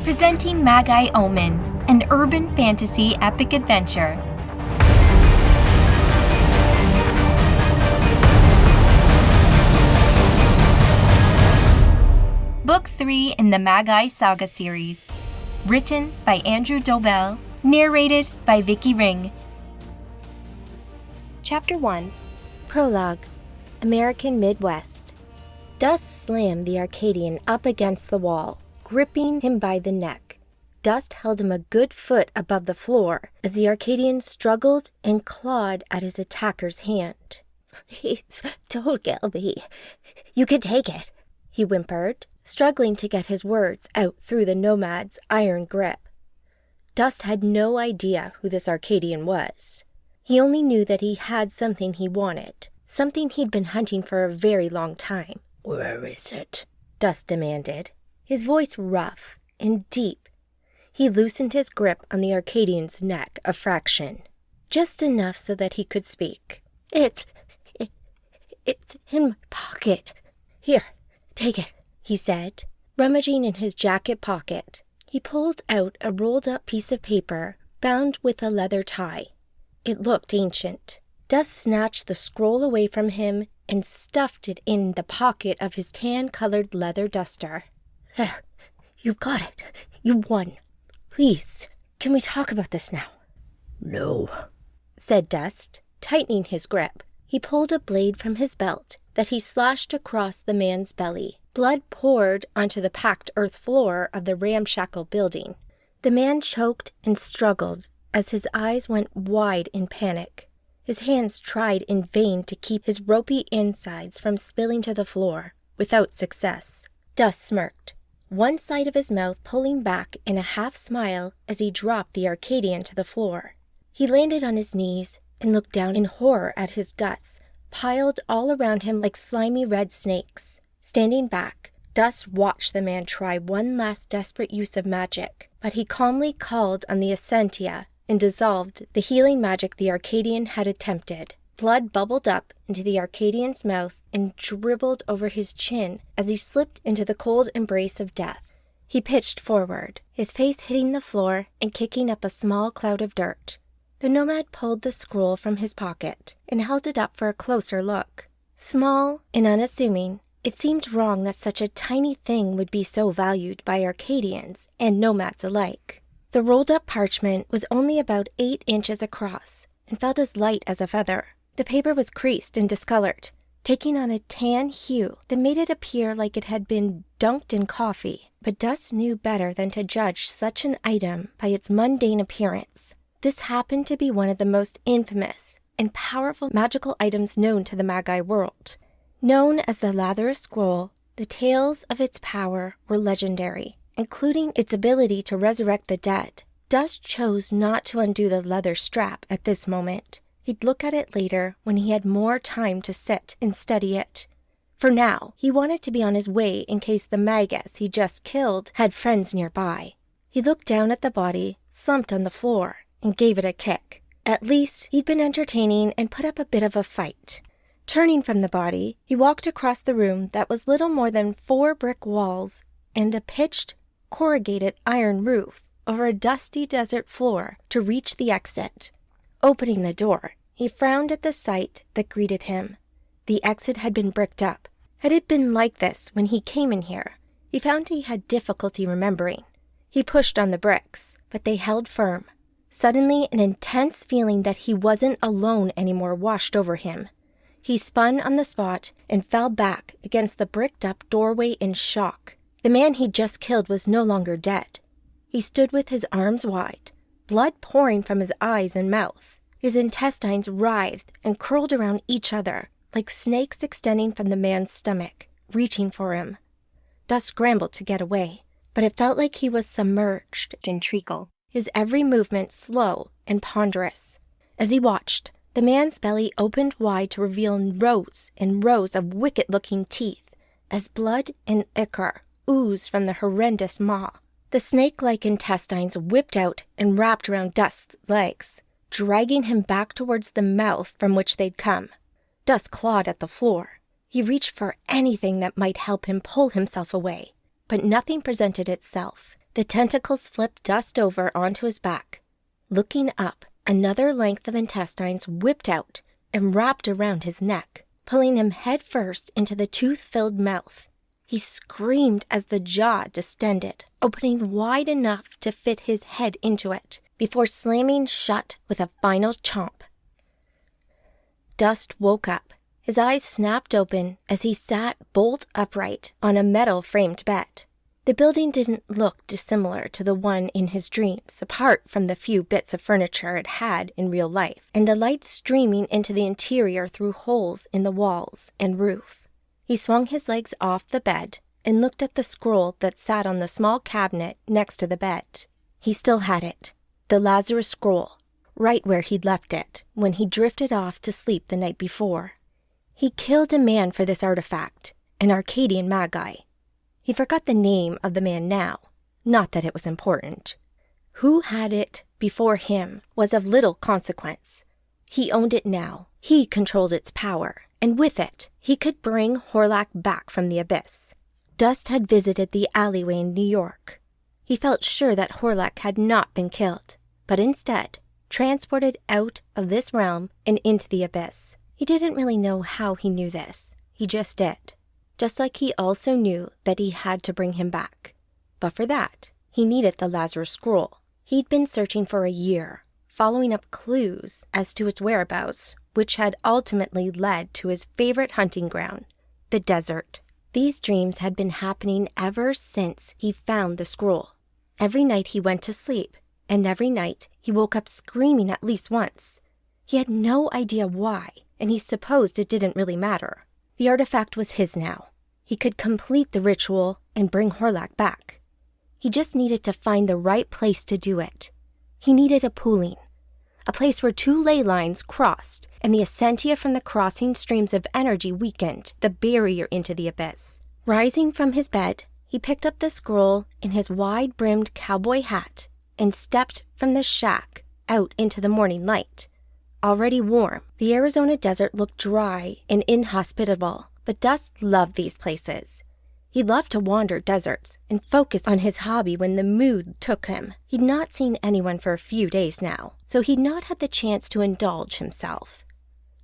presenting Magi Omen, an urban fantasy epic adventure. Book 3 in the Magi Saga series. Written by Andrew Dobell, narrated by Vicky Ring. Chapter 1. Prologue. American Midwest. Dust slammed the Arcadian up against the wall, gripping him by the neck. Dust held him a good foot above the floor as the Arcadian struggled and clawed at his attacker's hand. "Please, don't kill me. You can take it," he whimpered, struggling to get his words out through the Nomad's iron grip. Dust had no idea who this Arcadian was. He only knew that he had something he wanted, something he'd been hunting for a very long time. "Where is it?" Dust demanded, his voice rough and deep. He loosened his grip on the Arcadian's neck a fraction, just enough so that he could speak. It's in my pocket. Here, take it," he said, rummaging in his jacket pocket. He pulled out a rolled-up piece of paper bound with a leather tie. It looked ancient. Dust snatched the scroll away from him and stuffed it in the pocket of his tan-colored leather duster. "There, you got it. You won. Please, can we talk about this now?" "No," said Dust, tightening his grip. He pulled a blade from his belt that he slashed across the man's belly. Blood poured onto the packed earth floor of the ramshackle building. The man choked and struggled as his eyes went wide in panic. His hands tried in vain to keep his ropey insides from spilling to the floor, without success. Dust smirked, one side of his mouth pulling back in a half-smile as he dropped the Arcadian to the floor. He landed on his knees and looked down in horror at his guts, piled all around him like slimy red snakes. Standing back, Dust watched the man try one last desperate use of magic, but he calmly called on the Essentia and dissolved the healing magic the Arcadian had attempted. Blood bubbled up into the Arcadian's mouth and dribbled over his chin as he slipped into the cold embrace of death. He pitched forward, his face hitting the floor and kicking up a small cloud of dirt. The Nomad pulled the scroll from his pocket and held it up for a closer look. Small and unassuming, it seemed wrong that such a tiny thing would be so valued by Arcadians and Nomads alike. The rolled-up parchment was only about 8 inches across and felt as light as a feather. The paper was creased and discolored, taking on a tan hue that made it appear like it had been dunked in coffee. But Dust knew better than to judge such an item by its mundane appearance. This happened to be one of the most infamous and powerful magical items known to the Magi world. Known as the Lathyrus Scroll, the tales of its power were legendary, including its ability to resurrect the dead. Dust chose not to undo the leather strap at this moment. He'd look at it later when he had more time to sit and study it. For now, he wanted to be on his way in case the Magus he just killed had friends nearby. He looked down at the body, slumped on the floor, and gave it a kick. At least he'd been entertaining and put up a bit of a fight. Turning from the body, he walked across the room that was little more than 4 brick walls and a pitched, corrugated iron roof over a dusty desert floor to reach the exit. Opening the door, he frowned at the sight that greeted him. The exit had been bricked up. Had it been like this when he came in here? He found he had difficulty remembering. He pushed on the bricks, but they held firm. Suddenly, an intense feeling that he wasn't alone anymore washed over him. He spun on the spot and fell back against the bricked-up doorway in shock. The man he'd just killed was no longer dead. He stood with his arms wide, blood pouring from his eyes and mouth. His intestines writhed and curled around each other, like snakes extending from the man's stomach, reaching for him. Dust scrambled to get away, but it felt like he was submerged in treacle, his every movement slow and ponderous. As he watched, the man's belly opened wide to reveal rows and rows of wicked-looking teeth, as blood and ichor oozed from the horrendous maw. The snake-like intestines whipped out and wrapped around Dust's legs, dragging him back towards the mouth from which they'd come. Dust clawed at the floor. He reached for anything that might help him pull himself away, but nothing presented itself. The tentacles flipped Dust over onto his back. Looking up, another length of intestines whipped out and wrapped around his neck, pulling him headfirst into the tooth-filled mouth. He screamed as the jaw distended, opening wide enough to fit his head into it, before slamming shut with a final chomp. Dust woke up. His eyes snapped open as he sat bolt upright on a metal-framed bed. The building didn't look dissimilar to the one in his dreams, apart from the few bits of furniture it had in real life, and the light streaming into the interior through holes in the walls and roof. He swung his legs off the bed and looked at the scroll that sat on the small cabinet next to the bed. He still had it, the Lazarus scroll, right where he'd left it when he drifted off to sleep the night before. He killed a man for this artifact, an Arcadian Magi. He forgot the name of the man now, not that it was important. Who had it before him was of little consequence. He owned it now. He controlled its power, and with it, he could bring Horlak back from the abyss. Dust had visited the alleyway in New York. He felt sure that Horlak had not been killed, but instead transported out of this realm and into the abyss. He didn't really know how he knew this. He just did. Just like he also knew that he had to bring him back. But for that, he needed the Lazarus scroll. He'd been searching for a year, following up clues as to its whereabouts, which had ultimately led to his favorite hunting ground, the desert. These dreams had been happening ever since he found the scroll. Every night he went to sleep, and every night he woke up screaming at least once. He had no idea why, and he supposed it didn't really matter. The artifact was his now. He could complete the ritual and bring Horlak back. He just needed to find the right place to do it. He needed a pooling, a place where two ley lines crossed and the essentia from the crossing streams of energy weakened the barrier into the abyss. Rising from his bed, he picked up the scroll in his wide-brimmed cowboy hat and stepped from the shack out into the morning light. Already warm, the Arizona desert looked dry and inhospitable, but Dust loved these places. He loved to wander deserts and focus on his hobby when the mood took him. He'd not seen anyone for a few days now, so he'd not had the chance to indulge himself.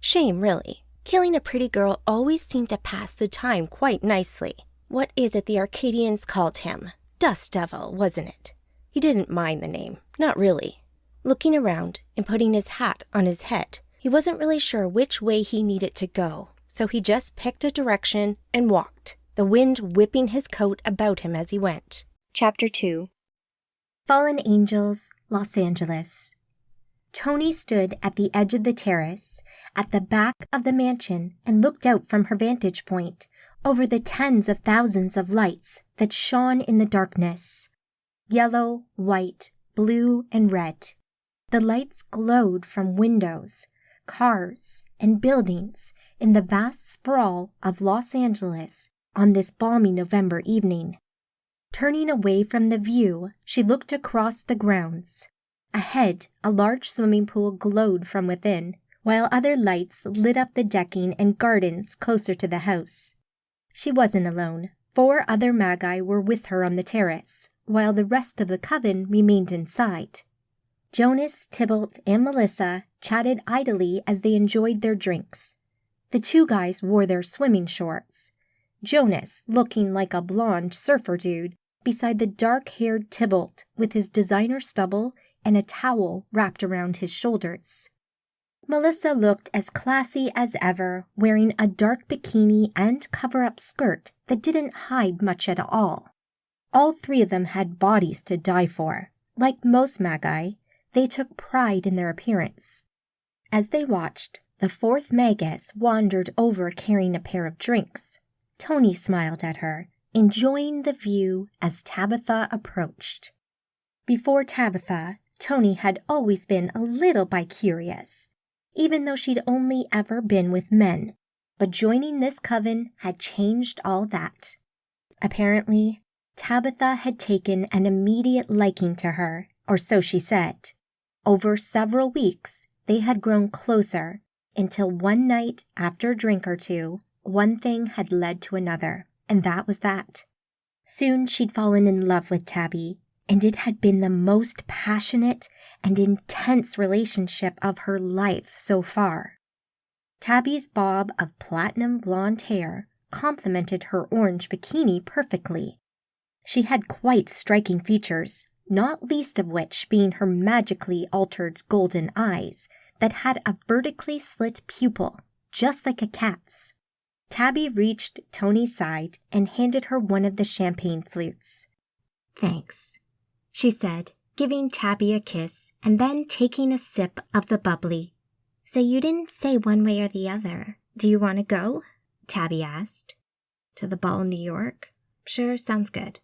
Shame, really. Killing a pretty girl always seemed to pass the time quite nicely. What is it the Arcadians called him? Dust Devil, wasn't it? He didn't mind the name, not really. Looking around and putting his hat on his head, he wasn't really sure which way he needed to go, so he just picked a direction and walked, the wind whipping his coat about him as he went. Chapter 2. Fallen Angels, Los Angeles. Tony stood at the edge of the terrace, at the back of the mansion, and looked out from her vantage point over the tens of thousands of lights that shone in the darkness. Yellow, white, blue, and red. The lights glowed from windows, cars, and buildings in the vast sprawl of Los Angeles on this balmy November evening. Turning away from the view, she looked across the grounds. Ahead, a large swimming pool glowed from within, while other lights lit up the decking and gardens closer to the house. She wasn't alone. 4 other Magi were with her on the terrace, while the rest of the coven remained inside. Jonas, Tybalt, and Melissa chatted idly as they enjoyed their drinks. The 2 guys wore their swimming shorts, Jonas looking like a blonde surfer dude beside the dark-haired Tybalt with his designer stubble and a towel wrapped around his shoulders. Melissa looked as classy as ever, wearing a dark bikini and cover-up skirt that didn't hide much at all. All 3 of them had bodies to die for. Like most Magi, they took pride in their appearance. As they watched, the 4th Magus wandered over carrying a pair of drinks. Tony smiled at her, enjoying the view as Tabitha approached. Before Tabitha, Tony had always been a little bi-curious, even though she'd only ever been with men. But joining this coven had changed all that. Apparently, Tabitha had taken an immediate liking to her, or so she said. Over several weeks, they had grown closer, until one night after a drink or 2, one thing had led to another, and that was that. Soon she'd fallen in love with Tabby, and it had been the most passionate and intense relationship of her life so far. Tabby's bob of platinum blonde hair complemented her orange bikini perfectly. She had quite striking features, not least of which being her magically altered golden eyes that had a vertically slit pupil, just like a cat's. Tabby reached Tony's side and handed her one of the champagne flutes. "Thanks," she said, giving Tabby a kiss and then taking a sip of the bubbly. "So you didn't say one way or the other. Do you want to go?" Tabby asked. "To the ball in New York? Sure, sounds good."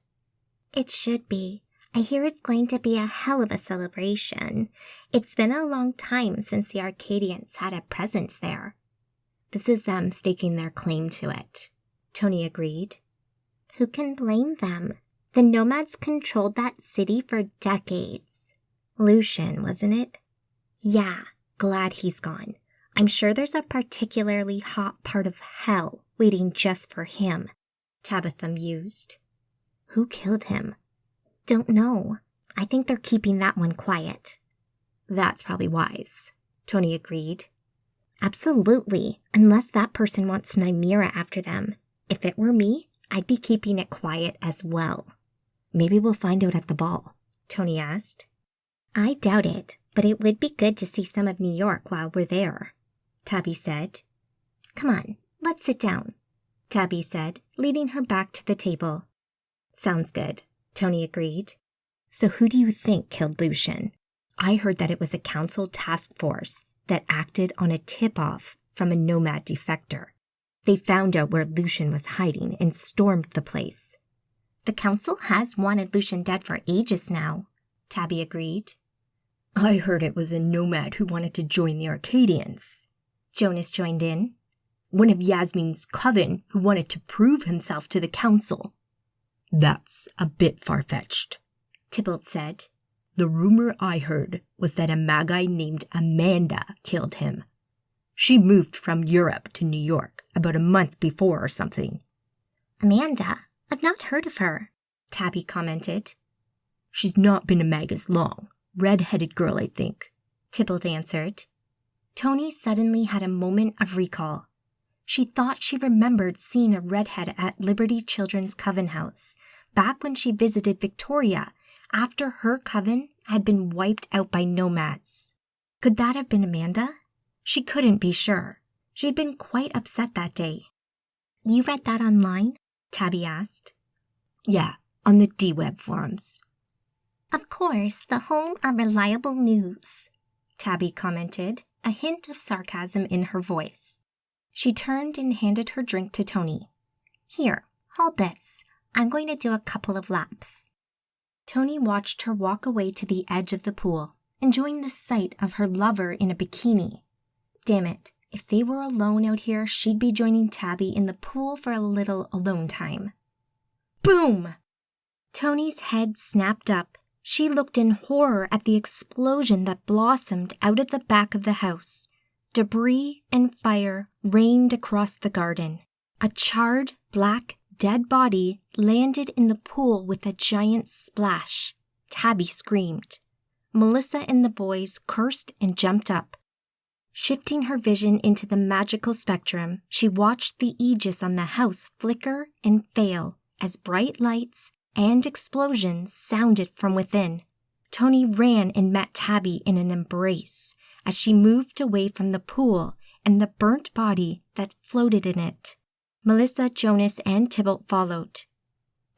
"It should be. I hear it's going to be a hell of a celebration. It's been a long time since the Arcadians had a presence there." "This is them staking their claim to it," Tony agreed. "Who can blame them? The Nomads controlled that city for decades." "Lucian, wasn't it?" "Yeah, glad he's gone. I'm sure there's a particularly hot part of hell waiting just for him," Tabitha mused. "Who killed him?" "Don't know. I think they're keeping that one quiet." "That's probably wise," Tony agreed. "Absolutely, unless that person wants Nymera after them. If it were me, I'd be keeping it quiet as well." "Maybe we'll find out at the ball," Tony asked. "I doubt it, but it would be good to see some of New York while we're there," Tabby said. "Come on, let's sit down," Tabby said, leading her back to the table. "Sounds good," Tony agreed. "So who do you think killed Lucian? I heard that it was a council task force that acted on a tip-off from a nomad defector. They found out where Lucian was hiding and stormed the place." "The council has wanted Lucian dead for ages now," Tabby agreed. "I heard it was a nomad who wanted to join the Arcadians," Jonas joined in. "One of Yasmin's coven who wanted to prove himself to the council." "That's a bit far-fetched," Tybalt said. "The rumor I heard was that a Magi named Amanda killed him. She moved from Europe to New York about a month before or something." "Amanda? I've not heard of her," Tabby commented. "She's not been a mag as long. Red-headed girl, I think," Tybalt answered. Tony suddenly had a moment of recall. She thought she remembered seeing a redhead at Liberty Children's Coven House, back when she visited Victoria after her coven had been wiped out by Nomads. Could that have been Amanda? She couldn't be sure. She'd been quite upset that day. "You read that online?" Tabby asked. "Yeah, on the D-Web forums." "Of course, the home of reliable news," Tabby commented, a hint of sarcasm in her voice. She turned and handed her drink to Tony. "Here, hold this. I'm going to do a couple of laps." Tony watched her walk away to the edge of the pool, enjoying the sight of her lover in a bikini. Damn it, if they were alone out here, she'd be joining Tabby in the pool for a little alone time. Boom! Tony's head snapped up. She looked in horror at the explosion that blossomed out of the back of the house. Debris and fire rained across the garden. A charred, black, dead body landed in the pool with a giant splash. Tabby screamed. Melissa and the boys cursed and jumped up. Shifting her vision into the magical spectrum, she watched the aegis on the house flicker and fail as bright lights and explosions sounded from within. Tony ran and met Tabby in an embrace as she moved away from the pool and the burnt body that floated in it. Melissa, Jonas, and Tybalt followed.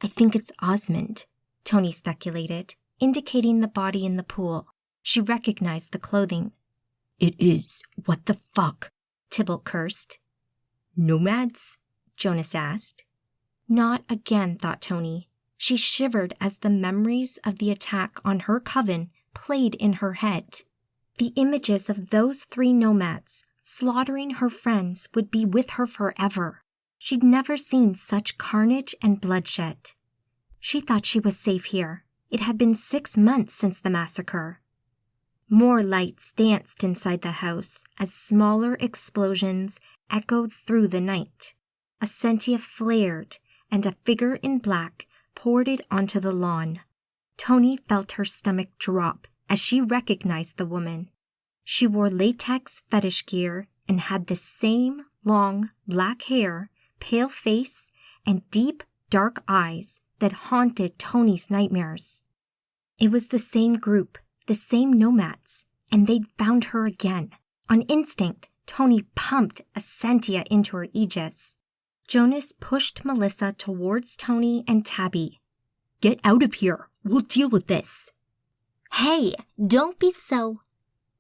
"I think it's Osmond," Tony speculated, indicating the body in the pool. She recognized the clothing. "It is. What the fuck?" Tybalt cursed. "Nomads?" Jonas asked. Not again, thought Tony. She shivered as the memories of the attack on her coven played in her head. The images of those 3 nomads slaughtering her friends would be with her forever. She'd never seen such carnage and bloodshed. She thought she was safe here. It had been 6 months since the massacre. More lights danced inside the house as smaller explosions echoed through the night. A sentia flared, and a figure in black poured it onto the lawn. Tony felt her stomach drop as she recognized the woman. She wore latex fetish gear and had the same long black hair, pale face, and deep dark eyes that haunted Tony's nightmares. It was the same group, the same nomads, and they'd found her again. On instinct, Tony pumped Essentia into her aegis. Jonas pushed Melissa towards Tony and Tabby. "Get out of here. We'll deal with this." "Hey, don't be so,"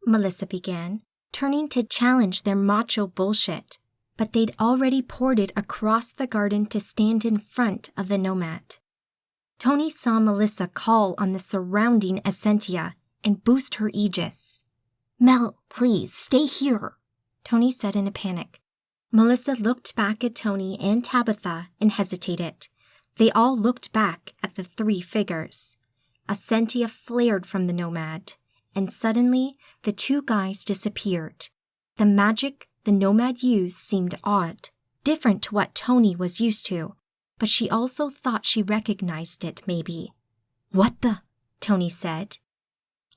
Melissa began, turning to challenge their macho bullshit. But they'd already poured it across the garden to stand in front of the nomad. Tony saw Melissa call on the surrounding Essentia and boost her aegis. "Mel, please, stay here," Tony said in a panic. Melissa looked back at Tony and Tabitha and hesitated. They all looked back at the three figures. Essentia flared from the nomad, and suddenly the two guys disappeared. The magic the nomad used seemed odd, different to what Tony was used to, but she also thought she recognized it maybe. "What the?" Tony said.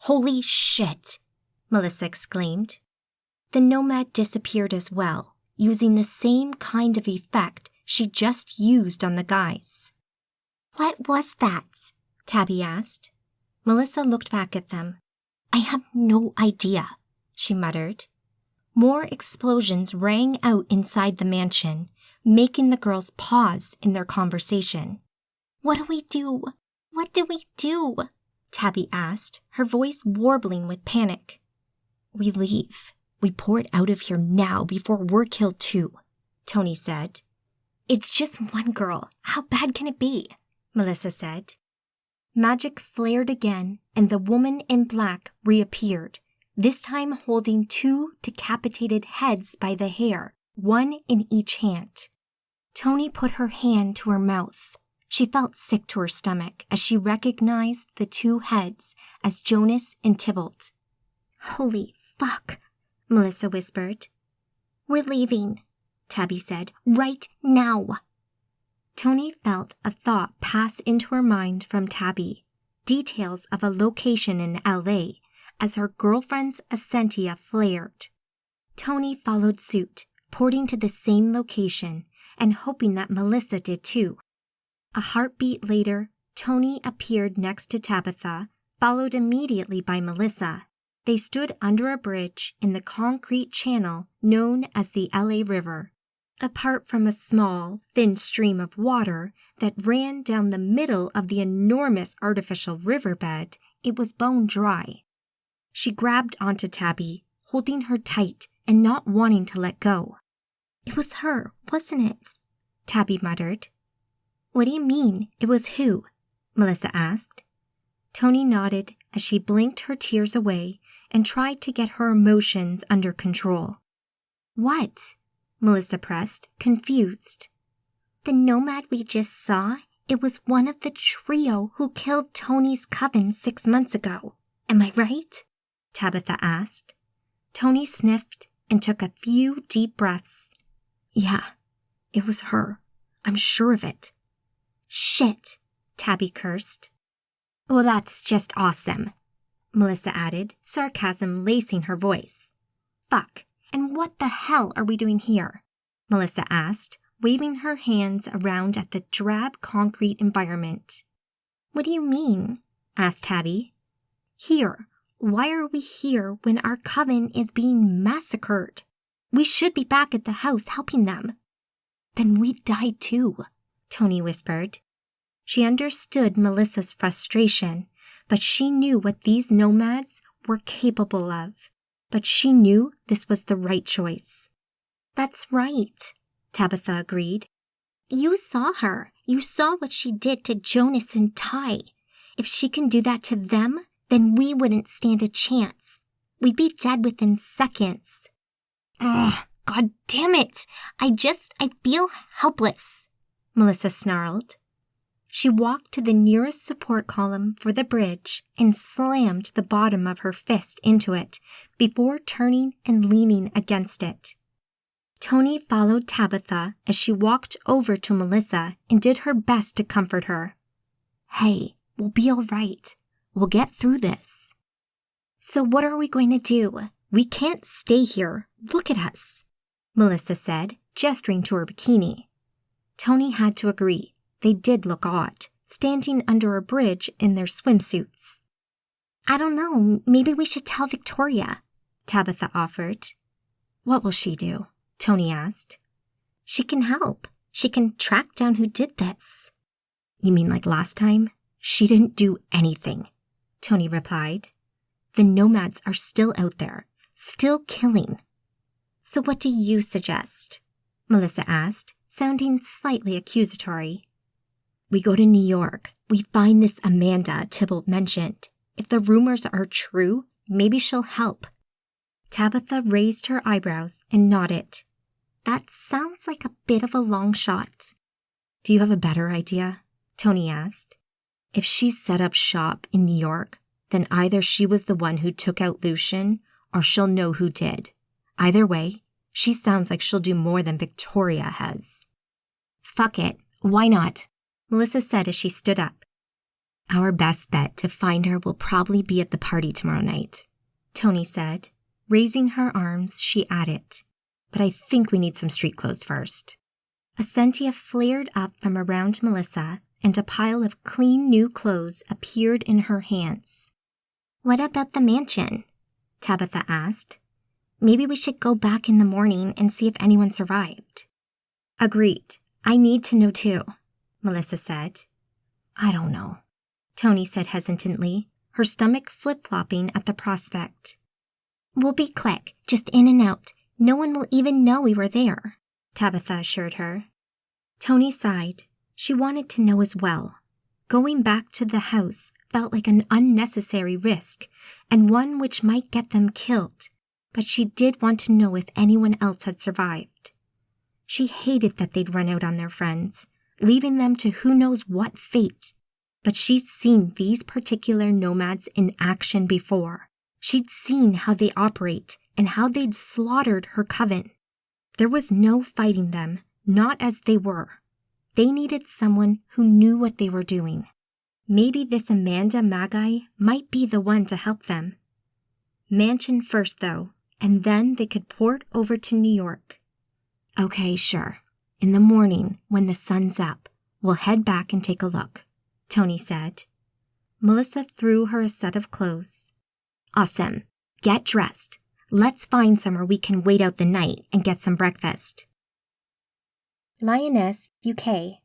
"Holy shit!" Melissa exclaimed. The nomad disappeared as well, using the same kind of effect she just used on the guys. "What was that?" Tabby asked. Melissa looked back at them. "I have no idea," she muttered. More explosions rang out inside the mansion, making the girls pause in their conversation. "What do we do? What do we do?" Tabby asked, her voice warbling with panic. "We leave. We pour it out of here now before we're killed too," Tony said. "It's just one girl. How bad can it be?" Melissa said. Magic flared again, and the woman in black reappeared, this time holding two decapitated heads by the hair, one in each hand. Tony put her hand to her mouth. She felt sick to her stomach as she recognized the two heads as Jonas and Tybalt. "Holy fuck," Melissa whispered. "We're leaving," Tabby said. "Right now." Tony felt a thought pass into her mind from Tabby, details of a location in LA, as her girlfriend's Essentia flared. Tony followed suit, porting to the same location and hoping that Melissa did too. A heartbeat later, Tony appeared next to Tabitha, followed immediately by Melissa. They stood under a bridge in the concrete channel known as the LA River. Apart from a small, thin stream of water that ran down the middle of the enormous artificial riverbed, it was bone dry. She grabbed onto Tabby, holding her tight and not wanting to let go. "It was her, wasn't it?" Tabby muttered. "What do you mean, it was who?" Melissa asked. Tony nodded as she blinked her tears away and tried to get her emotions under control. "What?" Melissa pressed, confused. "The nomad we just saw, it was one of the trio who killed Tony's coven 6 months ago. Am I right?" Tabitha asked. Tony sniffed and took a few deep breaths. "Yeah, it was her. I'm sure of it." "Shit," Tabby cursed. "Well, that's just awesome," Melissa added, sarcasm lacing her voice. "Fuck. And what the hell are we doing here?" Melissa asked, waving her hands around at the drab concrete environment. "What do you mean?" asked Tabby. "Here. Why are we here when our coven is being massacred? We should be back at the house helping them." "Then we'd die too," Tony whispered. She understood Melissa's frustration, but she knew what these nomads were capable of. But she knew this was the right choice. "That's right," Tabitha agreed. "You saw her. You saw what she did to Jonas and Ty. If she can do that to them, then we wouldn't stand a chance. We'd be dead within seconds." "Ugh, God damn it! I feel helpless," Melissa snarled. She walked to the nearest support column for the bridge and slammed the bottom of her fist into it before turning and leaning against it. Tony followed Tabitha as she walked over to Melissa and did her best to comfort her. "Hey, We'll be all right. We'll get through this. So what are we going to do? We can't stay here. Look at us, Melissa said, gesturing to her bikini. Tony had to agree. They did look odd, standing under a bridge in their swimsuits. I don't know, maybe we should tell Victoria, Tabitha offered. What will she do? Tony asked. She can help. She can track down who did this. You mean like last time? She didn't do anything, Tony replied. The Nomads are still out there, still killing. So what do you suggest? Melissa asked, sounding slightly accusatory. We go to New York. We find this Amanda Tybalt mentioned. If the rumors are true, maybe she'll help. Tabitha raised her eyebrows and nodded. That sounds like a bit of a long shot. Do you have a better idea? Tony asked. If she set up shop in New York, then either she was the one who took out Lucian or she'll know who did. Either way, she sounds like she'll do more than Victoria has. Fuck it. Why not? Melissa said as she stood up. Our best bet to find her will probably be at the party tomorrow night, Tony said. Raising her arms, she added, but I think we need some street clothes first. A scentia flared up from around Melissa, and a pile of clean new clothes appeared in her hands. What about the mansion? Tabitha asked. Maybe we should go back in the morning and see if anyone survived. Agreed. I need to know too, Melissa said. I don't know, Tony said hesitantly, her stomach flip-flopping at the prospect. We'll be quick, just in and out. No one will even know we were there, Tabitha assured her. Tony sighed. She wanted to know as well. Going back to the house felt like an unnecessary risk, and one which might get them killed, but she did want to know if anyone else had survived. She hated that they'd run out on their friends, leaving them to who knows what fate, but she'd seen these particular Nomads in action before. She'd seen how they operate and how they'd slaughtered her coven. There was no fighting them, not as they were. They needed someone who knew what they were doing. Maybe this Amanda Magi might be the one to help them. Mansion first, though, and then they could port over to New York. Okay, sure. In the morning, when the sun's up, we'll head back and take a look, Tony said. Melissa threw her a set of clothes. Awesome. Get dressed. Let's find somewhere we can wait out the night and get some breakfast. Lioness, UK.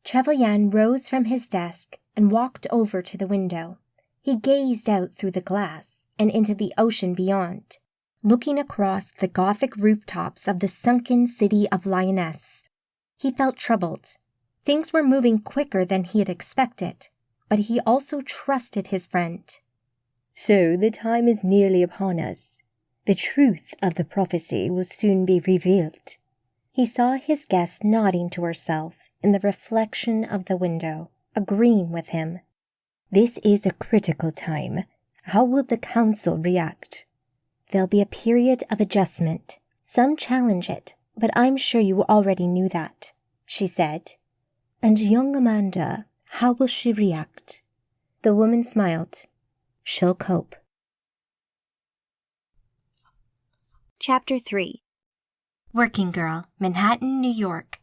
Trevelyan rose from his desk and walked over to the window. He gazed out through the glass and into the ocean beyond, looking across the Gothic rooftops of the sunken city of Lioness. He felt troubled. Things were moving quicker than he had expected, but he also trusted his friend. So the time is nearly upon us. The truth of the prophecy will soon be revealed. He saw his guest nodding to herself in the reflection of the window, agreeing with him. This is a critical time. How will the council react? There'll be a period of adjustment. Some challenge it, but I'm sure you already knew that, she said. And young Amanda, how will she react? The woman smiled. She'll cope. Chapter 3. Working Girl, Manhattan, New York.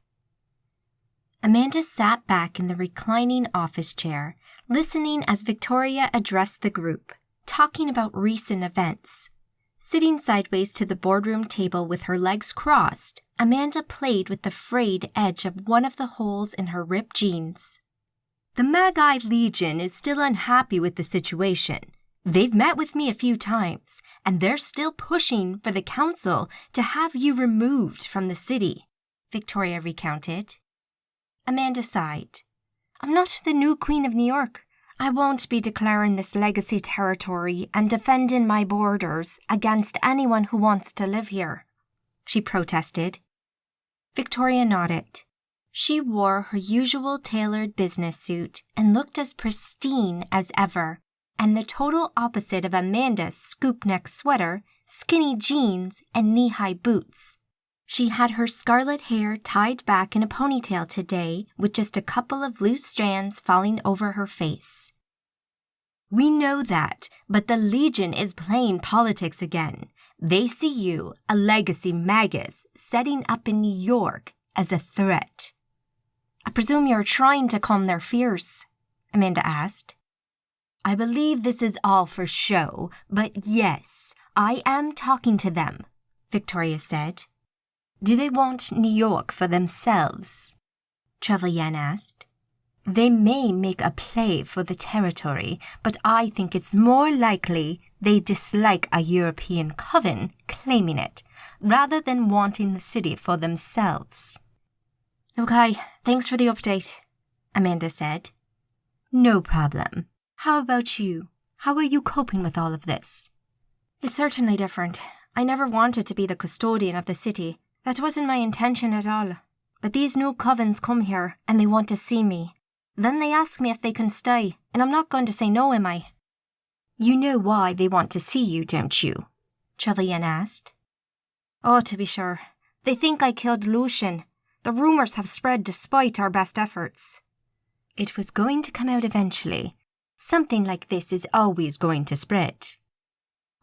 Amanda sat back in the reclining office chair, listening as Victoria addressed the group, talking about recent events. Sitting sideways to the boardroom table with her legs crossed, Amanda played with the frayed edge of one of the holes in her ripped jeans. The Magi Legion is still unhappy with the situation. They've met with me a few times, and they're still pushing for the council to have you removed from the city, Victoria recounted. Amanda sighed. I'm not the new Queen of New York. I won't be declaring this legacy territory and defending my borders against anyone who wants to live here, she protested. Victoria nodded. She wore her usual tailored business suit and looked as pristine as ever, and the total opposite of Amanda's scoop-neck sweater, skinny jeans, and knee-high boots. She had her scarlet hair tied back in a ponytail today with just a couple of loose strands falling over her face. We know that, but the Legion is playing politics again. They see you, a legacy magus, setting up in New York as a threat. I presume you're trying to calm their fears, Amanda asked. I believe this is all for show, but yes, I am talking to them, Victoria said. Do they want New York for themselves? Trevelyan asked. They may make a play for the territory, but I think it's more likely they dislike a European coven claiming it, rather than wanting the city for themselves. Okay, thanks for the update, Amanda said. No problem. How about you? How are you coping with all of this? It's certainly different. I never wanted to be the custodian of the city. That wasn't my intention at all. But these new covens come here, and they want to see me. Then they ask me if they can stay, and I'm not going to say no, am I? You know why they want to see you, don't you? Trevelyan asked. Oh, to be sure. They think I killed Lucian. The rumours have spread despite our best efforts. It was going to come out eventually. Something like this is always going to spread.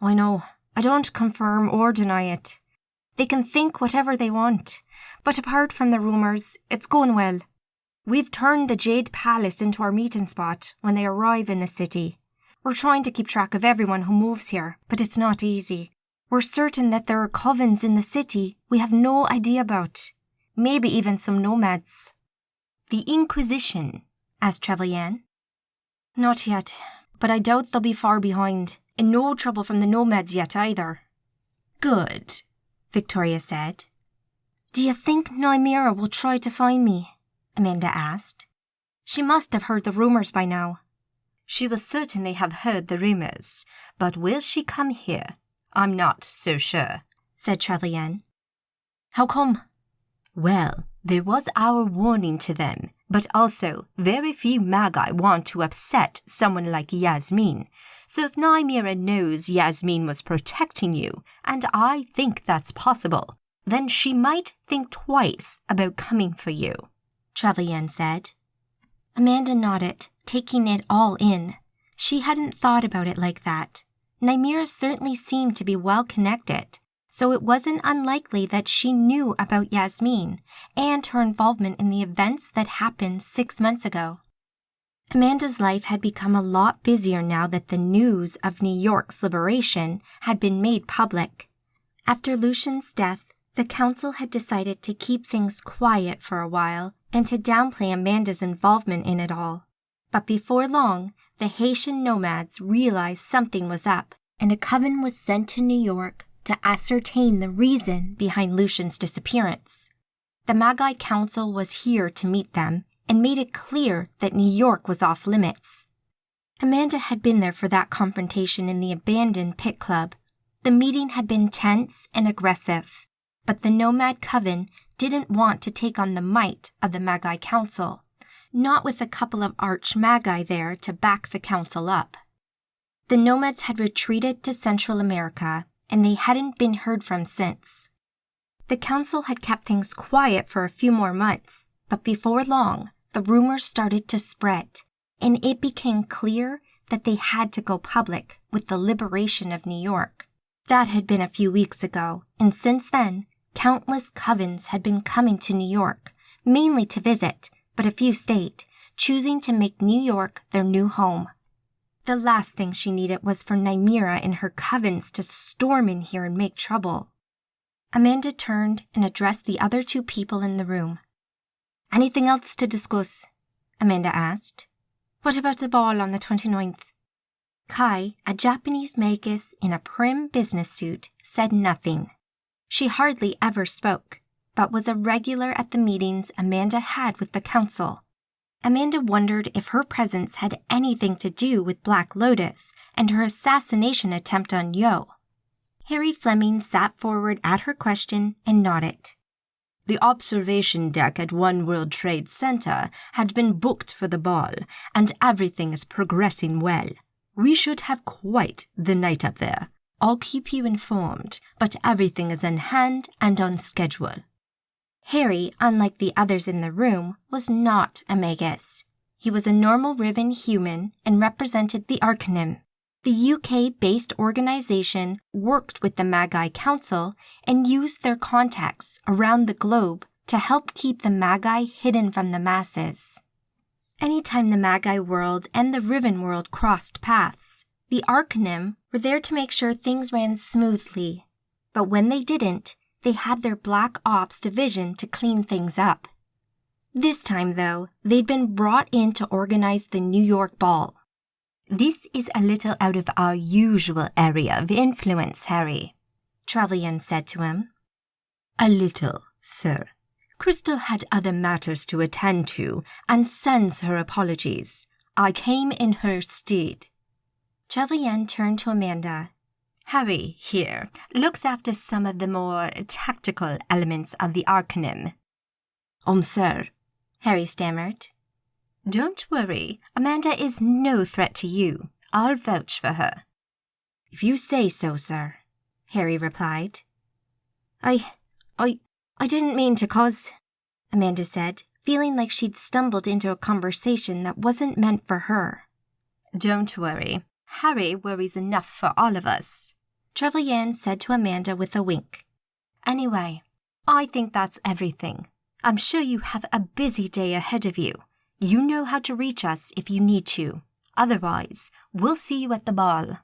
I know. I don't confirm or deny it. They can think whatever they want. But apart from the rumours, it's going well. We've turned the Jade Palace into our meeting spot when they arrive in the city. We're trying to keep track of everyone who moves here, but it's not easy. We're certain that there are covens in the city we have no idea about. Maybe even some nomads. The Inquisition, asked Trevelyan. Not yet, but I doubt they'll be far behind, and no trouble from the nomads yet either. Good, Victoria said. Do you think Nymeria will try to find me? Amanda asked. She must have heard the rumours by now. She will certainly have heard the rumours, but will she come here? I'm not so sure, said Trevelyan. How come? Well, there was our warning to them, but also very few Magi want to upset someone like Yasmin. So if Nymeria knows Yasmin was protecting you, and I think that's possible, then she might think twice about coming for you, Trevelyan said. Amanda nodded, taking it all in. She hadn't thought about it like that. Nymeria certainly seemed to be well connected, so it wasn't unlikely that she knew about Yasmin and her involvement in the events that happened 6 months ago. Amanda's life had become a lot busier now that the news of New York's liberation had been made public. After Lucian's death, the council had decided to keep things quiet for a while and to downplay Amanda's involvement in it all. But before long, the Haitian nomads realized something was up, and a coven was sent to New York to ascertain the reason behind Lucian's disappearance. The Magi Council was here to meet them and made it clear that New York was off limits. Amanda had been there for that confrontation in the abandoned pit club. The meeting had been tense and aggressive, but the Nomad Coven didn't want to take on the might of the Magi Council, not with a couple of arch-Magi there to back the council up. The Nomads had retreated to Central America, and they hadn't been heard from since. The council had kept things quiet for a few more months, but before long, the rumors started to spread, and it became clear that they had to go public with the liberation of New York. That had been a few weeks ago, and since then, countless covens had been coming to New York, mainly to visit, but a few stayed, choosing to make New York their new home. The last thing she needed was for Nymeria and her covens to storm in here and make trouble. Amanda turned and addressed the other two people in the room. Anything else to discuss? Amanda asked. What about the ball on the 29th? Kai, a Japanese magus in a prim business suit, said nothing. She hardly ever spoke, but was a regular at the meetings Amanda had with the council. Amanda wondered if her presence had anything to do with Black Lotus and her assassination attempt on Yo. Harry Fleming sat forward at her question and nodded. The observation deck at One World Trade Center had been booked for the ball, and everything is progressing well. We should have quite the night up there. I'll keep you informed, but everything is in hand and on schedule. Harry, unlike the others in the room, was not a magus. He was a normal Riven human and represented the Arcanum. The UK-based organization worked with the Magi Council and used their contacts around the globe to help keep the Magi hidden from the masses. Anytime the Magi world and the Riven world crossed paths, the Arcanum were there to make sure things ran smoothly. But when they didn't, they had their Black Ops division to clean things up. This time, though, they'd been brought in to organize the New York Ball. "This is a little out of our usual area of influence, Harry," Trevelyan said to him. "A little, sir. Crystal had other matters to attend to and sends her apologies. I came in her stead." Trevelyan turned to Amanda. "Harry, here, looks after some of the more tactical elements of the Arcanum." Sir," Harry stammered. "Don't worry, Amanda is no threat to you. I'll vouch for her." "If you say so, sir," Harry replied. I didn't mean to cause," Amanda said, feeling like she'd stumbled into a conversation that wasn't meant for her. "Don't worry. Harry worries enough for all of us," Trevelyan said to Amanda with a wink. "Anyway, I think that's everything. I'm sure you have a busy day ahead of you. You know how to reach us if you need to. Otherwise, we'll see you at the ball."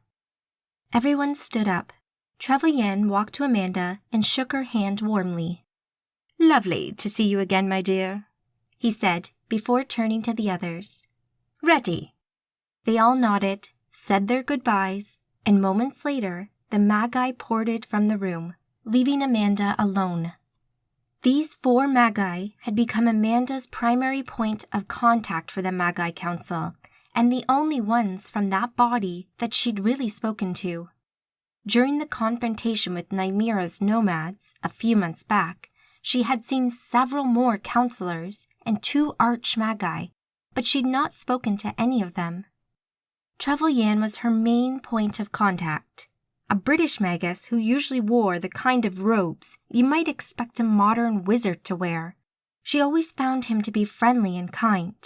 Everyone stood up. Trevelyan walked to Amanda and shook her hand warmly. "Lovely to see you again, my dear," he said before turning to the others. "Ready." They all nodded, said their goodbyes, and moments later, the Magi ported from the room, leaving Amanda alone. These 4 Magi had become Amanda's primary point of contact for the Magi Council, and the only ones from that body that she'd really spoken to. During the confrontation with Nymera's Nomads a few months back, she had seen several more counselors and 2 arch-Magi, but she'd not spoken to any of them. Trevelyan was her main point of contact, a British magus who usually wore the kind of robes you might expect a modern wizard to wear. She always found him to be friendly and kind.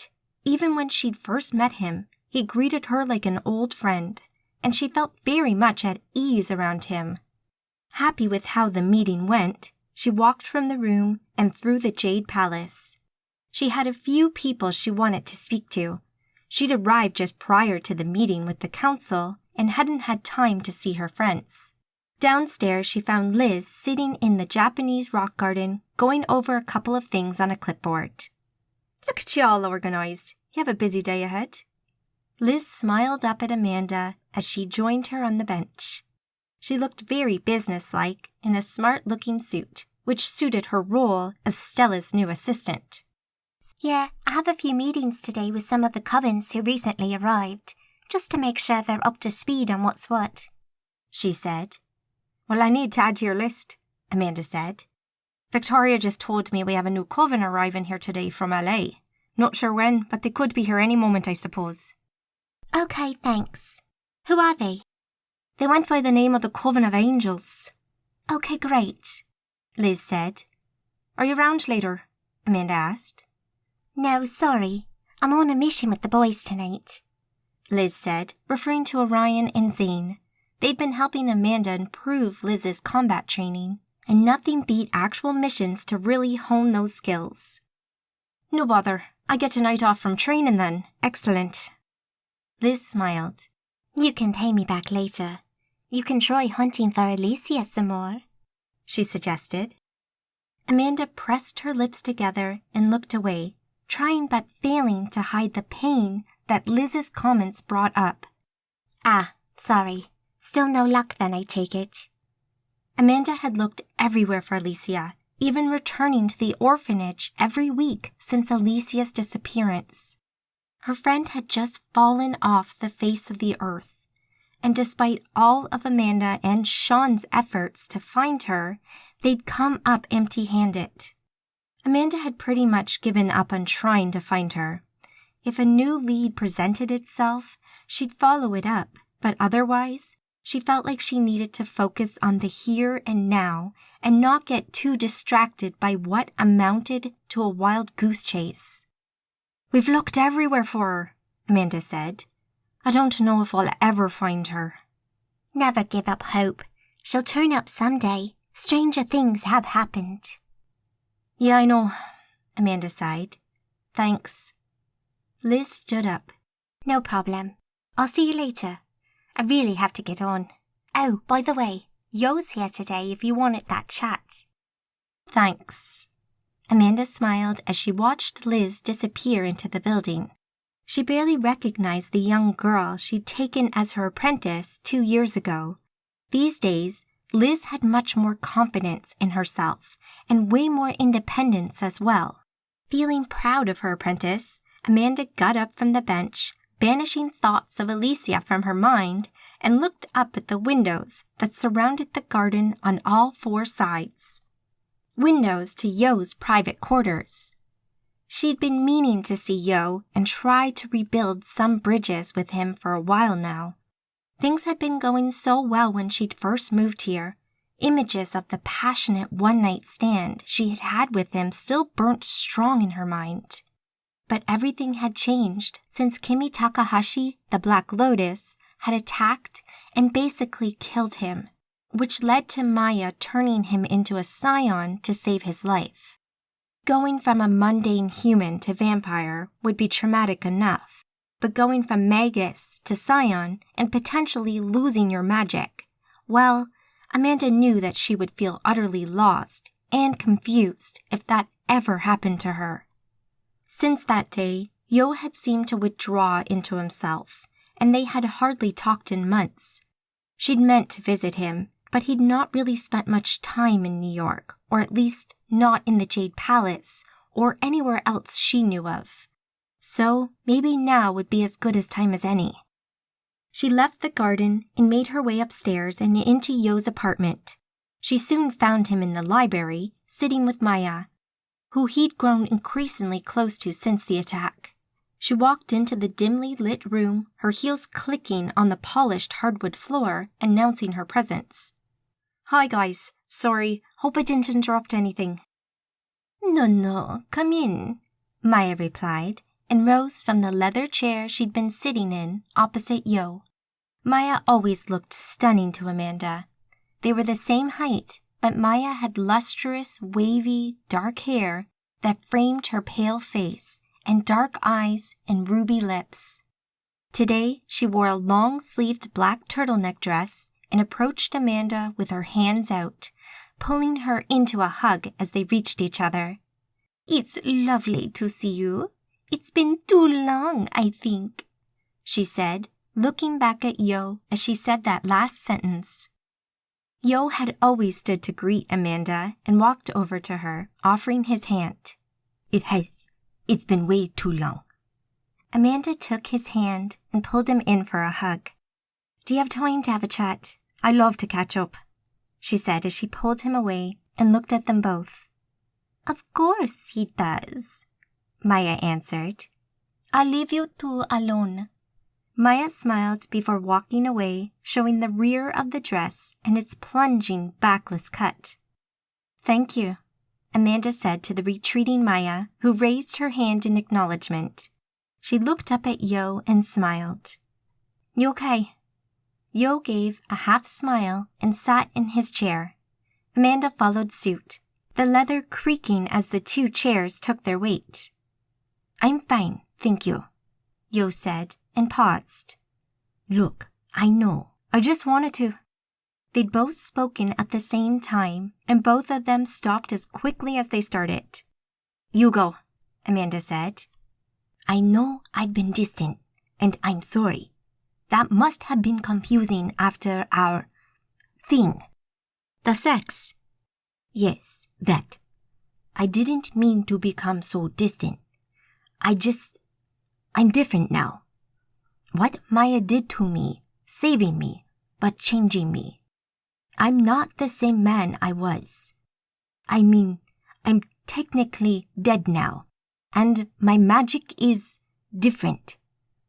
Even when she'd first met him, he greeted her like an old friend, and she felt very much at ease around him. Happy with how the meeting went, she walked from the room and through the Jade Palace. She had a few people she wanted to speak to. She'd arrived just prior to the meeting with the council and hadn't had time to see her friends. Downstairs, she found Liz sitting in the Japanese rock garden, going over a couple of things on a clipboard. "Look at you all organized. You have a busy day ahead." Liz smiled up at Amanda as she joined her on the bench. She looked very businesslike in a smart-looking suit, which suited her role as Stella's new assistant. "Yeah, I have a few meetings today with some of the covens who recently arrived, just to make sure they're up to speed on what's what," she said. "Well, I need to add to your list," Amanda said. "Victoria just told me we have a new coven arriving here today from LA. Not sure when, but they could be here any moment, I suppose." "Okay, thanks. Who are they?" "They went by the name of the Coven of Angels." "Okay, great," Liz said. "Are you around later?" Amanda asked. "No, sorry. I'm on a mission with the boys tonight," Liz said, referring to Orion and Zane. They'd been helping Amanda improve Liz's combat training, and nothing beat actual missions to really hone those skills. "No bother. I get a night off from training then. Excellent." Liz smiled. "You can pay me back later. You can try hunting for Alicia some more," she suggested. Amanda pressed her lips together and looked away, trying but failing to hide the pain that Liz's comments brought up. "Ah, sorry. Still no luck then, I take it." Amanda had looked everywhere for Alicia, even returning to the orphanage every week since Alicia's disappearance. Her friend had just fallen off the face of the earth, and despite all of Amanda and Sean's efforts to find her, they'd come up empty-handed. Amanda had pretty much given up on trying to find her. If a new lead presented itself, she'd follow it up, but otherwise, she felt like she needed to focus on the here and now and not get too distracted by what amounted to a wild goose chase. We've looked everywhere for her, Amanda said. I don't know if I'll ever find her. Never give up hope. She'll turn up someday. Stranger things have happened. Yeah, I know, Amanda sighed. Thanks. Liz stood up. No problem. I'll see you later. I really have to get on. Oh, by the way, Yo's here today if you wanted that chat. Thanks. Amanda smiled as she watched Liz disappear into the building. She barely recognized the young girl she'd taken as her apprentice 2 years ago. These days, Liz had much more confidence in herself and way more independence as well. Feeling proud of her apprentice, Amanda got up from the bench, banishing thoughts of Alicia from her mind, and looked up at the windows that surrounded the garden on all 4 sides. Windows to Yo's private quarters. She'd been meaning to see Yo and try to rebuild some bridges with him for a while now. Things had been going so well when she'd first moved here. Images of the passionate one-night stand she had had with him still burnt strong in her mind. But everything had changed since Kimi Takahashi, the Black Lotus, had attacked and basically killed him, which led to Maya turning him into a scion to save his life. Going from a mundane human to vampire would be traumatic enough, but going from magus to scion and potentially losing your magic, well, Amanda knew that she would feel utterly lost and confused if that ever happened to her. Since that day, Yo had seemed to withdraw into himself, and they had hardly talked in months. She'd meant to visit him, but he'd not really spent much time in New York, or at least not in the Jade Palace or anywhere else she knew of. So maybe now would be as good a time as any. She left the garden and made her way upstairs and into Yo's apartment. She soon found him in the library, sitting with Maya, who he'd grown increasingly close to since the attack. She walked into the dimly lit room, her heels clicking on the polished hardwood floor, announcing her presence. Hi guys, sorry, hope I didn't interrupt anything. No, come in, Maya replied, and rose from the leather chair she'd been sitting in opposite Yo. Maya always looked stunning to Amanda. They were the same height, but Maya had lustrous, wavy, dark hair that framed her pale face and dark eyes and ruby lips. Today, she wore a long-sleeved black turtleneck dress and approached Amanda with her hands out, pulling her into a hug as they reached each other. It's lovely to see you. It's been too long, I think, she said, looking back at Yo as she said that last sentence. Yo had always stood to greet Amanda and walked over to her, offering his hand. It's been way too long. Amanda took his hand and pulled him in for a hug. Do you have time to have a chat? I love to catch up, she said as she pulled him away and looked at them both. Of course he does, Maya answered. I'll leave you two alone. Maya smiled before walking away, showing the rear of the dress and its plunging backless cut. Thank you, Amanda said to the retreating Maya, who raised her hand in acknowledgement. She looked up at Yo and smiled. You okay? Yo gave a half smile and sat in his chair. Amanda followed suit, the leather creaking as the 2 chairs took their weight. I'm fine, thank you, Yo said and paused. Look, I know, I just wanted to. They'd both spoken at the same time, and both of them stopped as quickly as they started. You go, Amanda said. I know I've been distant, and I'm sorry. That must have been confusing after our thing. The sex. Yes, that. I didn't mean to become so distant. I'm different now. What Maya did to me, saving me, but changing me. I'm not the same man I was. I mean, I'm technically dead now, and my magic is different.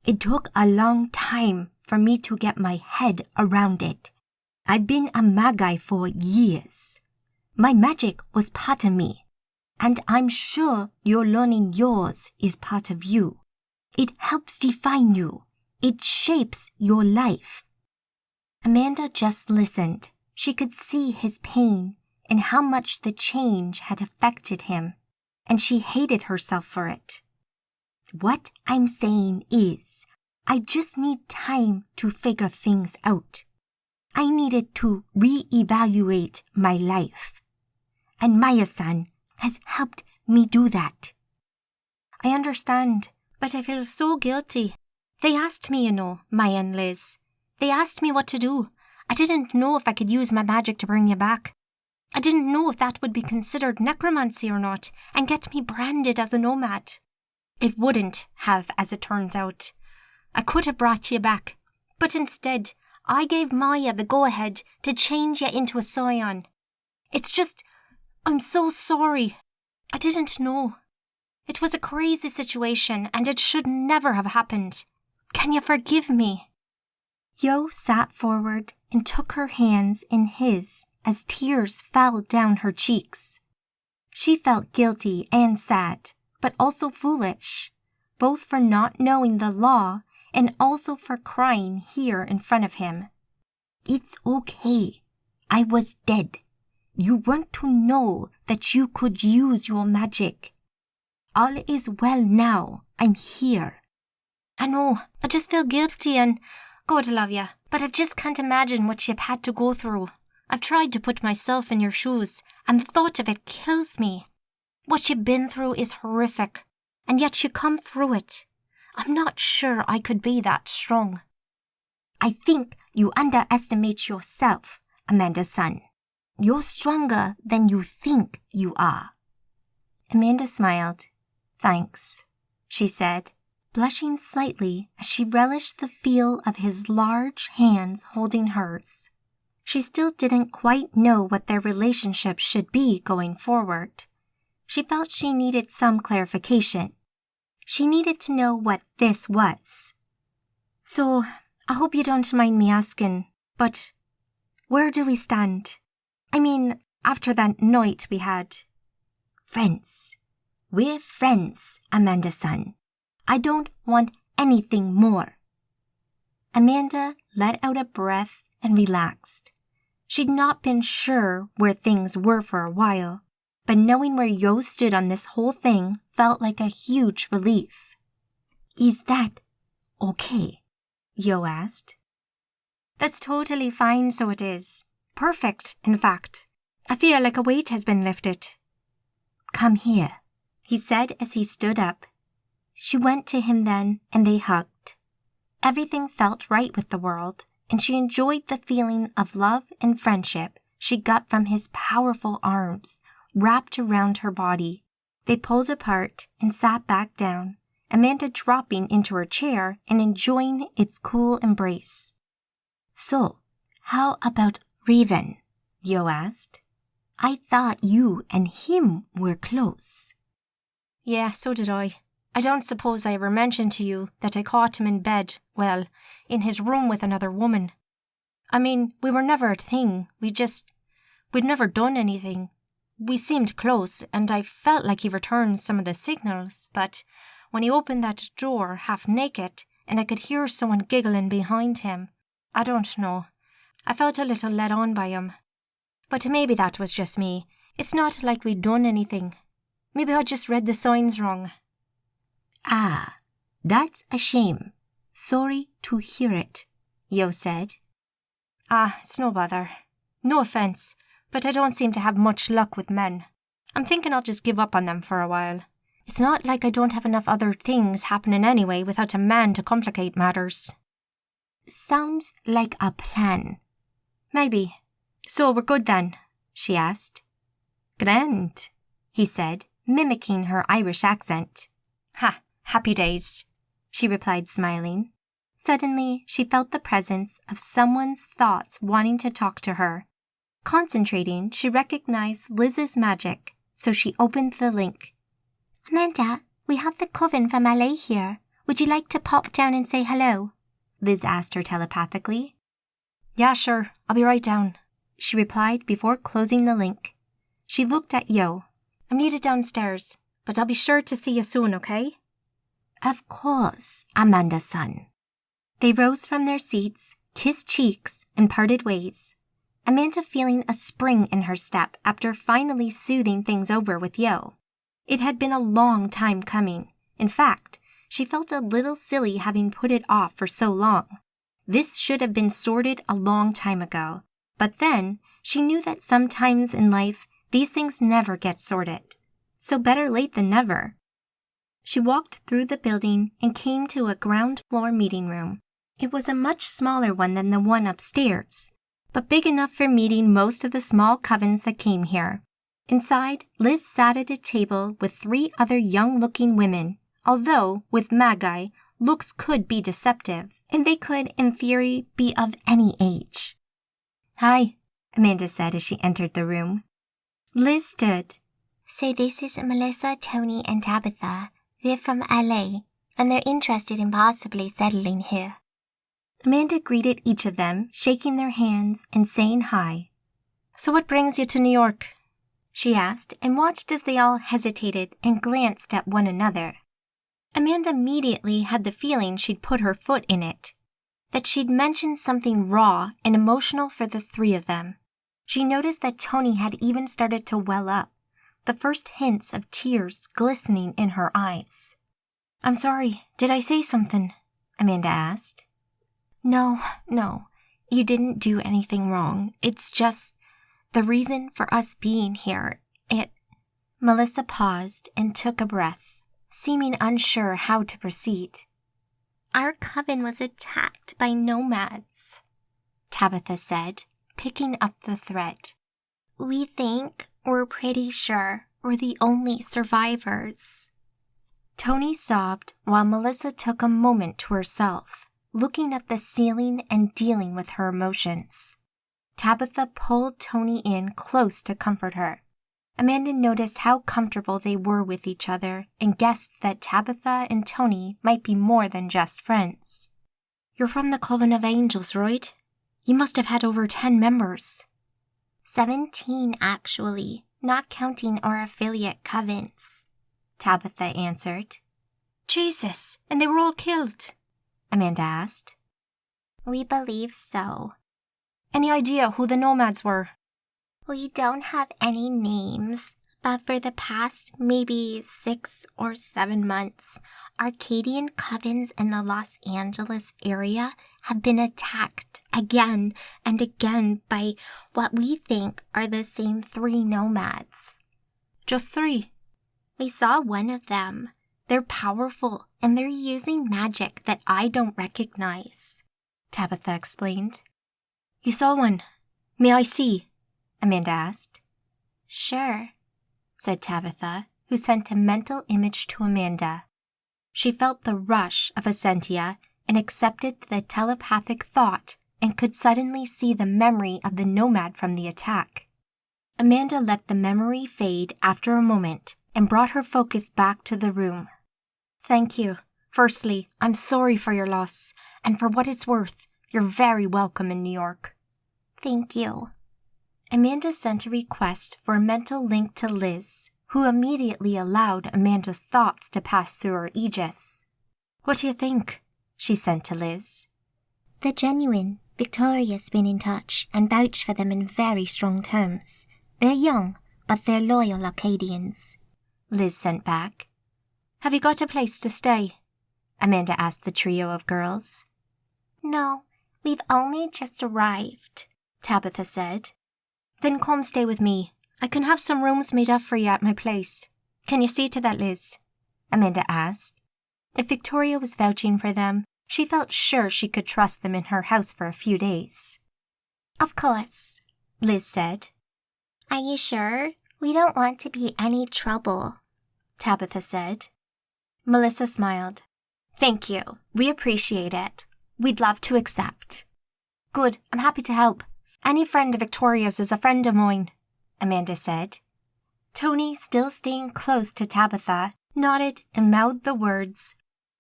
It took a long time for me to get my head around it. I've been a Magi for years. My magic was part of me. And I'm sure you're learning yours is part of you. It helps define you. It shapes your life. Amanda just listened. She could see his pain and how much the change had affected him, and she hated herself for it. What I'm saying is, I just need time to figure things out. I needed to re-evaluate my life. And Maya-san has helped me do that. I understand, but I feel so guilty. They asked me, Maya and Liz. They asked me what to do. I didn't know if I could use my magic to bring you back. I didn't know if that would be considered necromancy or not and get me branded as a nomad. It wouldn't have, as it turns out. I could have brought you back, but instead, I gave Maya the go-ahead to change you into a scion. It's just, I'm so sorry. I didn't know. It was a crazy situation and it should never have happened. Can you forgive me? Yo sat forward and took her hands in his as tears fell down her cheeks. She felt guilty and sad, but also foolish, both for not knowing the law and also for crying here in front of him. It's okay. I was dead. You weren't to know that you could use your magic. All is well now. I'm here. I know. I just feel guilty and God love you, but I just can't imagine what you've had to go through. I've tried to put myself in your shoes, and the thought of it kills me. What you've been through is horrific, and yet you come through it. I'm not sure I could be that strong. I think you underestimate yourself, Amanda-san. You're stronger than you think you are. Amanda smiled. Thanks, she said, blushing slightly as she relished the feel of his large hands holding hers. She still didn't quite know what their relationship should be going forward. She felt she needed some clarification. She needed to know what this was. So, I hope you don't mind me asking, but where do we stand? I mean, after that night we had. Friends. We're friends, Amanda-san. I don't want anything more. Amanda let out a breath and relaxed. She'd not been sure where things were for a while, but knowing where Yo stood on this whole thing felt like a huge relief. Is that okay? Yo asked. That's totally fine, so it is. Perfect, in fact. I feel like a weight has been lifted. Come here, he said as he stood up. She went to him then, and they hugged. Everything felt right with the world, and she enjoyed the feeling of love and friendship she got from his powerful arms wrapped around her body. They pulled apart and sat back down, Amanda dropping into her chair and enjoying its cool embrace. So, how about Raven? Yo asked. I thought you and him were close. Yeah, so did I. I don't suppose I ever mentioned to you that I caught him in bed, well, in his room with another woman. I mean, we were never a thing. We'd never done anything. We seemed close, and I felt like he returned some of the signals, but when he opened that door half naked, and I could hear someone giggling behind him, I don't know. I felt a little let on by him. But maybe that was just me. It's not like we'd done anything. Maybe I just read the signs wrong. Ah, that's a shame. Sorry to hear it, Yo said. It's no bother. No offence, but I don't seem to have much luck with men. I'm thinking I'll just give up on them for a while. It's not like I don't have enough other things happening anyway without a man to complicate matters. Sounds like a plan. Maybe. So we're good then? She asked. Grand, he said, mimicking her Irish accent. Ha, happy days, she replied, smiling. Suddenly, she felt the presence of someone's thoughts wanting to talk to her. Concentrating, she recognized Liz's magic, so she opened the link. Amanda, we have the coven from LA here. Would you like to pop down and say hello? Liz asked her telepathically. Yeah, sure. I'll be right down, she replied before closing the link. She looked at Yo. I'm needed downstairs, but I'll be sure to see you soon, okay? Of course, Amanda-san. They rose from their seats, kissed cheeks, and parted ways. Amanda feeling a spring in her step after finally soothing things over with Yo. It had been a long time coming. In fact, she felt a little silly having put it off for so long. This should have been sorted a long time ago. But then, she knew that sometimes in life, these things never get sorted. So better late than never. She walked through the building and came to a ground floor meeting room. It was a much smaller one than the one upstairs, but big enough for meeting most of the small covens that came here. Inside, Liz sat at a table with 3 other young-looking women, although, with Magi, looks could be deceptive, and they could, in theory, be of any age. "Hi," Amanda said as she entered the room. Liz stood. "So this is Melissa, Tony, and Tabitha. They're from LA, and they're interested in possibly settling here." Amanda greeted each of them, shaking their hands and saying hi. "So what brings you to New York?" she asked, and watched as they all hesitated and glanced at one another. Amanda immediately had the feeling she'd put her foot in it, that she'd mentioned something raw and emotional for the 3 of them. She noticed that Tony had even started to well up, the first hints of tears glistening in her eyes. "I'm sorry, did I say something?" Amanda asked. No, you didn't do anything wrong. It's just the reason for us being here. Melissa paused and took a breath, seeming unsure how to proceed. "Our coven was attacked by Nomads," Tabitha said, picking up the thread. We're pretty sure we're the only survivors." Tony sobbed while Melissa took a moment to herself, looking at the ceiling and dealing with her emotions. Tabitha pulled Tony in close to comfort her. Amanda noticed how comfortable they were with each other and guessed that Tabitha and Tony might be more than just friends. "You're from the Coven of Angels, right? You must have had over 10 members. 17, actually, not counting our affiliate covens," Tabitha answered. "Jesus, and they were all killed?" Amanda asked. "We believe so." "Any idea who the Nomads were?" "We don't have any names, but for the past maybe 6 or 7 months, Arcadian covens in the Los Angeles area have been attacked again and again by what we think are the same 3 Nomads." "Just 3? "We saw one of them. They're powerful, and they're using magic that I don't recognize," Tabitha explained. "You saw one. May I see?" Amanda asked. "Sure," said Tabitha, who sent a mental image to Amanda. She felt the rush of Essentia and accepted the telepathic thought and could suddenly see the memory of the Nomad from the attack. Amanda let the memory fade after a moment and brought her focus back to the room. "Thank you. Firstly, I'm sorry for your loss, and for what it's worth, you're very welcome in New York." "Thank you." Amanda sent a request for a mental link to Liz, who immediately allowed Amanda's thoughts to pass through her aegis. "What do you think?" she sent to Liz. "The genuine Victoria's been in touch and vouched for them in very strong terms. They're young, but they're loyal Arcadians," Liz sent back. "Have you got a place to stay?" Amanda asked the trio of girls. "No, we've only just arrived," Tabitha said. "Then come stay with me. I can have some rooms made up for you at my place. Can you see to that, Liz?" Amanda asked. If Victoria was vouching for them, she felt sure she could trust them in her house for a few days. "Of course," Liz said. "Are you sure? We don't want to be any trouble," Tabitha said. Melissa smiled. "Thank you. We appreciate it. We'd love to accept." "Good. I'm happy to help. Any friend of Victoria's is a friend of mine," Amanda said. Tony, still staying close to Tabitha, nodded and mouthed the words,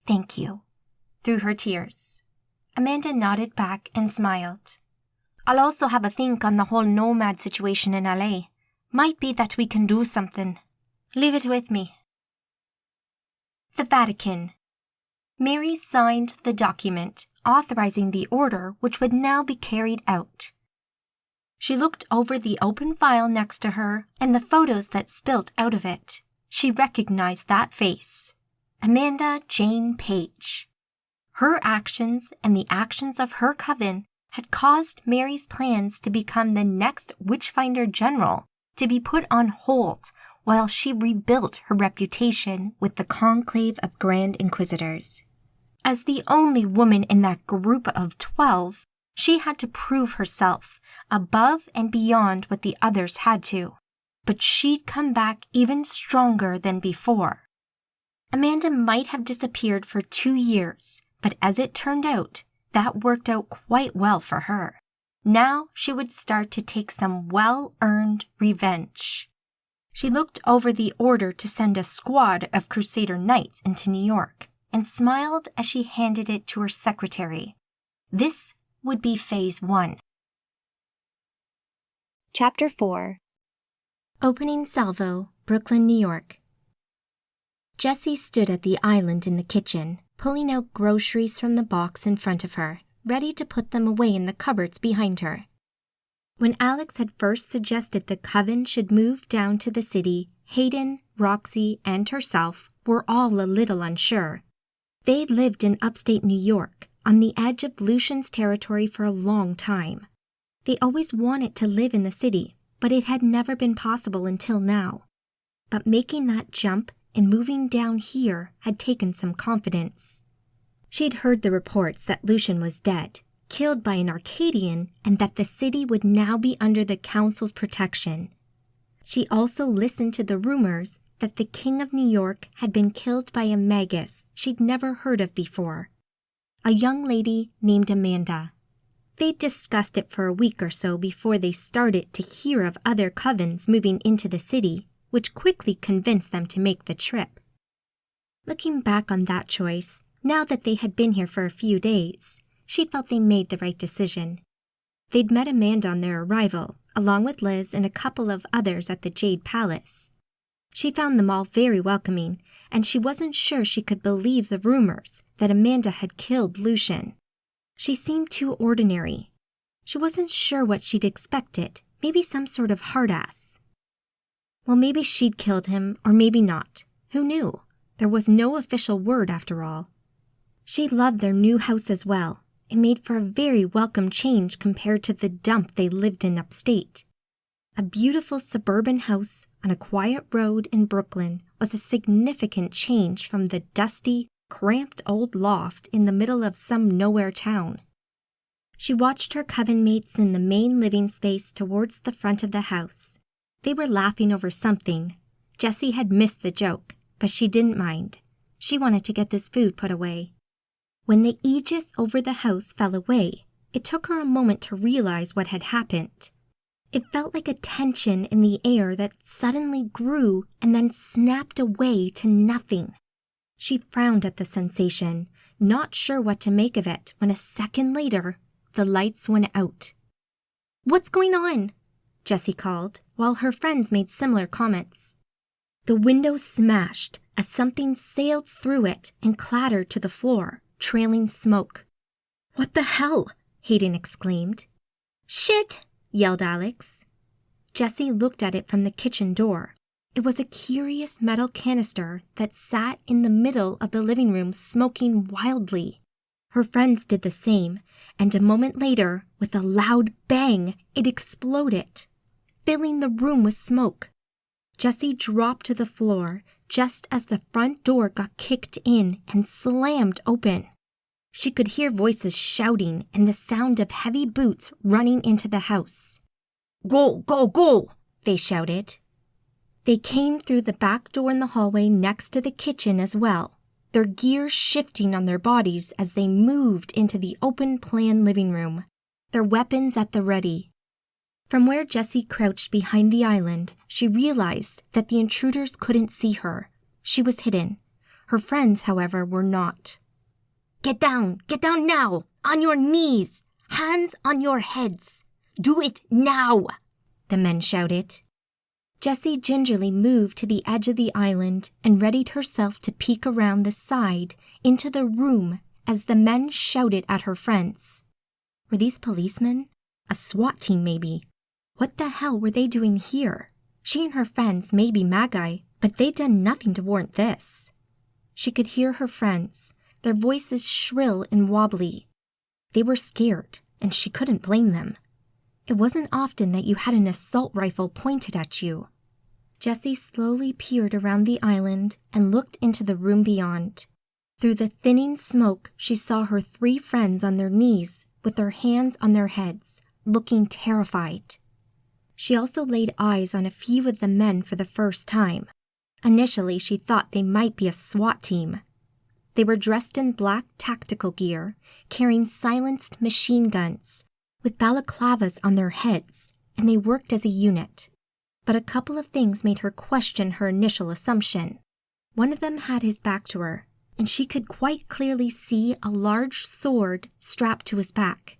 "Thank you," through her tears. Amanda nodded back and smiled. "I'll also have a think on the whole Nomad situation in LA. Might be that we can do something. Leave it with me. The Vatican. Mary signed the document authorizing the order which would now be carried out. She looked over the open file next to her and the photos that spilt out of it. She recognized that face. Amanda Jane Page. Her actions and the actions of her coven had caused Mary's plans to become the next Witchfinder General to be put on hold while she rebuilt her reputation with the conclave of Grand Inquisitors. As the only woman in that group of 12, she had to prove herself above and beyond what the others had to. But she'd come back even stronger than before. Amanda might have disappeared for 2 years, but as it turned out, that worked out quite well for her. Now she would start to take some well-earned revenge. She looked over the order to send a squad of Crusader Knights into New York and smiled as she handed it to her secretary. This would be Phase 1. Chapter 4. Opening Salvo, Brooklyn, New York. Jessie stood at the island in the kitchen, pulling out groceries from the box in front of her, ready to put them away in the cupboards behind her. When Alex had first suggested the coven should move down to the city, Hayden, Roxy, and herself were all a little unsure. They'd lived in upstate New York, on the edge of Lucian's territory for a long time. They always wanted to live in the city, but it had never been possible until now. But making that jump and moving down here had taken some confidence. She'd heard the reports that Lucian was dead, killed by an Arcadian, and that the city would now be under the Council's protection. She also listened to the rumors that the King of New York had been killed by a magus she'd never heard of before, a young lady named Amanda. They'd discussed it for a week or so before they started to hear of other covens moving into the city, which quickly convinced them to make the trip. Looking back on that choice, now that they had been here for a few days, she felt they made the right decision. They'd met Amanda on their arrival, along with Liz and a couple of others at the Jade Palace. She found them all very welcoming, and she wasn't sure she could believe the rumors that Amanda had killed Lucian. She seemed too ordinary. She wasn't sure what she'd expected, maybe some sort of hard-ass. Well, maybe she'd killed him, or maybe not. Who knew? There was no official word after all. She loved their new house as well. It made for a very welcome change compared to the dump they lived in upstate. A beautiful suburban house on a quiet road in Brooklyn was a significant change from the dusty, cramped old loft in the middle of some nowhere town. She watched her coven mates in the main living space towards the front of the house. They were laughing over something. Jessie had missed the joke, but she didn't mind. She wanted to get this food put away. When the aegis over the house fell away, it took her a moment to realize what had happened. It felt like a tension in the air that suddenly grew and then snapped away to nothing. She frowned at the sensation, not sure what to make of it, when a second later, the lights went out. "What's going on?" Jessie called, while her friends made similar comments. The window smashed as something sailed through it and clattered to the floor, trailing smoke. "What the hell?" Hayden exclaimed. "Shit!" yelled Alex. Jessie looked at it from the kitchen door. It was a curious metal canister that sat in the middle of the living room smoking wildly. Her friends did the same, and a moment later, with a loud bang, it exploded, filling the room with smoke. Jessie dropped to the floor just as the front door got kicked in and slammed open. She could hear voices shouting and the sound of heavy boots running into the house. "Go, go, go!" they shouted. They came through the back door in the hallway next to the kitchen as well, their gear shifting on their bodies as they moved into the open-plan living room, their weapons at the ready. From where Jessie crouched behind the island, she realized that the intruders couldn't see her. She was hidden. Her friends, however, were not. Get down now! On your knees! Hands on your heads! Do it now!" the men shouted. Jessie gingerly moved to the edge of the island and readied herself to peek around the side into the room as the men shouted at her friends. Were these policemen? A SWAT team, maybe. What the hell were they doing here? She and her friends may be Magi, but they'd done nothing to warrant this. She could hear her friends, their voices shrill and wobbly. They were scared, and she couldn't blame them. It wasn't often that you had an assault rifle pointed at you. Jessie slowly peered around the island and looked into the room beyond. Through the thinning smoke, she saw her 3 friends on their knees with their hands on their heads, looking terrified. She also laid eyes on a few of the men for the first time. Initially, she thought they might be a SWAT team. They were dressed in black tactical gear, carrying silenced machine guns, with balaclavas on their heads, and they worked as a unit. But a couple of things made her question her initial assumption. One of them had his back to her, and she could quite clearly see a large sword strapped to his back.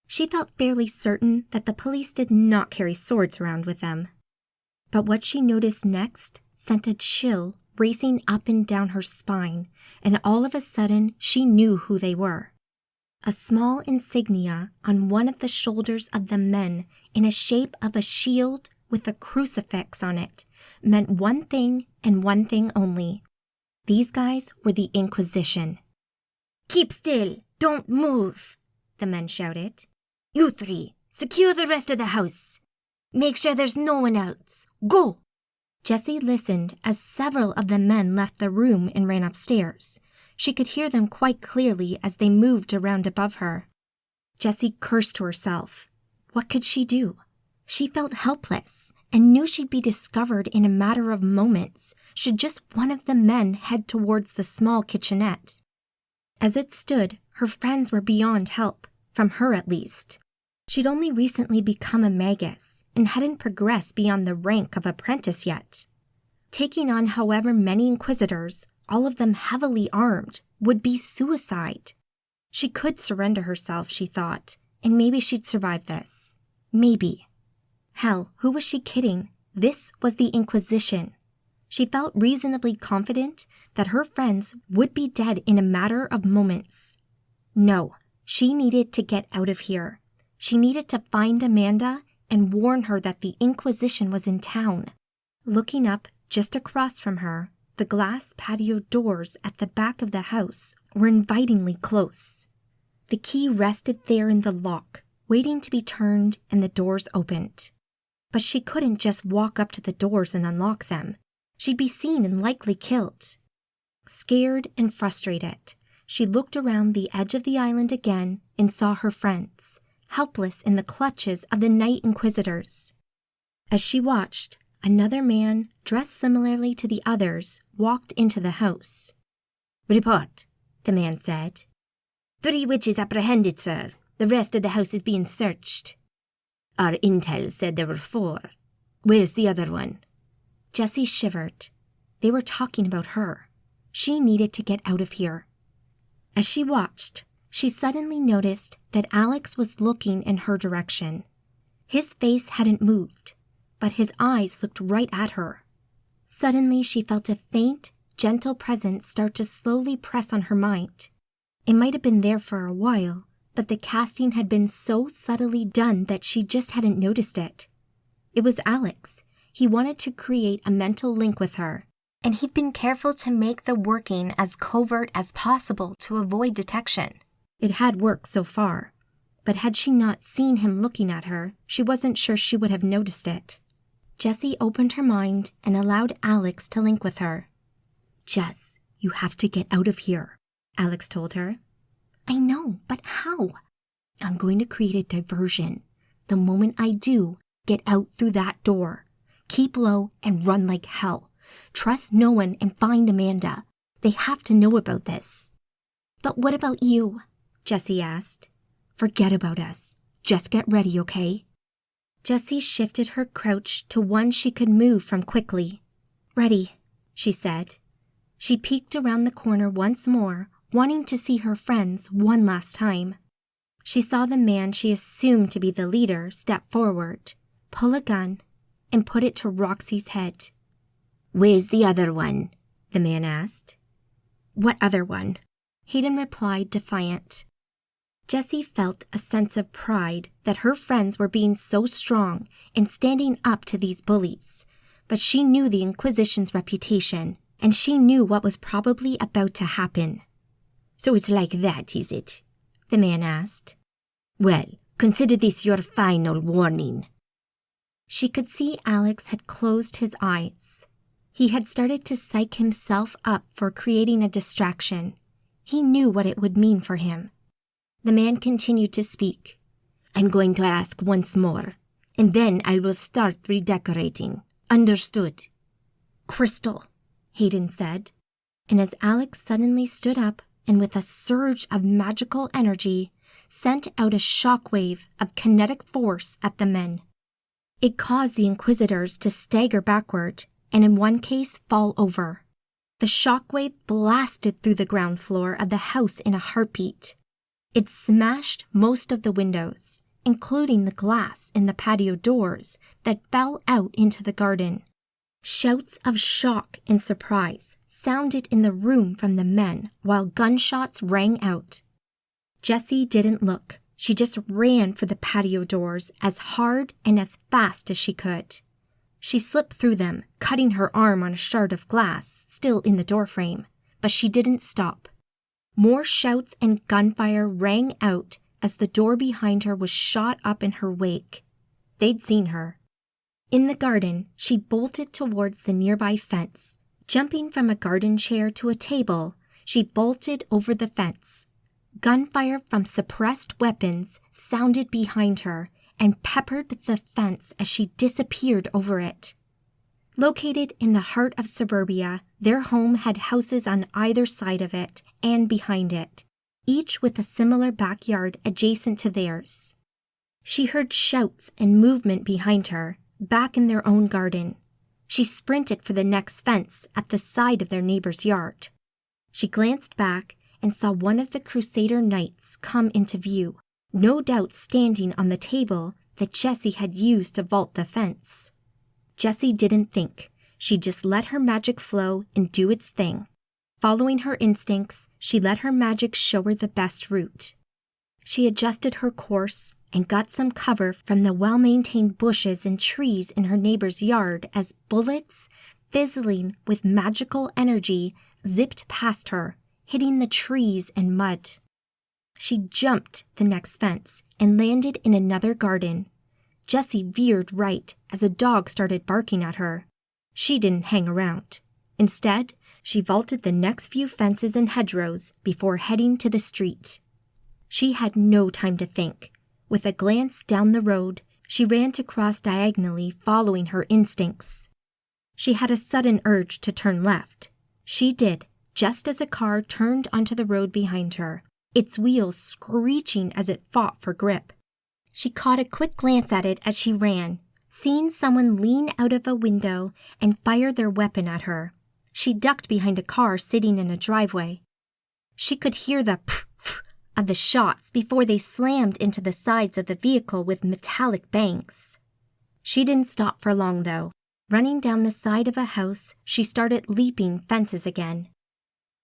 She felt fairly certain that the police did not carry swords around with them. But what she noticed next sent a chill racing up and down her spine, and all of a sudden she knew who they were. A small insignia on one of the shoulders of the men in a shape of a shield with a crucifix on it meant one thing and one thing only. These guys were the Inquisition. "Keep still! Don't move!" the men shouted. "You 3, secure the rest of the house. Make sure there's no one else. Go!" Jessie listened as several of the men left the room and ran upstairs. She could hear them quite clearly as they moved around above her. Jessie cursed to herself. What could she do? She felt helpless and knew she'd be discovered in a matter of moments should just one of the men head towards the small kitchenette. As it stood, her friends were beyond help, from her at least. She'd only recently become a magus and hadn't progressed beyond the rank of apprentice yet. Taking on however many inquisitors, all of them heavily armed, would be suicide. She could surrender herself, she thought, and maybe she'd survive this. Maybe. Hell, who was she kidding? This was the Inquisition. She felt reasonably confident that her friends would be dead in a matter of moments. No, she needed to get out of here. She needed to find Amanda and warn her that the Inquisition was in town. Looking up just across from her, the glass patio doors at the back of the house were invitingly close. The key rested there in the lock, waiting to be turned, and the doors opened. But she couldn't just walk up to the doors and unlock them. She'd be seen and likely killed. Scared and frustrated, she looked around the edge of the island again and saw her friends, helpless in the clutches of the Night Inquisitors. As she watched, another man, dressed similarly to the others, walked into the house. "Report," the man said. "3 witches apprehended, sir. The rest of the house is being searched." "Our intel said there were 4. Where's the other one?" Jessie shivered. They were talking about her. She needed to get out of here. As she watched, she suddenly noticed that Alex was looking in her direction. His face hadn't moved, but his eyes looked right at her. Suddenly, she felt a faint, gentle presence start to slowly press on her mind. It might have been there for a while, but the casting had been so subtly done that she just hadn't noticed it. It was Alex. He wanted to create a mental link with her, and he'd been careful to make the working as covert as possible to avoid detection. It had worked so far, but had she not seen him looking at her, she wasn't sure she would have noticed it. Jessie opened her mind and allowed Alex to link with her. "Jess, you have to get out of here," Alex told her. "I know, but how?" "I'm going to create a diversion. The moment I do, get out through that door. Keep low and run like hell. Trust no one and find Amanda. They have to know about this." "But what about you?" Jessie asked. "Forget about us. Just get ready, okay?" Jessie shifted her crouch to one she could move from quickly. "Ready," she said. She peeked around the corner once more, wanting to see her friends one last time. She saw the man she assumed to be the leader step forward, pull a gun, and put it to Roxy's head. "Where's the other one?" the man asked. "What other one?" Hayden replied, defiant. Jessie felt a sense of pride that her friends were being so strong and standing up to these bullies, but she knew the Inquisition's reputation, and she knew what was probably about to happen. "So it's like that, is it?" the man asked. "Well, consider this your final warning." She could see Alex had closed his eyes. He had started to psych himself up for creating a distraction. He knew what it would mean for him. The man continued to speak. "I'm going to ask once more, and then I will start redecorating. Understood?" "Crystal," Hayden said, and as Alex suddenly stood up and with a surge of magical energy, sent out a shockwave of kinetic force at the men. It caused the Inquisitors to stagger backward and in one case fall over. The shockwave blasted through the ground floor of the house in a heartbeat. It smashed most of the windows, including the glass in the patio doors that fell out into the garden. Shouts of shock and surprise sounded in the room from the men while gunshots rang out. Jessie didn't look. She just ran for the patio doors as hard and as fast as she could. She slipped through them, cutting her arm on a shard of glass still in the doorframe, but she didn't stop. More shouts and gunfire rang out as the door behind her was shot up in her wake. They'd seen her. In the garden, she bolted towards the nearby fence. Jumping from a garden chair to a table, she bolted over the fence. Gunfire from suppressed weapons sounded behind her and peppered the fence as she disappeared over it. Located in the heart of suburbia, their home had houses on either side of it and behind it, each with a similar backyard adjacent to theirs. She heard shouts and movement behind her, back in their own garden. She sprinted for the next fence at the side of their neighbor's yard. She glanced back and saw one of the Crusader knights come into view, no doubt standing on the table that Jessie had used to vault the fence. Jessie didn't think. She just let her magic flow and do its thing. Following her instincts, she let her magic show her the best route. She adjusted her course and got some cover from the well-maintained bushes and trees in her neighbor's yard as bullets, fizzling with magical energy, zipped past her, hitting the trees and mud. She jumped the next fence and landed in another garden. Jessie veered right as a dog started barking at her. She didn't hang around. Instead, she vaulted the next few fences and hedgerows before heading to the street. She had no time to think. With a glance down the road, she ran to cross diagonally, following her instincts. She had a sudden urge to turn left. She did, just as a car turned onto the road behind her, its wheels screeching as it fought for grip. She caught a quick glance at it as she ran, seeing someone lean out of a window and fire their weapon at her. She ducked behind a car sitting in a driveway. She could hear the pff of the shots before they slammed into the sides of the vehicle with metallic bangs. She didn't stop for long, though. Running down the side of a house, she started leaping fences again.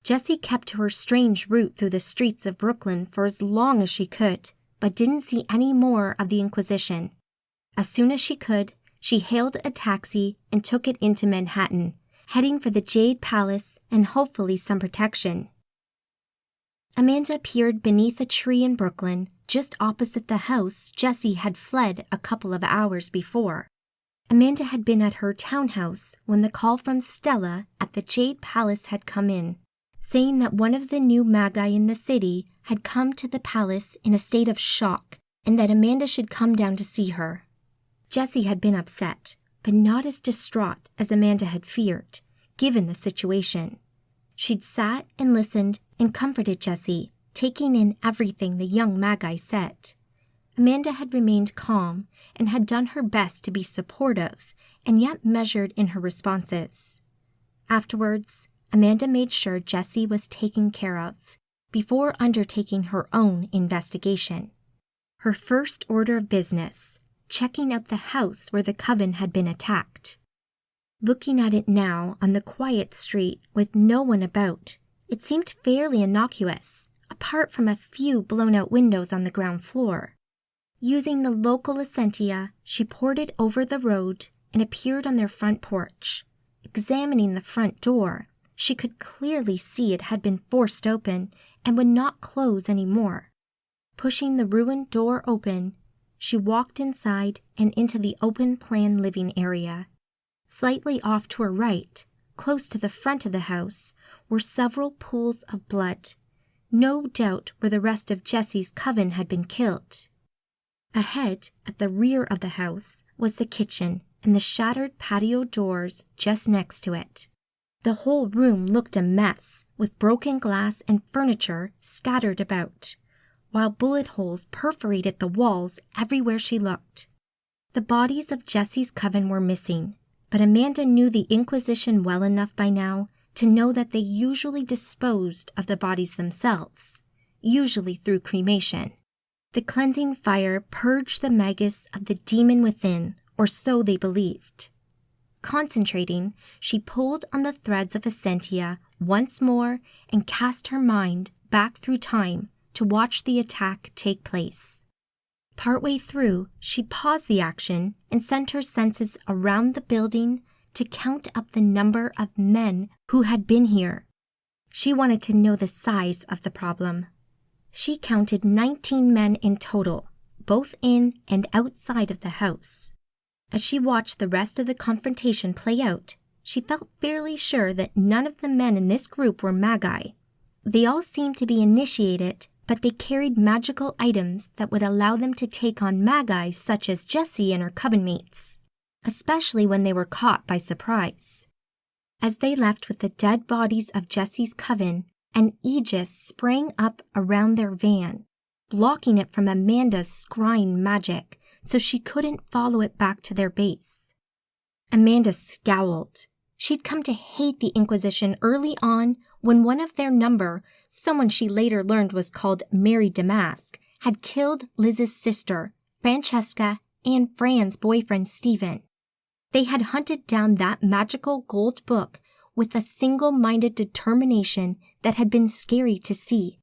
Jessie kept to her strange route through the streets of Brooklyn for as long as she could, but didn't see any more of the Inquisition. As soon as she could, she hailed a taxi and took it into Manhattan, heading for the Jade Palace and hopefully some protection. Amanda peered beneath a tree in Brooklyn, just opposite the house Jessie had fled a couple of hours before. Amanda had been at her townhouse when the call from Stella at the Jade Palace had come in, saying that one of the new Magi in the city had come to the palace in a state of shock and that Amanda should come down to see her. Jessie had been upset, but not as distraught as Amanda had feared, given the situation. She'd sat and listened and comforted Jessie, taking in everything the young Magi said. Amanda had remained calm and had done her best to be supportive and yet measured in her responses. Afterwards, Amanda made sure Jessie was taken care of before undertaking her own investigation. Her first order of business, checking out the house where the coven had been attacked. Looking at it now on the quiet street with no one about, it seemed fairly innocuous, apart from a few blown-out windows on the ground floor. Using the local essentia, she poured it over the road and appeared on their front porch. Examining the front door, she could clearly see it had been forced open and would not close any more. Pushing the ruined door open, she walked inside and into the open-plan living area. Slightly off to her right, close to the front of the house, were several pools of blood, no doubt where the rest of Jesse's coven had been killed. Ahead, at the rear of the house, was the kitchen and the shattered patio doors just next to it. The whole room looked a mess, with broken glass and furniture scattered about, while bullet holes perforated the walls everywhere she looked. The bodies of Jesse's coven were missing, but Amanda knew the Inquisition well enough by now to know that they usually disposed of the bodies themselves, usually through cremation. The cleansing fire purged the magus of the demon within, or so they believed. Concentrating, she pulled on the threads of essentia once more and cast her mind back through time to watch the attack take place. Partway through, she paused the action and sent her senses around the building to count up the number of men who had been here. She wanted to know the size of the problem. She counted 19 men in total, both in and outside of the house. As she watched the rest of the confrontation play out, she felt fairly sure that none of the men in this group were Magi. They all seemed to be initiated, but they carried magical items that would allow them to take on Magi such as Jessie and her coven mates, especially when they were caught by surprise. As they left with the dead bodies of Jesse's coven, an aegis sprang up around their van, blocking it from Amanda's scrying magic, so she couldn't follow it back to their base. Amanda scowled. She'd come to hate the Inquisition early on when one of their number, someone she later learned was called Mary Damask, had killed Liz's sister, Francesca, and Fran's boyfriend, Stephen. They had hunted down that magical gold book with a single-minded determination that had been scary to see.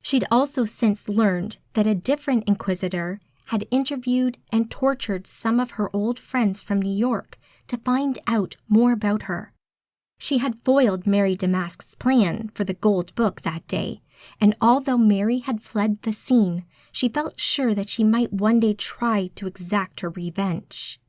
She'd also since learned that a different Inquisitor had interviewed and tortured some of her old friends from New York to find out more about her. She had foiled Mary Damask's plan for the gold book that day, and although Mary had fled the scene, she felt sure that she might one day try to exact her revenge.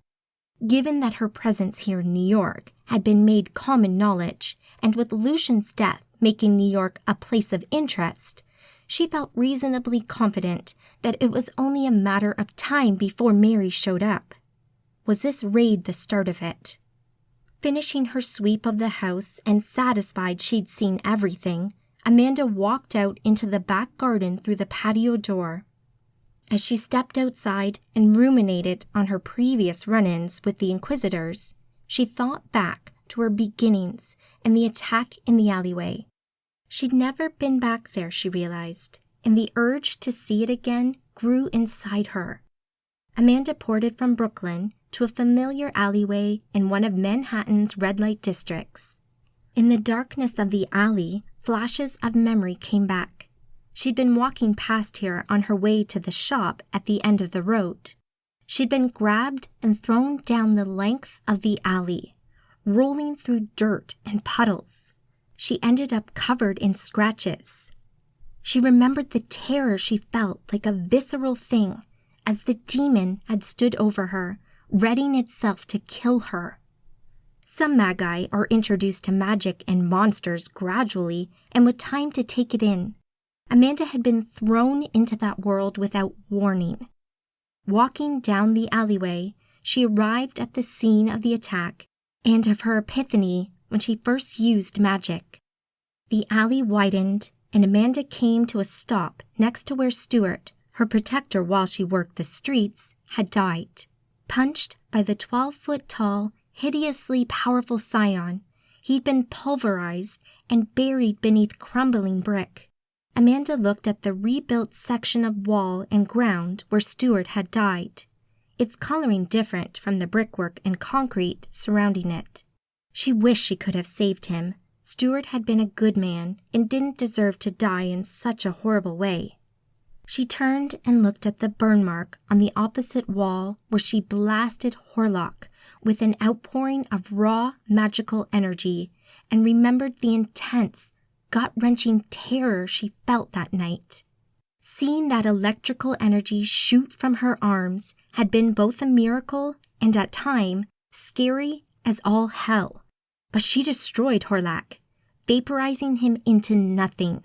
Given that her presence here in New York had been made common knowledge, and with Lucian's death making New York a place of interest, she felt reasonably confident that it was only a matter of time before Mary showed up. Was this raid the start of it? Finishing her sweep of the house and satisfied she'd seen everything, Amanda walked out into the back garden through the patio door. As she stepped outside and ruminated on her previous run-ins with the Inquisitors, she thought back to her beginnings and the attack in the alleyway. She'd never been back there, she realized, and the urge to see it again grew inside her. Amanda ported from Brooklyn to a familiar alleyway in one of Manhattan's red-light districts. In the darkness of the alley, flashes of memory came back. She'd been walking past here on her way to the shop at the end of the road. She'd been grabbed and thrown down the length of the alley, rolling through dirt and puddles. She ended up covered in scratches. She remembered the terror she felt like a visceral thing as the demon had stood over her, readying itself to kill her. Some Magi are introduced to magic and monsters gradually and with time to take it in. Amanda had been thrown into that world without warning. Walking down the alleyway, she arrived at the scene of the attack and of her epiphany when she first used magic. The alley widened, and Amanda came to a stop next to where Stuart, her protector while she worked the streets, had died. Punched by the 12-foot-tall, hideously powerful scion, he'd been pulverized and buried beneath crumbling brick. Amanda looked at the rebuilt section of wall and ground where Stuart had died. its coloring different from the brickwork and concrete surrounding it. She wished she could have saved him. Stuart had been a good man and didn't deserve to die in such a horrible way. She turned and looked at the burn mark on the opposite wall where she blasted Horlock with an outpouring of raw magical energy and remembered the intense, gut-wrenching terror she felt that night. Seeing that electrical energy shoot from her arms had been both a miracle and at times scary as all hell. But she destroyed Horlock, vaporizing him into nothing.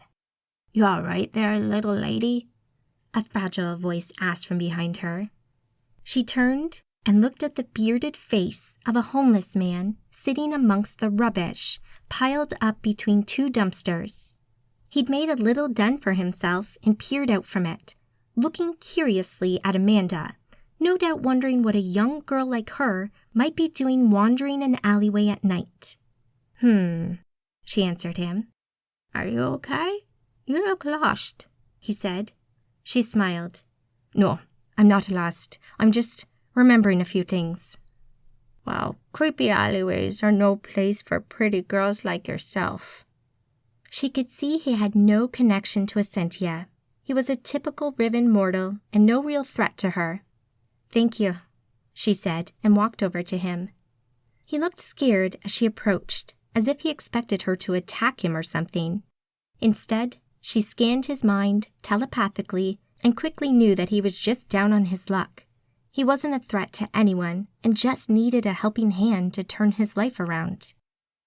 "You all right there, little lady?" a fragile voice asked from behind her. She turned and looked at the bearded face of a homeless man sitting amongst the rubbish piled up between two dumpsters. He'd made a little den for himself and peered out from it, looking curiously at Amanda, no doubt wondering what a young girl like her might be doing wandering an alleyway at night. She answered him. "Are you okay? You look lost," he said. She smiled. "No, I'm not lost. I'm just remembering a few things." "Well, creepy alleyways are no place for pretty girls like yourself." She could see he had no connection to Essentia. He was a typical Riven mortal and no real threat to her. "Thank you," she said and walked over to him. He looked scared as she approached, as if he expected her to attack him or something. Instead, she scanned his mind telepathically and quickly knew that he was just down on his luck. He wasn't a threat to anyone and just needed a helping hand to turn his life around.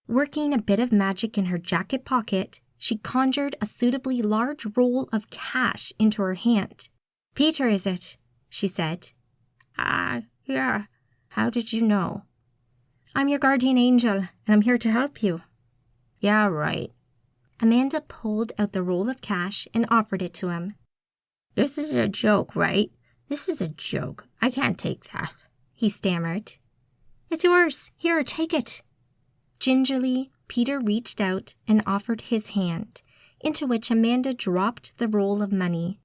Working a bit of magic in her jacket pocket, she conjured a suitably large roll of cash into her hand. "Peter, is it?" she said. Yeah. How did you know?" "I'm your guardian angel, and I'm here to help you." "Yeah, right." Amanda pulled out the roll of cash and offered it to him. "This is a joke, right? This is a joke. I can't take that," he stammered. "It's yours. Here, take it." Gingerly, Peter reached out and offered his hand, into which Amanda dropped the roll of money.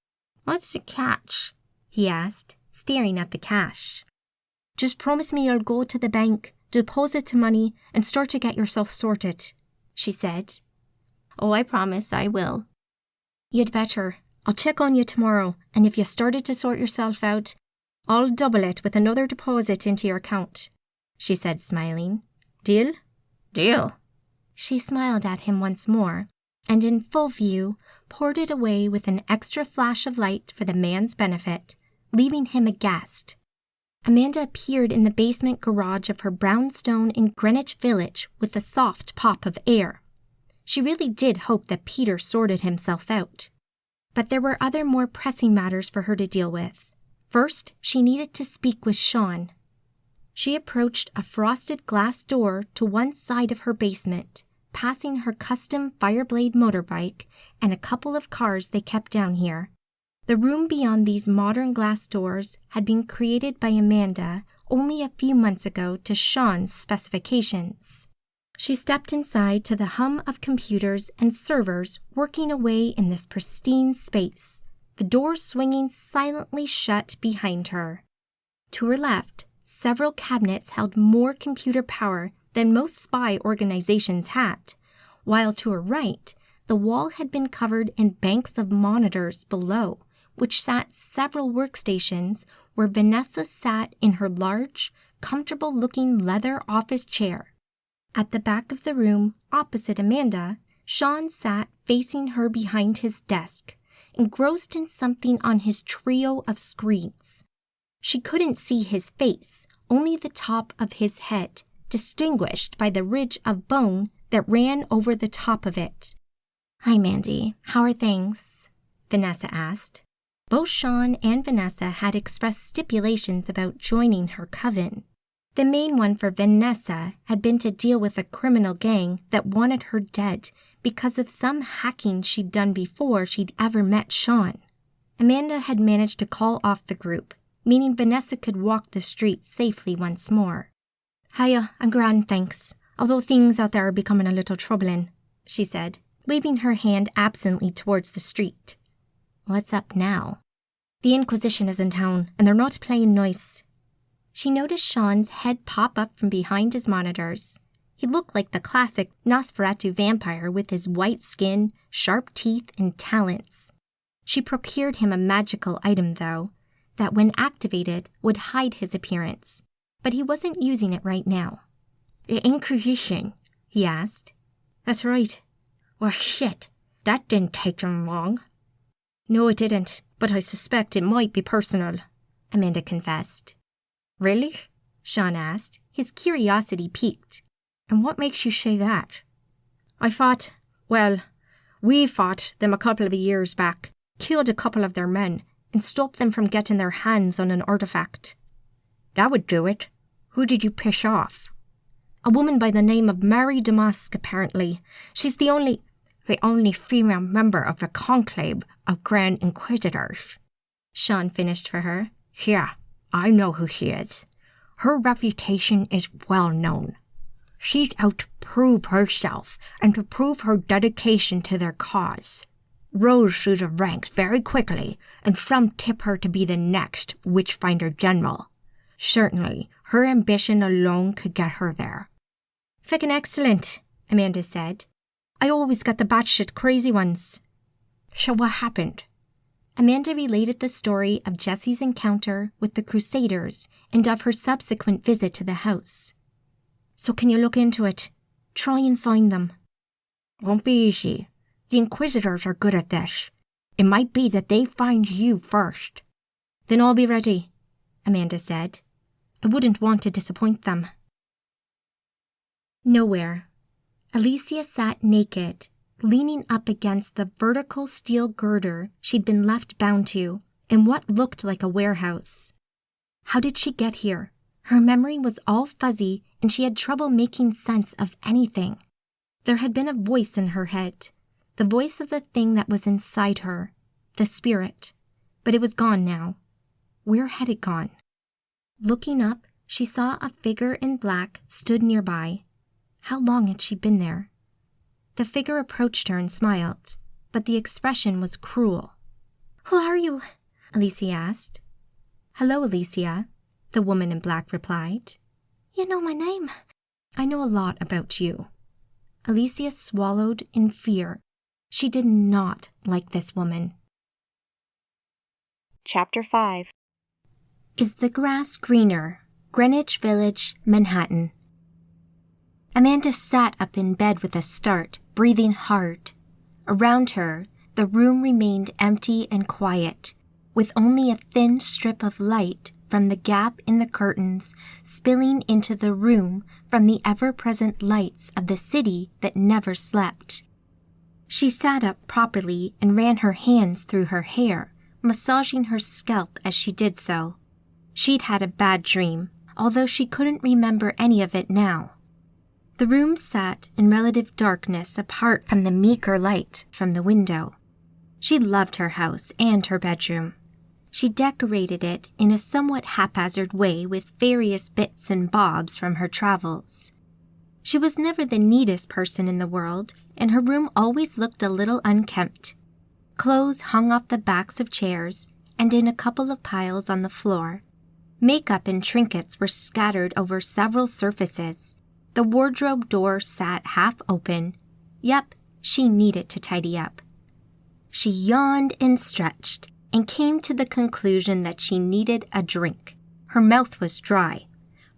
"What's the catch?" he asked, staring at the cash. "Just promise me you'll go to the bank, deposit the money, and start to get yourself sorted," she said. "Oh, I promise I will." "You'd better. I'll check on you tomorrow, and if you started to sort yourself out, I'll double it with another deposit into your account," she said, smiling. "Deal?" "Deal." She smiled at him once more, and in full view, poured it away with an extra flash of light for the man's benefit, leaving him aghast. Amanda appeared in the basement garage of her brownstone in Greenwich Village with a soft pop of air. She really did hope that Peter sorted himself out. But there were other more pressing matters for her to deal with. First, she needed to speak with Sean. She approached a frosted glass door to one side of her basement, passing her custom Fireblade motorbike and a couple of cars they kept down here. The room beyond these modern glass doors had been created by Amanda only a few months ago to Sean's specifications. She stepped inside to the hum of computers and servers working away in this pristine space, the door swinging silently shut behind her. To her left, several cabinets held more computer power than most spy organizations had, while to her right, the wall had been covered in banks of monitors below, which sat several workstations where Vanessa sat in her large, comfortable-looking leather office chair. At the back of the room, opposite Amanda, Sean sat facing her behind his desk, engrossed in something on his trio of screens. She couldn't see his face, only the top of his head, distinguished by the ridge of bone that ran over the top of it. "Hi, Mandy. How are things?" Vanessa asked. Both Sean and Vanessa had expressed stipulations about joining her coven. The main one for Vanessa had been to deal with a criminal gang that wanted her dead because of some hacking she'd done before she'd ever met Sean. Amanda had managed to call off the group, meaning Vanessa could walk the streets safely once more. "Hiya, I'm grand, thanks, although things out there are becoming a little troubling," she said, waving her hand absently towards the street. "What's up now?" "The Inquisition is in town, and they're not playing nice." She noticed Sean's head pop up from behind his monitors. He looked like the classic Nosferatu vampire with his white skin, sharp teeth, and talons. She procured him a magical item, though, that when activated would hide his appearance, but he wasn't using it right now. "The Inquisition?" he asked. "That's right." "Well, shit, that didn't take them long." "No, it didn't, but I suspect it might be personal," Amanda confessed. "Really?" Sean asked, his curiosity piqued. "And what makes you say that?" We fought them a couple of years back, killed a couple of their men, and stopped them from getting their hands on an artifact." "That would do it. Who did you piss off?" "A woman by the name of Mary Damask, apparently. She's the only female member of the conclave of Grand Inquisitors." Sean finished for her. "Yeah, I know who she is. Her reputation is well known. She's out to prove herself and to prove her dedication to their cause. Rose through the ranks very quickly, and some tip her to be the next Witchfinder General. Certainly, her ambition alone could get her there." "Fucking excellent," Amanda said. "I always got the batshit crazy ones." "So what happened?" Amanda related the story of Jessie's encounter with the Crusaders and of her subsequent visit to the house. "So can you look into it? Try and find them." "Won't be easy. The Inquisitors are good at this. It might be that they find you first." "Then I'll be ready," Amanda said. "I wouldn't want to disappoint them." Nowhere. Alicia sat naked, leaning up against the vertical steel girder she'd been left bound to in what looked like a warehouse. How did she get here? Her memory was all fuzzy and she had trouble making sense of anything. There had been a voice in her head, the voice of the thing that was inside her, the spirit, but it was gone now. Where had it gone? Looking up, she saw a figure in black stood nearby. How long had she been there? The figure approached her and smiled, but the expression was cruel. "Who are you?" Alicia asked. "Hello, Alicia," the woman in black replied. "You know my name." "I know a lot about you." Alicia swallowed in fear. She did not like this woman. Chapter 5. Is the Grass Greener? Greenwich Village, Manhattan. Amanda sat up in bed with a start, breathing hard. Around her, the room remained empty and quiet, with only a thin strip of light from the gap in the curtains spilling into the room from the ever-present lights of the city that never slept. She sat up properly and ran her hands through her hair, massaging her scalp as she did so. She'd had a bad dream, although she couldn't remember any of it now. The room sat in relative darkness apart from the meager light from the window. She loved her house and her bedroom. She decorated it in a somewhat haphazard way with various bits and bobs from her travels. She was never the neatest person in the world, and her room always looked a little unkempt. Clothes hung off the backs of chairs and in a couple of piles on the floor. Makeup and trinkets were scattered over several surfaces. The wardrobe door sat half open. Yep, she needed to tidy up. She yawned and stretched, and came to the conclusion that she needed a drink. Her mouth was dry.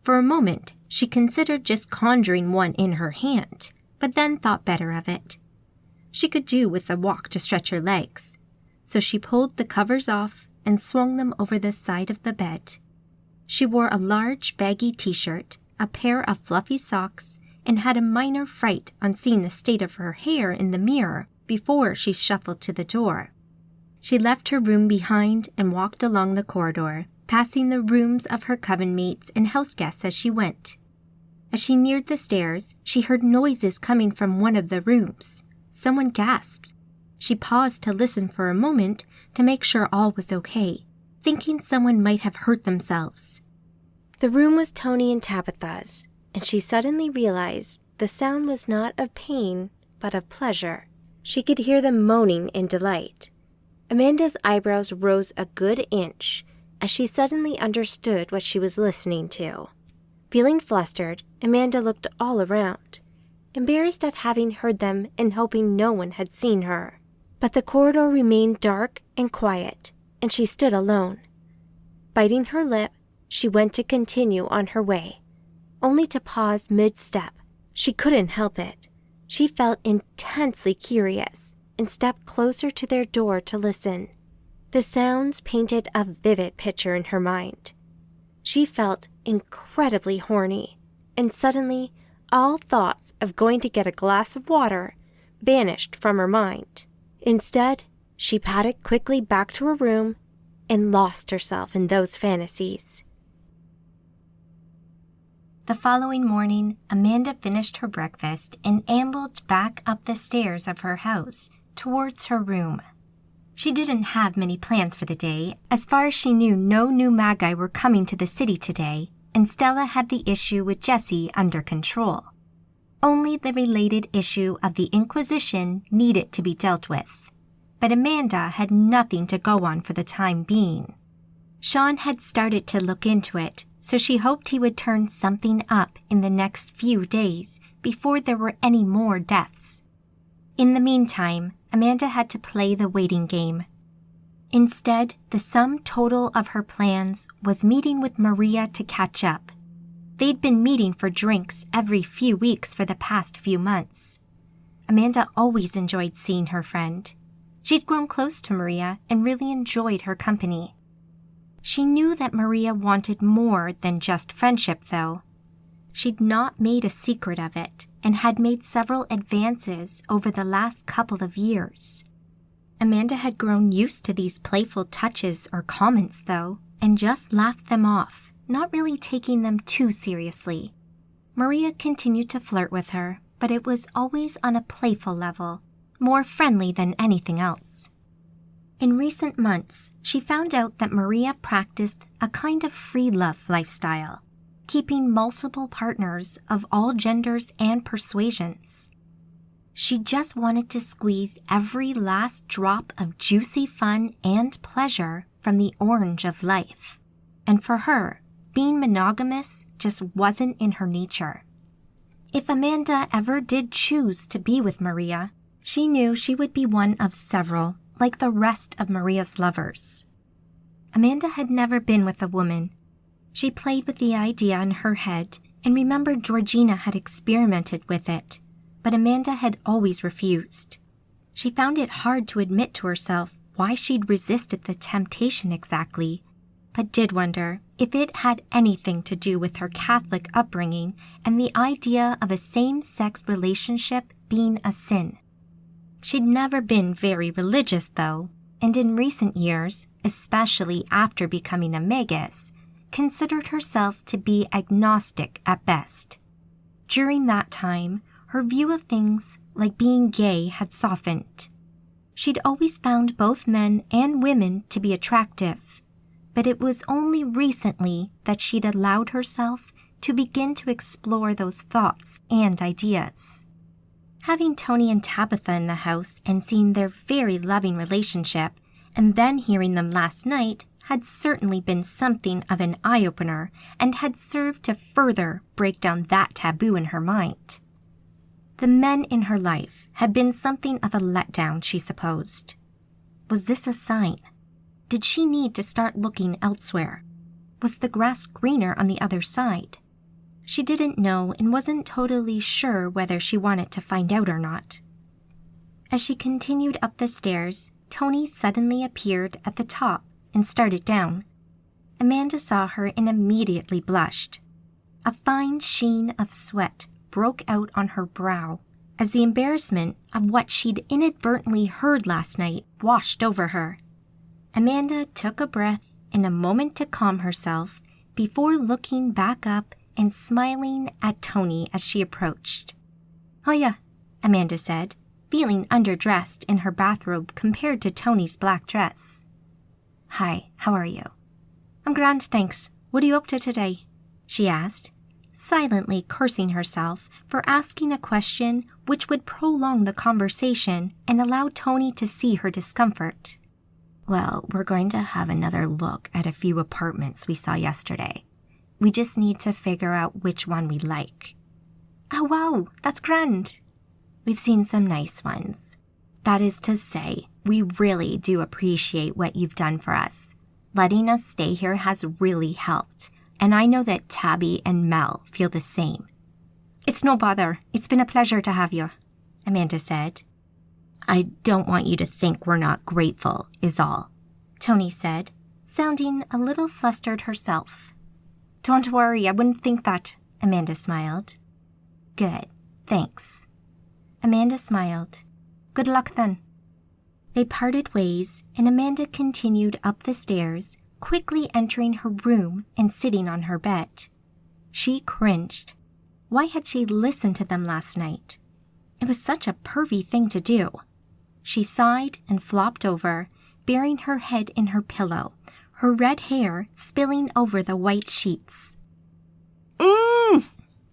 For a moment, she considered just conjuring one in her hand, but then thought better of it. She could do with a walk to stretch her legs, so she pulled the covers off and swung them over the side of the bed. She wore a large baggy t-shirt, a pair of fluffy socks, and had a minor fright on seeing the state of her hair in the mirror before she shuffled to the door. She left her room behind and walked along the corridor, passing the rooms of her coven mates and house guests as she went. As she neared the stairs, she heard noises coming from one of the rooms. Someone gasped. She paused to listen for a moment to make sure all was okay, thinking someone might have hurt themselves. The room was Tony and Tabitha's, and she suddenly realized the sound was not of pain, but of pleasure. She could hear them moaning in delight. Amanda's eyebrows rose a good inch, as she suddenly understood what she was listening to. Feeling flustered, Amanda looked all around, embarrassed at having heard them and hoping no one had seen her. But the corridor remained dark and quiet, and she stood alone. Biting her lip, she went to continue on her way, only to pause mid-step. She couldn't help it. She felt intensely curious and stepped closer to their door to listen. The sounds painted a vivid picture in her mind. She felt incredibly horny, and suddenly all thoughts of going to get a glass of water vanished from her mind. Instead, she padded quickly back to her room and lost herself in those fantasies. The following morning, Amanda finished her breakfast and ambled back up the stairs of her house towards her room. She didn't have many plans for the day. As far as she knew, no new Magi were coming to the city today, and Stella had the issue with Jessie under control. Only the related issue of the Inquisition needed to be dealt with. But Amanda had nothing to go on for the time being. Sean had started to look into it, so she hoped he would turn something up in the next few days before there were any more deaths. In the meantime, Amanda had to play the waiting game. Instead, the sum total of her plans was meeting with Maria to catch up. They'd been meeting for drinks every few weeks for the past few months. Amanda always enjoyed seeing her friend. She'd grown close to Maria and really enjoyed her company. She knew that Maria wanted more than just friendship, though. She'd not made a secret of it and had made several advances over the last couple of years. Amanda had grown used to these playful touches or comments, though, and just laughed them off, not really taking them too seriously. Maria continued to flirt with her, but it was always on a playful level, more friendly than anything else. In recent months, she found out that Maria practiced a kind of free love lifestyle, keeping multiple partners of all genders and persuasions. She just wanted to squeeze every last drop of juicy fun and pleasure from the orange of life. And for her, being monogamous just wasn't in her nature. If Amanda ever did choose to be with Maria, she knew she would be one of several, like the rest of Maria's lovers. Amanda had never been with a woman. She played with the idea in her head and remembered Georgina had experimented with it, but Amanda had always refused. She found it hard to admit to herself why she'd resisted the temptation exactly, but did wonder if it had anything to do with her Catholic upbringing and the idea of a same-sex relationship being a sin. She'd never been very religious, though, and in recent years, especially after becoming a magus, considered herself to be agnostic at best. During that time, her view of things, like being gay, had softened. She'd always found both men and women to be attractive, but it was only recently that she'd allowed herself to begin to explore those thoughts and ideas. Having Tony and Tabitha in the house and seeing their very loving relationship, and then hearing them last night, had certainly been something of an eye-opener and had served to further break down that taboo in her mind. The men in her life had been something of a letdown, she supposed. Was this a sign? Did she need to start looking elsewhere? Was the grass greener on the other side? She didn't know and wasn't totally sure whether she wanted to find out or not. As she continued up the stairs, Tony suddenly appeared at the top and started down. Amanda saw her and immediately blushed. A fine sheen of sweat broke out on her brow as the embarrassment of what she'd inadvertently heard last night washed over her. Amanda took a breath and a moment to calm herself before looking back up and smiling at Tony as she approached. "Hiya," Amanda said, feeling underdressed in her bathrobe compared to Tony's black dress. "Hi, how are you?" "I'm grand, thanks. What are you up to today?" she asked, silently cursing herself for asking a question which would prolong the conversation and allow Tony to see her discomfort. Well, we're going to have another look at a few apartments we saw yesterday. We just need to figure out which one we like. Oh, wow, that's grand. We've seen some nice ones. That is to say, we really do appreciate what you've done for us. Letting us stay here has really helped, and I know that Tabby and Mel feel the same. It's no bother. It's been a pleasure to have you, Amanda said. I don't want you to think we're not grateful, is all, Tony said, sounding a little flustered herself. Don't worry, I wouldn't think that, Amanda smiled. Good, thanks. Amanda smiled. Good luck then. They parted ways, and Amanda continued up the stairs, quickly entering her room and sitting on her bed. She cringed. Why had she listened to them last night? It was such a pervy thing to do. She sighed and flopped over, burying her head in her pillow, her red hair spilling over the white sheets.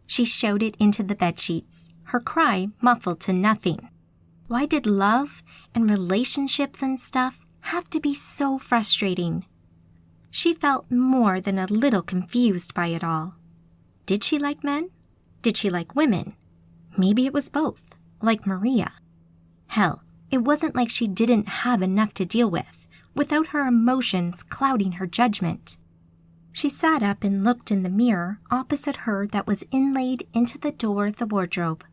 She shouted into the bedsheets, her cry muffled to nothing. Why did love and relationships and stuff have to be so frustrating? She felt more than a little confused by it all. Did she like men? Did she like women? Maybe it was both, like Maria. Hell, it wasn't like she didn't have enough to deal with, without her emotions clouding her judgment. She sat up and looked in the mirror opposite her that was inlaid into the door of the wardrobe.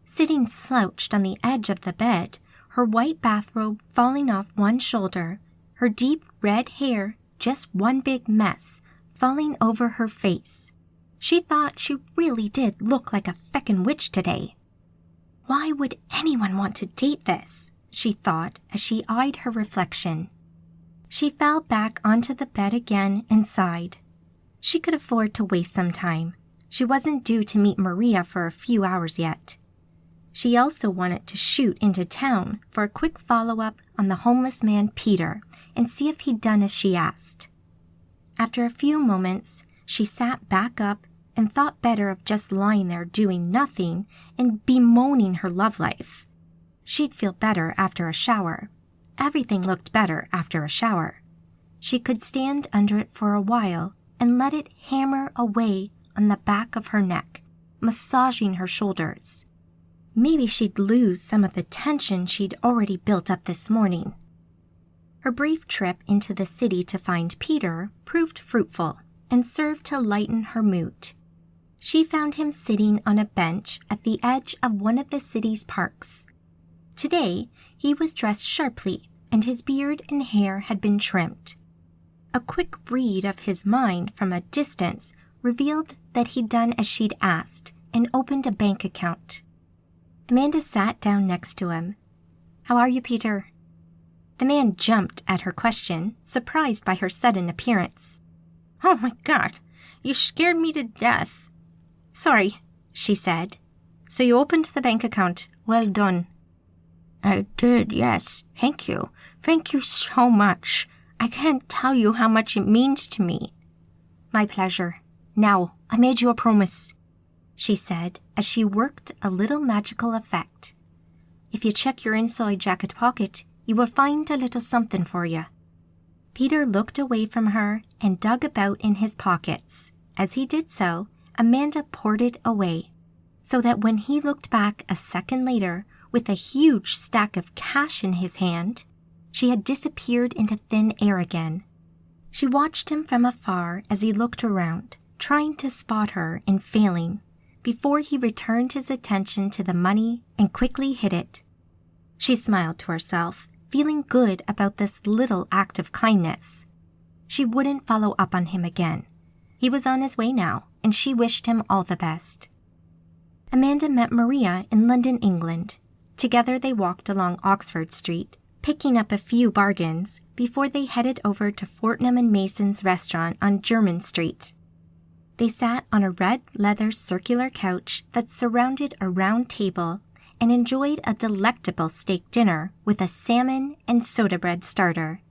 Sitting slouched on the edge of the bed, her white bathrobe falling off one shoulder, her deep red hair just one big mess falling over her face. She thought she really did look like a feckin' witch today. Why would anyone want to date this? She thought as she eyed her reflection. She fell back onto the bed again and sighed. She could afford to waste some time. She wasn't due to meet Maria for a few hours yet. She also wanted to shoot into town for a quick follow-up on the homeless man Peter and see if he'd done as she asked. After a few moments, she sat back up and thought better of just lying there doing nothing and bemoaning her love life. She'd feel better after a shower. Everything looked better after a shower. She could stand under it for a while and let it hammer away on the back of her neck, massaging her shoulders. Maybe she'd lose some of the tension she'd already built up this morning. Her brief trip into the city to find Peter proved fruitful and served to lighten her mood. She found him sitting on a bench at the edge of one of the city's parks. Today, he was dressed sharply, and his beard and hair had been trimmed. A quick read of his mind from a distance revealed that he'd done as she'd asked and opened a bank account. Amanda sat down next to him. "How are you, Peter?" The man jumped at her question, surprised by her sudden appearance. "Oh my God, you scared me to death." "Sorry," she said. "So you opened the bank account. Well done." "I did, yes. Thank you. Thank you so much. I can't tell you how much it means to me." "My pleasure. Now, I made you a promise," she said as she worked a little magical effect. "If you check your inside jacket pocket, you will find a little something for you." Peter looked away from her and dug about in his pockets. As he did so, Amanda poured it away, so that when he looked back a second later with a huge stack of cash in his hand, she had disappeared into thin air again. She watched him from afar as he looked around, trying to spot her and failing, before he returned his attention to the money and quickly hid it. She smiled to herself, feeling good about this little act of kindness. She wouldn't follow up on him again. He was on his way now, and she wished him all the best. Amanda met Maria in London, England. Together they walked along Oxford Street, picking up a few bargains before they headed over to Fortnum and Mason's restaurant on Jermyn Street. They sat on a red leather circular couch that surrounded a round table and enjoyed a delectable steak dinner with a salmon and soda bread starter.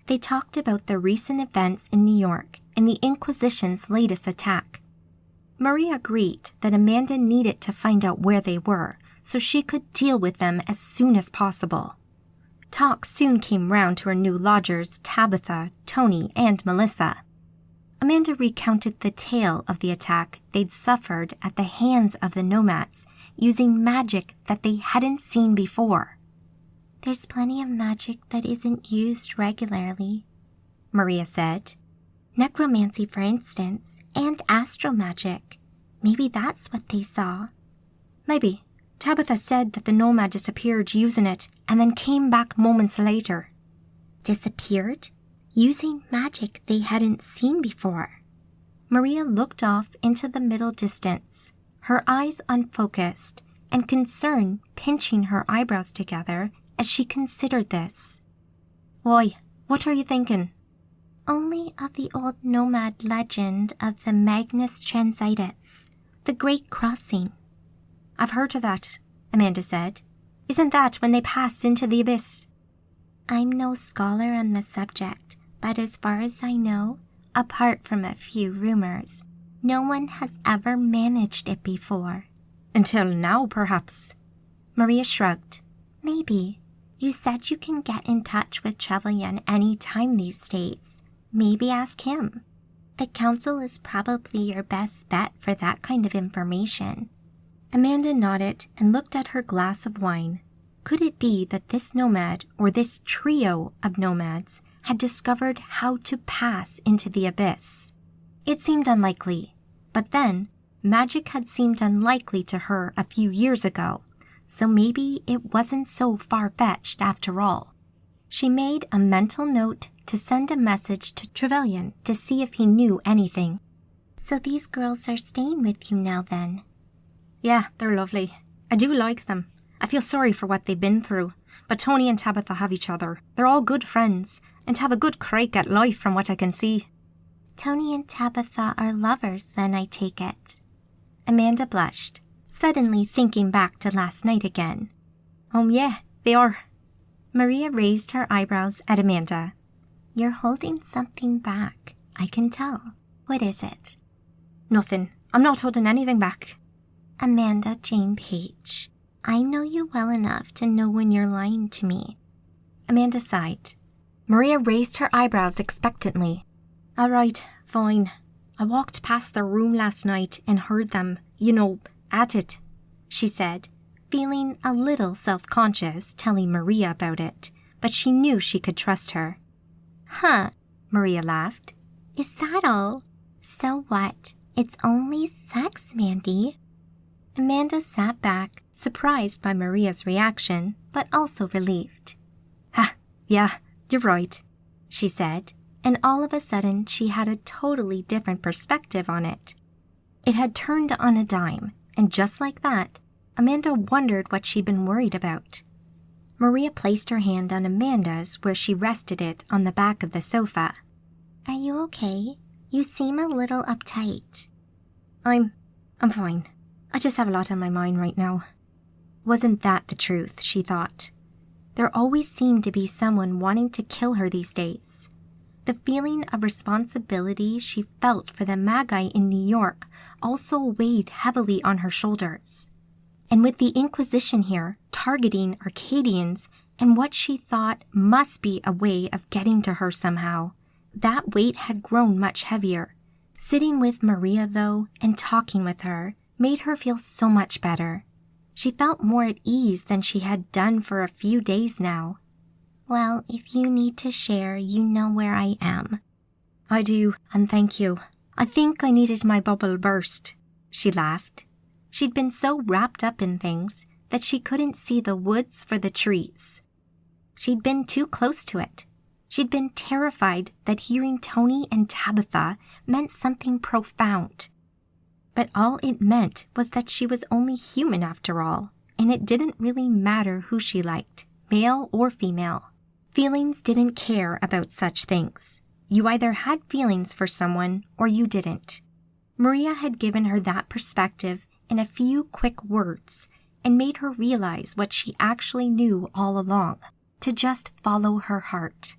They talked about the recent events in New York and the Inquisition's latest attack. Maria agreed that Amanda needed to find out where they were so she could deal with them as soon as possible. Talk soon came round to her new lodgers, Tabitha, Tony, and Melissa. Amanda recounted the tale of the attack they'd suffered at the hands of the Nomads, using magic that they hadn't seen before. "There's plenty of magic that isn't used regularly," Maria said. "Necromancy, for instance, and astral magic. Maybe that's what they saw." "Maybe. Tabitha said that the Nomad disappeared using it and then came back moments later." "Disappeared? Using magic they hadn't seen before." Maria looked off into the middle distance, her eyes unfocused, and concern pinching her eyebrows together as she considered this. "Why, what are you thinking?" "Only of the old Nomad legend of the Magnus Transitus, the Great Crossing." "I've heard of that," Amanda said. "Isn't that when they passed into the abyss?" "I'm no scholar on the subject, but as far as I know, apart from a few rumors, no one has ever managed it before." "Until now, perhaps." Maria shrugged. "Maybe. You said you can get in touch with Trevelyan any time these days. Maybe ask him. The council is probably your best bet for that kind of information." Amanda nodded and looked at her glass of wine. Could it be that this nomad, or this trio of nomads, had discovered how to pass into the abyss? It seemed unlikely, but then magic had seemed unlikely to her a few years ago, so maybe it wasn't so far-fetched after all. She made a mental note to send a message to Trevelyan to see if he knew anything. "So these girls are staying with you now then?" "Yeah, they're lovely. I do like them. I feel sorry for what they've been through, but Tony and Tabitha have each other. They're all good friends, and have a good crack at life from what I can see." "Tony and Tabitha are lovers then, I take it." Amanda blushed, suddenly thinking back to last night again. Yeah, they are." Maria raised her eyebrows at Amanda. "You're holding something back, I can tell. What is it?" "Nothing. I'm not holding anything back." "Amanda Jane Page, I know you well enough to know when you're lying to me." Amanda sighed. Maria raised her eyebrows expectantly. "All right, fine. I walked past their room last night and heard them, at it," she said, feeling a little self-conscious telling Maria about it, but she knew she could trust her. "Huh," Maria laughed. "Is that all? So what? It's only sex, Mandy." Amanda sat back, surprised by Maria's reaction, but also relieved. Yeah, you're right," she said, and all of a sudden she had a totally different perspective on it. It had turned on a dime, and just like that, Amanda wondered what she'd been worried about. Maria placed her hand on Amanda's where she rested it on the back of the sofa. "Are you okay? You seem a little uptight." I'm fine. I just have a lot on my mind right now." Wasn't that the truth, she thought. There always seemed to be someone wanting to kill her these days. The feeling of responsibility she felt for the Magi in New York also weighed heavily on her shoulders. And with the Inquisition here targeting Arcadians and what she thought must be a way of getting to her somehow, that weight had grown much heavier. Sitting with Maria, though, and talking with her made her feel so much better. She felt more at ease than she had done for a few days now. "Well, if you need to share, you know where I am." "I do, and thank you. I think I needed my bubble burst," she laughed. She'd been so wrapped up in things that she couldn't see the woods for the trees. She'd been too close to it. She'd been terrified that hearing Tony and Tabitha meant something profound. But all it meant was that she was only human after all, and it didn't really matter who she liked, male or female. Feelings didn't care about such things. You either had feelings for someone or you didn't. Maria had given her that perspective in a few quick words and made her realize what she actually knew all along, to just follow her heart.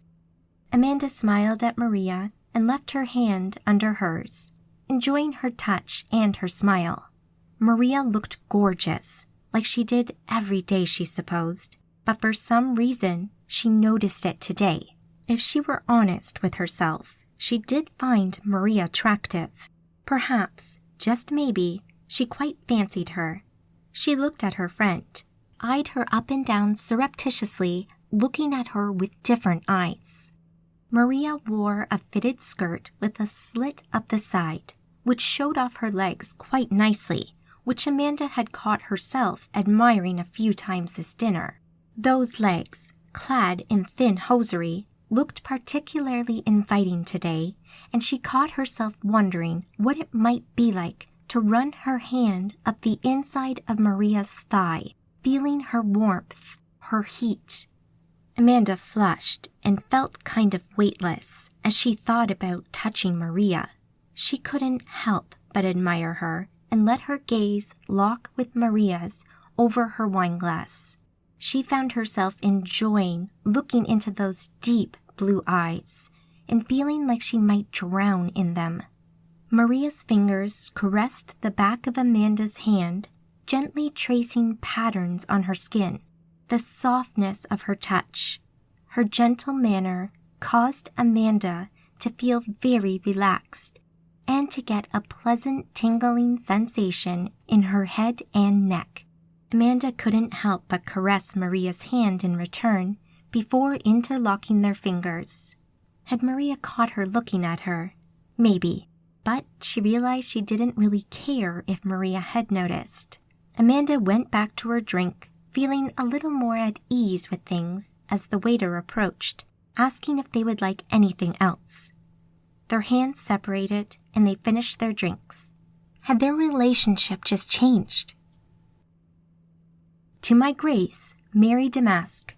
Amanda smiled at Maria and left her hand under hers, enjoying her touch and her smile. Maria looked gorgeous, like she did every day, she supposed, but for some reason, she noticed it today. If she were honest with herself, she did find Maria attractive. Perhaps, just maybe, she quite fancied her. She looked at her friend, eyed her up and down surreptitiously, looking at her with different eyes. Maria wore a fitted skirt with a slit up the side, which showed off her legs quite nicely, which Amanda had caught herself admiring a few times this dinner. Those legs, clad in thin hosiery, looked particularly inviting today, and she caught herself wondering what it might be like to run her hand up the inside of Maria's thigh, feeling her warmth, her heat. Amanda flushed and felt kind of weightless as she thought about touching Maria. She couldn't help but admire her and let her gaze lock with Maria's over her wineglass. She found herself enjoying looking into those deep blue eyes and feeling like she might drown in them. Maria's fingers caressed the back of Amanda's hand, gently tracing patterns on her skin. The softness of her touch, her gentle manner caused Amanda to feel very relaxed and to get a pleasant tingling sensation in her head and neck. Amanda couldn't help but caress Maria's hand in return before interlocking their fingers. Had Maria caught her looking at her? Maybe, but she realized she didn't really care if Maria had noticed. Amanda went back to her drink, feeling a little more at ease with things as the waiter approached, asking if they would like anything else. Their hands separated and they finished their drinks. Had their relationship just changed? To my grace, Mary Damask.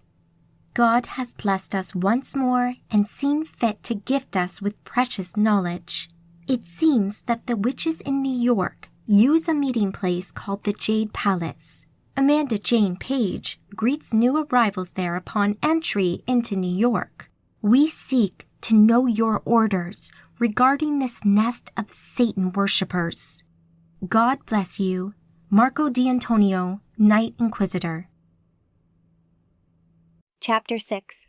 God has blessed us once more and seen fit to gift us with precious knowledge. It seems that the witches in New York use a meeting place called the Jade Palace. Amanda Jane Page greets new arrivals there upon entry into New York. We seek to know your orders regarding this nest of Satan worshippers. God bless you, Marco D'Antonio, Knight Inquisitor. Chapter 6.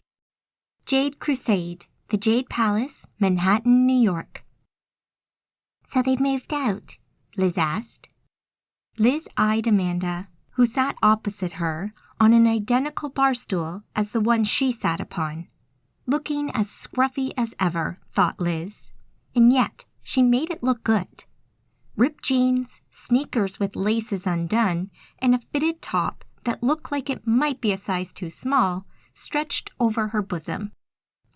Jade Crusade, the Jade Palace, Manhattan, New York. So they've moved out? Liz asked. Liz eyed Amanda, who sat opposite her on an identical bar stool as the one she sat upon. Looking as scruffy as ever, thought Liz, and yet she made it look good. Ripped jeans, sneakers with laces undone, and a fitted top that looked like it might be a size too small stretched over her bosom.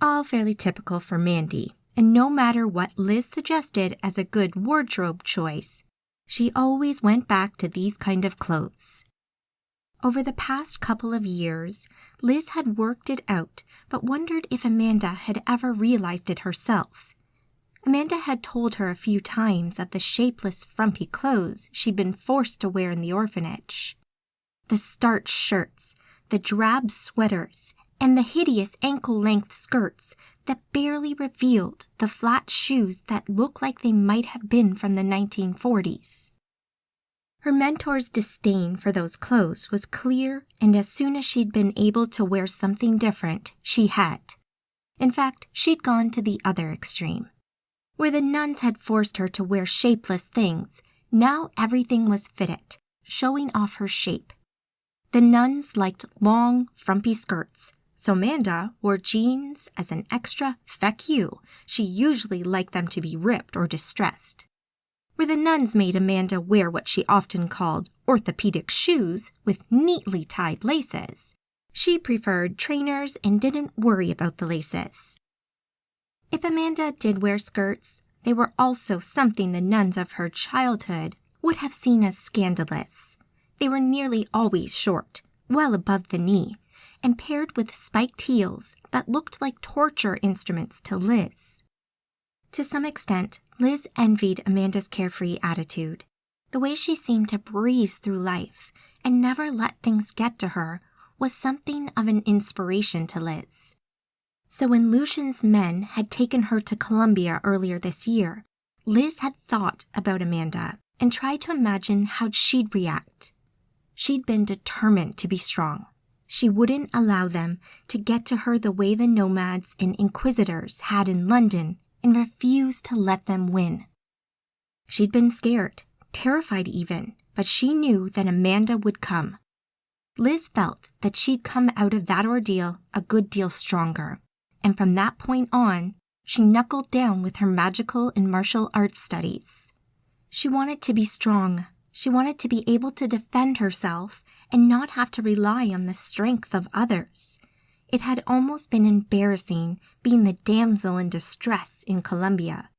All fairly typical for Mandy, and no matter what Liz suggested as a good wardrobe choice, she always went back to these kind of clothes. Over the past couple of years, Liz had worked it out, but wondered if Amanda had ever realized it herself. Amanda had told her a few times of the shapeless, frumpy clothes she'd been forced to wear in the orphanage. The starched shirts, the drab sweaters, and the hideous ankle-length skirts that barely revealed the flat shoes that looked like they might have been from the 1940s. Her mentor's disdain for those clothes was clear, and as soon as she'd been able to wear something different, she had. In fact, she'd gone to the other extreme. Where the nuns had forced her to wear shapeless things, now everything was fitted, showing off her shape. The nuns liked long, frumpy skirts, so Amanda wore jeans as an extra feck you. She usually liked them to be ripped or distressed. Where the nuns made Amanda wear what she often called orthopedic shoes with neatly tied laces, she preferred trainers and didn't worry about the laces. If Amanda did wear skirts, they were also something the nuns of her childhood would have seen as scandalous. They were nearly always short, well above the knee, and paired with spiked heels that looked like torture instruments to Liz. To some extent, Liz envied Amanda's carefree attitude. The way she seemed to breeze through life and never let things get to her was something of an inspiration to Liz. So when Lucian's men had taken her to Columbia earlier this year, Liz had thought about Amanda and tried to imagine how she'd react. She'd been determined to be strong. She wouldn't allow them to get to her the way the Nomads and Inquisitors had in London and refused to let them win. She'd been scared, terrified even, but she knew that Amanda would come. Liz felt that she'd come out of that ordeal a good deal stronger, and from that point on, she knuckled down with her magical and martial arts studies. She wanted to be strong. She wanted to be able to defend herself and not have to rely on the strength of others. It had almost been embarrassing being the damsel in distress in Columbia.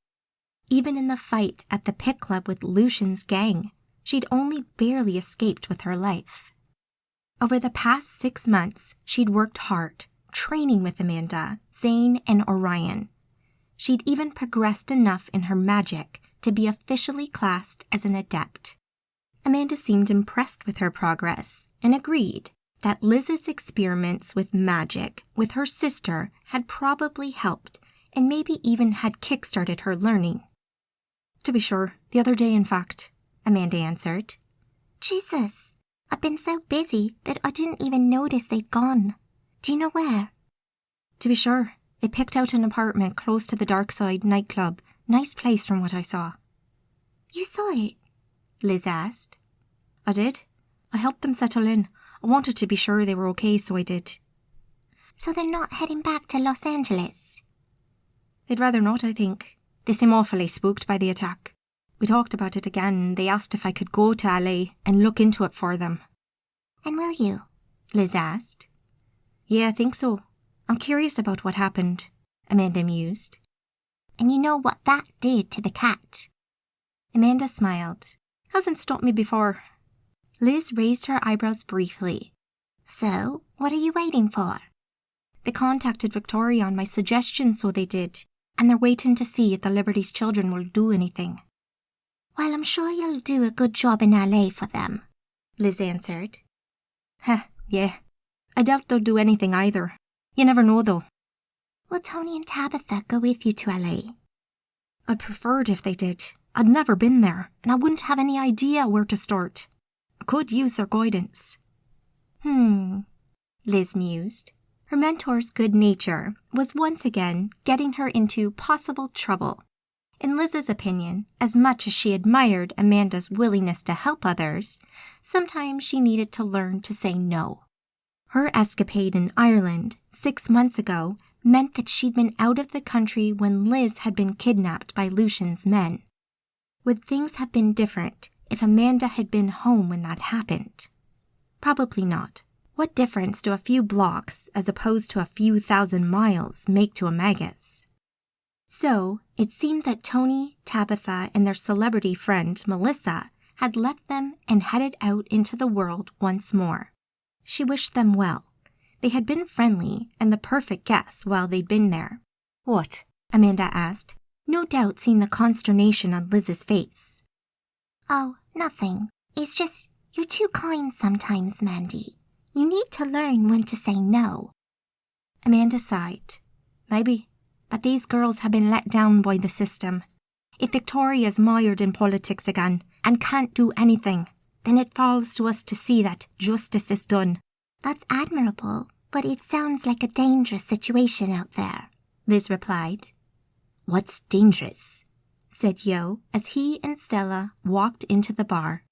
Even in the fight at the pit club with Lucian's gang, she'd only barely escaped with her life. Over the past 6 months, she'd worked hard, training with Amanda, Zane, and Orion. She'd even progressed enough in her magic to be officially classed as an adept. Amanda seemed impressed with her progress and agreed that Liz's experiments with magic with her sister had probably helped and maybe even had kick-started her learning. "To be sure, the other day, in fact," Amanda answered. Jesus, I've been so busy that I didn't even notice they'd gone. Do you know where? "To be sure, they picked out an apartment close to the Dark Side nightclub. Nice place from what I saw." You saw it? Liz asked. "I did. I helped them settle in. I wanted to be sure they were okay, so I did." So they're not heading back to Los Angeles? "They'd rather not, I think. They seem awfully spooked by the attack. We talked about it again, and they asked if I could go to LA and look into it for them." And will you? Liz asked. "Yeah, I think so. I'm curious about what happened," Amanda mused. And you know what that did to the cat? Amanda smiled. "Hasn't stopped me before." Liz raised her eyebrows briefly. So, what are you waiting for? "They contacted Victoria on my suggestion, so they did, and they're waiting to see if the Liberty's children will do anything." Well, I'm sure you'll do a good job in LA for them, Liz answered. Yeah. I doubt they'll do anything either. You never know, though." Will Tony and Tabitha go with you to LA? "I'd prefer it if they did. I'd never been there, and I wouldn't have any idea where to start. I could use their guidance." Liz mused. Her mentor's good nature was once again getting her into possible trouble. In Liz's opinion, as much as she admired Amanda's willingness to help others, sometimes she needed to learn to say no. Her escapade in Ireland 6 months ago meant that she'd been out of the country when Liz had been kidnapped by Lucian's men. Would things have been different if Amanda had been home when that happened? Probably not. What difference do a few blocks as opposed to a few thousand miles make to a magus? So, it seemed that Tony, Tabitha, and their celebrity friend, Melissa, had left them and headed out into the world once more. She wished them well. They had been friendly and the perfect guests while they'd been there. "What?" Amanda asked, no doubt seeing the consternation on Liz's face. Oh, nothing. It's just, you're too kind sometimes, Mandy. You need to learn when to say no. Amanda sighed. "Maybe. But these girls have been let down by the system. If Victoria's mired in politics again and can't do anything, then it falls to us to see that justice is done." That's admirable, but it sounds like a dangerous situation out there, Liz replied. "What's dangerous?" said Yo as he and Stella walked into the bar.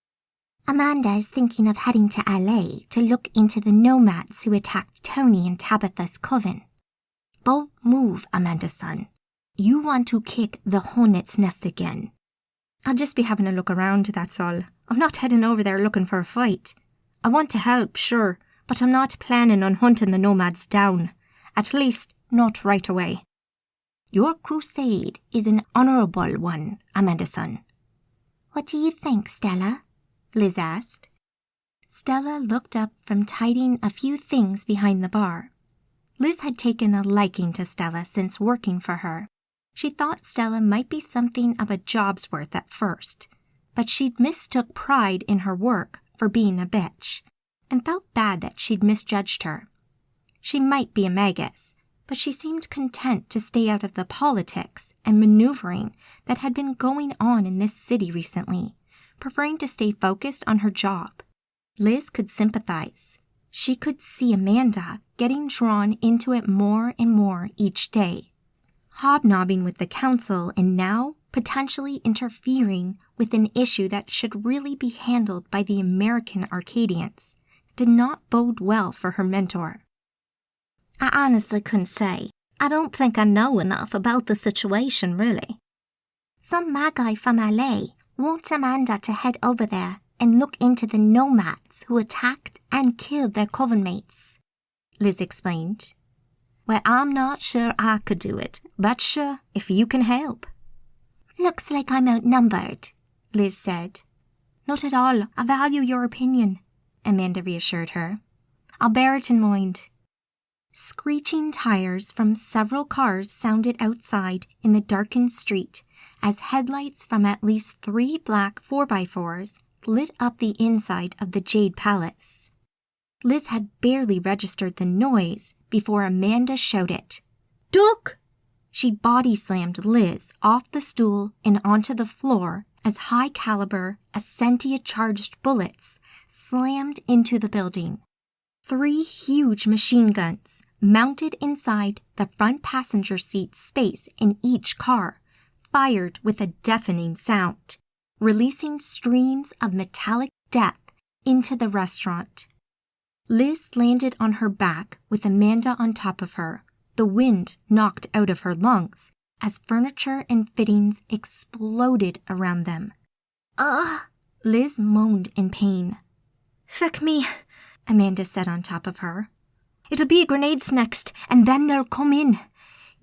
Amanda is thinking of heading to LA to look into the Nomads who attacked Tony and Tabitha's coven. "Don't move, Amanda-san. You want to kick the hornet's nest again." "I'll just be having a look around, that's all. I'm not heading over there looking for a fight. I want to help, sure, but I'm not planning on hunting the Nomads down. At least, not right away." "Your crusade is an honorable one, Amanda-san." What do you think, Stella? Liz asked. Stella looked up from tidying a few things behind the bar. Liz had taken a liking to Stella since working for her. She thought Stella might be something of a job's worth at first, but she'd mistook pride in her work for being a bitch, and felt bad that she'd misjudged her. She might be a magus, but she seemed content to stay out of the politics and maneuvering that had been going on in this city recently, preferring to stay focused on her job. Liz could sympathize. She could see Amanda getting drawn into it more and more each day, hobnobbing with the council and now potentially interfering with an issue that should really be handled by the American Arcadians did not bode well for her mentor. I honestly couldn't say. I don't think I know enough about the situation, really. Some Magi from LA want Amanda to head over there and look into the Nomads who attacked and killed their coven mates, Liz explained. Well, I'm not sure I could do it, but sure, if you can help. Looks like I'm outnumbered, Liz said. Not at all. I value your opinion, Amanda reassured her. I'll bear it in mind. Screeching tires from several cars sounded outside in the darkened street as headlights from at least 3 black 4x4s lit up the inside of the Jade Palace. Liz had barely registered the noise before Amanda shouted, "Duck!" She body-slammed Liz off the stool and onto the floor as high-caliber, Essentia-charged bullets slammed into the building. 3 huge machine guns mounted inside the front passenger seat space in each car fired with a deafening sound, releasing streams of metallic death into the restaurant. Liz landed on her back with Amanda on top of her, the wind knocked out of her lungs as furniture and fittings exploded around them. Ugh! Liz moaned in pain. "Feck me," Amanda said on top of her. "It'll be grenades next, and then they'll come in.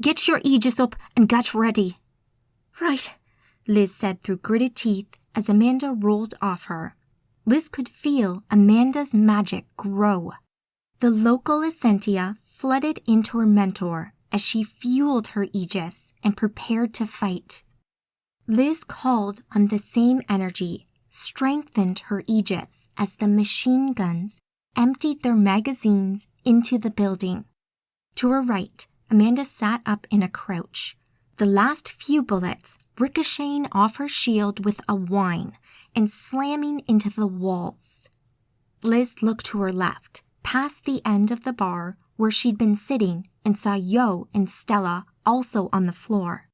Get your Aegis up and get ready." "Right," Liz said through gritted teeth as Amanda rolled off her. Liz could feel Amanda's magic grow. The local Essentia flooded into her mentor as she fueled her Aegis and prepared to fight. Liz called on the same energy, strengthened her Aegis as the machine guns emptied their magazines into the building. To her right, Amanda sat up in a crouch, the last few bullets ricocheting off her shield with a whine and slamming into the walls. Liz looked to her left, past the end of the bar where she'd been sitting, and saw Yo and Stella also on the floor.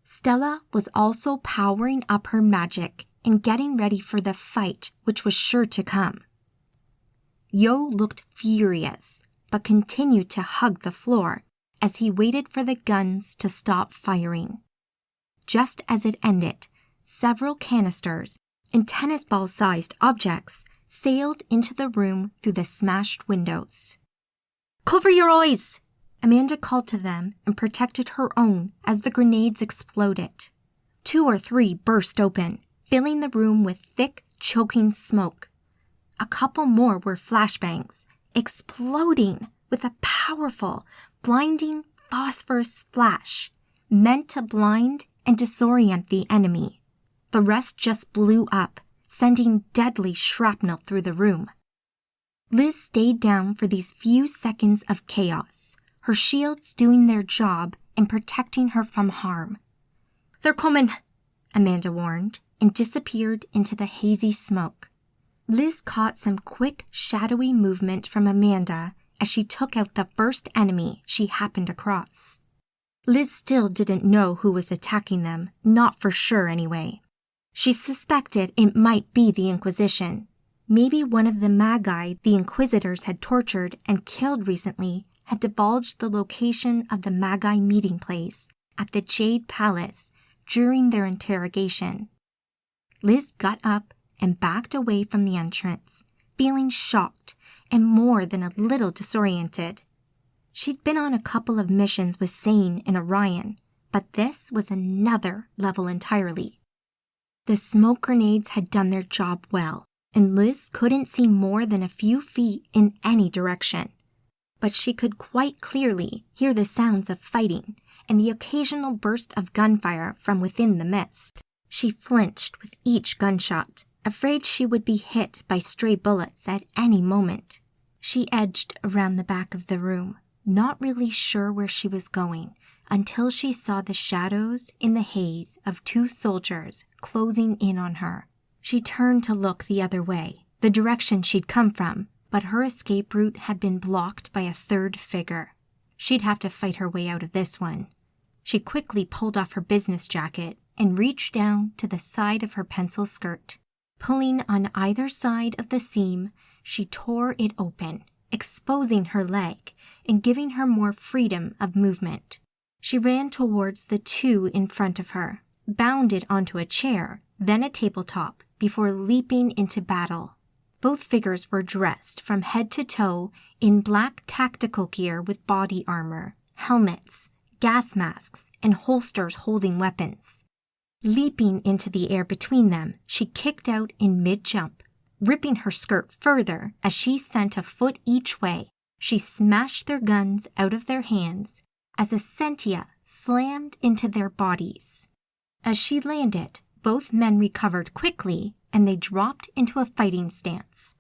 Stella was also powering up her magic and getting ready for the fight which was sure to come. Yo looked furious, but continued to hug the floor as he waited for the guns to stop firing. Just as it ended, several canisters and tennis ball-sized objects sailed into the room through the smashed windows. "Cover your eyes!" Amanda called to them and protected her own as the grenades exploded. 2 or 3 burst open, filling the room with thick, choking smoke. A couple more were flashbangs, exploding with a powerful, blinding phosphorus flash, meant to blind and disorient the enemy. The rest just blew up, sending deadly shrapnel through the room. Liz stayed down for these few seconds of chaos, her shields doing their job and protecting her from harm. "They're coming," Amanda warned, and disappeared into the hazy smoke. Liz caught some quick, shadowy movement from Amanda as she took out the first enemy she happened across. Liz still didn't know who was attacking them, not for sure anyway. She suspected it might be the Inquisition. Maybe one of the Magi the Inquisitors had tortured and killed recently had divulged the location of the Magi meeting place at the Jade Palace during their interrogation. Liz got up and backed away from the entrance, feeling shocked and more than a little disoriented. She'd been on a couple of missions with Zane and Orion, but this was another level entirely. The smoke grenades had done their job well, and Liz couldn't see more than a few feet in any direction. But she could quite clearly hear the sounds of fighting and the occasional burst of gunfire from within the mist. She flinched with each gunshot, afraid she would be hit by stray bullets at any moment. She edged around the back of the room, not really sure where she was going, until she saw the shadows in the haze of 2 soldiers closing in on her. She turned to look the other way, the direction she'd come from, but her escape route had been blocked by a third figure. She'd have to fight her way out of this one. She quickly pulled off her business jacket and reached down to the side of her pencil skirt. Pulling on either side of the seam, she tore it open, exposing her leg and giving her more freedom of movement. She ran towards the two in front of her, bounded onto a chair, then a tabletop, before leaping into battle. Both figures were dressed from head to toe in black tactical gear with body armor, helmets, gas masks, and holsters holding weapons. Leaping into the air between them, she kicked out in mid-jump. Ripping her skirt further as she sent a foot each way, she smashed their guns out of their hands as a sentia slammed into their bodies. As she landed, both men recovered quickly and they dropped into a fighting stance.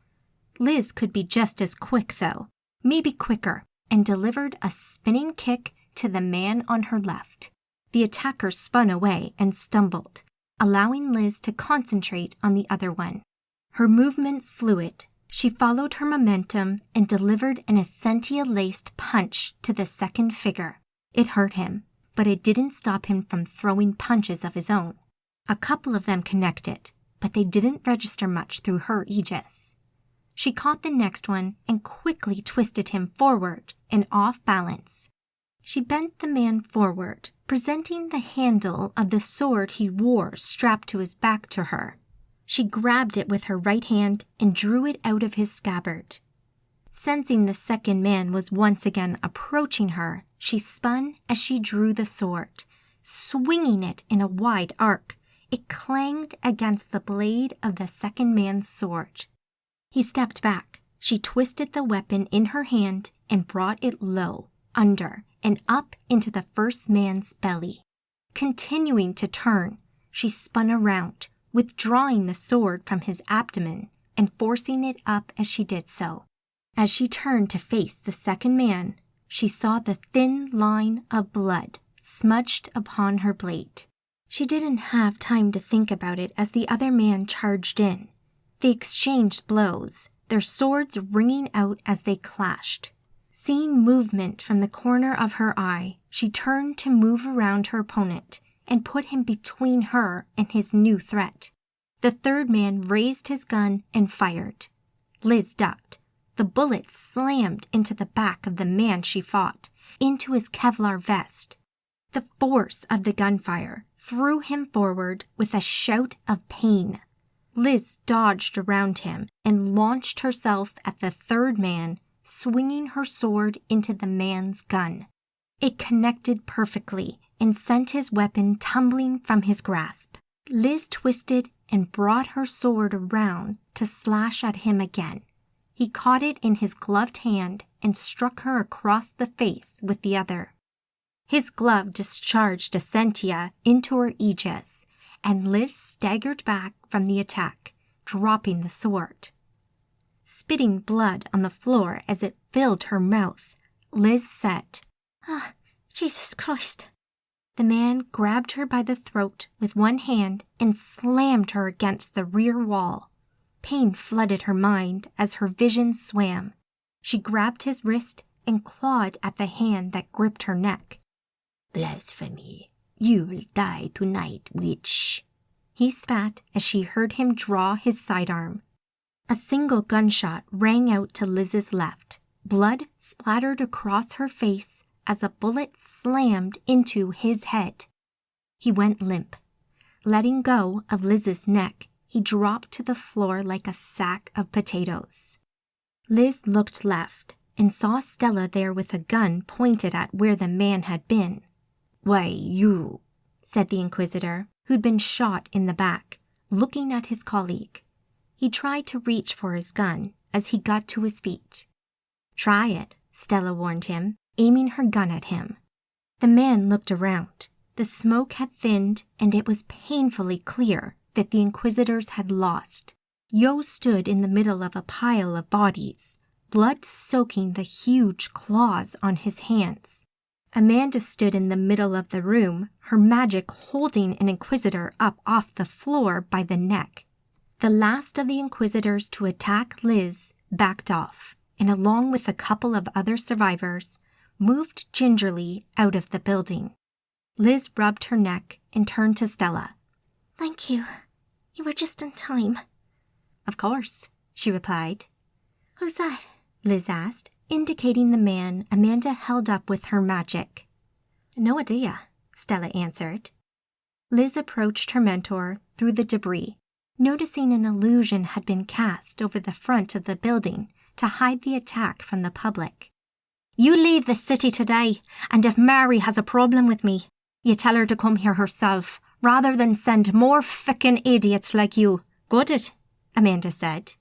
Liz could be just as quick, though, maybe quicker, and delivered a spinning kick to the man on her left. The attacker spun away and stumbled, allowing Liz to concentrate on the other one. Her movements fluid, she followed her momentum and delivered an essentia-laced punch to the second figure. It hurt him, but it didn't stop him from throwing punches of his own. A couple of them connected, but they didn't register much through her aegis. She caught the next one and quickly twisted him forward and off balance. She bent the man forward, presenting the handle of the sword he wore strapped to his back to her. She grabbed it with her right hand and drew it out of his scabbard. Sensing the second man was once again approaching her, she spun as she drew the sword, swinging it in a wide arc. It clanged against the blade of the second man's sword. He stepped back. She twisted the weapon in her hand and brought it low, under, and up into the first man's belly. Continuing to turn, she spun around, withdrawing the sword from his abdomen and forcing it up as she did so. As she turned to face the second man, she saw the thin line of blood smudged upon her blade. She didn't have time to think about it as the other man charged in. They exchanged blows, their swords ringing out as they clashed. Seeing movement from the corner of her eye, she turned to move around her opponent and put him between her and his new threat. The third man raised his gun and fired. Liz ducked. The bullet slammed into the back of the man she fought, into his Kevlar vest. The force of the gunfire threw him forward with a shout of pain. Liz dodged around him and launched herself at the third man, swinging her sword into the man's gun. It connected perfectly and sent his weapon tumbling from his grasp. Liz twisted and brought her sword around to slash at him again. He caught it in his gloved hand and struck her across the face with the other. His glove discharged a sentia into her aegis, and Liz staggered back from the attack, dropping the sword. Spitting blood on the floor as it filled her mouth, Liz said, "Ah, Jesus Christ." The man grabbed her by the throat with one hand and slammed her against the rear wall. Pain flooded her mind as her vision swam. She grabbed his wrist and clawed at the hand that gripped her neck. "Blasphemy. You will die tonight, witch." He spat as she heard him draw his sidearm. A single gunshot rang out to Liz's left. Blood splattered across her face as a bullet slammed into his head. He went limp. Letting go of Liz's neck, he dropped to the floor like a sack of potatoes. Liz looked left and saw Stella there with a gun pointed at where the man had been. "Why, you," said the Inquisitor, who'd been shot in the back, looking at his colleague. He tried to reach for his gun as he got to his feet. "Try it," Stella warned him, aiming her gun at him. The man looked around. The smoke had thinned, and it was painfully clear that the Inquisitors had lost. Yo stood in the middle of a pile of bodies, blood soaking the huge claws on his hands. Amanda stood in the middle of the room, her magic holding an Inquisitor up off the floor by the neck. The last of the Inquisitors to attack Liz, backed off, and along with a couple of other survivors, moved gingerly out of the building. Liz rubbed her neck and turned to Stella. "Thank you. You were just in time." "Of course," she replied. "Who's that?" Liz asked, indicating the man Amanda held up with her magic. "No idea," Stella answered. Liz approached her mentor through the debris, noticing an illusion had been cast over the front of the building to hide the attack from the public. "You leave the city today, and if Mary has a problem with me, you tell her to come here herself, rather than send more frickin' idiots like you. Got it?" Amanda said.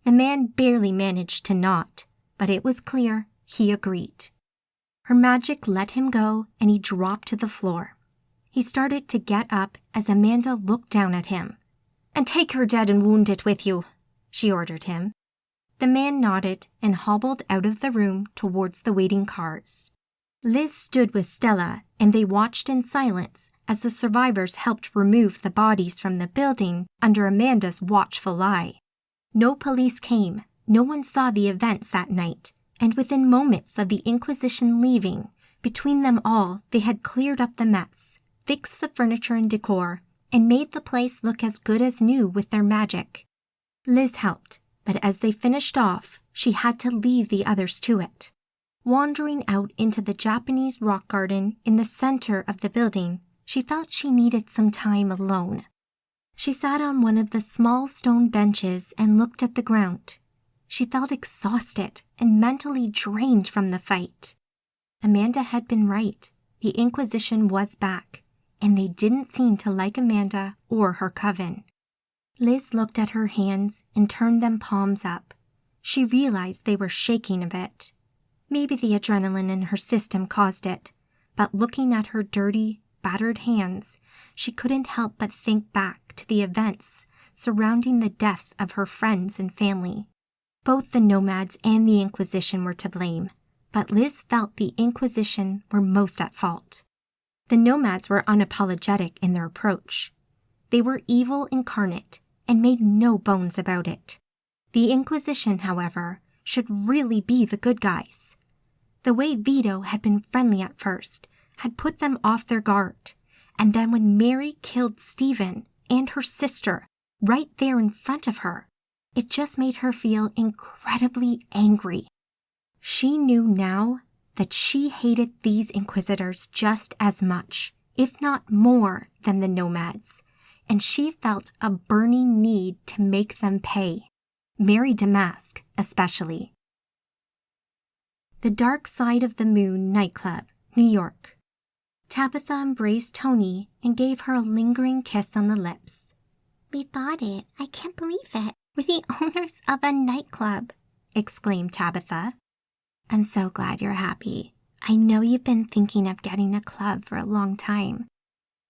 The man barely managed to nod, but it was clear he agreed. Her magic let him go, and he dropped to the floor. He started to get up as Amanda looked down at him. "And take your dead and wounded with you," she ordered him. The man nodded and hobbled out of the room towards the waiting cars. Liz stood with Stella, and they watched in silence as the survivors helped remove the bodies from the building under Amanda's watchful eye. No police came, no one saw the events that night, and within moments of the Inquisition leaving, between them all they had cleared up the mess, fixed the furniture and decor, and made the place look as good as new with their magic. Liz helped, but as they finished off, she had to leave the others to it. Wandering out into the Japanese rock garden in the center of the building, she felt she needed some time alone. She sat on one of the small stone benches and looked at the ground. She felt exhausted and mentally drained from the fight. Amanda had been right. The Inquisition was back, and they didn't seem to like Amanda or her coven. Liz looked at her hands and turned them palms up. She realized they were shaking a bit. Maybe the adrenaline in her system caused it, but looking at her dirty, battered hands, she couldn't help but think back to the events surrounding the deaths of her friends and family. Both the Nomads and the Inquisition were to blame, but Liz felt the Inquisition were most at fault. The Nomads were unapologetic in their approach. They were evil incarnate and made no bones about it. The Inquisition, however, should really be the good guys. The way Vito had been friendly at first had put them off their guard, and then when Mary killed Stephen and her sister right there in front of her, it just made her feel incredibly angry. She knew now that she hated these Inquisitors just as much, if not more, than the Nomads, and she felt a burning need to make them pay. Mary Damask, especially. The Dark Side of the Moon nightclub, New York. Tabitha embraced Tony and gave her a lingering kiss on the lips. "We bought it. I can't believe it. We're the owners of a nightclub," exclaimed Tabitha. "I'm so glad you're happy. I know you've been thinking of getting a club for a long time."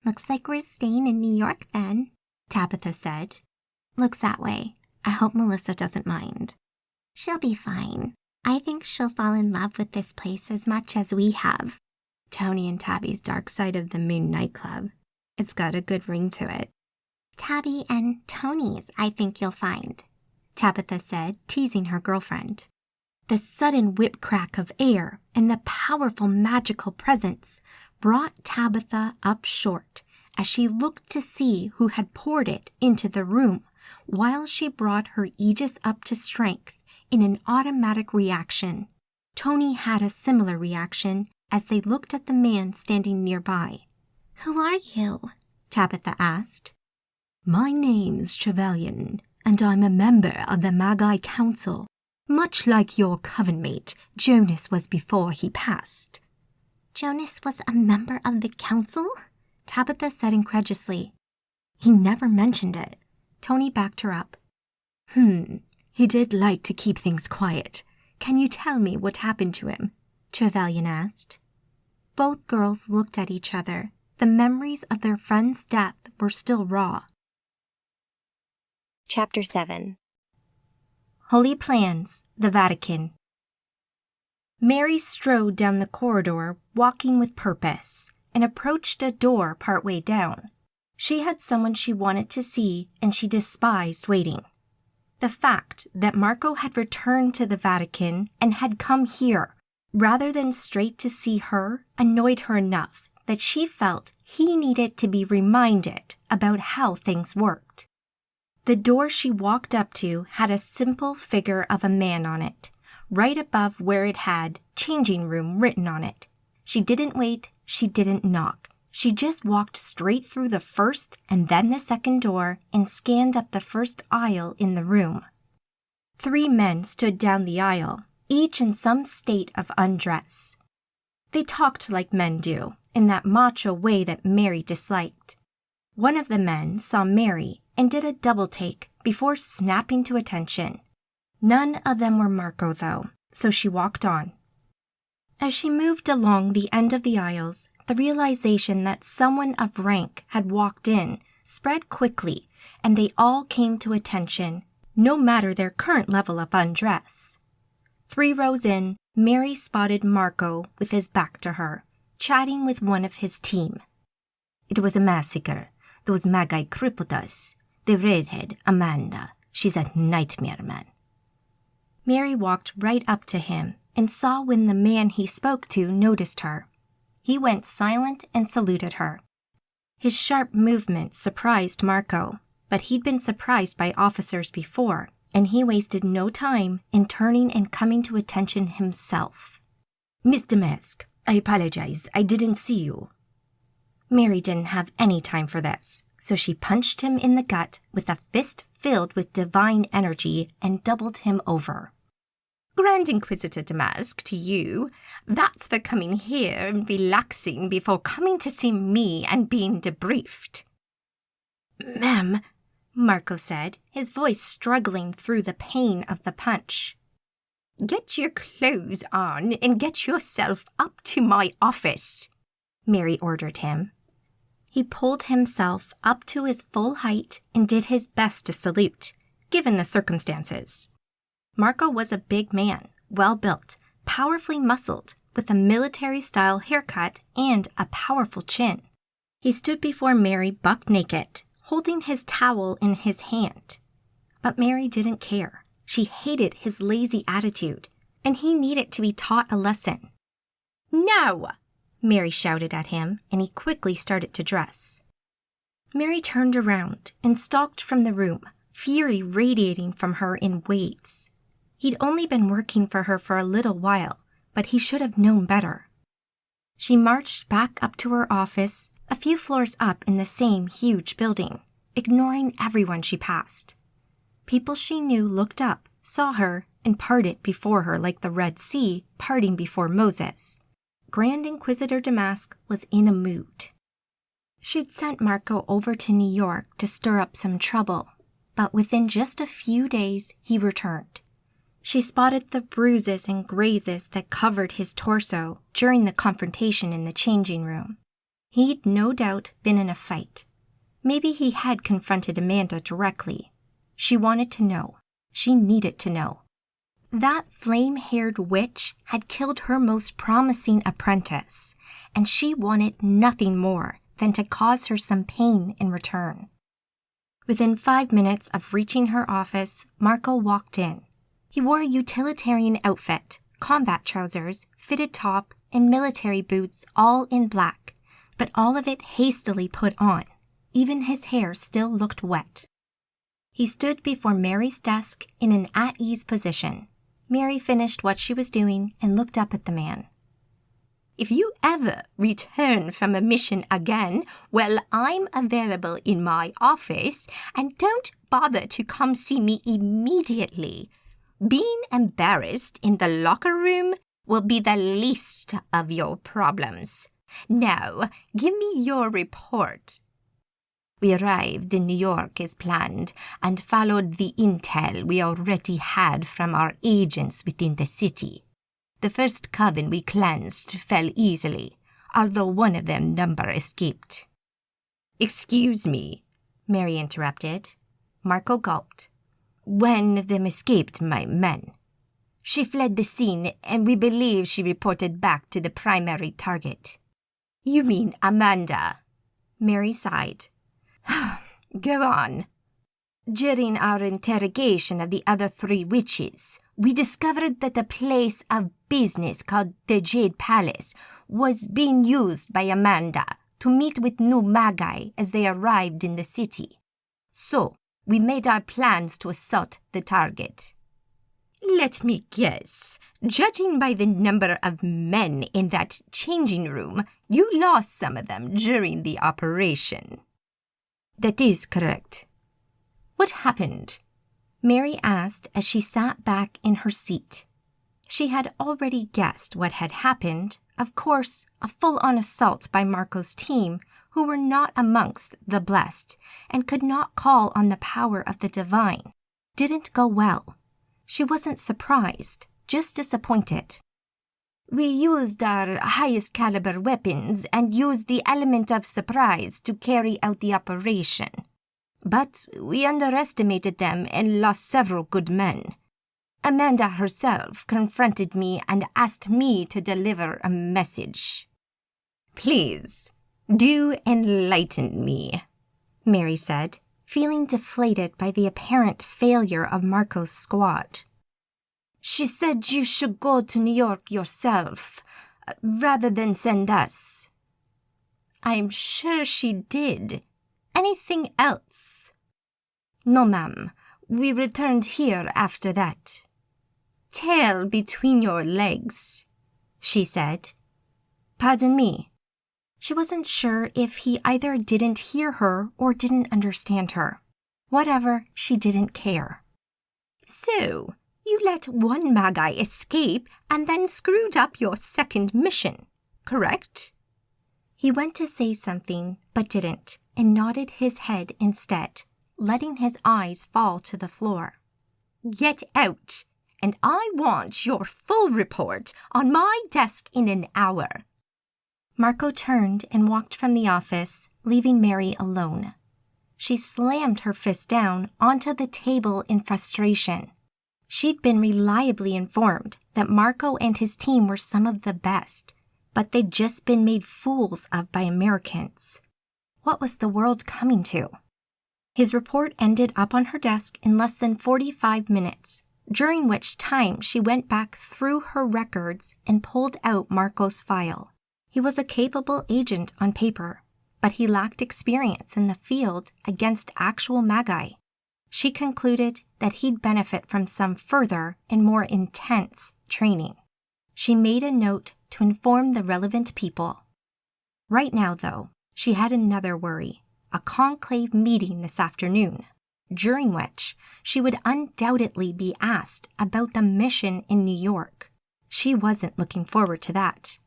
"Looks like we're staying in New York then," Tabitha said. "Looks that way. I hope Melissa doesn't mind." "She'll be fine. I think she'll fall in love with this place as much as we have." Tony and Tabby's Dark Side of the Moon nightclub. It's got a good ring to it. "Tabby and Tony's, I think you'll find," Tabitha said, teasing her girlfriend. The sudden whip-crack of air and the powerful magical presence brought Tabitha up short as she looked to see who had poured it into the room, while she brought her aegis up to strength in an automatic reaction. Tony had a similar reaction as they looked at the man standing nearby. "Who are you?" Tabitha asked. "My name's Trevelyan, and I'm a member of the Magi Council, much like your coven mate, Jonas was before he passed." "Jonas was a member of the council?" Tabitha said incredulously. "He never mentioned it." Tony backed her up. He did like to keep things quiet. Can you tell me what happened to him?" Trevelyan asked. Both girls looked at each other. The memories of their friend's death were still raw. Chapter 7. Holy Plans, the Vatican. Mary strode down the corridor, walking with purpose, and approached a door partway down. She had someone she wanted to see, and she despised waiting. The fact that Marco had returned to the Vatican and had come here, rather than straight to see her, annoyed her enough that she felt he needed to be reminded about how things worked. The door she walked up to had a simple figure of a man on it, right above where it had changing room written on it. She didn't wait, she didn't knock. She just walked straight through the first and then the second door and scanned up the first aisle in the room. 3 men stood down the aisle, each in some state of undress. They talked like men do, in that macho way that Mary disliked. One of the men saw Mary and did a double take before snapping to attention. None of them were Marco, though, so she walked on. As she moved along the end of the aisles, the realization that someone of rank had walked in spread quickly, and they all came to attention, no matter their current level of undress. 3 rows in, Mary spotted Marco with his back to her, chatting with one of his team. It was a massacre. Those Magi crippled us. The redhead, Amanda, she's a nightmare, man. Mary walked right up to him and saw when the man he spoke to noticed her. He went silent and saluted her. His sharp movement surprised Marco, but he'd been surprised by officers before, and he wasted no time in turning and coming to attention himself. Mr. Mask, I apologize, I didn't see you. Mary didn't have any time for this, so she punched him in the gut with a fist filled with divine energy and doubled him over. Grand Inquisitor Damask to you. That's for coming here and relaxing before coming to see me and being debriefed. Ma'am, Marco said, his voice struggling through the pain of the punch. Get your clothes on and get yourself up to my office, Mary ordered him. He pulled himself up to his full height and did his best to salute, given the circumstances. Marco was a big man, well-built, powerfully muscled, with a military-style haircut and a powerful chin. He stood before Mary buck naked, holding his towel in his hand. But Mary didn't care. She hated his lazy attitude, and he needed to be taught a lesson. No! Mary shouted at him, and he quickly started to dress. Mary turned around and stalked from the room, fury radiating from her in waves. He'd only been working for her for a little while, but he should have known better. She marched back up to her office, a few floors up in the same huge building, ignoring everyone she passed. People she knew looked up, saw her, and parted before her like the Red Sea parting before Moses. Grand Inquisitor Damask was in a mood. She'd sent Marco over to New York to stir up some trouble, but within just a few days he returned. She spotted the bruises and grazes that covered his torso during the confrontation in the changing room. He'd no doubt been in a fight. Maybe he had confronted Amanda directly. She wanted to know. She needed to know. That flame-haired witch had killed her most promising apprentice, and she wanted nothing more than to cause her some pain in return. Within 5 minutes of reaching her office, Marco walked in. He wore a utilitarian outfit, combat trousers, fitted top, and military boots all in black, but all of it hastily put on. Even his hair still looked wet. He stood before Mary's desk in an at-ease position. Mary finished what she was doing and looked up at the man. If you ever return from a mission again, well, I'm available in my office, and don't bother to come see me immediately. Being embarrassed in the locker room will be the least of your problems. Now, give me your report. We arrived in New York as planned and followed the intel we already had from our agents within the city. The first coven we cleansed fell easily, although one of their number escaped. Excuse me, Mary interrupted. Marco gulped. One of them escaped, my men. She fled the scene, and we believe she reported back to the primary target. You mean Amanda? Mary sighed. Go on. During our interrogation of the other 3 witches, we discovered that a place of business called the Jade Palace was being used by Amanda to meet with new Magi as they arrived in the city. So, we made our plans to assault the target. Let me guess, judging by the number of men in that changing room, you lost some of them during the operation. That is correct. What happened? Mary asked as she sat back in her seat. She had already guessed what had happened. Of course, a full-on assault by Marco's team, who were not amongst the blessed and could not call on the power of the divine, didn't go well. She wasn't surprised, just disappointed. We used our highest caliber weapons and used the element of surprise to carry out the operation. But we underestimated them and lost several good men. Amanda herself confronted me and asked me to deliver a message. Please, do enlighten me, Mary said, feeling deflated by the apparent failure of Marco's squad. She said you should go to New York yourself, rather than send us. I'm sure she did. Anything else? No, ma'am. We returned here after that. Tail between your legs, she said. Pardon me. She wasn't sure if he either didn't hear her or didn't understand her. Whatever, she didn't care. So, you let one Magi escape and then screwed up your second mission, correct? He went to say something, but didn't, and nodded his head instead, letting his eyes fall to the floor. Get out, and I want your full report on my desk in an hour. Marco turned and walked from the office, leaving Mary alone. She slammed her fist down onto the table in frustration. She'd been reliably informed that Marco and his team were some of the best, but they'd just been made fools of by Americans. What was the world coming to? His report ended up on her desk in less than 45 minutes, during which time she went back through her records and pulled out Marco's file. He was a capable agent on paper, but he lacked experience in the field against actual Magi. She concluded that he'd benefit from some further and more intense training. She made a note to inform the relevant people. Right now, though, she had another worry, a conclave meeting this afternoon, during which she would undoubtedly be asked about the mission in New York. She wasn't looking forward to that.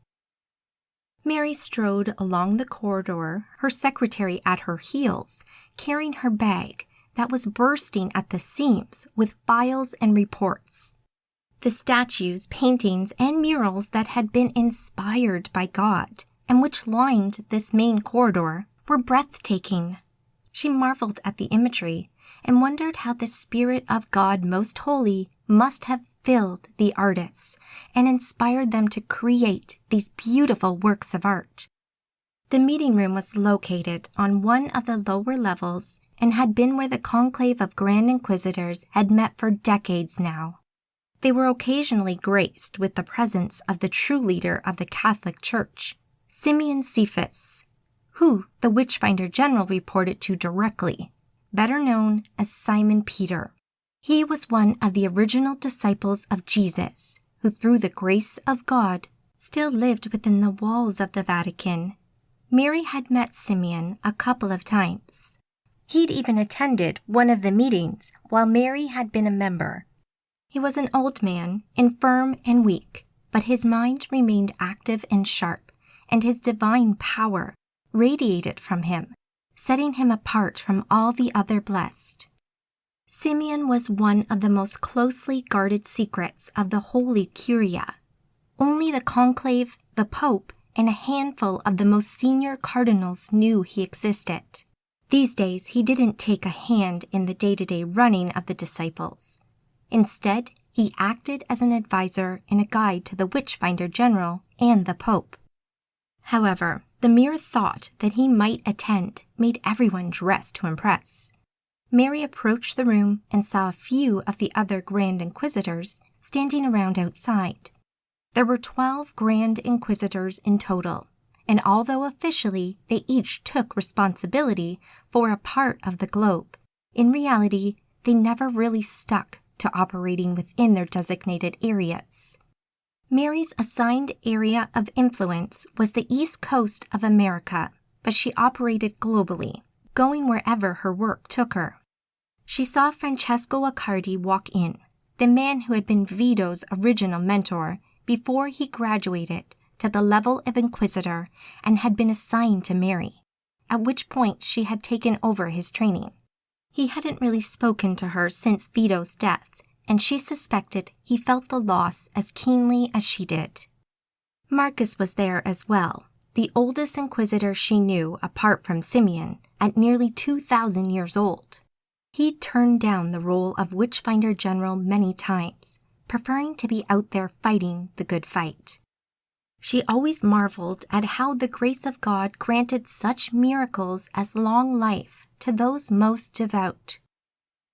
Mary strode along the corridor, her secretary at her heels, carrying her bag that was bursting at the seams with files and reports. The statues, paintings, and murals that had been inspired by God and which lined this main corridor were breathtaking. She marveled at the imagery and wondered how the Spirit of God Most Holy must have filled the artists and inspired them to create these beautiful works of art. The meeting room was located on one of the lower levels and had been where the conclave of Grand Inquisitors had met for decades now. They were occasionally graced with the presence of the true leader of the Catholic Church, Simeon Cephas, who the Witchfinder General reported to directly, better known as Simon Peter. He was one of the original disciples of Jesus, who through the grace of God still lived within the walls of the Vatican. Mary had met Simeon a couple of times. He'd even attended one of the meetings while Mary had been a member. He was an old man, infirm and weak, but his mind remained active and sharp, and his divine power radiated from him, setting him apart from all the other blessed. Simeon was one of the most closely guarded secrets of the Holy Curia. Only the conclave, the Pope, and a handful of the most senior cardinals knew he existed. These days, he didn't take a hand in the day-to-day running of the disciples. Instead, he acted as an advisor and a guide to the Witchfinder General and the Pope. However, the mere thought that he might attend made everyone dress to impress. Mary approached the room and saw a few of the other Grand Inquisitors standing around outside. There were 12 Grand Inquisitors in total, and although officially they each took responsibility for a part of the globe, in reality they never really stuck to operating within their designated areas. Mary's assigned area of influence was the East Coast of America, but she operated globally, going wherever her work took her. She saw Francesco Accardi walk in, the man who had been Vito's original mentor before he graduated to the level of Inquisitor and had been assigned to Mary, at which point she had taken over his training. He hadn't really spoken to her since Vito's death, and she suspected he felt the loss as keenly as she did. Marcus was there as well, the oldest Inquisitor she knew apart from Simeon, at nearly 2,000 years old. He'd turned down the role of Witchfinder General many times, preferring to be out there fighting the good fight. She always marveled at how the grace of God granted such miracles as long life to those most devout.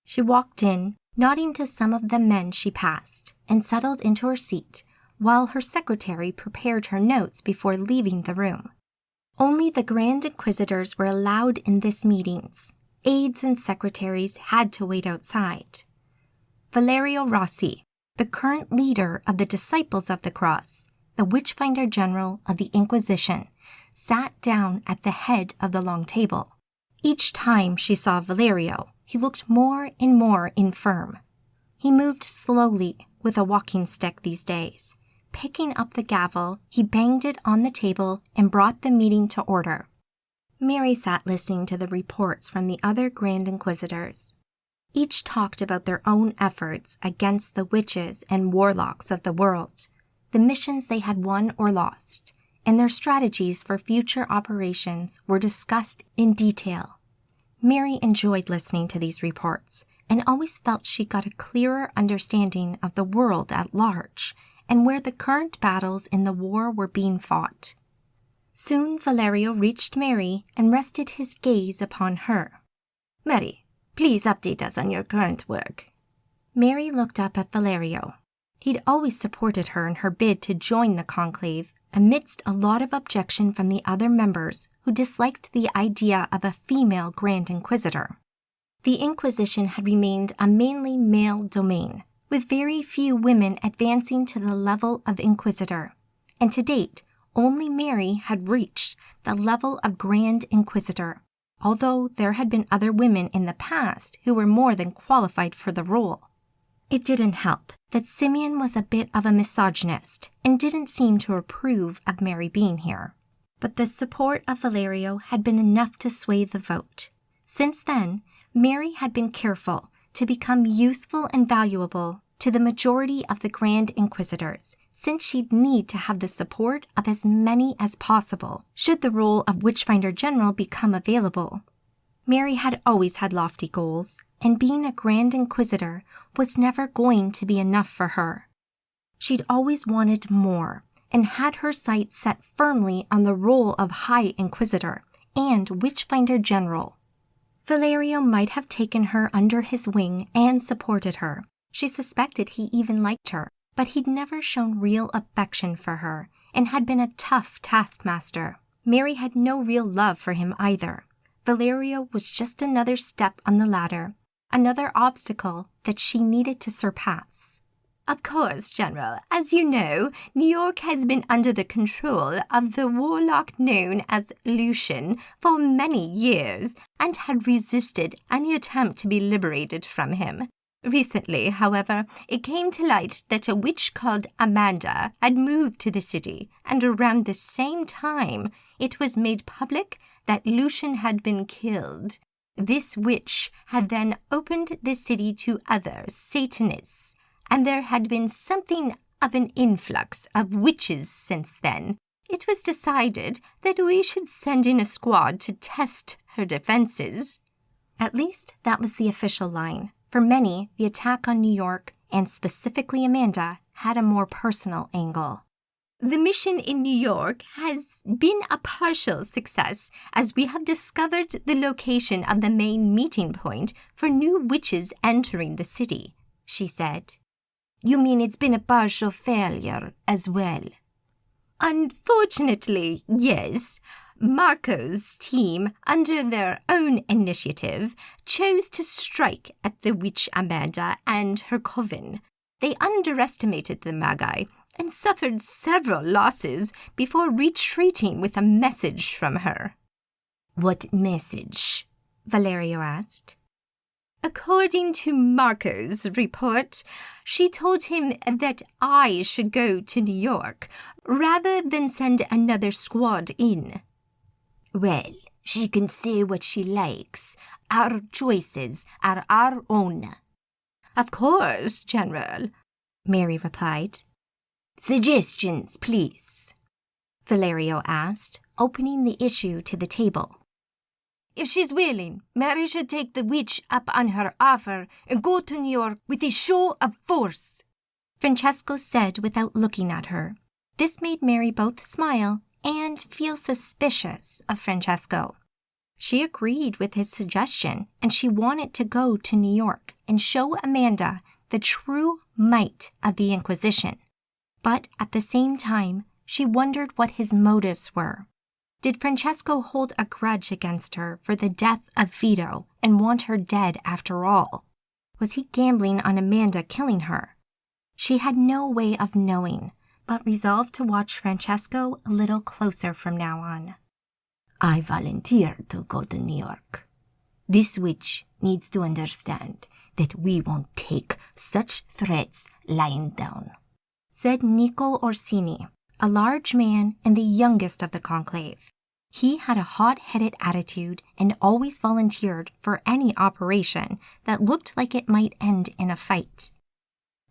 She walked in, nodding to some of the men she passed, and settled into her seat, while her secretary prepared her notes before leaving the room. Only the Grand Inquisitors were allowed in these meetings. Aides and secretaries had to wait outside. Valerio Rossi, the current leader of the Disciples of the Cross, the Witchfinder General of the Inquisition, sat down at the head of the long table. Each time she saw Valerio, he looked more and more infirm. He moved slowly with a walking stick these days. Picking up the gavel, he banged it on the table and brought the meeting to order. Mary sat listening to the reports from the other Grand Inquisitors. Each talked about their own efforts against the witches and warlocks of the world, the missions they had won or lost, and their strategies for future operations were discussed in detail. Mary enjoyed listening to these reports and always felt she got a clearer understanding of the world at large and where the current battles in the war were being fought. Soon Valerio reached Mary and rested his gaze upon her. "Mary, please update us on your current work." Mary looked up at Valerio. He'd always supported her in her bid to join the conclave, amidst a lot of objection from the other members who disliked the idea of a female Grand Inquisitor. The Inquisition had remained a mainly male domain, with very few women advancing to the level of Inquisitor, and to date, only Mary had reached the level of Grand Inquisitor, although there had been other women in the past who were more than qualified for the role. It didn't help that Simeon was a bit of a misogynist and didn't seem to approve of Mary being here. But the support of Valerio had been enough to sway the vote. Since then, Mary had been careful to become useful and valuable to the majority of the Grand Inquisitors, since she'd need to have the support of as many as possible, should the role of Witchfinder General become available. Mary had always had lofty goals, and being a Grand Inquisitor was never going to be enough for her. She'd always wanted more, and had her sights set firmly on the role of High Inquisitor and Witchfinder General. Valerio might have taken her under his wing and supported her. She suspected he even liked her, but he'd never shown real affection for her and had been a tough taskmaster. Mary had no real love for him either. Valerio was just another step on the ladder, another obstacle that she needed to surpass. "Of course, General. As you know, New York has been under the control of the warlock known as Lucian for many years and had resisted any attempt to be liberated from him. Recently, however, it came to light that a witch called Amanda had moved to the city, and around the same time it was made public that Lucian had been killed. This witch had then opened the city to other Satanists, and there had been something of an influx of witches since then. It was decided that we should send in a squad to test her defenses." At least that was the official line. For many, the attack on New York, and specifically Amanda, had a more personal angle. The mission in New York has been a partial success, as we have discovered the location of the main meeting point for new witches entering the city, she said. You mean it's been a partial failure as well? Unfortunately, yes. Marco's team, under their own initiative, chose to strike at the witch Amanda and her coven. They underestimated the Magi and suffered several losses before retreating with a message from her. What message? Valerio asked. According to Marco's report, she told him that I should go to New York rather than send another squad in. Well, she can say what she likes. Our choices are our own. Of course, General, Mary replied. Suggestions, please, Valerio asked, opening the issue to the table. If she's willing, Mary should take the witch up on her offer and go to New York with a show of force, Francesco said without looking at her. This made Mary both smile and feel suspicious of Francesco. She agreed with his suggestion, and she wanted to go to New York and show Amanda the true might of the Inquisition. But at the same time, she wondered what his motives were. Did Francesco hold a grudge against her for the death of Vito and want her dead after all? Was he gambling on Amanda killing her? She had no way of knowing, but resolved to watch Francesco a little closer from now on. I volunteer to go to New York. This witch needs to understand that we won't take such threats lying down, said Nico Orsini, a large man and the youngest of the conclave. He had a hot-headed attitude and always volunteered for any operation that looked like it might end in a fight.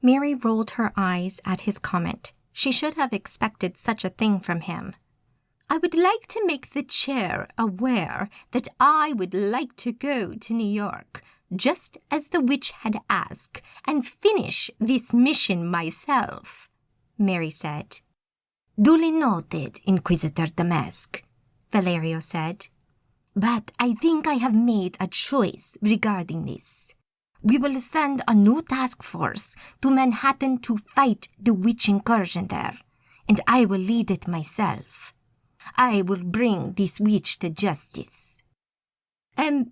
Mary rolled her eyes at his comment. She should have expected such a thing from him. I would like to make the chair aware that I would like to go to New York, just as the witch had asked, and finish this mission myself, Mary said. Duly noted, Inquisitor Damask, Valerio said. But I think I have made a choice regarding this. We will send a new task force to Manhattan to fight the witch incursion there, and I will lead it myself. I will bring this witch to justice.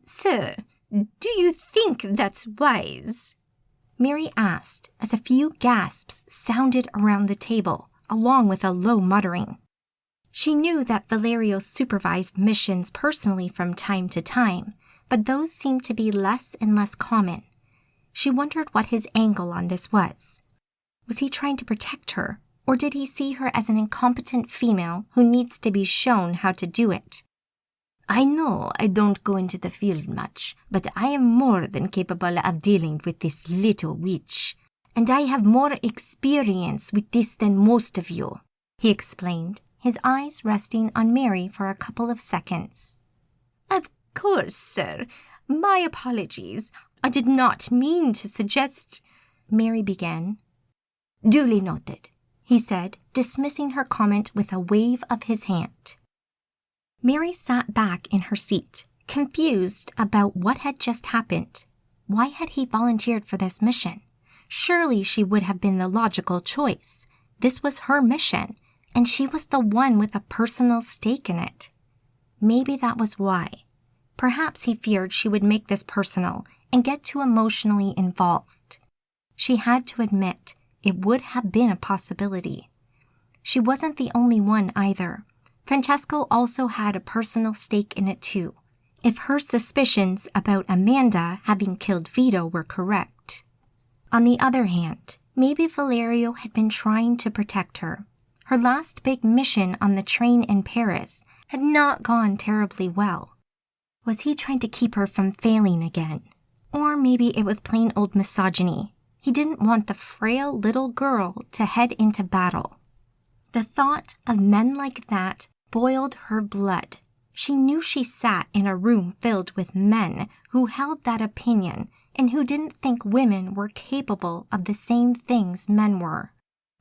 Sir, do you think that's wise? Mary asked as a few gasps sounded around the table, along with a low muttering. She knew that Valerio supervised missions personally from time to time, but those seemed to be less and less common. She wondered what his angle on this was. Was he trying to protect her, or did he see her as an incompetent female who needs to be shown how to do it? I know I don't go into the field much, but I am more than capable of dealing with this little witch, and I have more experience with this than most of you, he explained, his eyes resting on Mary for a couple of seconds. Of course, sir. My apologies. I did not mean to suggest... Mary began. Duly noted, he said, dismissing her comment with a wave of his hand. Mary sat back in her seat, confused about what had just happened. Why had he volunteered for this mission? Surely she would have been the logical choice. This was her mission, and she was the one with a personal stake in it. Maybe that was why. Perhaps he feared she would make this personal and get too emotionally involved. She had to admit it would have been a possibility. She wasn't the only one either. Francesco also had a personal stake in it too, if her suspicions about Amanda having killed Vito were correct. On the other hand, maybe Valerio had been trying to protect her. Her last big mission on the train in Paris had not gone terribly well. Was he trying to keep her from failing again? Or maybe it was plain old misogyny. He didn't want the frail little girl to head into battle. The thought of men like that boiled her blood. She knew she sat in a room filled with men who held that opinion and who didn't think women were capable of the same things men were.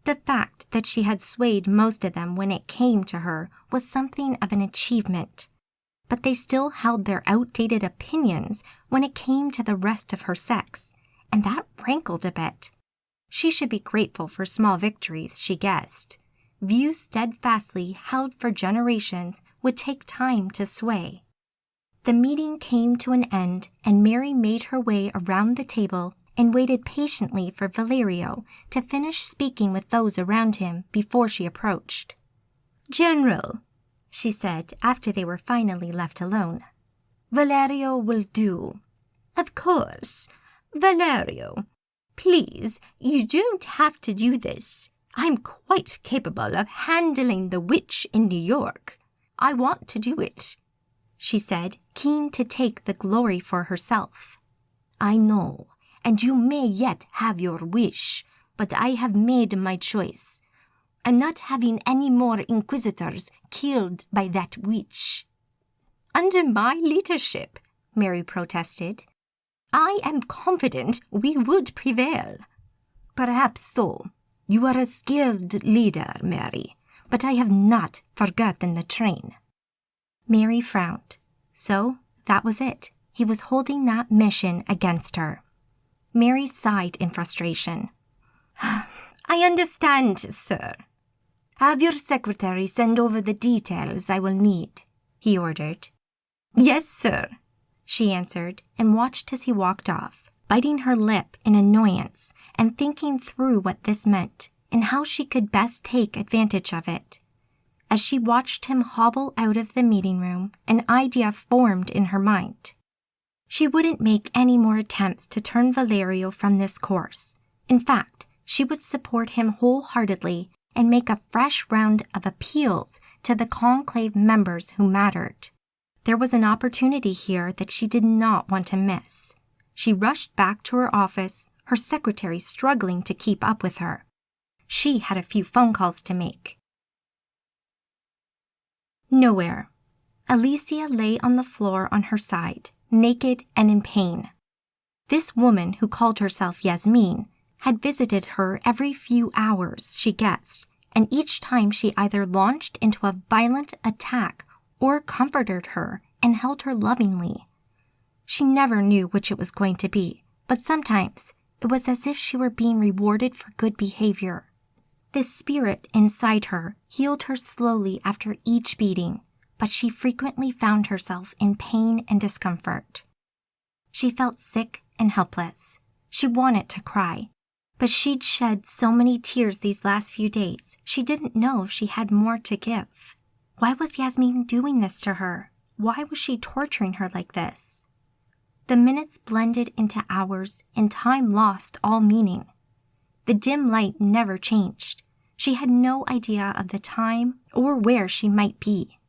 The fact that she had swayed most of them when it came to her was something of an achievement, but they still held their outdated opinions when it came to the rest of her sex, and that rankled a bit. She should be grateful for small victories, she guessed. Views steadfastly held for generations would take time to sway. The meeting came to an end, and Mary made her way around the table and waited patiently for Valerio to finish speaking with those around him before she approached. "General," she said after they were finally left alone, "Valerio will do." "Of course. Valerio, please, you don't have to do this. I'm quite capable of handling the witch in New York. I want to do it," she said, keen to take the glory for herself. "I know, and you may yet have your wish, but I have made my choice. I'm not having any more inquisitors killed by that witch." "Under my leadership," Mary protested, "I am confident we would prevail." "Perhaps so. You are a skilled leader, Mary, but I have not forgotten the train." Mary frowned. So that was it. He was holding that mission against her. Mary sighed in frustration. "I understand, sir. Have your secretary send over the details I will need," he ordered. "Yes, sir," she answered, and watched as he walked off, biting her lip in annoyance and thinking through what this meant and how she could best take advantage of it. As she watched him hobble out of the meeting room, an idea formed in her mind. She wouldn't make any more attempts to turn Valerio from this course. In fact, she would support him wholeheartedly and make a fresh round of appeals to the conclave members who mattered. There was an opportunity here that she did not want to miss. She rushed back to her office, her secretary struggling to keep up with her. She had a few phone calls to make. Nowhere. Alicia lay on the floor on her side, naked and in pain. This woman, who called herself Yasmin, had visited her every few hours, she guessed, and each time she either launched into a violent attack or comforted her and held her lovingly. She never knew which it was going to be, but sometimes it was as if she were being rewarded for good behavior. This spirit inside her healed her slowly after each beating, but she frequently found herself in pain and discomfort. She felt sick and helpless. She wanted to cry, but she'd shed so many tears these last few days, she didn't know if she had more to give. Why was Yasmin doing this to her? Why was she torturing her like this? The minutes blended into hours, and time lost all meaning. The dim light never changed. She had no idea of the time or where she might be.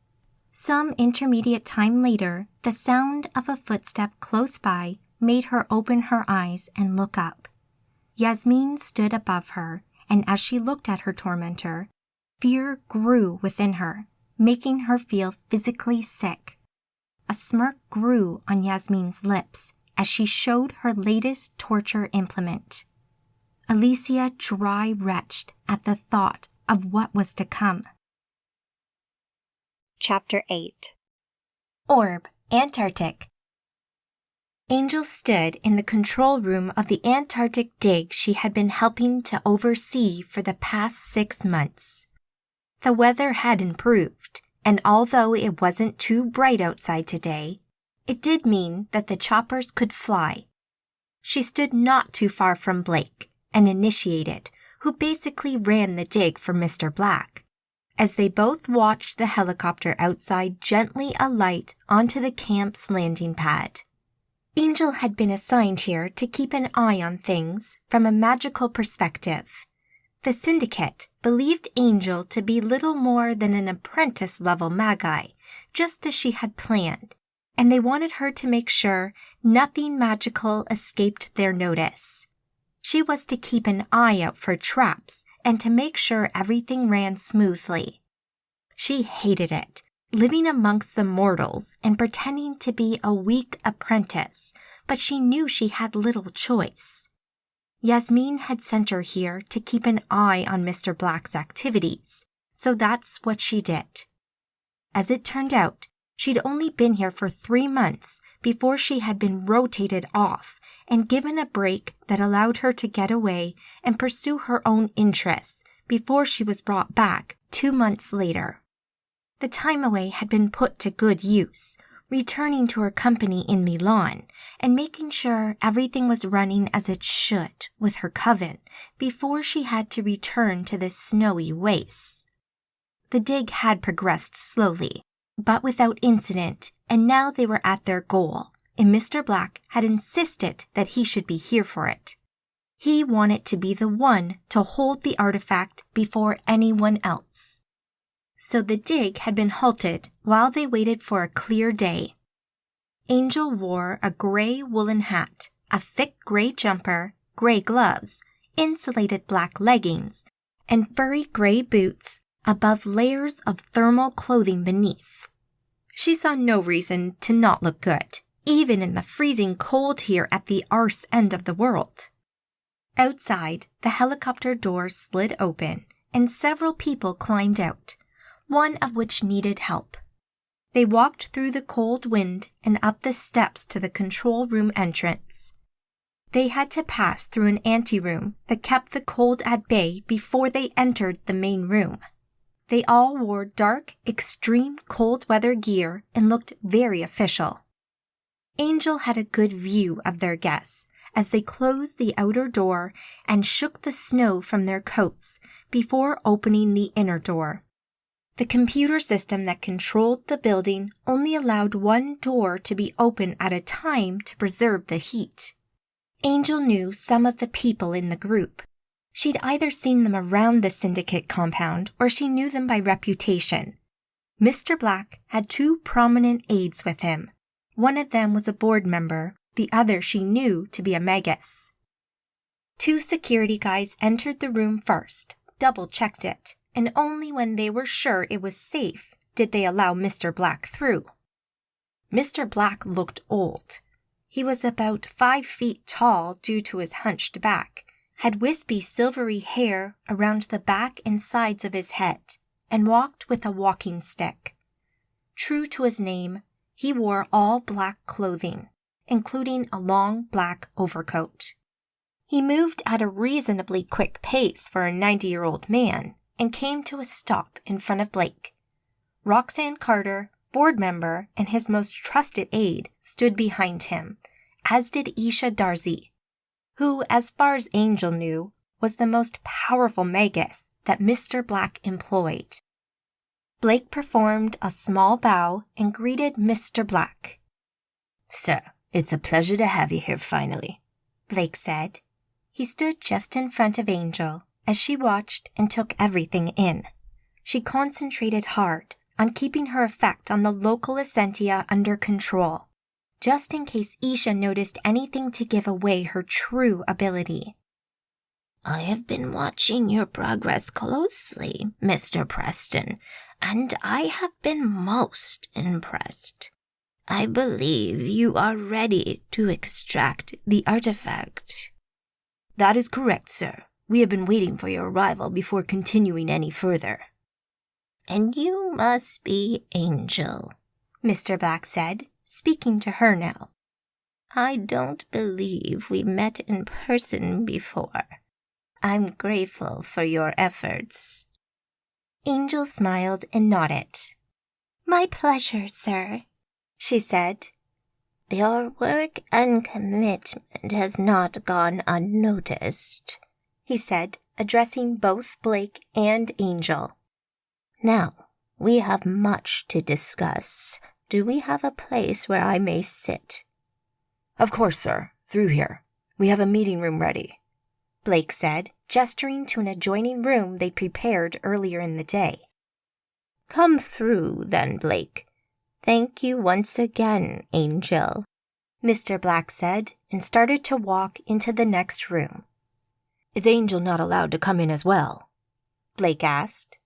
Some intermediate time later, the sound of a footstep close by made her open her eyes and look up. Yasmin stood above her, and as she looked at her tormentor, fear grew within her, making her feel physically sick. A smirk grew on Yasmin's lips as she showed her latest torture implement. Alicia dry-retched at the thought of what was to come. Chapter 8. Orb, Antarctic. Angel stood in the control room of the Antarctic dig she had been helping to oversee for the past 6 months. The weather had improved, and although it wasn't too bright outside today, it did mean that the choppers could fly. She stood not too far from Blake, an initiated, who basically ran the dig for Mr. Black, as they both watched the helicopter outside gently alight onto the camp's landing pad. Angel had been assigned here to keep an eye on things from a magical perspective. The Syndicate believed Angel to be little more than an apprentice-level Magi, just as she had planned, and they wanted her to make sure nothing magical escaped their notice. She was to keep an eye out for traps and to make sure everything ran smoothly. She hated it, living amongst the mortals and pretending to be a weak apprentice, but she knew she had little choice. Yasmin had sent her here to keep an eye on Mr. Black's activities, so that's what she did. As it turned out, she'd only been here for 3 months before she had been rotated off and given a break that allowed her to get away and pursue her own interests before she was brought back 2 months later. The time away had been put to good use, returning to her company in Milan and making sure everything was running as it should with her coven before she had to return to the snowy wastes. The dig had progressed slowly, but without incident, and now they were at their goal, and Mr. Black had insisted that he should be here for it. He wanted to be the one to hold the artifact before anyone else. So the dig had been halted while they waited for a clear day. Angel wore a gray woolen hat, a thick gray jumper, gray gloves, insulated black leggings, and furry gray boots above layers of thermal clothing beneath. She saw no reason to not look good, even in the freezing cold here at the arse end of the world. Outside, the helicopter doors slid open, and several people climbed out, one of which needed help. They walked through the cold wind and up the steps to the control room entrance. They had to pass through an anteroom that kept the cold at bay before they entered the main room. They all wore dark, extreme cold weather gear and looked very official. Angel had a good view of their guests as they closed the outer door and shook the snow from their coats before opening the inner door. The computer system that controlled the building only allowed one door to be open at a time to preserve the heat. Angel knew some of the people in the group. She'd either seen them around the syndicate compound or she knew them by reputation. Mr. Black had 2 prominent aides with him. One of them was a board member, the other she knew to be a magus. 2 security guys entered the room first, double-checked it, and only when they were sure it was safe did they allow Mr. Black through. Mr. Black looked old. He was about 5 feet tall due to his hunched back, had wispy silvery hair around the back and sides of his head, and walked with a walking stick. True to his name, he wore all black clothing, including a long black overcoat. He moved at a reasonably quick pace for a 90-year-old man and came to a stop in front of Blake. Roxanne Carter, board member, and his most trusted aide stood behind him, as did Isha Darzi, who, as far as Angel knew, was the most powerful magus that Mr. Black employed. Blake performed a small bow and greeted Mr. Black. "Sir, it's a pleasure to have you here finally," Blake said. He stood just in front of Angel as she watched and took everything in. She concentrated hard on keeping her effect on the local essentia under control, just in case Isha noticed anything to give away her true ability. "I have been watching your progress closely, Mr. Preston, and I have been most impressed. I believe you are ready to extract the artifact." "That is correct, sir. We have been waiting for your arrival before continuing any further." "And you must be Angel," Mr. Black said, speaking to her now. "I don't believe we met in person before. I'm grateful for your efforts." Angel smiled and nodded. "My pleasure, sir," she said. "Your work and commitment has not gone unnoticed," he said, addressing both Blake and Angel. "Now, we have much to discuss. Do we have a place where I may sit?" "Of course, sir. Through here. We have a meeting room ready," Blake said, gesturing to an adjoining room they'd prepared earlier in the day. "Come through, then, Blake. Thank you once again, Angel," Mr. Black said, and started to walk into the next room. "Is Angel not allowed to come in as well?" Blake asked.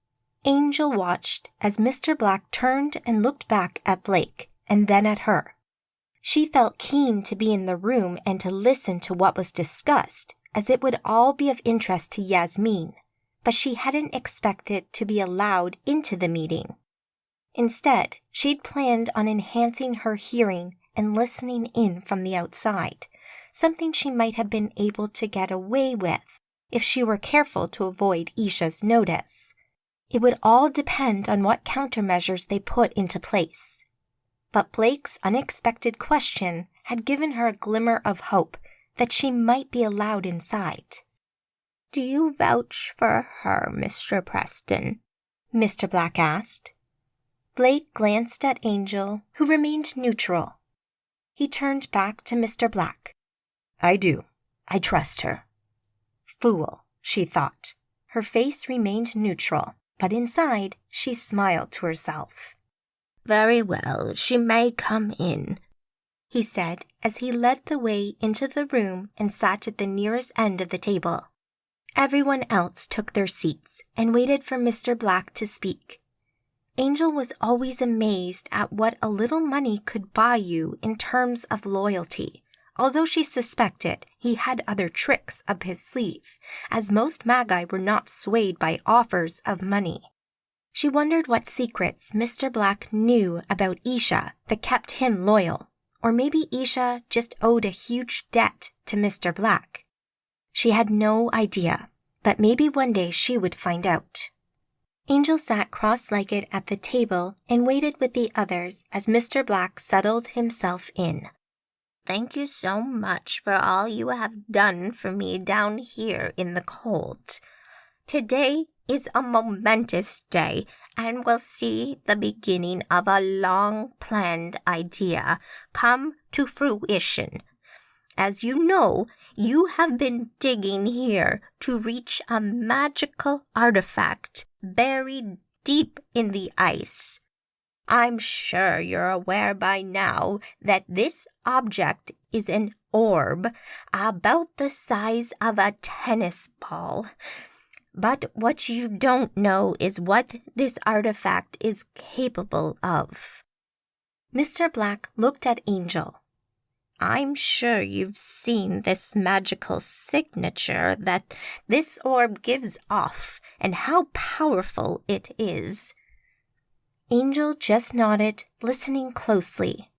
Angel watched as Mr. Black turned and looked back at Blake and then at her. She felt keen to be in the room and to listen to what was discussed, as it would all be of interest to Yasmin, but she hadn't expected to be allowed into the meeting. Instead, she'd planned on enhancing her hearing and listening in from the outside, something she might have been able to get away with if she were careful to avoid Isha's notice. It would all depend on what countermeasures they put into place. But Blake's unexpected question had given her a glimmer of hope that she might be allowed inside. "Do you vouch for her, Mr. Preston?" Mr. Black asked. Blake glanced at Angel, who remained neutral. He turned back to Mr. Black. "I do. I trust her." Fool, she thought. Her face remained neutral, but inside she smiled to herself. "Very well, she may come in," he said as he led the way into the room and sat at the nearest end of the table. Everyone else took their seats and waited for Mr. Black to speak. Angel was always amazed at what a little money could buy you in terms of loyalty, although she suspected he had other tricks up his sleeve, as most Magi were not swayed by offers of money. She wondered what secrets Mr. Black knew about Isha that kept him loyal, or maybe Isha just owed a huge debt to Mr. Black. She had no idea, but maybe one day she would find out. Angel sat cross-legged at the table and waited with the others as Mr. Black settled himself in. "Thank you so much for all you have done for me down here in the cold. Today is a momentous day, and we'll see the beginning of a long-planned idea come to fruition. As you know, you have been digging here to reach a magical artifact buried deep in the ice. I'm sure you're aware by now that this object is an orb about the size of a tennis ball. But what you don't know is what this artifact is capable of." Mr. Black looked at Angel. "I'm sure you've seen this magical signature that this orb gives off and how powerful it is." Angel just nodded, listening closely.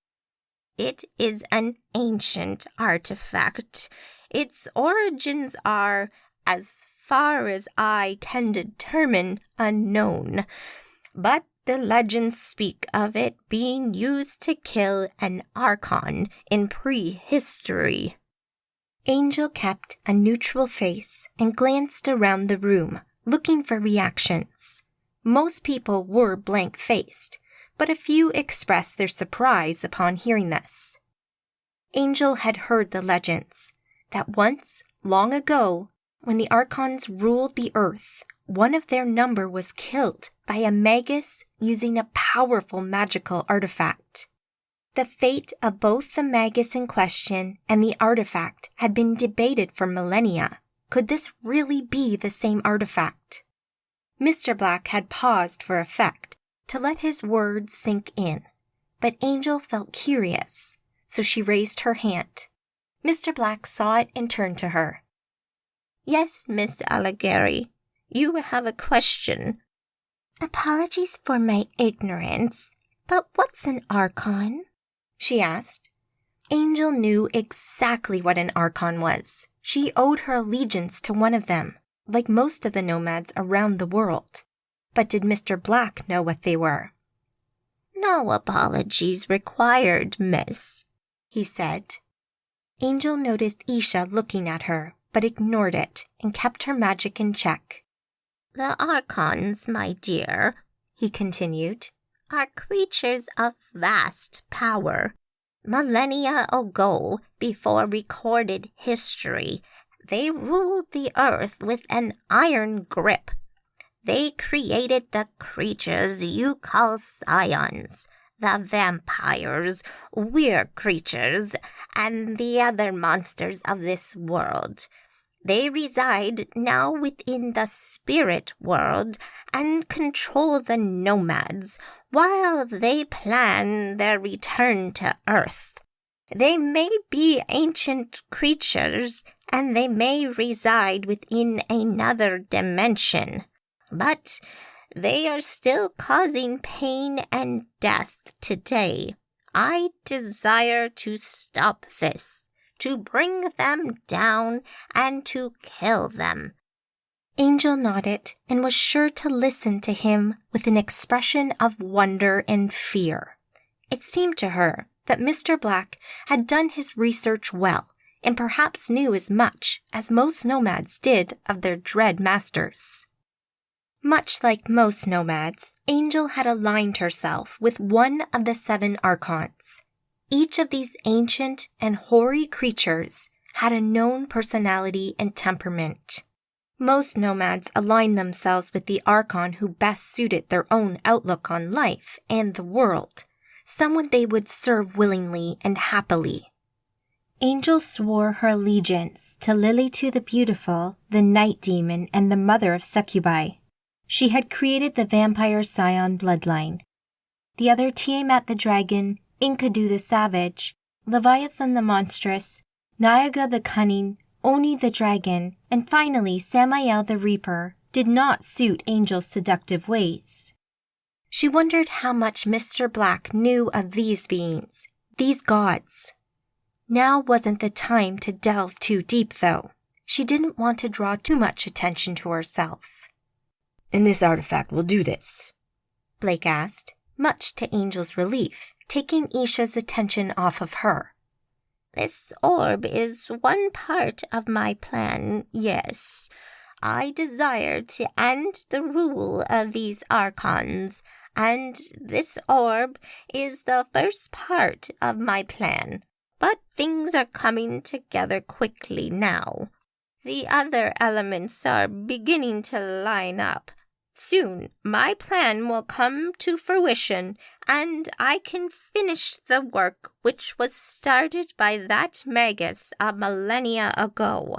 "It is an ancient artifact. Its origins are, as far as I can determine, unknown. But the legends speak of it being used to kill an Archon in prehistory." Angel kept a neutral face and glanced around the room, looking for reactions. Most people were blank-faced, but a few expressed their surprise upon hearing this. Angel had heard the legends, that once, long ago, when the Archons ruled the earth, one of their number was killed by a magus using a powerful magical artifact. The fate of both the magus in question and the artifact had been debated for millennia. Could this really be the same artifact? Mr. Black had paused for effect to let his words sink in, but Angel felt curious, so she raised her hand. Mr. Black saw it and turned to her. "Yes, Miss Alighieri, you have a question." "Apologies for my ignorance, but what's an Archon?" she asked. Angel knew exactly what an Archon was. She owed her allegiance to one of them, like most of the Nomads around the world. But did Mr. Black know what they were? "No apologies required, miss," he said. Angel noticed Isha looking at her, but ignored it and kept her magic in check. "The Archons, my dear," he continued, "are creatures of vast power. Millennia ago, before recorded history, they ruled the earth with an iron grip. They created the creatures you call scions, the vampires, weird creatures, and the other monsters of this world. They reside now within the spirit world and control the Nomads while they plan their return to Earth. They may be ancient creatures and they may reside within another dimension, but they are still causing pain and death today. I desire to stop this, to bring them down and to kill them." Angel nodded and was sure to listen to him with an expression of wonder and fear. It seemed to her that Mr. Black had done his research well and perhaps knew as much as most nomads did of their dread masters. Much like most nomads, Angel had aligned herself with one of the 7 archons. Each of these ancient and hoary creatures had a known personality and temperament. Most nomads aligned themselves with the archon who best suited their own outlook on life and the world, someone they would serve willingly and happily. Angel swore her allegiance to Lilitu the Beautiful, the Night Demon, and the Mother of Succubi. She had created the Vampire Scion bloodline. The other Tiamat the Dragon, Enkidu the Savage, Leviathan the Monstrous, Niaga the Cunning, Oni the Dragon, and finally Samael the Reaper did not suit Angel's seductive ways. She wondered how much Mr. Black knew of these beings, these gods. Now wasn't the time to delve too deep, though. She didn't want to draw too much attention to herself. "And this artifact will do this?" Blake asked, much to Angel's relief, taking Isha's attention off of her. "This orb is one part of my plan, yes. I desire to end the rule of these archons, and this orb is the first part of my plan. But things are coming together quickly now. The other elements are beginning to line up. Soon, my plan will come to fruition, and I can finish the work which was started by that Magus a millennia ago."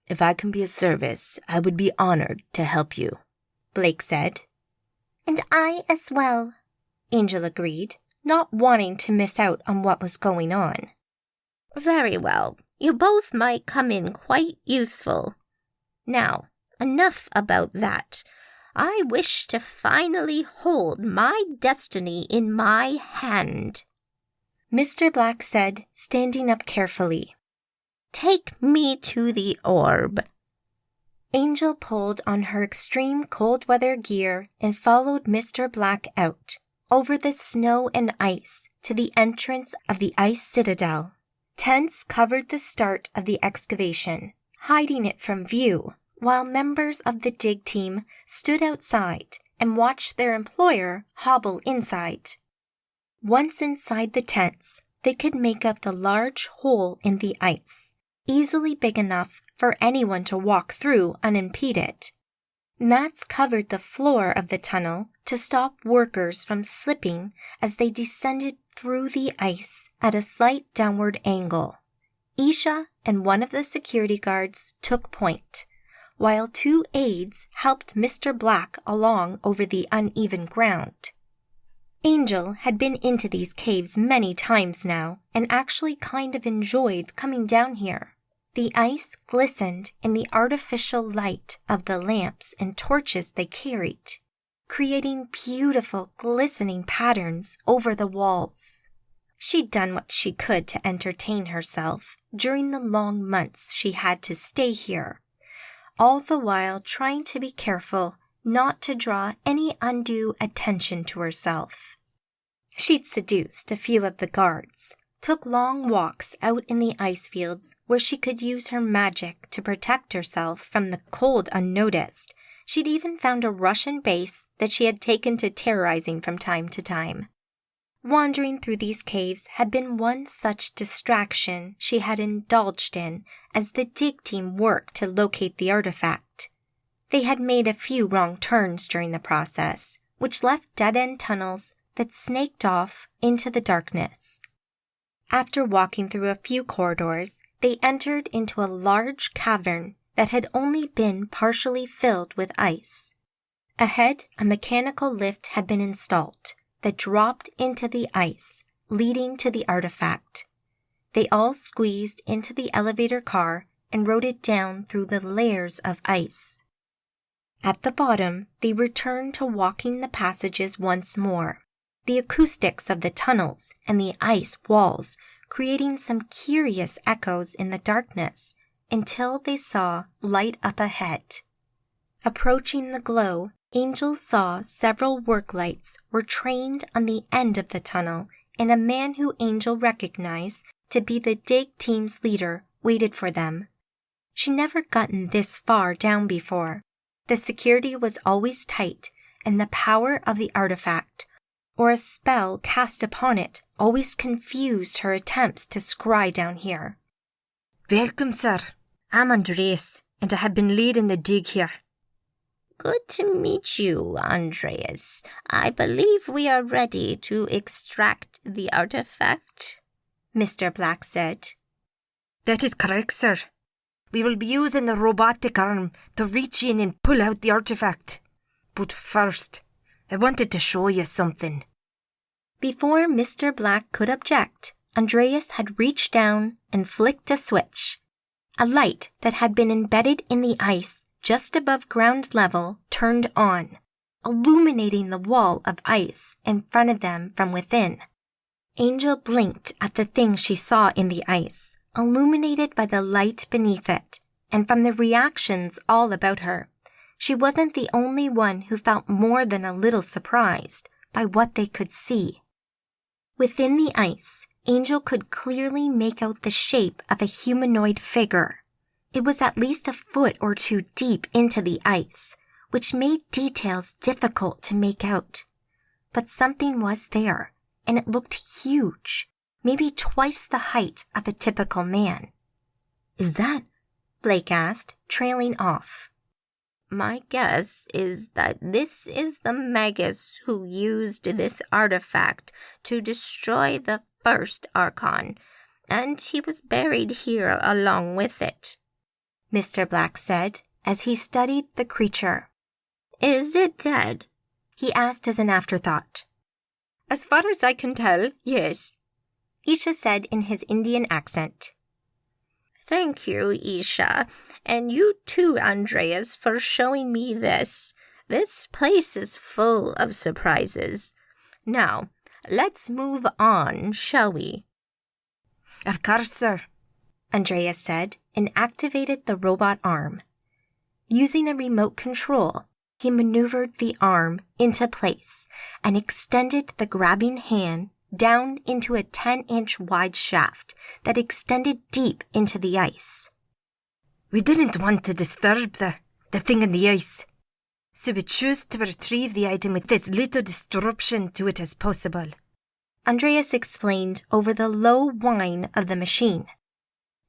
"If I can be of service, I would be honored to help you," Blake said. "And I as well," Angel agreed, not wanting to miss out on what was going on. "Very well. You both might come in quite useful. Now, enough about that. I wish to finally hold my destiny in my hand," Mr. Black said, standing up carefully. "Take me to the orb." Angel pulled on her extreme cold weather gear and followed Mr. Black out, over the snow and ice, to the entrance of the ice citadel. Tents covered the start of the excavation, hiding it from view, while members of the dig team stood outside and watched their employer hobble inside. Once inside the tents, they could make out the large hole in the ice, easily big enough for anyone to walk through unimpeded. Mats covered the floor of the tunnel to stop workers from slipping as they descended through the ice at a slight downward angle. Isha and one of the security guards took point, while 2 aides helped Mr. Black along over the uneven ground. Angel had been into these caves many times now and actually kind of enjoyed coming down here. The ice glistened in the artificial light of the lamps and torches they carried, creating beautiful glistening patterns over the walls. She'd done what she could to entertain herself during the long months she had to stay here, all the while trying to be careful not to draw any undue attention to herself. She'd seduced a few of the guards, took long walks out in the ice fields where she could use her magic to protect herself from the cold unnoticed. She'd even found a Russian base that she had taken to terrorizing from time to time. Wandering through these caves had been one such distraction she had indulged in as the dig team worked to locate the artifact. They had made a few wrong turns during the process, which left dead-end tunnels that snaked off into the darkness. After walking through a few corridors, they entered into a large cavern that had only been partially filled with ice. Ahead, a mechanical lift had been installed that dropped into the ice, leading to the artifact. They all squeezed into the elevator car and wrote it down through the layers of ice. At the bottom, they returned to walking the passages once more, the acoustics of the tunnels and the ice walls creating some curious echoes in the darkness until they saw light up ahead. Approaching the glow, Angel saw several work lights were trained on the end of the tunnel, and a man who Angel recognized to be the dig team's leader waited for them. She never gotten this far down before. The security was always tight, and the power of the artifact, or a spell cast upon it, always confused her attempts to scry down here. Welcome, sir. I'm Andreas, and I have been leading the dig here. Good to meet you, Andreas. I believe we are ready to extract the artifact, Mr. Black said. That is correct, sir. We will be using the robotic arm to reach in and pull out the artifact. But first, I wanted to show you something. Before Mr. Black could object, Andreas had reached down and flicked a switch. A light that had been embedded in the ice just above ground level turned on, illuminating the wall of ice in front of them from within. Angel blinked at the thing she saw in the ice, illuminated by the light beneath it, and from the reactions all about her, she wasn't the only one who felt more than a little surprised by what they could see. Within the ice, Angel could clearly make out the shape of a humanoid figure. It was at least a foot or two deep into the ice, which made details difficult to make out. But something was there, and it looked huge, maybe twice the height of a typical man. "Is that?" Blake asked, trailing off. My guess is that this is the Magus who used this artifact to destroy the first Archon, and he was buried here along with it, Mr. Black said as he studied the creature. "Is it dead?" he asked as an afterthought. "As far as I can tell, yes," Isha said in his Indian accent. "Thank you, Isha, and you too, Andreas, for showing me this. This place is full of surprises. Now, let's move on, shall we?" Of course, sir, Andreas said and activated the robot arm. Using a remote control, he maneuvered the arm into place and extended the grabbing hand down into a 10-inch wide shaft that extended deep into the ice. We didn't want to disturb the thing in the ice, so we chose to retrieve the item with as little disruption to it as possible, Andreas explained over the low whine of the machine.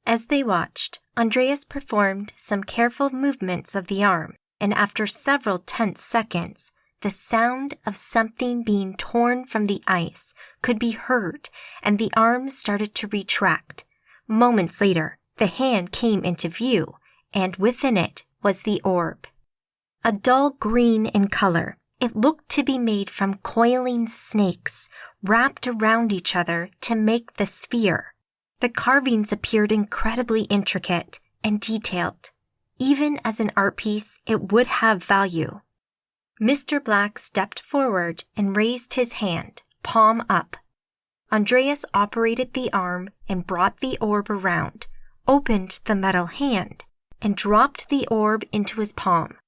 As they watched, Andreas performed some careful movements of the arm, and after several tense seconds, the sound of something being torn from the ice could be heard, and the arm started to retract. Moments later, the hand came into view, and within it was the orb. A dull green in color, it looked to be made from coiling snakes wrapped around each other to make the sphere. The carvings appeared incredibly intricate and detailed. Even as an art piece, it would have value. Mr. Black stepped forward and raised his hand, palm up. Andreas operated the arm and brought the orb around, opened the metal hand, and dropped the orb into his palm.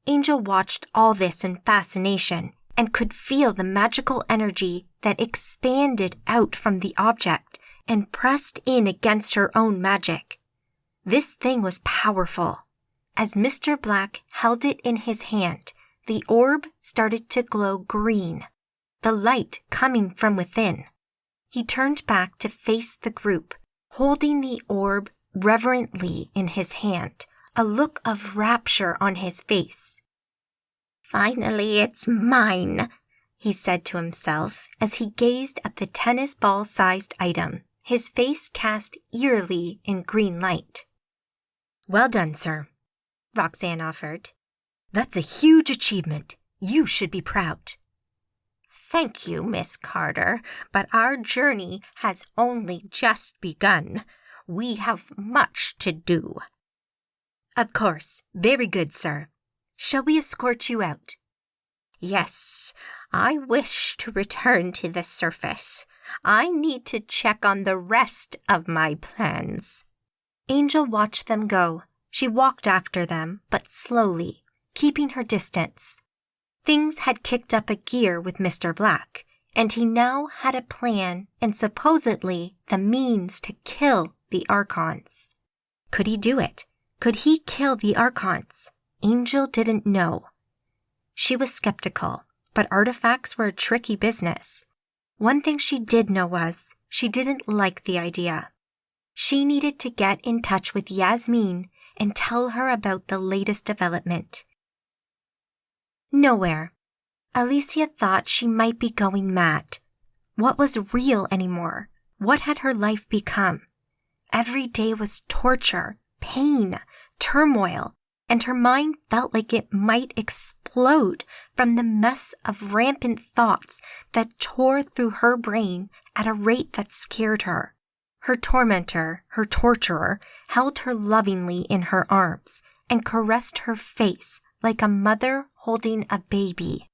Angel watched all this in fascination and could feel the magical energy that expanded out from the object and pressed in against her own magic. This thing was powerful. As Mr. Black held it in his hand, the orb started to glow green, the light coming from within. He turned back to face the group, holding the orb reverently in his hand, a look of rapture on his face. "Finally, it's mine," he said to himself as he gazed at the tennis ball-sized item, his face cast eerily in green light. "Well done, sir," Roxanne offered. "That's a huge achievement. You should be proud." "Thank you, Miss Carter, but our journey has only just begun. We have much to do," Of course. Very good, sir. Shall we escort you out? Yes, I wish to return to the surface. I need to check on the rest of my plans. Angel watched them go. She walked after them, but slowly, keeping her distance. Things had kicked up a gear with Mr. Black, and he now had a plan and supposedly the means to kill the Archons. Could he do it? Could he kill the Archons? Angel didn't know. She was skeptical, but artifacts were a tricky business. One thing she did know was she didn't like the idea. She needed to get in touch with Yasmin and tell her about the latest development. Nowhere. Alicia thought she might be going mad. What was real anymore? What had her life become? Every day was torture, pain, turmoil, and her mind felt like it might explode from the mess of rampant thoughts that tore through her brain at a rate that scared her. Her tormentor, her torturer, held her lovingly in her arms and caressed her face like a mother holding a baby.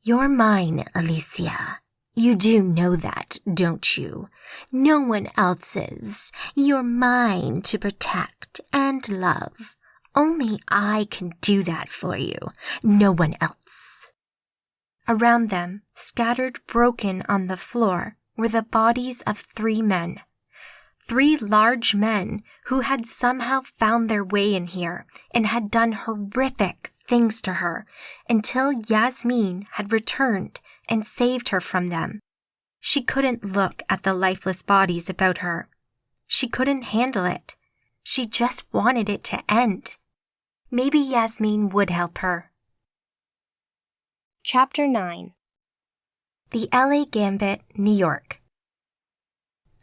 "You're mine, Alicia. You do know that, don't you? No one else's. You're mine to protect and love. Only I can do that for you, no one else." Around them, scattered broken on the floor, were the bodies of 3 men. 3 large men who had somehow found their way in here and had done horrific things to her until Yasmin had returned and saved her from them. She couldn't look at the lifeless bodies about her. She couldn't handle it. She just wanted it to end. Maybe Yasmin would help her. Chapter 9. The LA Gambit, New York.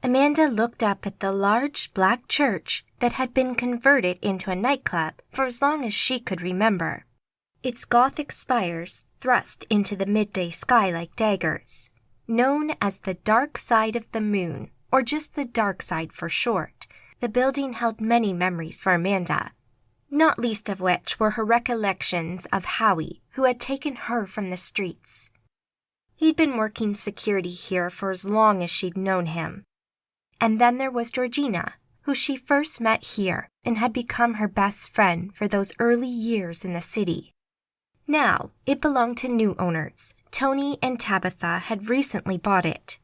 Amanda looked up at the large black church that had been converted into a nightclub for as long as she could remember. Its Gothic spires thrust into the midday sky like daggers. Known as the Dark Side of the Moon, or just the Dark Side for short, the building held many memories for Amanda, not least of which were her recollections of Howie, who had taken her from the streets. He'd been working security here for as long as she'd known him. And then there was Georgina, who she first met here and had become her best friend for those early years in the city. Now, it belonged to new owners. Tony and Tabitha had recently bought it.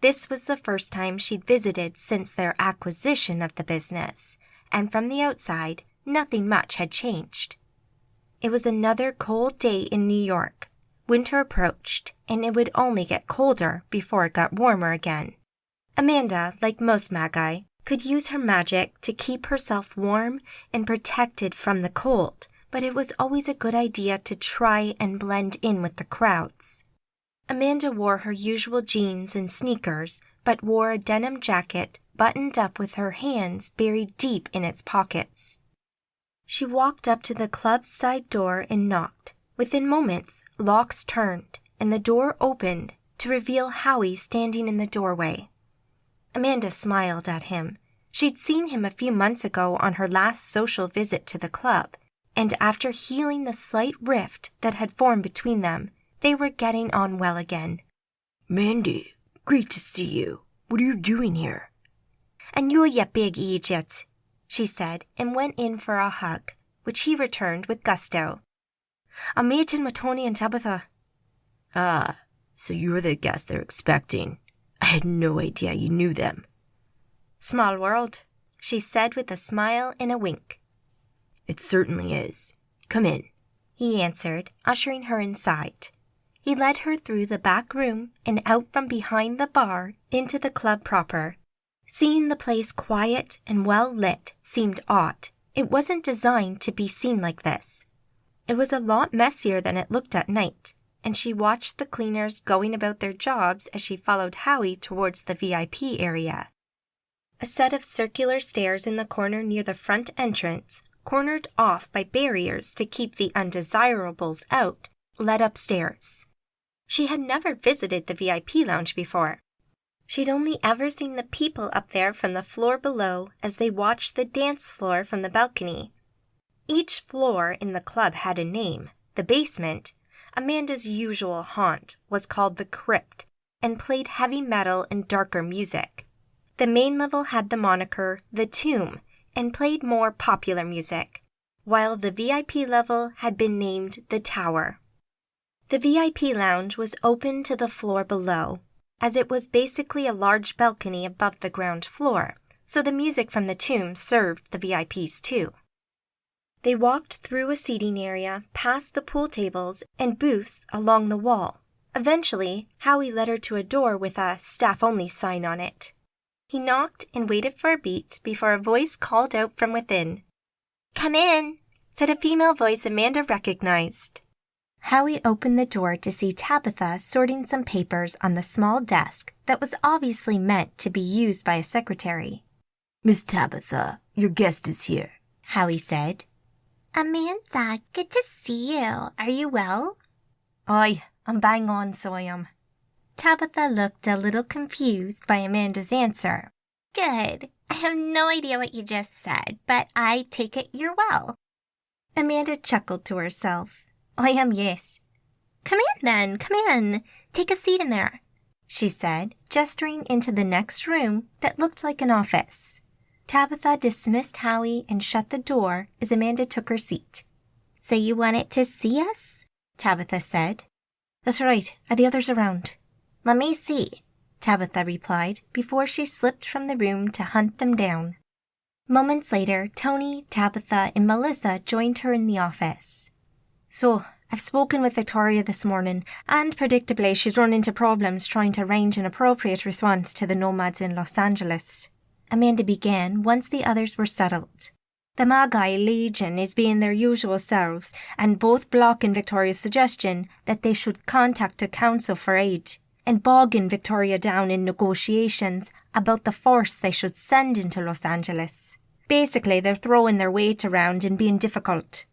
This was the first time she'd visited since their acquisition of the business, and from the outside, nothing much had changed. It was another cold day in New York. Winter approached, and it would only get colder before it got warmer again. Amanda, like most Magi, could use her magic to keep herself warm and protected from the cold, but it was always a good idea to try and blend in with the crowds. Amanda wore her usual jeans and sneakers, but wore a denim jacket buttoned up with her hands buried deep in its pockets. She walked up to the club's side door and knocked. Within moments, locks turned, and the door opened to reveal Howie standing in the doorway. Amanda smiled at him. She'd seen him a few months ago on her last social visit to the club, and after healing the slight rift that had formed between them, they were getting on well again. "Mandy, great to see you. What are you doing here?" "And you big idiot," she said, and went in for a hug, which he returned with gusto. "I'm meeting with Tony and Tabitha." "Ah, so you're the guest they're expecting. I had no idea you knew them." "Small world," she said with a smile and a wink. "It certainly is. Come in," he answered, ushering her inside. He led her through the back room and out from behind the bar into the club proper. Seeing the place quiet and well lit seemed odd. It wasn't designed to be seen like this. It was a lot messier than it looked at night, and she watched the cleaners going about their jobs as she followed Howie towards the VIP area. A set of circular stairs in the corner near the front entrance, cornered off by barriers to keep the undesirables out, led upstairs. She had never visited the VIP lounge before. She'd only ever seen the people up there from the floor below as they watched the dance floor from the balcony. Each floor in the club had a name. The basement, Amanda's usual haunt, was called the Crypt and played heavy metal and darker music. The main level had the moniker The Tomb and played more popular music, while the VIP level had been named The Tower. The VIP lounge was open to the floor below, as it was basically a large balcony above the ground floor, so the music from the tomb served the VIPs too. They walked through a seating area, past the pool tables and booths along the wall. Eventually, Howie led her to a door with a staff-only sign on it. He knocked and waited for a beat before a voice called out from within. "Come in," said a female voice Amanda recognized. Howie opened the door to see Tabitha sorting some papers on the small desk that was obviously meant to be used by a secretary. "Miss Tabitha, your guest is here," Howie said. Amanda, good to see you. Are you well? "Aye, I'm bang on, so I am." Tabitha looked a little confused by Amanda's answer. Good. I have no idea what you just said, but I take it you're well. Amanda chuckled to herself. "I am, yes." Come in then, come in. Take a seat in there, she said, gesturing into the next room that looked like an office. Tabitha dismissed Howie and shut the door as Amanda took her seat. So you wanted to see us? Tabitha said. "That's right. Are the others around?" "Let me see," Tabitha replied before she slipped from the room to hunt them down. Moments later, Tony, Tabitha, and Melissa joined her in the office. "So, I've spoken with Victoria this morning, and predictably she's run into problems trying to arrange an appropriate response to the Nomads in Los Angeles," Amanda began once the others were settled. "The Magi Legion is being their usual selves, and both blocking Victoria's suggestion that they should contact a council for aid, and bogging Victoria down in negotiations about the force they should send into Los Angeles. Basically, they're throwing their weight around and being difficult."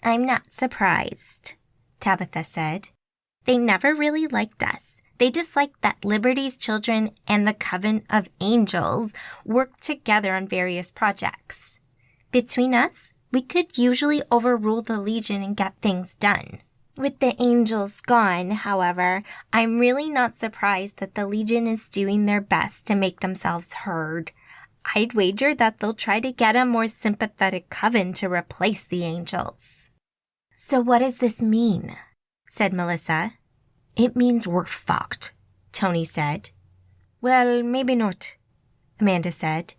"I'm not surprised," Tabitha said. "They never really liked us. They disliked that Liberty's children and the Coven of Angels worked together on various projects. Between us, we could usually overrule the Legion and get things done. With the Angels gone, however, I'm really not surprised that the Legion is doing their best to make themselves heard. I'd wager that they'll try to get a more sympathetic coven to replace the Angels." "So what does this mean?" said Melissa. "It means we're fucked," Tony said. "Well, maybe not," Amanda said.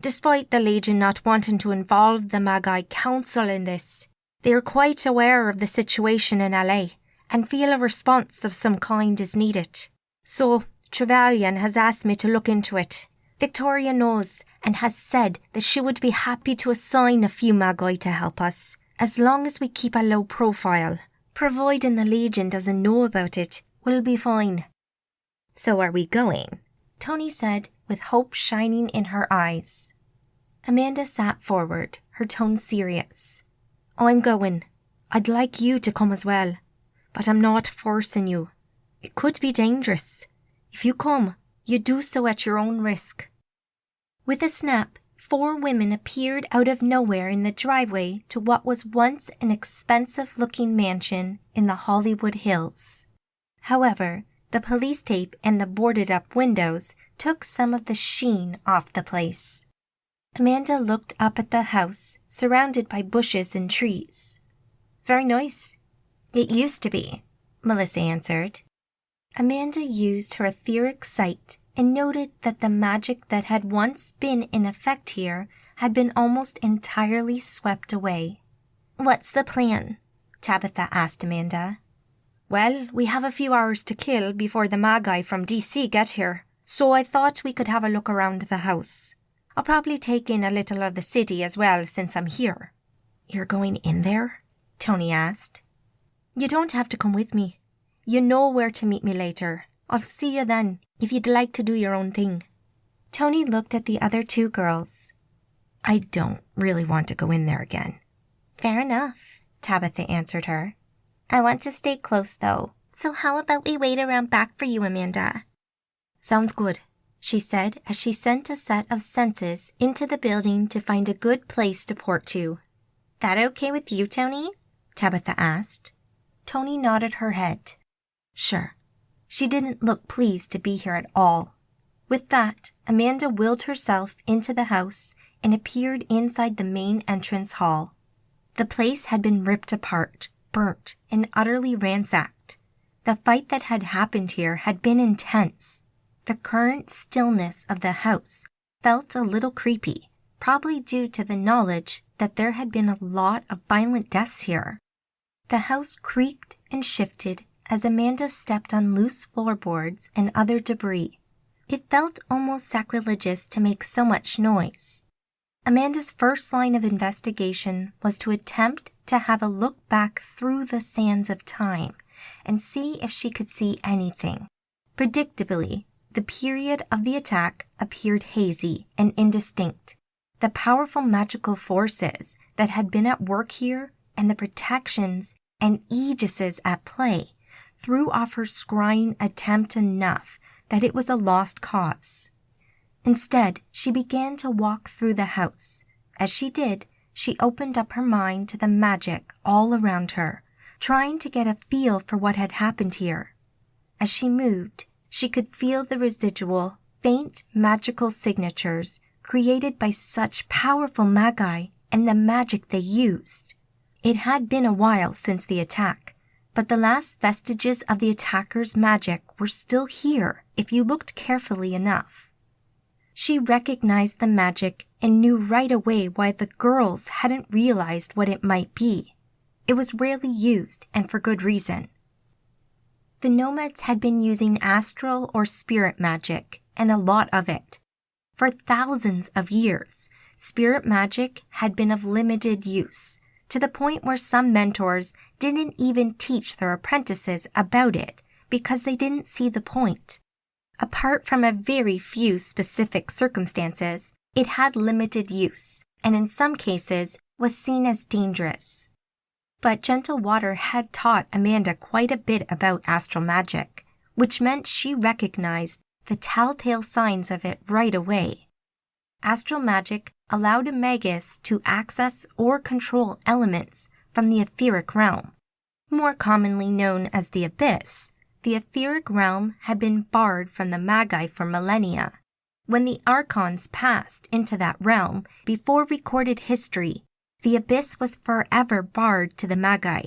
"Despite the Legion not wanting to involve the Magi Council in this, they are quite aware of the situation in LA and feel a response of some kind is needed. So, Trevelyan has asked me to look into it. Victoria knows and has said that she would be happy to assign a few Magi to help us, as long as we keep a low profile. Providing the Legion doesn't know about it, we'll be fine." "So are we going?" Tony said, with hope shining in her eyes. Amanda sat forward, her tone serious. "I'm going. I'd like you to come as well, but I'm not forcing you. It could be dangerous. If you come, you do so at your own risk." With a snap, 4 women appeared out of nowhere in the driveway to what was once an expensive-looking mansion in the Hollywood Hills. However, the police tape and the boarded-up windows took some of the sheen off the place. Amanda looked up at the house, surrounded by bushes and trees. "Very nice." "It used to be," Melissa answered. Amanda used her etheric sight and noted that the magic that had once been in effect here had been almost entirely swept away. "What's the plan?" Tabitha asked Amanda. "Well, we have a few hours to kill before the Magi from DC get here, so I thought we could have a look around the house. I'll probably take in a little of the city as well since I'm here." "You're going in there?" Tony asked. "You don't have to come with me. You know where to meet me later. I'll see you then, if you'd like to do your own thing." Tony looked at the other 2 girls. "I don't really want to go in there again." "Fair enough," Tabitha answered her. "I want to stay close, though, so how about we wait around back for you, Amanda?" "Sounds good," she said as she sent a set of senses into the building to find a good place to port to. That okay with you, Tony? Tabitha asked. Tony nodded her head. Sure. She didn't look pleased to be here at all. With that, Amanda willed herself into the house and appeared inside the main entrance hall. The place had been ripped apart, burnt, and utterly ransacked. The fight that had happened here had been intense. The current stillness of the house felt a little creepy, probably due to the knowledge that there had been a lot of violent deaths here. The house creaked and shifted as Amanda stepped on loose floorboards and other debris. It felt almost sacrilegious to make so much noise. Amanda's first line of investigation was to attempt to have a look back through the sands of time and see if she could see anything. Predictably, the period of the attack appeared hazy and indistinct. The powerful magical forces that had been at work here and the protections and aegises at play threw off her scrying attempt enough that it was a lost cause. Instead, she began to walk through the house. As she did, she opened up her mind to the magic all around her, trying to get a feel for what had happened here. As she moved, she could feel the residual, faint magical signatures created by such powerful magi and the magic they used. It had been a while since the attack, but the last vestiges of the attacker's magic were still here if you looked carefully enough. She recognized the magic and knew right away why the girls hadn't realized what it might be. It was rarely used, and for good reason. The Nomads had been using astral or spirit magic, and a lot of it. For thousands of years, spirit magic had been of limited use, to the point where some mentors didn't even teach their apprentices about it because they didn't see the point. Apart from a very few specific circumstances, it had limited use, and in some cases was seen as dangerous. But Gentle Water had taught Amanda quite a bit about astral magic, which meant she recognized the telltale signs of it right away. Astral magic allowed a magus to access or control elements from the etheric realm. More commonly known as the Abyss, the etheric realm had been barred from the Magi for millennia. When the Archons passed into that realm before recorded history, the Abyss was forever barred to the Magi.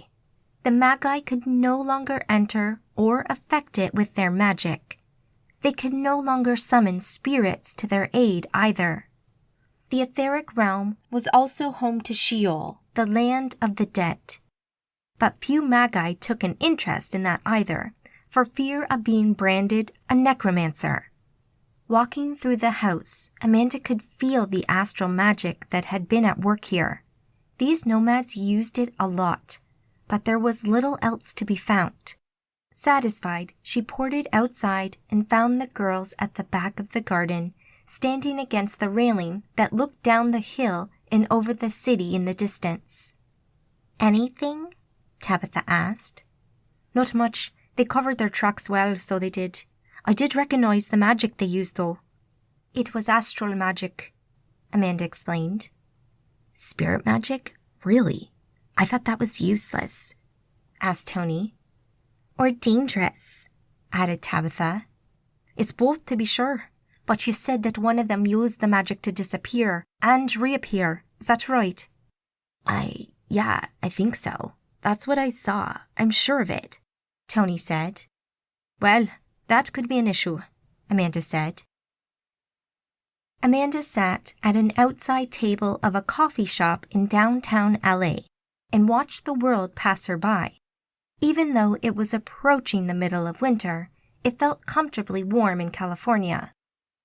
The Magi could no longer enter or affect it with their magic. They could no longer summon spirits to their aid either. The etheric realm was also home to Sheol, the land of the dead. But few Magi took an interest in that either, for fear of being branded a necromancer. Walking through the house, Amanda could feel the astral magic that had been at work here. These Nomads used it a lot, but there was little else to be found. Satisfied, she ported outside and found the girls at the back of the garden, standing against the railing that looked down the hill and over the city in the distance. Anything? Tabitha asked. Not much. They covered their tracks well, so they did. I did recognize the magic they used, though. It was astral magic, Amanda explained. Spirit magic? Really? I thought that was useless, asked Tony. Or dangerous, added Tabitha. It's both, to be sure, but you said that one of them used the magic to disappear and reappear. Is that right? Yeah, I think so. That's what I saw. I'm sure of it, Tony said. Well, that could be an issue, Amanda said. Amanda sat at an outside table of a coffee shop in downtown LA and watched the world pass her by. Even though it was approaching the middle of winter, it felt comfortably warm in California.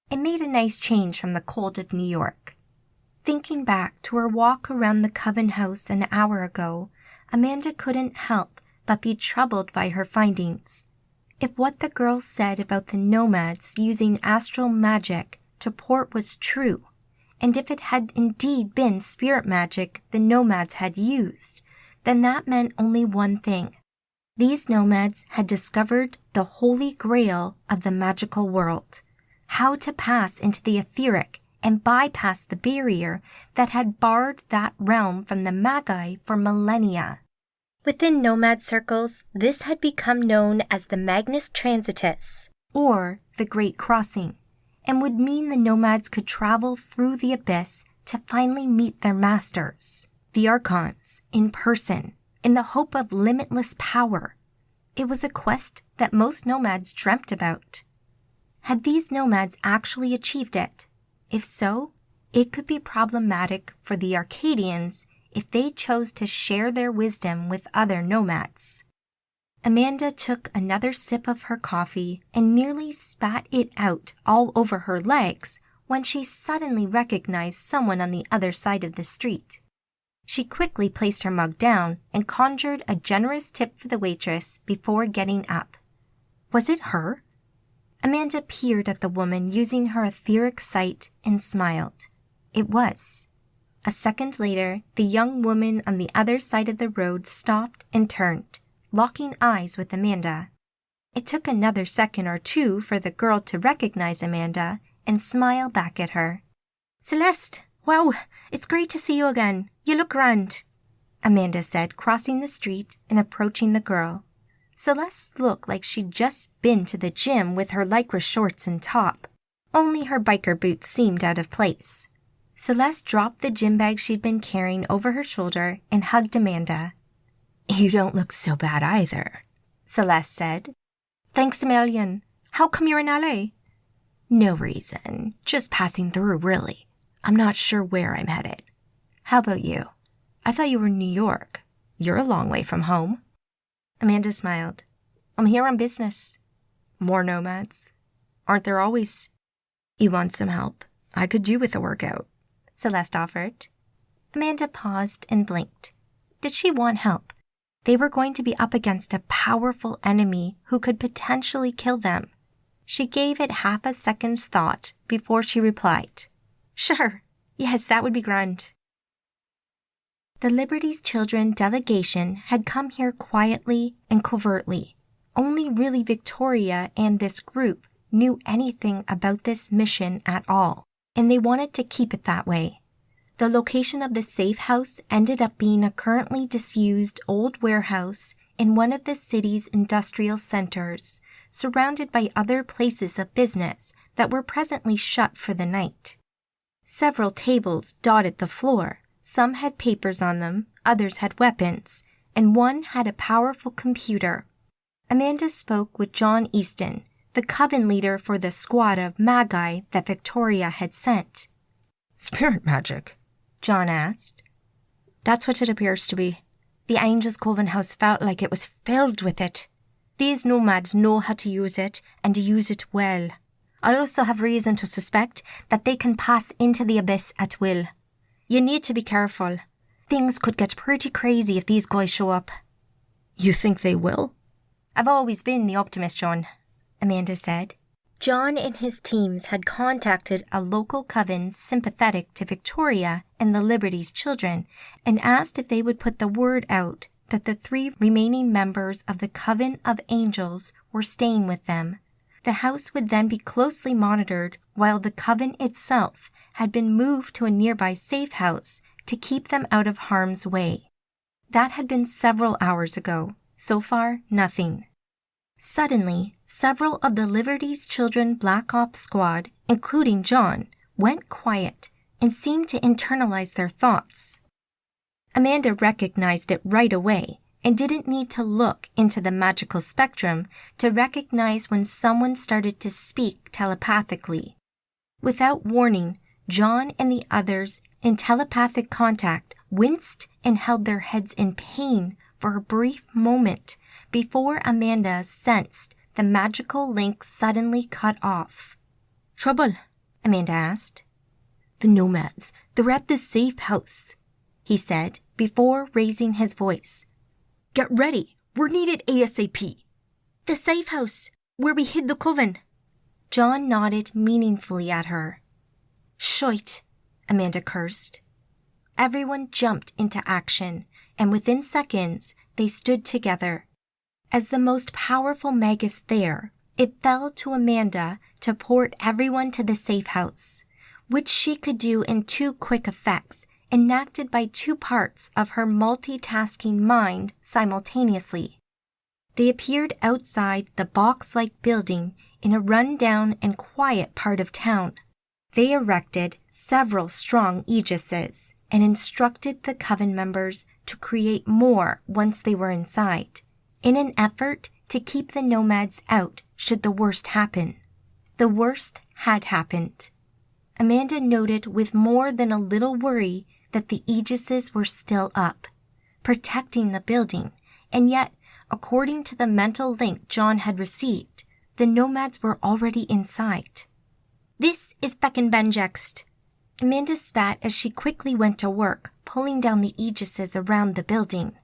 It made a nice change from the cold of New York. Thinking back to her walk around the Coven House an hour ago, Amanda couldn't help but be troubled by her findings. If what the girls said about the Nomads using astral magic to port was true, and if it had indeed been spirit magic the Nomads had used, then that meant only one thing. These Nomads had discovered the holy grail of the magical world, how to pass into the etheric and bypass the barrier that had barred that realm from the Magi for millennia. Within nomad circles, this had become known as the Magnus Transitus, or the Great Crossing, and would mean the nomads could travel through the abyss to finally meet their masters, the Archons, in person, in the hope of limitless power. It was a quest that most nomads dreamt about. Had these nomads actually achieved it? If so, it could be problematic for the Arcadians if they chose to share their wisdom with other nomads. Amanda took another sip of her coffee and nearly spat it out all over her legs when she suddenly recognized someone on the other side of the street. She quickly placed her mug down and conjured a generous tip for the waitress before getting up. Was it her? Amanda peered at the woman using her etheric sight and smiled. It was. A second later, the young woman on the other side of the road stopped and turned, locking eyes with Amanda. It took another second or two for the girl to recognize Amanda and smile back at her. Celeste, wow, it's great to see you again. You look grand, Amanda said, crossing the street and approaching the girl. Celeste looked like she'd just been to the gym with her lycra shorts and top. Only her biker boots seemed out of place. Celeste dropped the gym bag she'd been carrying over her shoulder and hugged Amanda. You don't look so bad either, Celeste said. Thanks a million. How come you're in LA? No reason. Just passing through, really. I'm not sure where I'm headed. How about you? I thought you were in New York. You're a long way from home. Amanda smiled. I'm here on business. More nomads? Aren't there always? You want some help? I could do with a workout, Celeste offered. Amanda paused and blinked. Did she want help? They were going to be up against a powerful enemy who could potentially kill them. She gave it half a second's thought before she replied. Sure, yes, that would be grand. The Liberty's Children delegation had come here quietly and covertly. Only really Victoria and this group knew anything about this mission at all, and they wanted to keep it that way. The location of the safe house ended up being a currently disused old warehouse in one of the city's industrial centers, surrounded by other places of business that were presently shut for the night. Several tables dotted the floor. Some had papers on them, others had weapons, and one had a powerful computer. Amanda spoke with John Easton, the coven leader for the squad of Magi that Victoria had sent. Spirit magic? John asked. That's what it appears to be. The Angels' Coven house felt like it was filled with it. These nomads know how to use it, and to use it well. I also have reason to suspect that they can pass into the abyss at will. You need to be careful. Things could get pretty crazy if these guys show up. You think they will? I've always been the optimist, John, Amanda said. John and his teams had contacted a local coven sympathetic to Victoria and the Liberty's Children and asked if they would put the word out that the 3 remaining members of the Coven of Angels were staying with them. The house would then be closely monitored while the coven itself had been moved to a nearby safe house to keep them out of harm's way. That had been several hours ago. So far, nothing. Suddenly, several of the Liberty's Children Black Ops squad, including John, went quiet and seemed to internalize their thoughts. Amanda recognized it right away and didn't need to look into the magical spectrum to recognize when someone started to speak telepathically. Without warning, John and the others in telepathic contact winced and held their heads in pain for a brief moment before Amanda sensed the magical link suddenly cut off. Trouble? Amanda asked. The Nomads, they're at this safe house, he said before raising his voice. Get ready, we're needed ASAP. The safe house, where we hid the coven. John nodded meaningfully at her. Shite, Amanda cursed. Everyone jumped into action, and within seconds, they stood together. As the most powerful magus there, it fell to Amanda to port everyone to the safe house. which she could do in 2 quick effects, enacted by 2 parts of her multitasking mind simultaneously. They appeared outside the box-like building in a run-down and quiet part of town. They erected several strong aegises and instructed the coven members to create more once they were inside, in an effort to keep the Nomads out should the worst happen. The worst had happened. Amanda noted with more than a little worry that the aegises were still up, protecting the building, and yet, according to the mental link John had received, the Nomads were already inside. "This is Becken Benjext." Amanda spat as she quickly went to work, pulling down the aegises around the building.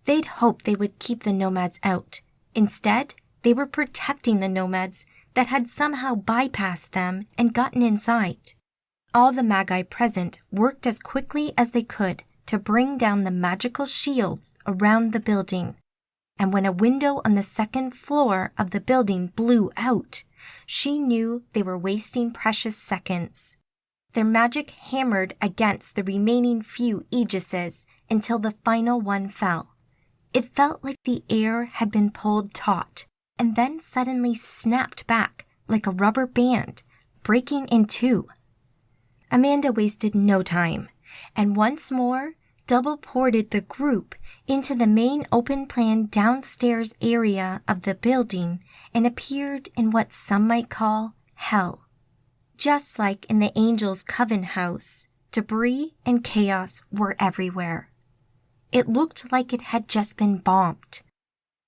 They'd hoped they would keep the Nomads out. Instead, they were protecting the Nomads that had somehow bypassed them and gotten inside. All the Magi present worked as quickly as they could to bring down the magical shields around the building. And when a window on the 2nd floor of the building blew out, she knew they were wasting precious seconds. Their magic hammered against the remaining few aegises until the final one fell. It felt like the air had been pulled taut and then suddenly snapped back like a rubber band, breaking in 2. Amanda wasted no time, and once more double-ported the group into the main open-plan downstairs area of the building and appeared in what some might call hell. Just like in the Angels' Coven house, debris and chaos were everywhere. It looked like it had just been bombed.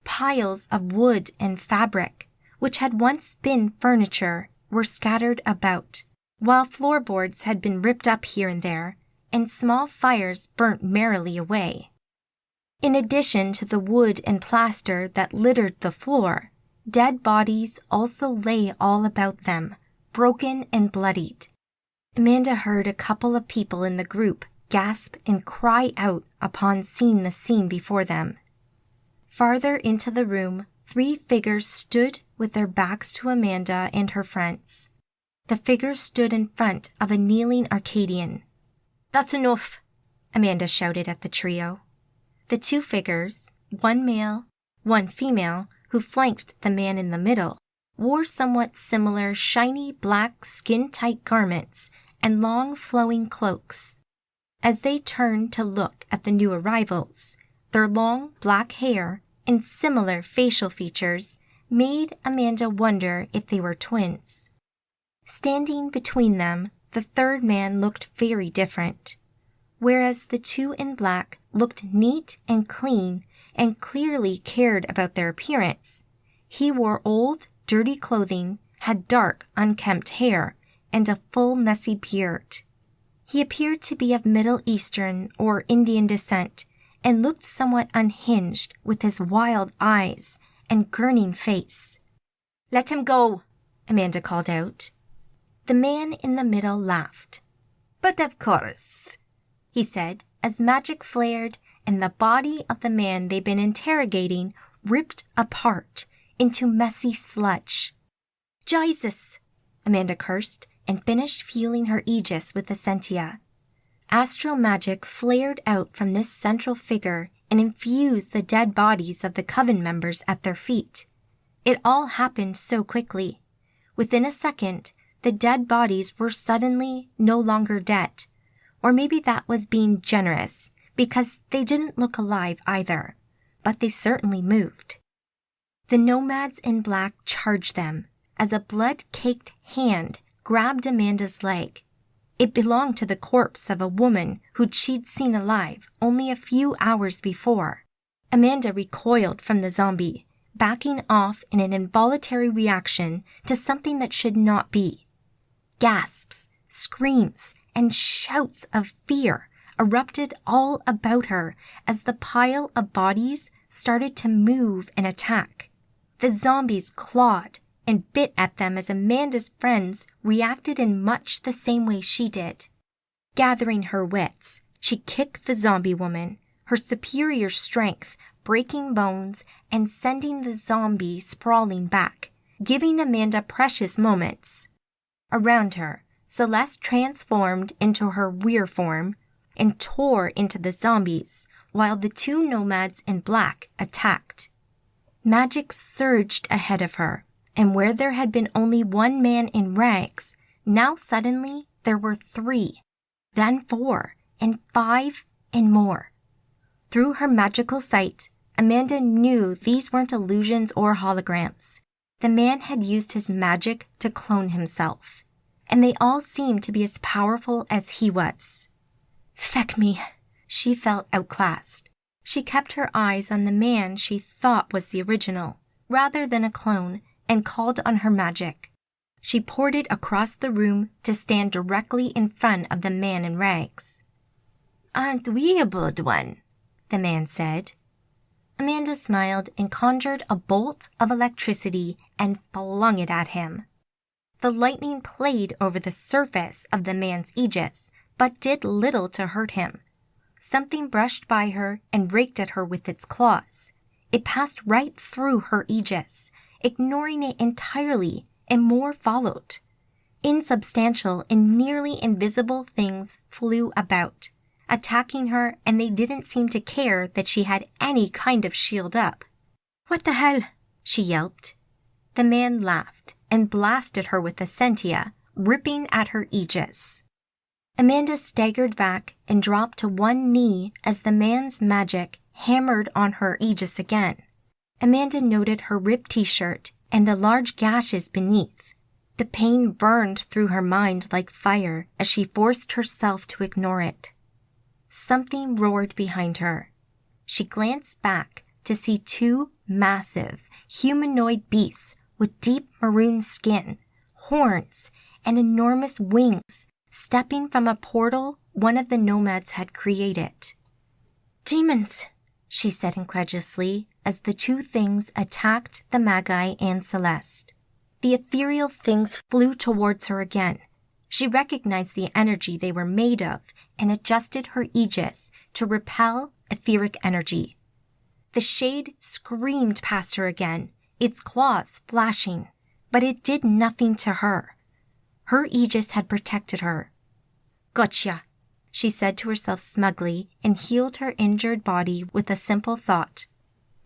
Piles of wood and fabric, which had once been furniture, were scattered about, while floorboards had been ripped up here and there, and small fires burnt merrily away. In addition to the wood and plaster that littered the floor, dead bodies also lay all about them, broken and bloodied. Amanda heard a couple of people in the group gasp and cry out upon seeing the scene before them. Farther into the room, 3 figures stood with their backs to Amanda and her friends. The figures stood in front of a kneeling Arcadian. "That's enough," Amanda shouted at the trio. The 2 figures, 1 male, 1 female, who flanked the man in the middle, wore somewhat similar shiny black skin-tight garments and long flowing cloaks. As they turned to look at the new arrivals, their long black hair and similar facial features made Amanda wonder if they were twins. Standing between them, the 3rd man looked very different. Whereas the 2 in black looked neat and clean and clearly cared about their appearance, he wore old, dirty clothing, had dark, unkempt hair, and a full, messy beard. He appeared to be of Middle Eastern or Indian descent and looked somewhat unhinged with his wild eyes and gurning face. "Let him go," Amanda called out. The man in the middle laughed. "But of course," he said as magic flared and the body of the man they'd been interrogating ripped apart into messy sludge. "Jesus!" Amanda cursed and finished fueling her aegis with the Sentia. Astral magic flared out from this central figure and infused the dead bodies of the coven members at their feet. It all happened so quickly. Within a second, the dead bodies were suddenly no longer dead. Or maybe that was being generous, because they didn't look alive either, but they certainly moved. The Nomads in black charged them as a blood-caked hand grabbed Amanda's leg. It belonged to the corpse of a woman who'd she'd seen alive only a few hours before. Amanda recoiled from the zombie, backing off in an involuntary reaction to something that should not be. Gasps, screams, and shouts of fear erupted all about her as the pile of bodies started to move and attack. The zombies clawed and bit at them as Amanda's friends reacted in much the same way she did. Gathering her wits, she kicked the zombie woman, her superior strength breaking bones and sending the zombie sprawling back, giving Amanda precious moments. Around her, Celeste transformed into her weir form and tore into the zombies, while the two nomads in black attacked. Magic surged ahead of her, and where there had been only one man in rags, now suddenly there were 3, then 4, and 5, and more. Through her magical sight, Amanda knew these weren't illusions or holograms. The man had used his magic to clone himself, and they all seemed to be as powerful as he was. Feck me, she felt outclassed. She kept her eyes on the man she thought was the original, rather than a clone, and called on her magic. She poured it across the room to stand directly in front of the man in rags. "Aren't we a good one?" the man said. Amanda smiled and conjured a bolt of electricity and flung it at him. The lightning played over the surface of the man's aegis, but did little to hurt him. Something brushed by her and raked at her with its claws. It passed right through her aegis, ignoring it entirely, and more followed. Insubstantial and nearly invisible things flew about, attacking her, and they didn't seem to care that she had any kind of shield up. "What the hell?" she yelped. The man laughed and blasted her with a sentia, ripping at her aegis. Amanda staggered back and dropped to one knee as the man's magic hammered on her aegis again. Amanda noted her ripped t-shirt and the large gashes beneath. The pain burned through her mind like fire as she forced herself to ignore it. Something roared behind her. She glanced back to see 2 massive, humanoid beasts with deep maroon skin, horns, and enormous wings stepping from a portal one of the nomads had created. "Demons," she said incredulously as the 2 things attacked the Magi and Celeste. The ethereal things flew towards her again. She recognized the energy they were made of and adjusted her aegis to repel etheric energy. The shade screamed past her again, its claws flashing, but it did nothing to her. Her aegis had protected her. "Gotcha," she said to herself smugly and healed her injured body with a simple thought.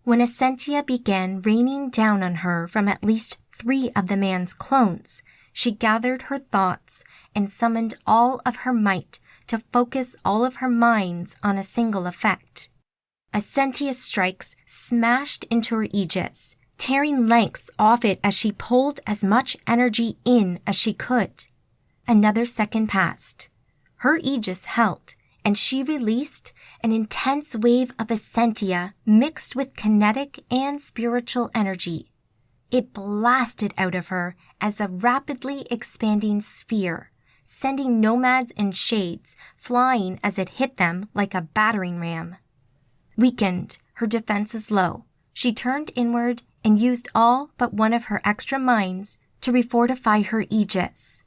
When Essentia began raining down on her from at least 3 of the man's clones, she gathered her thoughts and summoned all of her might to focus all of her minds on a single effect. Essentia's strikes smashed into her aegis, tearing lengths off it as she pulled as much energy in as she could. Another second passed. Her aegis held, and she released an intense wave of Essentia mixed with kinetic and spiritual energy. It blasted out of her as a rapidly expanding sphere, sending nomads and shades flying as it hit them like a battering ram. Weakened, her defenses low, she turned inward and used all but one of her extra minds to refortify her aegis.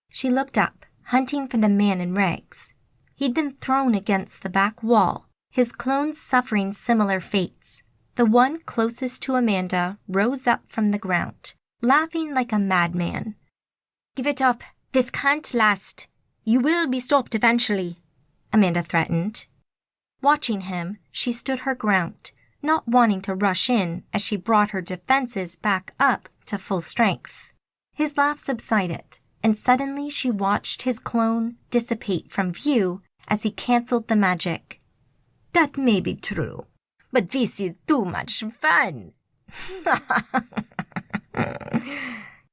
She looked up, hunting for the man in rags. He'd been thrown against the back wall, his clones suffering similar fates. The one closest to Amanda rose up from the ground, laughing like a madman. "Give it up. This can't last. You will be stopped eventually," Amanda threatened. Watching him, she stood her ground, not wanting to rush in as she brought her defenses back up to full strength. His laugh subsided, and suddenly she watched his clone dissipate from view as he canceled the magic. "That may be true, but this is too much fun,"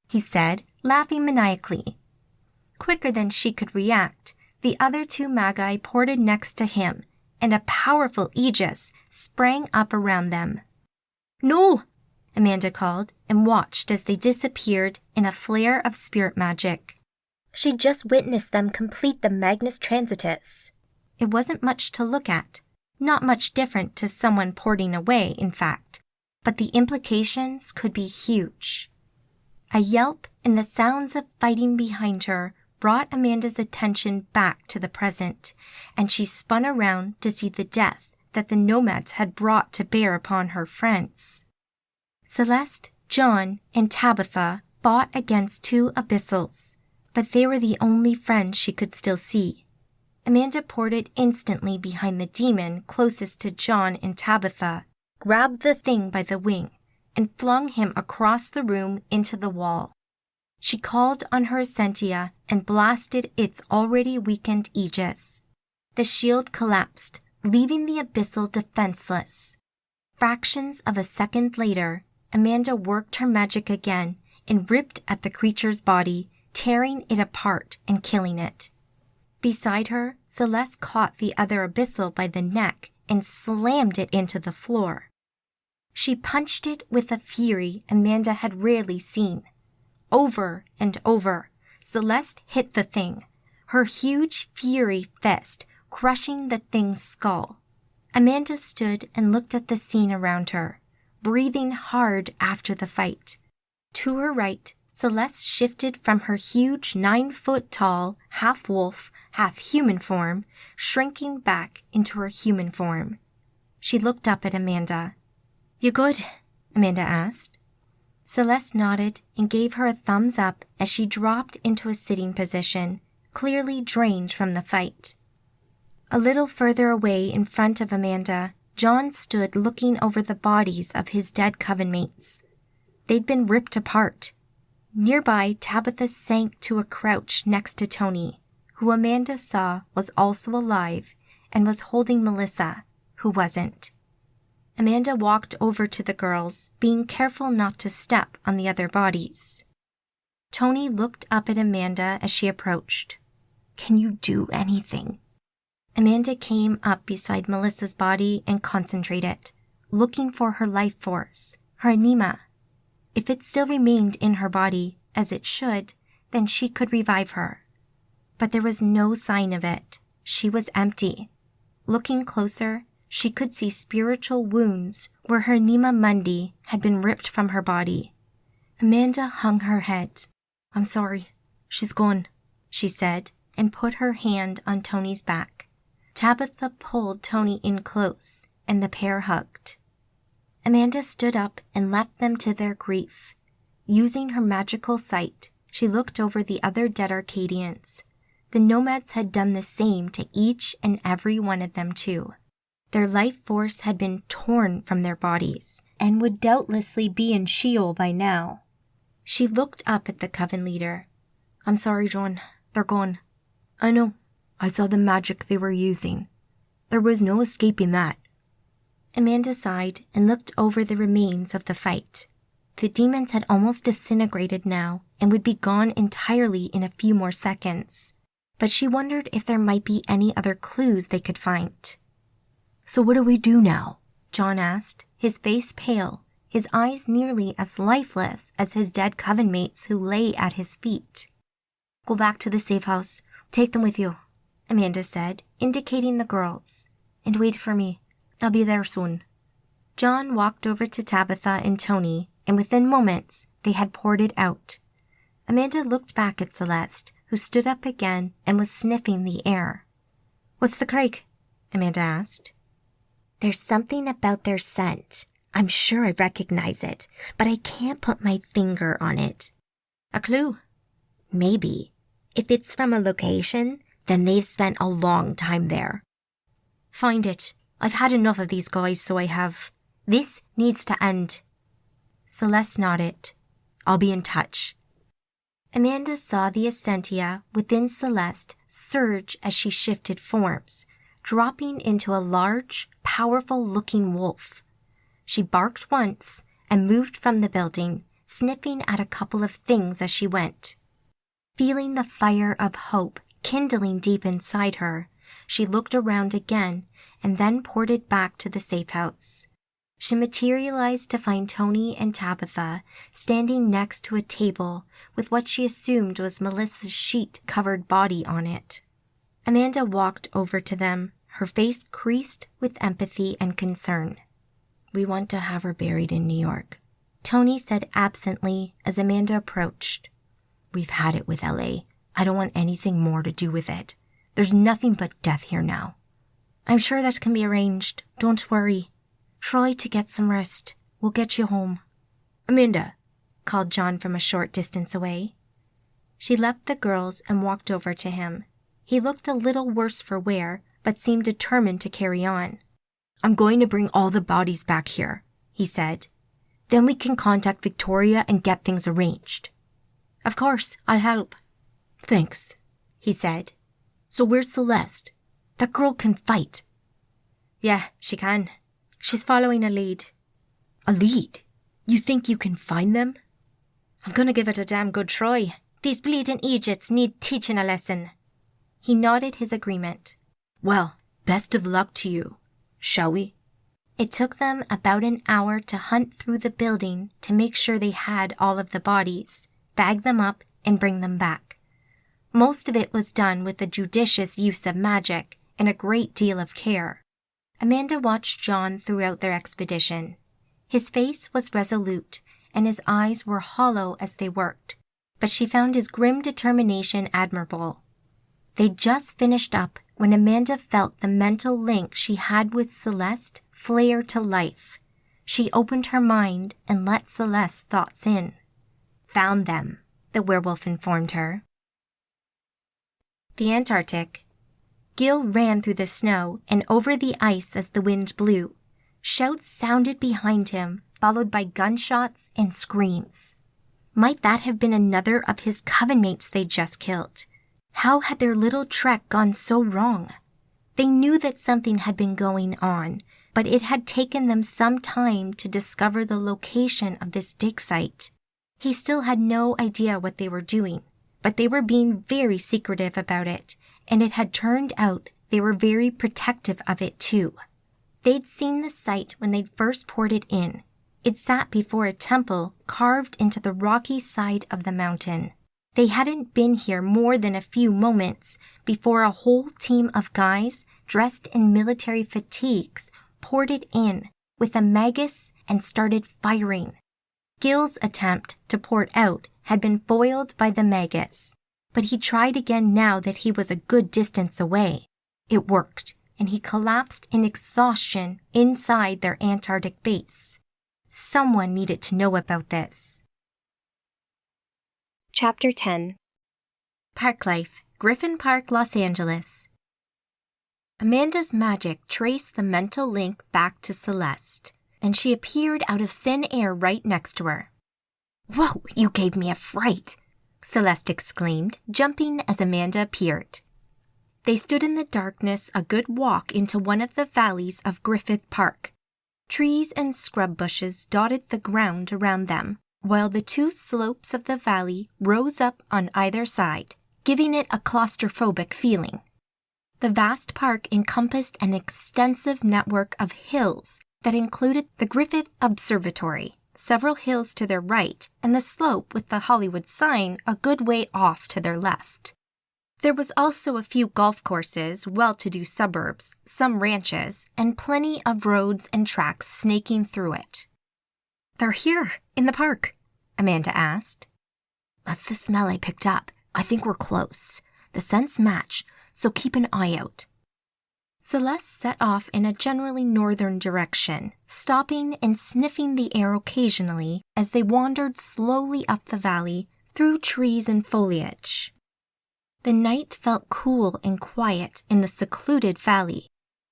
he said, laughing maniacally. Quicker than she could react, the other 2 Magi ported next to him, and a powerful aegis sprang up around them. "No!" Amanda called and watched as they disappeared in a flare of spirit magic. She'd just witnessed them complete the Magnus Transitus. It wasn't much to look at, not much different to someone porting away, in fact, but the implications could be huge. A yelp and the sounds of fighting behind her brought Amanda's attention back to the present, and she spun around to see the death that the Nomads had brought to bear upon her friends. Celeste, John, and Tabitha fought against 2 abyssals, but they were the only friends she could still see. Amanda ported instantly behind the demon closest to John and Tabitha, grabbed the thing by the wing, and flung him across the room into the wall. She called on her Essentia and blasted its already weakened aegis. The shield collapsed, leaving the abyssal defenseless. Fractions of a second later, Amanda worked her magic again and ripped at the creature's body, tearing it apart and killing it. Beside her, Celeste caught the other abyssal by the neck and slammed it into the floor. She punched it with a fury Amanda had rarely seen. Over and over, Celeste hit the thing, her huge fury fist crushing the thing's skull. Amanda stood and looked at the scene around her, breathing hard after the fight. To her right, Celeste shifted from her huge 9-foot-tall, half-wolf, half-human form, shrinking back into her human form. She looked up at Amanda. "You good?" Amanda asked. Celeste nodded and gave her a thumbs up as she dropped into a sitting position, clearly drained from the fight. A little further away in front of Amanda, John stood looking over the bodies of his dead coven mates. They'd been ripped apart. Nearby, Tabitha sank to a crouch next to Tony, who Amanda saw was also alive and was holding Melissa, who wasn't. Amanda walked over to the girls, being careful not to step on the other bodies. Tony looked up at Amanda as she approached. "Can you do anything?" Amanda came up beside Melissa's body and concentrated, looking for her life force, her anima. If it still remained in her body, as it should, then she could revive her. But there was no sign of it. She was empty. Looking closer, she could see spiritual wounds where her anima mundi had been ripped from her body. Amanda hung her head. "I'm sorry. She's gone," she said, and put her hand on Tony's back. Tabitha pulled Tony in close, and the pair hugged. Amanda stood up and left them to their grief. Using her magical sight, she looked over the other dead Arcadians. The Nomads had done the same to each and every one of them too. Their life force had been torn from their bodies, and would doubtlessly be in Sheol by now. She looked up at the coven leader. "I'm sorry, John. They're gone." "I know. I saw the magic they were using. There was no escaping that." Amanda sighed and looked over the remains of the fight. The demons had almost disintegrated now and would be gone entirely in a few more seconds. But she wondered if there might be any other clues they could find. "So what do we do now?" John asked, his face pale, his eyes nearly as lifeless as his dead coven mates who lay at his feet. "Go back to the safe house. Take them with you," Amanda said, indicating the girls. "And wait for me. I'll be there soon." John walked over to Tabitha and Tony, and within moments, they had ported out. Amanda looked back at Celeste, who stood up again and was sniffing the air. "What's the crack?" Amanda asked. "There's something about their scent. I'm sure I recognize it, but I can't put my finger on it." "A clue?" "Maybe. If it's from a location, then they've spent a long time there." "Find it. I've had enough of these guys, so I have. This needs to end." Celeste nodded. "I'll be in touch." Amanda saw the Essentia within Celeste surge as she shifted forms, dropping into a large, powerful-looking wolf. She barked once and moved from the building, sniffing at a couple of things as she went. Feeling the fire of hope kindling deep inside her, she looked around again and then ported back to the safe house. She materialized to find Tony and Tabitha standing next to a table with what she assumed was Melissa's sheet-covered body on it. Amanda walked over to them, her face creased with empathy and concern. "We want to have her buried in New York," Tony said absently as Amanda approached. "We've had it with LA. I don't want anything more to do with it. There's nothing but death here now." "I'm sure that can be arranged. Don't worry. Try to get some rest. We'll get you home." "Amanda," called John from a short distance away. She left the girls and walked over to him. He looked a little worse for wear, but seemed determined to carry on. "I'm going to bring all the bodies back here," he said. "Then we can contact Victoria and get things arranged." "Of course, I'll help." "Thanks," he said. "So where's Celeste? That girl can fight." "Yeah, she can. She's following a lead." "A lead? You think you can find them?" "I'm gonna give it a damn good try. These bleeding Egypts need teaching a lesson." He nodded his agreement. "Well, best of luck to you. Shall we?" It took them about an hour to hunt through the building to make sure they had all of the bodies, bag them up, and bring them back. Most of it was done with the judicious use of magic and a great deal of care. Amanda watched John throughout their expedition. His face was resolute, and his eyes were hollow as they worked, but she found his grim determination admirable. They'd just finished up when Amanda felt the mental link she had with Celeste flare to life. She opened her mind and let Celeste's thoughts in. "Found them," the werewolf informed her. The Antarctic. Gil ran through the snow and over the ice as the wind blew. Shouts sounded behind him, followed by gunshots and screams. Might that have been another of his coven mates they'd just killed? How had their little trek gone so wrong? They knew that something had been going on, but it had taken them some time to discover the location of this dig site. He still had no idea what they were doing, but they were being very secretive about it, and it had turned out they were very protective of it too. They'd seen the site when they'd first poured it in. It sat before a temple carved into the rocky side of the mountain. They hadn't been here more than a few moments before a whole team of guys dressed in military fatigues poured it in with a magus and started firing. Gil's attempt to pour it out had been foiled by the magus, but he tried again now that he was a good distance away. It worked, and he collapsed in exhaustion inside their Antarctic base. Someone needed to know about this. Chapter 10. Park Life, Griffin Park, Los Angeles. Amanda's magic traced the mental link back to Celeste, and she appeared out of thin air right next to her. "Whoa, you gave me a fright," Celeste exclaimed, jumping as Amanda appeared. They stood in the darkness a good walk into one of the valleys of Griffith Park. Trees and scrub bushes dotted the ground around them, while the two slopes of the valley rose up on either side, giving it a claustrophobic feeling. The vast park encompassed an extensive network of hills that included the Griffith Observatory, several hills to their right, and the slope with the Hollywood sign a good way off to their left. There was also a few golf courses, well-to-do suburbs, some ranches, and plenty of roads and tracks snaking through it. "They're here, in the park," Amanda asked. "That's the smell I picked up. I think we're close. The scents match, so keep an eye out." Celeste set off in a generally northern direction, stopping and sniffing the air occasionally as they wandered slowly up the valley through trees and foliage. The night felt cool and quiet in the secluded valley.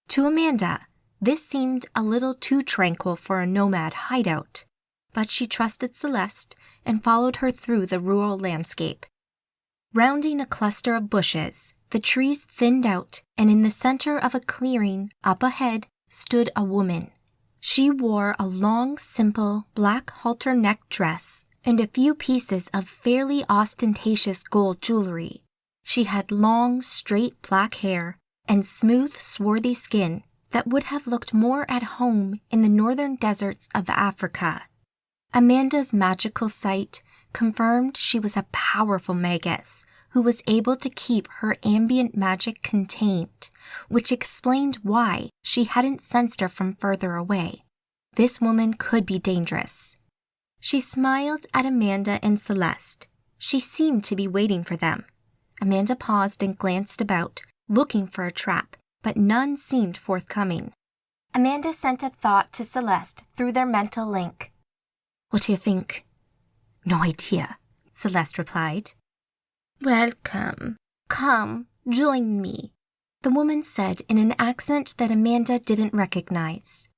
To Amanda, this seemed a little too tranquil for a nomad hideout, but she trusted Celeste and followed her through the rural landscape. Rounding a cluster of bushes, the trees thinned out, and in the center of a clearing up ahead stood a woman. She wore a long, simple, black halter-neck dress and a few pieces of fairly ostentatious gold jewelry. She had long, straight black hair and smooth, swarthy skin that would have looked more at home in the northern deserts of Africa. Amanda's magical sight confirmed she was a powerful magus who was able to keep her ambient magic contained, which explained why she hadn't sensed her from further away. This woman could be dangerous. She smiled at Amanda and Celeste. She seemed to be waiting for them. Amanda paused and glanced about, looking for a trap, but none seemed forthcoming. Amanda sent a thought to Celeste through their mental link. "What do you think?" "No idea," Celeste replied. Welcome. Come, join me, the woman said in an accent that Amanda didn't recognize.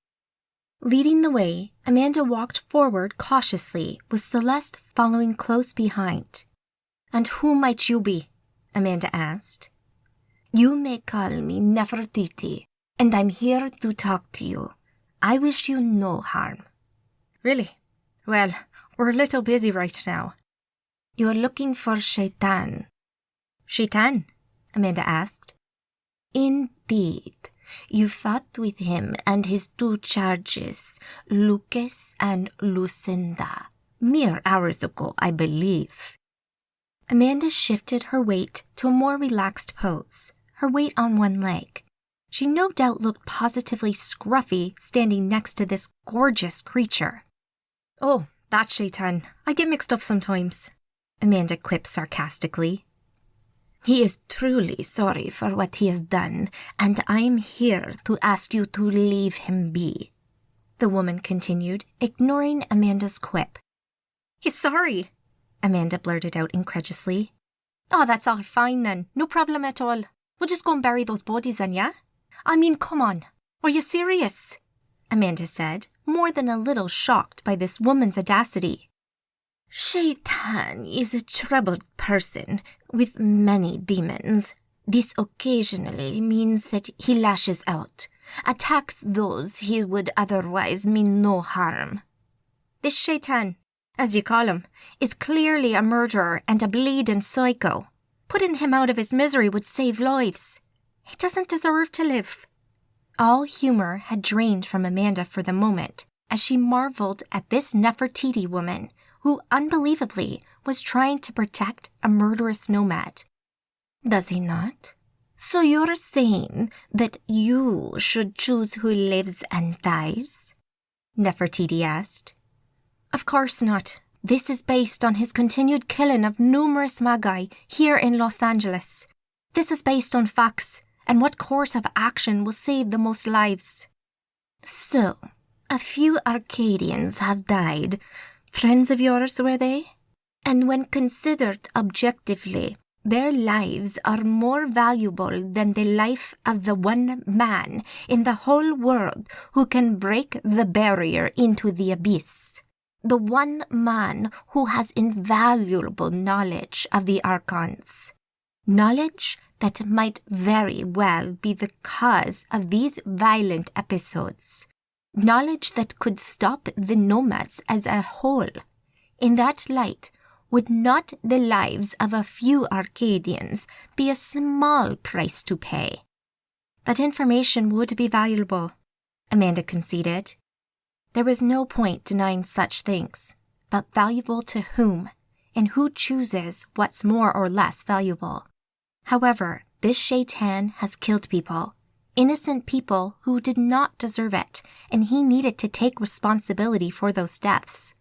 Leading the way, Amanda walked forward cautiously, with Celeste following close behind. "And who might you be?" Amanda asked. "You may call me Nefertiti, and I'm here to talk to you. I wish you no harm." "Really? Well, we're a little busy right now." "You're looking for Shaitan." "Shaitan?" Amanda asked. "Indeed. You fought with him and his two charges, Lucas and Lucinda, mere hours ago, I believe." Amanda shifted her weight to a more relaxed pose, her weight on one leg. She no doubt looked positively scruffy standing next to this gorgeous creature. "Oh, that's Shaitan. I get mixed up sometimes," Amanda quipped sarcastically. "He is truly sorry for what he has done, and I am here to ask you to leave him be," the woman continued, ignoring Amanda's quip. "He's sorry," Amanda blurted out incredulously. "Oh, that's all fine then. No problem at all. We'll just go and bury those bodies then, yeah? I mean, come on. Are you serious?" Amanda said, more than a little shocked by this woman's audacity. "Shaitan is a troubled person with many demons. This occasionally means that he lashes out, attacks those he would otherwise mean no harm." "This Shaitan, as you call him, is clearly a murderer and a bleeding psycho. Putting him out of his misery would save lives. He doesn't deserve to live." All humor had drained from Amanda for the moment as she marveled at this Nefertiti woman who, unbelievably, was trying to protect a murderous nomad. "Does he not? So you're saying that you should choose who lives and dies?" Nefertiti asked. "Of course not. This is based on his continued killing of numerous Magi here in Los Angeles. This is based on facts and what course of action will save the most lives." "So, a few Arcadians have died. Friends of yours, were they? And when considered objectively, their lives are more valuable than the life of the one man in the whole world who can break the barrier into the abyss. The one man who has invaluable knowledge of the Archons. Knowledge that might very well be the cause of these violent episodes. Knowledge that could stop the Nomads as a whole. In that light, would not the lives of a few Arcadians be a small price to pay?" "That information would be valuable," Amanda conceded. There was no point denying such things, but valuable to whom, and who chooses what's more or less valuable. However, this Shaitan has killed people. Innocent people who did not deserve it, and he needed to take responsibility for those deaths.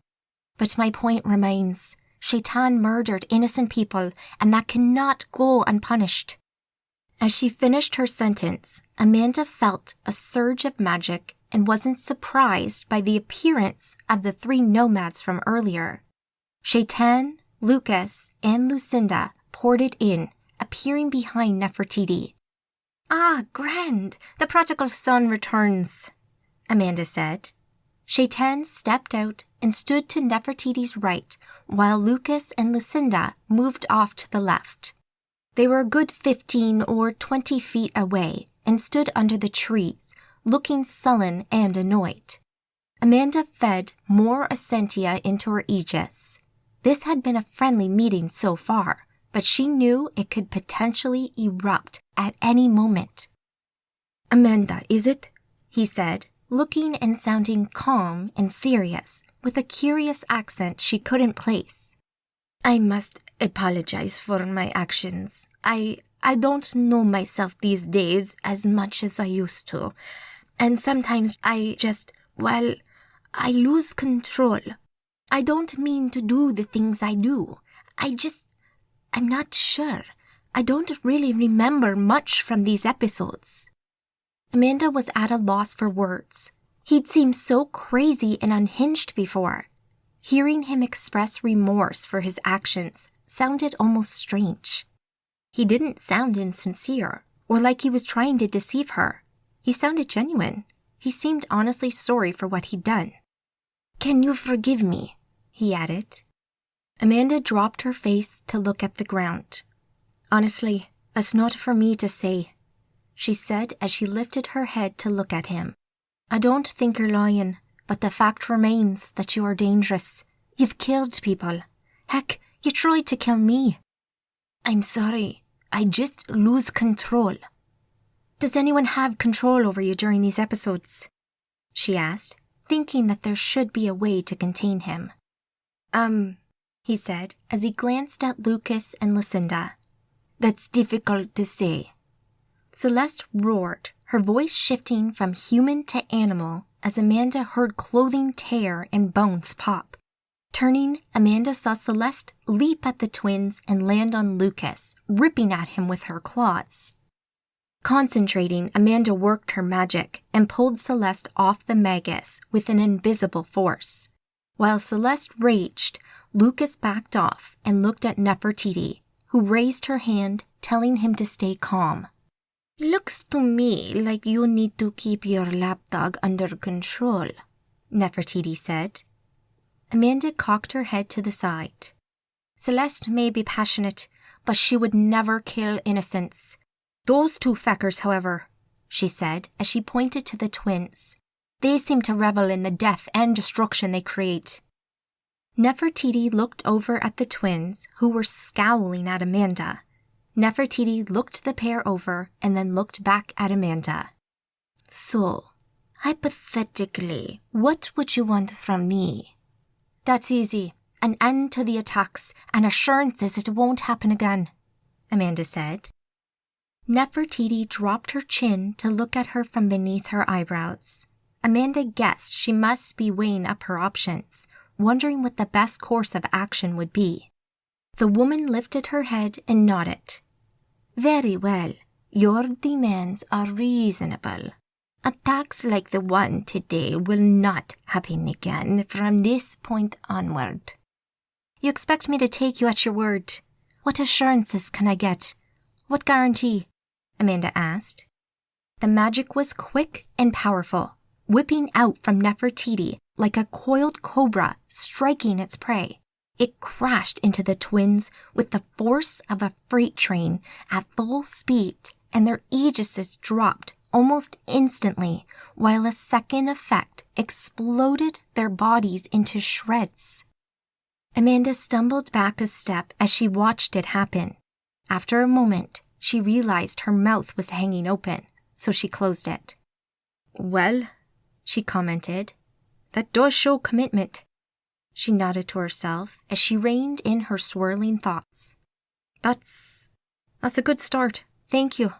But my point remains, Shaitan murdered innocent people, and that cannot go unpunished. As she finished her sentence, Amanda felt a surge of magic and wasn't surprised by the appearance of the 3 nomads from earlier. Shaitan, Lucas, and Lucinda poured it in, appearing behind Nefertiti. "Ah, grand! The prodigal son returns," Amanda said. Shaitan stepped out and stood to Nefertiti's right, while Lucas and Lucinda moved off to the left. They were a good 15 or 20 feet away and stood under the trees, looking sullen and annoyed. Amanda fed more Essentia into her aegis. This had been a friendly meeting so far, but she knew it could potentially erupt at any moment. "Amanda, is it?" he said, looking and sounding calm and serious, with a curious accent she couldn't place. "I must apologize for my actions. I don't know myself these days as much as I used to. And sometimes I lose control. I don't mean to do the things I do. I'm not sure. I don't really remember much from these episodes." Amanda was at a loss for words. He'd seemed so crazy and unhinged before. Hearing him express remorse for his actions sounded almost strange. He didn't sound insincere or like he was trying to deceive her. He sounded genuine. He seemed honestly sorry for what he'd done. "Can you forgive me?" he added. Amanda dropped her face to look at the ground. "Honestly, that's not for me to say," she said as she lifted her head to look at him. "I don't think you're lying, but the fact remains that you are dangerous. You've killed people. Heck, you tried to kill me." "I'm sorry. I just lose control." "Does anyone have control over you during these episodes?" she asked, thinking that there should be a way to contain him. He said as he glanced at Lucas and Lucinda. "That's difficult to say." Celeste roared, her voice shifting from human to animal as Amanda heard clothing tear and bones pop. Turning, Amanda saw Celeste leap at the twins and land on Lucas, ripping at him with her claws. Concentrating, Amanda worked her magic and pulled Celeste off the Magus with an invisible force. While Celeste raged, Lucas backed off and looked at Nefertiti, who raised her hand, telling him to stay calm. "Looks to me like you need to keep your lapdog under control," Nefertiti said. Amanda cocked her head to the side. "Celeste may be passionate, but she would never kill innocents. Those two feckers, however," she said as she pointed to the twins. "They seem to revel in the death and destruction they create." Nefertiti looked over at the twins, who were scowling at Amanda. Nefertiti looked the pair over and then looked back at Amanda. "So, hypothetically, what would you want from me?" "That's easy. An end to the attacks and assurances it won't happen again," Amanda said. Nefertiti dropped her chin to look at her from beneath her eyebrows. Amanda guessed she must be weighing up her options, wondering what the best course of action would be. The woman lifted her head and nodded. "Very well. Your demands are reasonable. Attacks like the one today will not happen again from this point onward." "You expect me to take you at your word? What assurances can I get? What guarantee?" Amanda asked. The magic was quick and powerful, whipping out from Nefertiti like a coiled cobra striking its prey. It crashed into the twins with the force of a freight train at full speed, and their aegises dropped almost instantly, while a second effect exploded their bodies into shreds. Amanda stumbled back a step as she watched it happen. After a moment, she realized her mouth was hanging open, so she closed it. "Well," she commented, "that does show commitment." She nodded to herself as she reined in her swirling thoughts. That's a good start, thank you,"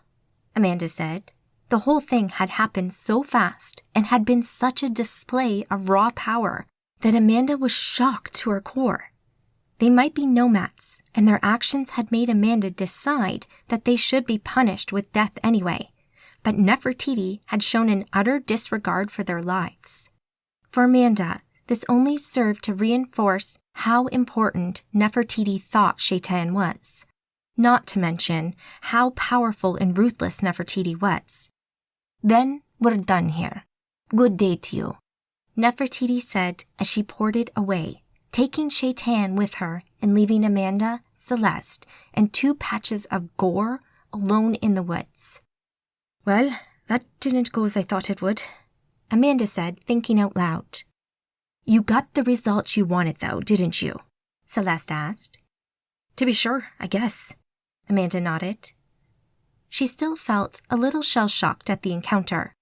Amanda said. The whole thing had happened so fast and had been such a display of raw power that Amanda was shocked to her core. They might be nomads, and their actions had made Amanda decide that they should be punished with death anyway, but Nefertiti had shown an utter disregard for their lives. For Amanda, this only served to reinforce how important Nefertiti thought Shaitan was, not to mention how powerful and ruthless Nefertiti was. "Then we're done here. Good day to you," Nefertiti said as she ported away, taking Shaitan with her and leaving Amanda, Celeste, and 2 patches of gore alone in the woods. "Well, that didn't go as I thought it would," Amanda said, thinking out loud. "You got the results you wanted, though, didn't you?" Celeste asked. "To be sure, I guess," Amanda nodded. She still felt a little shell-shocked at the encounter.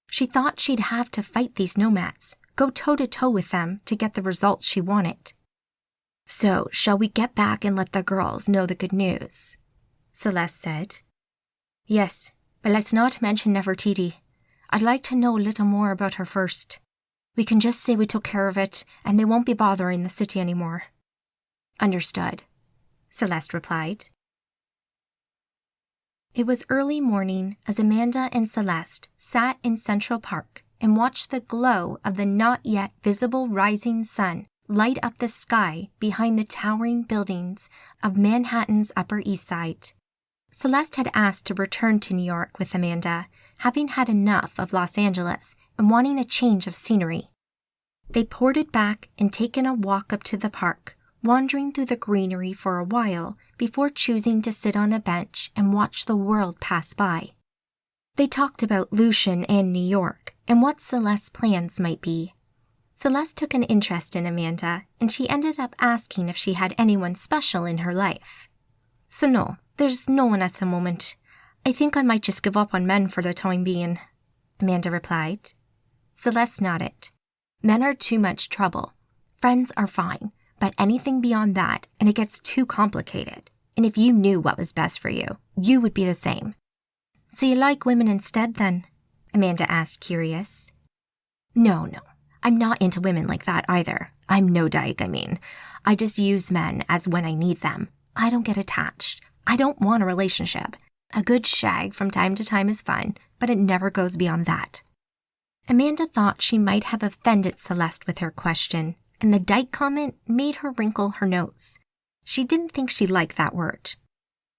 She thought she'd have to fight these nomads, go toe-to-toe with them to get the results she wanted. "So, shall we get back and let the girls know the good news?" Celeste said. "Yes, but let's not mention Nefertiti. I'd like to know a little more about her first. We can just say we took care of it, and they won't be bothering the city anymore." "Understood," Celeste replied. It was early morning as Amanda and Celeste sat in Central Park and watched the glow of the not yet visible rising sun light up the sky behind the towering buildings of Manhattan's Upper East Side. Celeste had asked to return to New York with Amanda, having had enough of Los Angeles and wanting a change of scenery. They ported back and taken a walk up to the park, wandering through the greenery for a while before choosing to sit on a bench and watch the world pass by. They talked about Lucian and New York and what Celeste's plans might be. Celeste took an interest in Amanda, and she ended up asking if she had anyone special in her life. So no, there's no one at the moment. I think I might just give up on men for the time being, Amanda replied. Celeste nodded. Men are too much trouble. Friends are fine, but anything beyond that, and it gets too complicated. And if you knew what was best for you, you would be the same. So you like women instead, then? Amanda asked, curious. No. I'm not into women like that either. I'm no dyke, I just use men as when I need them. I don't get attached. I don't want a relationship. A good shag from time to time is fun, but it never goes beyond that. Amanda thought she might have offended Celeste with her question, and the dyke comment made her wrinkle her nose. She didn't think she liked that word.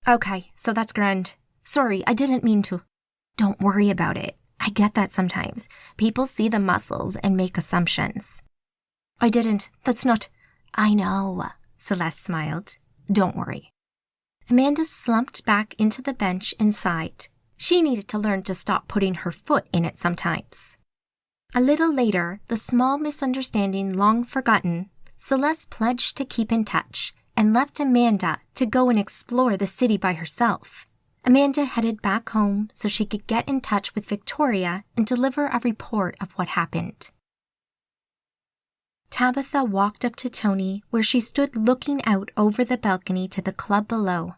Okay, so that's grand. Sorry, I didn't mean to. Don't worry about it. I get that sometimes. People see the muscles and make assumptions. I didn't. That's not... I know, Celeste smiled. Don't worry. Amanda slumped back into the bench and sighed. She needed to learn to stop putting her foot in it sometimes. A little later, the small misunderstanding long forgotten, Celeste pledged to keep in touch and left Amanda to go and explore the city by herself. Amanda headed back home so she could get in touch with Victoria and deliver a report of what happened. Tabitha walked up to Tony where she stood looking out over the balcony to the club below.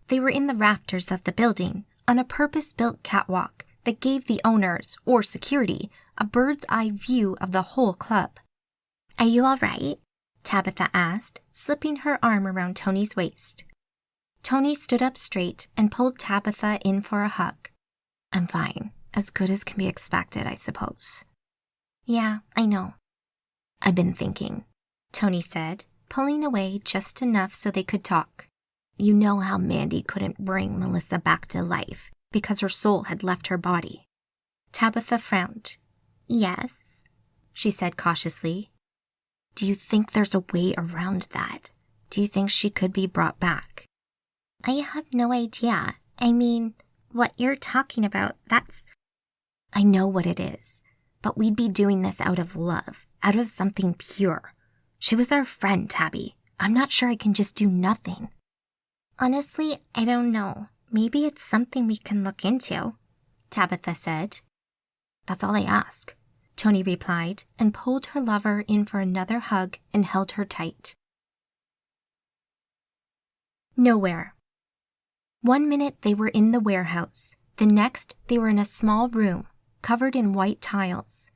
They were in the rafters of the building, on a purpose-built catwalk that gave the owners, or security, a bird's-eye view of the whole club. Are you all right? Tabitha asked, slipping her arm around Tony's waist. Tony stood up straight and pulled Tabitha in for a hug. I'm fine. As good as can be expected, I suppose. Yeah, I know. I've been thinking, Tony said, pulling away just enough so they could talk. You know how Mandy couldn't bring Melissa back to life because her soul had left her body. Tabitha frowned. Yes, she said cautiously. Do you think there's a way around that? Do you think she could be brought back? I have no idea. What you're talking about, that's... I know what it is, but we'd be doing this out of love, out of something pure. She was our friend, Tabby. I'm not sure I can just do nothing. Honestly, I don't know. Maybe it's something we can look into, Tabitha said. That's all I ask, Tony replied, and pulled her lover in for another hug and held her tight. Nowhere. 1 minute they were in the warehouse. The next they were in a small room, covered in white tiles.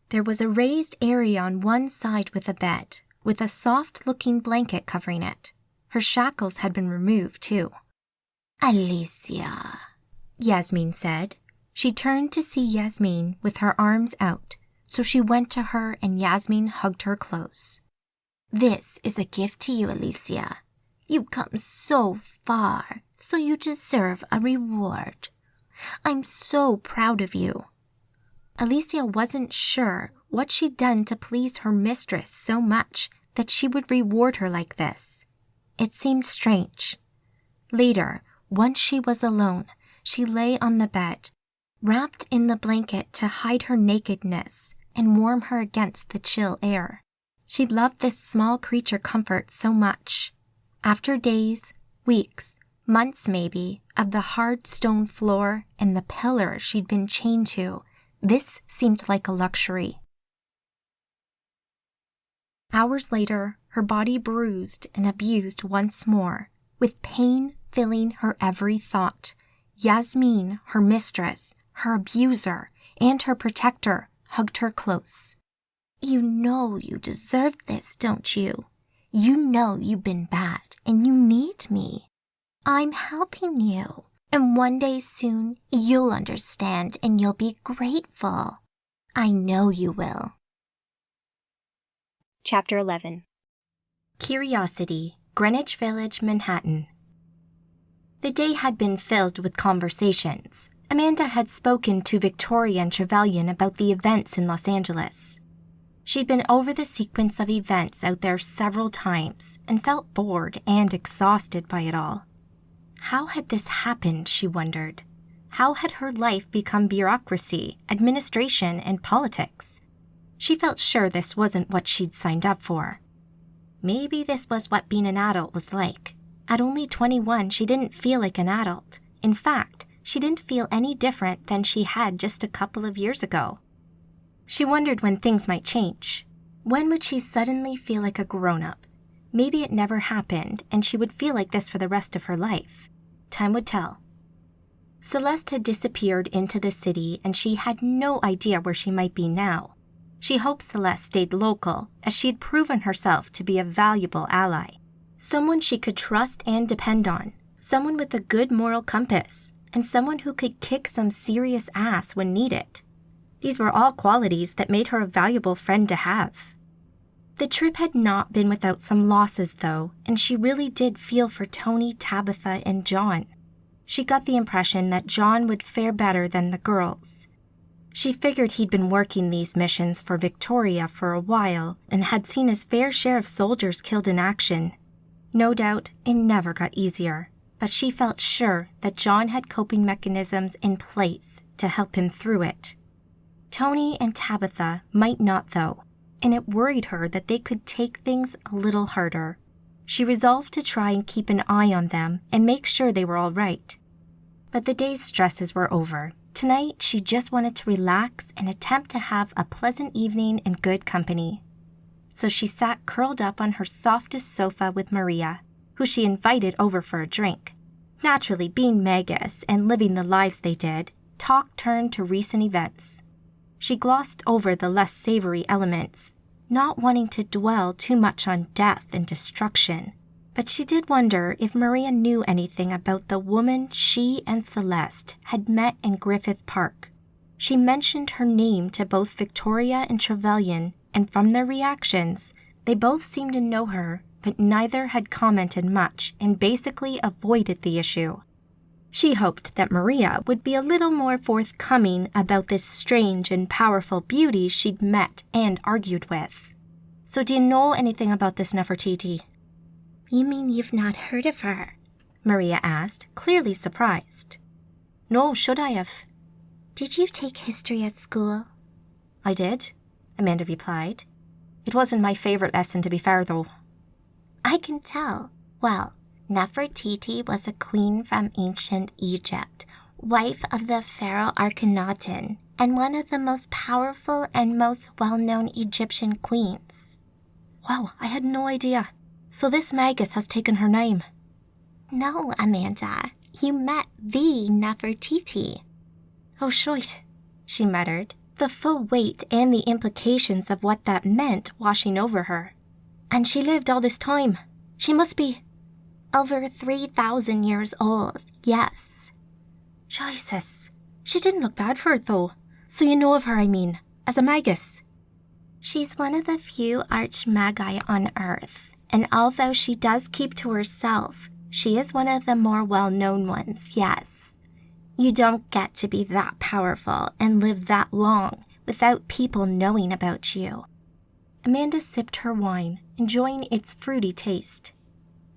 There was a raised area on one side with a bed, with a soft-looking blanket covering it. Her shackles had been removed, too. Alicia, Yasmin said. She turned to see Yasmin with her arms out, so she went to her and Yasmin hugged her close. This is a gift to you, Alicia. You've come so far, so you deserve a reward. I'm so proud of you. Alicia wasn't sure what she'd done to please her mistress so much that she would reward her like this. It seemed strange. Later, once she was alone, she lay on the bed, wrapped in the blanket to hide her nakedness and warm her against the chill air. She loved this small creature comfort so much. After days, weeks, months maybe, of the hard stone floor and the pillar she'd been chained to, this seemed like a luxury. Hours later, her body bruised and abused once more, with pain filling her every thought. Yasmin, her mistress, her abuser, and her protector hugged her close. You know you deserve this, don't you? You know you've been bad and you need me. I'm helping you. And one day soon, you'll understand and you'll be grateful. I know you will. Chapter 11. Curiosity, Greenwich Village, Manhattan. The day had been filled with conversations. Amanda had spoken to Victoria and Trevelyan about the events in Los Angeles. She'd been over the sequence of events out there several times and felt bored and exhausted by it all. How had this happened, she wondered? How had her life become bureaucracy, administration, and politics? She felt sure this wasn't what she'd signed up for. Maybe this was what being an adult was like. At only 21, she didn't feel like an adult. In fact, she didn't feel any different than she had just a couple of years ago. She wondered when things might change. When would she suddenly feel like a grown-up? Maybe it never happened, and she would feel like this for the rest of her life. Time would tell. Celeste had disappeared into the city, and she had no idea where she might be now. She hoped Celeste stayed local, as she had proven herself to be a valuable ally. Someone she could trust and depend on. Someone with a good moral compass, and someone who could kick some serious ass when needed. These were all qualities that made her a valuable friend to have. The trip had not been without some losses, though, and she really did feel for Tony, Tabitha, and John. She got the impression that John would fare better than the girls. She figured he'd been working these missions for Victoria for a while and had seen his fair share of soldiers killed in action. No doubt, it never got easier, but she felt sure that John had coping mechanisms in place to help him through it. Tony and Tabitha might not, though, and it worried her that they could take things a little harder. She resolved to try and keep an eye on them and make sure they were all right. But the day's stresses were over. Tonight, she just wanted to relax and attempt to have a pleasant evening in good company. So she sat curled up on her softest sofa with Maria, who she invited over for a drink. Naturally, being Magus and living the lives they did, talk turned to recent events. She glossed over the less savory elements, not wanting to dwell too much on death and destruction. But she did wonder if Maria knew anything about the woman she and Celeste had met in Griffith Park. She mentioned her name to both Victoria and Trevelyan, and from their reactions, they both seemed to know her, but neither had commented much and basically avoided the issue. She hoped that Maria would be a little more forthcoming about this strange and powerful beauty she'd met and argued with. "So do you know anything about this Nefertiti?" "You mean you've not heard of her?" Maria asked, clearly surprised. "No, should I have?" "Did you take history at school?" "I did," Amanda replied. "It wasn't my favorite lesson, to be fair, though." "I can tell. Well, Nefertiti was a queen from ancient Egypt, wife of the pharaoh Akhenaten, and one of the most powerful and most well-known Egyptian queens." "Wow, I had no idea. So this Magus has taken her name." "No, Amanda. You met the Nefertiti." "Oh, shite," she muttered, the full weight and the implications of what that meant washing over her. "And she lived all this time. She must be..." "Over 3,000 years old, yes." Jesus. She didn't look bad for it, though. So you know of her, I mean, as a Magus. "She's one of the few arch-magi on Earth, and although she does keep to herself, she is one of the more well-known ones, yes. You don't get to be that powerful and live that long without people knowing about you." Amanda sipped her wine, enjoying its fruity taste.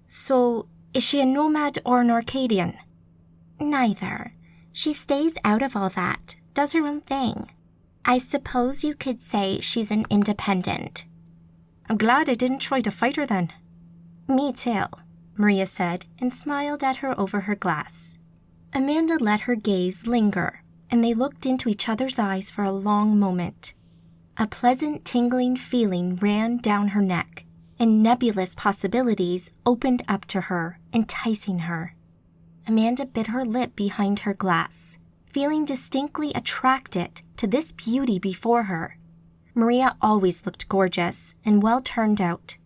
"So, is she a nomad or an Arcadian?" "Neither. She stays out of all that, does her own thing. I suppose you could say she's an independent." "I'm glad I didn't try to fight her then." "Me too," Maria said and smiled at her over her glass. Amanda let her gaze linger, and they looked into each other's eyes for a long moment. A pleasant tingling feeling ran down her neck, and nebulous possibilities opened up to her, enticing her. Amanda bit her lip behind her glass, feeling distinctly attracted to this beauty before her. Maria always looked gorgeous and well turned out.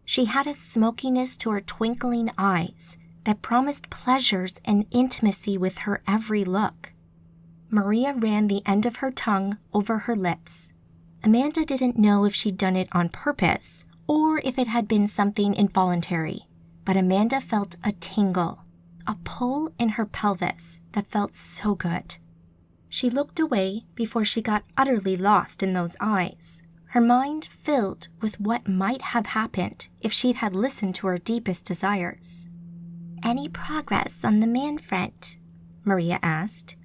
She had a smokiness to her twinkling eyes that promised pleasures and intimacy with her every look. Maria ran the end of her tongue over her lips. Amanda didn't know if she'd done it on purpose or if it had been something involuntary, but Amanda felt a tingle, a pull in her pelvis that felt so good. She looked away before she got utterly lost in those eyes, her mind filled with what might have happened if she'd had listened to her deepest desires. "Any progress on the man front?" Maria asked.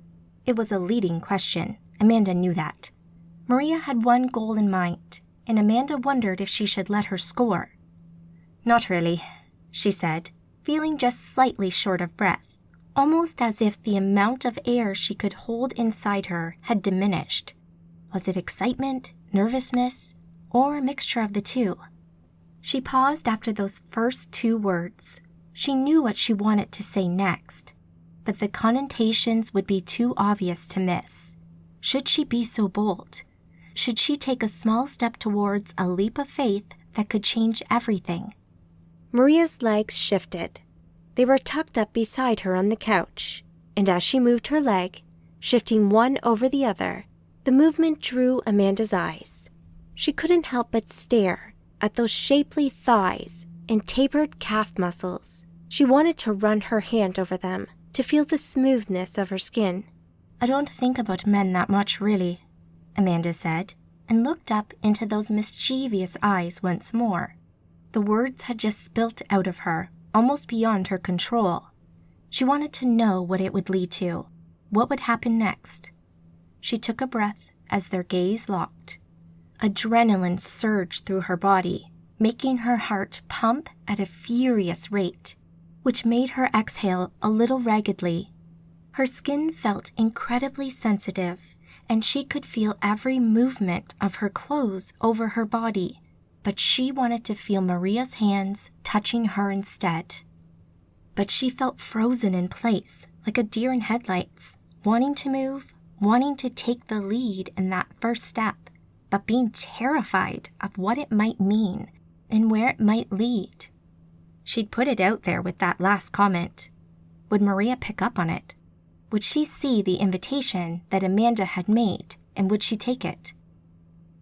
It was a leading question. Amanda knew that. Maria had one goal in mind, and Amanda wondered if she should let her score. "Not really," she said, feeling just slightly short of breath, almost as if the amount of air she could hold inside her had diminished. Was it excitement, nervousness, or a mixture of the two? She paused after those first two words. She knew what she wanted to say next, but the connotations would be too obvious to miss. Should she be so bold? Should she take a small step towards a leap of faith that could change everything? Maria's legs shifted. They were tucked up beside her on the couch, and as she moved her leg, shifting one over the other, the movement drew Amanda's eyes. She couldn't help but stare at those shapely thighs and tapered calf muscles. She wanted to run her hand over them, to feel the smoothness of her skin. "I don't think about men that much, really," Amanda said, and looked up into those mischievous eyes once more. The words had just spilt out of her, almost beyond her control. She wanted to know what it would lead to, what would happen next. She took a breath as their gaze locked. Adrenaline surged through her body, making her heart pump at a furious rate, which made her exhale a little raggedly. Her skin felt incredibly sensitive, and she could feel every movement of her clothes over her body, but she wanted to feel Maria's hands touching her instead. But she felt frozen in place, like a deer in headlights, wanting to move, wanting to take the lead in that first step, but being terrified of what it might mean and where it might lead. She'd put it out there with that last comment. Would Maria pick up on it? Would she see the invitation that Amanda had made, and would she take it?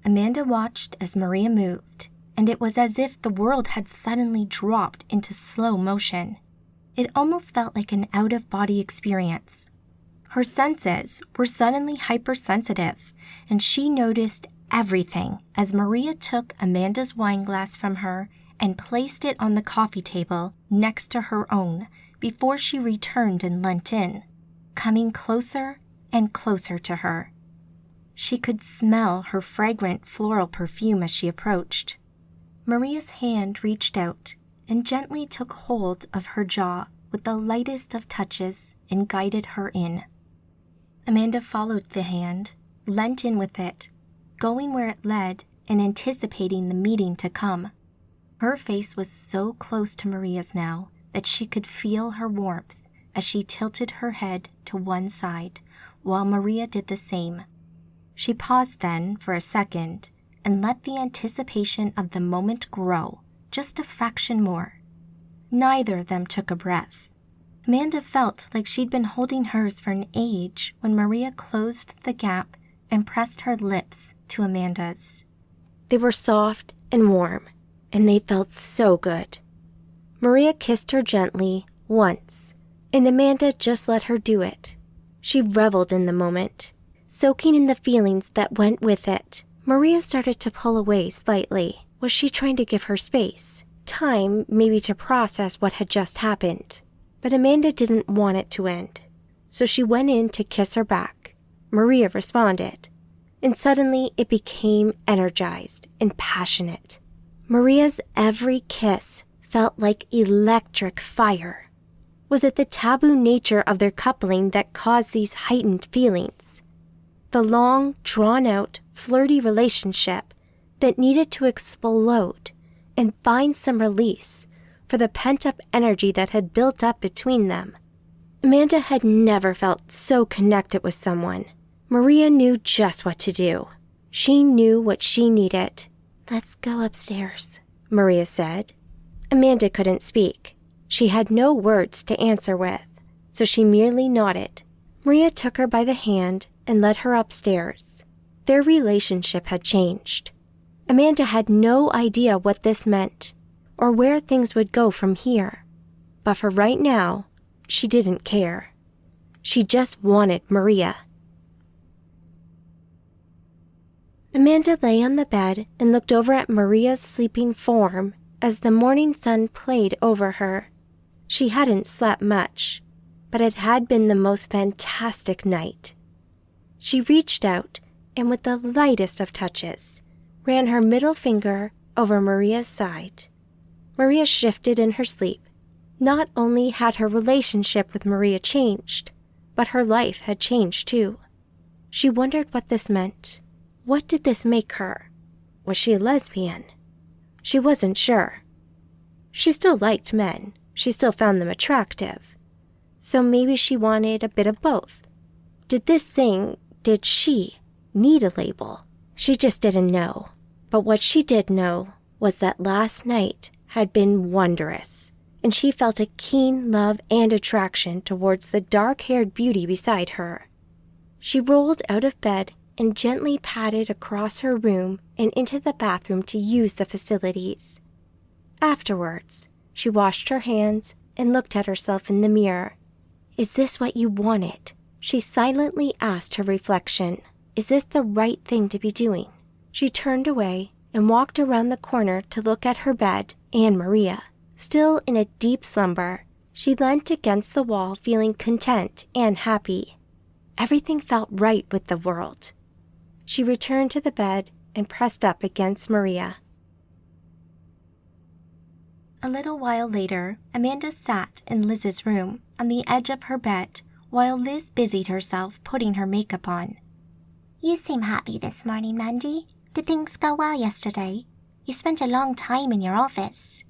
Amanda watched as Maria moved, and it was as if the world had suddenly dropped into slow motion. It almost felt like an out-of-body experience. Her senses were suddenly hypersensitive, and she noticed everything as Maria took Amanda's wine glass from her and placed it on the coffee table next to her own before she returned and leant in, coming closer and closer to her. She could smell her fragrant floral perfume as she approached. Maria's hand reached out and gently took hold of her jaw with the lightest of touches and guided her in. Amanda followed the hand, leant in with it, going where it led and anticipating the meeting to come. Her face was so close to Maria's now that she could feel her warmth as she tilted her head to one side, while Maria did the same. She paused then for a second and let the anticipation of the moment grow just a fraction more. Neither of them took a breath. Amanda felt like she'd been holding hers for an age when Maria closed the gap and pressed her lips to Amanda's. They were soft and warm, and they felt so good. Maria kissed her gently once, and Amanda just let her do it. She reveled in the moment, soaking in the feelings that went with it. Maria started to pull away slightly. Was she trying to give her space? Time, maybe, to process what had just happened. But Amanda didn't want it to end, so she went in to kiss her back. Maria responded, and suddenly it became energized and passionate. Maria's every kiss felt like electric fire. Was it the taboo nature of their coupling that caused these heightened feelings? The long, drawn-out, flirty relationship that needed to explode and find some release for the pent-up energy that had built up between them. Amanda had never felt so connected with someone. Maria knew just what to do. She knew what she needed. "Let's go upstairs," Maria said. Amanda couldn't speak. She had no words to answer with, so she merely nodded. Maria took her by the hand and led her upstairs. Their relationship had changed. Amanda had no idea what this meant, or where things would go from here. But for right now, she didn't care. She just wanted Maria. Amanda lay on the bed and looked over at Maria's sleeping form as the morning sun played over her. She hadn't slept much, but it had been the most fantastic night. She reached out and with the lightest of touches, ran her middle finger over Maria's side. Maria shifted in her sleep. Not only had her relationship with Maria changed, but her life had changed too. She wondered what this meant. What did this make her? Was she a lesbian? She wasn't sure. She still liked men. She still found them attractive. So maybe she wanted a bit of both. Did she need a label? She just didn't know. But what she did know was that last night had been wondrous, and she felt a keen love and attraction towards the dark-haired beauty beside her. She rolled out of bed and gently padded across her room and into the bathroom to use the facilities. Afterwards, she washed her hands and looked at herself in the mirror. "Is this what you wanted?" She silently asked her reflection. "Is this the right thing to be doing?" She turned away and walked around the corner to look at her bed and Maria. Still in a deep slumber, she leant against the wall feeling content and happy. Everything felt right with the world. She returned to the bed and pressed up against Maria. A little while later, Amanda sat in Liz's room on the edge of her bed while Liz busied herself putting her makeup on. You seem happy this morning, Mandy. Did things go well yesterday? You spent a long time in your office.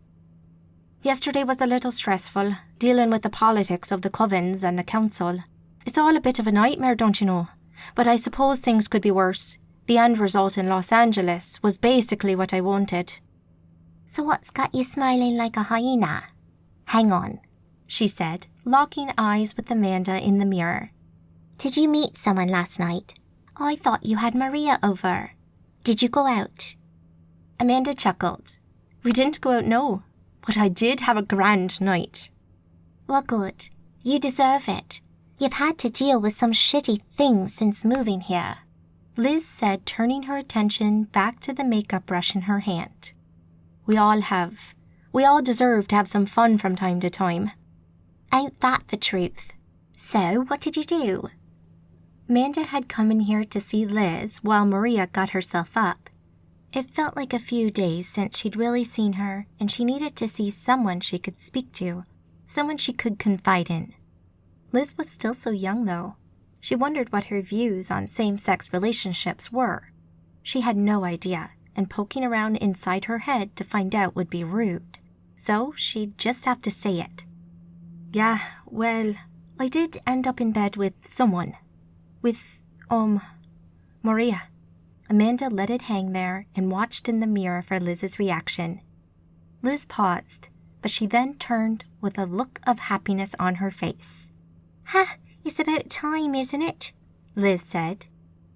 Yesterday was a little stressful, dealing with the politics of the covens and the council. It's all a bit of a nightmare, don't you know? But I suppose things could be worse. The end result in Los Angeles was basically what I wanted. So what's got you smiling like a hyena? Hang on, she said, locking eyes with Amanda in the mirror. Did you meet someone last night? I thought you had Maria over. Did you go out? Amanda chuckled. We didn't go out, no. But I did have a grand night. Well, good. You deserve it. You've had to deal with some shitty things since moving here, Liz said, turning her attention back to the makeup brush in her hand. We all have. We all deserve to have some fun from time to time. Ain't that the truth? So, what did you do? Amanda had come in here to see Liz while Maria got herself up. It felt like a few days since she'd really seen her, and she needed to see someone she could speak to, someone she could confide in. Liz was still so young, though. She wondered what her views on same-sex relationships were. She had no idea, and poking around inside her head to find out would be rude. So she'd just have to say it. Yeah, well, I did end up in bed with someone. With, Maria. Amanda let it hang there and watched in the mirror for Liz's reaction. Liz paused, but she then turned with a look of happiness on her face. It's about time, isn't it? Liz said.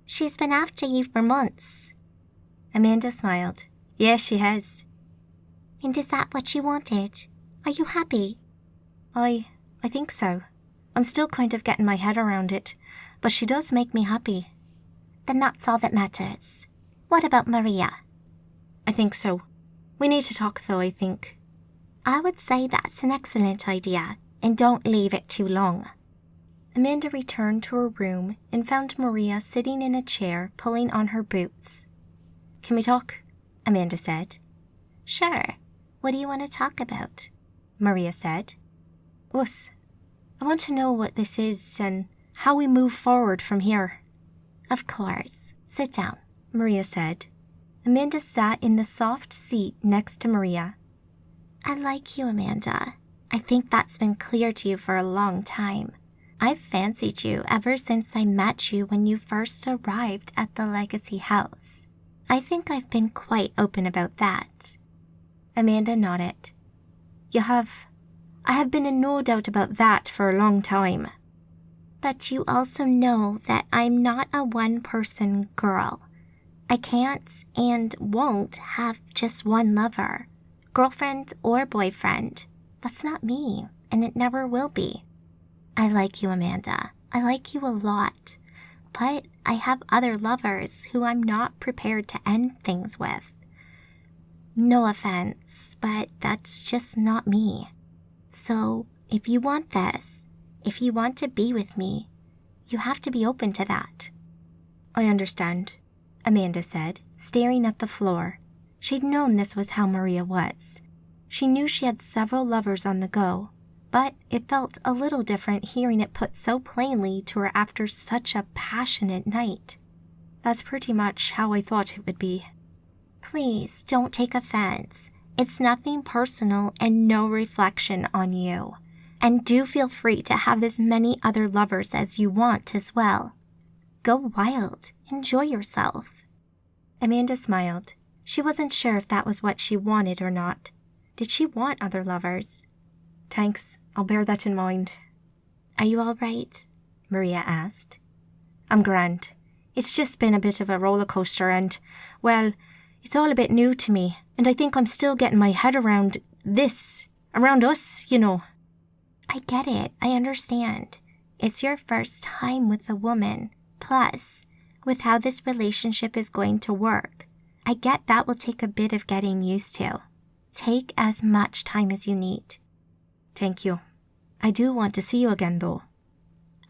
She's been after you for months. Amanda smiled. Yes, she has. And is that what you wanted? Are you happy? I think so. I'm still kind of getting my head around it, but she does make me happy. Then that's all that matters. What about Maria? I think so. We need to talk, though, I think. I would say that's an excellent idea, and don't leave it too long. Amanda returned to her room and found Maria sitting in a chair pulling on her boots. Can we talk? Amanda said. Sure. What do you want to talk about? Maria said. Us. I want to know what this is and how we move forward from here. Of course. Sit down, Maria said. Amanda sat in the soft seat next to Maria. I like you, Amanda. I think that's been clear to you for a long time. I've fancied you ever since I met you when you first arrived at the Legacy House. I think I've been quite open about that. Amanda nodded. I have been in no doubt about that for a long time. But you also know that I'm not a one-person girl. I can't and won't have just one lover, girlfriend or boyfriend. That's not me, and it never will be. I like you, Amanda. I like you a lot. But I have other lovers who I'm not prepared to end things with. No offense, but that's just not me. So, if you want this, if you want to be with me, you have to be open to that. I understand, Amanda said, staring at the floor. She'd known this was how Maria was. She knew she had several lovers on the go, but it felt a little different hearing it put so plainly to her after such a passionate night. That's pretty much how I thought it would be. Please don't take offense. It's nothing personal and no reflection on you. And do feel free to have as many other lovers as you want as well. Go wild. Enjoy yourself. Amanda smiled. She wasn't sure if that was what she wanted or not. Did she want other lovers? Thanks, I'll bear that in mind. Are you all right? Maria asked. I'm grand. It's just been a bit of a roller coaster and, well, it's all a bit new to me, and I think I'm still getting my head around us, you know. I get it. I understand. It's your first time with a woman. Plus, with how this relationship is going to work, I get that will take a bit of getting used to. Take as much time as you need. Thank you. I do want to see you again, though.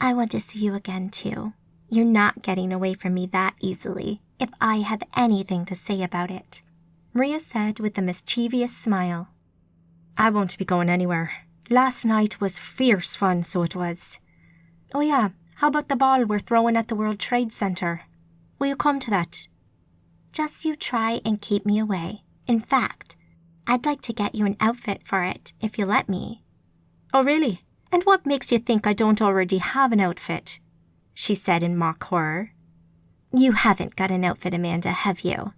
I want to see you again, too. You're not getting away from me that easily, if I have anything to say about it, Maria said with a mischievous smile. I won't be going anywhere. Last night was fierce fun, so it was. Oh yeah, how about the ball we're throwing at the World Trade Center? Will you come to that? Just you try and keep me away. In fact, I'd like to get you an outfit for it, if you let me. Oh really? And what makes you think I don't already have an outfit? She said in mock horror. You haven't got an outfit, Amanda, have you?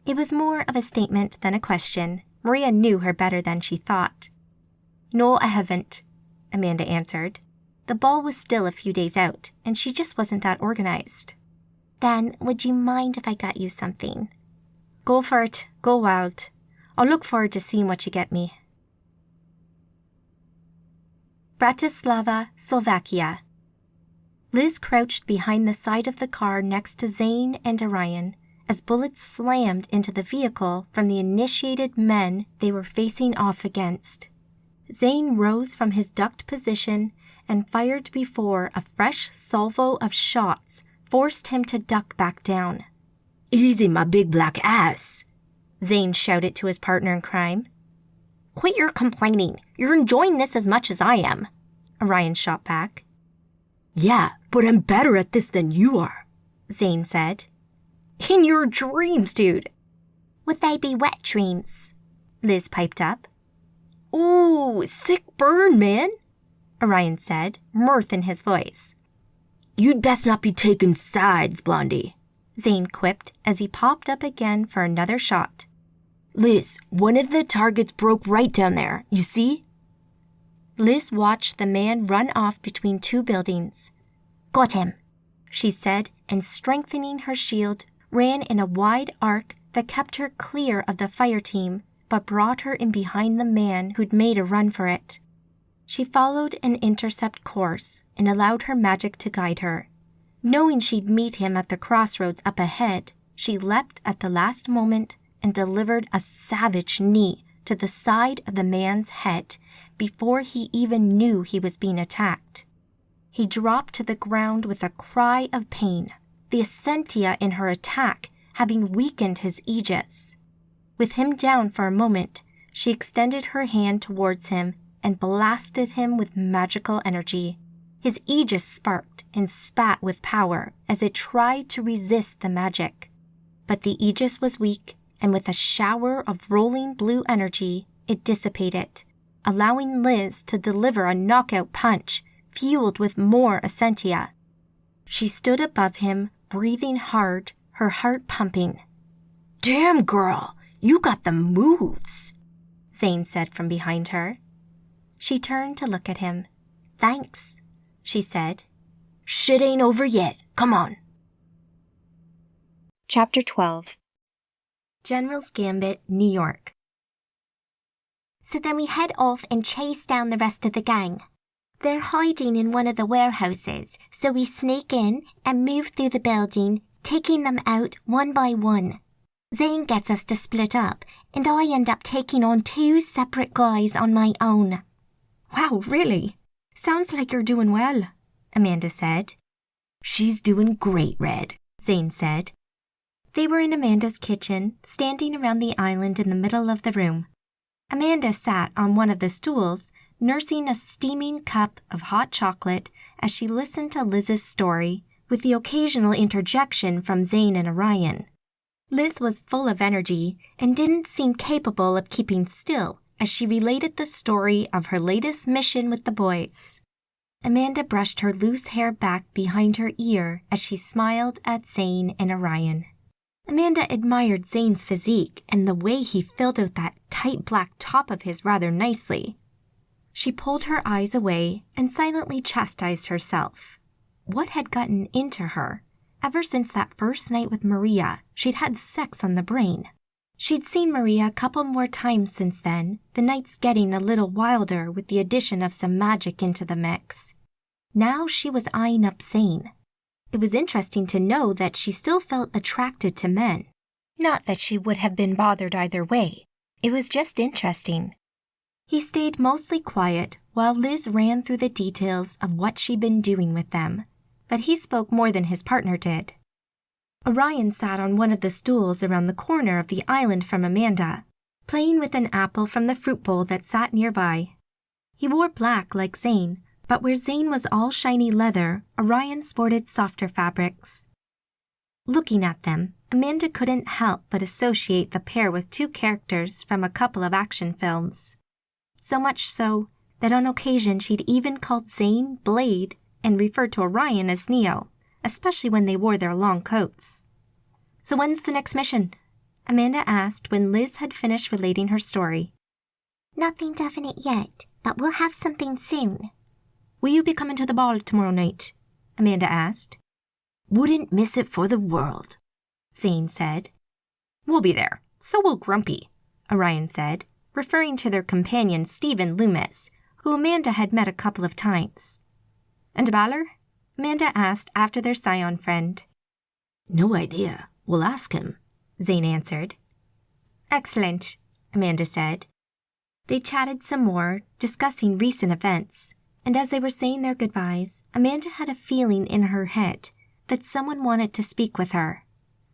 It was more of a statement than a question. Maria knew her better than she thought. No, I haven't, Amanda answered. The ball was still a few days out, and she just wasn't that organized. Then, would you mind if I got you something? Go for it. Go wild. I'll look forward to seeing what you get me. Bratislava, Slovakia. Liz crouched behind the side of the car next to Zane and Orion as bullets slammed into the vehicle from the initiated men they were facing off against. Zane rose from his ducked position and fired before a fresh salvo of shots forced him to duck back down. Easy, my big black ass, Zane shouted to his partner in crime. Quit your complaining. You're enjoying this as much as I am, Orion shot back. Yeah, but I'm better at this than you are, Zane said. In your dreams, dude. Would they be wet dreams? Liz piped up. Ooh, sick burn, man, Orion said, mirth in his voice. You'd best not be taking sides, Blondie, Zane quipped as he popped up again for another shot. Liz, one of the targets broke right down there, you see? Liz watched the man run off between two buildings. Got him, she said, and strengthening her shield, ran in a wide arc that kept her clear of the fire team, but brought her in behind the man who'd made a run for it. She followed an intercept course and allowed her magic to guide her. Knowing she'd meet him at the crossroads up ahead, she leapt at the last moment and delivered a savage knee to the side of the man's head before he even knew he was being attacked. He dropped to the ground with a cry of pain, the Essentia in her attack having weakened his aegis. With him down for a moment, she extended her hand towards him and blasted him with magical energy. His aegis sparked and spat with power as it tried to resist the magic. But the aegis was weak, and with a shower of rolling blue energy, it dissipated, allowing Liz to deliver a knockout punch fueled with more Essentia. She stood above him, breathing hard, her heart pumping. Damn, girl, you got the moves, Zane said from behind her. She turned to look at him. Thanks, she said. Shit ain't over yet. Come on. Chapter 12. General's Gambit, New York. So then we head off and chase down the rest of the gang. They're hiding in one of the warehouses, so we sneak in and move through the building, taking them out one by one. Zane gets us to split up, and I end up taking on 2 separate guys on my own. Wow, really? Sounds like you're doing well, Amanda said. She's doing great, Red, Zane said. They were in Amanda's kitchen, standing around the island in the middle of the room. Amanda sat on one of the stools, nursing a steaming cup of hot chocolate as she listened to Liz's story, with the occasional interjection from Zane and Orion. Liz was full of energy and didn't seem capable of keeping still as she related the story of her latest mission with the boys. Amanda brushed her loose hair back behind her ear as she smiled at Zane and Orion. Amanda admired Zane's physique and the way he filled out that tight black top of his rather nicely. She pulled her eyes away and silently chastised herself. What had gotten into her? Ever since that first night with Maria, she'd had sex on the brain. She'd seen Maria a couple more times since then, the nights getting a little wilder with the addition of some magic into the mix. Now she was eyeing up Zane. It was interesting to know that she still felt attracted to men. Not that she would have been bothered either way. It was just interesting. He stayed mostly quiet while Liz ran through the details of what she'd been doing with them, but he spoke more than his partner did. Orion sat on one of the stools around the corner of the island from Amanda, playing with an apple from the fruit bowl that sat nearby. He wore black like Zane, but where Zane was all shiny leather, Orion sported softer fabrics. Looking at them, Amanda couldn't help but associate the pair with 2 characters from a couple of action films. So much so that on occasion she'd even called Zane Blade and referred to Orion as Neo, especially when they wore their long coats. "So when's the next mission?" Amanda asked when Liz had finished relating her story. Nothing definite yet, but we'll have something soon. "Will you be coming to the ball tomorrow night?" Amanda asked. Wouldn't miss it for the world, Zane said. "We'll be there, so will Grumpy," Orion said, referring to their companion Stephen Loomis, who Amanda had met a couple of times. "And Balor?" Amanda asked after their scion friend. No idea. We'll ask him, Zane answered. "Excellent," Amanda said. They chatted some more, discussing recent events, and as they were saying their goodbyes, Amanda had a feeling in her head that someone wanted to speak with her.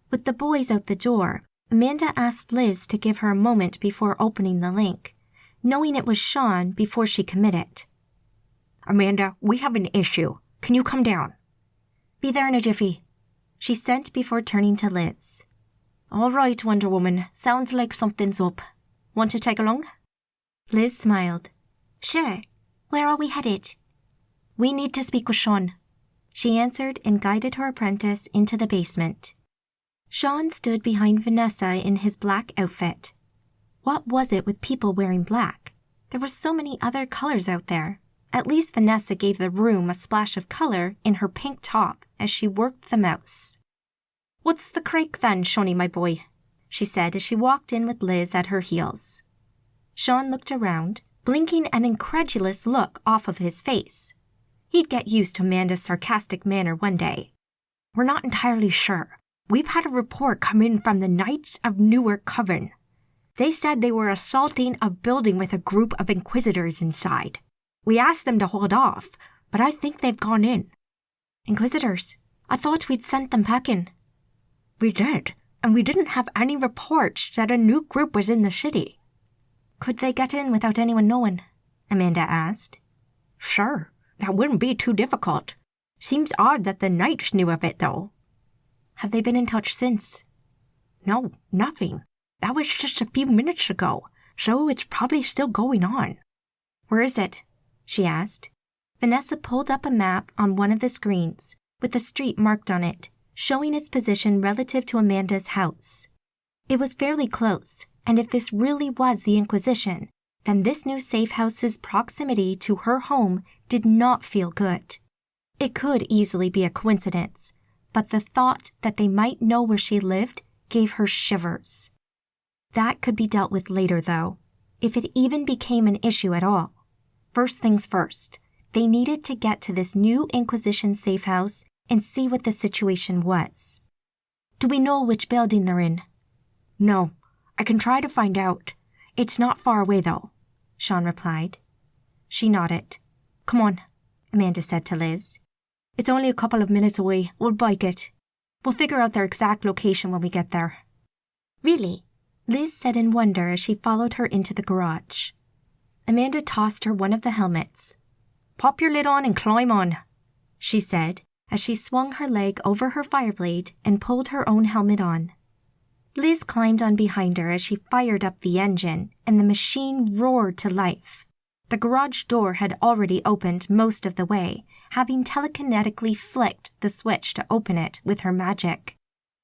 With the boys out the door, Amanda asked Liz to give her a moment before opening the link, knowing it was Sean before she committed. "Amanda, we have an issue. Can you come down?" "Be there in a jiffy," she said before turning to Liz. "All right, Wonder Woman. Sounds like something's up. Want to tag along?" Liz smiled. Sure. Where are we headed? "We need to speak with Sean," she answered and guided her apprentice into the basement. Sean stood behind Vanessa in his black outfit. What was it with people wearing black? There were so many other colors out there. At least Vanessa gave the room a splash of color in her pink top as she worked the mouse. "What's the crake then, Shawnee, my boy?" she said as she walked in with Liz at her heels. Sean looked around, blinking an incredulous look off of his face. He'd get used to Amanda's sarcastic manner one day. "We're not entirely sure. We've had a report come in from the Knights of Newark Coven. They said they were assaulting a building with a group of Inquisitors inside. We asked them to hold off, but I think they've gone in." "Inquisitors? I thought we'd sent them packing." "We did, and we didn't have any reports that a new group was in the city." "Could they get in without anyone knowing?" Amanda asked. "Sure, that wouldn't be too difficult. Seems odd that the Knights knew of it, though." "Have they been in touch since?" "No, nothing. That was just a few minutes ago, so it's probably still going on." "Where is it?" she asked. Vanessa pulled up a map on one of the screens, with the street marked on it, showing its position relative to Amanda's house. It was fairly close, and if this really was the Inquisition, then this new safe house's proximity to her home did not feel good. It could easily be a coincidence, but the thought that they might know where she lived gave her shivers. That could be dealt with later, though, if it even became an issue at all. First things first, they needed to get to this new Inquisition safe house and see what the situation was. Do we know which building they're in? No, I can try to find out. It's not far away, though, Sean replied. She nodded. Come on, Amanda said to Liz. It's only a couple of minutes away. We'll bike it. We'll figure out their exact location when we get there. Really? Liz said in wonder as she followed her into the garage. Amanda tossed her one of the helmets. Pop your lid on and climb on, she said as she swung her leg over her fireblade and pulled her own helmet on. Liz climbed on behind her as she fired up the engine, and the machine roared to life. The garage door had already opened most of the way, having telekinetically flicked the switch to open it with her magic.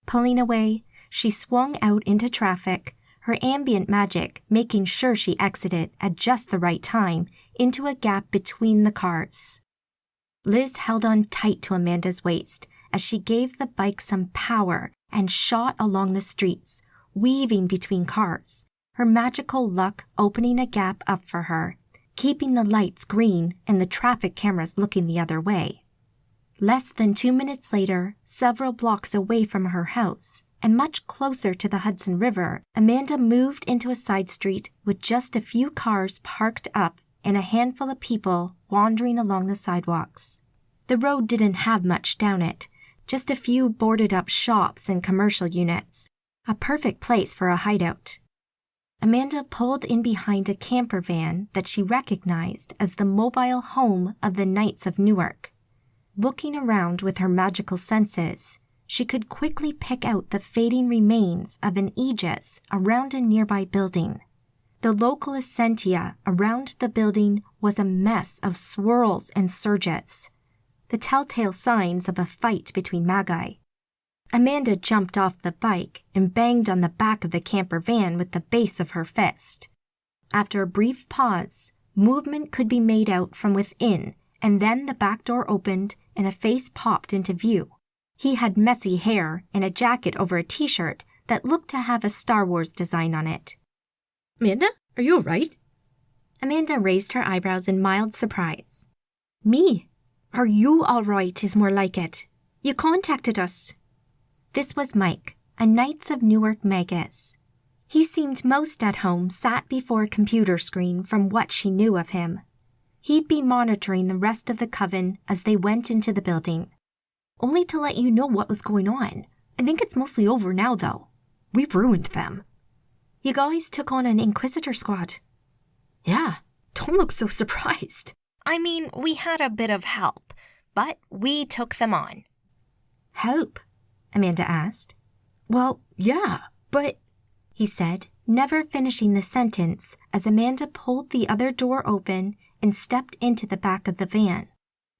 Pulling away, she swung out into traffic, her ambient magic making sure she exited at just the right time into a gap between the cars. Liz held on tight to Amanda's waist as she gave the bike some power and shot along the streets, weaving between cars, her magical luck opening a gap up for her, keeping the lights green and the traffic cameras looking the other way. Less than 2 minutes later, several blocks away from her house, and much closer to the Hudson River, Amanda moved into a side street with just a few cars parked up and a handful of people wandering along the sidewalks. The road didn't have much down it, just a few boarded-up shops and commercial units, a perfect place for a hideout. Amanda pulled in behind a camper van that she recognized as the mobile home of the Knights of Newark. Looking around with her magical senses, she could quickly pick out the fading remains of an aegis around a nearby building. The local essentia around the building was a mess of swirls and surges, the telltale signs of a fight between Magi. Amanda jumped off the bike and banged on the back of the camper van with the base of her fist. After a brief pause, movement could be made out from within, and then the back door opened and a face popped into view. He had messy hair and a jacket over a t-shirt that looked to have a Star Wars design on it. Amanda, are you all right? Amanda raised her eyebrows in mild surprise. Me? Are you all right is more like it. You contacted us. This was Mike, a Knights of Newark Magus. He seemed most at home sat before a computer screen from what she knew of him. He'd be monitoring the rest of the coven as they went into the building. Only to let you know what was going on. I think it's mostly over now, though. We ruined them. You guys took on an Inquisitor squad. Yeah, don't look so surprised. I mean, we had a bit of help, but we took them on. Help? Amanda asked. Well, yeah, but... he said, never finishing the sentence as Amanda pulled the other door open and stepped into the back of the van.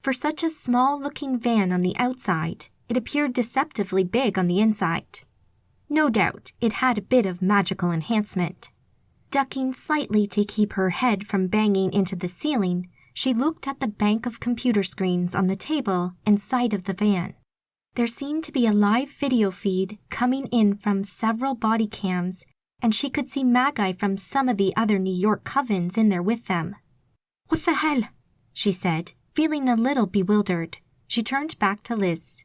For such a small-looking van on the outside, it appeared deceptively big on the inside. No doubt it had a bit of magical enhancement. Ducking slightly to keep her head from banging into the ceiling, she looked at the bank of computer screens on the table and side of the van. There seemed to be a live video feed coming in from several body cams, and she could see Magi from some of the other New York covens in there with them. What the hell? She said, feeling a little bewildered. She turned back to Liz.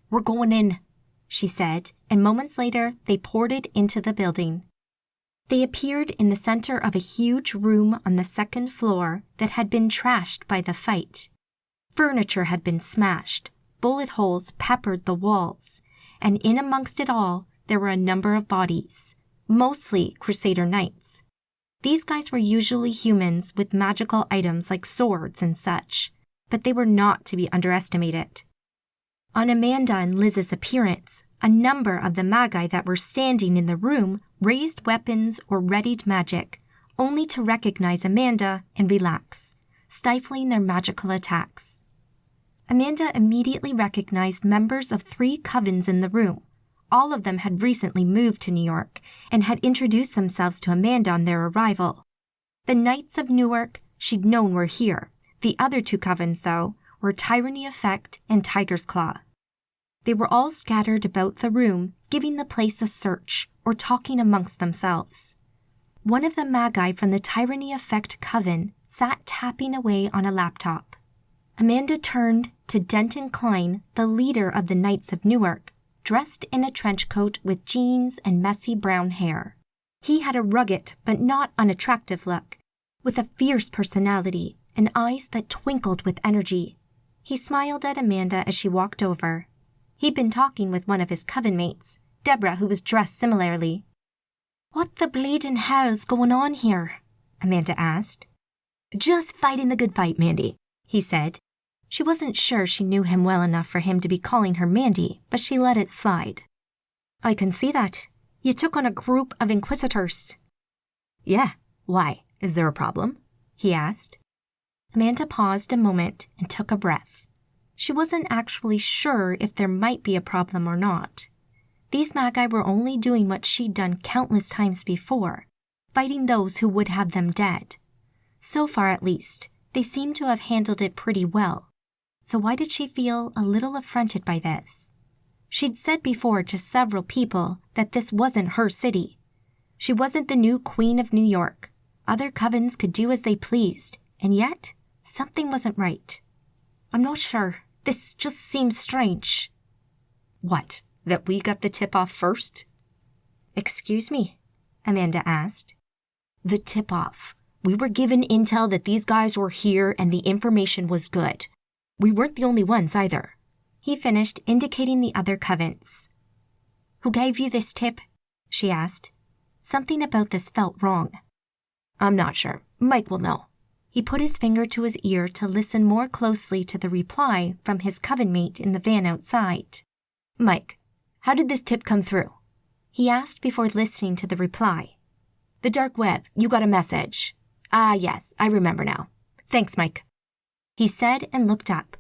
We're going in, she said, and moments later they ported into the building. They appeared in the center of a huge room on the second floor that had been trashed by the fight. Furniture had been smashed, bullet holes peppered the walls, and in amongst it all there were a number of bodies, mostly Crusader Knights. These guys were usually humans with magical items like swords and such, but they were not to be underestimated. On Amanda and Liz's appearance, a number of the Magi that were standing in the room raised weapons or readied magic, only to recognize Amanda and relax, stifling their magical attacks. Amanda immediately recognized members of 3 covens in the room. All of them had recently moved to New York and had introduced themselves to Amanda on their arrival. The Knights of Newark she'd known were here. The other 2 covens, though, were Tyranny Effect and Tiger's Claw. They were all scattered about the room, giving the place a search or talking amongst themselves. One of the Magi from the Tyranny Effect Coven sat tapping away on a laptop. Amanda turned to Denton Klein, the leader of the Knights of Newark, dressed in a trench coat with jeans and messy brown hair. He had a rugged but not unattractive look, with a fierce personality and eyes that twinkled with energy. He smiled at Amanda as she walked over. He'd been talking with one of his coven mates, Deborah, who was dressed similarly. "What the bleeding hell's going on here?" Amanda asked. "Just fighting the good fight, Mandy," he said. She wasn't sure she knew him well enough for him to be calling her Mandy, but she let it slide. "I can see that. You took on a group of Inquisitors." "Yeah, why? Is there a problem?" he asked. Amanda paused a moment and took a breath. She wasn't actually sure if there might be a problem or not. These Magi were only doing what she'd done countless times before, fighting those who would have them dead. So far, at least, they seemed to have handled it pretty well. So why did she feel a little affronted by this? She'd said before to several people that this wasn't her city. She wasn't the new Queen of New York. Other covens could do as they pleased, and yet something wasn't right. "I'm not sure. This just seems strange." "What, that we got the tip-off first?" "Excuse me?" Amanda asked. "The tip-off. We were given intel that these guys were here and the information was good. We weren't the only ones either," he finished, indicating the other covens. "Who gave you this tip?" she asked. Something about this felt wrong. "I'm not sure. Mike will know." He put his finger to his ear to listen more closely to the reply from his coven mate in the van outside. "Mike, how did this tip come through?" he asked before listening to the reply. "The dark web, you got a message. Ah, yes, I remember now. Thanks, Mike," he said and looked up.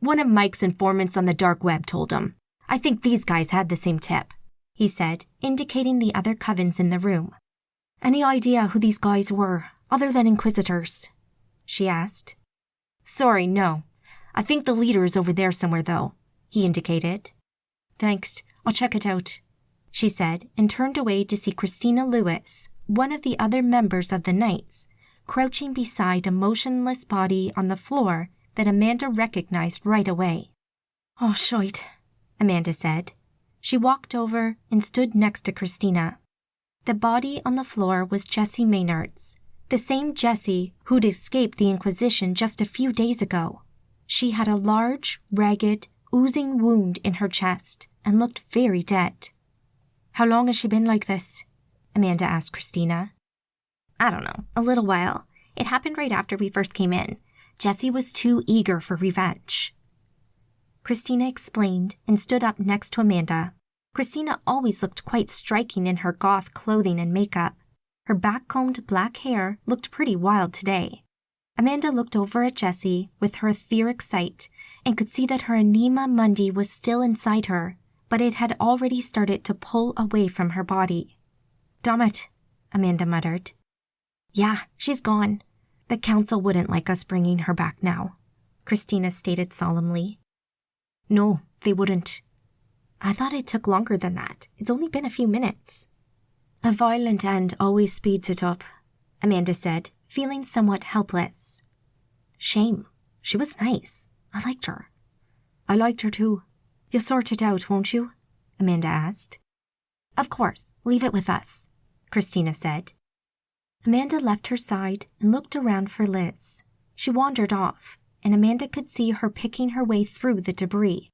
"One of Mike's informants on the dark web told him. I think these guys had the same tip," he said, indicating the other covens in the room. "Any idea who these guys were, other than Inquisitors?" she asked. "Sorry, no. I think the leader is over there somewhere, though," he indicated. "Thanks, I'll check it out," she said, and turned away to see Christina Lewis, one of the other members of the Knights, crouching beside a motionless body on the floor that Amanda recognized right away. "Oh, shite," Amanda said. She walked over and stood next to Christina. The body on the floor was Jessie Maynard's, the same Jessie who'd escaped the Inquisition just a few days ago. She had a large, ragged, oozing wound in her chest and looked very dead. "How long has she been like this?" Amanda asked Christina. "I don't know, a little while. It happened right after we first came in. Jessie was too eager for revenge." Christina explained and stood up next to Amanda. Christina always looked quite striking in her goth clothing and makeup. Her back-combed black hair looked pretty wild today. Amanda looked over at Jessie with her etheric sight and could see that her anima mundi was still inside her, but it had already started to pull away from her body. "Damn it," Amanda muttered. "Yeah, she's gone. The council wouldn't like us bringing her back now," Christina stated solemnly. "No, they wouldn't." "I thought it took longer than that. It's only been a few minutes." "A violent end always speeds it up," Amanda said, feeling somewhat helpless. "Shame. She was nice. I liked her." "I liked her too. You'll sort it out, won't you?" Amanda asked. "Of course. Leave it with us," Christina said. Amanda left her side and looked around for Liz. She wandered off, and Amanda could see her picking her way through the debris.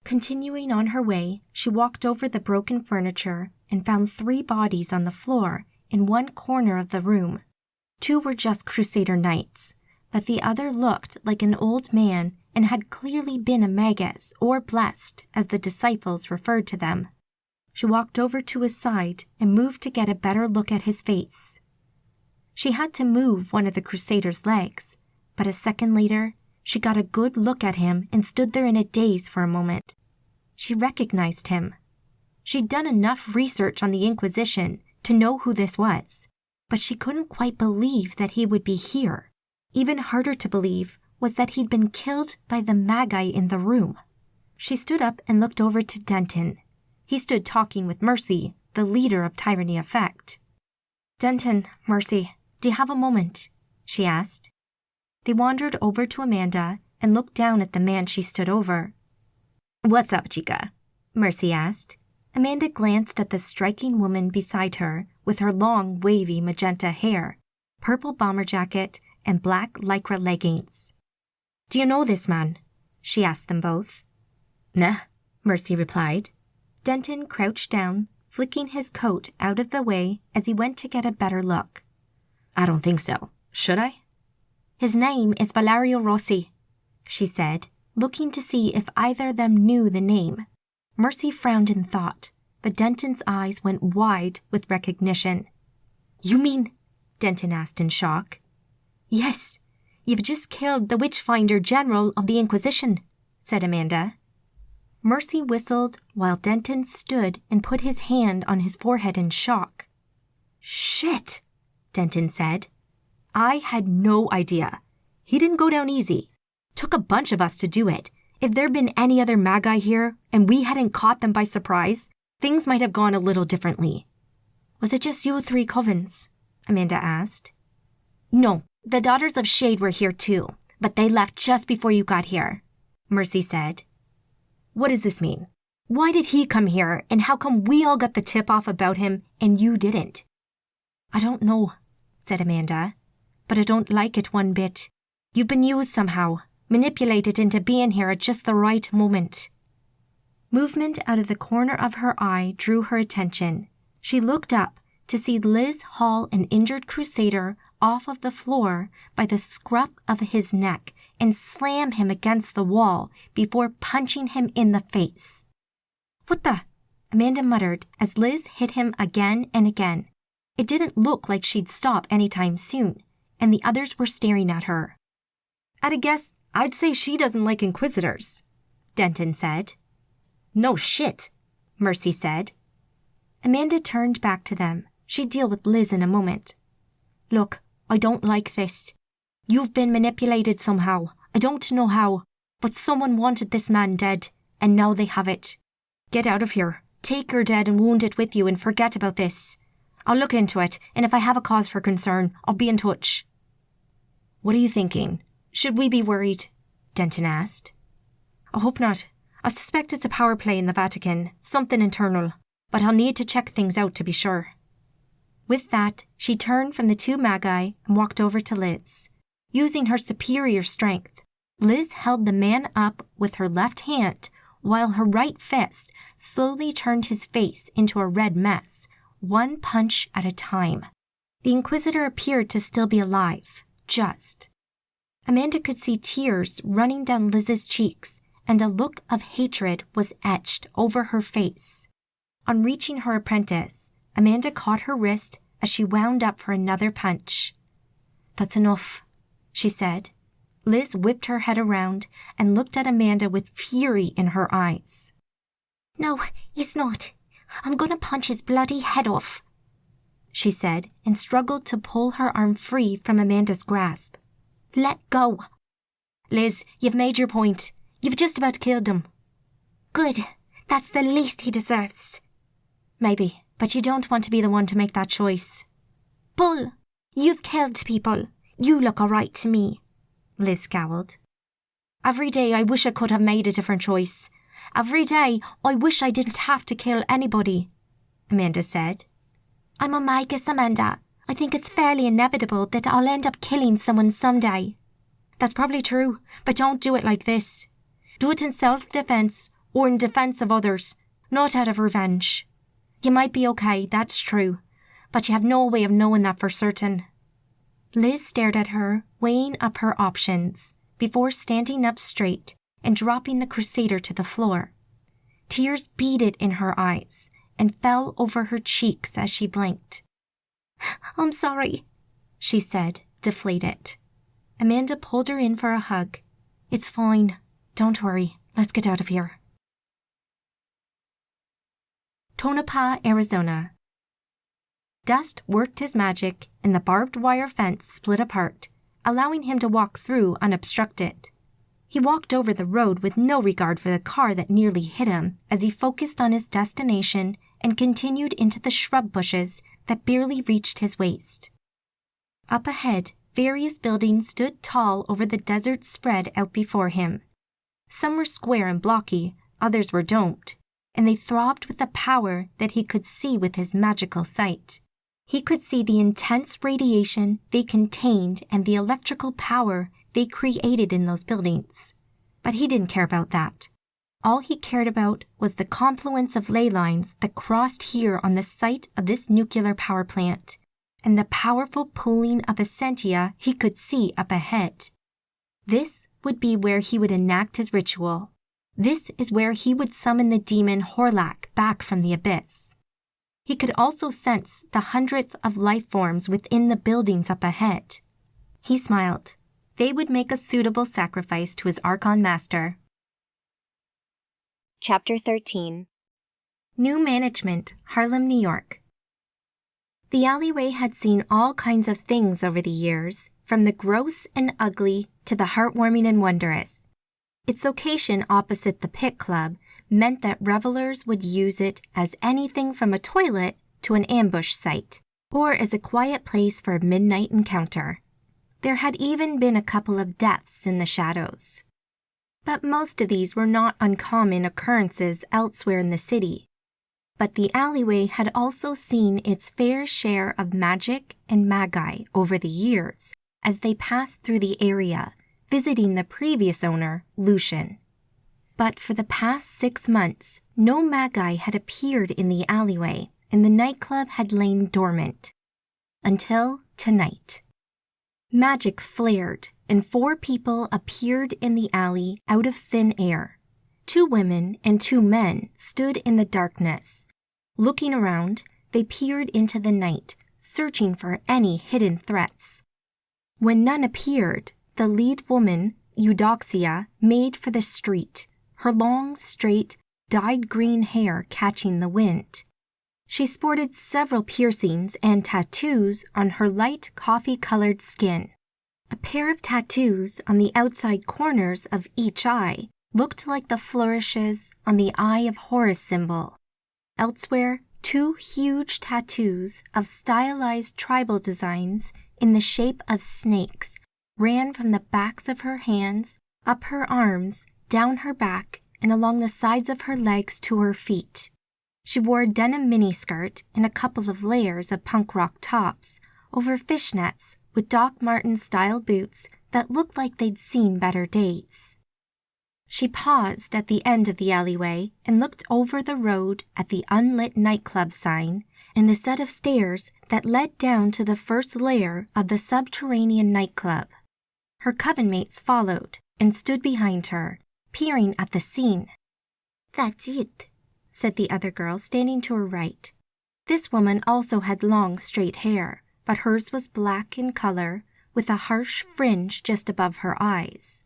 Continuing on her way, she walked over the broken furniture and found 3 bodies on the floor in one corner of the room. 2 were just Crusader Knights, but the other looked like an old man and had clearly been a Magus, or blessed, as the disciples referred to them. She walked over to his side and moved to get a better look at his face. She had to move one of the Crusader's legs, but a second later, she got a good look at him and stood there in a daze for a moment. She recognized him. She'd done enough research on the Inquisition to know who this was, but she couldn't quite believe that he would be here. Even harder to believe was that he'd been killed by the Magi in the room. She stood up and looked over to Denton. He stood talking with Mercy, the leader of Tyranny Effect. "Denton, Mercy, do you have a moment?" she asked. They wandered over to Amanda and looked down at the man she stood over. "What's up, chica?" Mercy asked. Amanda glanced at the striking woman beside her with her long, wavy magenta hair, purple bomber jacket, and black lycra leggings. "Do you know this man?" she asked them both. "Nah," Mercy replied. Denton crouched down, flicking his coat out of the way as he went to get a better look. "I don't think so. Should I?" "His name is Valerio Rossi," she said, looking to see if either of them knew the name. Mercy frowned in thought, but Denton's eyes went wide with recognition. "You mean?" Denton asked in shock. "Yes, you've just killed the Witchfinder General of the Inquisition," said Amanda. Mercy whistled while Denton stood and put his hand on his forehead in shock. "Shit," Denton said. "I had no idea. He didn't go down easy. Took a bunch of us to do it. If there'd been any other Magi here and we hadn't caught them by surprise, things might have gone a little differently." "Was it just you three covens?" Amanda asked. "No, the Daughters of Shade were here too, but they left just before you got here," Mercy said. "What does this mean? Why did he come here, and how come we all got the tip-off about him and you didn't?" "I don't know," said Amanda, "but I don't like it one bit. You've been used somehow, manipulated into being here at just the right moment." Movement out of the corner of her eye drew her attention. She looked up to see Liz haul an injured Crusader off of the floor by the scruff of his neck and slam him against the wall before punching him in the face. "What the?" Amanda muttered as Liz hit him again and again. It didn't look like she'd stop anytime soon, and the others were staring at her. "At a guess, I'd say she doesn't like Inquisitors," Denton said. "No shit," Mercy said. Amanda turned back to them. She'd deal with Liz in a moment. "Look, I don't like this. You've been manipulated somehow. I don't know how, but someone wanted this man dead, and now they have it. Get out of here. Take your dead and wounded with you and forget about this. I'll look into it, and if I have a cause for concern, I'll be in touch." "What are you thinking? Should we be worried?" Denton asked. "I hope not. I suspect it's a power play in the Vatican, something internal, but I'll need to check things out to be sure." With that, she turned from the two Magi and walked over to Liz. Using her superior strength, Liz held the man up with her left hand while her right fist slowly turned his face into a red mess, one punch at a time. The Inquisitor appeared to still be alive, just. Amanda could see tears running down Liz's cheeks, and a look of hatred was etched over her face. On reaching her apprentice, Amanda caught her wrist as she wound up for another punch. "That's enough," she said. Liz whipped her head around and looked at Amanda with fury in her eyes. "No, he's not. I'm gonna punch his bloody head off," she said, and struggled to pull her arm free from Amanda's grasp. "Let go." "Liz, you've made your point. You've just about killed him." "Good. That's the least he deserves." "Maybe, but you don't want to be the one to make that choice." "Bull, you've killed people. You look all right to me," Liz scowled. "Every day I wish I could have made a different choice. Every day I wish I didn't have to kill anybody," Amanda said. "I'm a Magus, Amanda. I think it's fairly inevitable that I'll end up killing someone someday." "That's probably true, but don't do it like this. Do it in self-defense or in defense of others, not out of revenge. You might be okay, that's true, but you have no way of knowing that for certain." Liz stared at her, weighing up her options, before standing up straight and dropping the Crusader to the floor. Tears beaded in her eyes and fell over her cheeks as she blinked. "I'm sorry," she said, deflated. Amanda pulled her in for a hug. "It's fine. Don't worry. Let's get out of here." Tonopah, Arizona. Dust worked his magic and the barbed wire fence split apart, allowing him to walk through unobstructed. He walked over the road with no regard for the car that nearly hit him as he focused on his destination and continued into the shrub bushes that barely reached his waist. Up ahead, various buildings stood tall over the desert spread out before him. Some were square and blocky, others were domed, and they throbbed with the power that he could see with his magical sight. He could see the intense radiation they contained and the electrical power they created in those buildings. But he didn't care about that. All he cared about was the confluence of ley lines that crossed here on the site of this nuclear power plant, and the powerful pooling of essentia he could see up ahead. This would be where he would enact his ritual. This is where he would summon the demon Horlak back from the abyss. He could also sense the hundreds of life forms within the buildings up ahead. He smiled. They would make a suitable sacrifice to his Archon Master. Chapter 13. New Management, Harlem, New York. The alleyway had seen all kinds of things over the years, from the gross and ugly to the heartwarming and wondrous. Its location opposite the Pit Club meant that revelers would use it as anything from a toilet to an ambush site, or as a quiet place for a midnight encounter. There had even been a couple of deaths in the shadows. But most of these were not uncommon occurrences elsewhere in the city. But the alleyway had also seen its fair share of magic and magi over the years as they passed through the area, visiting the previous owner, Lucian. But for the past 6 months, no magi had appeared in the alleyway, and the nightclub had lain dormant. Until tonight. Magic flared, and 4 people appeared in the alley out of thin air. 2 women and 2 men stood in the darkness. Looking around, they peered into the night, searching for any hidden threats. When none appeared, the lead woman, Eudoxia, made for the street, her long, straight, dyed green hair catching the wind. She sported several piercings and tattoos on her light coffee-colored skin. A pair of tattoos on the outside corners of each eye looked like the flourishes on the Eye of Horus symbol. Elsewhere, 2 huge tattoos of stylized tribal designs in the shape of snakes ran from the backs of her hands, up her arms, down her back, and along the sides of her legs to her feet. She wore a denim miniskirt and a couple of layers of punk rock tops over fishnets with Doc Martens-style boots that looked like they'd seen better days. She paused at the end of the alleyway and looked over the road at the unlit nightclub sign and the set of stairs that led down to the first layer of the subterranean nightclub. Her coven-mates followed and stood behind her, peering at the scene. "That's it," said the other girl standing to her right. This woman also had long, straight hair, but hers was black in color, with a harsh fringe just above her eyes.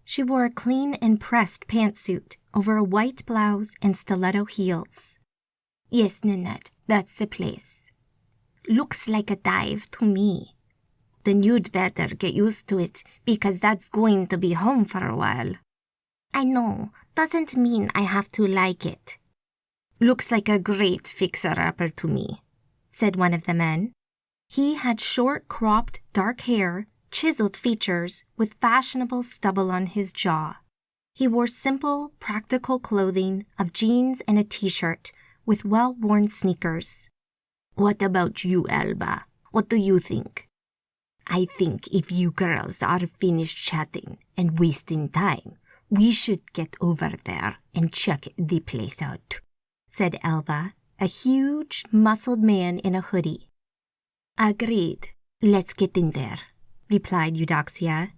She wore a clean and pressed pantsuit over a white blouse and stiletto heels. "Yes, Nanette, that's the place. Looks like a dive to me. Then you'd better get used to it, because that's going to be home for a while." "I know, doesn't mean I have to like it." "Looks like a great fixer-upper to me," said one of the men. He had short, cropped, dark hair, chiseled features, with fashionable stubble on his jaw. He wore simple, practical clothing of jeans and a t-shirt, with well-worn sneakers. "What about you, Alba? What do you think?" "I think if you girls are finished chatting and wasting time, we should get over there and check the place out," said Alba, a huge, muscled man in a hoodie. "Agreed. Let's get in there," replied Eudoxia.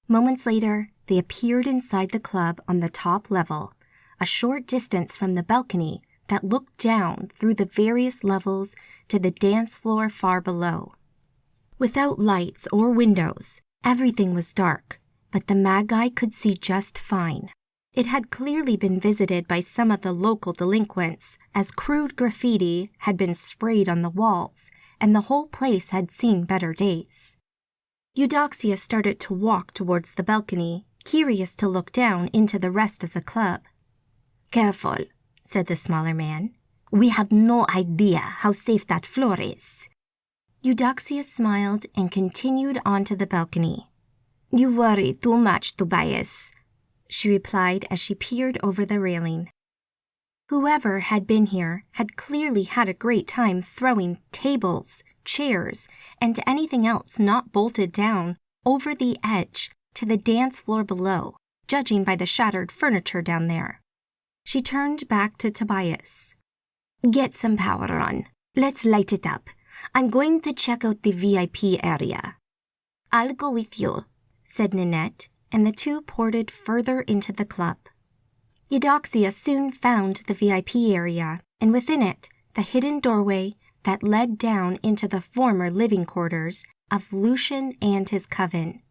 Moments later, they appeared inside the club on the top level, a short distance from the balcony that looked down through the various levels to the dance floor far below. Without lights or windows, everything was dark, but the Magi could see just fine. It had clearly been visited by some of the local delinquents, as crude graffiti had been sprayed on the walls, and the whole place had seen better days. Eudoxia started to walk towards the balcony, curious to look down into the rest of the club. "Careful," said the smaller man. "We have no idea how safe that floor is." Eudoxia smiled and continued onto the balcony. "You worry too much, Tobias," she replied as she peered over the railing. Whoever had been here had clearly had a great time throwing tables, chairs, and anything else not bolted down over the edge to the dance floor below, judging by the shattered furniture down there. She turned back to Tobias. "Get some power on. Let's light it up. I'm going to check out the VIP area." "I'll go with you," said Nanette, and the two ported further into the club. Eudoxia soon found the VIP area, and within it, the hidden doorway that led down into the former living quarters of Lucian and his coven.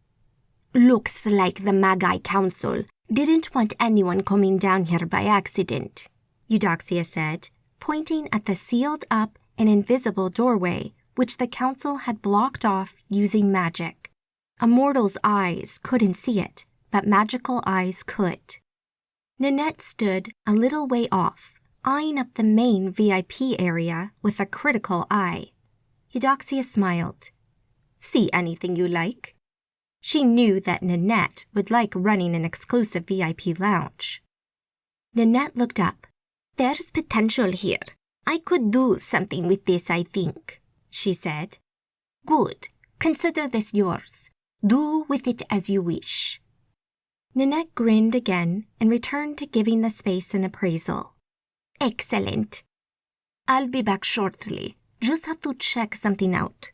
"Looks like the Magi Council didn't want anyone coming down here by accident," Eudoxia said, pointing at the sealed-up and invisible doorway which the council had blocked off using magic. A mortal's eyes couldn't see it, but magical eyes could. Nanette stood a little way off, eyeing up the main VIP area with a critical eye. Eudoxia smiled. "See anything you like?" She knew that Nanette would like running an exclusive VIP lounge. Nanette looked up. "There's potential here. I could do something with this, I think," she said. "Good. Consider this yours. Do with it as you wish." Nanette grinned again and returned to giving the space an appraisal. "Excellent. I'll be back shortly. Just have to check something out,"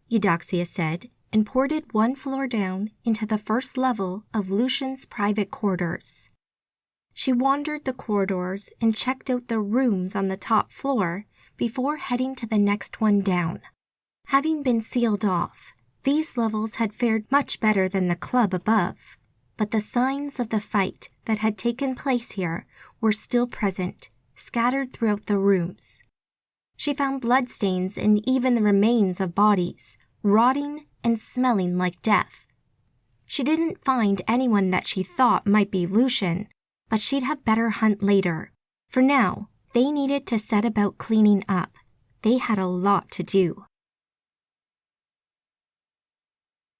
Eudoxia said, and ported one floor down into the first level of Lucian's private quarters. She wandered the corridors and checked out the rooms on the top floor before heading to the next one down. Having been sealed off, these levels had fared much better than the club above, but the signs of the fight that had taken place here were still present, scattered throughout the rooms. She found bloodstains and even the remains of bodies, rotting and smelling like death. She didn't find anyone that she thought might be Lucian, but she'd have better hunt later. For now, they needed to set about cleaning up. They had a lot to do.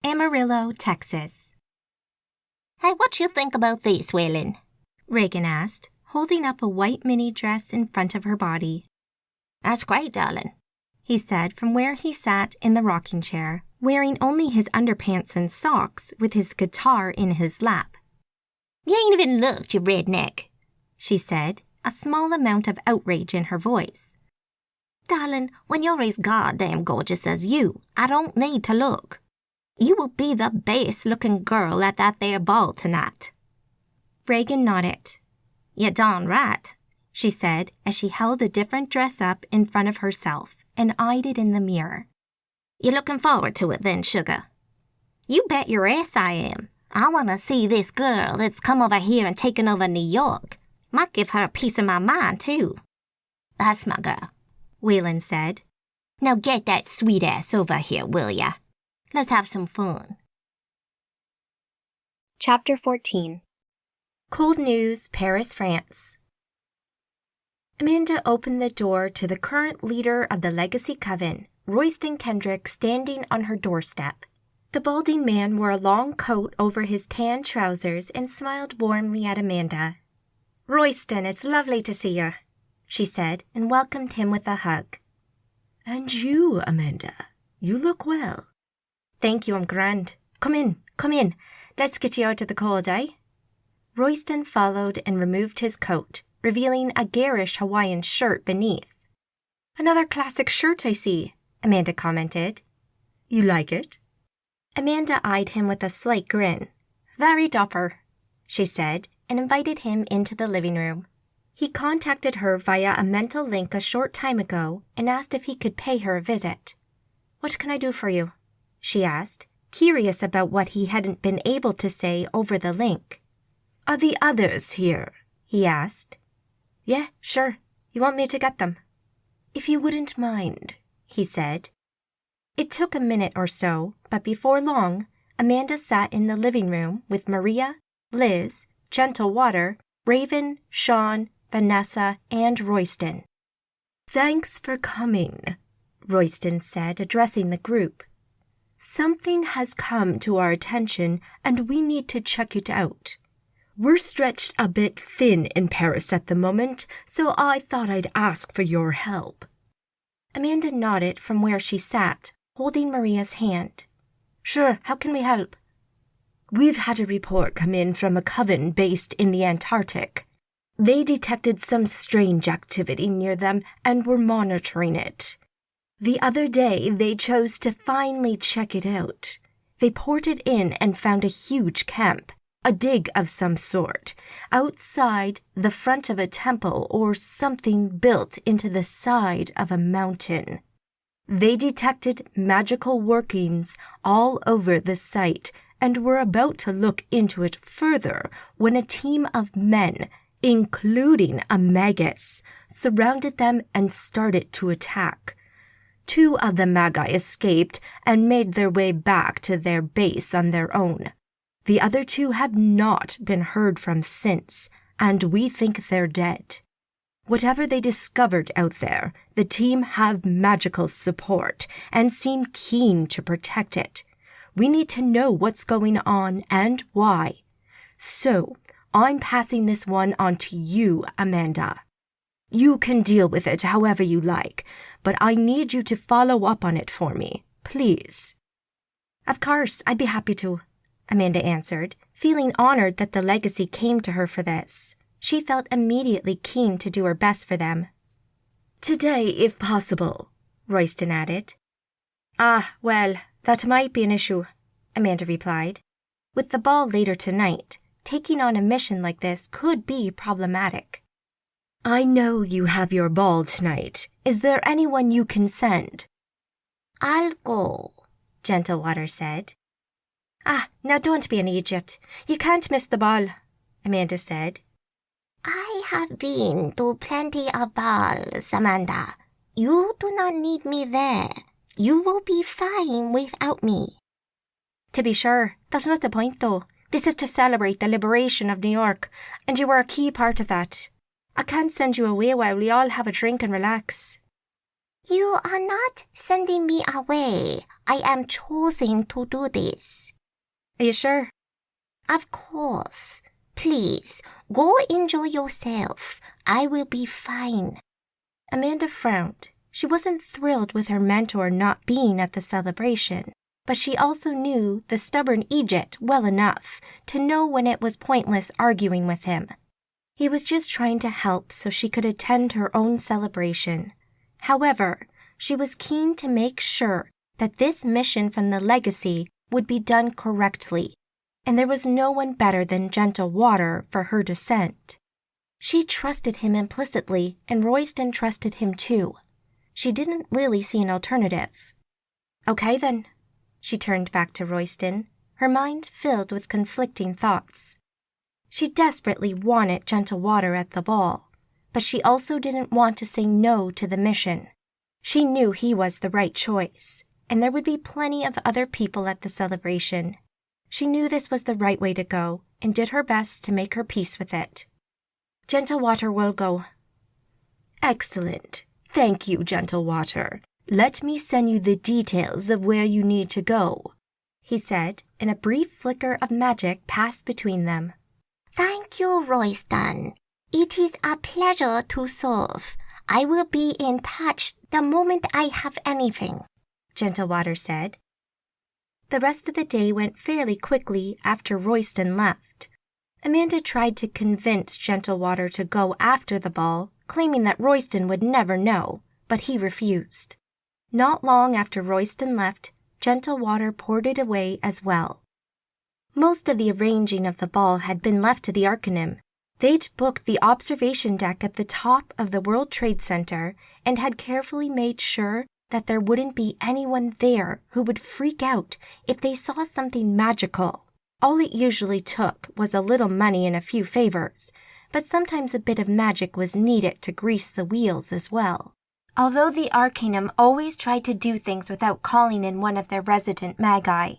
Amarillo, Texas. "Hey, what you think about this, Waylon?" Reagan asked, holding up a white mini dress in front of her body. "That's great, darling," he said from where he sat in the rocking chair, wearing only his underpants and socks with his guitar in his lap. "You ain't even looked, you redneck," she said, a small amount of outrage in her voice. "Darling, when you're as goddamn gorgeous as you, I don't need to look. You will be the best-looking girl at that there ball tonight." Reagan nodded. "You're darn right," she said as she held a different dress up in front of herself and eyed it in the mirror. "You looking forward to it then, sugar?" "You bet your ass I am. I want to see this girl that's come over here and taken over New York. Might give her a piece of my mind, too." "That's my girl," Waylon said. "Now get that sweet ass over here, will ya? Let's have some fun." Chapter 14. Cold News, Paris, France. Amanda opened the door to the current leader of the Legacy Coven, Royston Kendrick, standing on her doorstep. The balding man wore a long coat over his tan trousers and smiled warmly at Amanda. "Royston, it's lovely to see you," she said, and welcomed him with a hug. "And you, Amanda. You look well." "Thank you, I'm grand. Come in. Let's get you out of the cold, eh?" Royston followed and removed his coat, revealing a garish Hawaiian shirt beneath. "Another classic shirt, I see," Amanda commented. "You like it?" Amanda eyed him with a slight grin. "Very dapper," she said, and invited him into the living room. He contacted her via a mental link a short time ago and asked if he could pay her a visit. "What can I do for you?" she asked, curious about what he hadn't been able to say over the link. "Are the others here?" he asked. "Yeah, sure. You want me to get them?" "If you wouldn't mind," he said. It took a minute or so, but before long, Amanda sat in the living room with Maria, Liz, Gentle Water, Raven, Sean, Vanessa, and Royston. "Thanks for coming," Royston said, addressing the group. "Something has come to our attention, and we need to check it out. We're stretched a bit thin in Paris at the moment, so I thought I'd ask for your help." Amanda nodded from where she sat, holding Maria's hand. "Sure, how can we help?" "We've had a report come in from a coven based in the Antarctic. They detected some strange activity near them and were monitoring it. The other day, they chose to finally check it out. They ported in and found a huge camp, a dig of some sort, outside the front of a temple or something built into the side of a mountain. They detected magical workings all over the site and were about to look into it further when a team of men, including a magus, surrounded them and started to attack. 2 of the Magi escaped and made their way back to their base on their own. The other 2 have not been heard from since, and we think they're dead. Whatever they discovered out there, the team have magical support and seem keen to protect it. We need to know what's going on and why. So, I'm passing this one on to you, Amanda. You can deal with it however you like, but I need you to follow up on it for me, please." "Of course, I'd be happy to," Amanda answered, feeling honored that the legacy came to her for this. She felt immediately keen to do her best for them. "Today, if possible," Royston added. Well, that might be an issue," Amanda replied. With the ball later tonight, taking on a mission like this could be problematic. "I know you have your ball tonight. Is there anyone you can send?" "I'll go," Gentle Water said. Now don't be an idiot. You can't miss the ball," Amanda said. "I have been to plenty of balls, Amanda. You do not need me there. You will be fine without me." "To be sure, that's not the point though. This is to celebrate the liberation of New York, and you were a key part of that. I can't send you away while we all have a drink and relax." "You are not sending me away. I am choosing to do this." "Are you sure?" "Of course. Please, go enjoy yourself. I will be fine." Amanda frowned. She wasn't thrilled with her mentor not being at the celebration, but she also knew the stubborn Egypt well enough to know when it was pointless arguing with him. He was just trying to help so she could attend her own celebration. However, she was keen to make sure that this mission from the legacy would be done correctly, and there was no one better than Gentle Water for her to send. She trusted him implicitly, and Royston trusted him too. She didn't really see an alternative. "Okay then." She turned back to Royston, her mind filled with conflicting thoughts. She desperately wanted Gentle Water at the ball, but she also didn't want to say no to the mission. She knew he was the right choice, and there would be plenty of other people at the celebration. She knew this was the right way to go, and did her best to make her peace with it. "Gentle Water will go." "Excellent. Thank you, Gentle Water. Let me send you the details of where you need to go," he said, and a brief flicker of magic passed between them. "Thank you, Royston. It is a pleasure to serve. I will be in touch the moment I have anything," Gentle Water said. The rest of the day went fairly quickly after Royston left. Amanda tried to convince Gentle Water to go after the ball, claiming that Royston would never know, but he refused. Not long after Royston left, Gentle Water ported away as well. Most of the arranging of the ball had been left to the Arcanum. They'd booked the observation deck at the top of the World Trade Center and had carefully made sure that there wouldn't be anyone there who would freak out if they saw something magical. All it usually took was a little money and a few favors, but sometimes a bit of magic was needed to grease the wheels as well. Although the Arcanum always tried to do things without calling in one of their resident Magi,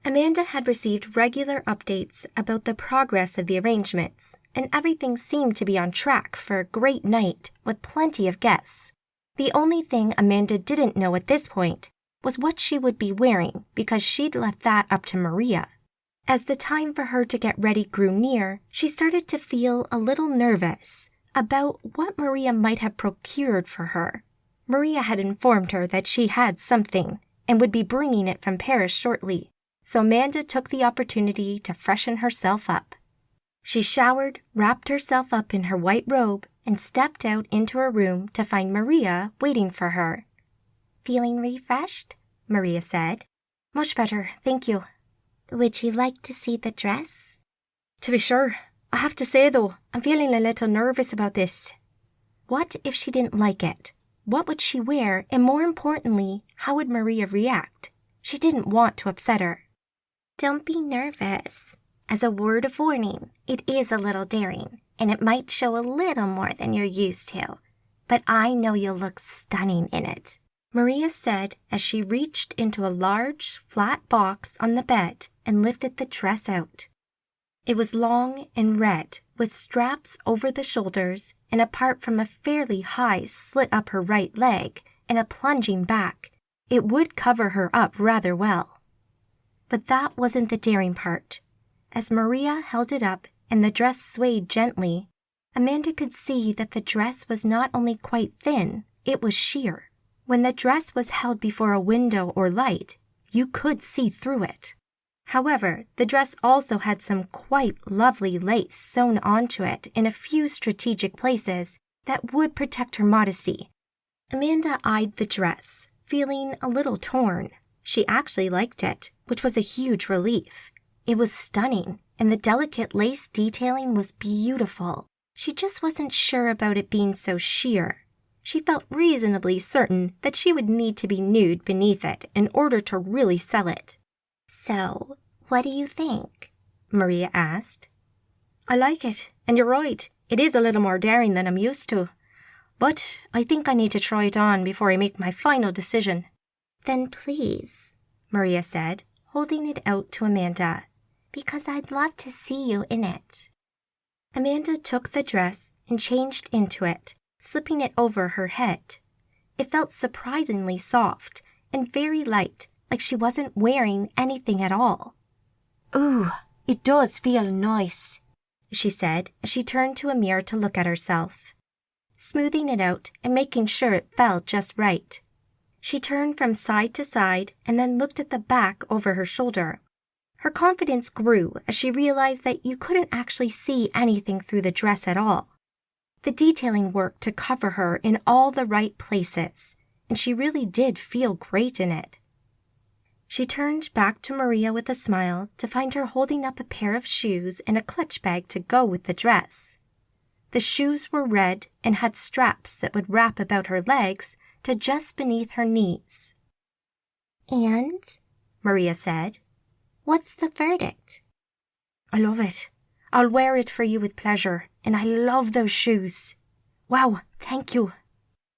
Amanda had received regular updates about the progress of the arrangements, and everything seemed to be on track for a great night with plenty of guests. The only thing Amanda didn't know at this point was what she would be wearing, because she'd left that up to Maria. As the time for her to get ready grew near, she started to feel a little nervous about what Maria might have procured for her. Maria had informed her that she had something and would be bringing it from Paris shortly, so Amanda took the opportunity to freshen herself up. She showered, wrapped herself up in her white robe, and stepped out into her room to find Maria waiting for her. "Feeling refreshed?" Maria said. "Much better, thank you." "Would you like to see the dress?" "To be sure. I have to say, though, I'm feeling a little nervous about this." What if she didn't like it? What would she wear? And more importantly, how would Maria react? She didn't want to upset her. "Don't be nervous. As a word of warning, it is a little daring, and it might show a little more than you're used to. But I know you'll look stunning in it," Maria said as she reached into a large, flat box on the bed and lifted the dress out. It was long and red, with straps over the shoulders, and apart from a fairly high slit up her right leg and a plunging back, it would cover her up rather well. But that wasn't the daring part. As Maria held it up and the dress swayed gently, Amanda could see that the dress was not only quite thin, it was sheer. When the dress was held before a window or light, you could see through it. However, the dress also had some quite lovely lace sewn onto it in a few strategic places that would protect her modesty. Amanda eyed the dress, feeling a little torn. She actually liked it, which was a huge relief. It was stunning, and the delicate lace detailing was beautiful. She just wasn't sure about it being so sheer. She felt reasonably certain that she would need to be nude beneath it in order to really sell it. "So, what do you think?" Maria asked. "I like it, and you're right. It is a little more daring than I'm used to. But I think I need to try it on before I make my final decision." "Then please," Maria said, holding it out to Amanda, "because I'd love to see you in it." Amanda took the dress and changed into it, slipping it over her head. It felt surprisingly soft and very light, like she wasn't wearing anything at all. "Ooh, it does feel nice," she said as she turned to a mirror to look at herself, smoothing it out and making sure it felt just right. She turned from side to side and then looked at the back over her shoulder. Her confidence grew as she realized that you couldn't actually see anything through the dress at all. The detailing worked to cover her in all the right places, and she really did feel great in it. She turned back to Maria with a smile to find her holding up a pair of shoes and a clutch bag to go with the dress. The shoes were red and had straps that would wrap about her legs to just beneath her knees. "And?" Maria said. "What's the verdict?" "I love it. I'll wear it for you with pleasure, and I love those shoes. Wow, thank you."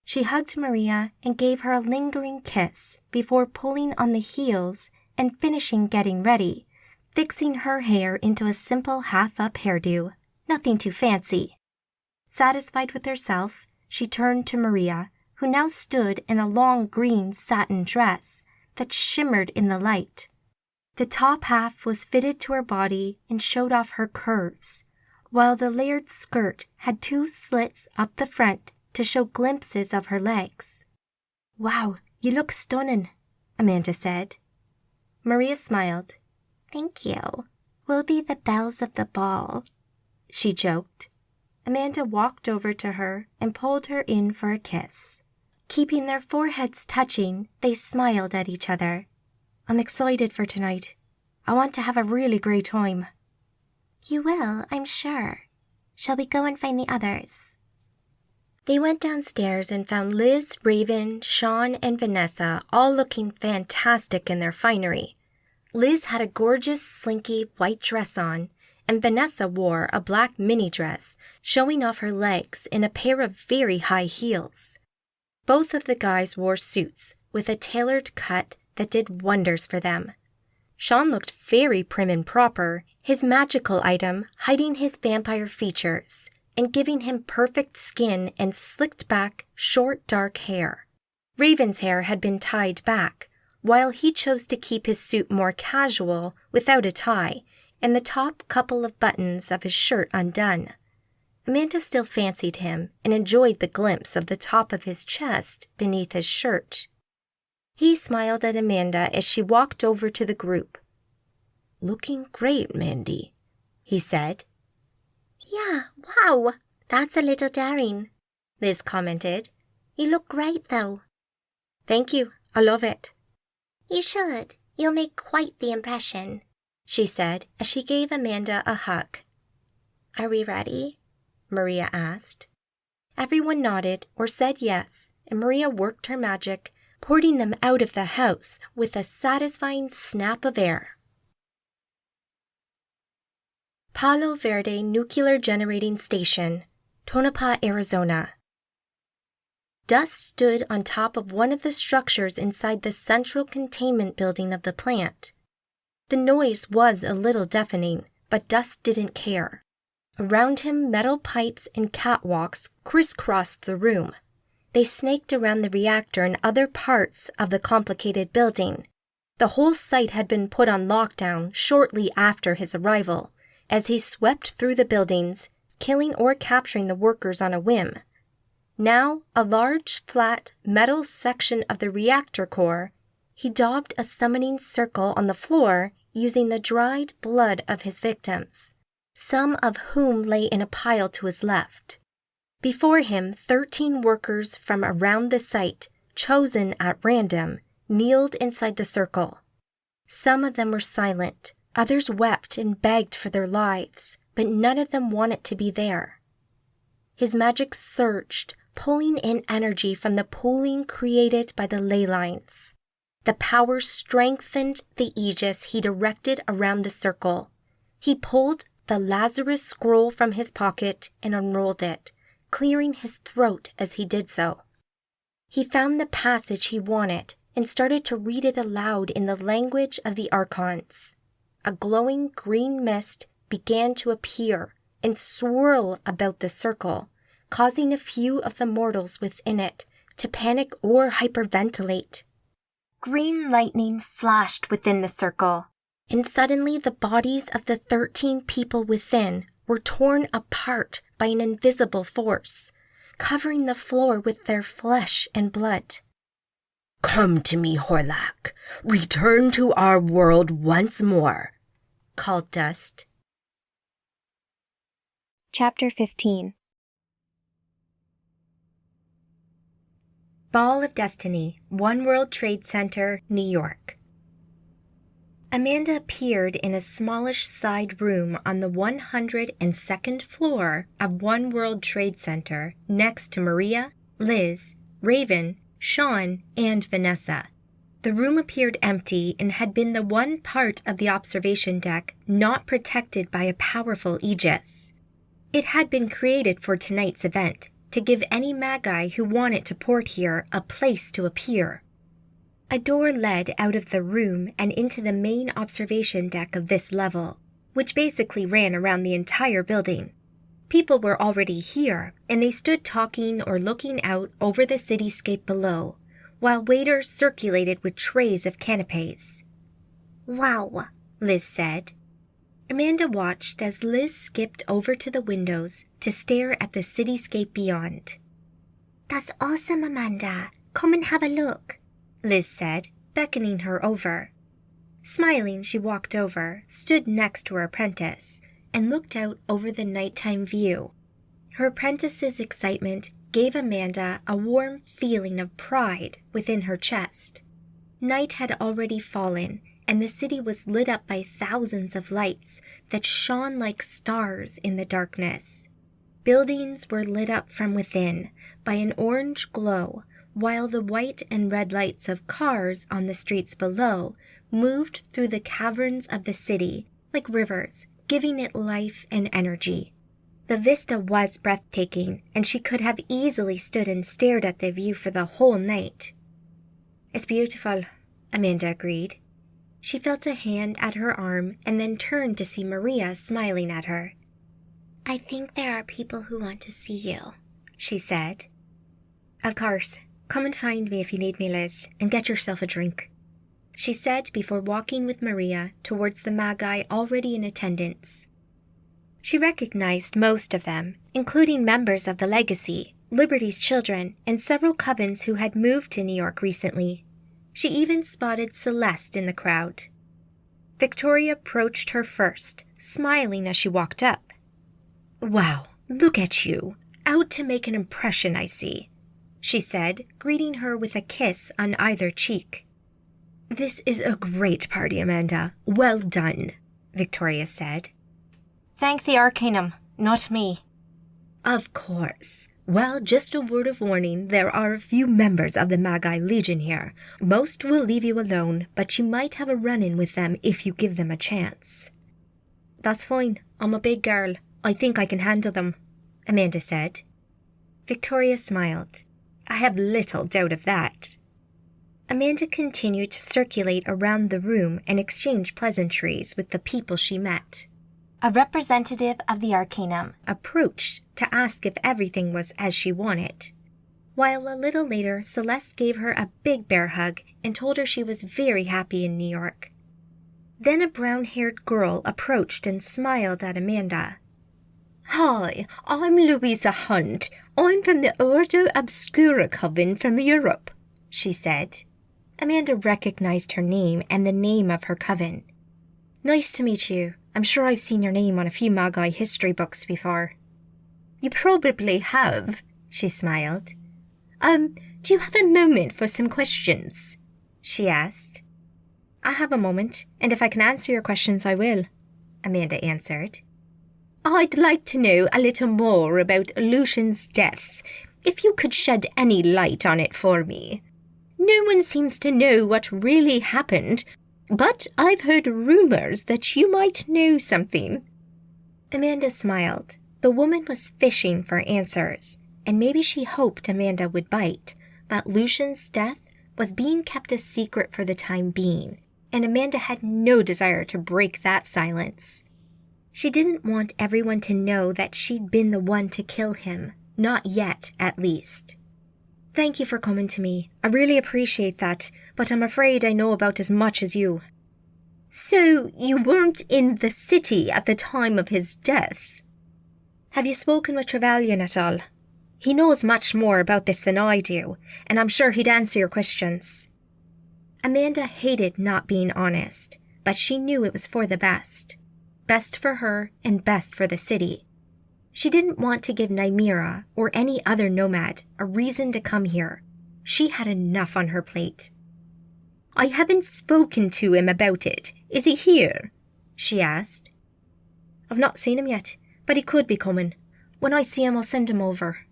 She hugged Maria and gave her a lingering kiss before pulling on the heels and finishing getting ready, fixing her hair into a simple half-up hairdo, nothing too fancy. Satisfied with herself, she turned to Maria, who now stood in a long green satin dress that shimmered in the light. The top half was fitted to her body and showed off her curves, while the layered skirt had 2 slits up the front to show glimpses of her legs. "Wow, you look stunning," Amanda said. Maria smiled. "Thank you. We'll be the belles of the ball," she joked. Amanda walked over to her and pulled her in for a kiss. Keeping their foreheads touching, they smiled at each other. "I'm excited for tonight. I want to have a really great time." "You will, I'm sure. Shall we go and find the others?" They went downstairs and found Liz, Raven, Sean, and Vanessa all looking fantastic in their finery. Liz had a gorgeous, slinky white dress on, and Vanessa wore a black mini dress, showing off her legs in a pair of very high heels. Both of the guys wore suits with a tailored cut that did wonders for them. Sean looked very prim and proper, his magical item hiding his vampire features and giving him perfect skin and slicked back, short dark hair. Raven's hair had been tied back, while he chose to keep his suit more casual without a tie and the top couple of buttons of his shirt undone. Amanda still fancied him and enjoyed the glimpse of the top of his chest beneath his shirt. He smiled at Amanda as she walked over to the group. "Looking great, Mandy," he said. "Yeah, wow, that's a little daring," Liz commented. "You look great, though." "Thank you, I love it." "You should. You'll make quite the impression," she said as she gave Amanda a hug. "Are we ready?" Maria asked. Everyone nodded or said yes, and Maria worked her magic, porting them out of the house with a satisfying snap of air. Palo Verde Nuclear Generating Station, Tonopah, Arizona. Dust stood on top of one of the structures inside the central containment building of the plant. The noise was a little deafening, but Dust didn't care. Around him, metal pipes and catwalks crisscrossed the room. They snaked around the reactor and other parts of the complicated building. The whole site had been put on lockdown shortly after his arrival, as he swept through the buildings, killing or capturing the workers on a whim. Now, a large, flat, metal section of the reactor core, he daubed a summoning circle on the floor using the dried blood of his victims, some of whom lay in a pile to his left. Before him, 13 workers from around the site, chosen at random, kneeled inside the circle. Some of them were silent, others wept and begged for their lives, but none of them wanted to be there. His magic surged, pulling in energy from the pooling created by the ley lines. The power strengthened the aegis he directed around the circle. He pulled the Lazarus scroll from his pocket and unrolled it, clearing his throat as he did so. He found the passage he wanted and started to read it aloud in the language of the Archons. A glowing green mist began to appear and swirl about the circle, causing a few of the mortals within it to panic or hyperventilate. Green lightning flashed within the circle, and suddenly the bodies of the 13 people within were torn apart by an invisible force, covering the floor with their flesh and blood. "Come to me, Horlak. Return to our world once more," called Dust. Chapter 15. Ball of Destiny, One World Trade Center, New York. Amanda appeared in a smallish side room on the 102nd floor of One World Trade Center next to Maria, Liz, Raven, Sean, and Vanessa. The room appeared empty and had been the one part of the observation deck not protected by a powerful aegis. It had been created for tonight's event, to give any Magi who wanted to port here a place to appear. A door led out of the room and into the main observation deck of this level, which basically ran around the entire building. People were already here, and they stood talking or looking out over the cityscape below, while waiters circulated with trays of canapes. "Wow," Liz said. Amanda watched as Liz skipped over to the windows to stare at the cityscape beyond. "That's awesome, Amanda. Come and have a look," Liz said, beckoning her over. Smiling, she walked over, stood next to her apprentice, and looked out over the nighttime view. Her apprentice's excitement gave Amanda a warm feeling of pride within her chest. Night had already fallen, and the city was lit up by thousands of lights that shone like stars in the darkness. Buildings were lit up from within by an orange glow, while the white and red lights of cars on the streets below moved through the caverns of the city like rivers, giving it life and energy. The vista was breathtaking, and she could have easily stood and stared at the view for the whole night. "It's beautiful," Amanda agreed. She felt a hand at her arm and then turned to see Maria smiling at her. I think there are people who want to see you, she said. Of course. Come and find me if you need me, Liz, and get yourself a drink, she said before walking with Maria towards the Magi already in attendance. She recognized most of them, including members of the Legacy, Liberty's children, and several covens who had moved to New York recently. She even spotted Celeste in the crowd. Victoria approached her first, smiling as she walked up. Wow, look at you. Out to make an impression, I see, she said, greeting her with a kiss on either cheek. This is a great party, Amanda. Well done, Victoria said. Thank the Arcanum, not me. Of course. Well, just a word of warning, there are a few members of the Magi Legion here. Most will leave you alone, but you might have a run-in with them if you give them a chance. That's fine. I'm a big girl. I think I can handle them, Amanda said. Victoria smiled. I have little doubt of that. Amanda continued to circulate around the room and exchange pleasantries with the people she met. A representative of the Arcanum approached to ask if everything was as she wanted, while a little later Celeste gave her a big bear hug and told her she was very happy in New York. Then a brown-haired girl approached and smiled at Amanda. Hi, I'm Louisa Hunt. I'm from the Ordo Obscura Coven from Europe, she said. Amanda recognized her name and the name of her coven. Nice to meet you. I'm sure I've seen your name on a few Magi history books before. You probably have, she smiled. Do you have a moment for some questions? She asked. I have a moment, and if I can answer your questions, I will, Amanda answered. I'd like to know a little more about Lucian's death, if you could shed any light on it for me. No one seems to know what really happened, but I've heard rumours that you might know something. Amanda smiled. The woman was fishing for answers, and maybe she hoped Amanda would bite, but Lucian's death was being kept a secret for the time being, and Amanda had no desire to break that silence. She didn't want everyone to know that she'd been the one to kill him, not yet, at least. Thank you for coming to me. I really appreciate that, but I'm afraid I know about as much as you. So, you weren't in the city at the time of his death? Have you spoken with Trevelyan at all? He knows much more about this than I do, and I'm sure he'd answer your questions. Amanda hated not being honest, but she knew it was for the best. Best for her and best for the city. She didn't want to give Nymira or any other nomad a reason to come here. She had enough on her plate. I haven't spoken to him about it. Is he here? She asked. I've not seen him yet, but he could be coming. When I see him, I'll send him over,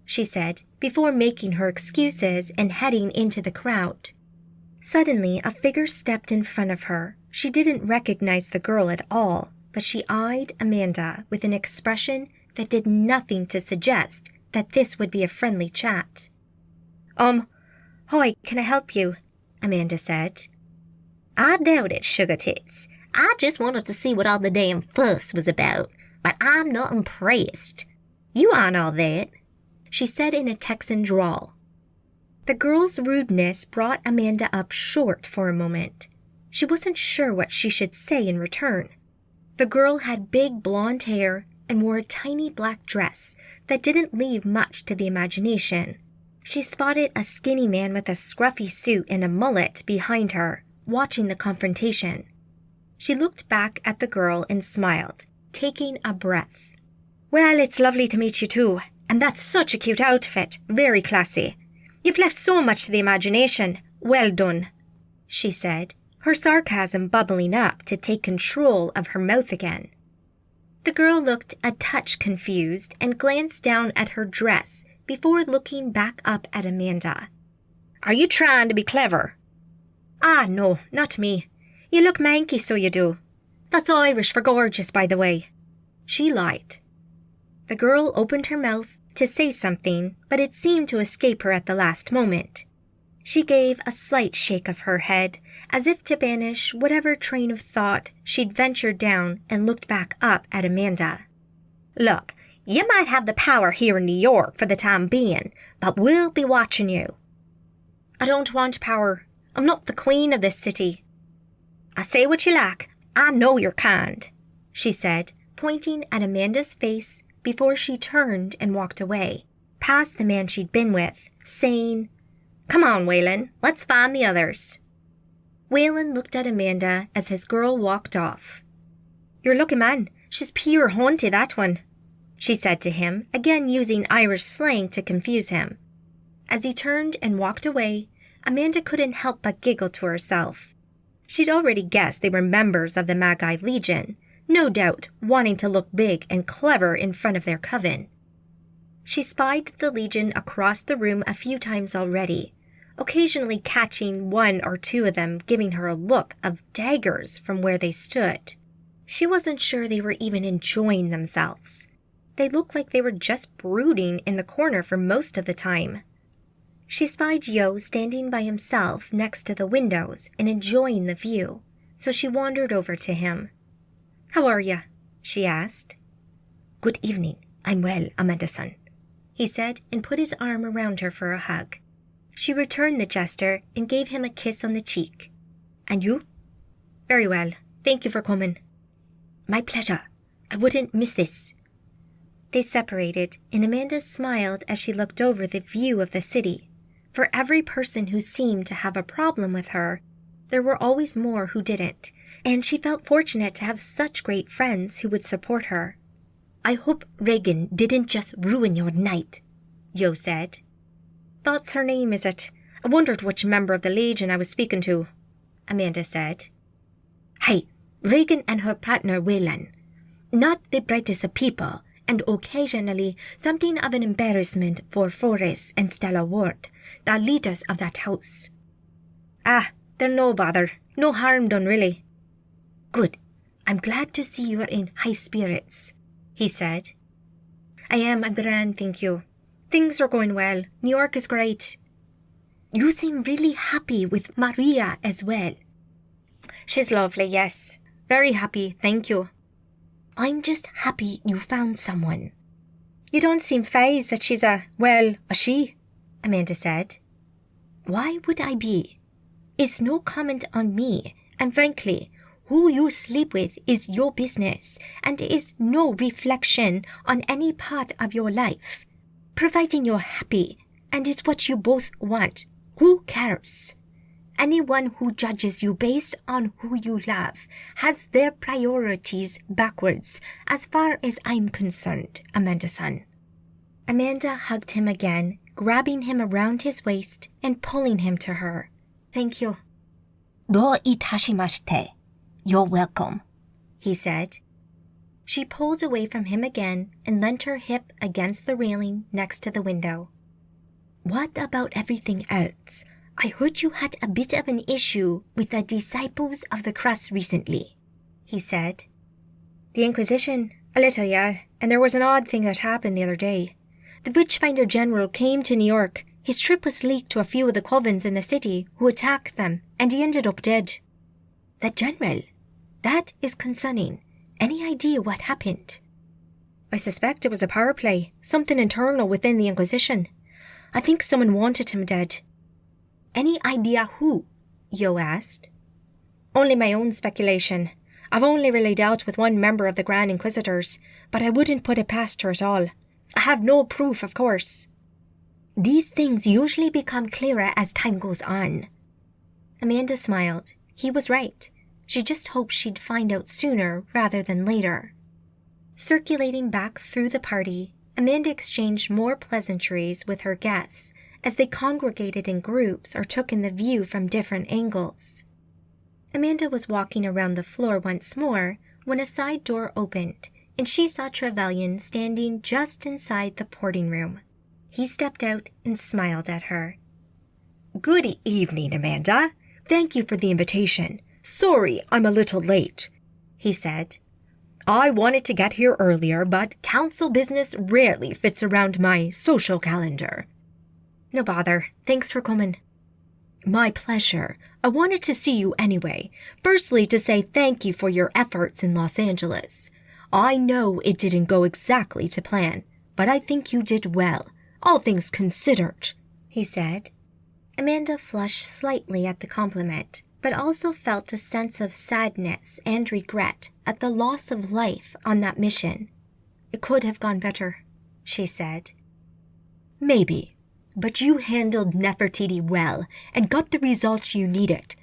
she said, before making her excuses and heading into the crowd. Suddenly, a figure stepped in front of her. She didn't recognize the girl at all, but she eyed Amanda with an expression that did nothing to suggest that this would be a friendly chat. Hi, can I help you? Amanda said. I doubt it, Sugar Tits. I just wanted to see what all the damn fuss was about, but I'm not impressed. You aren't all that, she said in a Texan drawl. The girl's rudeness brought Amanda up short for a moment. She wasn't sure what she should say in return. The girl had big blonde hair and wore a tiny black dress that didn't leave much to the imagination. She spotted a skinny man with a scruffy suit and a mullet behind her, watching the confrontation. She looked back at the girl and smiled, taking a breath. Well, it's lovely to meet you too, and that's such a cute outfit, very classy. You've left so much to the imagination. Well done, she said, her sarcasm bubbling up to take control of her mouth again. The girl looked a touch confused and glanced down at her dress before looking back up at Amanda. Are you trying to be clever? Ah, no, not me. You look manky, so you do. That's Irish for gorgeous, by the way. She lied. The girl opened her mouth to say something, but it seemed to escape her at the last moment. She gave a slight shake of her head, as if to banish whatever train of thought she'd ventured down, and looked back up at Amanda. Look, you might have the power here in New York for the time being, but we'll be watching you. I don't want power. I'm not the queen of this city. I say what you like. I know you're kind, she said, pointing at Amanda's face before she turned and walked away, past the man she'd been with, saying, Come on, Waylon, let's find the others. Waylon looked at Amanda as his girl walked off. You're lucky, man. She's pure haunted, that one, she said to him, again using Irish slang to confuse him. As he turned and walked away, Amanda couldn't help but giggle to herself. She'd already guessed they were members of the Magi Legion, no doubt wanting to look big and clever in front of their coven. She spied the Legion across the room a few times already, occasionally catching one or two of them giving her a look of daggers from where they stood. She wasn't sure they were even enjoying themselves. They looked like they were just brooding in the corner for most of the time. She spied Yo standing by himself next to the windows and enjoying the view, so she wandered over to him. How are you? She asked. Good evening. I'm well, Amanda-san, he said, and put his arm around her for a hug. She returned the gesture and gave him a kiss on the cheek. And you? Very well. Thank you for coming. My pleasure. I wouldn't miss this. They separated, and Amanda smiled as she looked over the view of the city. For every person who seemed to have a problem with her, there were always more who didn't, and she felt fortunate to have such great friends who would support her. I hope Reagan didn't just ruin your night, Yo said. That's her name, is it? I wondered which member of the Legion I was speaking to, Amanda said. Hey, Reagan and her partner Waylon. Not the brightest of people, and occasionally something of an embarrassment for Forrest and Stella Ward, the leaders of that house. Ah, they're no bother. No harm done, really. Good. I'm glad to see you're in high spirits, he said. I'm grand, thank you. Things are going well. New York is great. You seem really happy with Maria as well. She's lovely, yes. Very happy, thank you. I'm just happy you found someone. You don't seem fazed that she's a she, Amanda said. Why would I be? It's no comment on me, and frankly, who you sleep with is your business and is no reflection on any part of your life. Providing you're happy and it's what you both want, who cares? Anyone who judges you based on who you love has their priorities backwards as far as I'm concerned, Amanda-san. Amanda hugged him again, grabbing him around his waist and pulling him to her. Thank you. Do itashimashite. You're welcome, he said. She pulled away from him again and leant her hip against the railing next to the window. What about everything else? I heard you had a bit of an issue with the disciples of the cross recently, he said. The Inquisition? A little, yeah, and there was an odd thing that happened the other day. The Witchfinder General came to New York. His trip was leaked to a few of the covens in the city who attacked them, and he ended up dead. The General? That is concerning. Any idea what happened? I suspect it was a power play, something internal within the Inquisition. I think someone wanted him dead. Any idea who? Yo asked. Only my own speculation. I've only really dealt with one member of the Grand Inquisitors, but I wouldn't put it past her at all. I have no proof, of course. These things usually become clearer as time goes on. Amanda smiled. He was right. She just hoped she'd find out sooner rather than later. Circulating back through the party, Amanda exchanged more pleasantries with her guests as they congregated in groups or took in the view from different angles. Amanda was walking around the floor once more when a side door opened, and she saw Trevelyan standing just inside the porting room. He stepped out and smiled at her. Good evening, Amanda. Thank you for the invitation. Sorry I'm a little late, he said. I wanted to get here earlier, but council business rarely fits around my social calendar. No bother. Thanks for coming. My pleasure. I wanted to see you anyway. Firstly, to say thank you for your efforts in Los Angeles. I know it didn't go exactly to plan, but I think you did well, all things considered, he said. Amanda flushed slightly at the compliment, but also felt a sense of sadness and regret at the loss of life on that mission. It could have gone better, she said. Maybe, but you handled Nefertiti well and got the results you needed.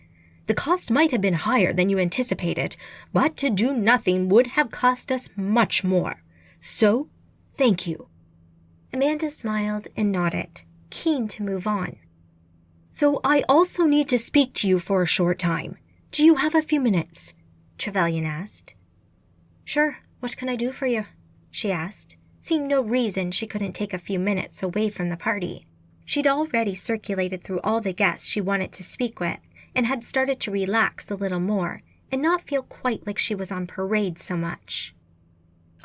The cost might have been higher than you anticipated, but to do nothing would have cost us much more. So, thank you. Amanda smiled and nodded, keen to move on. So I also need to speak to you for a short time. Do you have a few minutes? Trevelyan asked. Sure, what can I do for you? She asked, seeing no reason she couldn't take a few minutes away from the party. She'd already circulated through all the guests she wanted to speak with, and had started to relax a little more, and not feel quite like she was on parade so much.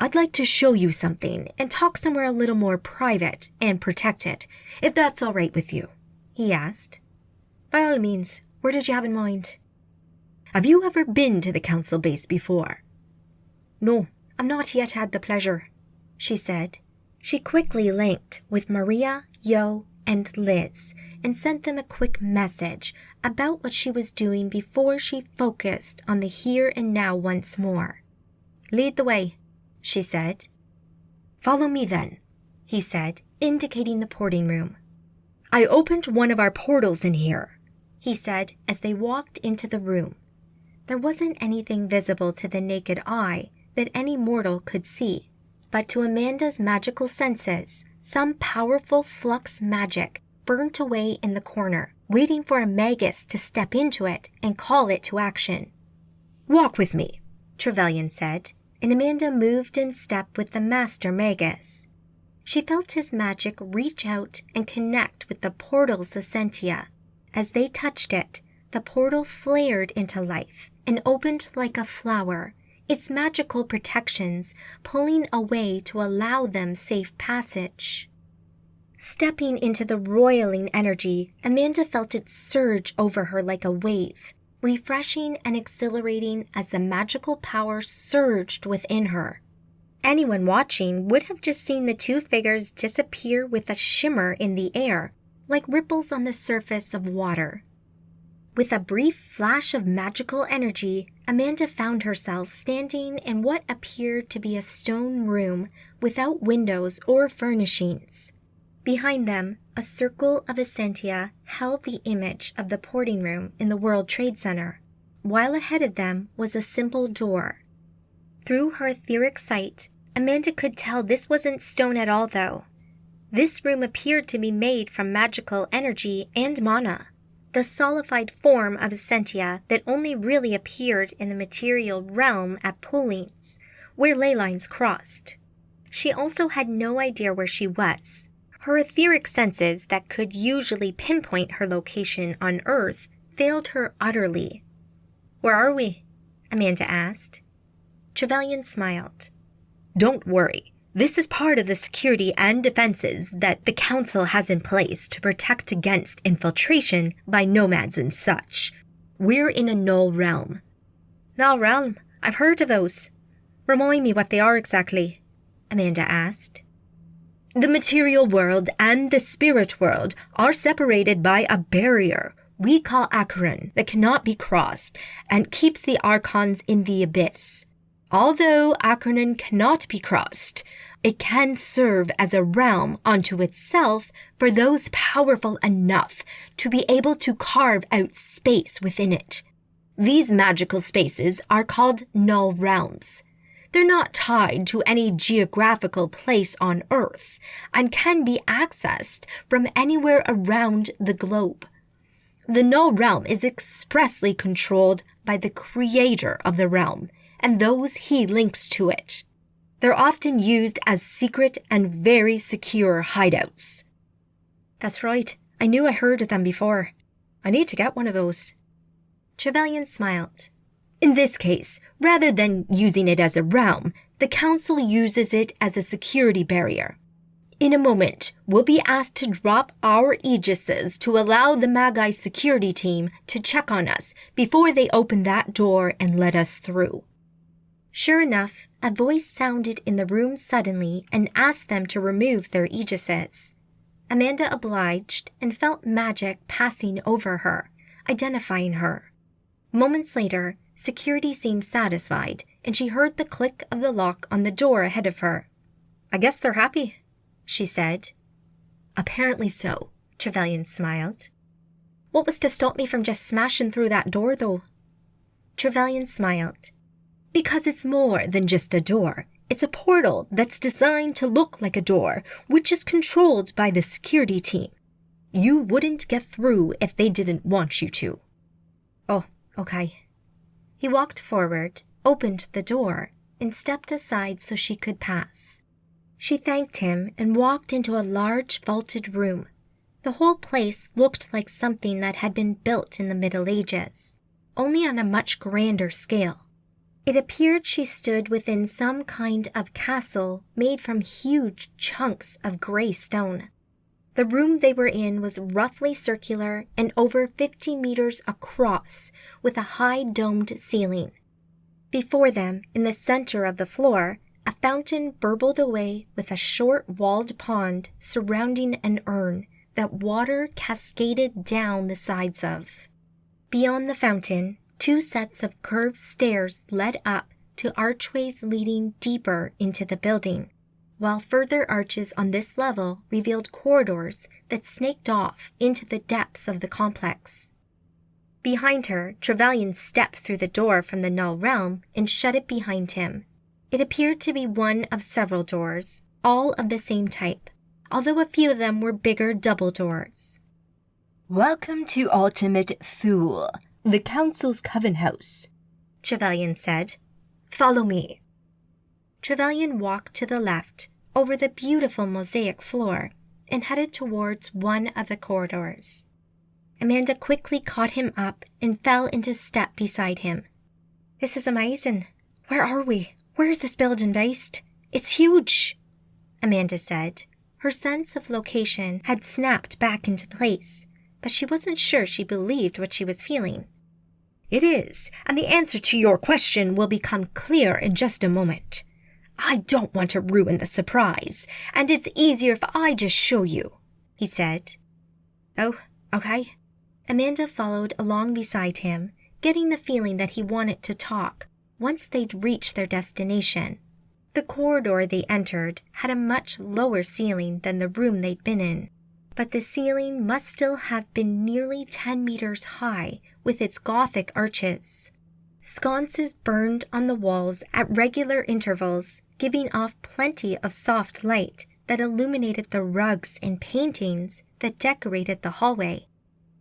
I'd like to show you something, and talk somewhere a little more private and protected, if that's all right with you, he asked. By all means, where did you have in mind? Have you ever been to the council base before? No, I've not yet had the pleasure, she said. She quickly linked with Maria, Yo, and Liz, and sent them a quick message about what she was doing before she focused on the here and now once more. Lead the way, she said. Follow me then, he said, indicating the porting room. I opened one of our portals in here, he said as they walked into the room. There wasn't anything visible to the naked eye that any mortal could see, but to Amanda's magical senses, some powerful flux magic burnt away in the corner, waiting for a magus to step into it and call it to action. Walk with me, Trevelyan said, and Amanda moved in step with the master magus. She felt his magic reach out and connect with the portal's essentia. As they touched it, the portal flared into life and opened like a flower, its magical protections pulling away to allow them safe passage. Stepping into the roiling energy, Amanda felt it surge over her like a wave, refreshing and exhilarating as the magical power surged within her. Anyone watching would have just seen the two figures disappear with a shimmer in the air, like ripples on the surface of water. With a brief flash of magical energy, Amanda found herself standing in what appeared to be a stone room without windows or furnishings. Behind them, a circle of essentia held the image of the porting room in the World Trade Center, while ahead of them was a simple door. Through her etheric sight, Amanda could tell this wasn't stone at all, though. This room appeared to be made from magical energy and mana, the solidified form of essentia that only really appeared in the material realm at poolings, where ley lines crossed. She also had no idea where she was. Her etheric senses that could usually pinpoint her location on Earth failed her utterly. Where are we? Amanda asked. Trevelyan smiled. Don't worry. This is part of the security and defenses that the Council has in place to protect against infiltration by nomads and such. We're in a null realm. Null realm? I've heard of those. Remind me what they are exactly, Amanda asked. The material world and the spirit world are separated by a barrier we call Acheron that cannot be crossed and keeps the Archons in the abyss. Although Acheron cannot be crossed, it can serve as a realm unto itself for those powerful enough to be able to carve out space within it. These magical spaces are called null realms. They're not tied to any geographical place on Earth and can be accessed from anywhere around the globe. The null realm is expressly controlled by the creator of the realm and those he links to it. They're often used as secret and very secure hideouts. That's right. I knew I heard of them before. I need to get one of those. Trevelyan smiled. In this case, rather than using it as a realm, the Council uses it as a security barrier. In a moment, we'll be asked to drop our aegises to allow the Magi security team to check on us before they open that door and let us through." Sure enough, a voice sounded in the room suddenly and asked them to remove their aegises. Amanda obliged and felt magic passing over her, identifying her. Moments later, security seemed satisfied, and she heard the click of the lock on the door ahead of her. "I guess they're happy," she said. "Apparently so," Trevelyan smiled. "What was to stop me from just smashing through that door, though?" Trevelyan smiled. "Because it's more than just a door. It's a portal that's designed to look like a door, which is controlled by the security team. You wouldn't get through if they didn't want you to." "Oh, okay." He walked forward, opened the door, and stepped aside so she could pass. She thanked him and walked into a large vaulted room. The whole place looked like something that had been built in the Middle Ages, only on a much grander scale. It appeared she stood within some kind of castle made from huge chunks of gray stone. The room they were in was roughly circular and over 50 meters across, with a high domed ceiling. Before them, in the center of the floor, a fountain burbled away with a short walled pond surrounding an urn that water cascaded down the sides of. Beyond the fountain, 2 sets of curved stairs led up to archways leading deeper into the building, while further arches on this level revealed corridors that snaked off into the depths of the complex. Behind her, Trevelyan stepped through the door from the Null Realm and shut it behind him. It appeared to be one of several doors, all of the same type, although a few of them were bigger double doors. "Welcome to Ultimate Thule, the Council's Coven House," Trevelyan said. "Follow me." Trevelyan walked to the left, over the beautiful mosaic floor, and headed towards one of the corridors. Amanda quickly caught him up and fell into step beside him. "This is amazing. Where are we? Where is this building based? It's huge," Amanda said. Her sense of location had snapped back into place, but she wasn't sure she believed what she was feeling. "It is, and the answer to your question will become clear in just a moment. I don't want to ruin the surprise, and it's easier if I just show you," he said. "Oh, okay." Amanda followed along beside him, getting the feeling that he wanted to talk once they'd reached their destination. The corridor they entered had a much lower ceiling than the room they'd been in, but the ceiling must still have been nearly 10 meters high with its Gothic arches. Sconces burned on the walls at regular intervals, giving off plenty of soft light that illuminated the rugs and paintings that decorated the hallway.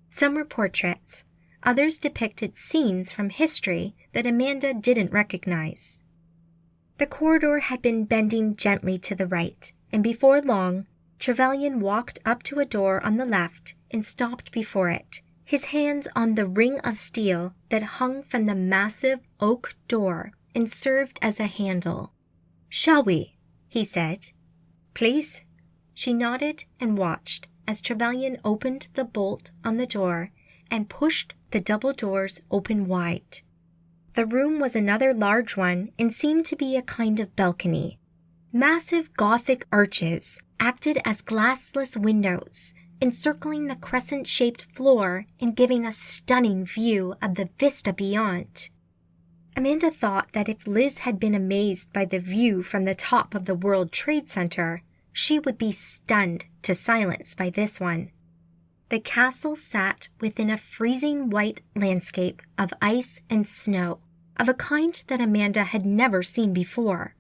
Some were portraits, others depicted scenes from history that Amanda didn't recognize. The corridor had been bending gently to the right, and before long, Trevelyan walked up to a door on the left and stopped before it, his hands on the ring of steel that hung from the massive oak door and served as a handle. "Shall we?" he said. "Please." She nodded and watched as Trevelyan opened the bolt on the door and pushed the double doors open wide. The room was another large one and seemed to be a kind of balcony. Massive Gothic arches acted as glassless windows, encircling the crescent-shaped floor and giving a stunning view of the vista beyond. Amanda thought that if Liz had been amazed by the view from the top of the World Trade Center, she would be stunned to silence by this one. The castle sat within a freezing white landscape of ice and snow, of a kind that Amanda had never seen before.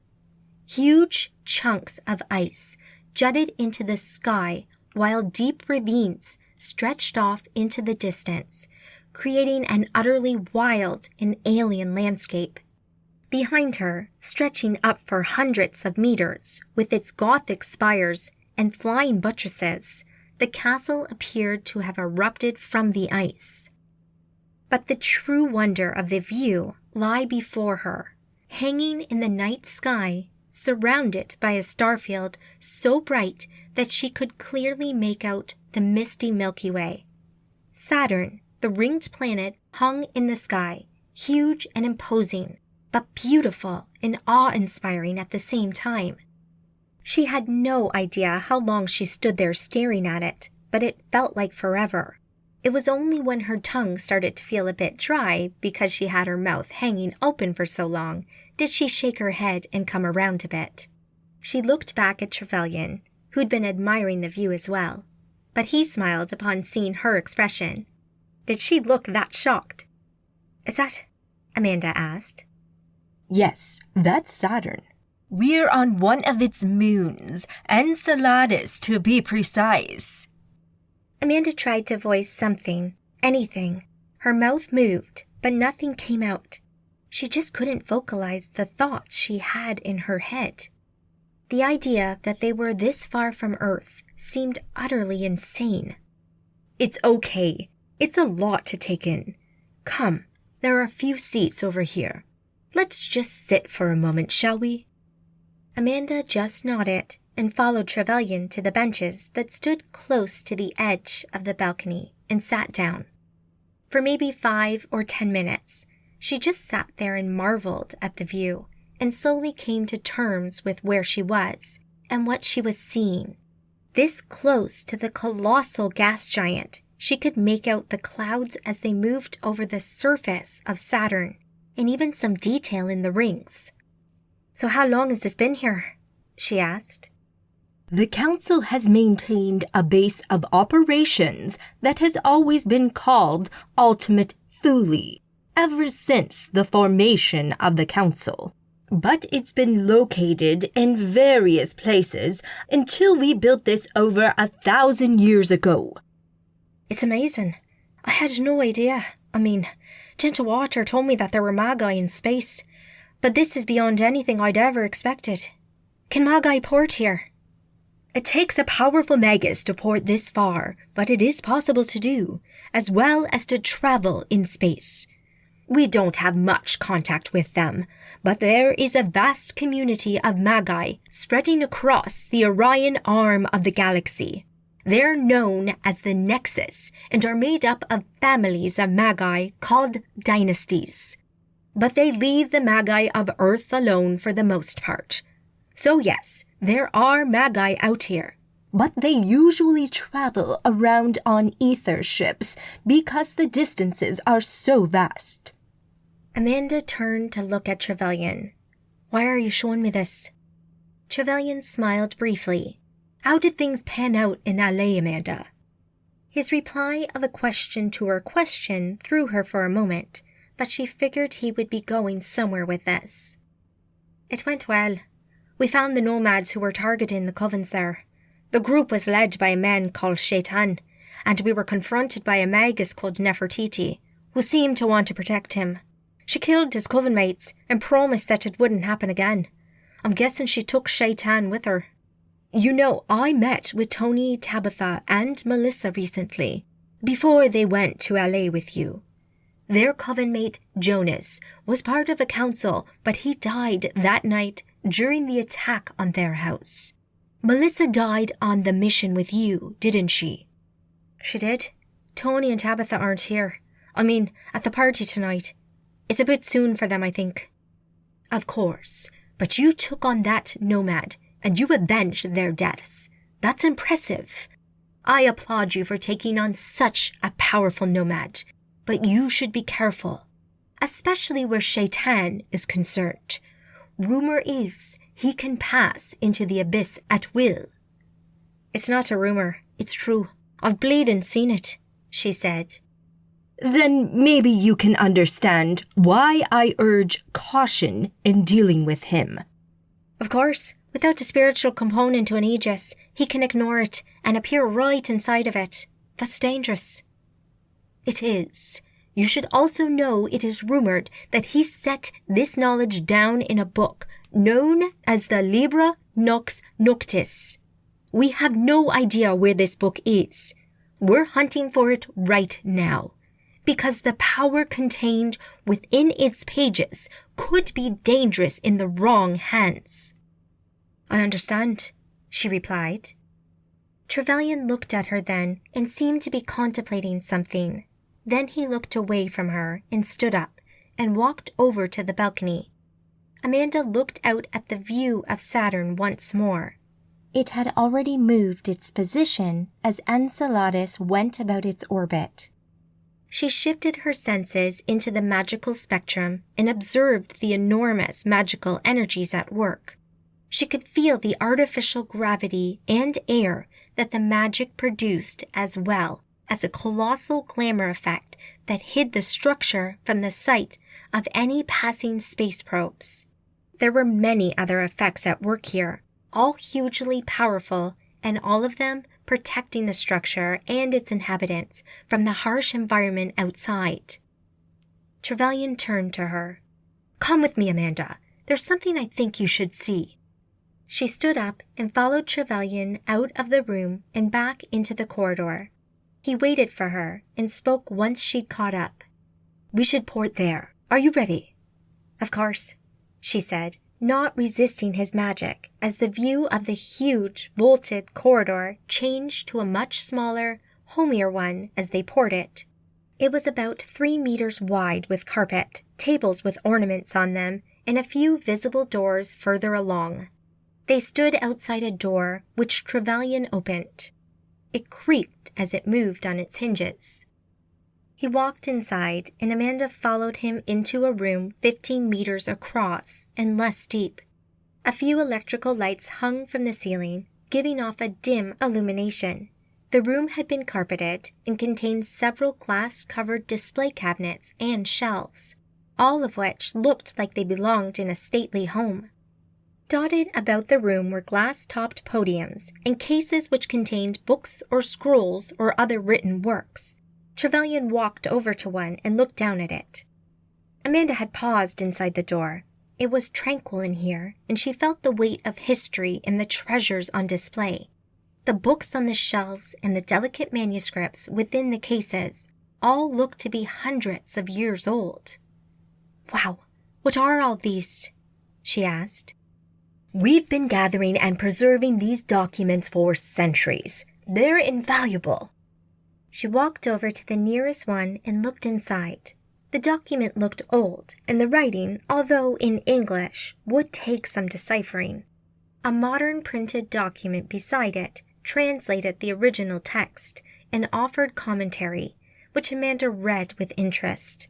Huge chunks of ice jutted into the sky, while deep ravines stretched off into the distance, creating an utterly wild and alien landscape. Behind her, stretching up for hundreds of meters, with its Gothic spires and flying buttresses, the castle appeared to have erupted from the ice. But the true wonder of the view lay before her, hanging in the night sky, surrounded by a starfield so bright that she could clearly make out the misty Milky Way. Saturn, the ringed planet, hung in the sky, huge and imposing, but beautiful and awe-inspiring at the same time. She had no idea how long she stood there staring at it, but it felt like forever. It was only when her tongue started to feel a bit dry because she had her mouth hanging open for so long did she shake her head and come around a bit. She looked back at Trevelyan, who'd been admiring the view as well, but he smiled upon seeing her expression. Did she look that shocked? "Is that?" Amanda asked. "Yes, that's Saturn. We're on one of its moons, Enceladus to be precise." Amanda tried to voice something, anything. Her mouth moved, but nothing came out. She just couldn't vocalize the thoughts she had in her head. The idea that they were this far from Earth seemed utterly insane. "It's okay. It's a lot to take in. Come, there are a few seats over here. Let's just sit for a moment, shall we?" Amanda just nodded and followed Trevelyan to the benches that stood close to the edge of the balcony and sat down. For maybe 5 or 10 minutes, she just sat there and marveled at the view and slowly came to terms with where she was and what she was seeing. This close to the colossal gas giant, she could make out the clouds as they moved over the surface of Saturn and even some detail in the rings. "So how long has this been here?" she asked. "The Council has maintained a base of operations that has always been called Ultimate Thule ever since the formation of the Council. But it's been located in various places until we built this over 1,000 years ago." "It's amazing. I had no idea. Gentle Water told me that there were Magi in space, but this is beyond anything I'd ever expected. Can Magi port here?" "It takes a powerful magus to port this far, but it is possible to do, as well as to travel in space. We don't have much contact with them, but there is a vast community of Magi spreading across the Orion arm of the galaxy. They're known as the Nexus and are made up of families of Magi called dynasties. But they leave the Magi of Earth alone for the most part. So yes, there are Magi out here, but they usually travel around on ether ships because the distances are so vast." Amanda turned to look at Trevelyan. "Why are you showing me this?" Trevelyan smiled briefly. "How did things pan out in LA, Amanda?" His reply of a question to her question threw her for a moment, but she figured he would be going somewhere with this. "It went well. We found the Nomads who were targeting the covens there. The group was led by a man called Shaitan, and we were confronted by a magus called Nefertiti, who seemed to want to protect him. She killed his coven mates and promised that it wouldn't happen again. I'm guessing she took Shaitan with her." "You know, I met with Tony, Tabitha, and Melissa recently, before they went to LA with you. Their coven mate, Jonas, was part of a council, but he died that night during the attack on their house. Melissa died on the mission with you, didn't she?" "She did. Tony and Tabitha aren't here. At the party tonight. It's a bit soon for them, I think." "Of course, but you took on that nomad, and you avenged their deaths. That's impressive. I applaud you for taking on such a powerful nomad, but you should be careful, especially where Shaitan is concerned. Rumor is he can pass into the abyss at will." "It's not a rumor. It's true. I've bleeding seen it," she said. "Then maybe you can understand why I urge caution in dealing with him." "Of course. Without the spiritual component to an Aegis, he can ignore it and appear right inside of it. That's dangerous." "It is. You should also know it is rumored that he set this knowledge down in a book known as the Libra Nox Noctis. We have no idea where this book is. We're hunting for it right now, because the power contained within its pages could be dangerous in the wrong hands." "I understand," she replied. Trevelyan looked at her then and seemed to be contemplating something. Then he looked away from her and stood up and walked over to the balcony. Amanda looked out at the view of Saturn once more. It had already moved its position as Enceladus went about its orbit. She shifted her senses into the magical spectrum and observed the enormous magical energies at work. She could feel the artificial gravity and air that the magic produced, as well as a colossal glamour effect that hid the structure from the sight of any passing space probes. There were many other effects at work here, all hugely powerful, and all of them protecting the structure and its inhabitants from the harsh environment outside. Trevelyan turned to her. "Come with me, Amanda. There's something I think you should see." She stood up and followed Trevelyan out of the room and back into the corridor. He waited for her and spoke once she'd caught up. "We should port there. Are you ready?" "Of course," she said, not resisting his magic as the view of the huge, vaulted corridor changed to a much smaller, homier one as they ported. It was about 3 meters wide with carpet, tables with ornaments on them, and a few visible doors further along. They stood outside a door which Trevelyan opened. It creaked as it moved on its hinges. He walked inside, and Amanda followed him into a room 15 meters across and less deep. A few electrical lights hung from the ceiling, giving off a dim illumination. The room had been carpeted and contained several glass-covered display cabinets and shelves, all of which looked like they belonged in a stately home. Dotted about the room were glass-topped podiums and cases which contained books or scrolls or other written works. Trevelyan walked over to one and looked down at it. Amanda had paused inside the door. It was tranquil in here, and she felt the weight of history in the treasures on display. The books on the shelves and the delicate manuscripts within the cases all looked to be hundreds of years old. "Wow, what are all these?" she asked. "We've been gathering and preserving these documents for centuries. They're invaluable." She walked over to the nearest one and looked inside. The document looked old, and the writing, although in English, would take some deciphering. A modern printed document beside it translated the original text and offered commentary, which Amanda read with interest.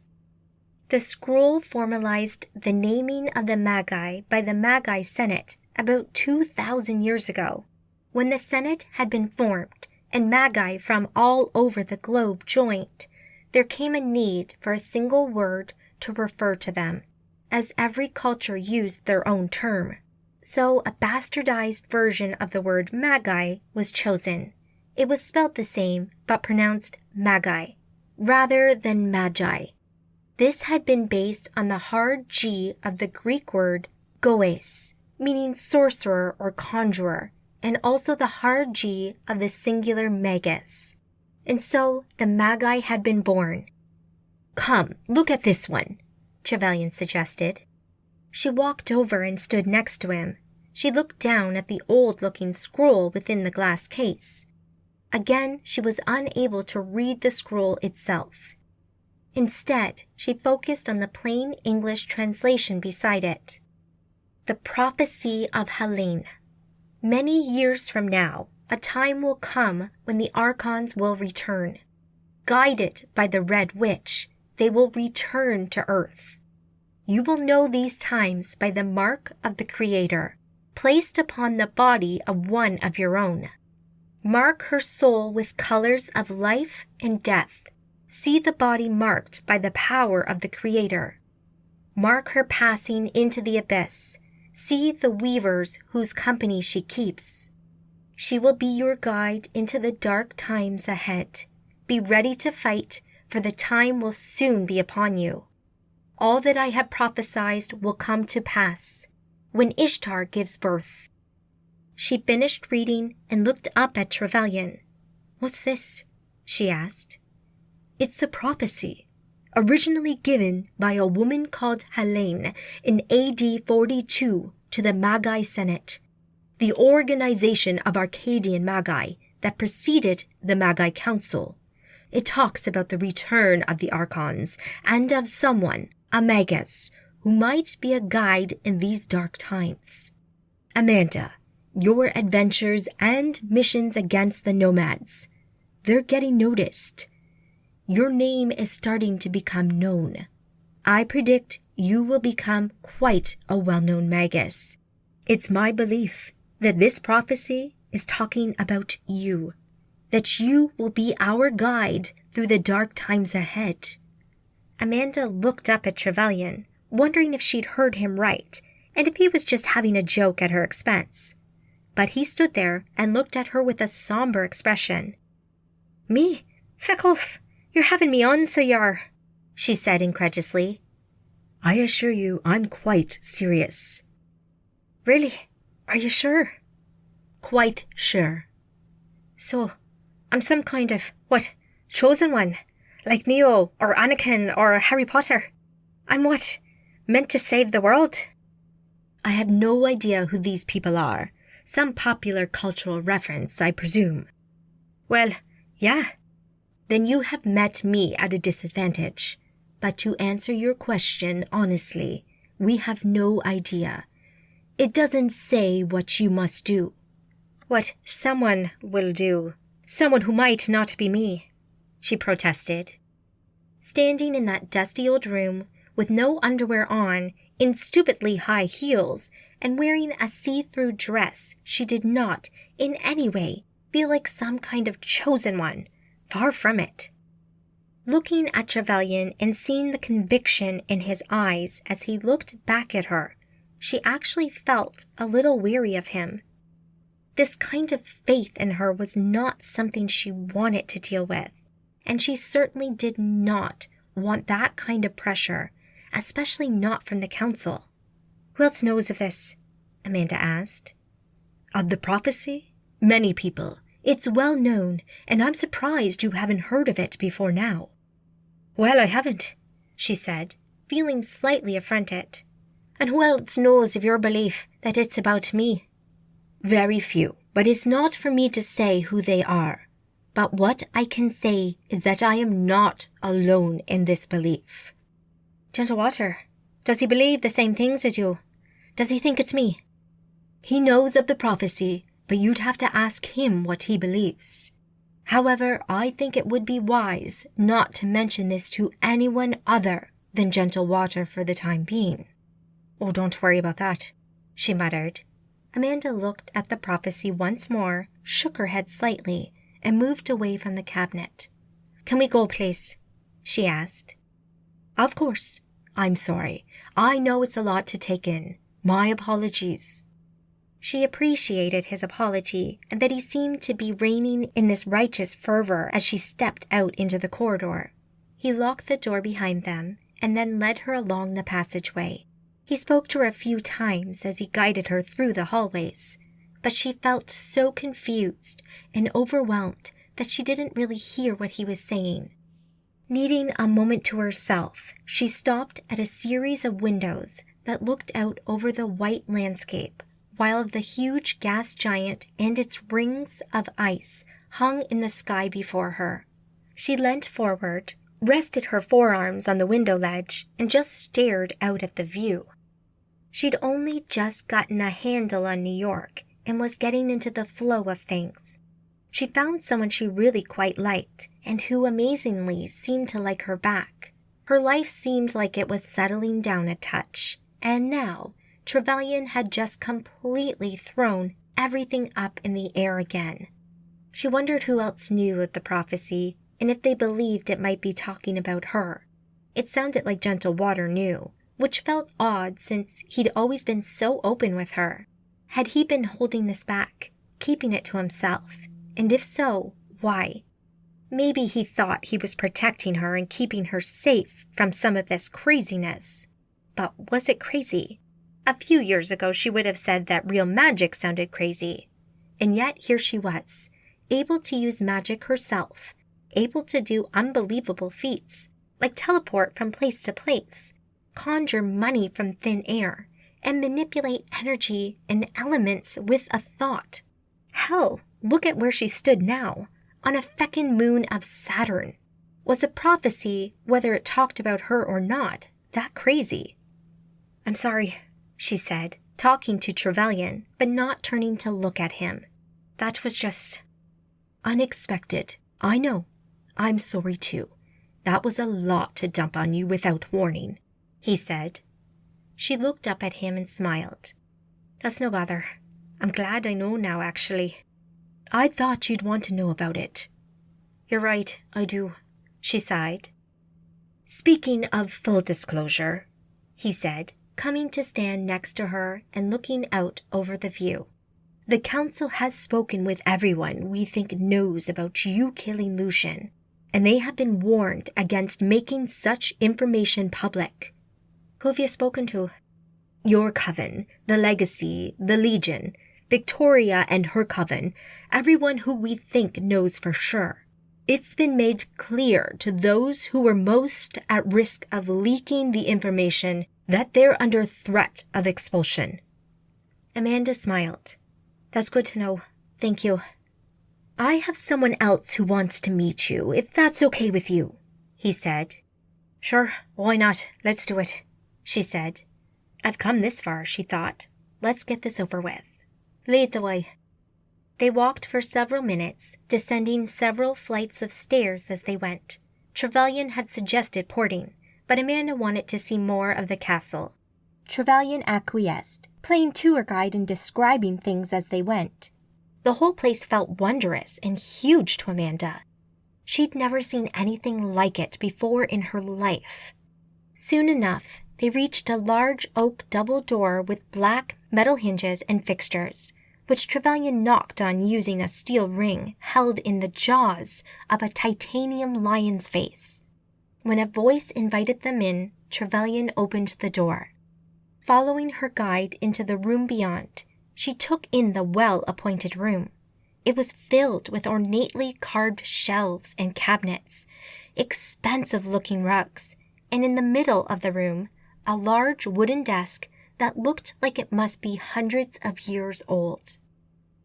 The scroll formalized the naming of the Magi by the Magi Senate about 2,000 years ago. When the Senate had been formed and Magi from all over the globe joined, there came a need for a single word to refer to them, as every culture used their own term. So a bastardized version of the word Magi was chosen. It was spelled the same, but pronounced Magi, rather than Magi. This had been based on the hard G of the Greek word goes, meaning sorcerer or conjurer, and also the hard G of the singular magus. And so the Magi had been born. "Come, look at this one," Trevelyan suggested. She walked over and stood next to him. She looked down at the old-looking scroll within the glass case. Again, she was unable to read the scroll itself. Instead, she focused on the plain English translation beside it. The Prophecy of Helene. Many years from now, a time will come when the Archons will return. Guided by the Red Witch, they will return to Earth. You will know these times by the mark of the Creator, placed upon the body of one of your own. Mark her soul with colors of life and death. See the body marked by the power of the Creator. Mark her passing into the abyss. See the weavers whose company she keeps. She will be your guide into the dark times ahead. Be ready to fight, for the time will soon be upon you. All that I have prophesied will come to pass when Ishtar gives birth." She finished reading and looked up at Trevelyan. "What's this?" she asked. "It's a prophecy, originally given by a woman called Helene in AD 42 to the Magi Senate, the organization of Arcadian Magi that preceded the Magi Council. It talks about the return of the Archons and of someone, a Magus, who might be a guide in these dark times. Amanda, your adventures and missions against the Nomads, they're getting noticed. Your name is starting to become known. I predict you will become quite a well-known Magus. It's my belief that this prophecy is talking about you, that you will be our guide through the dark times ahead. Amanda looked up at Trevelyan, wondering if she'd heard him right, and if he was just having a joke at her expense. But he stood there and looked at her with a somber expression. "Me? Feck off! You're having me on, so y'are," she said incredulously. "I assure you I'm quite serious." "Really? Are you sure?" "Quite sure." "So, I'm some kind of, chosen one? Like Neo, or Anakin, or Harry Potter? I'm what? Meant to save the world?" "I have no idea who these people are. Some popular cultural reference, I presume." "Well, yeah." "Then you have met me at a disadvantage. But to answer your question honestly, we have no idea. It doesn't say what you must do." "What someone will do. Someone who might not be me," she protested. Standing in that dusty old room, with no underwear on, in stupidly high heels, and wearing a see-through dress, she did not, in any way, feel like some kind of chosen one. Far from it. Looking at Trevelyan and seeing the conviction in his eyes as he looked back at her, she actually felt a little weary of him. This kind of faith in her was not something she wanted to deal with, and she certainly did not want that kind of pressure, especially not from the council. "Who else knows of this?" Amanda asked. "Of the prophecy? Many people. It's well known, and I'm surprised you haven't heard of it before now." "Well, I haven't," she said, feeling slightly affronted. "And who else knows of your belief that it's about me?" "Very few, but it's not for me to say who they are. But what I can say is that I am not alone in this belief." "Gentle Water, does he believe the same things as you? Does he think it's me?" "He knows of the prophecy, but you'd have to ask him what he believes. However, I think it would be wise not to mention this to anyone other than Gentle Water for the time being." "Oh, don't worry about that," she muttered. Amanda looked at the prophecy once more, shook her head slightly, and moved away from the cabinet. "Can we go, please?" she asked. "Of course. I'm sorry. I know it's a lot to take in. My apologies." She appreciated his apology and that he seemed to be reigning in this righteous fervor as she stepped out into the corridor. He locked the door behind them and then led her along the passageway. He spoke to her a few times as he guided her through the hallways, but she felt so confused and overwhelmed that she didn't really hear what he was saying. Needing a moment to herself, she stopped at a series of windows that looked out over the white landscape, while the huge gas giant and its rings of ice hung in the sky before her. She leant forward, rested her forearms on the window ledge, and just stared out at the view. She'd only just gotten a handle on New York and was getting into the flow of things. She found someone she really quite liked, and who amazingly seemed to like her back. Her life seemed like it was settling down a touch, and now Trevelyan had just completely thrown everything up in the air again. She wondered who else knew of the prophecy, and if they believed it might be talking about her. It sounded like Gentle Water knew, which felt odd since he'd always been so open with her. Had he been holding this back, keeping it to himself? And if so, why? Maybe he thought he was protecting her and keeping her safe from some of this craziness. But was it crazy? A few years ago, she would have said that real magic sounded crazy. And yet here she was, able to use magic herself, able to do unbelievable feats, like teleport from place to place, conjure money from thin air, and manipulate energy and elements with a thought. Hell, Look at where she stood now, on a feckin' moon of Saturn. Was a prophecy, whether it talked about her or not, that crazy? "I'm sorry," she said, talking to Trevelyan, but not turning to look at him. "That was just unexpected. I know. I'm sorry too. That was a lot to dump on you without warning," he said. She looked up at him and smiled. "That's no bother. I'm glad I know now, actually. I thought you'd want to know about it." "You're right, I do," she sighed. "Speaking of full disclosure," he said, coming to stand next to her and looking out over the view. "The council has spoken with everyone we think knows about you killing Lucian, and they have been warned against making such information public." "Who have you spoken to?" "Your coven, the Legacy, the Legion, Victoria and her coven, everyone who we think knows for sure. It's been made clear to those who were most at risk of leaking the information that they're under threat of expulsion." Amanda smiled. "That's good to know. Thank you." "I have someone else who wants to meet you, if that's okay with you," he said. "Sure, why not? Let's do it," she said. "I've come this far," she thought. "Let's get this over with. Lead the way." They walked for several minutes, descending several flights of stairs as they went. Trevelyan had suggested porting, but Amanda wanted to see more of the castle. Trevelyan acquiesced, playing tour guide and describing things as they went. The whole place felt wondrous and huge to Amanda. She'd never seen anything like it before in her life. Soon enough, they reached a large oak double door with black metal hinges and fixtures, which Trevelyan knocked on using a steel ring held in the jaws of a titanium lion's face. When a voice invited them in, Trevelyan opened the door. Following her guide into the room beyond, she took in the well-appointed room. It was filled with ornately carved shelves and cabinets, expensive-looking rugs, and in the middle of the room, a large wooden desk that looked like it must be hundreds of years old.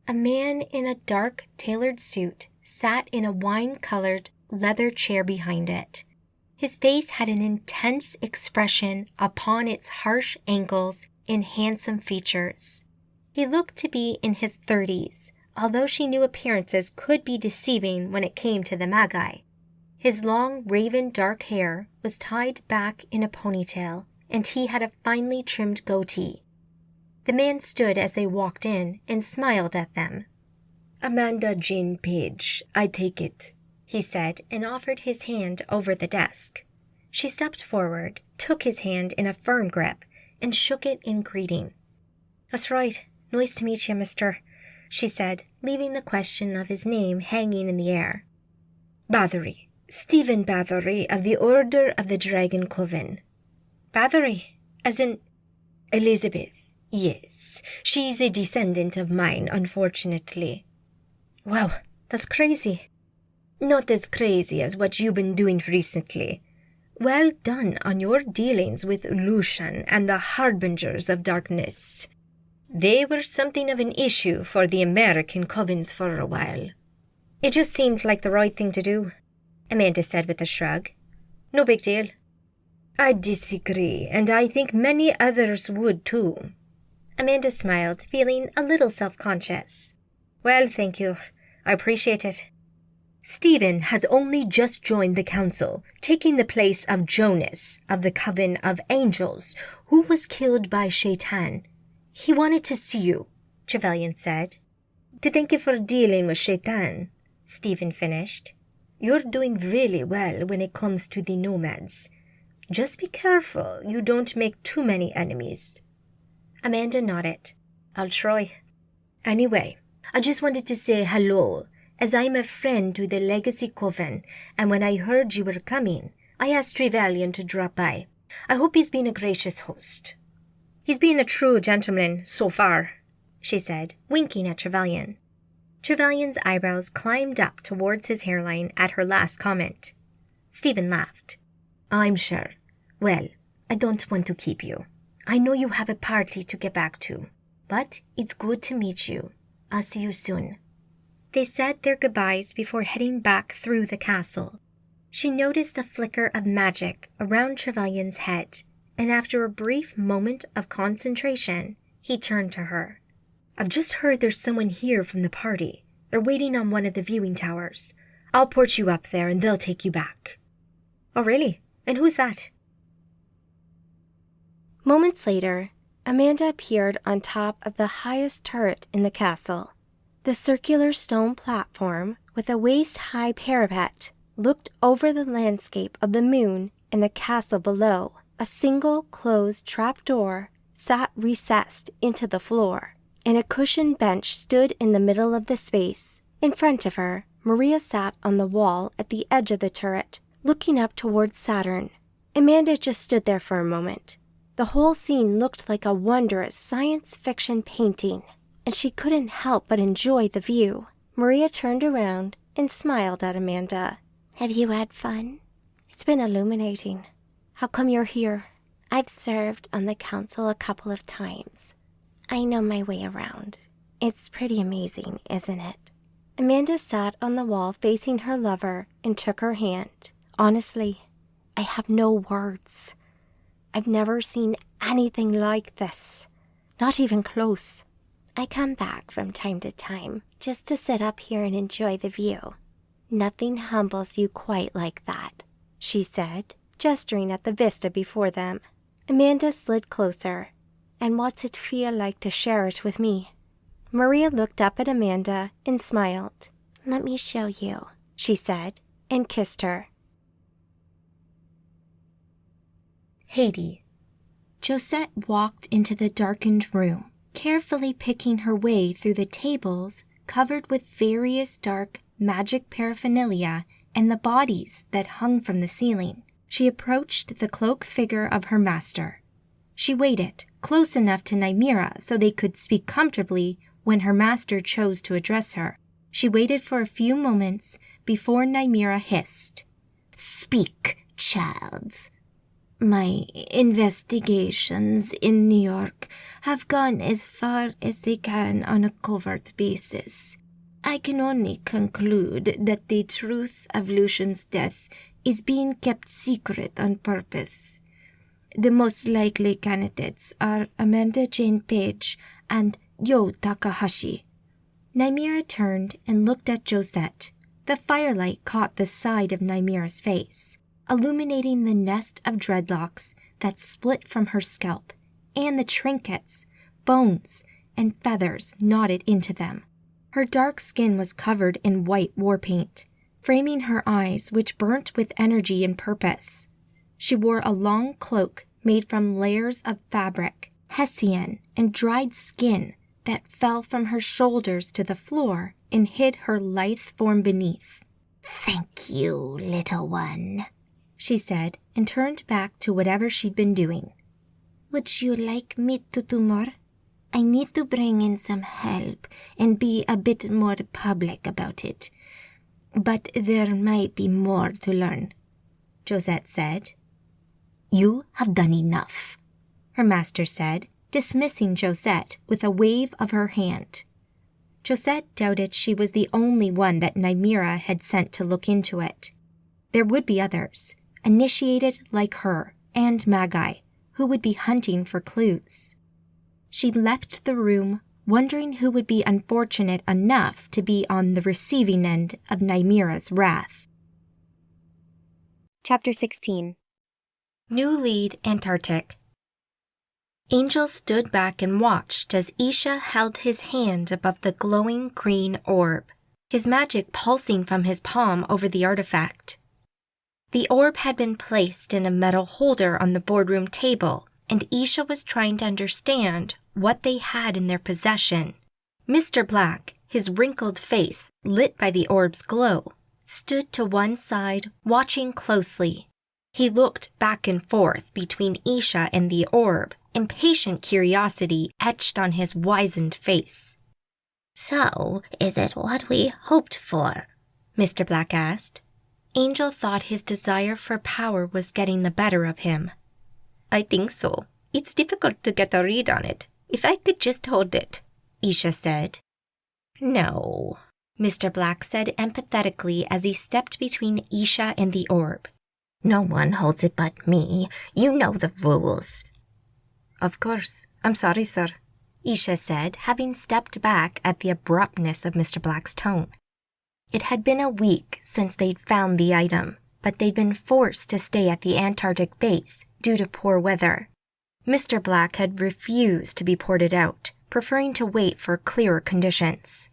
A man in a dark, tailored suit sat in a wine-colored leather chair behind it. His face had an intense expression upon its harsh angles and handsome features. He looked to be in his 30s, although she knew appearances could be deceiving when it came to the Magi. His long, raven dark hair was tied back in a ponytail, and he had a finely trimmed goatee. The man stood as they walked in and smiled at them. "Amanda Jane Page, I take it," he said, and offered his hand over the desk. She stepped forward, took his hand in a firm grip, and shook it in greeting. "That's right. Nice to meet you, mister," she said, leaving the question of his name hanging in the air. "Bathory. Stephen Bathory of the Order of the Dragon Coven." "Bathory? As in—" "Elizabeth. Yes. She's a descendant of mine, unfortunately." "Wow, that's crazy." "Not as crazy as what you've been doing recently. Well done on your dealings with Lucian and the Harbingers of Darkness. They were something of an issue for the American covens for a while." "It just seemed like the right thing to do," Amanda said with a shrug. "No big deal." "I disagree, and I think many others would too." Amanda smiled, feeling a little self-conscious. "Well, thank you. I appreciate it." "Stephen has only just joined the council, taking the place of Jonas of the Coven of Angels, who was killed by Shaitan. He wanted to see you," Trevelyan said. "To thank you for dealing with Shaitan," Stephen finished. "You're doing really well when it comes to the Nomads. Just be careful you don't make too many enemies." Amanda nodded. "I'll try. Anyway, I just wanted to say hello, as I'm a friend to the Legacy Coven, and when I heard you were coming, I asked Trevelyan to drop by. I hope he's been a gracious host." "He's been a true gentleman so far," she said, winking at Trevelyan. Trevelyan's eyebrows climbed up towards his hairline at her last comment. Stephen laughed. "I'm sure. Well, I don't want to keep you. I know you have a party to get back to, but it's good to meet you. I'll see you soon." They said their goodbyes before heading back through the castle. She noticed a flicker of magic around Trevelyan's head, and after a brief moment of concentration, he turned to her. "I've just heard there's someone here from the party. They're waiting on one of the viewing towers. I'll port you up there and they'll take you back." "Oh, really? And who's that?" Moments later, Amanda appeared on top of the highest turret in the castle. The circular stone platform with a waist-high parapet looked over the landscape of the moon and the castle below. A single closed trapdoor sat recessed into the floor, and a cushioned bench stood in the middle of the space. In front of her, Maria sat on the wall at the edge of the turret, looking up towards Saturn. Amanda just stood there for a moment. The whole scene looked like a wondrous science fiction painting, and she couldn't help but enjoy the view. Maria turned around and smiled at Amanda. "Have you had fun? It's been illuminating. How come you're here?" "I've served on the council a couple of times. I know my way around. It's pretty amazing, isn't it?" Amanda sat on the wall facing her lover and took her hand. "Honestly, I have no words. I've never seen anything like this. Not even close. I come back from time to time just to sit up here and enjoy the view. Nothing humbles you quite like that," she said, gesturing at the vista before them. Amanda slid closer. "And what's it feel like to share it with me?" Maria looked up at Amanda and smiled. "Let me show you," she said, and kissed her. Haiti. Josette walked into the darkened room, carefully picking her way through the tables covered with various dark magic paraphernalia and the bodies that hung from the ceiling. She approached the cloaked figure of her master. She waited close enough to Nymeria so they could speak comfortably when her master chose to address her. She waited for a few moments before Nymeria hissed, "Speak, child." "My investigations in New York have gone as far as they can on a covert basis. I can only conclude that the truth of Lucian's death is being kept secret on purpose. The most likely candidates are Amanda Jane Page and Yo Takahashi." Nymeria turned and looked at Josette. The firelight caught the side of Nymeria's face, illuminating the nest of dreadlocks that split from her scalp, and the trinkets, bones, and feathers knotted into them. Her dark skin was covered in white war paint, framing her eyes which burnt with energy and purpose. She wore a long cloak made from layers of fabric, hessian, and dried skin that fell from her shoulders to the floor and hid her lithe form beneath. "Thank you, little one," she said, and turned back to whatever she'd been doing. "Would you like me to do more? I need to bring in some help and be a bit more public about it. But there might be more to learn," Josette said. "You have done enough," her master said, dismissing Josette with a wave of her hand. Josette doubted she was the only one that Nymeria had sent to look into it. There would be others, initiated like her, and Magi, who would be hunting for clues. She left the room, wondering who would be unfortunate enough to be on the receiving end of Nymeria's wrath. Chapter 16. New lead Antarctic. Angel stood back and watched as Isha held his hand above the glowing green orb, his magic pulsing from his palm over the artifact. The orb had been placed in a metal holder on the boardroom table, and Isha was trying to understand what they had in their possession. Mr. Black, his wrinkled face lit by the orb's glow, stood to one side, watching closely. He looked back and forth between Isha and the orb, impatient curiosity etched on his wizened face. "So, is it what we hoped for?" Mr. Black asked. Angel thought his desire for power was getting the better of him. "I think so. It's difficult to get a read on it. If I could just hold it," Isha said. "No," Mr. Black said empathetically as he stepped between Isha and the orb. No one holds it but me. You know the rules. Of course. I'm sorry, sir, Isha said, having stepped back at the abruptness of Mr. Black's tone. It had been a week since they'd found the item, but they'd been forced to stay at the Antarctic base due to poor weather. Mr. Black had refused to be ported out, preferring to wait for clearer conditions.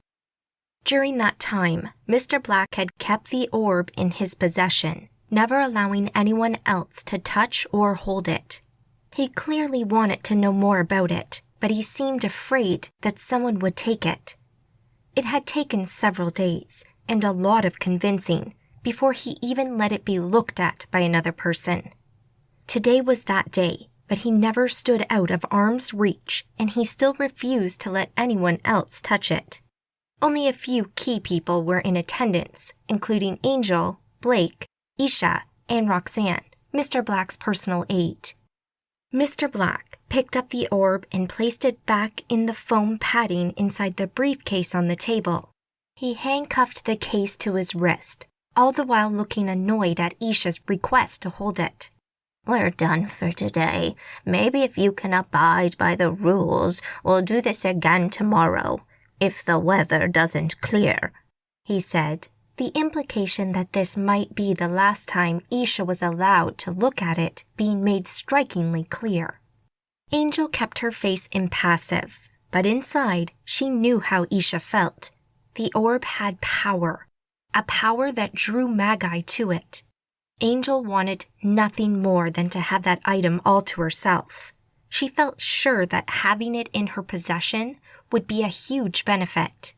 During that time, Mr. Black had kept the orb in his possession, never allowing anyone else to touch or hold it. He clearly wanted to know more about it, but he seemed afraid that someone would take it. It had taken several days, and a lot of convincing, before he even let it be looked at by another person. Today was that day, but he never stood out of arm's reach, and he still refused to let anyone else touch it. Only a few key people were in attendance, including Angel, Blake, Isha, and Roxanne, Mr. Black's personal aide. Mr. Black picked up the orb and placed it back in the foam padding inside the briefcase on the table. He handcuffed the case to his wrist, all the while looking annoyed at Isha's request to hold it. We're done for today. Maybe if you can abide by the rules, we'll do this again tomorrow, if the weather doesn't clear, he said, the implication that this might be the last time Isha was allowed to look at it being made strikingly clear. Angel kept her face impassive, but inside she knew how Isha felt. The orb had power, a power that drew Magi to it. Angel wanted nothing more than to have that item all to herself. She felt sure that having it in her possession would be a huge benefit.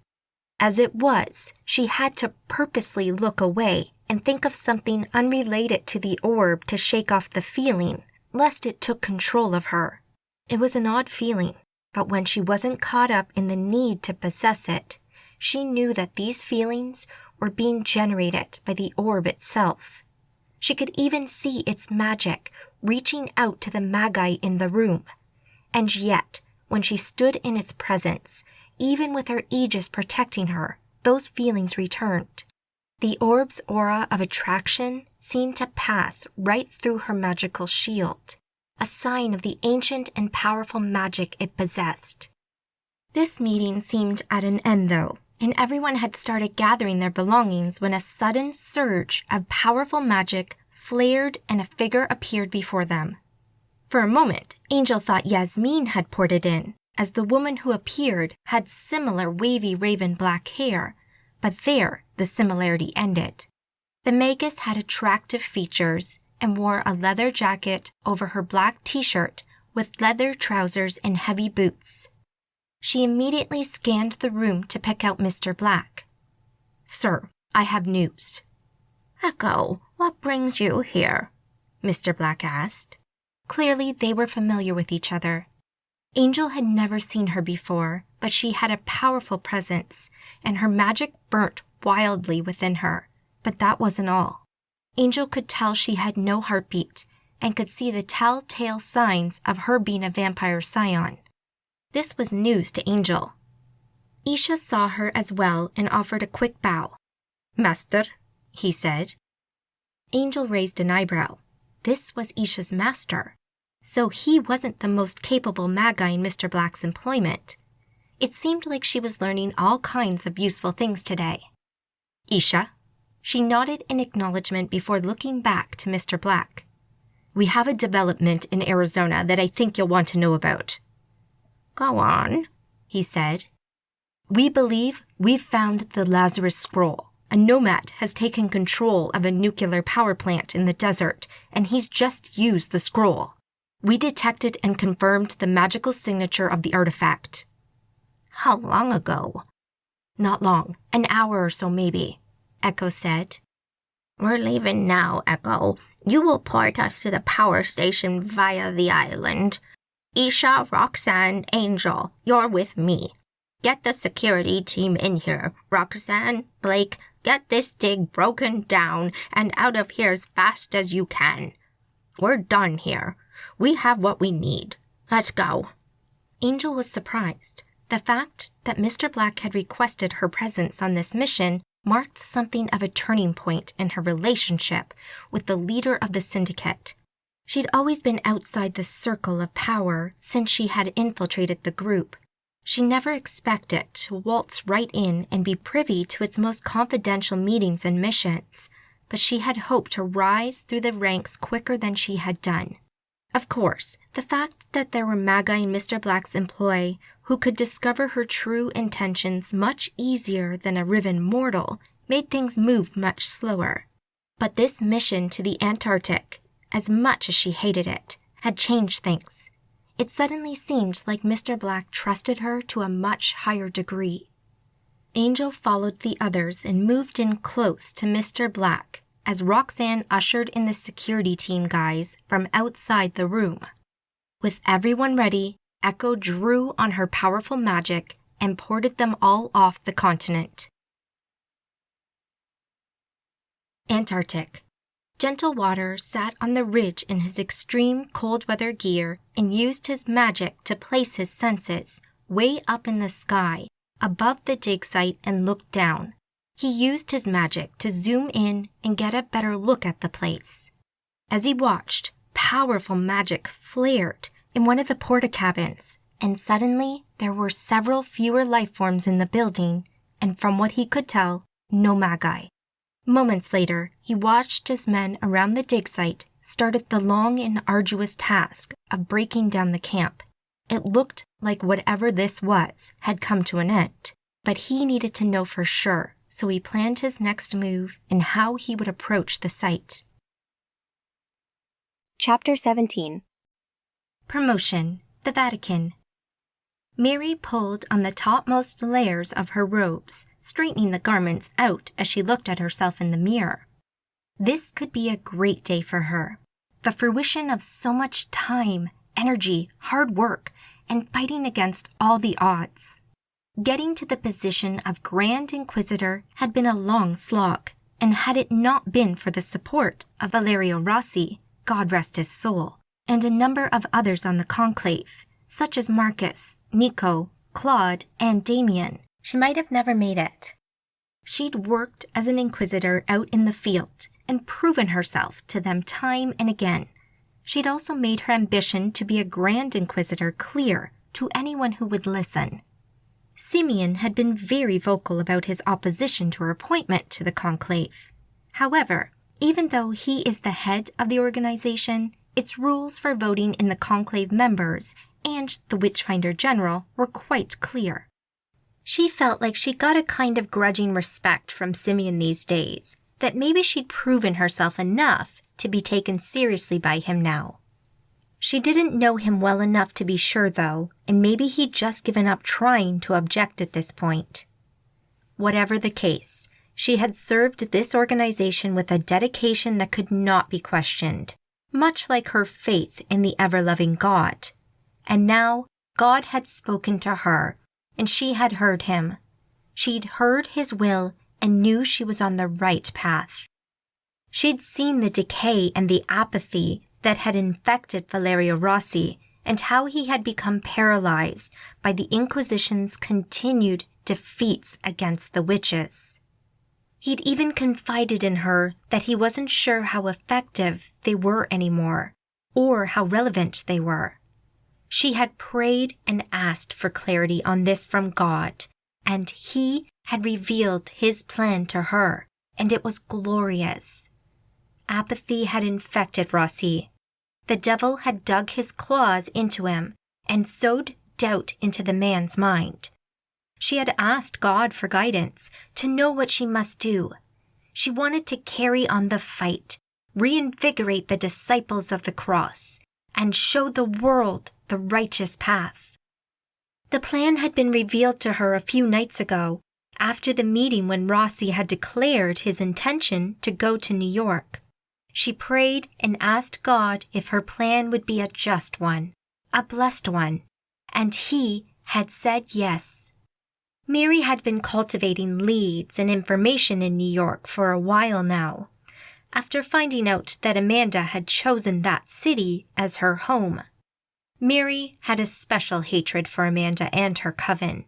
As it was, she had to purposely look away and think of something unrelated to the orb to shake off the feeling, lest it took control of her. It was an odd feeling, but when she wasn't caught up in the need to possess it, she knew that these feelings were being generated by the orb itself. She could even see its magic reaching out to the Magi in the room. And yet, when she stood in its presence, even with her aegis protecting her, those feelings returned. The orb's aura of attraction seemed to pass right through her magical shield, a sign of the ancient and powerful magic it possessed. This meeting seemed at an end, though, and everyone had started gathering their belongings when a sudden surge of powerful magic flared and a figure appeared before them. For a moment, Angel thought Yasmin had poured it in, as the woman who appeared had similar wavy raven black hair, but there the similarity ended. The Magus had attractive features and wore a leather jacket over her black t-shirt with leather trousers and heavy boots. She immediately scanned the room to pick out Mr. Black. "Sir, I have news." "Echo, what brings you here?" Mr. Black asked. Clearly, they were familiar with each other. Angel had never seen her before, but she had a powerful presence, and her magic burnt wildly within her. But that wasn't all. Angel could tell she had no heartbeat, and could see the telltale signs of her being a vampire scion. This was news to Angel. Isha saw her as well and offered a quick bow. "Master," he said. Angel raised an eyebrow. This was Isha's master. So he wasn't the most capable Magi in Mr. Black's employment. It seemed like she was learning all kinds of useful things today. "Isha?" She nodded in acknowledgement before looking back to Mr. Black. "We have a development in Arizona that I think you'll want to know about." "Go on," he said. "We believe we've found the Lazarus Scroll. A nomad has taken control of a nuclear power plant in the desert, and he's just used the scroll. We detected and confirmed the magical signature of the artifact." "How long ago?" "Not long. An hour or so, maybe," Echo said. "We're leaving now, Echo. You will port us to the power station via the island. Isha, Roxanne, Angel, you're with me. Get the security team in here. Roxanne, Blake, get this dig broken down and out of here as fast as you can. We're done here. We have what we need. Let's go." Angel was surprised. The fact that Mr. Black had requested her presence on this mission marked something of a turning point in her relationship with the leader of the syndicate. She'd always been outside the circle of power since she had infiltrated the group. She never expected to waltz right in and be privy to its most confidential meetings and missions, but she had hoped to rise through the ranks quicker than she had done. Of course, the fact that there were Magi in Mr. Black's employ who could discover her true intentions much easier than a riven mortal made things move much slower. But this mission to the Antarctic, as much as she hated it, had changed things. It suddenly seemed like Mr. Black trusted her to a much higher degree. Angel followed the others and moved in close to Mr. Black as Roxanne ushered in the security team guys from outside the room. With everyone ready, Echo drew on her powerful magic and ported them all off the continent. Antarctic. Gentle Water sat on the ridge in his extreme cold weather gear and used his magic to place his senses way up in the sky, above the dig site, and looked down. He used his magic to zoom in and get a better look at the place. As he watched, powerful magic flared in one of the porta-cabins, and suddenly there were several fewer life forms in the building, and from what he could tell, no Magi. Moments later, he watched as men around the dig site started the long and arduous task of breaking down the camp. It looked like whatever this was had come to an end, but he needed to know for sure, so he planned his next move and how he would approach the site. Chapter 17. Promotion, the Vatican. Mary pulled on the topmost layers of her robes, straightening the garments out as she looked at herself in the mirror. This could be a great day for her. The fruition of so much time, energy, hard work, and fighting against all the odds. Getting to the position of Grand Inquisitor had been a long slog, and had it not been for the support of Valerio Rossi, God rest his soul, and a number of others on the conclave, such as Marcus, Nico, Claude, and Damien, she might have never made it. She'd worked as an Inquisitor out in the field and proven herself to them time and again. She'd also made her ambition to be a Grand Inquisitor clear to anyone who would listen. Simeon had been very vocal about his opposition to her appointment to the conclave. However, even though he is the head of the organization, its rules for voting in the conclave members and the Witchfinder General were quite clear. She felt like she got a kind of grudging respect from Simeon these days, that maybe she'd proven herself enough to be taken seriously by him now. She didn't know him well enough to be sure, though, and maybe he'd just given up trying to object at this point. Whatever the case, she had served this organization with a dedication that could not be questioned, much like her faith in the ever-loving God. And now, God had spoken to her, and she had heard him. She'd heard his will and knew she was on the right path. She'd seen the decay and the apathy that had infected Valerio Rossi and how he had become paralyzed by the Inquisition's continued defeats against the witches. He'd even confided in her that he wasn't sure how effective they were anymore, or how relevant they were. She had prayed and asked for clarity on this from God, and he had revealed his plan to her, and it was glorious. Apathy had infected Rossi. The devil had dug his claws into him and sowed doubt into the man's mind. She had asked God for guidance, to know what she must do. She wanted to carry on the fight, reinvigorate the disciples of the cross, and show the world the righteous path. The plan had been revealed to her a few nights ago, after the meeting when Rossi had declared his intention to go to New York. She prayed and asked God if her plan would be a just one, a blessed one, and he had said yes. Mary had been cultivating leads and information in New York for a while now, after finding out that Amanda had chosen that city as her home. Mary had a special hatred for Amanda and her coven.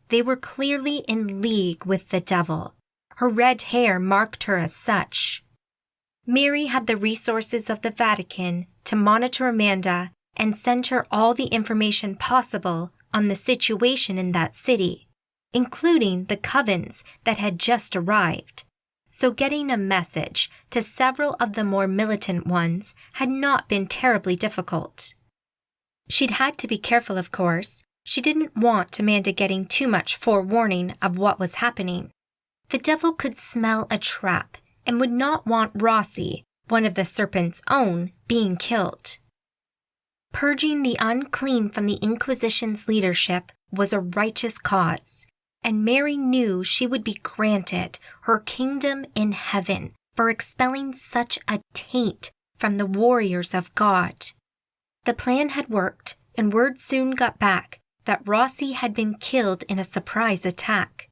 They were clearly in league with the devil. Her red hair marked her as such. Mary had the resources of the Vatican to monitor Amanda and send her all the information possible on the situation in that city, including the covens that had just arrived. So getting a message to several of the more militant ones had not been terribly difficult. She'd had to be careful, of course. She didn't want Amanda getting too much forewarning of what was happening. The devil could smell a trap and would not want Rossi, one of the serpent's own, being killed. Purging the unclean from the Inquisition's leadership was a righteous cause, and Mary knew she would be granted her kingdom in heaven for expelling such a taint from the warriors of God. The plan had worked, and word soon got back that Rossi had been killed in a surprise attack.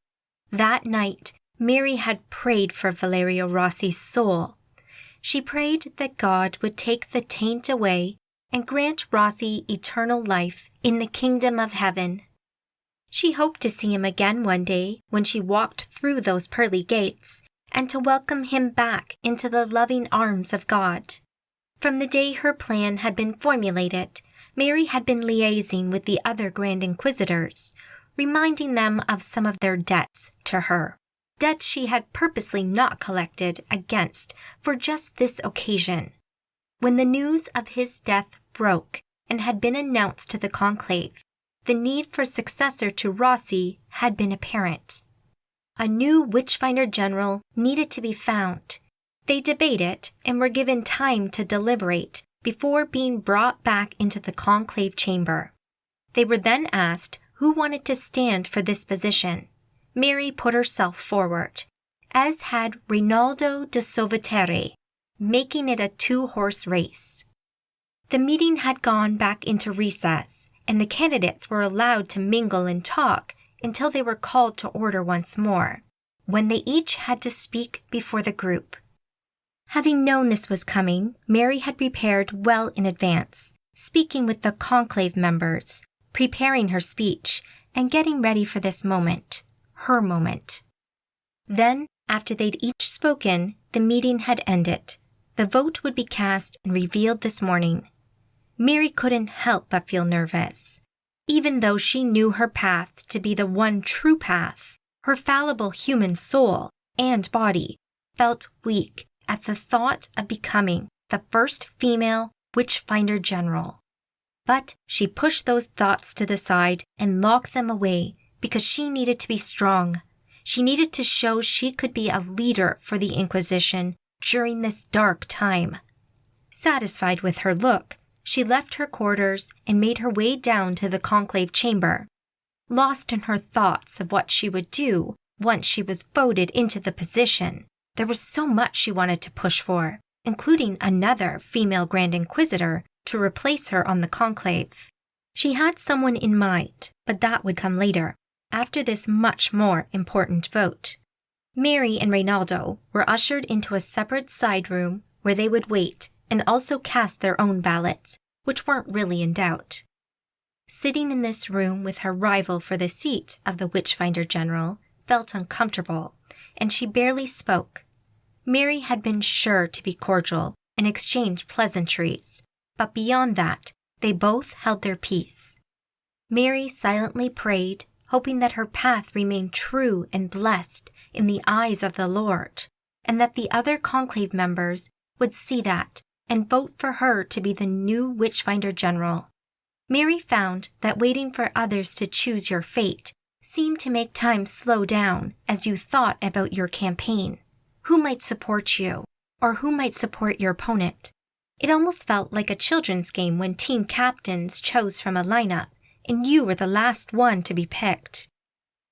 That night, Mary had prayed for Valerio Rossi's soul. She prayed that God would take the taint away and grant Rossi eternal life in the kingdom of heaven. She hoped to see him again one day when she walked through those pearly gates, and to welcome him back into the loving arms of God. From the day her plan had been formulated, Mary had been liaising with the other Grand Inquisitors, reminding them of some of their debts to her, debts she had purposely not collected against for just this occasion. When the news of his death broke and had been announced to the conclave, the need for a successor to Rossi had been apparent. A new Witchfinder General needed to be found. They debated and were given time to deliberate before being brought back into the conclave chamber. They were then asked who wanted to stand for this position. Mary put herself forward, as had Rinaldo de Solvitere, making it a two-horse race. The meeting had gone back into recess, and the candidates were allowed to mingle and talk until they were called to order once more, when they each had to speak before the group. Having known this was coming, Mary had prepared well in advance, speaking with the conclave members, preparing her speech, and getting ready for this moment, her moment. Then, after they'd each spoken, the meeting had ended. The vote would be cast and revealed this morning. Mary couldn't help but feel nervous. Even though she knew her path to be the one true path, her fallible human soul and body felt weak at the thought of becoming the first female Witchfinder General. But she pushed those thoughts to the side and locked them away because she needed to be strong. She needed to show she could be a leader for the Inquisition during this dark time. Satisfied with her look, she left her quarters and made her way down to the conclave chamber. Lost in her thoughts of what she would do once she was voted into the position, there was so much she wanted to push for, including another female Grand Inquisitor to replace her on the conclave. She had someone in mind, but that would come later, after this much more important vote. Mary and Rinaldo were ushered into a separate side room where they would wait and also cast their own ballots, which weren't really in doubt. Sitting in this room with her rival for the seat of the Witchfinder General felt uncomfortable, and she barely spoke. Mary had been sure to be cordial and exchange pleasantries, but beyond that, they both held their peace. Mary silently prayed, hoping that her path remained true and blessed in the eyes of the Lord, and that the other conclave members would see that and vote for her to be the new Witchfinder General. Mary found that waiting for others to choose your fate seemed to make time slow down as you thought about your campaign. Who might support you, or who might support your opponent? It almost felt like a children's game when team captains chose from a lineup, and you were the last one to be picked.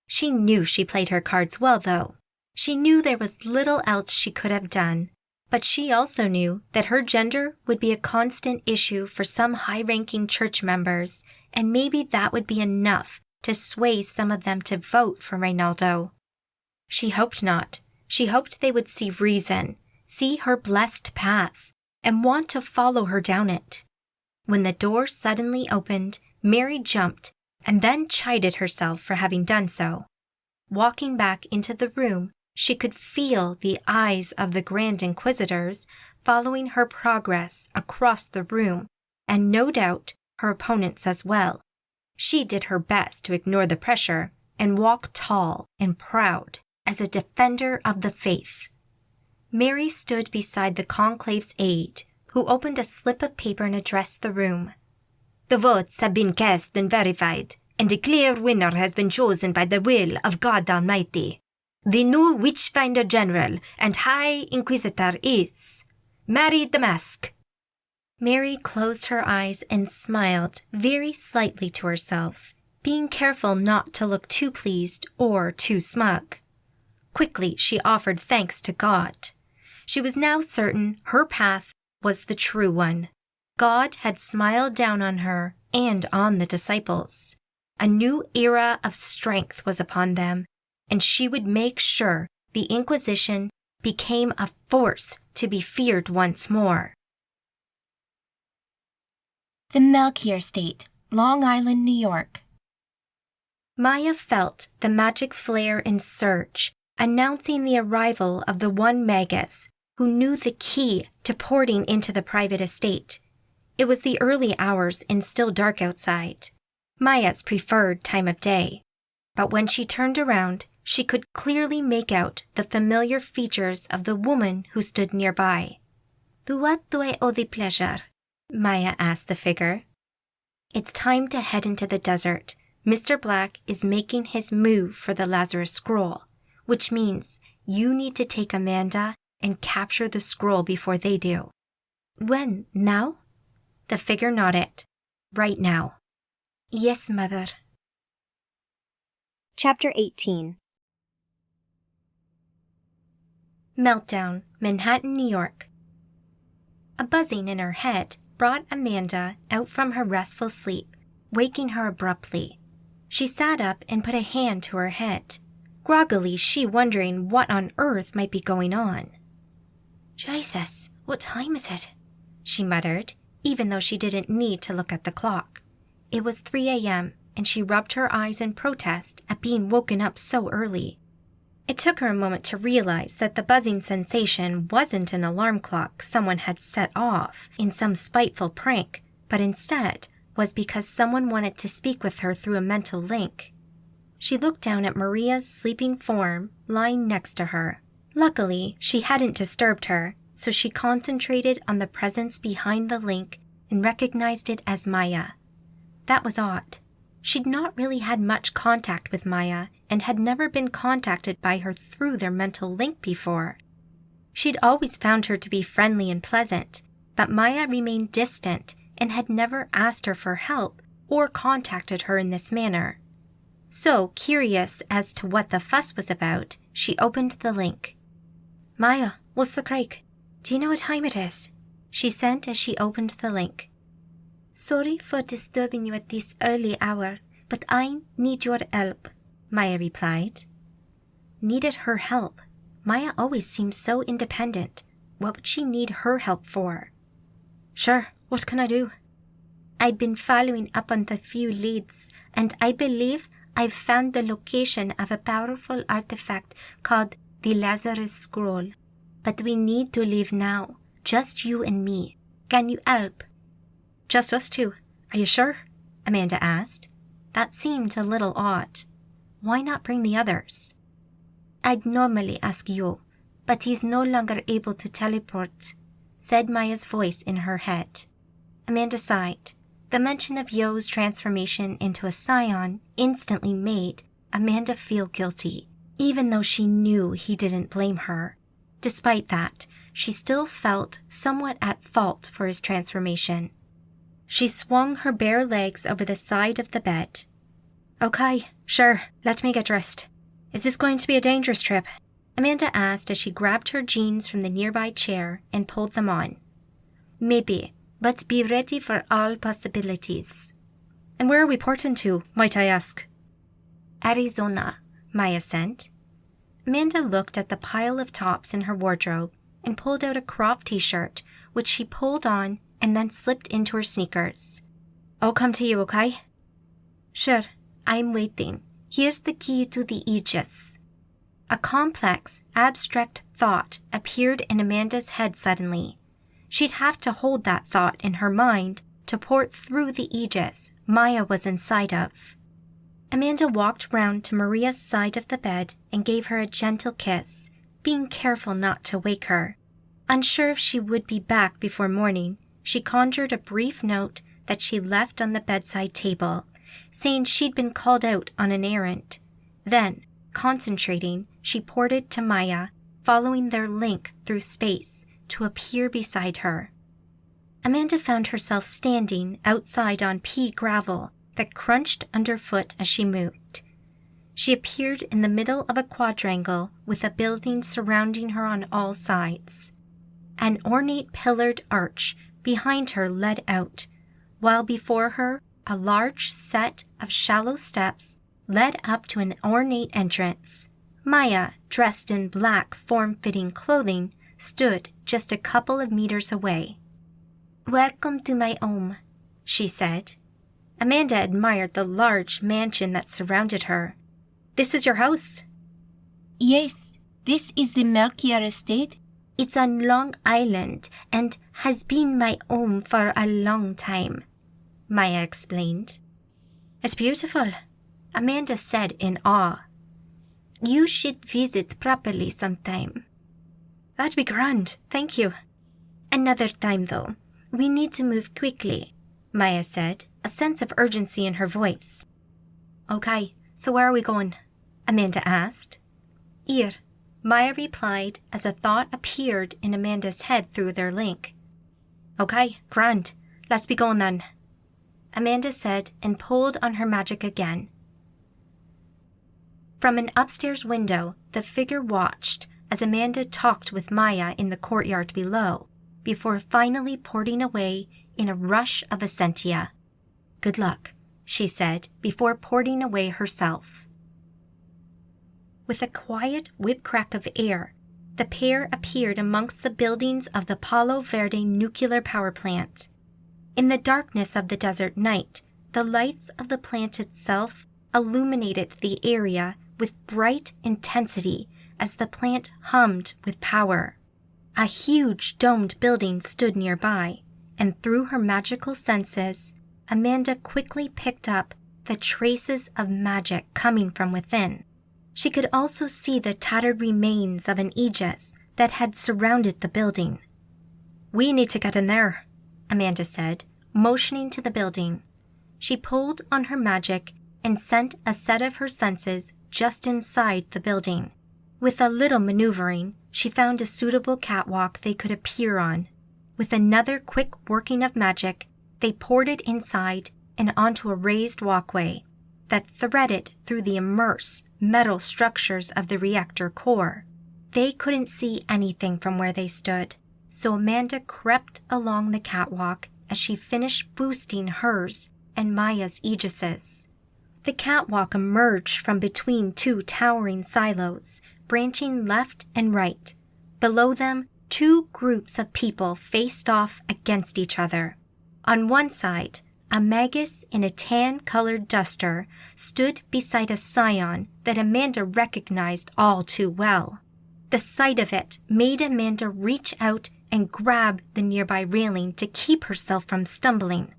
She knew she played her cards well, though. She knew there was little else she could have done, but she also knew that her gender would be a constant issue for some high-ranking church members, and maybe that would be enough to sway some of them to vote for Rinaldo. She hoped not. She hoped they would see reason, see her blessed path, and want to follow her down it. When the door suddenly opened, Mary jumped and then chided herself for having done so. Walking back into the room, she could feel the eyes of the Grand Inquisitors following her progress across the room, and no doubt her opponents as well. She did her best to ignore the pressure and walk tall and proud as a defender of the faith. Mary stood beside the conclave's aide, who opened a slip of paper and addressed the room. "The votes have been cast and verified, and a clear winner has been chosen by the will of God Almighty. The new Witchfinder General and High Inquisitor is Mary Damask." Mary closed her eyes and smiled very slightly to herself, being careful not to look too pleased or too smug. Quickly, she offered thanks to God. She was now certain her path was the true one. God had smiled down on her and on the disciples. A new era of strength was upon them, and she would make sure the Inquisition became a force to be feared once more. The Melchior Estate, Long Island, New York. Maya felt the magic flare and surge, announcing the arrival of the one Magus who knew the key to porting into the private estate. It was the early hours and still dark outside, Maya's preferred time of day. But when she turned around, she could clearly make out the familiar features of the woman who stood nearby. "To what do I owe the pleasure?" Maya asked the figure. "It's time to head into the desert. Mr. Black is making his move for the Lazarus Scroll, which means you need to take Amanda and capture the scroll before they do." "When? Now?" The figure nodded. "Right now." "Yes, Mother." Chapter 18. Meltdown, Manhattan, New York. A buzzing in her head brought Amanda out from her restful sleep, waking her abruptly. She sat up and put a hand to her head, groggily she wondering what on earth might be going on. "Jesus, what time is it?" she muttered, even though she didn't need to look at the clock. It was 3 a.m., and she rubbed her eyes in protest at being woken up so early. It took her a moment to realize that the buzzing sensation wasn't an alarm clock someone had set off in some spiteful prank, but instead was because someone wanted to speak with her through a mental link. She looked down at Maria's sleeping form lying next to her. Luckily, she hadn't disturbed her, so she concentrated on the presence behind the link and recognized it as Maya. That was odd. She'd not really had much contact with Maya and had never been contacted by her through their mental link before. She'd always found her to be friendly and pleasant, but Maya remained distant and had never asked her for help or contacted her in this manner. So, curious as to what the fuss was about, she opened the link. "Maya, what's the crack? Do you know what time it is?" she sent as she opened the link. "Sorry for disturbing you at this early hour, but I need your help," Maya replied. Needed her help? Maya always seemed so independent. What would she need her help for? "Sure, what can I do?" "I've been following up on the few leads, and I believe I've found the location of a powerful artifact called the Lazarus Scroll. But we need to leave now, just you and me. Can you help?" "Just us two. Are you sure?" Amanda asked. That seemed a little odd. Why not bring the others? "I'd normally ask you, but he's no longer able to teleport," said Maya's voice in her head. Amanda sighed. The mention of Yo's transformation into a scion instantly made Amanda feel guilty, even though she knew he didn't blame her. Despite that, she still felt somewhat at fault for his transformation. She swung her bare legs over the side of the bed. "Okay, sure, let me get dressed. Is this going to be a dangerous trip?" Amanda asked as she grabbed her jeans from the nearby chair and pulled them on. "Maybe, but be ready for all possibilities." "And where are we porting to, might I ask?" "Arizona," Maya sent. Amanda looked at the pile of tops in her wardrobe and pulled out a crop t-shirt, which she pulled on and then slipped into her sneakers. "I'll come to you, okay?" "Sure, I'm waiting. Here's the key to the Aegis." A complex, abstract thought appeared in Amanda's head suddenly. She'd have to hold that thought in her mind to port through the Aegis Maya was inside of. Amanda walked round to Maria's side of the bed and gave her a gentle kiss, being careful not to wake her. Unsure if she would be back before morning, she conjured a brief note that she left on the bedside table, saying she'd been called out on an errand. Then, concentrating, she ported to Maya, following their link through space to appear beside her. Amanda found herself standing outside on pea gravel that crunched underfoot as she moved. She appeared in the middle of a quadrangle with a building surrounding her on all sides. An ornate pillared arch behind her led out, while before her a large set of shallow steps led up to an ornate entrance. Maya, dressed in black form-fitting clothing, stood just a couple of meters away. "Welcome to my home," she said. Amanda admired the large mansion that surrounded her. "This is your house?" "Yes, this is the Melchior estate. It's on Long Island and has been my home for a long time," Maya explained. "It's beautiful," Amanda said in awe. "You should visit properly sometime." "That'd be grand, thank you." "Another time, though. We need to move quickly," Maya said, a sense of urgency in her voice. "Okay, so where are we going?" Amanda asked. "Here," Maya replied as a thought appeared in Amanda's head through their link. "Okay, grand. Let's be going then," Amanda said and pulled on her magic again. From an upstairs window, the figure watched as Amanda talked with Maya in the courtyard below, before finally porting away in a rush of Essentia. "Good luck," she said before porting away herself. With a quiet whip-crack of air, the pair appeared amongst the buildings of the Palo Verde nuclear power plant. In the darkness of the desert night, the lights of the plant itself illuminated the area with bright intensity as the plant hummed with power. A huge domed building stood nearby, and through her magical senses, Amanda quickly picked up the traces of magic coming from within. She could also see the tattered remains of an aegis that had surrounded the building. "We need to get in there," Amanda said, motioning to the building. She pulled on her magic and sent a set of her senses just inside the building. With a little maneuvering, she found a suitable catwalk they could appear on. With another quick working of magic, they ported inside and onto a raised walkway that threaded through the immense metal structures of the reactor core. They couldn't see anything from where they stood, so Amanda crept along the catwalk as she finished boosting hers and Maya's aegises. The catwalk emerged from between two towering silos, branching left and right. Below them, two groups of people faced off against each other. On one side, a magus in a tan-colored duster stood beside a scion that Amanda recognized all too well. The sight of it made Amanda reach out and grab the nearby railing to keep herself from stumbling.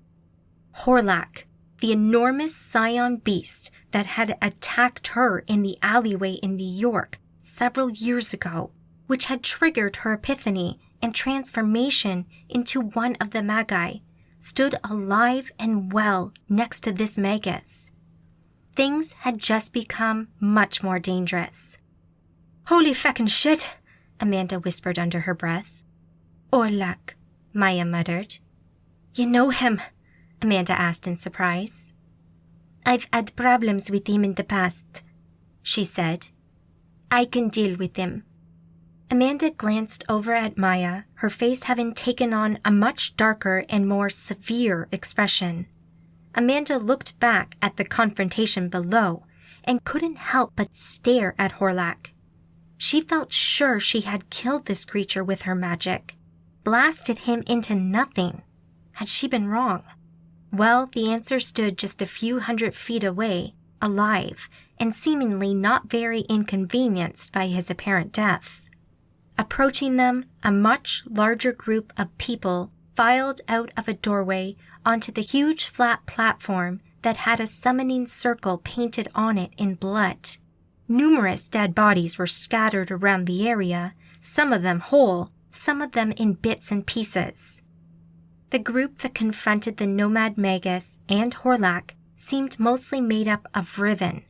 Horlak, the enormous scion beast that had attacked her in the alleyway in New York several years ago, which had triggered her epiphany and transformation into one of the Magi, stood alive and well next to this magus. Things had just become much more dangerous. "Holy feckin' shit," Amanda whispered under her breath. "Horlak," Maya muttered. "You know him?" Amanda asked in surprise. "I've had problems with him in the past," she said. "I can deal with him." Amanda glanced over at Maya, her face having taken on a much darker and more severe expression. Amanda looked back at the confrontation below and couldn't help but stare at Horlak. She felt sure she had killed this creature with her magic, blasted him into nothing. Had she been wrong? Well, the answer stood just a few 100 feet away, alive, and seemingly not very inconvenienced by his apparent death. Approaching them, a much larger group of people filed out of a doorway onto the huge flat platform that had a summoning circle painted on it in blood. Numerous dead bodies were scattered around the area, some of them whole, some of them in bits and pieces. The group that confronted the Nomad Magus and Horlak seemed mostly made up of Riven.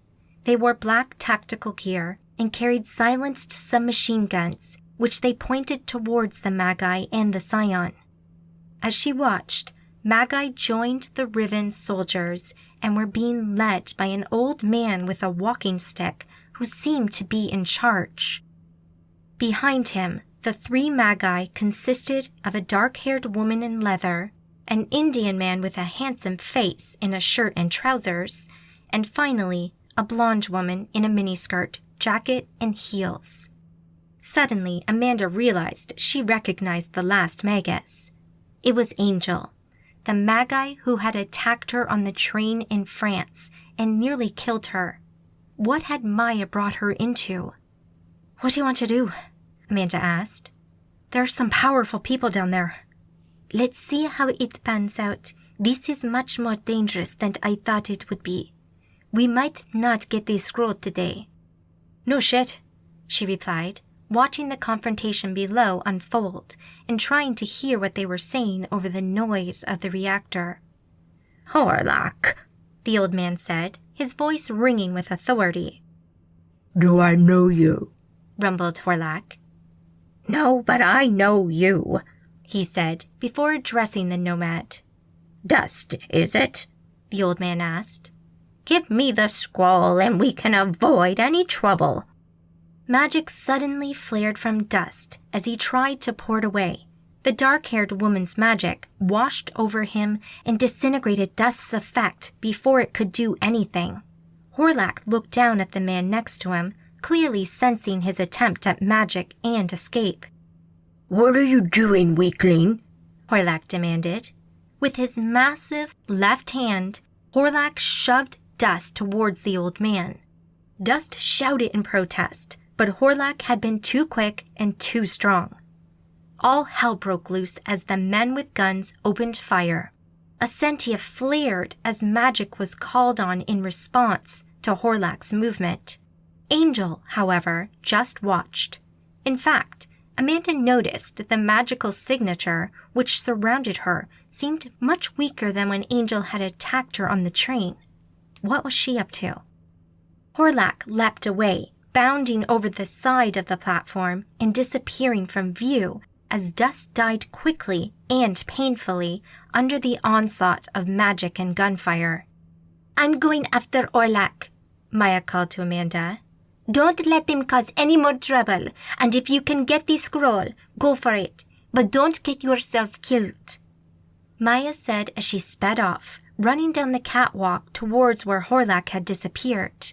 They wore black tactical gear and carried silenced submachine guns, which they pointed towards the Magi and the Scion. As she watched, Magi joined the Riven soldiers and were being led by an old man with a walking stick who seemed to be in charge. Behind him, the 3 Magi consisted of a dark-haired woman in leather, an Indian man with a handsome face in a shirt and trousers, and finally, a blonde woman in a miniskirt, jacket, and heels. Suddenly, Amanda realized she recognized the last Magus. It was Angel, the Magi who had attacked her on the train in France and nearly killed her. What had Maya brought her into? "What do you want to do?" Amanda asked. "There are some powerful people down there." Let's see how it pans out. This is much more dangerous than I thought it would be. We might not get the scroll today. "No shit," she replied, watching the confrontation below unfold and trying to hear what they were saying over the noise of the reactor. Horlak, the old man said, his voice ringing with authority. "Do I know you?" rumbled Horlak. "No, but I know you," he said, before addressing the Nomad. "Dust, is it?" the old man asked. "Give me the scroll and we can avoid any trouble." Magic suddenly flared from Dust as he tried to pour it away. The dark-haired woman's magic washed over him and disintegrated Dust's effect before it could do anything. Horlak looked down at the man next to him, clearly sensing his attempt at magic and escape. "What are you doing, weakling?" Horlak demanded. With his massive left hand, Horlak shoved Dust towards the old man. Dust shouted in protest, but Horlak had been too quick and too strong. All hell broke loose as the men with guns opened fire. Essentia flared as magic was called on in response to Horlak's movement. Angel, however, just watched. In fact, Amanda noticed that the magical signature which surrounded her seemed much weaker than when Angel had attacked her on the train. What was she up to? Horlak leapt away, bounding over the side of the platform and disappearing from view as Dust died quickly and painfully under the onslaught of magic and gunfire. "I'm going after Horlak," Maya called to Amanda. "Don't let them cause any more trouble, and if you can get the scroll, go for it, but don't get yourself killed," Maya said as she sped off, running down the catwalk towards where Horlak had disappeared.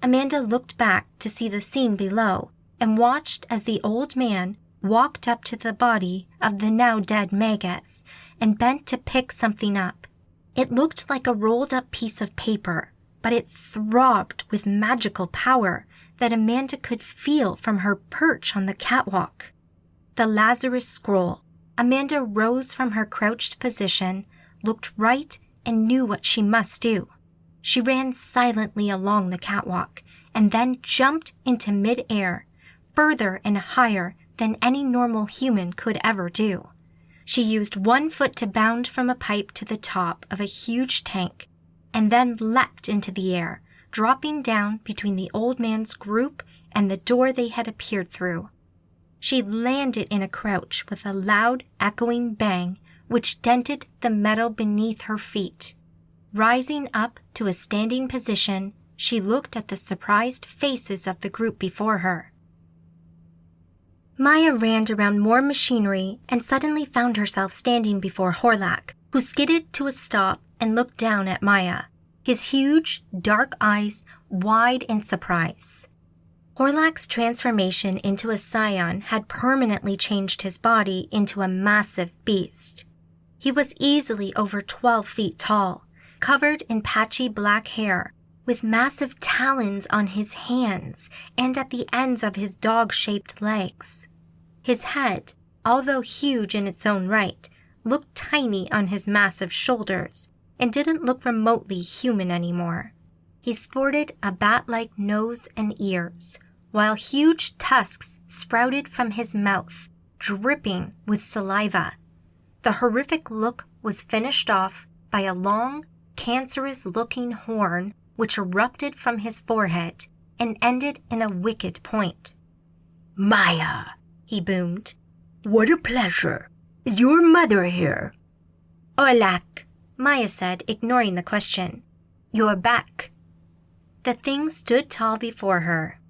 Amanda looked back to see the scene below and watched as the old man walked up to the body of the now dead Magus and bent to pick something up. It looked like a rolled-up piece of paper, but it throbbed with magical power that Amanda could feel from her perch on the catwalk. The Lazarus Scroll. Amanda rose from her crouched position, looked right, and knew what she must do. She ran silently along the catwalk and then jumped into mid-air, further and higher than any normal human could ever do. She used one foot to bound from a pipe to the top of a huge tank, and then leapt into the air, dropping down between the old man's group and the door they had appeared through. She landed in a crouch with a loud, echoing bang which dented the metal beneath her feet. Rising up to a standing position, she looked at the surprised faces of the group before her. Maya ran around more machinery and suddenly found herself standing before Horlak, who skidded to a stop and looked down at Maya, his huge, dark eyes wide in surprise. Horlak's transformation into a scion had permanently changed his body into a massive beast. He was easily over 12 feet tall, covered in patchy black hair, with massive talons on his hands and at the ends of his dog-shaped legs. His head, although huge in its own right, looked tiny on his massive shoulders and didn't look remotely human anymore. He sported a bat-like nose and ears, while huge tusks sprouted from his mouth, dripping with saliva. The horrific look was finished off by a long, cancerous-looking horn which erupted from his forehead and ended in a wicked point. Maya, he boomed. What a pleasure. Is your mother here? Olak, Maya said, ignoring the question. You're back. The thing stood tall before her.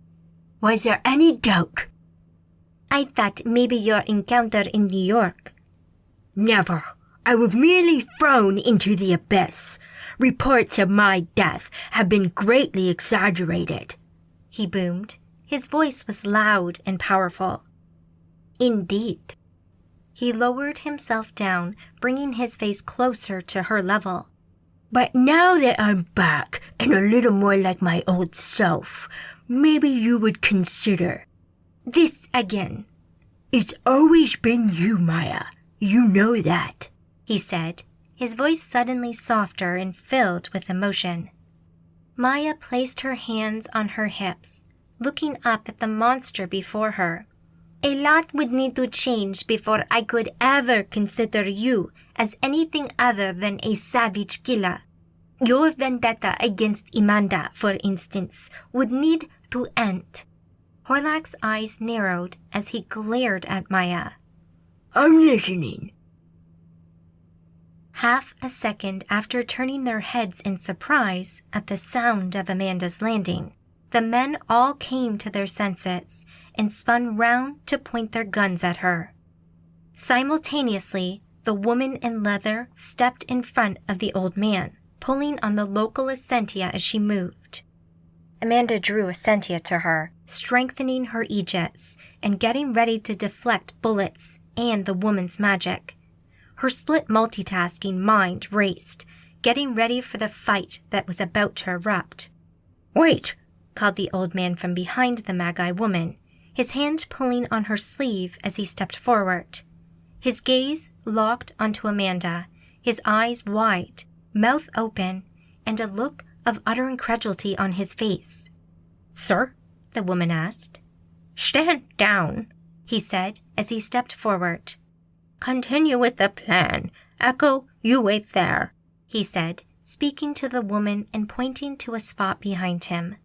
Was there any doubt? I thought maybe your encounter in New York. Never. I was merely thrown into the abyss. Reports of my death have been greatly exaggerated. He boomed. His voice was loud and powerful. Indeed. He lowered himself down, bringing his face closer to her level. But now that I'm back and a little more like my old self, maybe you would consider. This again. It's always been you, Maya. You know that, he said, his voice suddenly softer and filled with emotion. Maya placed her hands on her hips, looking up at the monster before her. A lot would need to change before I could ever consider you as anything other than a savage killer. Your vendetta against Amanda, for instance, would need to end. Horlak's eyes narrowed as he glared at Maya. I'm listening. Half a second after turning their heads in surprise at the sound of Amanda's landing, the men all came to their senses and spun round to point their guns at her. Simultaneously, the woman in leather stepped in front of the old man, pulling on the local Essentia as she moved. Amanda drew Essentia to her, strengthening her aegis and getting ready to deflect bullets and the woman's magic. Her split multitasking mind raced, getting ready for the fight that was about to erupt. Wait, called the old man from behind the Magi woman, his hand pulling on her sleeve as he stepped forward. His gaze locked onto Amanda, his eyes wide, mouth open, and a look of utter incredulity on his face. Sir? The woman asked. Stand down, he said as he stepped forward. Continue with the plan. Echo, you wait there, he said, speaking to the woman and pointing to a spot behind him.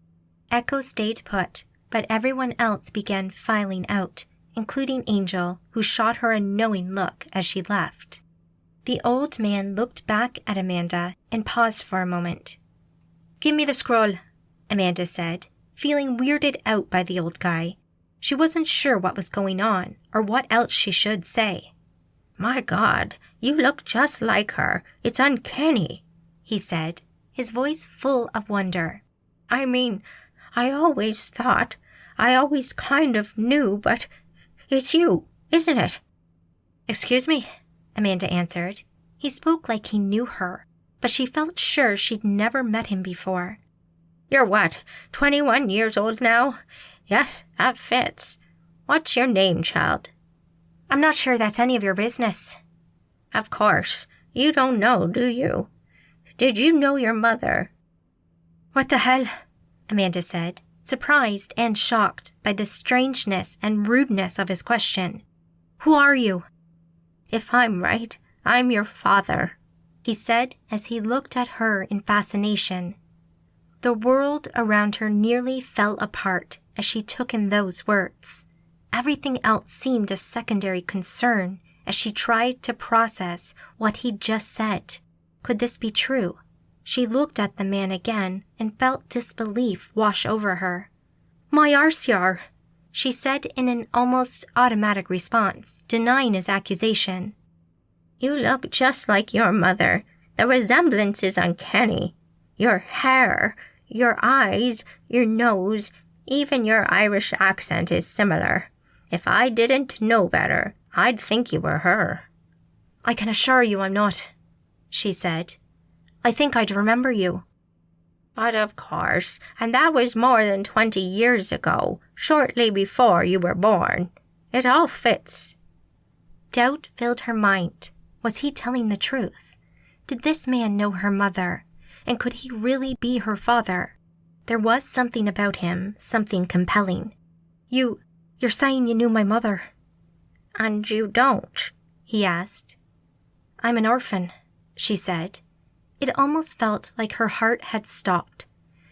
Echo stayed put, but everyone else began filing out, including Angel, who shot her a knowing look as she left. The old man looked back at Amanda and paused for a moment. Give me the scroll, Amanda said, feeling weirded out by the old guy. She wasn't sure what was going on or what else she should say. My God, you look just like her. It's uncanny, he said, his voice full of wonder. I mean, I always kind of knew, but it's you, isn't it? Excuse me, Amanda answered. He spoke like he knew her, but she felt sure she'd never met him before. You're what, 21 years old now? Yes, that fits. What's your name, child? I'm not sure that's any of your business. Of course. You don't know, do you? Did you know your mother? What the hell? Amanda said, surprised and shocked by the strangeness and rudeness of his question. Who are you? If I'm right, I'm your father, he said as he looked at her in fascination. The world around her nearly fell apart as she took in those words. Everything else seemed a secondary concern as she tried to process what he'd just said. Could this be true? She looked at the man again and felt disbelief wash over her. My Arsyar, she said in an almost automatic response, denying his accusation. You look just like your mother. The resemblance is uncanny. Your hair, your eyes, your nose, even your Irish accent is similar. If I didn't know better, I'd think you were her. I can assure you I'm not," she said. "I think I'd remember you." "But of course, and that was more than 20 years ago, shortly before you were born. It all fits." Doubt filled her mind. Was he telling the truth? Did this man know her mother? And could he really be her father? There was something about him, something compelling. You're saying you knew my mother?" "And you don't?" he asked. "I'm an orphan," she said. It almost felt like her heart had stopped.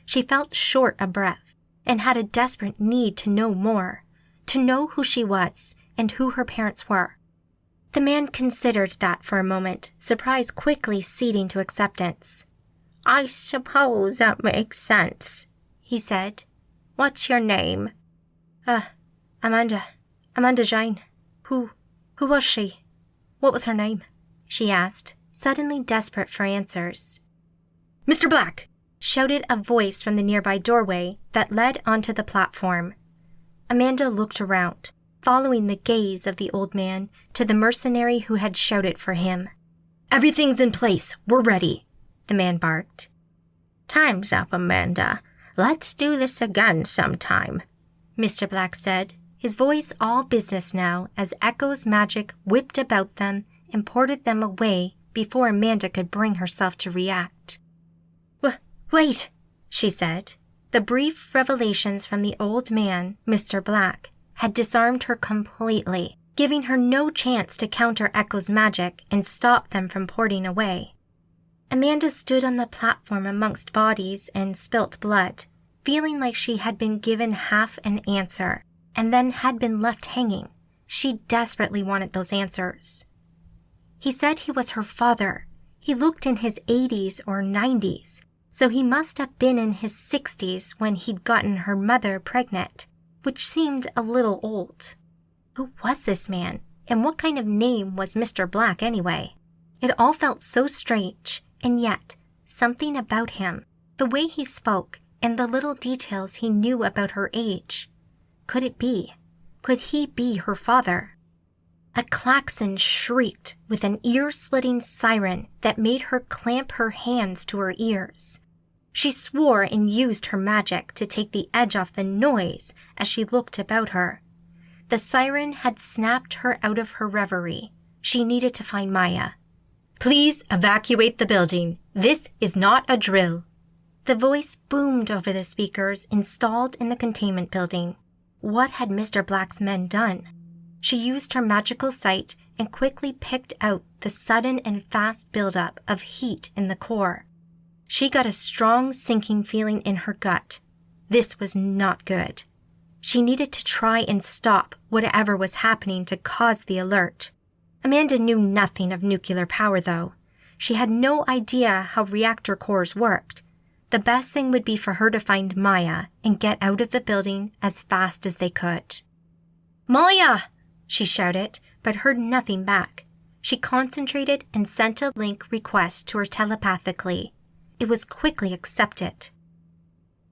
She felt short of breath and had a desperate need to know more, to know who she was and who her parents were. The man considered that for a moment, surprise quickly ceding to acceptance. "I suppose that makes sense," he said. "What's your name?" Amanda Jane. Who was she? What was her name?" she asked, suddenly desperate for answers. "Mr. Black!" shouted a voice from the nearby doorway that led onto the platform. Amanda looked around, following the gaze of the old man to the mercenary who had shouted for him. "Everything's in place. We're ready," the man barked. "Time's up, Amanda. Let's do this again sometime," Mr. Black said, his voice all business now as Echo's magic whipped about them and ported them away before Amanda could bring herself to react. Wait, she said. The brief revelations from the old man, Mr. Black, had disarmed her completely, giving her no chance to counter Echo's magic and stop them from porting away. Amanda stood on the platform amongst bodies and spilt blood, feeling like she had been given half an answer and then had been left hanging. She desperately wanted those answers. He said he was her father. He looked in his 80s or 90s, so he must have been in his 60s when he'd gotten her mother pregnant, which seemed a little old. Who was this man, and what kind of name was Mr. Black anyway? It all felt so strange, and yet something about him, the way he spoke, and the little details he knew about her age. Could it be? Could he be her father? A klaxon shrieked with an ear-splitting siren that made her clamp her hands to her ears. She swore and used her magic to take the edge off the noise as she looked about her. The siren had snapped her out of her reverie. She needed to find Maya. "Please evacuate the building. This is not a drill." The voice boomed over the speakers installed in the containment building. What had Mr. Black's men done? She used her magical sight and quickly picked out the sudden and fast buildup of heat in the core. She got a strong sinking feeling in her gut. This was not good. She needed to try and stop whatever was happening to cause the alert. Amanda knew nothing of nuclear power, though. She had no idea how reactor cores worked. The best thing would be for her to find Maya and get out of the building as fast as they could. "Maya!" she shouted, but heard nothing back. She concentrated and sent a link request to her telepathically. It was quickly accepted.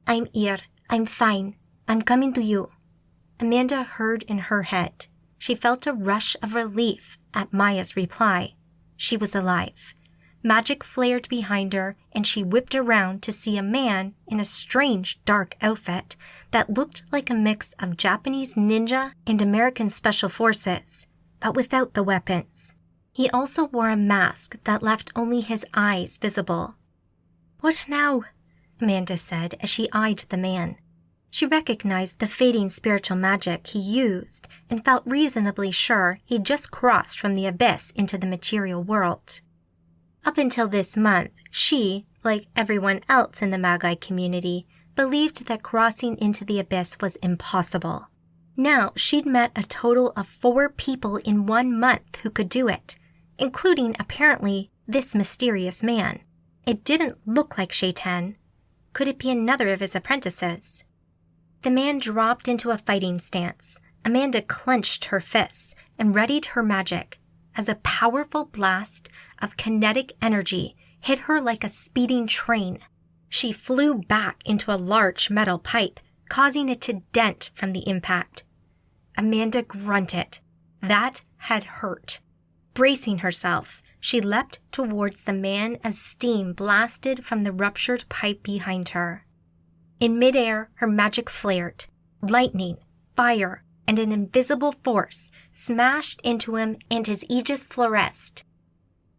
"I'm here. I'm fine. I'm coming to you." Amanda heard in her head. She felt a rush of relief at Maya's reply. She was alive. Magic flared behind her, and she whipped around to see a man in a strange, dark outfit that looked like a mix of Japanese ninja and American special forces, but without the weapons. He also wore a mask that left only his eyes visible. "What now?" Amanda said as she eyed the man. She recognized the fading spiritual magic he used and felt reasonably sure he'd just crossed from the abyss into the material world. Up until this month, she, like everyone else in the Magi community, believed that crossing into the abyss was impossible. Now she'd met a total of 4 people in 1 month who could do it, including, apparently, this mysterious man. It didn't look like Shaitan. Could it be another of his apprentices? The man dropped into a fighting stance. Amanda clenched her fists and readied her magic as a powerful blast of kinetic energy hit her like a speeding train. She flew back into a large metal pipe, causing it to dent from the impact. Amanda grunted. That had hurt. Bracing herself, she leapt towards the man as steam blasted from the ruptured pipe behind her. In midair, her magic flared. Lightning, fire, and an invisible force smashed into him and his aegis fluoresced.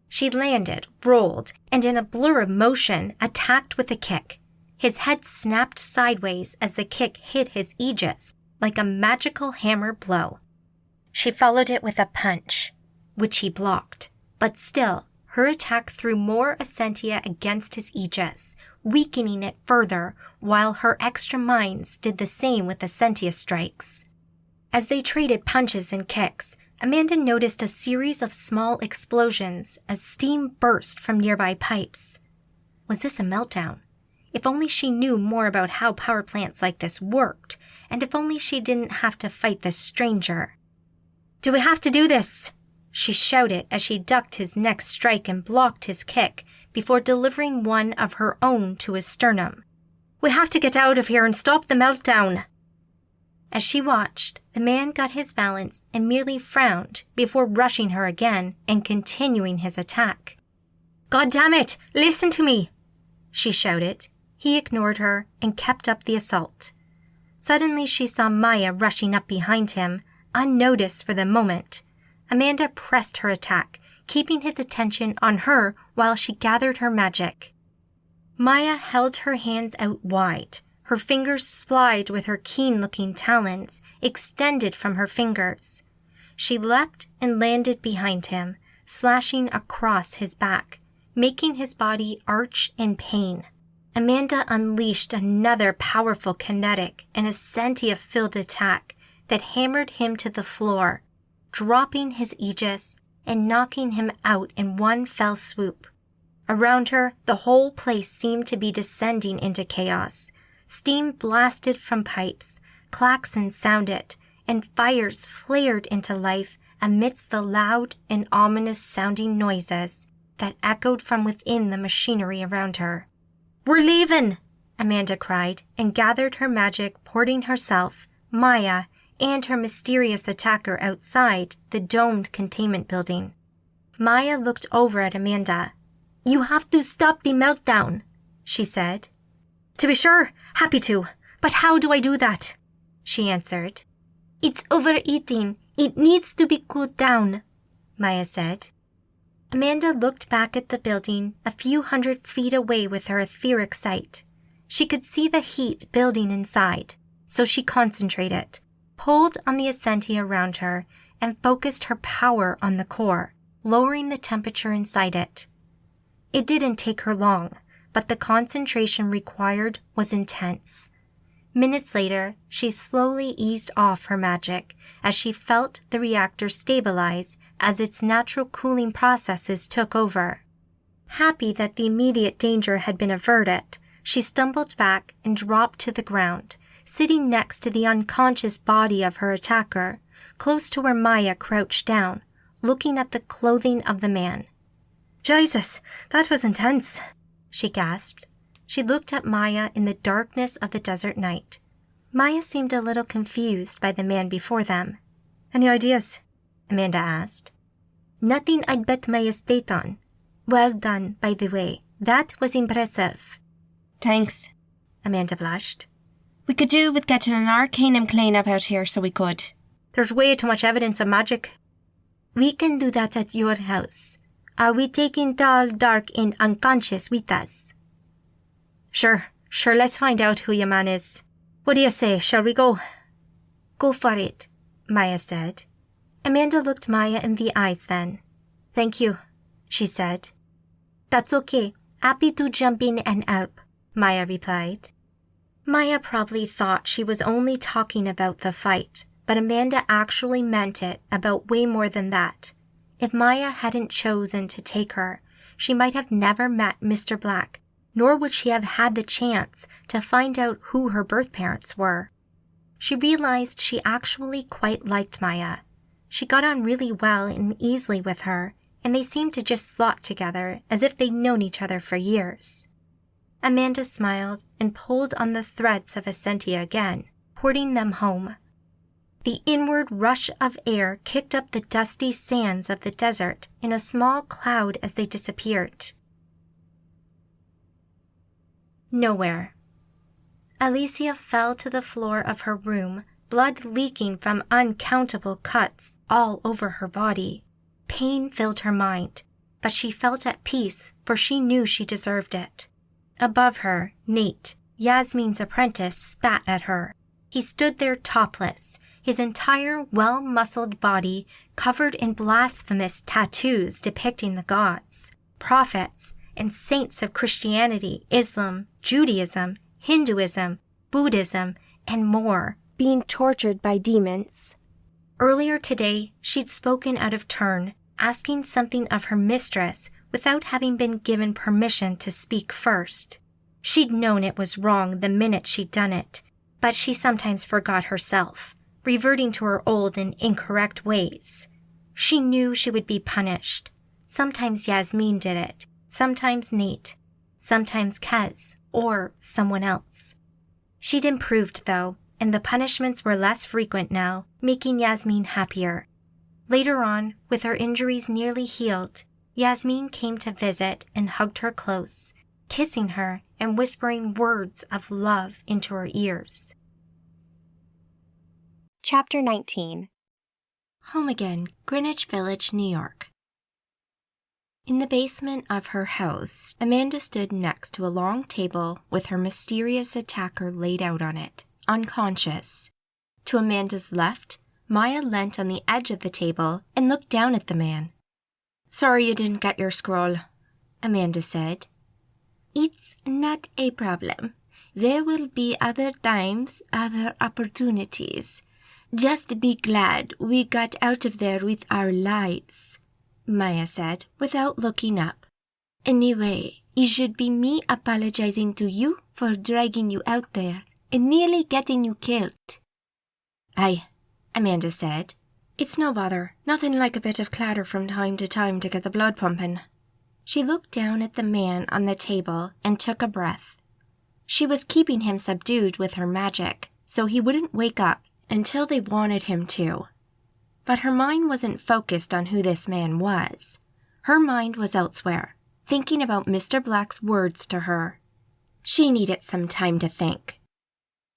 She landed, rolled, and in a blur of motion attacked with a kick. His head snapped sideways as the kick hit his aegis like a magical hammer blow. She followed it with a punch, which he blocked, but still, her attack threw more Essentia against his aegis, weakening it further, while her extra minds did the same with Essentia strikes. As they traded punches and kicks, Amanda noticed a series of small explosions as steam burst from nearby pipes. Was this a meltdown? If only she knew more about how power plants like this worked, and if only she didn't have to fight this stranger. "Do we have to do this?" she shouted as she ducked his next strike and blocked his kick before delivering one of her own to his sternum. "We have to get out of here and stop the meltdown." As she watched, the man got his balance and merely frowned before rushing her again and continuing his attack. "God damn it! Listen to me!" she shouted. He ignored her and kept up the assault. Suddenly she saw Maya rushing up behind him, unnoticed for the moment. Amanda pressed her attack, keeping his attention on her while she gathered her magic. Maya held her hands out wide, her fingers splied with her keen-looking talons extended from her fingers. She leapt and landed behind him, slashing across his back, making his body arch in pain. Amanda unleashed another powerful kinetic and Essentia-filled attack that hammered him to the floor, dropping his aegis and knocking him out in one fell swoop. Around her, the whole place seemed to be descending into chaos. Steam blasted from pipes, klaxons sounded, and fires flared into life amidst the loud and ominous-sounding noises that echoed from within the machinery around her. "We're leaving!" Amanda cried and gathered her magic, porting herself, Maya, and her mysterious attacker outside the domed containment building. Maya looked over at Amanda. "You have to stop the meltdown," she said. "To be sure, happy to. But how do I do that?" she answered. "It's overeating. It needs to be cooled down," Maya said. Amanda looked back at the building a few hundred feet away with her etheric sight. She could see the heat building inside, so she concentrated, pulled on the Essentia around her, and focused her power on the core, lowering the temperature inside it. It didn't take her long, but the concentration required was intense. Minutes later, she slowly eased off her magic as she felt the reactor stabilize as its natural cooling processes took over. Happy that the immediate danger had been averted, she stumbled back and dropped to the ground, sitting next to the unconscious body of her attacker, close to where Maya crouched down, looking at the clothing of the man. "Jesus, that was intense," she gasped. She looked at Maya in the darkness of the desert night. Maya seemed a little confused by the man before them. "Any ideas?" Amanda asked. "Nothing I'd bet my estate on. Well done, by the way. That was impressive." "Thanks," Amanda blushed. "We could do with getting an arcanum clean up out here, so we could." "There's way too much evidence of magic." "We can do that at your house. Are we taking tall, dark, and unconscious with us?" Sure, let's find out who your man is. What do you say, shall we go?" "Go for it," Maya said. Amanda looked Maya in the eyes then. "Thank you," she said. "That's okay. Happy to jump in and help," Maya replied. Maya probably thought she was only talking about the fight, but Amanda actually meant it about way more than that. If Maya hadn't chosen to take her, she might have never met Mr. Black, nor would she have had the chance to find out who her birth parents were. She realized she actually quite liked Maya. She got on really well and easily with her, and they seemed to just slot together as if they'd known each other for years. Amanda smiled and pulled on the threads of Essentia again, porting them home. The inward rush of air kicked up the dusty sands of the desert in a small cloud as they disappeared. Nowhere. Alicia fell to the floor of her room, blood leaking from uncountable cuts all over her body. Pain filled her mind, but she felt at peace, for she knew she deserved it. Above her, Nate, Yasmin's apprentice, spat at her. He stood there topless, his entire well-muscled body covered in blasphemous tattoos depicting the gods, prophets, and saints of Christianity, Islam, Judaism, Hinduism, Buddhism, and more, being tortured by demons. Earlier today, she'd spoken out of turn, asking something of her mistress without having been given permission to speak first. She'd known it was wrong the minute she'd done it, but she sometimes forgot herself, reverting to her old and incorrect ways. She knew she would be punished. Sometimes Yasmin did it, sometimes Nate, sometimes Kez, or someone else. She'd improved, though, and the punishments were less frequent now, making Yasmin happier. Later on, with her injuries nearly healed, Yasmin came to visit and hugged her close, kissing her and whispering words of love into her ears. Chapter 19. Home again, Greenwich Village, New York. In the basement of her house, Amanda stood next to a long table with her mysterious attacker laid out on it, unconscious. To Amanda's left, Maya leant on the edge of the table and looked down at the man. "Sorry you didn't get your scroll," Amanda said. "It's not a problem. There will be other times, other opportunities. Just be glad we got out of there with our lives," Maya said, without looking up. "Anyway, it should be me apologizing to you for dragging you out there and nearly getting you killed." "Aye," Amanda said. "It's no bother. Nothing like a bit of clatter from time to time to get the blood pumping." She looked down at the man on the table and took a breath. She was keeping him subdued with her magic, so he wouldn't wake up until they wanted him to. But her mind wasn't focused on who this man was. Her mind was elsewhere, thinking about Mr. Black's words to her. She needed some time to think.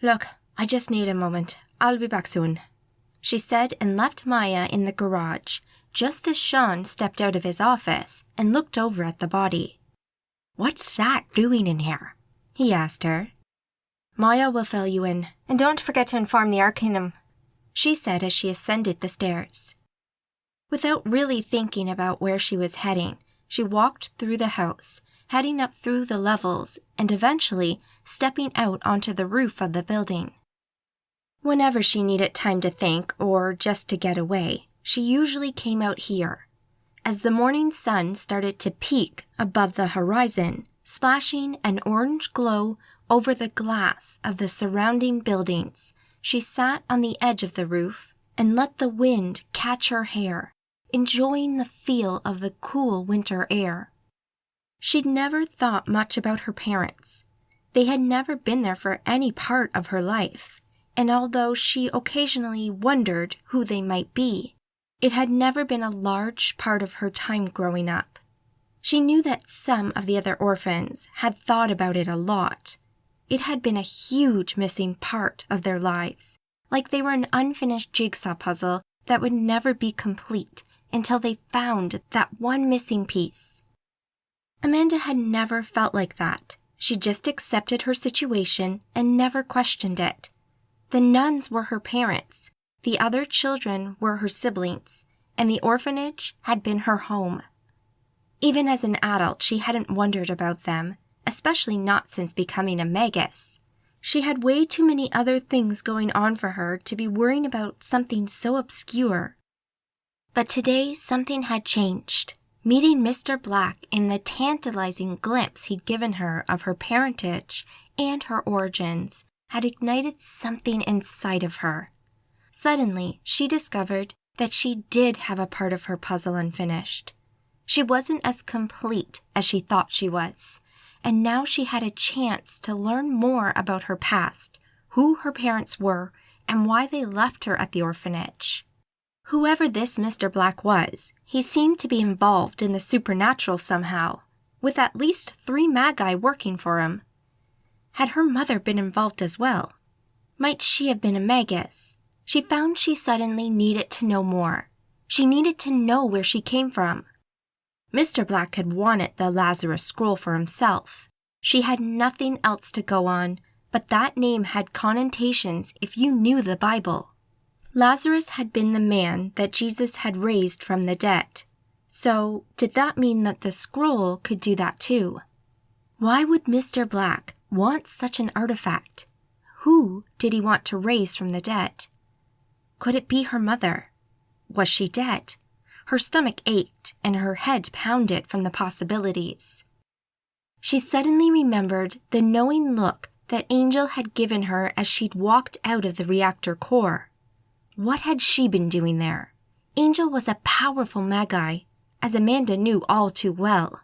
"Look, I just need a moment. I'll be back soon," she said, and left Maya in the garage, just as Sean stepped out of his office and looked over at the body. "What's that doing in here?" he asked her. "Maya will fill you in, and don't forget to inform the Arcanum," she said as she ascended the stairs. Without really thinking about where she was heading, she walked through the house, heading up through the levels and eventually stepping out onto the roof of the building. Whenever she needed time to think or just to get away, she usually came out here. As the morning sun started to peak above the horizon, splashing an orange glow over the glass of the surrounding buildings, she sat on the edge of the roof and let the wind catch her hair, enjoying the feel of the cool winter air. She'd never thought much about her parents. They had never been there for any part of her life, and although she occasionally wondered who they might be, it had never been a large part of her time growing up. She knew that some of the other orphans had thought about it a lot. It had been a huge missing part of their lives, like they were an unfinished jigsaw puzzle that would never be complete until they found that one missing piece. Amanda had never felt like that. She just accepted her situation and never questioned it. The nuns were her parents, the other children were her siblings, and the orphanage had been her home. Even as an adult, she hadn't wondered about them, especially not since becoming a magus. She had way too many other things going on for her to be worrying about something so obscure. But today, something had changed. Meeting Mr. Black in the tantalizing glimpse he'd given her of her parentage and her origins had ignited something inside of her. Suddenly, she discovered that she did have a part of her puzzle unfinished. She wasn't as complete as she thought she was, and now she had a chance to learn more about her past, who her parents were, and why they left her at the orphanage. Whoever this Mr. Black was, he seemed to be involved in the supernatural somehow, with at least 3 Magi working for him. Had her mother been involved as well? Might she have been a Magus? She found she suddenly needed to know more. She needed to know where she came from. Mr. Black had wanted the Lazarus scroll for himself. She had nothing else to go on, but that name had connotations if you knew the Bible. Lazarus had been the man that Jesus had raised from the dead. So, did that mean that the scroll could do that too? Why would Mr. Black want such an artifact? Who did he want to raise from the dead? Could it be her mother? Was she dead? Her stomach ached and her head pounded from the possibilities. She suddenly remembered the knowing look that Angel had given her as she'd walked out of the reactor core. What had she been doing there? Angel was a powerful Magi, as Amanda knew all too well.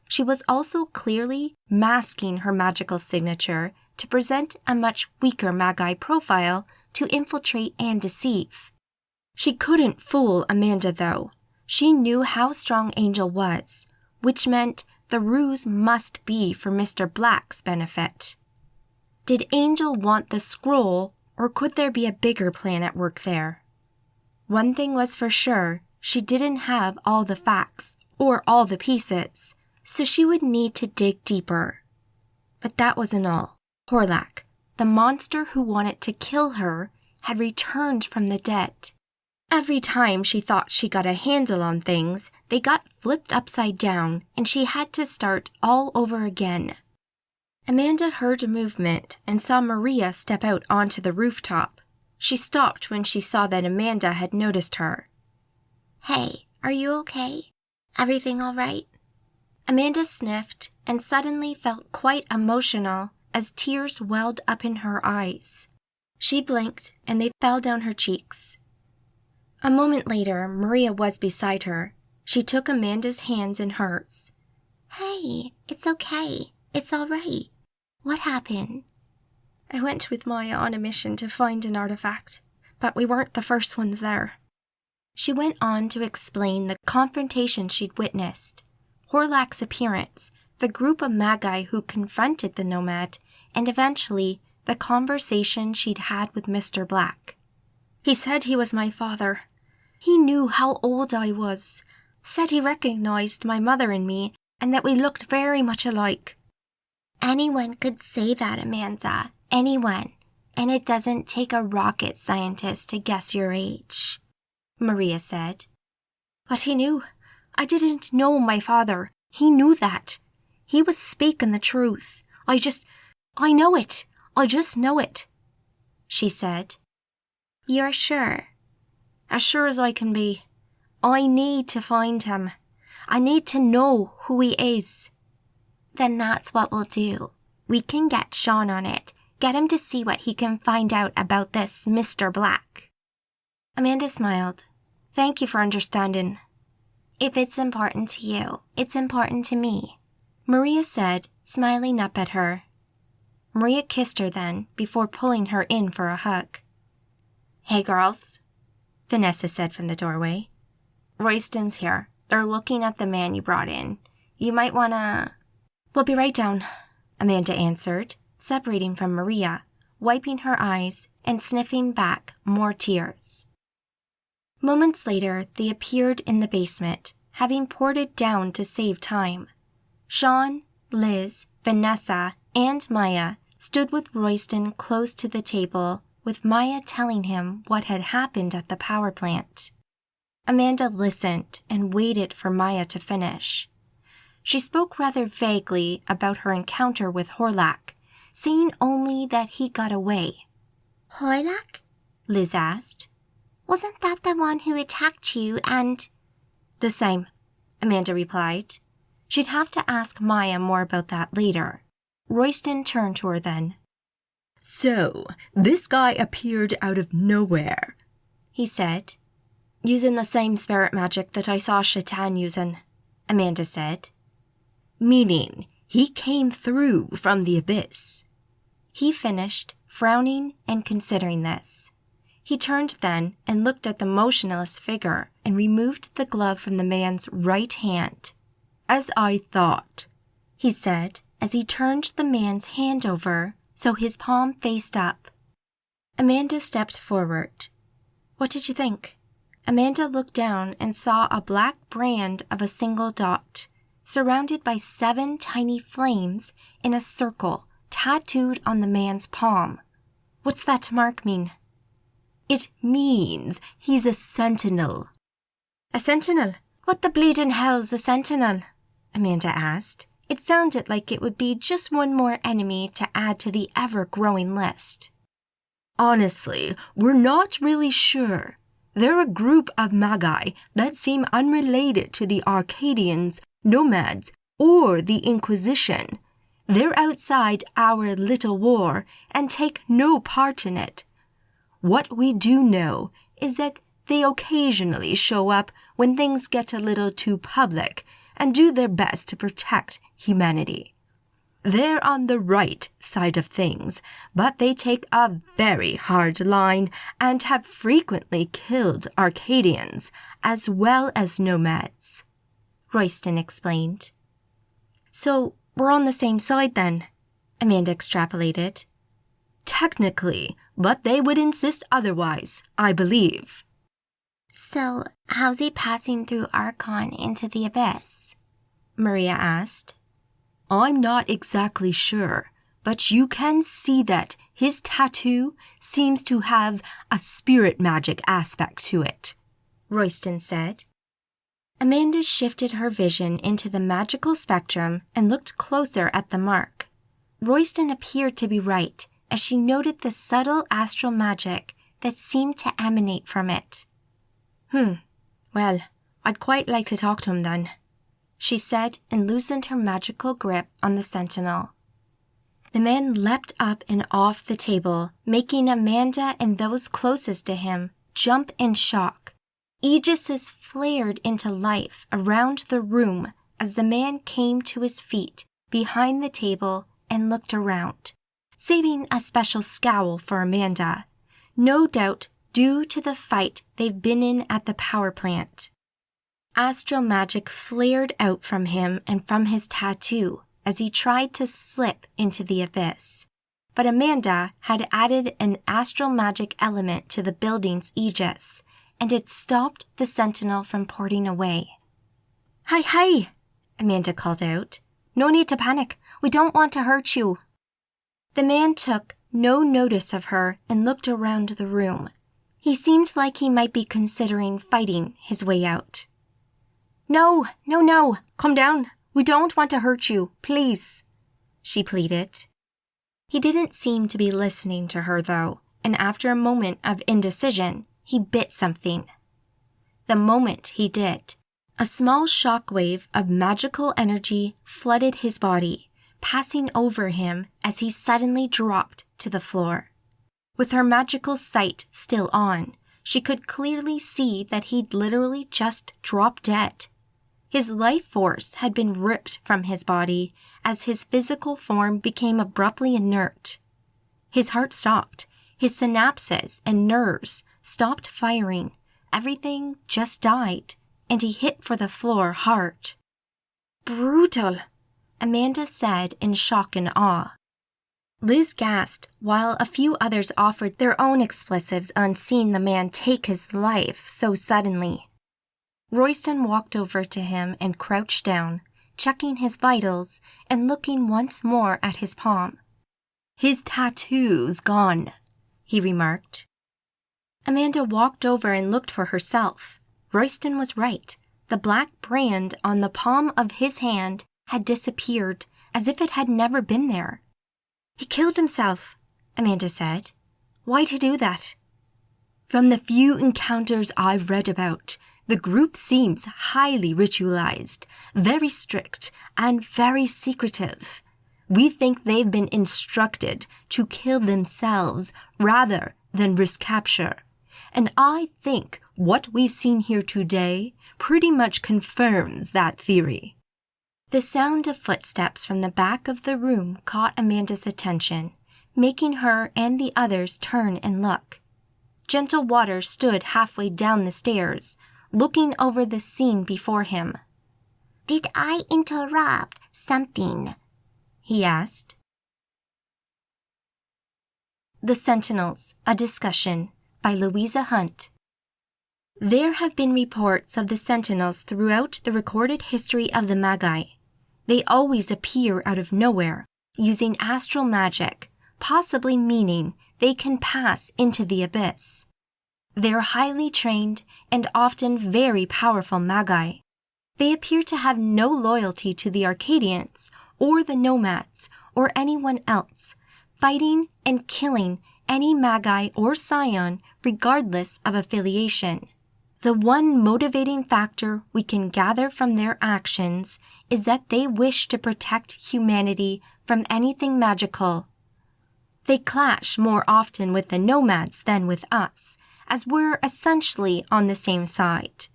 She was also clearly masking her magical signature to present a much weaker Magi profile to infiltrate and deceive. She couldn't fool Amanda, though. She knew how strong Angel was, which meant the ruse must be for Mr. Black's benefit. Did Angel want the scroll, or could there be a bigger plan at work there? One thing was for sure, she didn't have all the facts, or all the pieces, so she would need to dig deeper. But that wasn't all. Horlak, the monster who wanted to kill her, had returned from the dead. Every time she thought she got a handle on things, they got flipped upside down, and she had to start all over again. Amanda heard a movement and saw Maria step out onto the rooftop. She stopped when she saw that Amanda had noticed her. Hey, are you okay? Everything all right? Amanda sniffed and suddenly felt quite emotional as tears welled up in her eyes. She blinked and they fell down her cheeks. A moment later, Maria was beside her. She took Amanda's hands in hers. Hey, it's okay. It's all right. What happened? I went with Maya on a mission to find an artifact, but we weren't the first ones there. She went on to explain the confrontation she'd witnessed, Horlak's appearance, the group of Magi who confronted the Nomad, and eventually the conversation she'd had with Mr. Black. He said he was my father. He knew how old I was, said he recognized my mother in me, and that we looked very much alike. Anyone could say that, Amanda. Anyone. And it doesn't take a rocket scientist to guess your age, Maria said. But he knew. I didn't know my father. He knew that. He was speaking the truth. I know it. I just know it, she said. You're sure? As sure as I can be. I need to find him. I need to know who he is. Then that's what we'll do. We can get Sean on it. Get him to see what he can find out about this Mr. Black. Amanda smiled. Thank you for understanding. If it's important to you, it's important to me, Maria said, smiling up at her. Maria kissed her then, before pulling her in for a hug. Hey girls, Vanessa said from the doorway. Royston's here. They're looking at the man you brought in. You might wanna... We'll be right down, Amanda answered, separating from Maria, wiping her eyes and sniffing back more tears. Moments later, they appeared in the basement, having ported down to save time. Sean, Liz, Vanessa, and Maya stood with Royston close to the table, with Maya telling him what had happened at the power plant. Amanda listened and waited for Maya to finish. She spoke rather vaguely about her encounter with Horlak, saying only that he got away. Horlak? Liz asked. Wasn't that the one who attacked you and... The same, Amanda replied. She'd have to ask Maya more about that later. Royston turned to her then. So, this guy appeared out of nowhere, he said. Using the same spirit magic that I saw Shaitan using, Amanda said. Meaning, he came through from the abyss. He finished, frowning and considering this. He turned then and looked at the motionless figure and removed the glove from the man's right hand. "As I thought," he said as he turned the man's hand over so his palm faced up. Amanda stepped forward. "What did you think?" Amanda looked down and saw a black brand of a single dot, surrounded by 7 tiny flames in a circle tattooed on the man's palm. "What's that mark mean?" "It means he's a sentinel." "A sentinel? What the bleeding hell's a sentinel?" Amanda asked. It sounded like it would be just one more enemy to add to the ever-growing list. "Honestly, we're not really sure. They're a group of Magi that seem unrelated to the Arcadians, Nomads, or the Inquisition. They're outside our little war and take no part in it. What we do know is that they occasionally show up when things get a little too public and do their best to protect humanity. They're on the right side of things, but they take a very hard line and have frequently killed Arcadians as well as Nomads," Royston explained. "So we're on the same side then," Amanda extrapolated. "Technically, but they would insist otherwise, I believe." "So, how's he passing through Archon into the Abyss?" Maria asked. "I'm not exactly sure, but you can see that his tattoo seems to have a spirit magic aspect to it," Royston said. Amanda shifted her vision into the magical spectrum and looked closer at the mark. Royston appeared to be right as she noted the subtle astral magic that seemed to emanate from it. Well, I'd quite like to talk to him then," she said and loosened her magical grip on the sentinel. The man leapt up and off the table, making Amanda and those closest to him jump in shock. Aegises flared into life around the room as the man came to his feet behind the table and looked around, saving a special scowl for Amanda, no doubt due to the fight they've been in at the power plant. Astral magic flared out from him and from his tattoo as he tried to slip into the abyss, but Amanda had added an astral magic element to the building's aegis, and it stopped the sentinel from porting away. Hi, Amanda called out. "No need to panic. We don't want to hurt you." The man took no notice of her and looked around the room. He seemed like he might be considering fighting his way out. No, calm down. We don't want to hurt you, please," she pleaded. He didn't seem to be listening to her, though, and after a moment of indecision, he bit something. The moment he did, a small shockwave of magical energy flooded his body, passing over him as he suddenly dropped to the floor. With her magical sight still on, she could clearly see that he'd literally just dropped dead. His life force had been ripped from his body as his physical form became abruptly inert. His heart stopped, his synapses and nerves stopped firing, everything just died, and he hit for the floor hard. "Brutal," Amanda said in shock and awe. Liz gasped while a few others offered their own expletives on seeing the man take his life so suddenly. Royston walked over to him and crouched down, checking his vitals and looking once more at his palm. "His tattoo's gone," he remarked. Amanda walked over and looked for herself. Royston was right. The black brand on the palm of his hand had disappeared as if it had never been there. "He killed himself," Amanda said. "Why'd he do that?" "From the few encounters I've read about, the group seems highly ritualized, very strict, and very secretive. We think they've been instructed to kill themselves rather than risk capture. And I think what we've seen here today pretty much confirms that theory." The sound of footsteps from the back of the room caught Amanda's attention, making her and the others turn and look. Gentle Water stood halfway down the stairs, looking over the scene before him. Did I interrupt something? He asked. The Sentinels, a Discussion by Louisa Hunt. There have been reports of the Sentinels throughout the recorded history of the Magi. They always appear out of nowhere, using astral magic, possibly meaning they can pass into the abyss. They're highly trained and often very powerful Magi. They appear to have no loyalty to the Arcadians or the Nomads or anyone else, fighting and killing any Magi or Scion regardless of affiliation. The one motivating factor we can gather from their actions is that they wish to protect humanity from anything magical. They clash more often with the Nomads than with us, as we're essentially on the same side.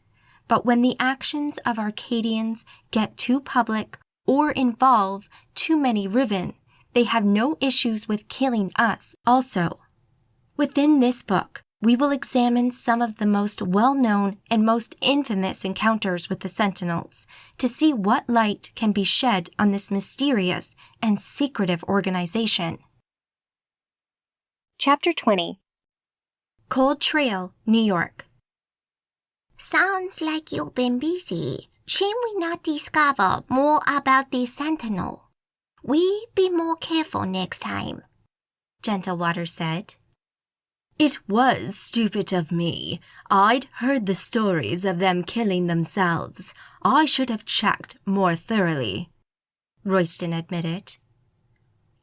But when the actions of Arcadians get too public or involve too many Riven, they have no issues with killing us also. Within this book, we will examine some of the most well-known and most infamous encounters with the Sentinels to see what light can be shed on this mysterious and secretive organization. Chapter 20. Cold Trail, New York. Sounds like you've been busy. Shall we not discover more about the Sentinel? We be more careful next time, Gentle Water said. It was stupid of me. I'd heard the stories of them killing themselves. I should have checked more thoroughly, Royston admitted.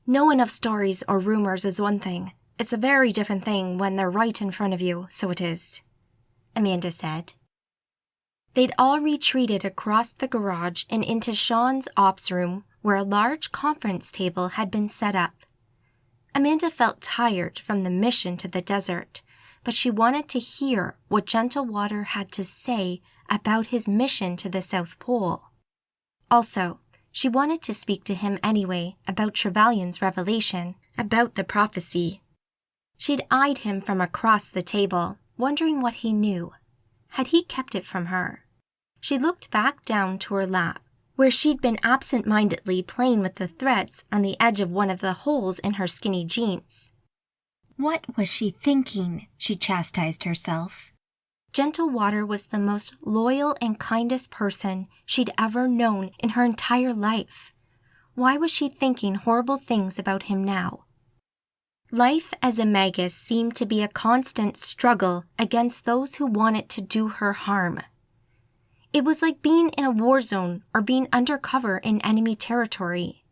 Knowing of stories or rumors is one thing. It's a very different thing when they're right in front of you, so it is, Amanda said. They'd all retreated across the garage and into Sean's ops room, where a large conference table had been set up. Amanda felt tired from the mission to the desert, but she wanted to hear what Gentle Water had to say about his mission to the South Pole. Also, she wanted to speak to him anyway about Trevelyan's revelation about the prophecy. She'd eyed him from across the table, wondering what he knew. Had he kept it from her? She looked back down to her lap, where she'd been absent-mindedly playing with the threads on the edge of one of the holes in her skinny jeans. What was she thinking? She chastised herself. Gentle Water was the most loyal and kindest person she'd ever known in her entire life. Why was she thinking horrible things about him now? Life as a magus seemed to be a constant struggle against those who wanted to do her harm. It was like being in a war zone or being undercover in enemy territory.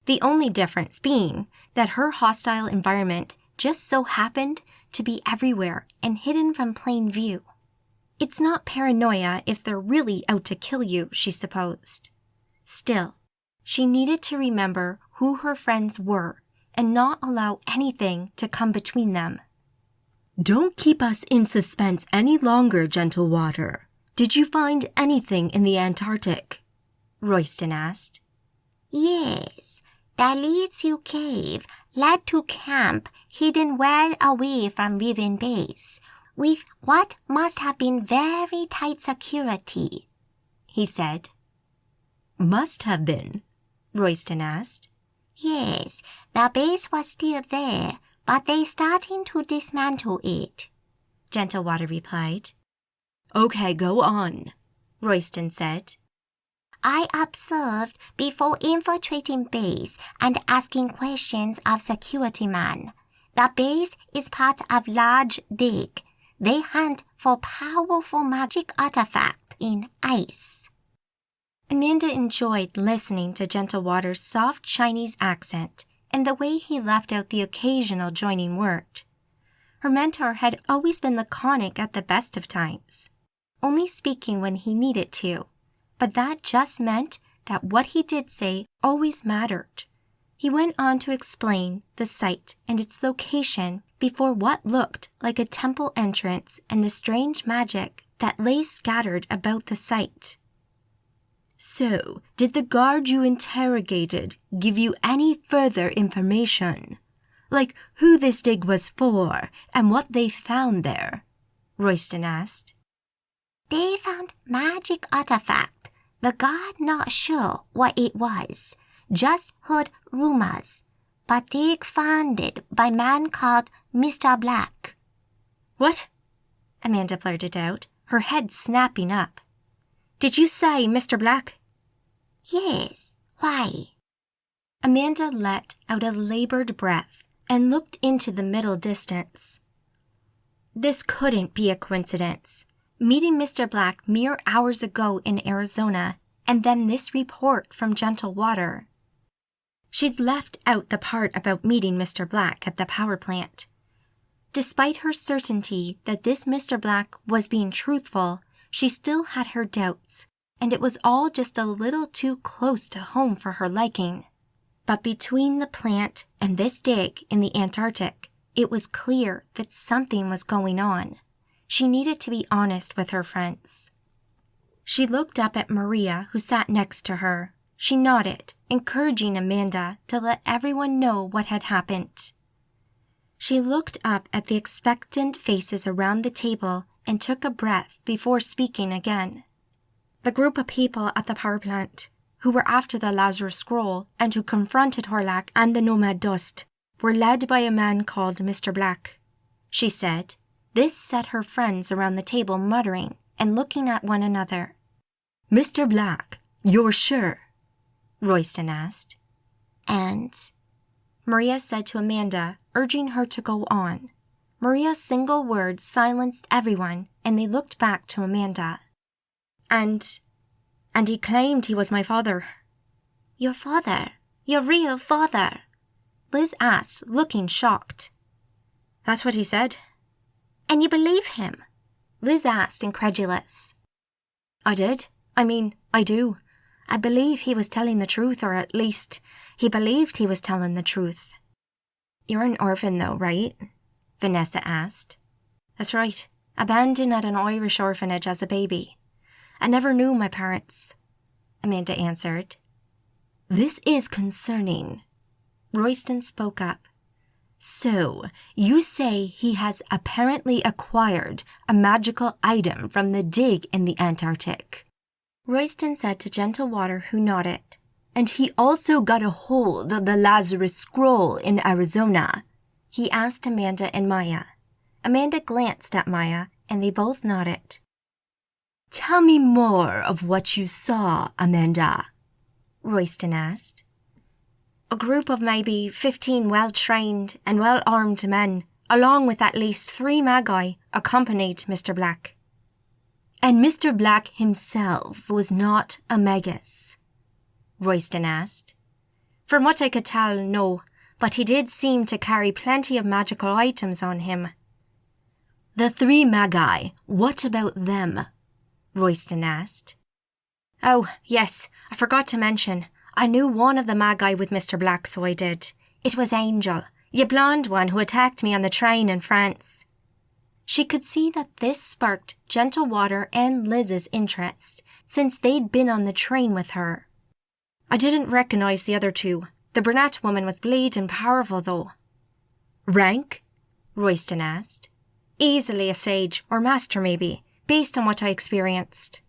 The only difference being that her hostile environment just so happened to be everywhere and hidden from plain view. It's not paranoia if they're really out to kill you, she supposed. Still, she needed to remember who her friends were and not allow anything to come between them. Don't keep us in suspense any longer, Gentle Water. Did you find anything in the Antarctic? Royston asked. Yes, that leads you cave led to camp hidden well away from Riven Base, with what must have been very tight security, he said. Must have been, Royston asked. Yes, the base was still there, but they starting to dismantle it, Gentle Water replied. Okay, go on, Royston said. I observed before infiltrating base and asking questions of security man. The base is part of large dig. They hunt for powerful magic artifact in ice. Amanda enjoyed listening to Gentle Water's soft Chinese accent and the way he left out the occasional joining word. Her mentor had always been laconic at the best of times, only speaking when he needed to, but that just meant that what he did say always mattered. He went on to explain the site and its location before what looked like a temple entrance and the strange magic that lay scattered about the site. So, did the guard you interrogated give you any further information? Like who this dig was for and what they found there? Royston asked. They found magic artifact. The god not sure what it was. Just heard rumours. But dig found it by man called Mr. Black. What? Amanda blurted out, her head snapping up. Did you say Mr. Black? Yes. Why? Amanda let out a labored breath and looked into the middle distance. This couldn't be a coincidence. Meeting Mr. Black mere hours ago in Arizona, and then this report from Gentle Water. She'd left out the part about meeting Mr. Black at the power plant. Despite her certainty that this Mr. Black was being truthful, she still had her doubts, and it was all just a little too close to home for her liking. But between the plant and this dig in the Antarctic, it was clear that something was going on. She needed to be honest with her friends. She looked up at Maria, who sat next to her. She nodded, encouraging Amanda to let everyone know what had happened. She looked up at the expectant faces around the table and took a breath before speaking again. The group of people at the power plant, who were after the Lazarus Scroll and who confronted Horlak and the Nomad Dust, were led by a man called Mr. Black, she said. This set her friends around the table muttering and looking at one another. Mr. Black, you're sure? Royston asked. And? Maria said to Amanda, urging her to go on. Maria's single word silenced everyone, and they looked back to Amanda. And he claimed he was my father. Your father? Your real father? Liz asked, looking shocked. That's what he said. And you believe him? Liz asked, incredulous. I did. I do. I believe he was telling the truth, or at least, he believed he was telling the truth. You're an orphan though, right? Vanessa asked. That's right. Abandoned at an Irish orphanage as a baby. I never knew my parents, Amanda answered. This is concerning. Royston spoke up. So, you say he has apparently acquired a magical item from the dig in the Antarctic? Royston said to Gentle Water, who nodded. And he also got a hold of the Lazarus Scroll in Arizona? He asked Amanda and Maya. Amanda glanced at Maya, and they both nodded. Tell me more of what you saw, Amanda, Royston asked. A group of maybe 15 well-trained and well-armed men, along with at least 3 Magi, accompanied Mr. Black. And Mr. Black himself was not a Magus? Royston asked. From what I could tell, no, but he did seem to carry plenty of magical items on him. The 3 Magi, what about them? Royston asked. Oh, yes, I forgot to mention. I knew one of the Magi with Mr. Black, so I did. It was Angel, the blonde one who attacked me on the train in France. She could see that this sparked Gentle Water and Liz's interest, since they'd been on the train with her. I didn't recognize the other 2. The brunette woman was bleeding powerful, though. Rank? Royston asked. Easily a sage, or master maybe, based on what I experienced.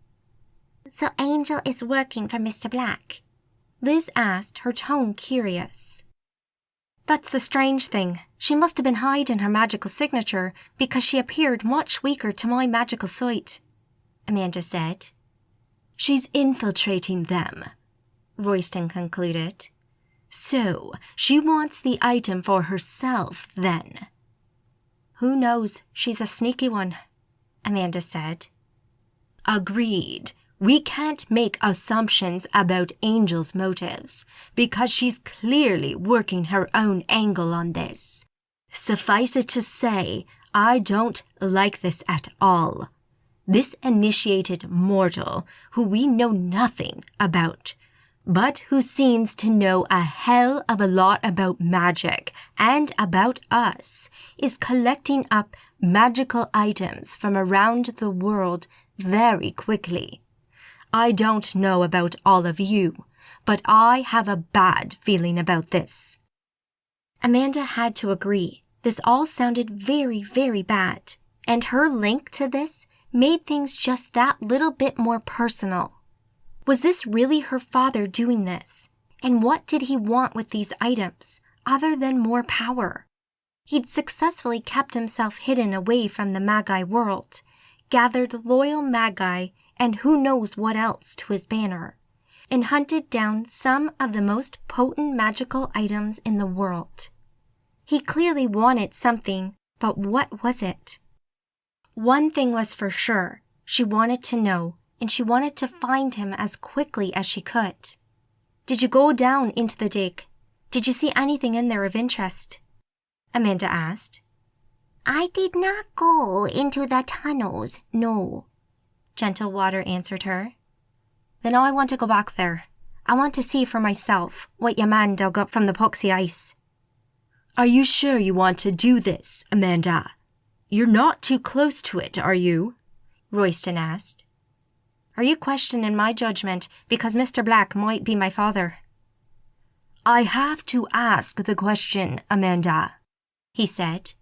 So Angel is working for Mr. Black? Liz asked, her tone curious. That's the strange thing. She must have been hiding her magical signature because she appeared much weaker to my magical sight, Amanda said. She's infiltrating them, Royston concluded. So, she wants the item for herself, then. Who knows? She's a sneaky one, Amanda said. Agreed. We can't make assumptions about Angel's motives, because she's clearly working her own angle on this. Suffice it to say, I don't like this at all. This initiated mortal, who we know nothing about, but who seems to know a hell of a lot about magic and about us, is collecting up magical items from around the world very quickly. I don't know about all of you, but I have a bad feeling about this. Amanda had to agree. This all sounded very, very bad. And her link to this made things just that little bit more personal. Was this really her father doing this? And what did he want with these items, other than more power? He'd successfully kept himself hidden away from the Magi world, gathered loyal Magi and who knows what else to his banner, and hunted down some of the most potent magical items in the world. He clearly wanted something, but what was it? One thing was for sure, she wanted to know, and she wanted to find him as quickly as she could. Did you go down into the dig? Did you see anything in there of interest? Amanda asked. I did not go into the tunnels, no. Gentle Water answered her. Then I want to go back there. I want to see for myself what your man dug up from the poxy ice. Are you sure you want to do this, Amanda? You're not too close to it, are you? Royston asked. Are you questioning my judgment because Mr. Black might be my father? I have to ask the question, Amanda, he said.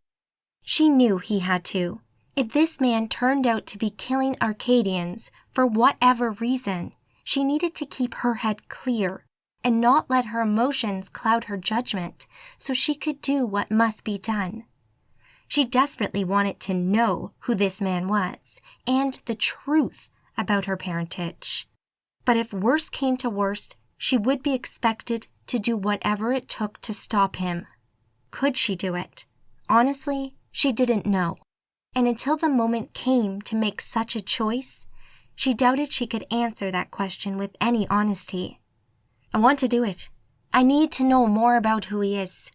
She knew he had to. If this man turned out to be killing Arcadians for whatever reason, she needed to keep her head clear and not let her emotions cloud her judgment so she could do what must be done. She desperately wanted to know who this man was and the truth about her parentage. But if worst came to worst, she would be expected to do whatever it took to stop him. Could she do it? Honestly, she didn't know. And until the moment came to make such a choice, she doubted she could answer that question with any honesty. I want to do it. I need to know more about who he is.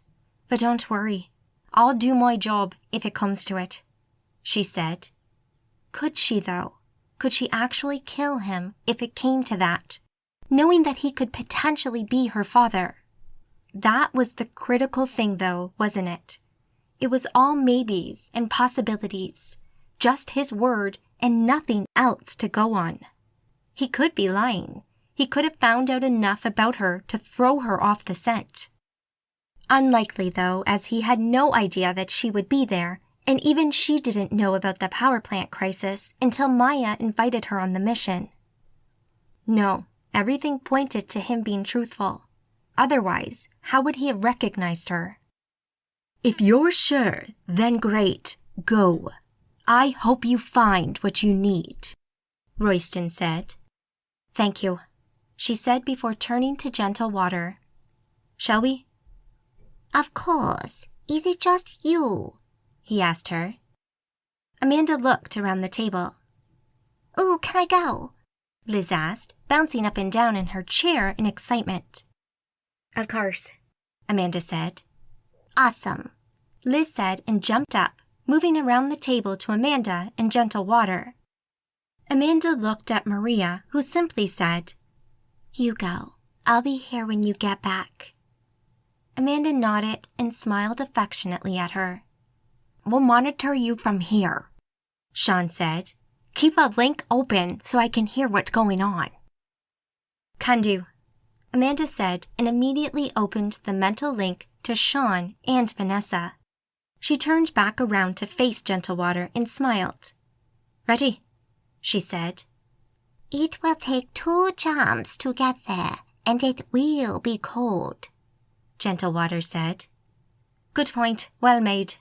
But don't worry. I'll do my job if it comes to it, she said. Could she, though? Could she actually kill him if it came to that, knowing that he could potentially be her father? That was the critical thing, though, wasn't it? It was all maybes and possibilities, just his word and nothing else to go on. He could be lying. He could have found out enough about her to throw her off the scent. Unlikely, though, as he had no idea that she would be there, and even she didn't know about the power plant crisis until Maya invited her on the mission. No, everything pointed to him being truthful. Otherwise, how would he have recognized her? If you're sure, then great, go. I hope you find what you need, Royston said. Thank you, she said before turning to Gentle Water. Shall we? Of course. Is it just you? He asked her. Amanda looked around the table. Oh, can I go? Liz asked, bouncing up and down in her chair in excitement. Of course, Amanda said. Awesome, Liz said and jumped up, moving around the table to Amanda and Gentle Water. Amanda looked at Maria, who simply said, You go. I'll be here when you get back. Amanda nodded and smiled affectionately at her. We'll monitor you from here, Sean said. Keep a link open so I can hear what's going on. Can do, Amanda said and immediately opened the mental link to Sean and Vanessa. She turned back around to face Gentle Water and smiled. Ready, she said. It will take 2 jumps to get there, and it will be cold, Gentle Water said. Good point, well made.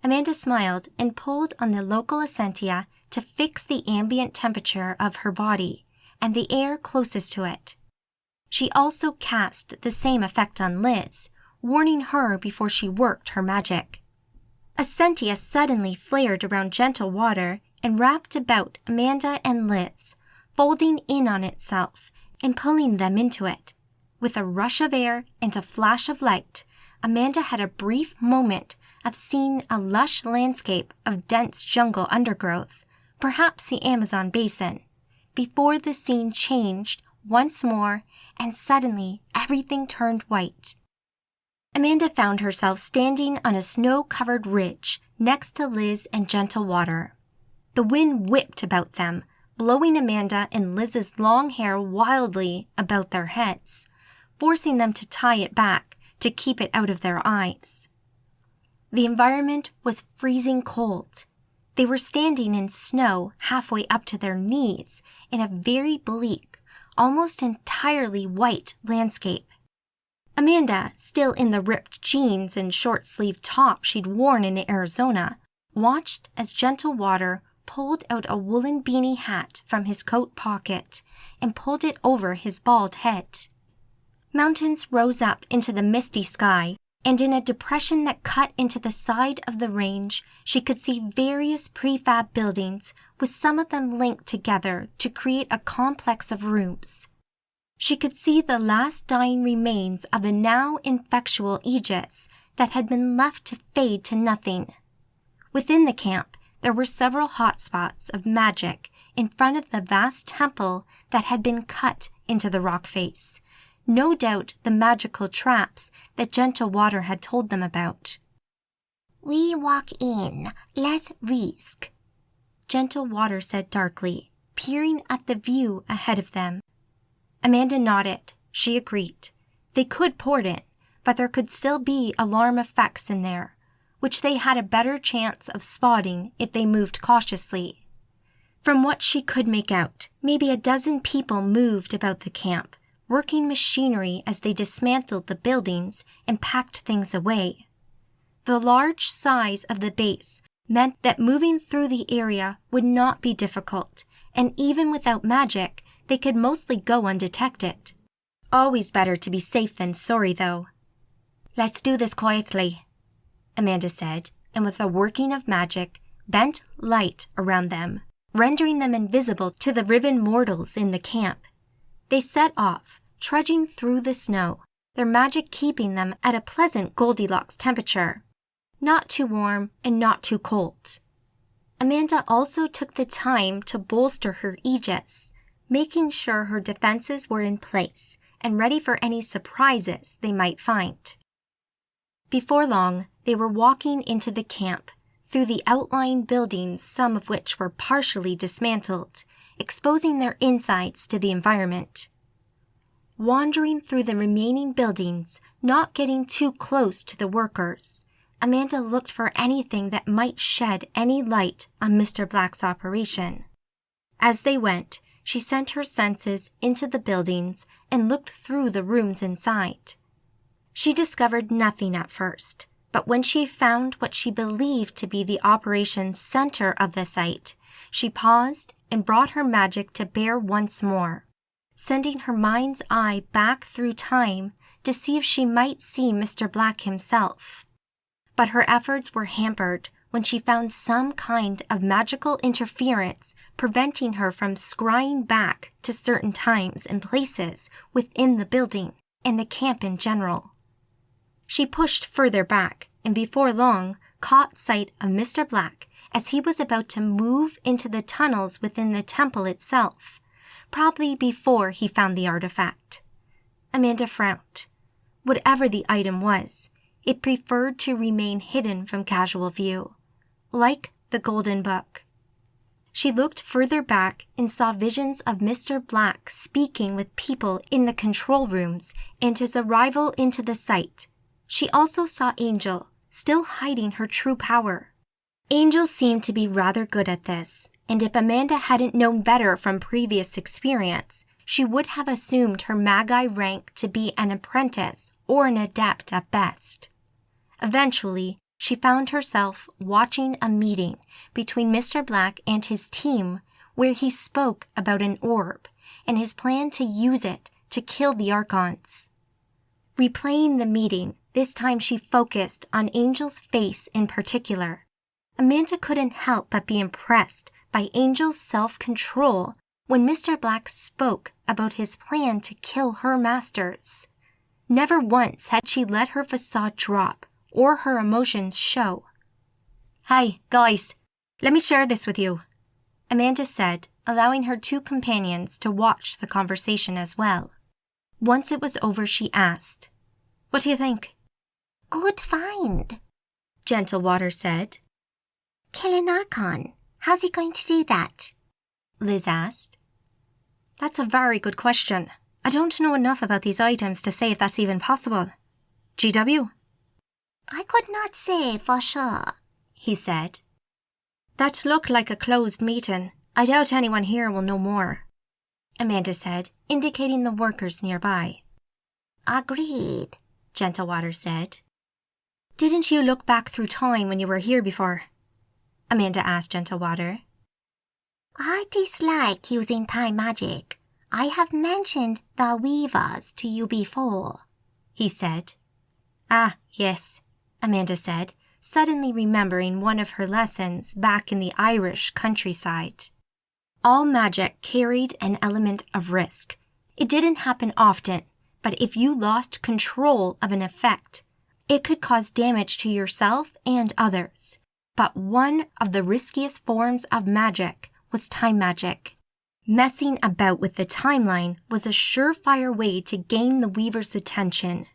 Amanda smiled and pulled on the local essentia to fix the ambient temperature of her body and the air closest to it. She also cast the same effect on Liz, warning her before she worked her magic. Essentia suddenly flared around Gentle Water and wrapped about Amanda and Liz, folding in on itself and pulling them into it. With a rush of air and a flash of light, Amanda had a brief moment of seeing a lush landscape of dense jungle undergrowth, perhaps the Amazon basin, before the scene changed once more and suddenly everything turned white. Amanda found herself standing on a snow-covered ridge next to Liz and Gentle Water. The wind whipped about them, blowing Amanda and Liz's long hair wildly about their heads, forcing them to tie it back to keep it out of their eyes. The environment was freezing cold. They were standing in snow halfway up to their knees in a very bleak, almost entirely white landscape. Amanda, still in the ripped jeans and short-sleeved top she'd worn in Arizona, watched as Gentle Water pulled out a woolen beanie hat from his coat pocket and pulled it over his bald head. Mountains rose up into the misty sky, and in a depression that cut into the side of the range, she could see various prefab buildings with some of them linked together to create a complex of rooms. She could see the last dying remains of a now ineffectual Aegis that had been left to fade to nothing. Within the camp, there were several hotspots of magic in front of the vast temple that had been cut into the rock face. No doubt the magical traps that Gentle Water had told them about. We walk in, less risk, Gentle Water said darkly, peering at the view ahead of them. Amanda nodded. She agreed. They could port in, but there could still be alarm effects in there, which they had a better chance of spotting if they moved cautiously. From what she could make out, maybe a dozen people moved about the camp, working machinery as they dismantled the buildings and packed things away. The large size of the base meant that moving through the area would not be difficult, and even without magic, they could mostly go undetected. Always better to be safe than sorry, though. "Let's do this quietly," Amanda said, and with a working of magic, bent light around them, rendering them invisible to the riven mortals in the camp. They set off, trudging through the snow, their magic keeping them at a pleasant Goldilocks temperature. Not too warm and not too cold. Amanda also took the time to bolster her Aegis, making sure her defenses were in place and ready for any surprises they might find. Before long, they were walking into the camp, through the outlying buildings, some of which were partially dismantled, exposing their insides to the environment. Wandering through the remaining buildings, not getting too close to the workers, Amanda looked for anything that might shed any light on Mr. Black's operation. As they went, she sent her senses into the buildings and looked through the rooms inside. She discovered nothing at first, but when she found what she believed to be the operations center of the site, she paused and brought her magic to bear once more, sending her mind's eye back through time to see if she might see Mr. Black himself. But her efforts were hampered when she found some kind of magical interference preventing her from scrying back to certain times and places within the building and the camp in general. She pushed further back and before long caught sight of Mr. Black as he was about to move into the tunnels within the temple itself, probably before he found the artifact. Amanda frowned. Whatever the item was, it preferred to remain hidden from casual view, like the Golden Book. She looked further back and saw visions of Mr. Black speaking with people in the control rooms and his arrival into the site. She also saw Angel, still hiding her true power. Angel seemed to be rather good at this, and if Amanda hadn't known better from previous experience, she would have assumed her Magi rank to be an apprentice or an adept at best. Eventually, she found herself watching a meeting between Mr. Black and his team where he spoke about an orb and his plan to use it to kill the Archons. Replaying the meeting, this time she focused on Angel's face in particular. Amanda couldn't help but be impressed by Angel's self-control when Mr. Black spoke about his plan to kill her masters. Never once had she let her facade drop or her emotions show. "Hi, guys, let me share this with you," Amanda said, allowing her two companions to watch the conversation as well. Once it was over, she asked, "What do you think?" Good find, Gentle Water said. Kill an Archon. How's he going to do that? Liz asked. That's a very good question. I don't know enough about these items to say if that's even possible. GW? I could not say for sure, he said. That looked like a closed meeting. I doubt anyone here will know more, Amanda said, indicating the workers nearby. Agreed, Gentlewater said. Didn't you look back through time when you were here before? Amanda asked Gentlewater. I dislike using time magic. I have mentioned the weavers to you before, he said. Ah, yes, Amanda said, suddenly remembering one of her lessons back in the Irish countryside. All magic carried an element of risk. It didn't happen often, but if you lost control of an effect, it could cause damage to yourself and others. But one of the riskiest forms of magic was time magic. Messing about with the timeline was a surefire way to gain the Weaver's attention.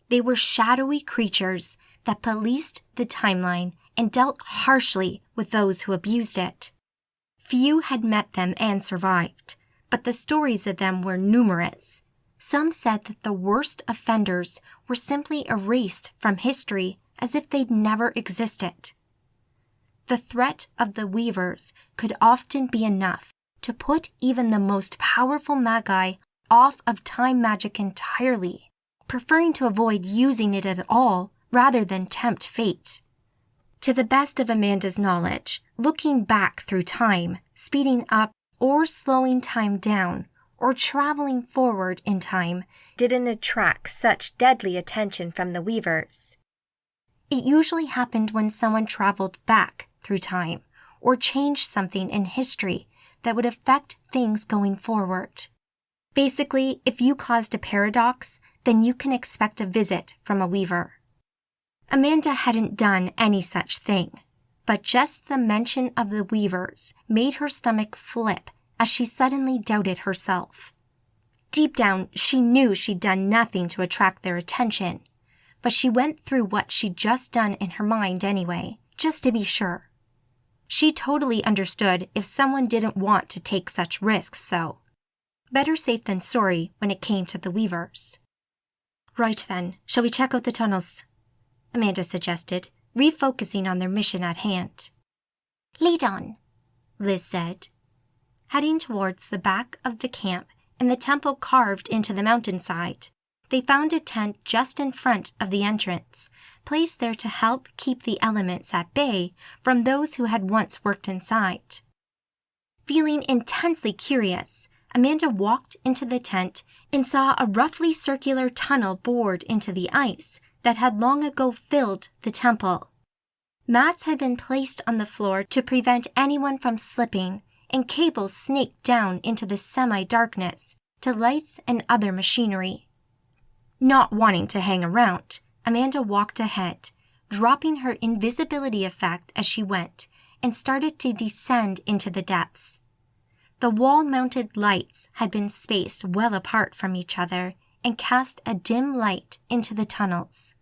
They were shadowy creatures that policed the timeline and dealt harshly with those who abused it. Few had met them and survived, but the stories of them were numerous. Some said that the worst offenders were simply erased from history as if they'd never existed. The threat of the Weavers could often be enough to put even the most powerful Magi off of time magic entirely, preferring to avoid using it at all rather than tempt fate. To the best of Amanda's knowledge, looking back through time, speeding up or slowing time down, or traveling forward in time didn't attract such deadly attention from the Weavers. It usually happened when someone traveled back through time or changed something in history that would affect things going forward. Basically, if you caused a paradox, then you can expect a visit from a Weaver. Amanda hadn't done any such thing, but just the mention of the Weavers made her stomach flip as she suddenly doubted herself. Deep down, she knew she'd done nothing to attract their attention, but she went through what she'd just done in her mind anyway, just to be sure. She totally understood if someone didn't want to take such risks, though. Better safe than sorry when it came to the Weavers. Right then, shall we check out the tunnels? Amanda suggested, refocusing on their mission at hand. Lead on, Liz said. Heading towards the back of the camp and the temple carved into the mountainside, they found a tent just in front of the entrance, placed there to help keep the elements at bay from those who had once worked inside. Feeling intensely curious, Amanda walked into the tent and saw a roughly circular tunnel bored into the ice that had long ago filled the temple. Mats had been placed on the floor to prevent anyone from slipping, and cables snaked down into the semi-darkness to lights and other machinery. Not wanting to hang around, Amanda walked ahead, dropping her invisibility effect as she went, and started to descend into the depths. The wall-mounted lights had been spaced well apart from each other and cast a dim light into the tunnels.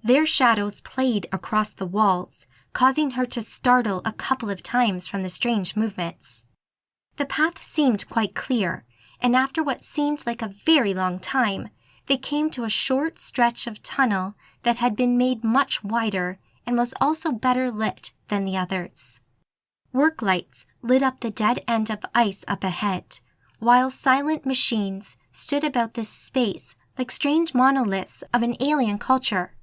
Their shadows played across the walls, causing her to startle a couple of times from the strange movements. The path seemed quite clear, and after what seemed like a very long time, they came to a short stretch of tunnel that had been made much wider and was also better lit than the others. Work lights lit up the dead end of ice up ahead, while silent machines stood about this space like strange monoliths of an alien culture.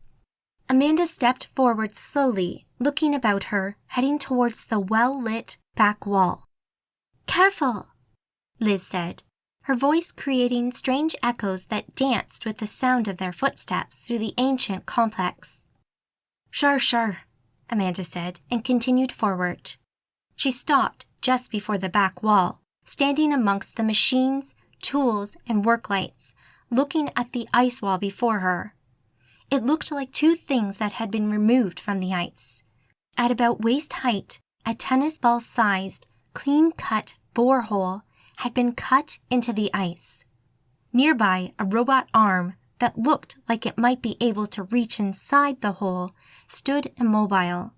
Amanda stepped forward slowly, looking about her, heading towards the well-lit back wall. "Careful," Liz said, her voice creating strange echoes that danced with the sound of their footsteps through the ancient complex. Sure, Amanda said, and continued forward. She stopped just before the back wall, standing amongst the machines, tools, and work lights, looking at the ice wall before her. It looked like two things that had been removed from the ice. At about waist height, a tennis ball-sized, clean-cut borehole had been cut into the ice. Nearby, a robot arm that looked like it might be able to reach inside the hole stood immobile.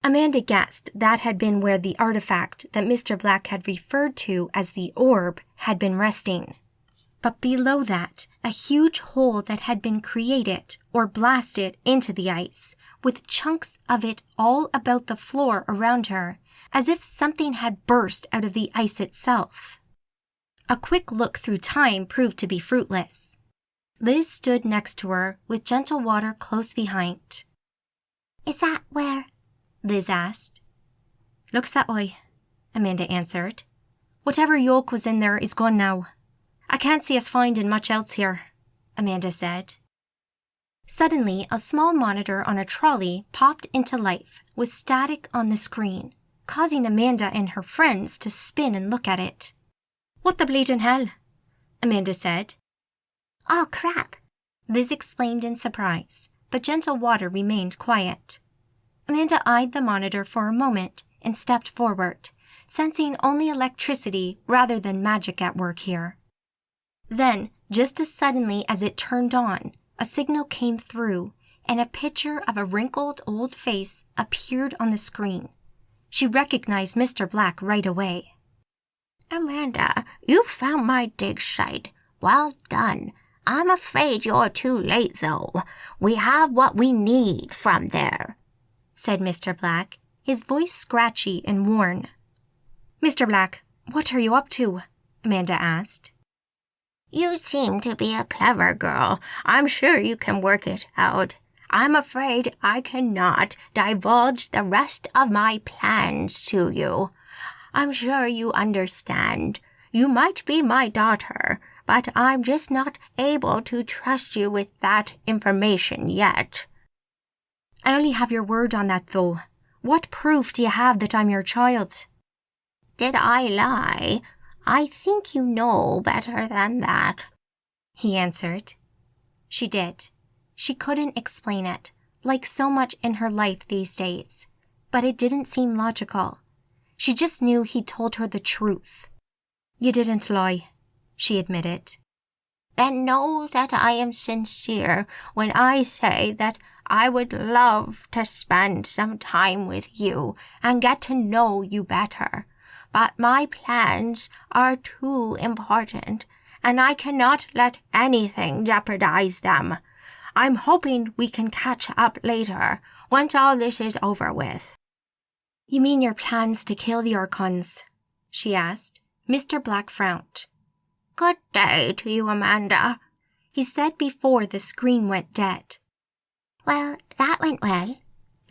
Amanda guessed that had been where the artifact that Mr. Black had referred to as the orb had been resting. but below that, a huge hole that had been created or blasted into the ice, with chunks of it all about the floor around her, as if something had burst out of the ice itself. A quick look through time proved to be fruitless. Liz stood next to her with gentle water close behind. Is that where? Liz asked. Looks that way, Amanda answered. Whatever yolk was in there is gone now. I can't see us finding much else here, Amanda said. Suddenly, a small monitor on a trolley popped into life with static on the screen, causing Amanda and her friends to spin and look at it. What the bleeding hell? Amanda said. Oh, crap, Liz explained in surprise, but Gentle Water remained quiet. Amanda eyed the monitor for a moment and stepped forward, sensing only electricity rather than magic at work here. Then, just as suddenly as it turned on, a signal came through, and a picture of a wrinkled old face appeared on the screen. She recognized Mr. Black right away. Amanda, you found my dig site. Well done. I'm afraid you're too late, though. We have what we need from there, said Mr. Black, his voice scratchy and worn. Mr. Black, what are you up to? Amanda asked. You seem to be a clever girl. I'm sure you can work it out. I'm afraid I cannot divulge the rest of my plans to you. I'm sure you understand. You might be my daughter, but I'm just not able to trust you with that information yet. I only have your word on that, though. What proof do you have that I'm your child? Did I lie? I think you know better than that, he answered. She did. She couldn't explain it, like so much in her life these days, but it didn't seem logical. She just knew he told her the truth. You didn't lie, she admitted. Then know that I am sincere when I say that I would love to spend some time with you and get to know you better. But my plans are too important, and I cannot let anything jeopardize them. I'm hoping we can catch up later, once all this is over with. You mean your plans to kill the Archons? She asked. Mr. Black frowned. Good day to you, Amanda, he said before the screen went dead. Well, that went well,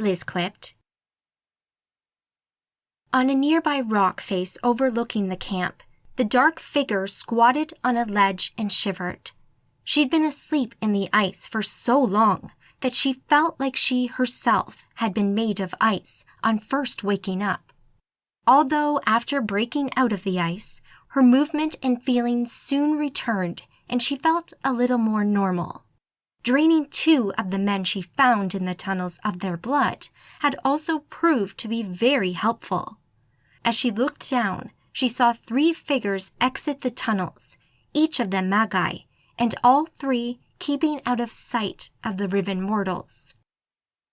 Liz quipped. On a nearby rock face overlooking the camp, the dark figure squatted on a ledge and shivered. She'd been asleep in the ice for so long that she felt like she herself had been made of ice on first waking up. Although after breaking out of the ice, her movement and feelings soon returned and she felt a little more normal. Draining 2 of the men she found in the tunnels of their blood had also proved to be very helpful. As she looked down, she saw 3 figures exit the tunnels, each of them Magi, and all 3 keeping out of sight of the Riven mortals.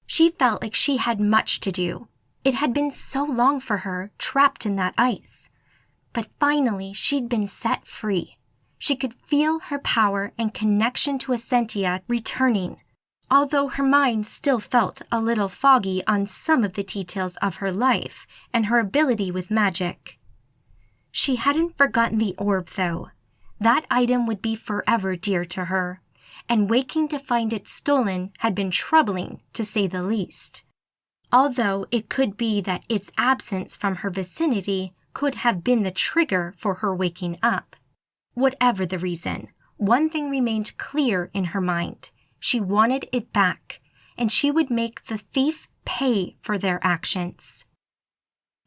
She felt like she had much to do. It had been so long for her, trapped in that ice. But finally, she'd been set free. She could feel her power and connection to Essentia returning, although her mind still felt a little foggy on some of the details of her life and her ability with magic. She hadn't forgotten the orb, though. That item would be forever dear to her, and waking to find it stolen had been troubling, to say the least. Although it could be that its absence from her vicinity could have been the trigger for her waking up. Whatever the reason, one thing remained clear in her mind. She wanted it back, and she would make the thief pay for their actions.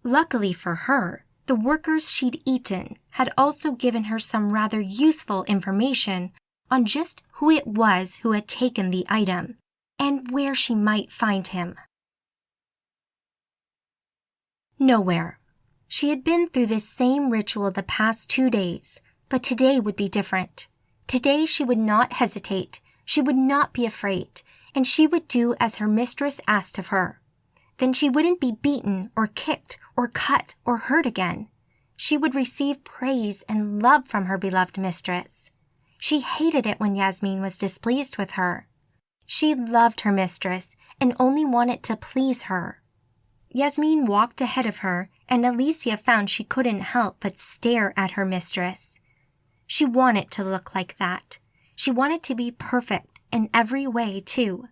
Luckily for her, the workers she'd eaten had also given her some rather useful information on just who it was who had taken the item, and where she might find him. Nowhere. She had been through this same ritual the past 2 days, but today would be different. Today she would not hesitate, she would not be afraid, and she would do as her mistress asked of her. Then she wouldn't be beaten or kicked or cut or hurt again. She would receive praise and love from her beloved mistress. She hated it when Yasmin was displeased with her. She loved her mistress and only wanted to please her. Yasmin walked ahead of her, and Alicia found she couldn't help but stare at her mistress. She wanted to look like that. She wanted to be perfect in every way, too.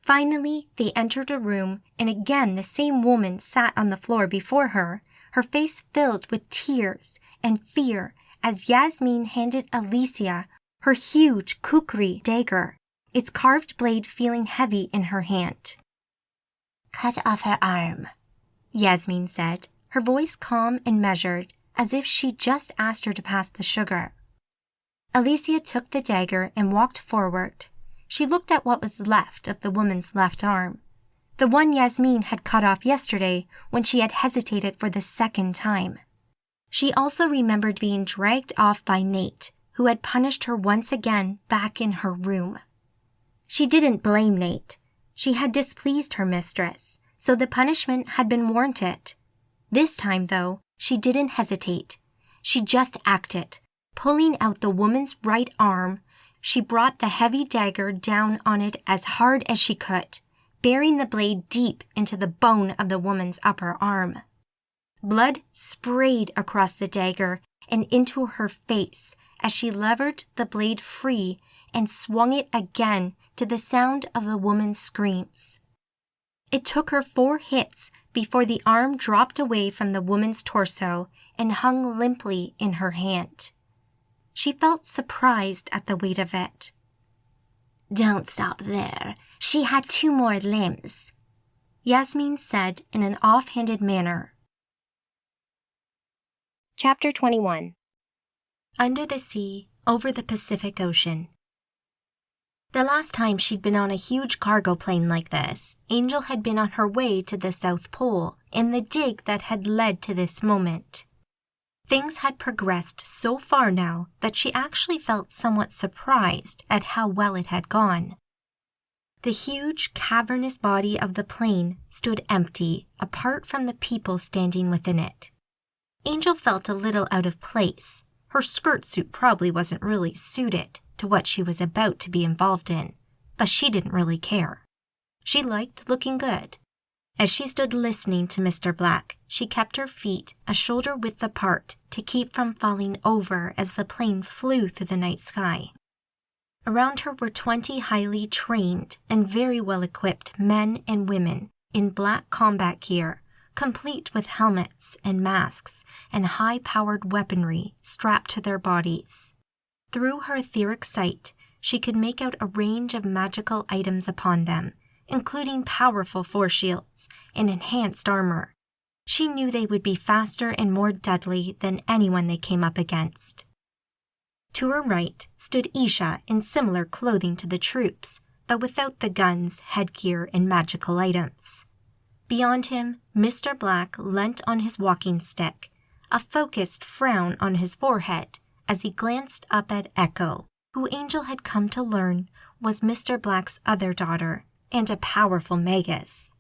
Finally, they entered a room, and again the same woman sat on the floor before her, her face filled with tears and fear as Yasmin handed Alicia her huge kukri dagger, its carved blade feeling heavy in her hand. Cut off her arm, Yasmin said, her voice calm and measured, as if she just asked her to pass the sugar. Alicia took the dagger and walked forward. She looked at what was left of the woman's left arm, the one Yasmin had cut off yesterday when she had hesitated for the second time. She also remembered being dragged off by Nate, who had punished her once again back in her room. She didn't blame Nate. She had displeased her mistress, so the punishment had been warranted. This time, though, she didn't hesitate. She just acted. Pulling out the woman's right arm, she brought the heavy dagger down on it as hard as she could, burying the blade deep into the bone of the woman's upper arm. Blood sprayed across the dagger and into her face as she levered the blade free and swung it again to the sound of the woman's screams. It took her 4 hits before the arm dropped away from the woman's torso and hung limply in her hand. She felt surprised at the weight of it. Don't stop there. She had 2 more limbs, Yasmin said in an offhanded manner. Chapter 21. Under the sea, over the Pacific Ocean. The last time she'd been on a huge cargo plane like this, Angel had been on her way to the South Pole in the dig that had led to this moment. Things had progressed so far now that she actually felt somewhat surprised at how well it had gone. The huge, cavernous body of the plane stood empty, apart from the people standing within it. Angel felt a little out of place. Her skirt suit probably wasn't really suited to what she was about to be involved in, but she didn't really care. She liked looking good. As she stood listening to Mr. Black, she kept her feet a shoulder width apart to keep from falling over as the plane flew through the night sky. Around her were 20 highly trained and very well-equipped men and women in black combat gear, complete with helmets and masks and high-powered weaponry strapped to their bodies. Through her etheric sight, she could make out a range of magical items upon them, including powerful force shields and enhanced armor. She knew they would be faster and more deadly than anyone they came up against. To her right stood Isha in similar clothing to the troops, but without the guns, headgear, and magical items. Beyond him, Mr. Black leant on his walking stick, a focused frown on his forehead as he glanced up at Echo, who Angel had come to learn was Mr. Black's other daughter and a powerful magus.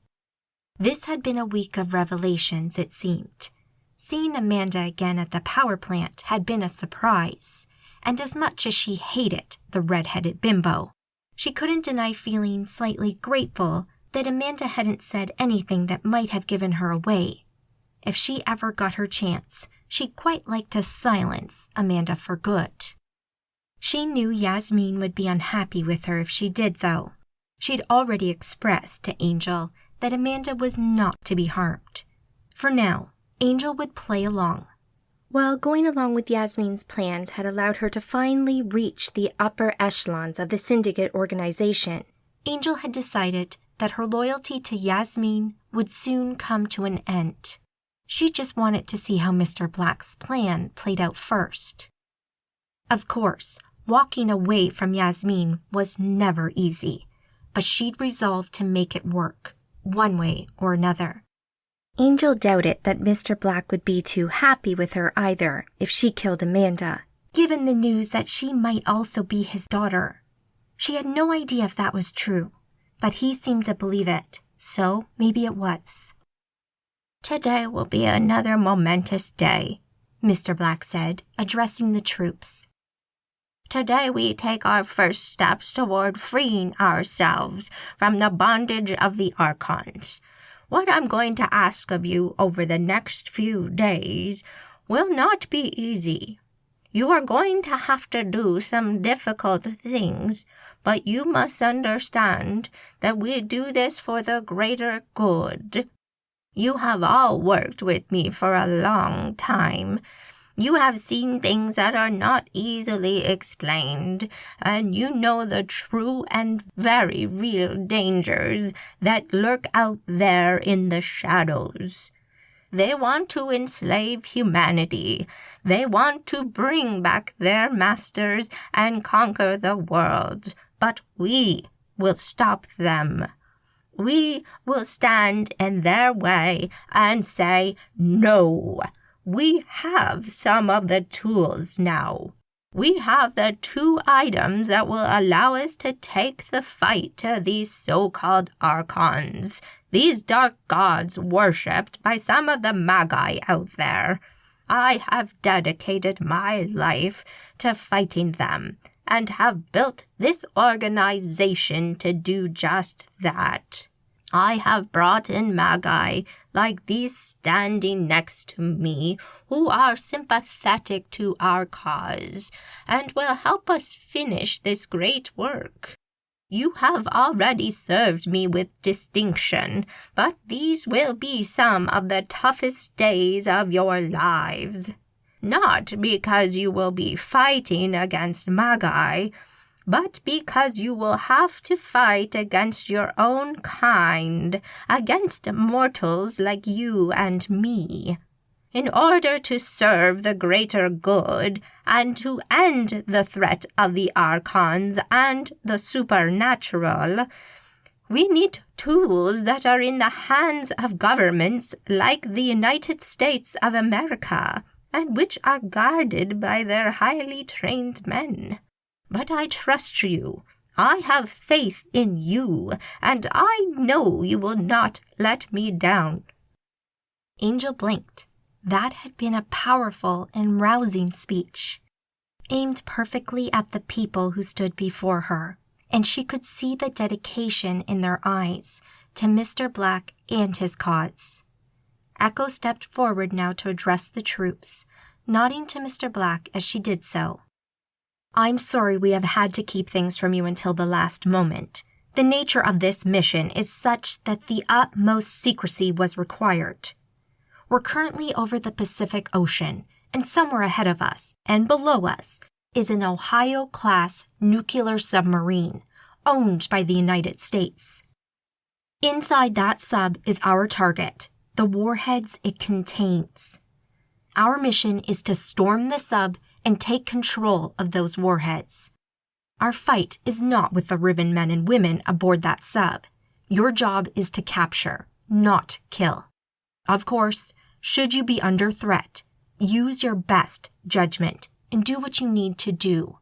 This had been a week of revelations, it seemed. Seeing Amanda again at the power plant had been a surprise, and as much as she hated the red-headed bimbo, she couldn't deny feeling slightly grateful that Amanda hadn't said anything that might have given her away. If she ever got her chance, she'd quite like to silence Amanda for good. She knew Yasmin would be unhappy with her if she did, though. She'd already expressed to Angel that Amanda was not to be harmed. For now, Angel would play along. While going along with Yasmin's plans had allowed her to finally reach the upper echelons of the syndicate organization, Angel had decided that her loyalty to Yasmin would soon come to an end. She just wanted to see how Mr. Black's plan played out first. Of course, walking away from Yasmin was never easy, but she'd resolved to make it work, one way or another. Angel doubted that Mr. Black would be too happy with her either if she killed Amanda, given the news that she might also be his daughter. She had no idea if that was true, but he seemed to believe it, so maybe it was. Today will be another momentous day, Mr. Black said, addressing the troops. Today we take our first steps toward freeing ourselves from the bondage of the Archons. What I'm going to ask of you over the next few days will not be easy. You are going to have to do some difficult things, but you must understand that we do this for the greater good. You have all worked with me for a long time. You have seen things that are not easily explained, and you know the true and very real dangers that lurk out there in the shadows. They want to enslave humanity. They want to bring back their masters and conquer the world. But we will stop them. We will stand in their way and say no. We have some of the tools now. We have the 2 items that will allow us to take the fight to these so-called Archons, these dark gods worshipped by some of the Magi out there. I have dedicated my life to fighting them and have built this organization to do just that. I have brought in Magi, like these standing next to me, who are sympathetic to our cause, and will help us finish this great work. You have already served me with distinction, but these will be some of the toughest days of your lives. Not because you will be fighting against Magi, but because you will have to fight against your own kind, against mortals like you and me. In order to serve the greater good and to end the threat of the Archons and the supernatural, we need tools that are in the hands of governments like the United States of America, and which are guarded by their highly trained men. But I trust you. I have faith in you, and I know you will not let me down. Angel blinked. That had been a powerful and rousing speech, aimed perfectly at the people who stood before her, and she could see the dedication in their eyes to Mr. Black and his cause. Echo stepped forward now to address the troops, nodding to Mr. Black as she did so. I'm sorry we have had to keep things from you until the last moment. The nature of this mission is such that the utmost secrecy was required. We're currently over the Pacific Ocean, and somewhere ahead of us and below us is an Ohio-class nuclear submarine owned by the United States. Inside that sub is our target, the warheads it contains. Our mission is to storm the sub and take control of those warheads. Our fight is not with the Riven men and women aboard that sub. Your job is to capture, not kill. Of course, should you be under threat, use your best judgment and do what you need to do.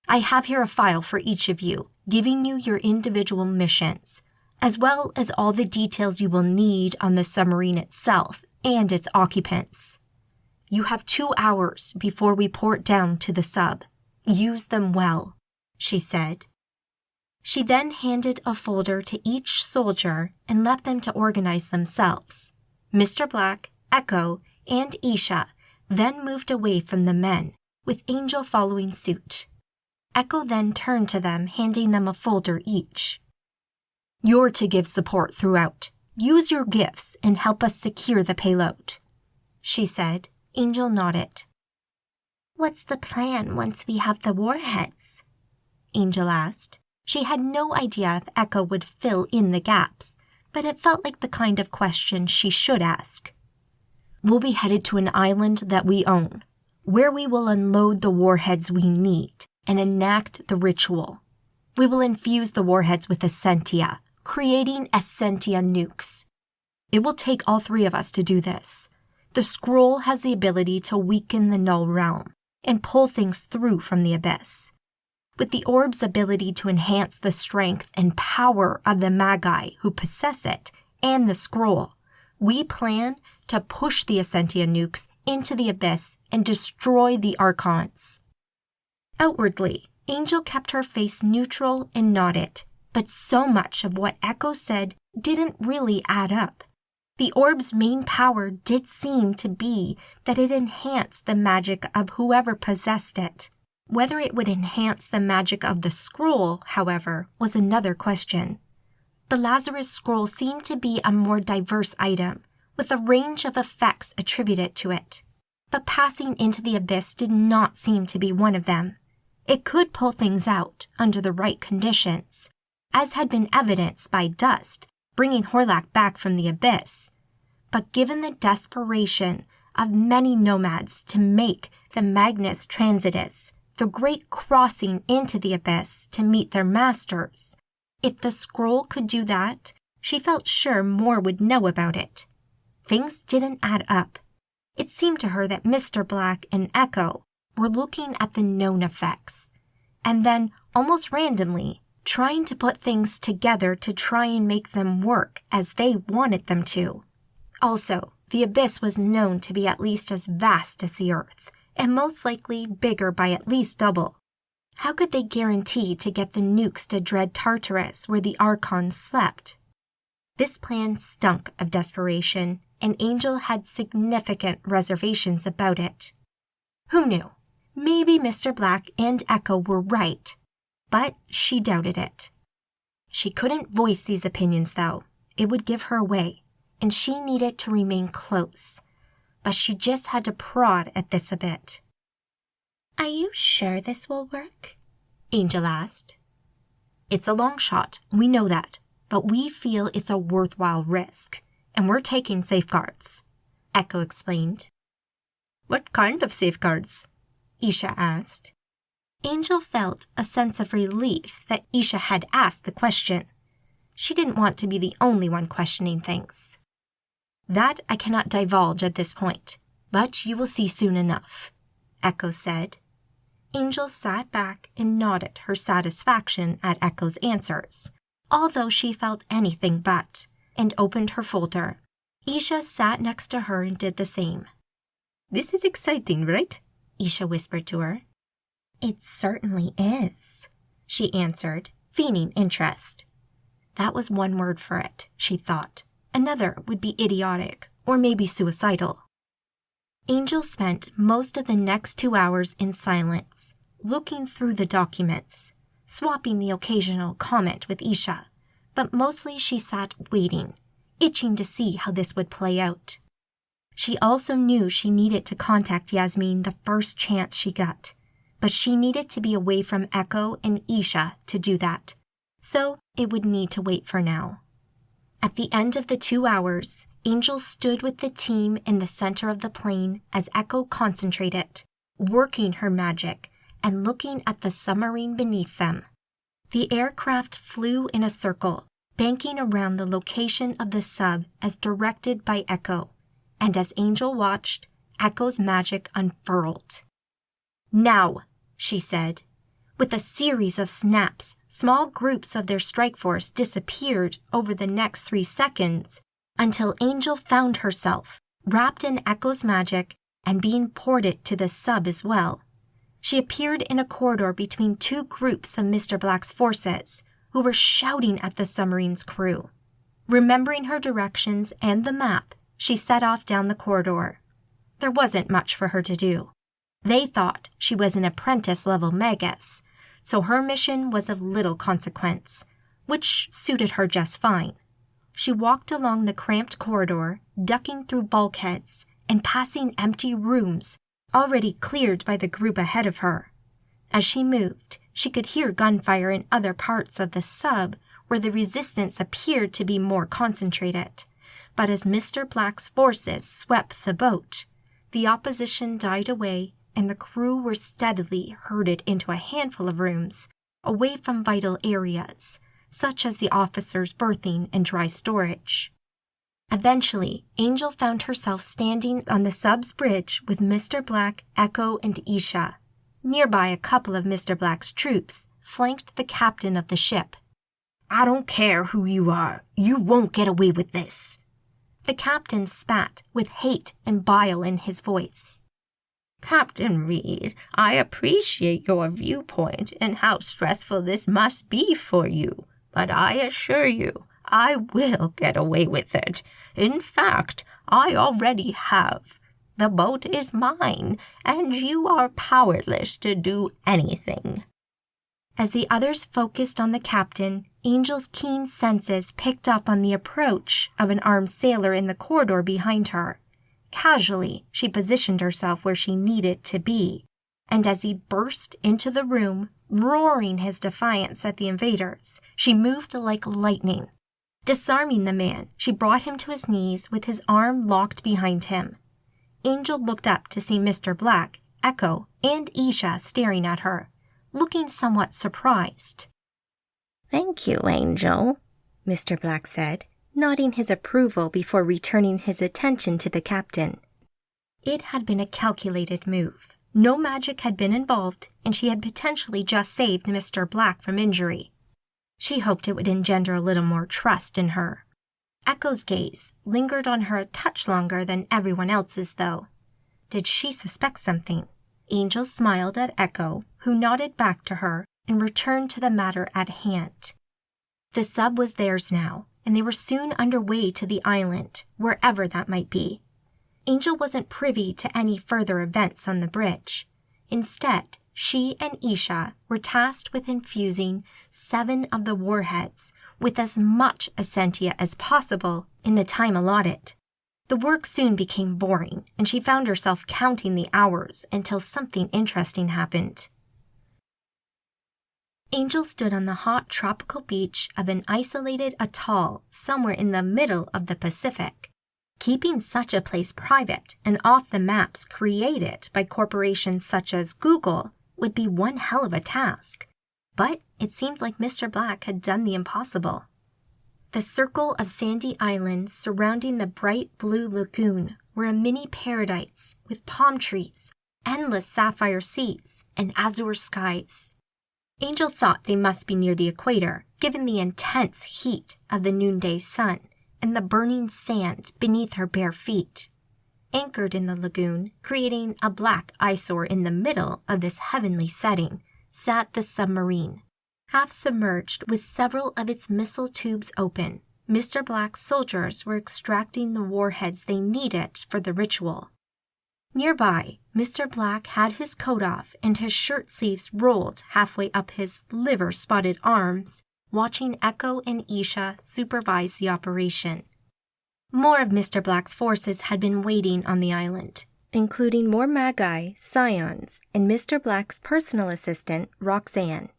I have here a file for each of you, giving you your individual missions, as well as all the details you will need on the submarine itself and its occupants. You have 2 hours before we port down to the sub. Use them well, she said. She then handed a folder to each soldier and left them to organize themselves. Mr. Black, Echo, and Isha then moved away from the men, with Angel following suit. Echo then turned to them, handing them a folder each. You're to give support throughout. Use your gifts and help us secure the payload, she said. Angel nodded. What's the plan once we have the warheads? Angel asked. She had no idea if Echo would fill in the gaps, but it felt like the kind of question she should ask. We'll be headed to an island that we own, where we will unload the warheads we need and enact the ritual. We will infuse the warheads with Essentia, creating Essentia nukes. It will take all 3 of us to do this. The scroll has the ability to weaken the null realm and pull things through from the abyss. With the orb's ability to enhance the strength and power of the Magi who possess it and the scroll, we plan to push the Essentia nukes into the abyss and destroy the Archons. Outwardly, Angel kept her face neutral and nodded, but so much of what Echo said didn't really add up. The orb's main power did seem to be that it enhanced the magic of whoever possessed it. Whether it would enhance the magic of the scroll, however, was another question. The Lazarus scroll seemed to be a more diverse item, with a range of effects attributed to it. But passing into the abyss did not seem to be one of them. It could pull things out under the right conditions, as had been evidenced by Dust bringing Horlak back from the abyss. But given the desperation of many nomads to make the Magnus Transitus, the great crossing into the abyss to meet their masters, if the scroll could do that, she felt sure more would know about it. Things didn't add up. It seemed to her that Mr. Black and Echo were looking at the known effects, and then, almost randomly, trying to put things together to try and make them work as they wanted them to. Also, the abyss was known to be at least as vast as the earth, and most likely bigger by at least double. How could they guarantee to get the nukes to dread Tartarus where the Archons slept? This plan stunk of desperation, and Angel had significant reservations about it. Who knew? Maybe Mr. Black and Echo were right, but she doubted it. She couldn't voice these opinions, though. It would give her away, and she needed to remain close. But she just had to prod at this a bit. "Are you sure this will work?" Angel asked. "It's a long shot, we know that, but we feel it's a worthwhile risk, and we're taking safeguards," Echo explained. "What kind of safeguards?" Isha asked. Angel felt a sense of relief that Isha had asked the question. She didn't want to be the only one questioning things. "That I cannot divulge at this point, but you will see soon enough," Echo said. Angel sat back and nodded her satisfaction at Echo's answers, although she felt anything but, and opened her folder. Isha sat next to her and did the same. "This is exciting, right?" Isha whispered to her. "It certainly is," she answered, feigning interest. That was one word for it, she thought. Another would be idiotic, or maybe suicidal. Angel spent most of the next 2 hours in silence, looking through the documents, swapping the occasional comment with Isha, but mostly she sat waiting, itching to see how this would play out. She also knew she needed to contact Yasmin the first chance she got, but she needed to be away from Echo and Isha to do that, so it would need to wait for now. At the end of the 2 hours, Angel stood with the team in the center of the plane as Echo concentrated, working her magic and looking at the submarine beneath them. The aircraft flew in a circle, banking around the location of the sub as directed by Echo, and as Angel watched, Echo's magic unfurled. "Now," she said. With a series of snaps, small groups of their strike force disappeared over the next 3 seconds until Angel found herself wrapped in Echo's magic and being ported to the sub as well. She appeared in a corridor between 2 groups of Mr. Black's forces who were shouting at the submarine's crew. Remembering her directions and the map, she set off down the corridor. There wasn't much for her to do. They thought she was an apprentice-level Magus, so her mission was of little consequence, which suited her just fine. She walked along the cramped corridor, ducking through bulkheads and passing empty rooms already cleared by the group ahead of her. As she moved, she could hear gunfire in other parts of the sub where the resistance appeared to be more concentrated. But as Mr. Black's forces swept the boat, the opposition died away and the crew were steadily herded into a handful of rooms away from vital areas, such as the officers' berthing and dry storage. Eventually, Angel found herself standing on the sub's bridge with Mr. Black, Echo, and Isha. Nearby, a couple of Mr. Black's troops flanked the captain of the ship. "I don't care who you are. You won't get away with this." The captain spat with hate and bile in his voice. Captain Reed, I appreciate your viewpoint and how stressful this must be for you, but I assure you, I will get away with it. In fact, I already have. The boat is mine, and you are powerless to do anything." As the others focused on the captain, Angel's keen senses picked up on the approach of an armed sailor in the corridor behind her. Casually, she positioned herself where she needed to be, and as he burst into the room, roaring his defiance at the invaders, she moved like lightning. Disarming the man, she brought him to his knees with his arm locked behind him. Angel looked up to see Mr. Black, Echo, and Isha staring at her, looking somewhat surprised. "Thank you, Angel," Mr. Black said, nodding his approval before returning his attention to the captain. It had been a calculated move. No magic had been involved, and she had potentially just saved Mr. Black from injury. She hoped it would engender a little more trust in her. Echo's gaze lingered on her a touch longer than everyone else's, though. Did she suspect something? Angel smiled at Echo, who nodded back to her and returned to the matter at hand. The sub was theirs now, and they were soon underway to the island, wherever that might be. Angel wasn't privy to any further events on the bridge. Instead, she and Isha were tasked with infusing 7 of the warheads with as much essentia as possible in the time allotted. The work soon became boring, and she found herself counting the hours until something interesting happened. Angel stood on the hot tropical beach of an isolated atoll somewhere in the middle of the Pacific. Keeping such a place private and off the maps created by corporations such as Google would be one hell of a task, but it seemed like Mr. Black had done the impossible. The circle of sandy islands surrounding the bright blue lagoon were a mini paradise with palm trees, endless sapphire seas, and azure skies. Angel thought they must be near the equator, given the intense heat of the noonday sun and the burning sand beneath her bare feet. Anchored in the lagoon, creating a black eyesore in the middle of this heavenly setting, sat the submarine. Half submerged with several of its missile tubes open, Mr. Black's soldiers were extracting the warheads they needed for the ritual. Nearby, Mr. Black had his coat off and his shirt sleeves rolled halfway up his liver-spotted arms, watching Echo and Isha supervise the operation. More of Mr. Black's forces had been waiting on the island, including more Magi, Scions, and Mr. Black's personal assistant, Roxanne.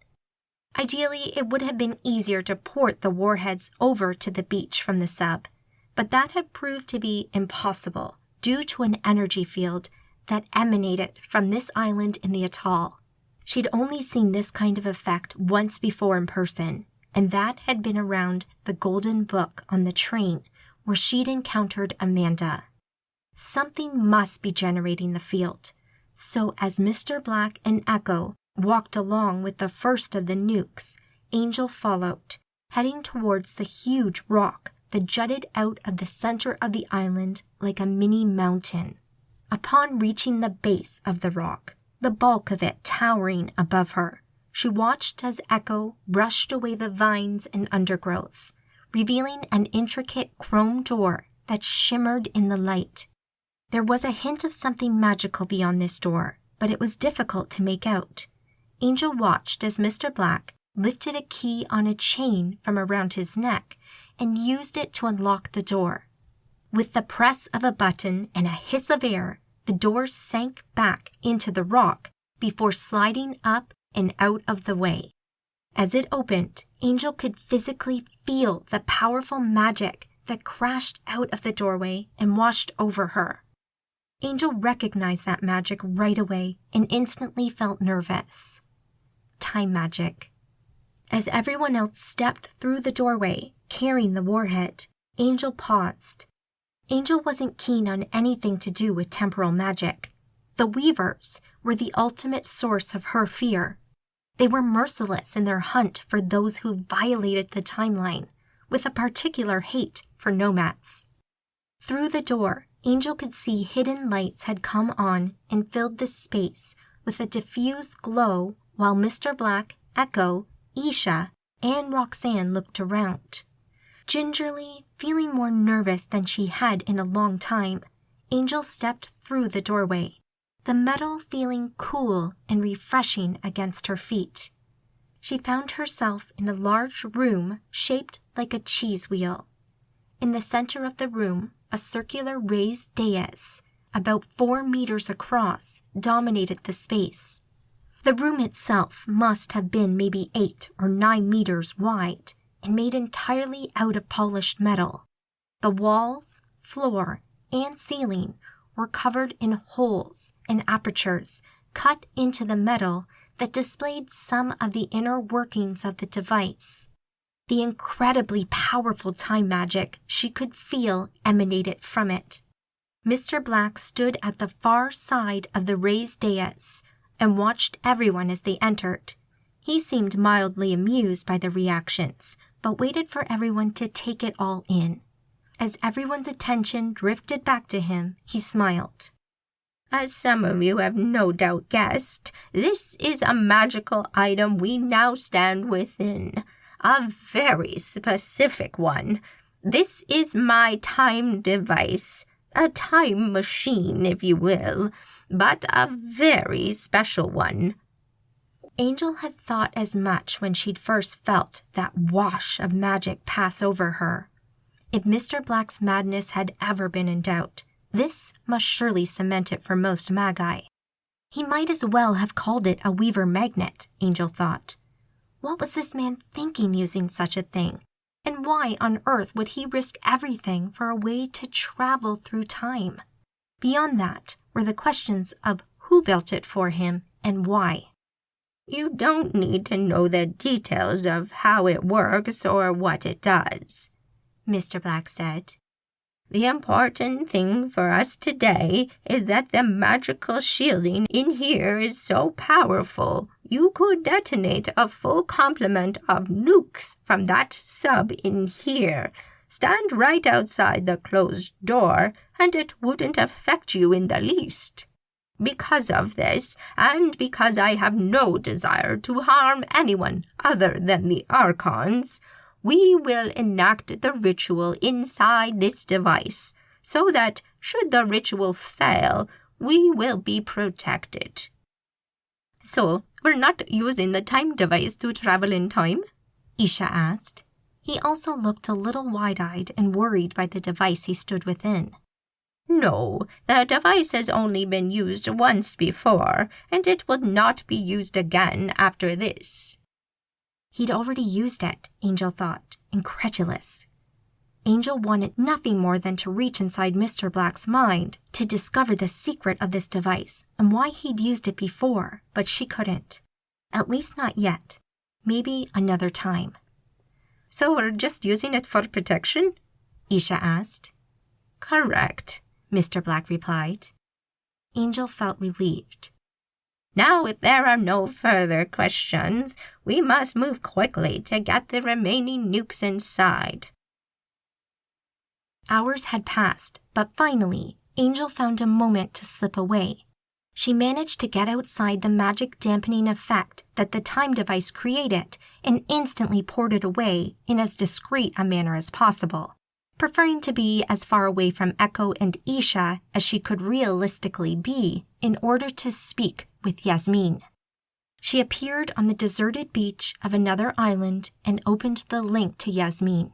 Ideally, it would have been easier to port the warheads over to the beach from the sub, but that had proved to be impossible due to an energy field that emanated from this island in the atoll. She'd only seen this kind of effect once before in person, and that had been around the Golden Book on the train where she'd encountered Amanda. Something must be generating the field, so as Mr. Black and Echo walked along with the first of the nukes, Angel followed, heading towards the huge rock that jutted out of the center of the island like a mini mountain. Upon reaching the base of the rock, the bulk of it towering above her, she watched as Echo brushed away the vines and undergrowth, revealing an intricate chrome door that shimmered in the light. There was a hint of something magical beyond this door, but it was difficult to make out. Angel watched as Mr. Black lifted a key on a chain from around his neck and used it to unlock the door. With the press of a button and a hiss of air, the door sank back into the rock before sliding up and out of the way. As it opened, Angel could physically feel the powerful magic that crashed out of the doorway and washed over her. Angel recognized that magic right away and instantly felt nervous. Time magic. As everyone else stepped through the doorway, carrying the warhead, Angel paused. Angel wasn't keen on anything to do with temporal magic. The Weavers were the ultimate source of her fear. They were merciless in their hunt for those who violated the timeline, with a particular hate for Nomads. Through the door, Angel could see hidden lights had come on and filled the space with a diffused glow while Mr. Black, Echo, Isha, and Roxanne looked around. Gingerly, feeling more nervous than she had in a long time, Angel stepped through the doorway, the metal feeling cool and refreshing against her feet. She found herself in a large room shaped like a cheese wheel. In the center of the room, a circular raised dais, about 4 meters across, dominated the space. The room itself must have been maybe 8 or 9 meters wide and made entirely out of polished metal. The walls, floor, and ceiling were covered in holes and apertures cut into the metal that displayed some of the inner workings of the device. The incredibly powerful time magic she could feel emanated from it. Mr. Black stood at the far side of the raised dais and watched everyone as they entered. He seemed mildly amused by the reactions, but waited for everyone to take it all in. As everyone's attention drifted back to him, he smiled. As some of you have no doubt guessed, this is a magical item we now stand within. A very specific one. This is my time device, a time machine, if you will, but a very special one. Angel had thought as much when she'd first felt that wash of magic pass over her. If Mr. Black's madness had ever been in doubt, this must surely cement it for most Magi. He might as well have called it a Weaver magnet, Angel thought. What was this man thinking using such a thing? And why on earth would he risk everything for a way to travel through time? Beyond that were the questions of who built it for him and why. You don't need to know the details of how it works or what it does, Mr. Black said. The important thing for us today is that the magical shielding in here is so powerful you could detonate a full complement of nukes from that sub in here. Stand right outside the closed door, and it wouldn't affect you in the least. Because of this, and because I have no desire to harm anyone other than the Archons, we will enact the ritual inside this device, so that, should the ritual fail, we will be protected. So, we're not using the time device to travel in time? Isha asked. He also looked a little wide-eyed and worried by the device he stood within. No, the device has only been used once before, and it will not be used again after this. He'd already used it, Angel thought, incredulous. Angel wanted nothing more than to reach inside Mr. Black's mind to discover the secret of this device and why he'd used it before, but she couldn't. At least not yet. Maybe another time. So we're just using it for protection? Isha asked. Correct, Mr. Black replied. Angel felt relieved. Now, if there are no further questions, we must move quickly to get the remaining nukes inside. Hours had passed, but finally, Angel found a moment to slip away. She managed to get outside the magic dampening effect that the time device created and instantly poured it away in as discreet a manner as possible, preferring to be as far away from Echo and Isha as she could realistically be in order to speak with Yasmin. She appeared on the deserted beach of another island and opened the link to Yasmin.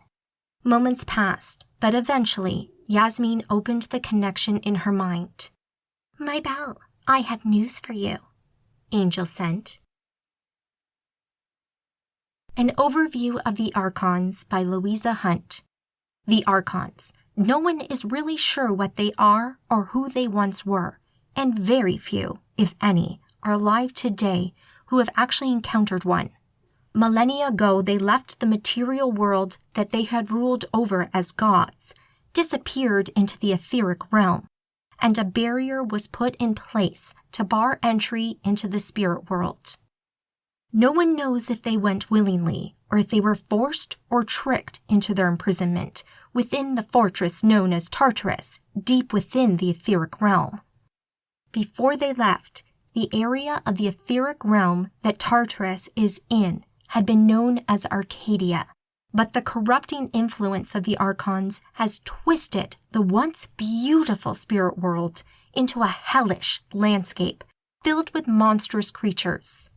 Moments passed, but eventually, Yasmin opened the connection in her mind. My Belle, I have news for you, Angel sent. An Overview of the Archons by Louisa Hunt. The Archons. No one is really sure what they are or who they once were, and very few, if any, are alive today who have actually encountered one. Millennia ago, they left the material world that they had ruled over as gods, disappeared into the etheric realm, and a barrier was put in place to bar entry into the spirit world. No one knows if they went willingly or if they were forced or tricked into their imprisonment within the fortress known as Tartarus, deep within the etheric realm. Before they left, the area of the etheric realm that Tartarus is in had been known as Arcadia, but the corrupting influence of the Archons has twisted the once beautiful spirit world into a hellish landscape filled with monstrous creatures.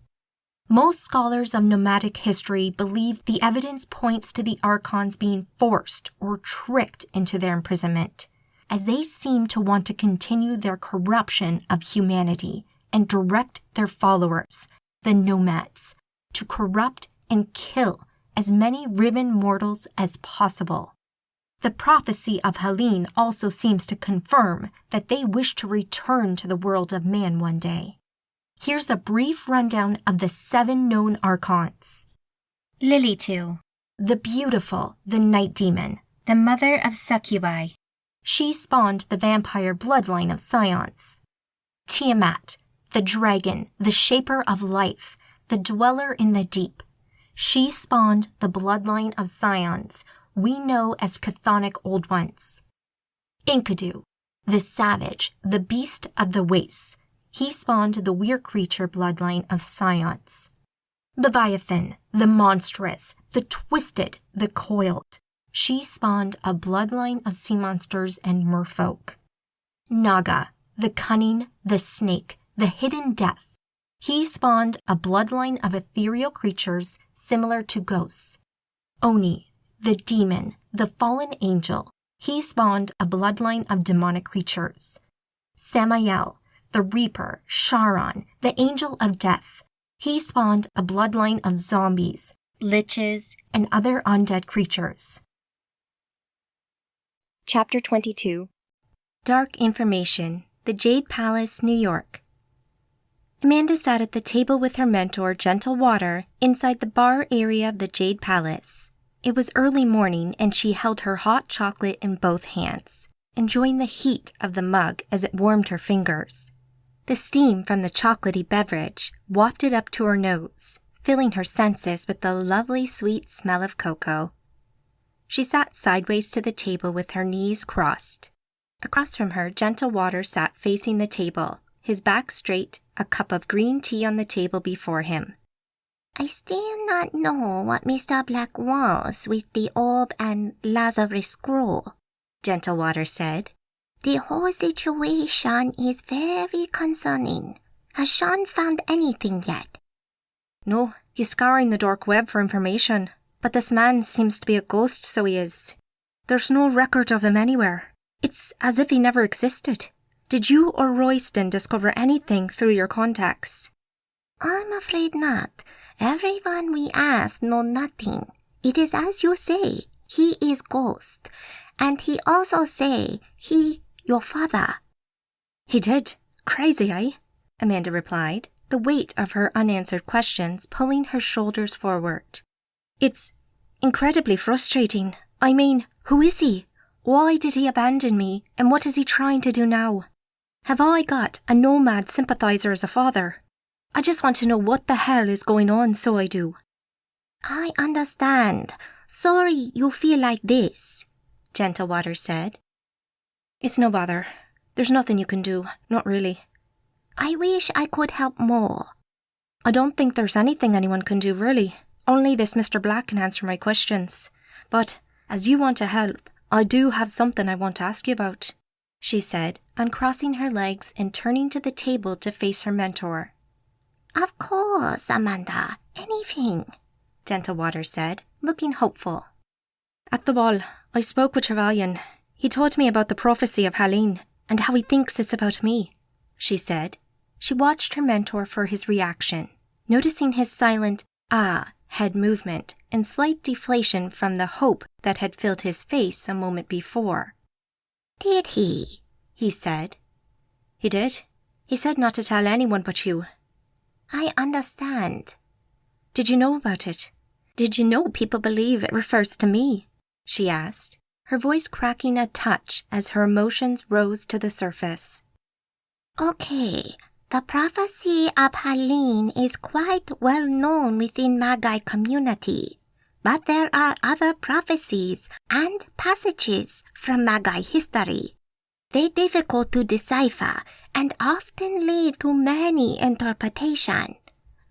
Most scholars of nomadic history believe the evidence points to the Archons being forced or tricked into their imprisonment, as they seem to want to continue their corruption of humanity and direct their followers, the Nomads, to corrupt and kill as many riven mortals as possible. The prophecy of Helene also seems to confirm that they wish to return to the world of man one day. Here's a brief rundown of the 7 known Archons. Lilitu, The Beautiful, the Night Demon, the mother of succubi. She spawned the vampire bloodline of Scions. Tiamat, the dragon, the shaper of life, the dweller in the deep. She spawned the bloodline of Scions, we know as chthonic Old Ones. Enkidu, the savage, the beast of the wastes. He spawned the weird creature bloodline of Scions. Leviathan, the monstrous, the twisted, the coiled. She spawned a bloodline of sea monsters and merfolk. Naga, the cunning, the snake, the hidden death. He spawned a bloodline of ethereal creatures similar to ghosts. Oni, the demon, the fallen angel. He spawned a bloodline of demonic creatures. Samael, the reaper, Charon, the angel of death. He spawned a bloodline of zombies, liches, and other undead creatures. Chapter 22. Dark Information, the Jade Palace, New York. Amanda sat at the table with her mentor, Gentle Water, inside the bar area of the Jade Palace. It was early morning, and she held her hot chocolate in both hands, enjoying the heat of the mug as it warmed her fingers. The steam from the chocolatey beverage wafted up to her nose, filling her senses with the lovely sweet smell of cocoa. She sat sideways to the table with her knees crossed. Across from her, Gentle Water sat facing the table, his back straight, a cup of green tea on the table before him. I still not know what Mr. Black wants with the orb and Lazarus scroll, Gentle Water said. The whole situation is very concerning. Has Sean found anything yet? No, he's scouring the dark web for information, but this man seems to be a ghost, so he is. There's no record of him anywhere. It's as if he never existed. Did you or Royston discover anything through your contacts? I'm afraid not. Everyone we asked know nothing. It is as you say, he is ghost. And he also say, your father. He did. Crazy, eh? Amanda replied, the weight of her unanswered questions pulling her shoulders forward. It's incredibly frustrating. I mean, who is he? Why did he abandon me, and what is he trying to do now? Have I got a nomad sympathizer as a father? I just want to know what the hell is going on, so I do. I understand. Sorry you feel like this, Gentle Water said. It's no bother. There's nothing you can do, not really. I wish I could help more. I don't think there's anything anyone can do, really. Only this Mr. Black can answer my questions. But, as you want to help, I do have something I want to ask you about, she said, uncrossing her legs and turning to the table to face her mentor. Of course, Amanda. Anything, Gentle Water said, looking hopeful. At the ball, I spoke with Trevelyan. He told me about the prophecy of Helene and how he thinks it's about me, she said. She watched her mentor for his reaction, noticing his silent, head movement and slight deflation from the hope that had filled his face a moment before. Did he? He said. He did. He said not to tell anyone but you. I understand. Did you know about it? Did you know people believe it refers to me? She asked, her voice cracking a touch as her emotions rose to the surface. Okay, the prophecy of Helene is quite well known within Magi community. But there are other prophecies and passages from Magi history. They're difficult to decipher and often lead to many interpretations.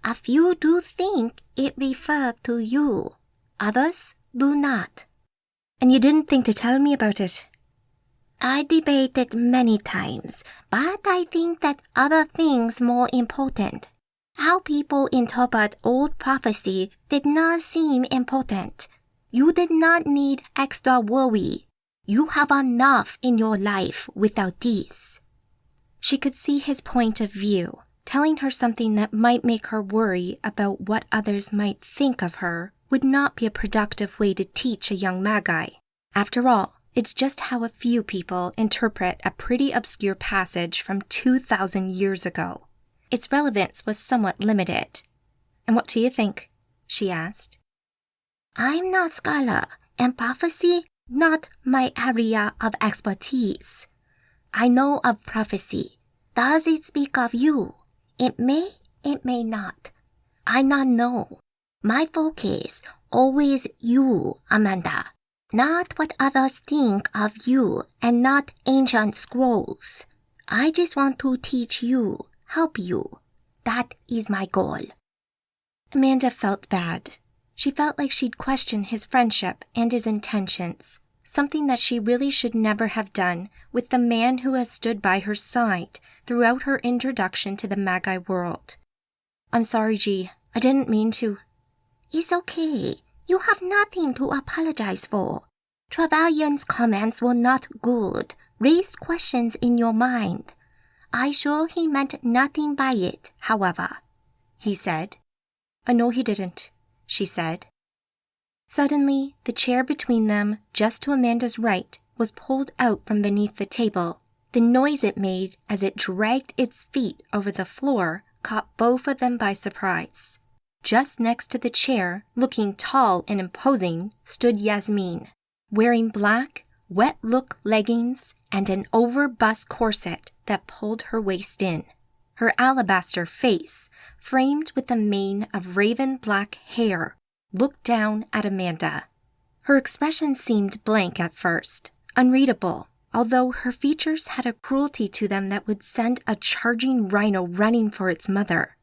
A few do think it refers to you. Others do not. And you didn't think to tell me about it? I debated many times, but I think that other things more important. How people interpret old prophecy did not seem important. You did not need extra worry. You have enough in your life without these. She could see his point of view, telling her something that might make her worry about what others might think of her would not be a productive way to teach a young Magi. After all, it's just how a few people interpret a pretty obscure passage from 2,000 years ago. Its relevance was somewhat limited. And what do you think? She asked. I'm not scholar, and prophecy not my area of expertise. I know of prophecy. Does it speak of you? It may not. I not know. My focus always you, Amanda. Not what others think of you and not ancient scrolls. I just want to teach you, help you. That is my goal. Amanda felt bad. She felt like she'd questioned his friendship and his intentions, something that she really should never have done with the man who has stood by her side throughout her introduction to the Magi world. I'm sorry, G. I didn't mean to. It's okay. You have nothing to apologize for. Trevelyan's comments were not good. Raised questions in your mind. I'm sure he meant nothing by it, however, he said. I know he didn't, she said. Suddenly, the chair between them, just to Amanda's right, was pulled out from beneath the table. The noise it made as it dragged its feet over the floor caught both of them by surprise. Just next to the chair, looking tall and imposing, stood Yasmin, wearing black, wet-look leggings and an over-bust corset that pulled her waist in. Her alabaster face, framed with a mane of raven-black hair, looked down at Amanda. Her expression seemed blank at first, unreadable, although her features had a cruelty to them that would send a charging rhino running for its mother.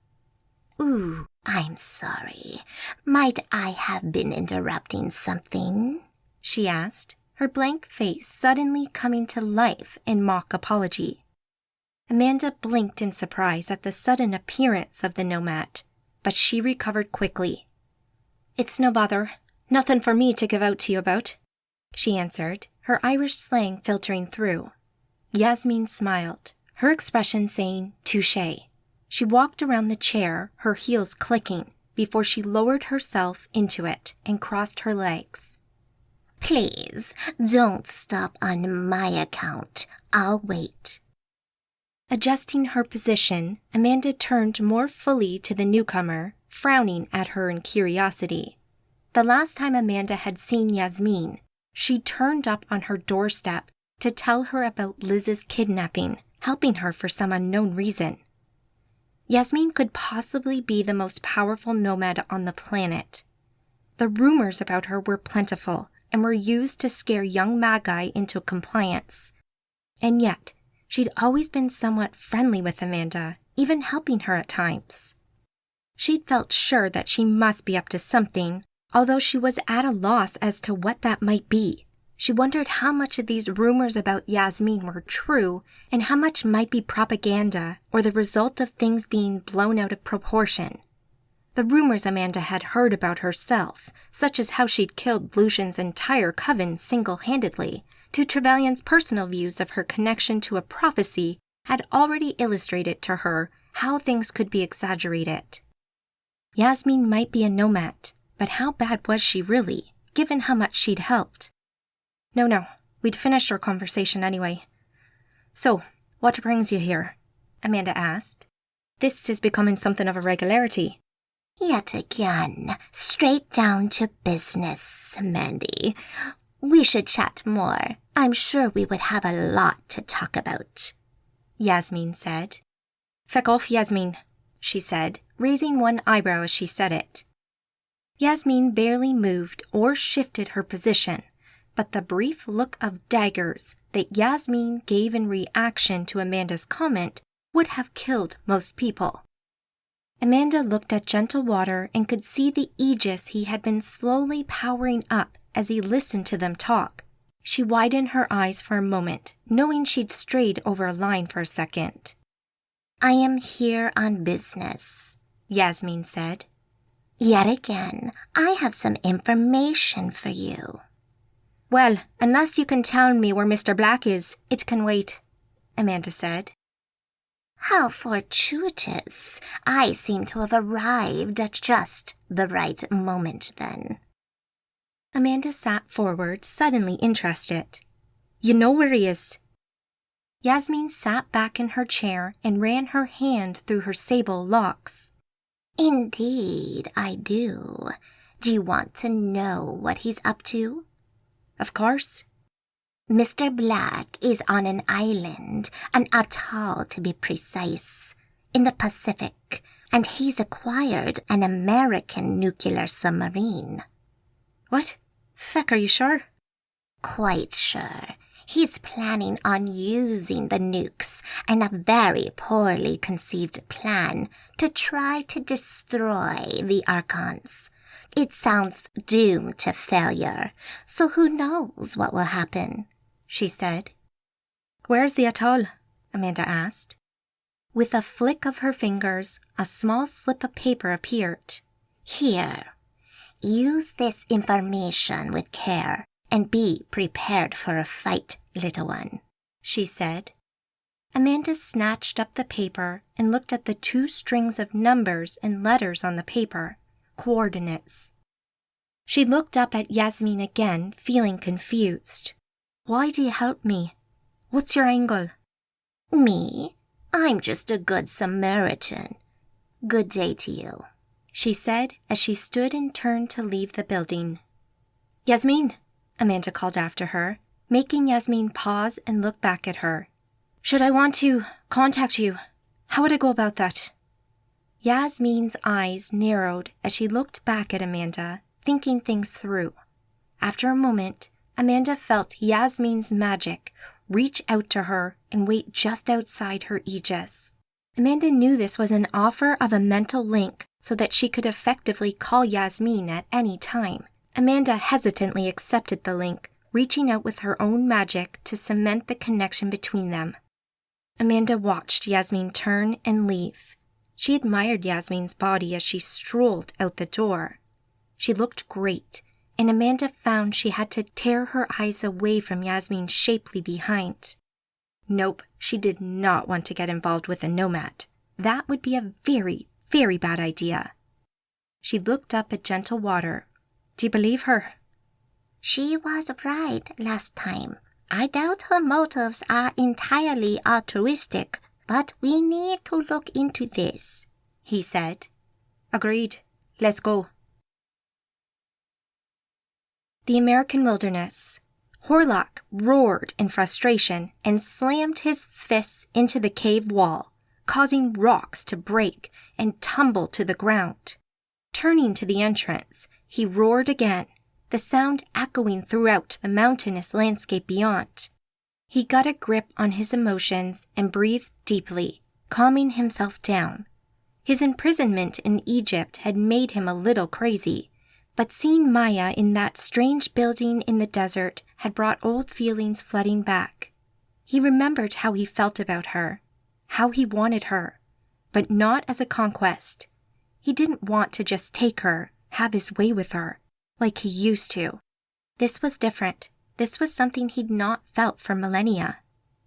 Ooh, I'm sorry. Might I have been interrupting something? She asked, her blank face suddenly coming to life in mock apology. Amanda blinked in surprise at the sudden appearance of the nomad, but she recovered quickly. It's no bother. Nothing for me to give out to you about, she answered, her Irish slang filtering through. Yasmin smiled, her expression saying touché. She walked around the chair, her heels clicking, before she lowered herself into it and crossed her legs. Please, don't stop on my account. I'll wait. Adjusting her position, Amanda turned more fully to the newcomer, frowning at her in curiosity. The last time Amanda had seen Yasmin, she turned up on her doorstep to tell her about Liz's kidnapping, helping her for some unknown reason. Yasmin could possibly be the most powerful nomad on the planet. The rumors about her were plentiful and were used to scare young Magi into compliance. And yet, she'd always been somewhat friendly with Amanda, even helping her at times. She'd felt sure that she must be up to something, although she was at a loss as to what that might be. She wondered how much of these rumors about Yasmin were true and how much might be propaganda or the result of things being blown out of proportion. The rumors Amanda had heard about herself, such as how she'd killed Lucian's entire coven single-handedly, to Trevelyan's personal views of her connection to a prophecy, had already illustrated to her how things could be exaggerated. Yasmin might be a nomad, but how bad was she really, given how much she'd helped? No, we'd finished our conversation anyway. So, what brings you here? Amanda asked. This is becoming something of a regularity. Yet again, straight down to business, Mandy. We should chat more. I'm sure we would have a lot to talk about, Yasmin said. Feck off, Yasmin, she said, raising one eyebrow as she said it. Yasmin barely moved or shifted her position, but the brief look of daggers that Yasmin gave in reaction to Amanda's comment would have killed most people. Amanda looked at Gentle Water and could see the aegis he had been slowly powering up as he listened to them talk. She widened her eyes for a moment, knowing she'd strayed over a line for a second. I am here on business, Yasmin said. Yet again, I have some information for you. Well, unless you can tell me where Mr. Black is, it can wait, Amanda said. How fortuitous. I seem to have arrived at just the right moment then. Amanda sat forward, suddenly interested. You know where he is? Yasmin sat back in her chair and ran her hand through her sable locks. Indeed, I do. Do you want to know what he's up to? Of course. Mr. Black is on an island, an atoll to be precise, in the Pacific, and he's acquired an American nuclear submarine. What? Feck, are you sure? Quite sure. He's planning on using the nukes and a very poorly conceived plan to try to destroy the Archons. It sounds doomed to failure, so who knows what will happen, she said. Where's the atoll? Amanda asked. With a flick of her fingers, a small slip of paper appeared. Here. Use this information with care and be prepared for a fight, little one, she said. Amanda snatched up the paper and looked at the 2 strings of numbers and letters on the paper, coordinates. She looked up at Yasmin again, feeling confused. Why do you help me? What's your angle? Me? I'm just a good Samaritan. Good day to you, she said as she stood and turned to leave the building. Yasmin, Amanda called after her, making Yasmin pause and look back at her. Should I want to contact you? How would I go about that? Yasmin's eyes narrowed as she looked back at Amanda, thinking things through. After a moment, Amanda felt Yasmin's magic reach out to her and wait just outside her aegis. Amanda knew this was an offer of a mental link so that she could effectively call Yasmin at any time. Amanda hesitantly accepted the link, reaching out with her own magic to cement the connection between them. Amanda watched Yasmin turn and leave. She admired Yasmin's body as she strolled out the door. She looked great, and Amanda found she had to tear her eyes away from Yasmin's shapely behind. Nope, she did not want to get involved with a nomad. That would be a very, very bad idea. She looked up at Gentle Water. Do you believe her? She was right last time. I doubt her motives are entirely altruistic, but we need to look into this, he said. Agreed. Let's go. The American wilderness. Horlock roared in frustration and slammed his fists into the cave wall, causing rocks to break and tumble to the ground. Turning to the entrance, he roared again, the sound echoing throughout the mountainous landscape beyond. He got a grip on his emotions and breathed deeply, calming himself down. His imprisonment in Egypt had made him a little crazy, but seeing Maya in that strange building in the desert had brought old feelings flooding back. He remembered how he felt about her, how he wanted her, but not as a conquest. He didn't want to just take her, have his way with her, like he used to. This was different. This was something he'd not felt for millennia.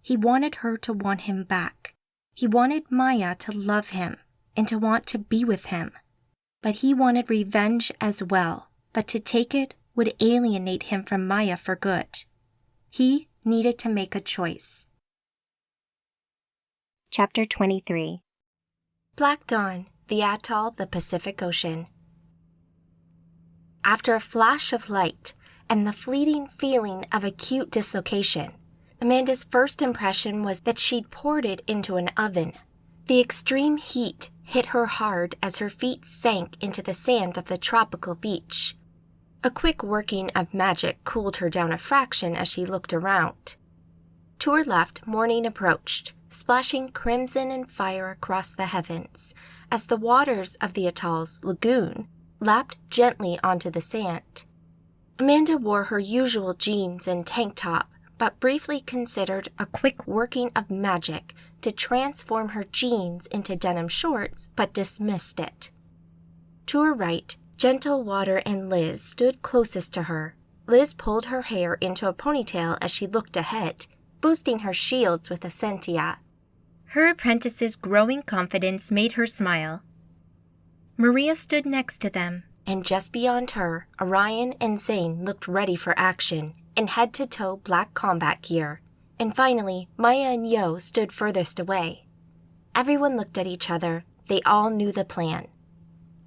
He wanted her to want him back. He wanted Maya to love him and to want to be with him. But he wanted revenge as well, but to take it would alienate him from Maya for good. He needed to make a choice. Chapter 23. Black Dawn, the atoll, the Pacific Ocean. After a flash of light and the fleeting feeling of acute dislocation, Amanda's first impression was that she'd poured it into an oven. The extreme heat hit her hard as her feet sank into the sand of the tropical beach. A quick working of magic cooled her down a fraction as she looked around. To her left, morning approached, splashing crimson and fire across the heavens as the waters of the atoll's lagoon lapped gently onto the sand. Amanda wore her usual jeans and tank top, but briefly considered a quick working of magic to transform her jeans into denim shorts, but dismissed it. To her right, Gentle Water and Liz stood closest to her. Liz pulled her hair into a ponytail as she looked ahead, boosting her shields with Essentia. Her apprentice's growing confidence made her smile. Maria stood next to them, and just beyond her, Orion and Zane looked ready for action in head-to-toe black combat gear. And finally, Maya and Yo stood furthest away. Everyone looked at each other. They all knew the plan.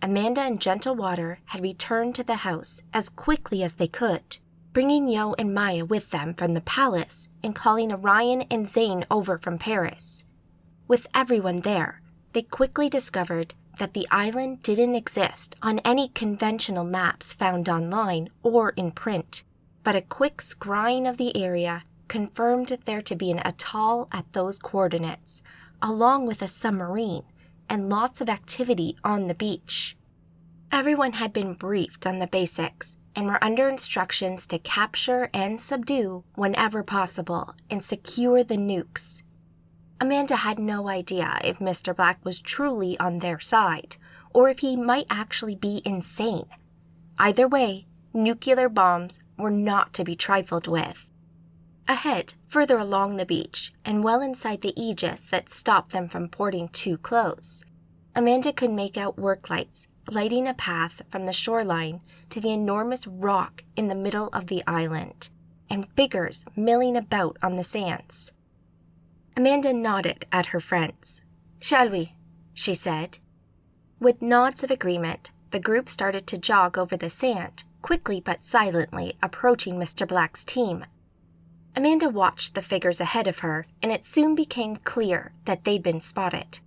Amanda and Gentle Water had returned to the house as quickly as they could, bringing Yo and Maya with them from the palace and calling Orion and Zane over from Paris. With everyone there, they quickly discovered that the island didn't exist on any conventional maps found online or in print, but a quick scrying of the area confirmed there to be an atoll at those coordinates, along with a submarine and lots of activity on the beach. Everyone had been briefed on the basics and were under instructions to capture and subdue whenever possible and secure the nukes. Amanda had no idea if Mr. Black was truly on their side or if he might actually be insane. Either way, nuclear bombs were not to be trifled with. Ahead, further along the beach, and well inside the aegis that stopped them from porting too close, Amanda could make out work lights lighting a path from the shoreline to the enormous rock in the middle of the island, and figures milling about on the sands. Amanda nodded at her friends. "Shall we?" she said. With nods of agreement, the group started to jog over the sand, quickly but silently approaching Mr. Black's team. Amanda watched the figures ahead of her, and it soon became clear that they'd been spotted.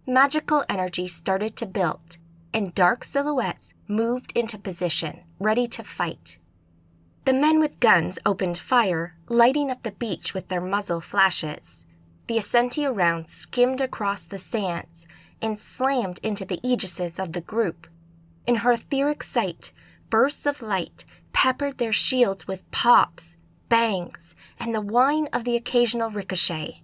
Magical energy started to build, and dark silhouettes moved into position, ready to fight. The men with guns opened fire, lighting up the beach with their muzzle flashes. The Essentia rounds skimmed across the sands and slammed into the aegises of the group. In her etheric sight, bursts of light peppered their shields with pops, bangs, and the whine of the occasional ricochet.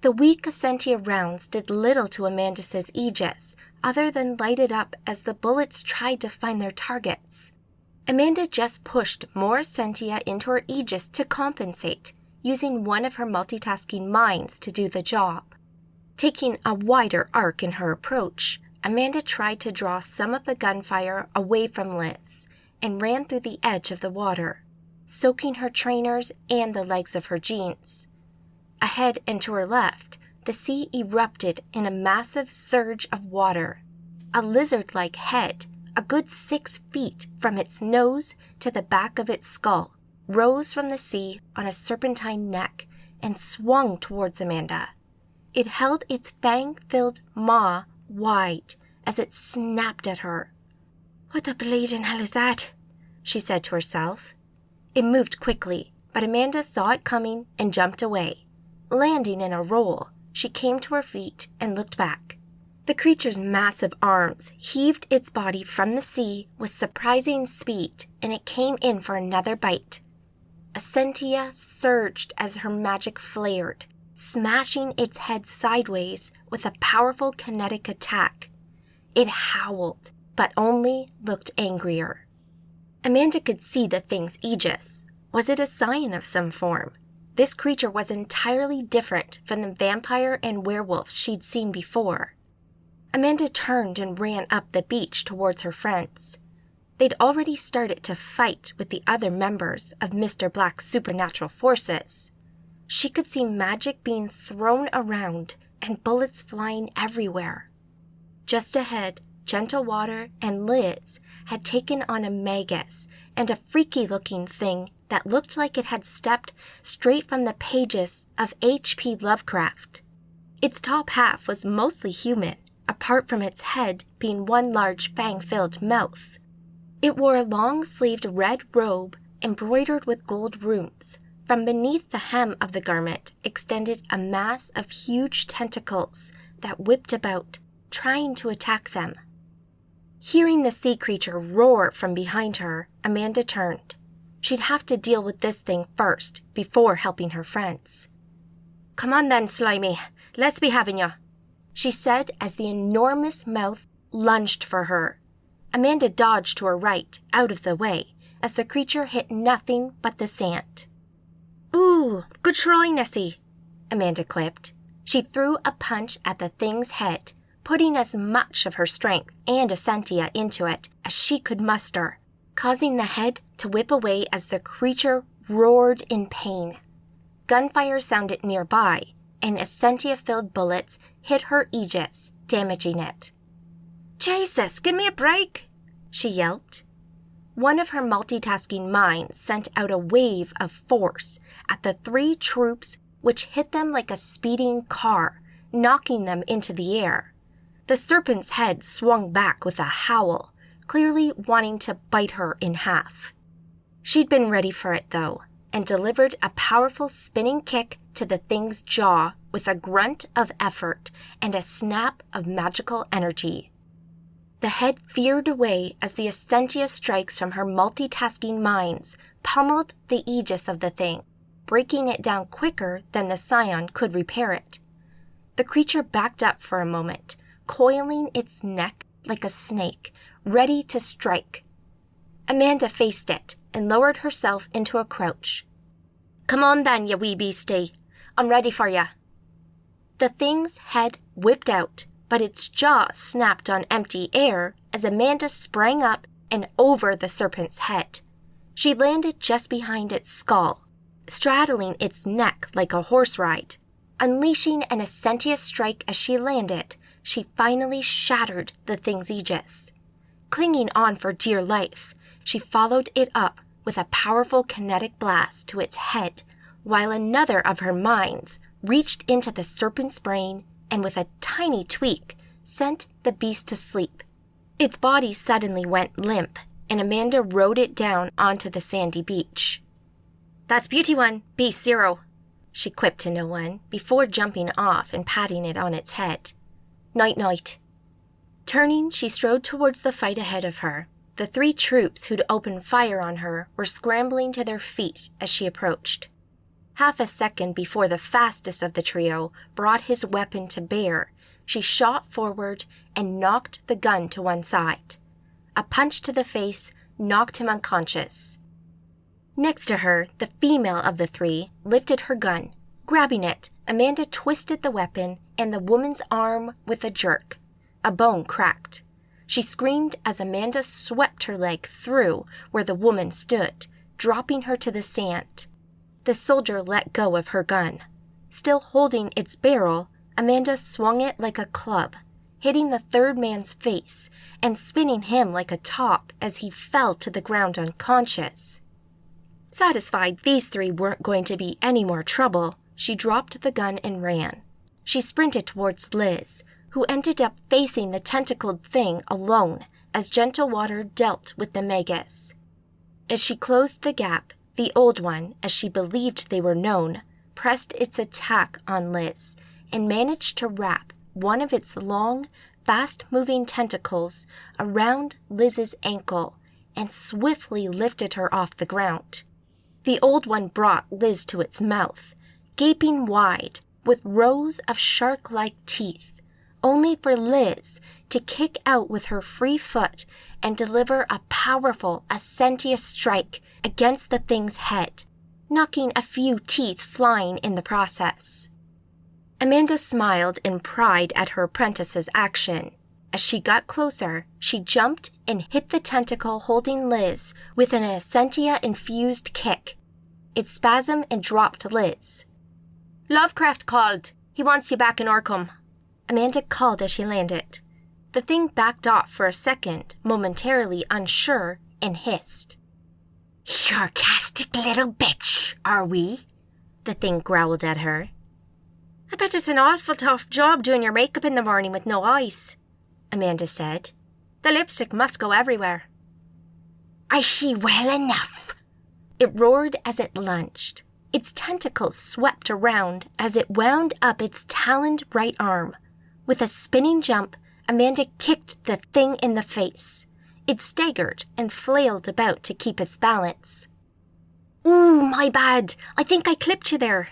The weak Essentia rounds did little to Amanda's aegis, other than light it up as the bullets tried to find their targets. Amanda just pushed more Essentia into her aegis to compensate, using one of her multitasking minds to do the job. Taking a wider arc in her approach, Amanda tried to draw some of the gunfire away from Liz and ran through the edge of the water, soaking her trainers and the legs of her jeans. Ahead and to her left, the sea erupted in a massive surge of water. A lizard-like head, a good 6 feet from its nose to the back of its skull, rose from the sea on a serpentine neck and swung towards Amanda. It held its fang-filled maw wide as it snapped at her. "What the bleeding hell is that?" she said to herself. It moved quickly, but Amanda saw it coming and jumped away. Landing in a roll, she came to her feet and looked back. The creature's massive arms heaved its body from the sea with surprising speed, and it came in for another bite. Essentia surged as her magic flared, smashing its head sideways with a powerful kinetic attack. It howled, but only looked angrier. Amanda could see the thing's aegis. Was it a scion of some form? This creature was entirely different from the vampire and werewolf she'd seen before. Amanda turned and ran up the beach towards her friends. They'd already started to fight with the other members of Mr. Black's supernatural forces. She could see magic being thrown around and bullets flying everywhere. Just ahead, Gentle Water and Liz had taken on a magus and a freaky-looking thing that looked like it had stepped straight from the pages of H.P. Lovecraft. Its top half was mostly human, apart from its head being one large fang-filled mouth. It wore a long-sleeved red robe embroidered with gold runes. From beneath the hem of the garment extended a mass of huge tentacles that whipped about, trying to attack them. Hearing the sea creature roar from behind her, Amanda turned. She'd have to deal with this thing first, before helping her friends. "Come on then, Slimy. Let's be having ya," she said as the enormous mouth lunged for her. Amanda dodged to her right, out of the way, as the creature hit nothing but the sand. "Ooh, good try, Nessie," Amanda quipped. She threw a punch at the thing's head, putting as much of her strength and essentia into it as she could muster, causing the head to whip away as the creature roared in pain. Gunfire sounded nearby, and essentia-filled bullets hit her aegis, damaging it. "Jesus, give me a break!" she yelped. One of her multitasking minds sent out a wave of force at the 3 troops, which hit them like a speeding car, knocking them into the air. The serpent's head swung back with a howl, clearly wanting to bite her in half. She'd been ready for it, though, and delivered a powerful spinning kick to the thing's jaw with a grunt of effort and a snap of magical energy. The head veered away as the essentia strikes from her multitasking minds pummeled the aegis of the thing, breaking it down quicker than the scion could repair it. The creature backed up for a moment, coiling its neck like a snake, ready to strike. Amanda faced it and lowered herself into a crouch. "Come on then, you wee beastie. I'm ready for ya." The thing's head whipped out, but its jaw snapped on empty air as Amanda sprang up and over the serpent's head. She landed just behind its skull, straddling its neck like a horse ride. Unleashing an essentia strike as she landed, she finally shattered the thing's aegis. Clinging on for dear life, she followed it up with a powerful kinetic blast to its head, while another of her minds reached into the serpent's brain and with a tiny tweak sent the beast to sleep. Its body suddenly went limp, and Amanda rode it down onto the sandy beach. "That's Beauty 1, Beast 0, she quipped to no one before jumping off and patting it on its head. "Night-night." Turning, she strode towards the fight ahead of her. The 3 troops who'd opened fire on her were scrambling to their feet as she approached. Half a second before the fastest of the trio brought his weapon to bear, she shot forward and knocked the gun to one side. A punch to the face knocked him unconscious. Next to her, the female of the 3 lifted her gun. Grabbing it, Amanda twisted the weapon and the woman's arm with a jerk. A bone cracked. She screamed as Amanda swept her leg through where the woman stood, dropping her to the sand. The soldier let go of her gun. Still holding its barrel, Amanda swung it like a club, hitting the 3rd man's face and spinning him like a top as he fell to the ground unconscious. Satisfied these 3 weren't going to be any more trouble, she dropped the gun and ran. She sprinted towards Liz, who ended up facing the tentacled thing alone as gentle water dealt with the Magus. As she closed the gap, the old one, as she believed they were known, pressed its attack on Liz and managed to wrap one of its long, fast-moving tentacles around Liz's ankle and swiftly lifted her off the ground. The old one brought Liz to its mouth, gaping wide with rows of shark-like teeth, only for Liz to kick out with her free foot and deliver a powerful essentia strike against the thing's head, knocking a few teeth flying in the process. Amanda smiled in pride at her apprentice's action. As she got closer, she jumped and hit the tentacle holding Liz with an essentia-infused kick. It spasmed and dropped Liz. "Lovecraft called. He wants you back in Orcum," Amanda called as she landed. The thing backed off for a second, momentarily unsure, and hissed. "Sarcastic little bitch, are we?" The thing growled at her. I bet it's an awful tough job doing your makeup in the morning with no eyes, Amanda said. The lipstick must go everywhere. I see well enough, it roared as it lunged. Its tentacles swept around as it wound up its taloned right arm. With a spinning jump, Amanda kicked the thing in the face. It staggered and flailed about to keep its balance. Ooh, my bad. I think I clipped you there,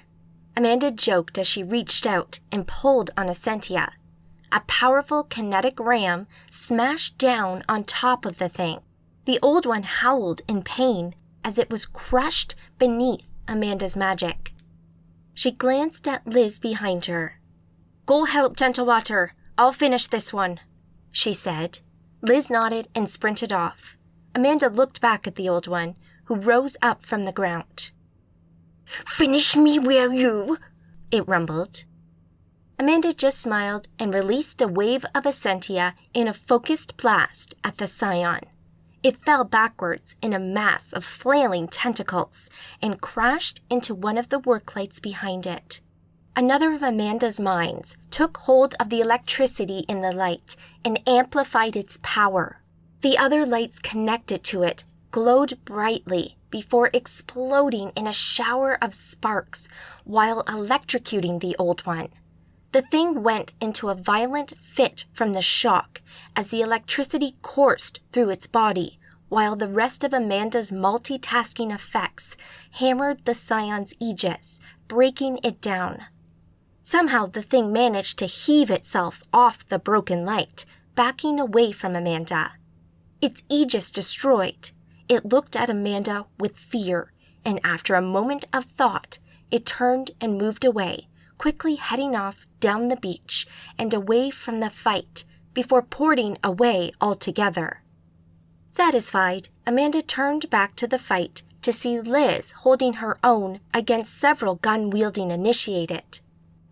Amanda joked as she reached out and pulled on Essentia. A powerful kinetic ram smashed down on top of the thing. The old one howled in pain as it was crushed beneath Amanda's magic. She glanced at Liz behind her. Go help Gentlewater. I'll finish this one, she said. Liz nodded and sprinted off. Amanda looked back at the old one, who rose up from the ground. Finish me, will you? It rumbled. Amanda just smiled and released a wave of Essentia in a focused blast at the scion. It fell backwards in a mass of flailing tentacles and crashed into one of the work lights behind it. Another of Amanda's minds took hold of the electricity in the light and amplified its power. The other lights connected to it glowed brightly before exploding in a shower of sparks while electrocuting the old one. The thing went into a violent fit from the shock as the electricity coursed through its body, while the rest of Amanda's multitasking effects hammered the scion's aegis, breaking it down. Somehow the thing managed to heave itself off the broken light, backing away from Amanda. Its aegis destroyed, it looked at Amanda with fear, and after a moment of thought, it turned and moved away, quickly heading off down the beach and away from the fight before porting away altogether. Satisfied, Amanda turned back to the fight to see Liz holding her own against several gun-wielding initiated.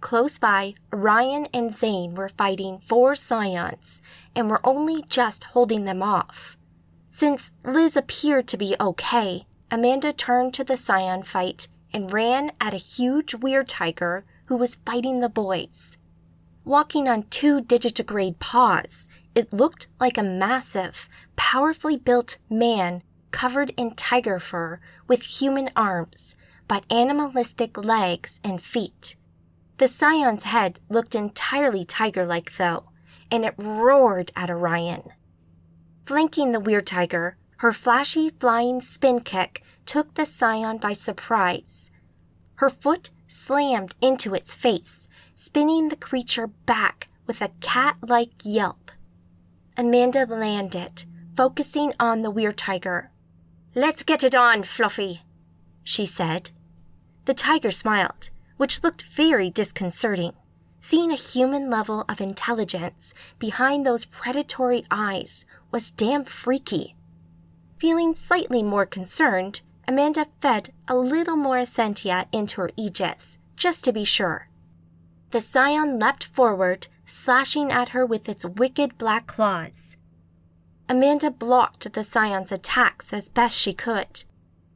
Close by, Ryan and Zane were fighting 4 scions and were only just holding them off. Since Liz appeared to be okay, Amanda turned to the scion fight and ran at a huge weird tiger who was fighting the boys. Walking on 2 digitigrade paws, it looked like a massive, powerfully built man covered in tiger fur with human arms, but animalistic legs and feet. The scion's head looked entirely tiger-like, though, and it roared at Orion. Flanking the weird tiger, her flashy flying spin kick took the scion by surprise. Her foot slammed into its face, spinning the creature back with a cat-like yelp. Amanda landed, focusing on the weird tiger. "Let's get it on, Fluffy," she said. The tiger smiled, which looked very disconcerting. Seeing a human level of intelligence behind those predatory eyes was damn freaky. Feeling slightly more concerned, Amanda fed a little more Essentia into her aegis, just to be sure. The scion leapt forward, slashing at her with its wicked black claws. Amanda blocked the scion's attacks as best she could.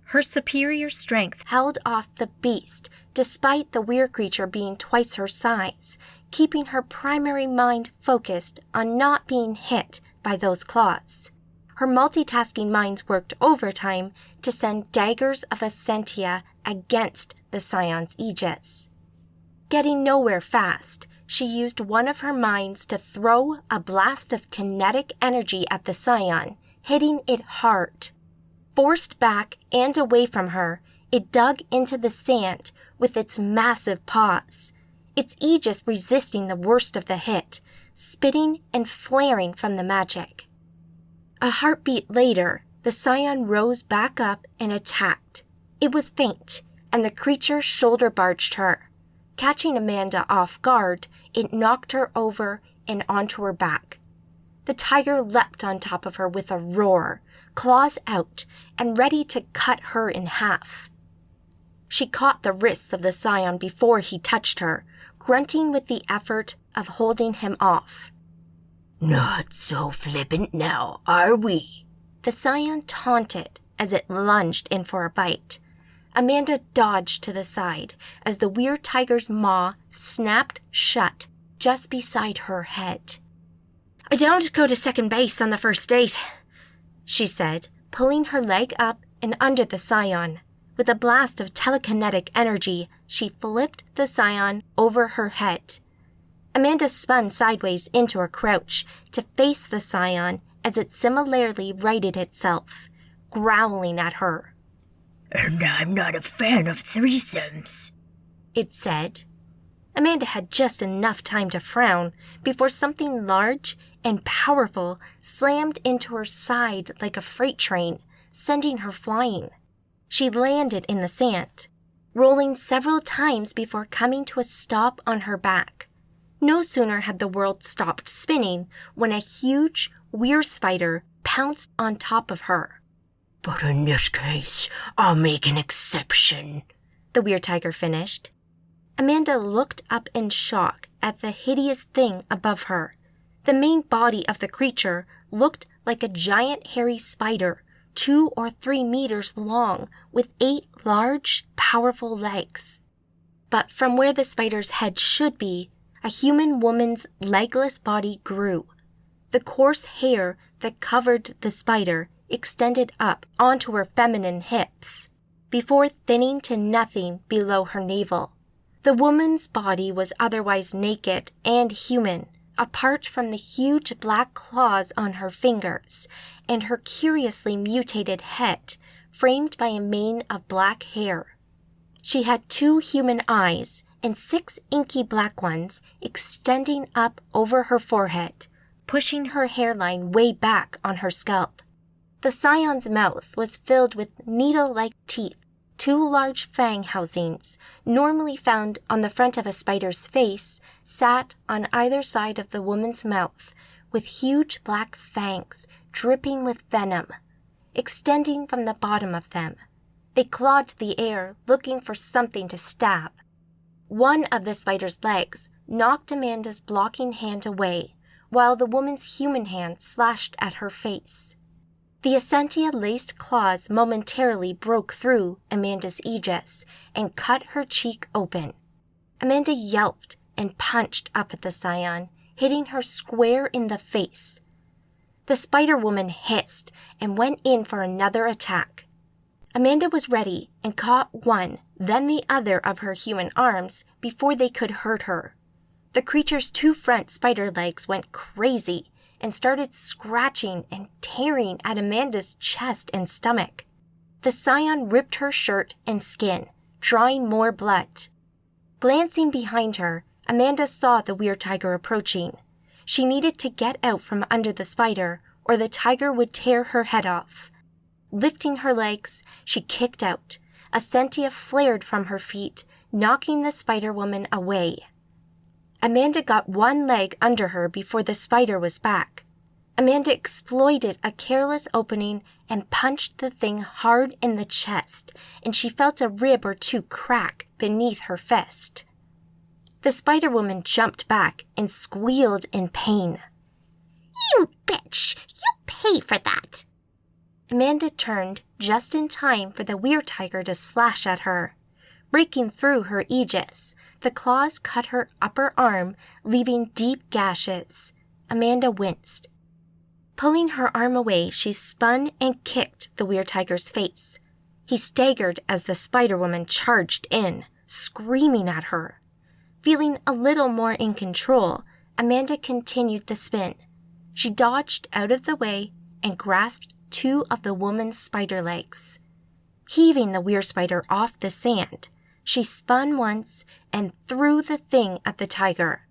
Her superior strength held off the beast, despite the weird creature being twice her size, keeping her primary mind focused on not being hit by those claws. Her multitasking minds worked overtime to send daggers of Essentia against the scion's aegis. Getting nowhere fast, she used one of her minds to throw a blast of kinetic energy at the scion, hitting it hard. Forced back and away from her, it dug into the sand with its massive paws, its aegis resisting the worst of the hit, spitting and flaring from the magic. A heartbeat later, the scion rose back up and attacked. It was faint, and the creature shoulder-barged her. Catching Amanda off guard, it knocked her over and onto her back. The tiger leapt on top of her with a roar, claws out, and ready to cut her in half. She caught the wrists of the scion before he touched her, grunting with the effort of holding him off. "Not so flippant now, are we?" The scion taunted as it lunged in for a bite. Amanda dodged to the side as the weird tiger's maw snapped shut just beside her head. "I don't go to second base on the first date," she said, pulling her leg up and under the scion. With a blast of telekinetic energy, she flipped the scion over her head. Amanda spun sideways into a crouch to face the scion as it similarly righted itself, growling at her. "And I'm not a fan of threesomes," it said. Amanda had just enough time to frown before something large and powerful slammed into her side like a freight train, sending her flying. She landed in the sand, rolling several times before coming to a stop on her back. No sooner had the world stopped spinning when a huge, weird spider pounced on top of her. "But in this case, I'll make an exception," the weird tiger finished. Amanda looked up in shock at the hideous thing above her. The main body of the creature looked like a giant hairy spider, 2 or 3 meters long, with 8 large, powerful legs. But from where the spider's head should be, a human woman's legless body grew. The coarse hair that covered the spider extended up onto her feminine hips, before thinning to nothing below her navel. The woman's body was otherwise naked and human, apart from the huge black claws on her fingers and her curiously mutated head, framed by a mane of black hair. She had 2 human eyes and 6 inky black ones extending up over her forehead, pushing her hairline way back on her scalp. The scion's mouth was filled with needle-like teeth. 2 large fang housings, normally found on the front of a spider's face, sat on either side of the woman's mouth, with huge black fangs dripping with venom, extending from the bottom of them. They clawed the air, looking for something to stab. One of the spider's legs knocked Amanda's blocking hand away, while the woman's human hand slashed at her face. The Essentia-laced claws momentarily broke through Amanda's aegis and cut her cheek open. Amanda yelped and punched up at the scion, hitting her square in the face. The Spider-Woman hissed and went in for another attack. Amanda was ready and caught one, then the other of her human arms before they could hurt her. The creature's 2 front spider legs went crazy and started scratching and tearing at Amanda's chest and stomach. The scion ripped her shirt and skin, drawing more blood. Glancing behind her, Amanda saw the weird tiger approaching. She needed to get out from under the spider, or the tiger would tear her head off. Lifting her legs, she kicked out. Essentia flared from her feet, knocking the Spider-Woman away. Amanda got one leg under her before the spider was back. Amanda exploited a careless opening and punched the thing hard in the chest, and she felt a rib or 2 crack beneath her fist. The Spider-Woman jumped back and squealed in pain. "You bitch! You pay for that!" Amanda turned just in time for the weird tiger to slash at her. Breaking through her aegis, the claws cut her upper arm, leaving deep gashes. Amanda winced. Pulling her arm away, she spun and kicked the weird tiger's face. He staggered as the Spider-Woman charged in, screaming at her. Feeling a little more in control, Amanda continued the spin. She dodged out of the way and grasped 2 of the woman's spider legs. Heaving the weird spider off the sand, she spun once and threw the thing at the tiger.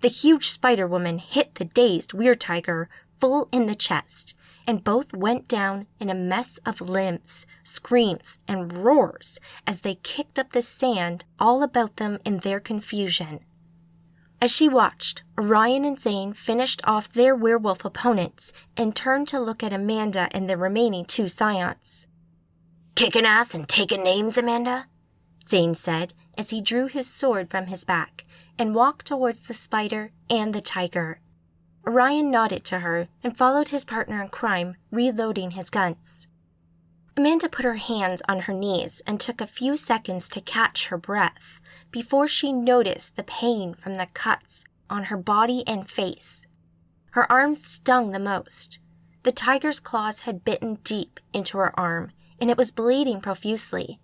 The huge Spider-Woman hit the dazed weird tiger full in the chest, and both went down in a mess of limbs, screams, and roars as they kicked up the sand all about them in their confusion. As she watched, Orion and Zane finished off their werewolf opponents and turned to look at Amanda and the remaining 2 scions. "Kicking ass and taking names, Amanda?" Zane said as he drew his sword from his back and walked towards the spider and the tiger. Orion nodded to her and followed his partner in crime, reloading his guns. Amanda put her hands on her knees and took a few seconds to catch her breath before she noticed the pain from the cuts on her body and face. Her arms stung the most. The tiger's claws had bitten deep into her arm, and it was bleeding profusely.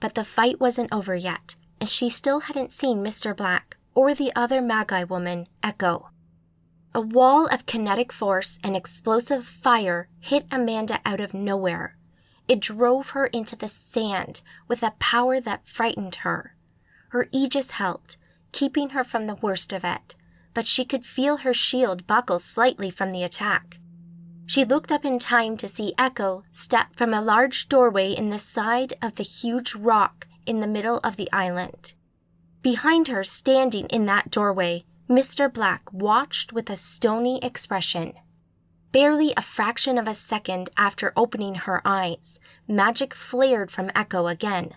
But the fight wasn't over yet, and she still hadn't seen Mr. Black or the other Magi woman, Echo. A wall of kinetic force and explosive fire hit Amanda out of nowhere. It drove her into the sand with a power that frightened her. Her aegis held, keeping her from the worst of it, but she could feel her shield buckle slightly from the attack. She looked up in time to see Echo step from a large doorway in the side of the huge rock in the middle of the island. Behind her, standing in that doorway, Mr. Black watched with a stony expression. Barely a fraction of a second after opening her eyes, magic flared from Echo again.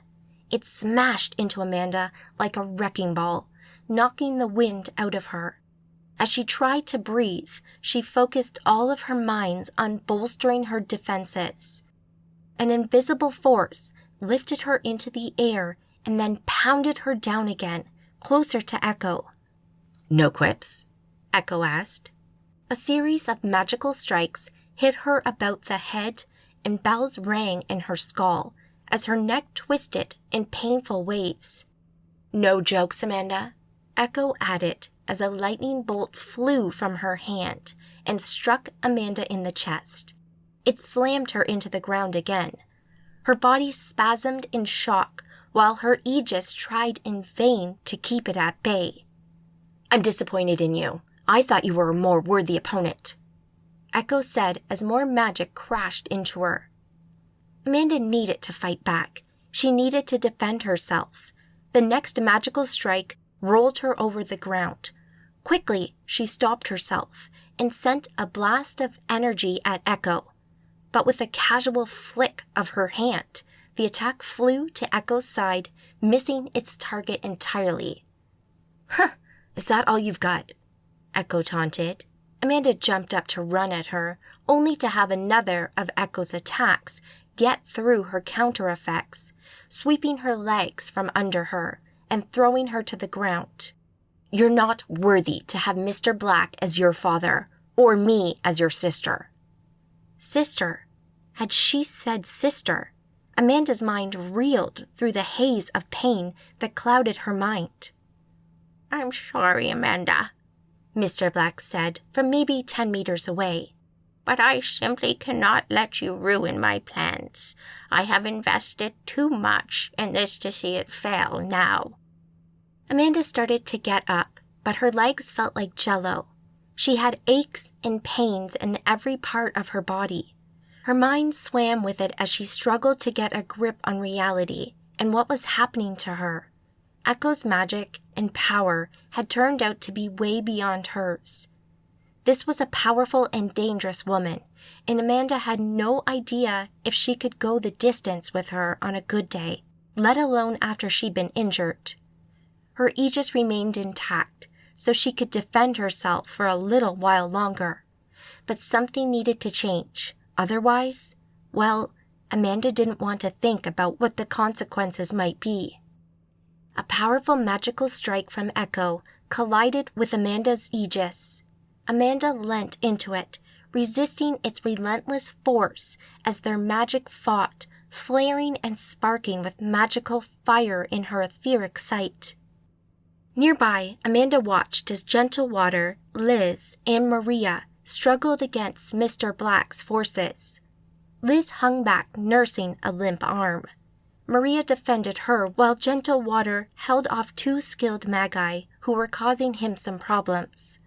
It smashed into Amanda like a wrecking ball, knocking the wind out of her. As she tried to breathe, she focused all of her minds on bolstering her defenses. An invisible force lifted her into the air and then pounded her down again, closer to Echo. "No quips?" Echo asked. A series of magical strikes hit her about the head, and bells rang in her skull as her neck twisted in painful ways. "No jokes, Amanda?" Echo added as a lightning bolt flew from her hand and struck Amanda in the chest. It slammed her into the ground again. Her body spasmed in shock while her aegis tried in vain to keep it at bay. "I'm disappointed in you. I thought you were a more worthy opponent," Echo said as more magic crashed into her. Amanda needed to fight back. She needed to defend herself. The next magical strike rolled her over the ground. Quickly, she stopped herself and sent a blast of energy at Echo. But with a casual flick of her hand, the attack flew to Echo's side, missing its target entirely. "Huh, is that all you've got?" Echo taunted. Amanda jumped up to run at her, only to have another of Echo's attacks get through her counter effects, sweeping her legs from under her and throwing her to the ground. "You're not worthy to have Mr. Black as your father, or me as your sister." Sister? Had she said sister? Amanda's mind reeled through the haze of pain that clouded her mind. "I'm sorry, Amanda," Mr. Black said from maybe 10 meters away. "But I simply cannot let you ruin my plans. I have invested too much in this to see it fail now." Amanda started to get up, but her legs felt like jello. She had aches and pains in every part of her body. Her mind swam with it as she struggled to get a grip on reality and what was happening to her. Echo's magic and power had turned out to be way beyond hers. This was a powerful and dangerous woman, and Amanda had no idea if she could go the distance with her on a good day, let alone after she'd been injured. Her aegis remained intact, so she could defend herself for a little while longer. But something needed to change. Otherwise, well, Amanda didn't want to think about what the consequences might be. A powerful magical strike from Echo collided with Amanda's aegis. Amanda leant into it, resisting its relentless force as their magic fought, flaring and sparking with magical fire in her etheric sight. Nearby, Amanda watched as Gentle Water, Liz, and Maria struggled against Mr. Black's forces. Liz hung back, nursing a limp arm. Maria defended her while Gentle Water held off 2 skilled Magi who were causing him some problems.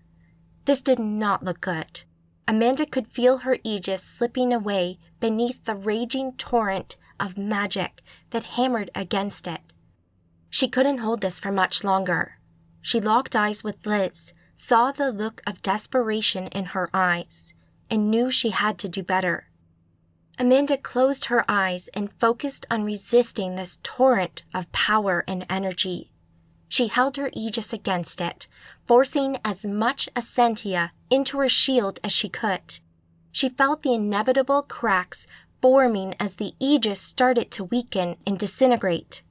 This did not look good. Amanda could feel her aegis slipping away beneath the raging torrent of magic that hammered against it. She couldn't hold this for much longer. She locked eyes with Liz, saw the look of desperation in her eyes, and knew she had to do better. Amanda closed her eyes and focused on resisting this torrent of power and energy. She held her aegis against it, forcing as much Ascentia into her shield as she could. She felt the inevitable cracks forming as the Aegis started to weaken and disintegrate.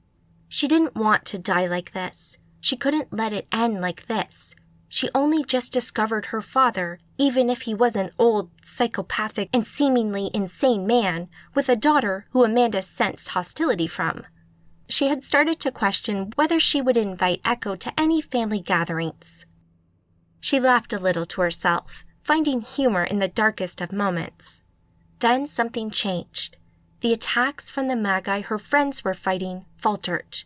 She didn't want to die like this. She couldn't let it end like this. She only just discovered her father, even if he was an old, psychopathic, and seemingly insane man, with a daughter who Amanda sensed hostility from. She had started to question whether she would invite Echo to any family gatherings. She laughed a little to herself, finding humor in the darkest of moments. Then something changed. The attacks from the Magi her friends were fighting faltered.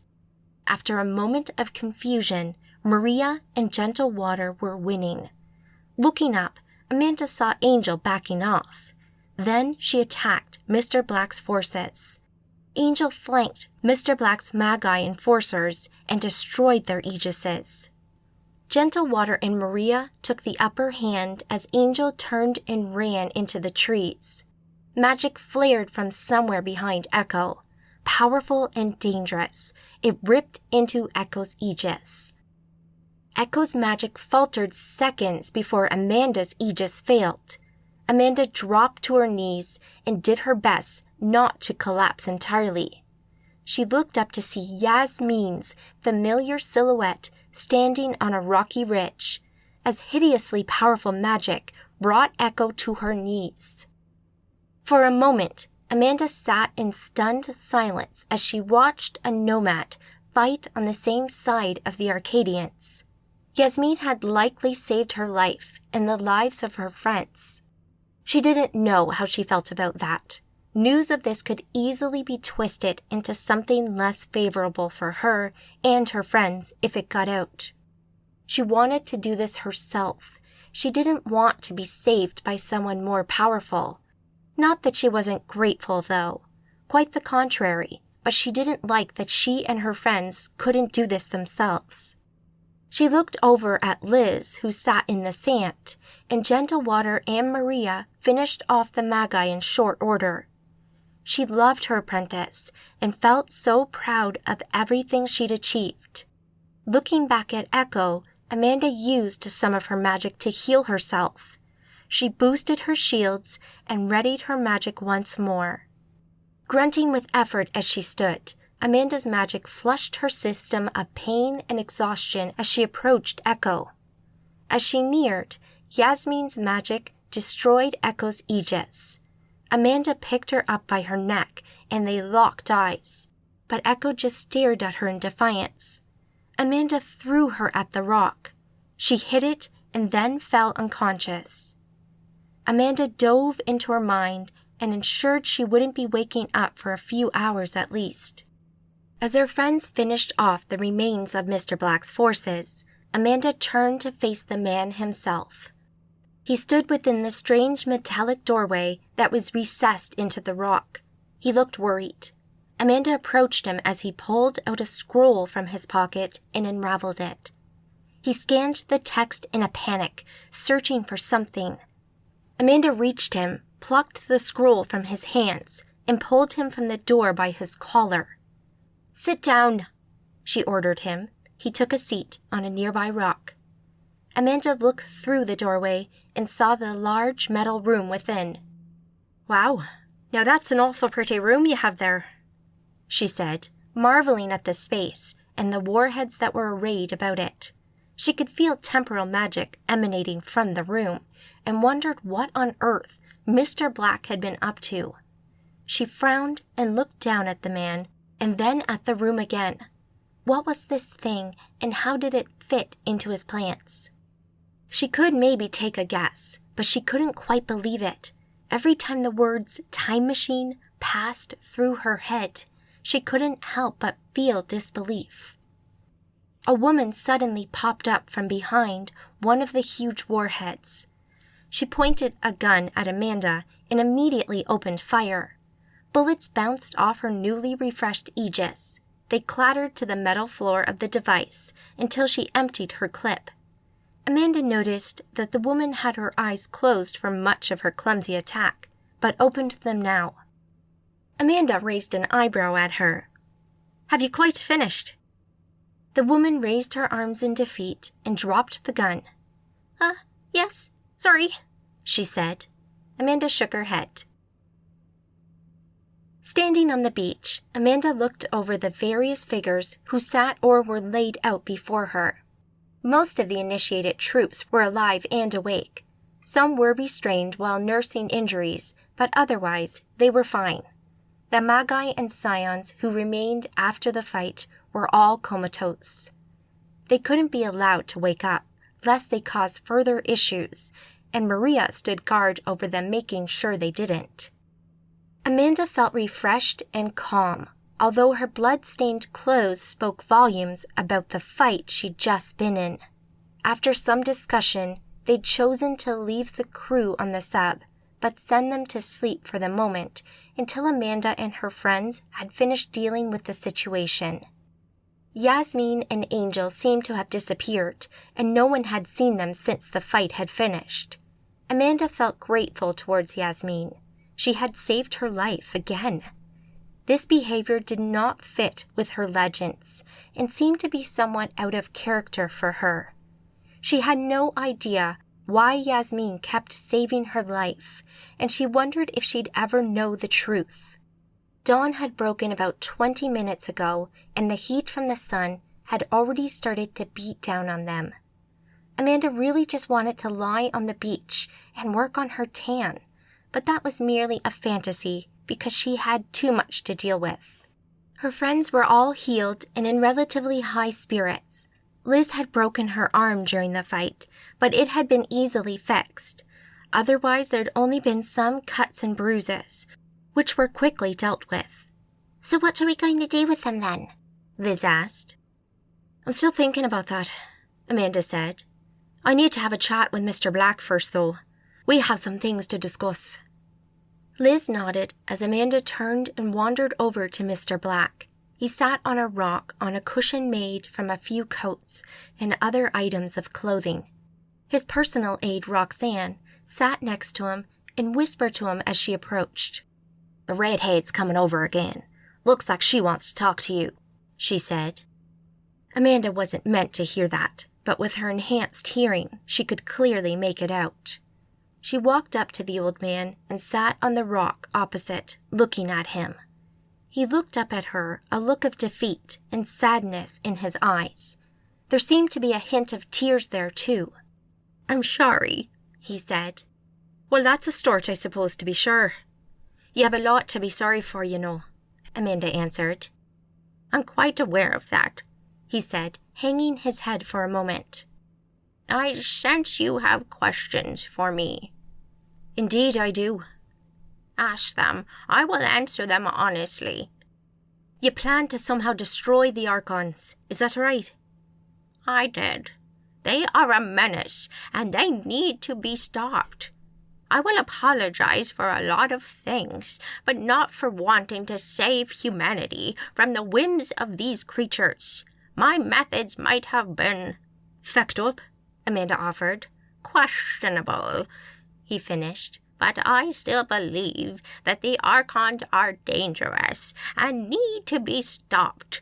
After a moment of confusion, Maria and Gentle Water were winning. Looking up, Amanda saw Angel backing off. Then she attacked Mr. Black's forces. Angel flanked Mr. Black's Magi enforcers and destroyed their aegises. Gentle Water and Maria took the upper hand as Angel turned and ran into the trees. Magic flared from somewhere behind Echo. Powerful and dangerous, it ripped into Echo's aegis. Echo's magic faltered seconds before Amanda's aegis failed. Amanda dropped to her knees and did her best not to collapse entirely. She looked up to see Yasmin's familiar silhouette standing on a rocky ridge, as hideously powerful magic brought Echo to her knees. For a moment, Amanda sat in stunned silence as she watched a nomad fight on the same side of the Arcadians. Yasmin had likely saved her life and the lives of her friends. She didn't know how she felt about that. News of this could easily be twisted into something less favorable for her and her friends if it got out. She wanted to do this herself. She didn't want to be saved by someone more powerful. Not that she wasn't grateful, though. Quite the contrary, but she didn't like that she and her friends couldn't do this themselves. She looked over at Liz, who sat in the sand, and Gentle Water and Maria finished off the Magi in short order. She loved her apprentice and felt so proud of everything she'd achieved. Looking back at Echo, Amanda used some of her magic to heal herself. She boosted her shields and readied her magic once more. Grunting with effort as she stood, Amanda's magic flushed her system of pain and exhaustion as she approached Echo. As she neared, Yasmin's magic destroyed Echo's aegis. Amanda picked her up by her neck, and they locked eyes. But Echo just stared at her in defiance. Amanda threw her at the rock. She hit it and then fell unconscious. Amanda dove into her mind and ensured she wouldn't be waking up for a few hours at least. As her friends finished off the remains of Mr. Black's forces, Amanda turned to face the man himself. He stood within the strange metallic doorway that was recessed into the rock. He looked worried. Amanda approached him as he pulled out a scroll from his pocket and unraveled it. He scanned the text in a panic, searching for something. Amanda reached him, plucked the scroll from his hands, and pulled him from the door by his collar. "Sit down," she ordered him. He took a seat on a nearby rock. Amanda looked through the doorway and saw the large metal room within. "Wow, now that's an awful pretty room you have there," she said, marveling at the space and the warheads that were arrayed about it. She could feel temporal magic emanating from the room and wondered what on earth Mr. Black had been up to. She frowned and looked down at the man and then at the room again. What was this thing and how did it fit into his plans? She could maybe take a guess, but she couldn't quite believe it. Every time the words time machine passed through her head, she couldn't help but feel disbelief. A woman suddenly popped up from behind one of the huge warheads. She pointed a gun at Amanda and immediately opened fire. Bullets bounced off her newly refreshed aegis. They clattered to the metal floor of the device until she emptied her clip. Amanda noticed that the woman had her eyes closed for much of her clumsy attack, but opened them now. Amanda raised an eyebrow at her. "Have you quite finished?" The woman raised her arms in defeat and dropped the gun. Yes, sorry," she said. Amanda shook her head. Standing on the beach, Amanda looked over the various figures who sat or were laid out before her. Most of the initiated troops were alive and awake. Some were restrained while nursing injuries, but otherwise they were fine. The Magi and Scions who remained after the fight were all comatose. They couldn't be allowed to wake up, lest they cause further issues, and Maria stood guard over them, making sure they didn't. Amanda felt refreshed and calm, although her blood-stained clothes spoke volumes about the fight she'd just been in. After some discussion, they'd chosen to leave the crew on the sub, but send them to sleep for the moment until Amanda and her friends had finished dealing with the situation. Yasmin and Angel seemed to have disappeared, and no one had seen them since the fight had finished. Amanda felt grateful towards Yasmin. She had saved her life again. This behavior did not fit with her legends and seemed to be somewhat out of character for her. She had no idea why Yasmin kept saving her life, and she wondered if she'd ever know the truth. Dawn had broken about 20 minutes ago, and the heat from the sun had already started to beat down on them. Amanda really just wanted to lie on the beach and work on her tan, but that was merely a fantasy because she had too much to deal with. Her friends were all healed and in relatively high spirits. Liz had broken her arm during the fight, but it had been easily fixed. Otherwise, there'd only been some cuts and bruises, which were quickly dealt with. So what are we going to do with them then? Liz asked. I'm still thinking about that, Amanda said. I need to have a chat with Mr. Black first, though. We have some things to discuss. Liz nodded as Amanda turned and wandered over to Mr. Black. He sat on a rock on a cushion made from a few coats and other items of clothing. His personal aide, Roxanne, sat next to him and whispered to him as she approached. The redhead's coming over again. Looks like she wants to talk to you, she said. Amanda wasn't meant to hear that, but with her enhanced hearing, she could clearly make it out. She walked up to the old man and sat on the rock opposite, looking at him. He looked up at her, a look of defeat and sadness in his eyes. There seemed to be a hint of tears there, too. I'm sorry, he said. Well, that's a start, I suppose, to be sure. You have a lot to be sorry for, you know, Amanda answered. I'm quite aware of that, he said, hanging his head for a moment. I sense you have questions for me. Indeed, I do. Ask them. I will answer them honestly. You plan to somehow destroy the Archons, is that right? I did. They are a menace, and they need to be stopped. I will apologize for a lot of things, but not for wanting to save humanity from the whims of these creatures. My methods might have been fucked up, Amanda offered. Questionable, he finished. But I still believe that the Archons are dangerous and need to be stopped.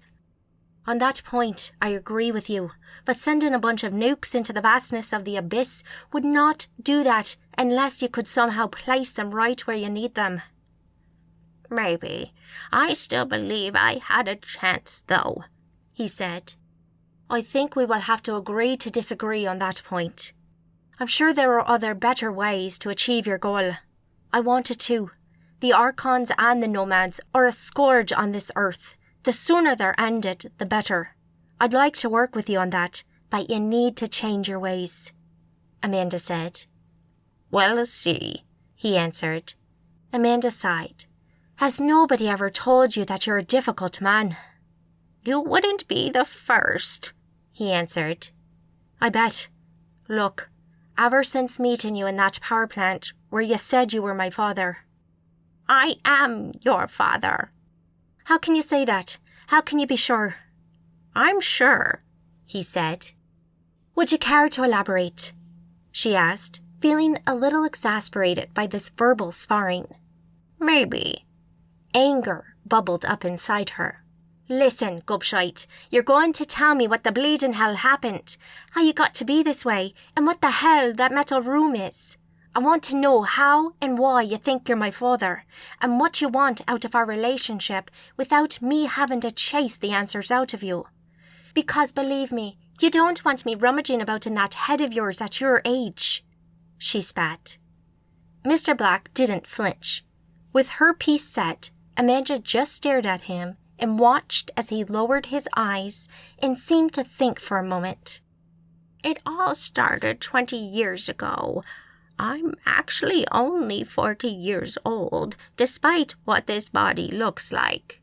On that point, I agree with you, but sending a bunch of nukes into the vastness of the abyss would not do that unless you could somehow place them right where you need them. Maybe. I still believe I had a chance, though, he said. I think we will have to agree to disagree on that point. I'm sure there are other better ways to achieve your goal. I want it too. The Archons and the Nomads are a scourge on this earth. The sooner they're ended, the better. I'd like to work with you on that, but you need to change your ways, Amanda said. Well, see, he answered. Amanda sighed. Has nobody ever told you that you're a difficult man? You wouldn't be the first, he answered. I bet. Look, ever since meeting you in that power plant where you said you were my father. I am your father. How can you say that? How can you be sure? I'm sure, he said. Would you care to elaborate? She asked, feeling a little exasperated by this verbal sparring. Maybe. Anger bubbled up inside her. Listen, gobshite, you're going to tell me what the bleeding hell happened, how you got to be this way, and what the hell that metal room is. I want to know how and why you think you're my father, and what you want out of our relationship without me having to chase the answers out of you. Because believe me, you don't want me rummaging about in that head of yours at your age." She spat. Mr. Black didn't flinch. With her piece set, Amanda just stared at him and watched as he lowered his eyes and seemed to think for a moment. "It all started 20 years ago. I'm actually only 40 years old, despite what this body looks like.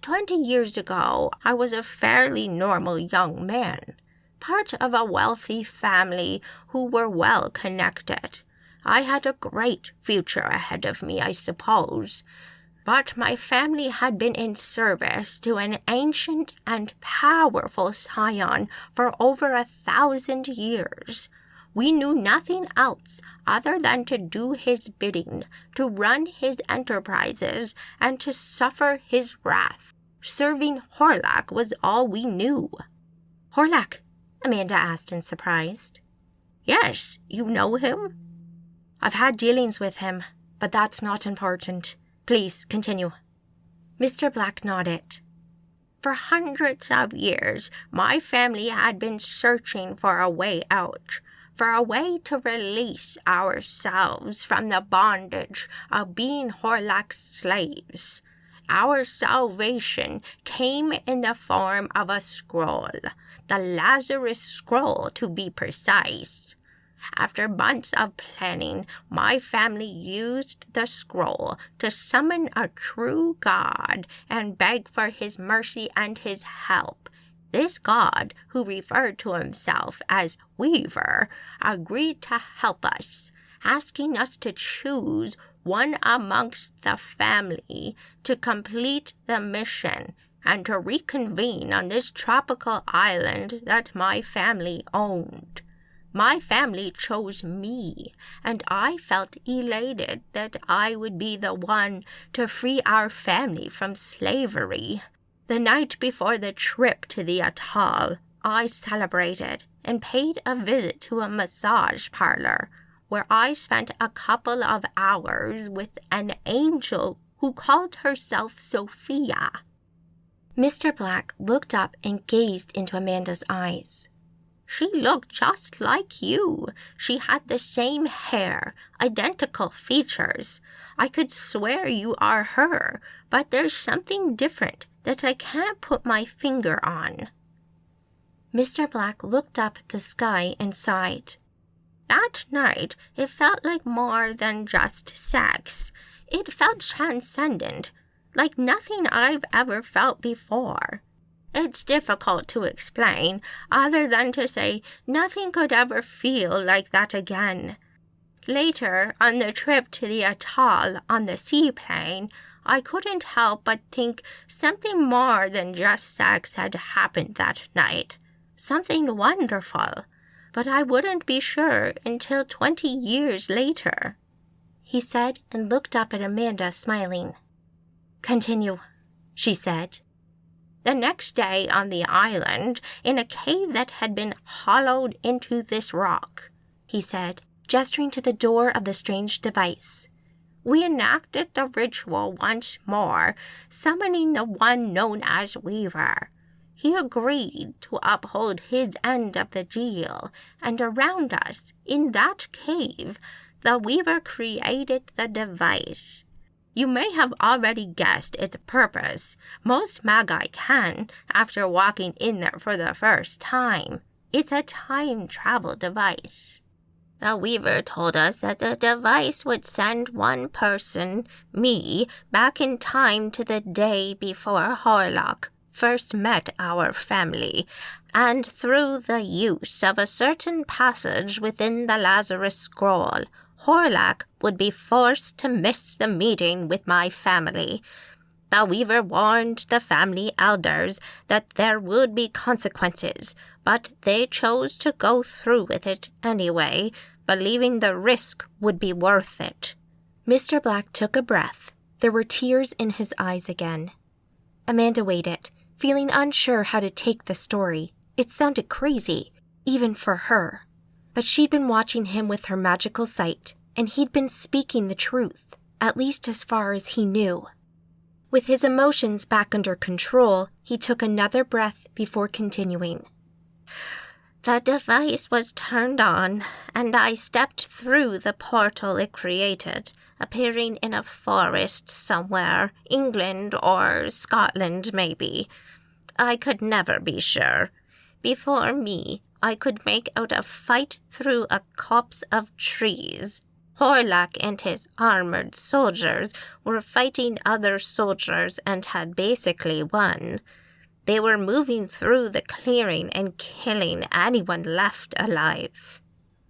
20 years ago, I was a fairly normal young man, part of a wealthy family who were well connected. I had a great future ahead of me, I suppose. But my family had been in service to an ancient and powerful scion for over 1,000 years. We knew nothing else other than to do his bidding, to run his enterprises, and to suffer his wrath. Serving Horlak was all we knew." "Horlak?" Amanda asked in surprise. "Yes, you know him?" "I've had dealings with him, but that's not important. Please, continue." Mr. Black nodded. "For hundreds of years, my family had been searching for a way out, for a way to release ourselves from the bondage of being Horlak's slaves. Our salvation came in the form of a scroll, the Lazarus Scroll to be precise. After months of planning, my family used the scroll to summon a true god and beg for his mercy and his help. This god, who referred to himself as Weaver, agreed to help us, asking us to choose one amongst the family to complete the mission and to reconvene on this tropical island that my family owned. My family chose me, and I felt elated that I would be the one to free our family from slavery. The night before the trip to the atoll, I celebrated and paid a visit to a massage parlor, where I spent a couple of hours with an angel who called herself Sophia." Mr. Black looked up and gazed into Amanda's eyes. "She looked just like you. She had the same hair, identical features. I could swear you are her, but there's something different that I can't put my finger on." Mr. Black looked up at the sky and sighed. "That night, it felt like more than just sex. It felt transcendent, like nothing I've ever felt before. It's difficult to explain, other than to say nothing could ever feel like that again. Later, on the trip to the atoll on the seaplane, I couldn't help but think something more than just sex had happened that night. Something wonderful. But I wouldn't be sure until 20 years later," he said and looked up at Amanda, smiling. "Continue," she said. "The next day on the island, in a cave that had been hollowed into this rock," he said, gesturing to the door of the strange device, "we enacted the ritual once more, summoning the one known as Weaver. He agreed to uphold his end of the deal, and around us, in that cave, the Weaver created the device. You may have already guessed its purpose. Most Magi can, after walking in there for the first time. It's a time travel device. The Weaver told us that the device would send one person, me, back in time to the day before Horlak first met our family, and through the use of a certain passage within the Lazarus Scroll, Horlak would be forced to miss the meeting with my family. The Weaver warned the family elders that there would be consequences, but they chose to go through with it anyway, believing the risk would be worth it." Mr. Black took a breath. There were tears in his eyes again. Amanda waited, feeling unsure how to take the story. It sounded crazy, even for her. But she'd been watching him with her magical sight, and he'd been speaking the truth, at least as far as he knew. With his emotions back under control, he took another breath before continuing. The device was turned on, and I stepped through the portal it created, appearing in a forest somewhere, England or Scotland maybe. I could never be sure. Before me, I could make out a fight through a copse of trees. Horlak and his armored soldiers were fighting other soldiers and had basically won. They were moving through the clearing and killing anyone left alive.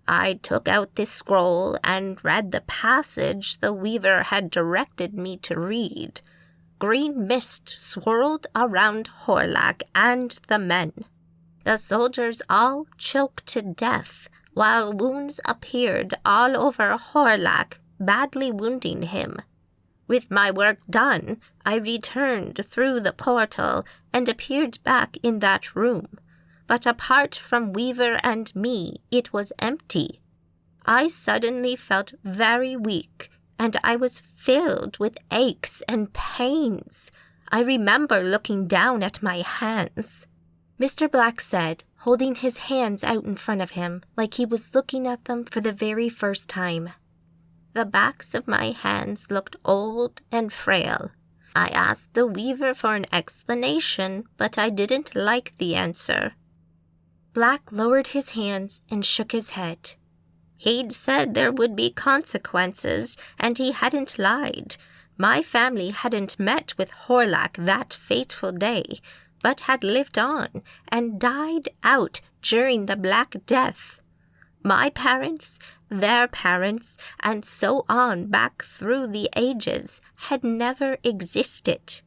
I took out the scroll and read the passage the Weaver had directed me to read. Green mist swirled around Horlak and the men. The soldiers all choked to death, while wounds appeared all over Horlak, badly wounding him. With my work done, I returned through the portal and appeared back in that room. But apart from Weaver and me, it was empty. I suddenly felt very weak, and I was filled with aches and pains. I remember looking down at my hands. Mr. Black said, holding his hands out in front of him like he was looking at them for the very first time. The backs of my hands looked old and frail. I asked the Weaver for an explanation, but I didn't like the answer. Black lowered his hands and shook his head. He'd said there would be consequences, and he hadn't lied. My family hadn't met with Horlak that fateful day, but had lived on and died out during the Black Death. My parents, their parents, and so on back through the ages had never existed.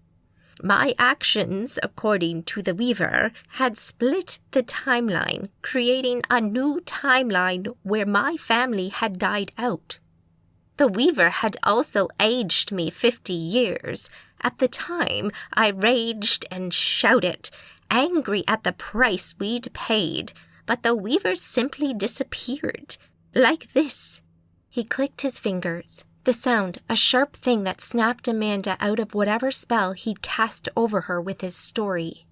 My actions, according to the Weaver, had split the timeline, creating a new timeline where my family had died out. The Weaver had also aged me 50 years. At the time, I raged and shouted, angry at the price we'd paid, but the Weaver simply disappeared. Like this. He clicked his fingers. The sound, a sharp thing that snapped Amanda out of whatever spell he'd cast over her with his story.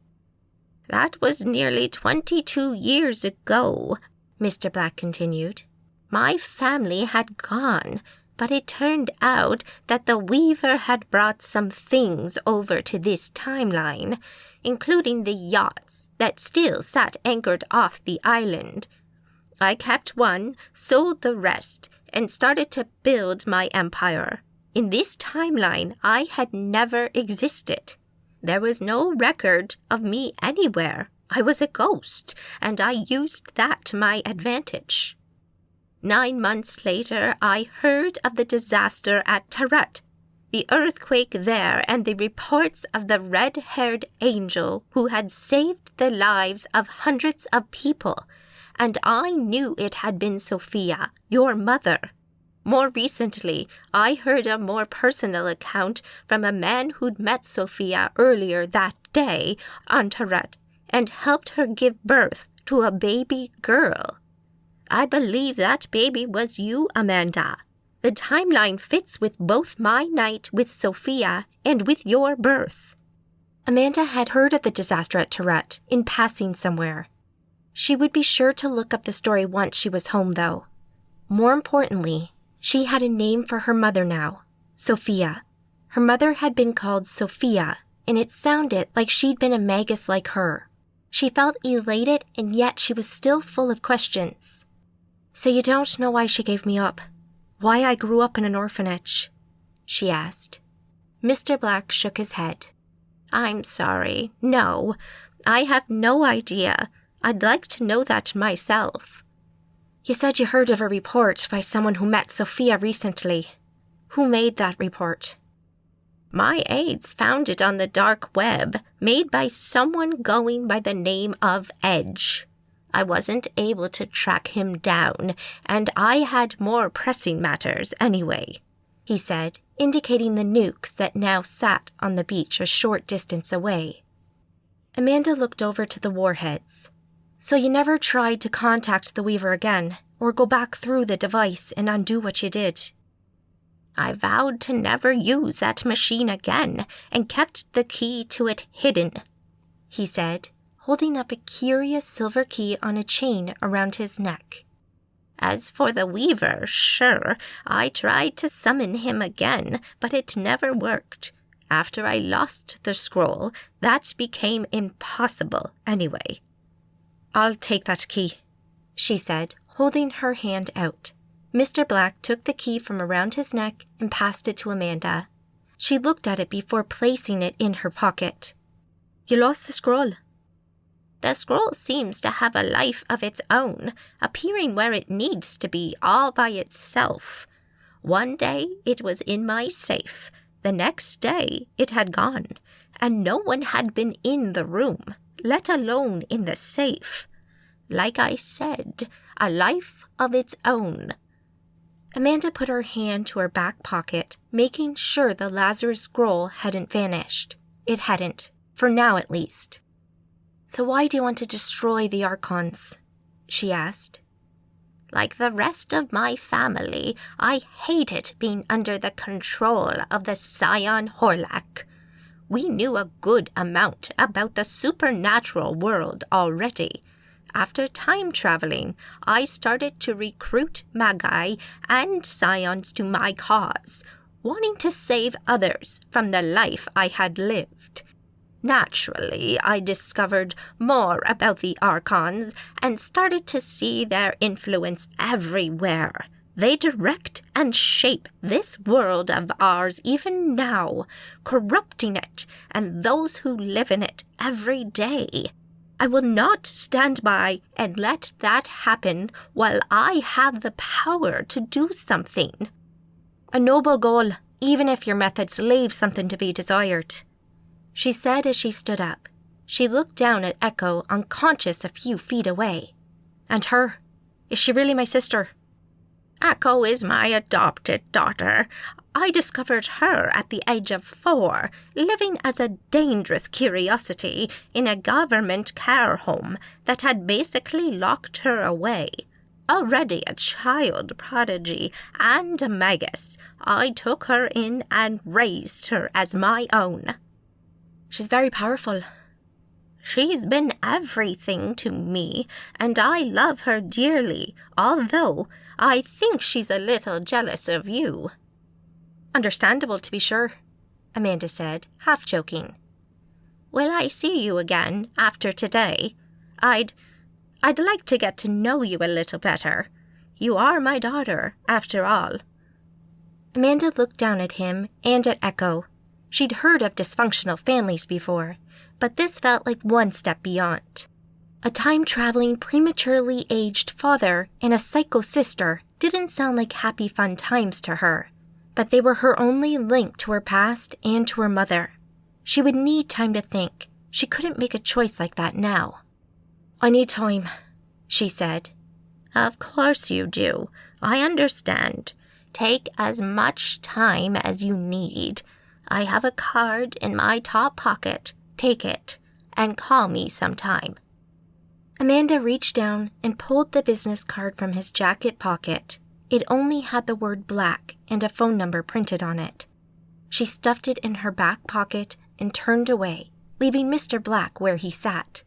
That was nearly 22 years ago, Mr. Black continued. My family had gone, but it turned out that the Weaver had brought some things over to this timeline, including the yachts that still sat anchored off the island. I kept one, sold the rest, and started to build my empire. In this timeline, I had never existed. There was no record of me anywhere. I was a ghost, and I used that to my advantage. 9 months later, I heard of the disaster at Tarut, the earthquake there, and the reports of the red-haired angel who had saved the lives of hundreds of people, and I knew it had been Sophia, your mother. More recently, I heard a more personal account from a man who'd met Sophia earlier that day on Tarut and helped her give birth to a baby girl. I believe that baby was you, Amanda. The timeline fits with both my night with Sophia and with your birth. Amanda had heard of the disaster at Tarut in passing somewhere. She would be sure to look up the story once she was home, though. More importantly, she had a name for her mother now, Sophia. Her mother had been called Sophia, and it sounded like she'd been a magus like her. She felt elated, and yet she was still full of questions. So you don't know why she gave me up? Why I grew up in an orphanage? She asked. Mr. Black shook his head. I'm sorry. No, I have no idea. I'd like to know that myself. You said you heard of a report by someone who met Sophia recently. Who made that report? My aides found it on the dark web, made by someone going by the name of Edge. I wasn't able to track him down, and I had more pressing matters anyway, he said, indicating the nukes that now sat on the beach a short distance away. Amanda looked over to the warheads. So you never tried to contact the Weaver again, or go back through the device and undo what you did? I vowed to never use that machine again and kept the key to it hidden, he said, holding up a curious silver key on a chain around his neck. As for the Weaver, sure, I tried to summon him again, but it never worked. After I lost the scroll, that became impossible anyway. I'll take that key, she said, holding her hand out. Mr. Black took the key from around his neck and passed it to Amanda. She looked at it before placing it in her pocket. You lost the scroll. The scroll seems to have a life of its own, appearing where it needs to be all by itself. One day it was in my safe. The next day it had gone, and no one had been in the room, let alone in the safe. Like I said, a life of its own. Amanda put her hand to her back pocket, making sure the Lazarus scroll hadn't vanished. It hadn't, for now at least. So why do you want to destroy the Archons? She asked. Like the rest of my family, I hated being under the control of the Scion Horlak. We knew a good amount about the supernatural world already. After time traveling, I started to recruit Magi and Scions to my cause, wanting to save others from the life I had lived. Naturally, I discovered more about the Archons and started to see their influence everywhere. They direct and shape this world of ours even now, corrupting it and those who live in it every day. I will not stand by and let that happen while I have the power to do something. A noble goal, even if your methods leave something to be desired, she said as she stood up. She looked down at Echo, unconscious a few feet away. And her? Is she really my sister? Echo is my adopted daughter. I discovered her at the age of 4, living as a dangerous curiosity in a government care home that had basically locked her away. Already a child prodigy and a magus, I took her in and raised her as my own. She's very powerful. She's been everything to me, and I love her dearly, although I think she's a little jealous of you. Understandable, to be sure, Amanda said, half joking. Will I see you again after today? I'd like to get to know you a little better. You are my daughter, after all. Amanda looked down at him and at Echo. She'd heard of dysfunctional families before, but this felt like one step beyond. A time-traveling, prematurely aged father and a psycho sister didn't sound like happy fun times to her, but they were her only link to her past and to her mother. She would need time to think. She couldn't make a choice like that now. I need time, she said. Of course you do. I understand. Take as much time as you need. I have a card in my top pocket. Take it, and call me sometime. Amanda reached down and pulled the business card from his jacket pocket. It only had the word Black and a phone number printed on it. She stuffed it in her back pocket and turned away, leaving Mr. Black where he sat.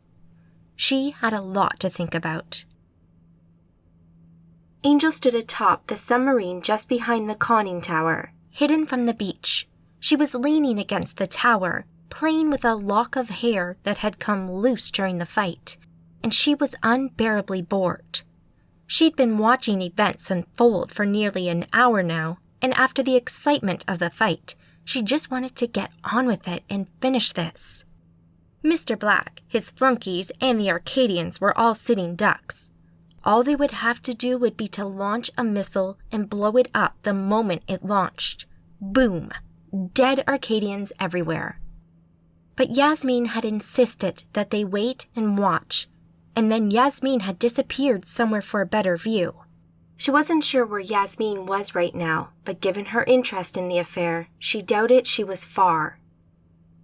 She had a lot to think about. Angel stood atop the submarine just behind the conning tower, hidden from the beach. She was leaning against the tower, playing with a lock of hair that had come loose during the fight, and she was unbearably bored. She'd been watching events unfold for nearly an hour now, and after the excitement of the fight, she just wanted to get on with it and finish this. Mr. Black, his flunkies, and the Arcadians were all sitting ducks. All they would have to do would be to launch a missile and blow it up the moment it launched. Boom! Dead Arcadians everywhere. But Yasmin had insisted that they wait and watch, and then Yasmin had disappeared somewhere for a better view. She wasn't sure where Yasmin was right now, but given her interest in the affair, she doubted she was far.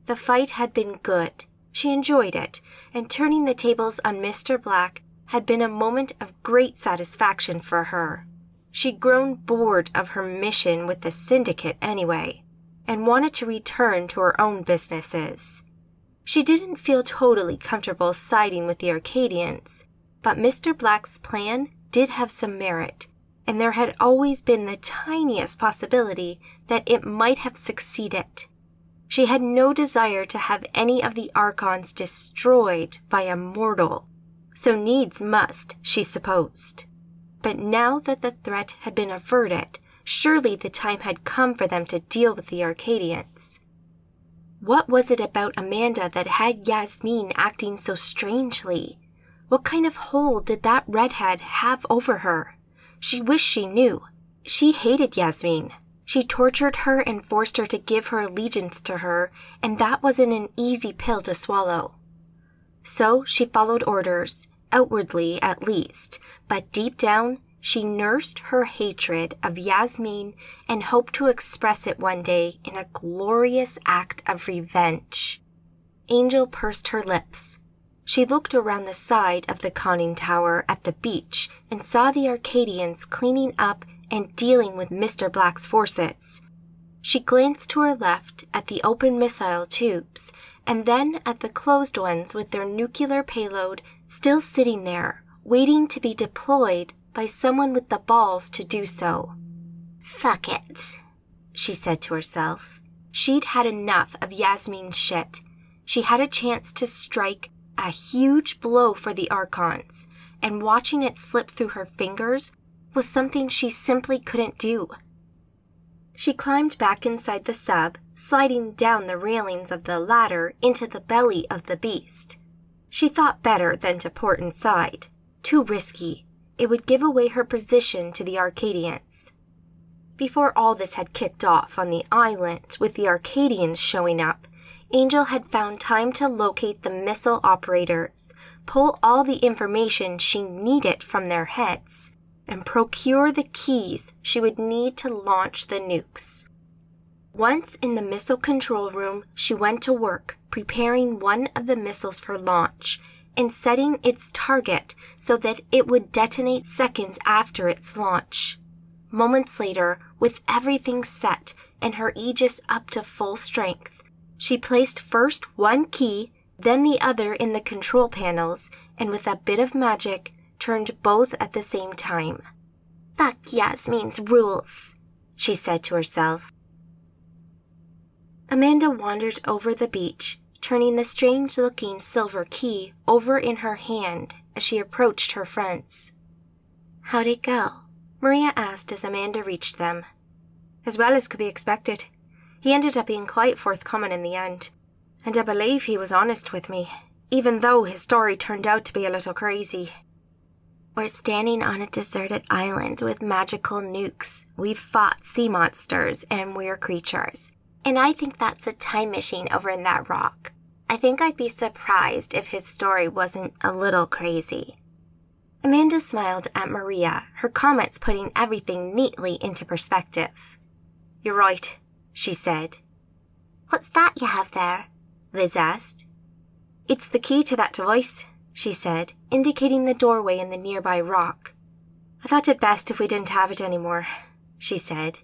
The fight had been good, She enjoyed it, and turning the tables on Mr. Black had been a moment of great satisfaction for her. She'd grown bored of her mission with the syndicate anyway, and wanted to return to her own businesses. She didn't feel totally comfortable siding with the Arcadians, but Mr. Black's plan did have some merit, and there had always been the tiniest possibility that it might have succeeded. She had no desire to have any of the Archons destroyed by a mortal, so needs must, she supposed. But now that the threat had been averted, surely the time had come for them to deal with the Arcadians. What was it about Amanda that had Yasmin acting so strangely? What kind of hold did that redhead have over her? She wished she knew. She hated Yasmin. She tortured her and forced her to give her allegiance to her, and that wasn't an easy pill to swallow. So she followed orders, outwardly at least, but deep down she nursed her hatred of Yasmin and hoped to express it one day in a glorious act of revenge. Angel pursed her lips. She looked around the side of the conning tower at the beach and saw the Arcadians cleaning up and dealing with Mr. Black's forces. She glanced to her left at the open missile tubes, and then at the closed ones with their nuclear payload still sitting there, waiting to be deployed by someone with the balls to do so. Fuck it, she said to herself. She'd had enough of Yasmin's shit. She had a chance to strike a huge blow for the Archons, and watching it slip through her fingers was something she simply couldn't do. She climbed back inside the sub, sliding down the railings of the ladder into the belly of the beast. She thought better than to port inside. Too risky. It would give away her position to the Arcadians. Before all this had kicked off on the island with the Arcadians showing up, Angel had found time to locate the missile operators, pull all the information she needed from their heads, and procure the keys she would need to launch the nukes. Once in the missile control room, she went to work preparing one of the missiles for launch and setting its target so that it would detonate seconds after its launch. Moments later, with everything set and her Aegis up to full strength, she placed first one key, then the other in the control panels, and with a bit of magic, turned both at the same time. Fuck Yasmin's rules, she said to herself. Amanda wandered over the beach, turning the strange-looking silver key over in her hand as she approached her friends. "How'd it go?" Maria asked as Amanda reached them. "As well as could be expected. He ended up being quite forthcoming in the end, and I believe he was honest with me, even though his story turned out to be a little crazy." "We're standing on a deserted island with magical nukes. We've fought sea monsters and weird creatures. And I think that's a time machine over in that rock. I think I'd be surprised if his story wasn't a little crazy." Amanda smiled at Maria, her comments putting everything neatly into perspective. "You're right," she said. "What's that you have there?" Liz asked. "It's the key to that device," she said, indicating the doorway in the nearby rock. "I thought it best if we didn't have it anymore," she said.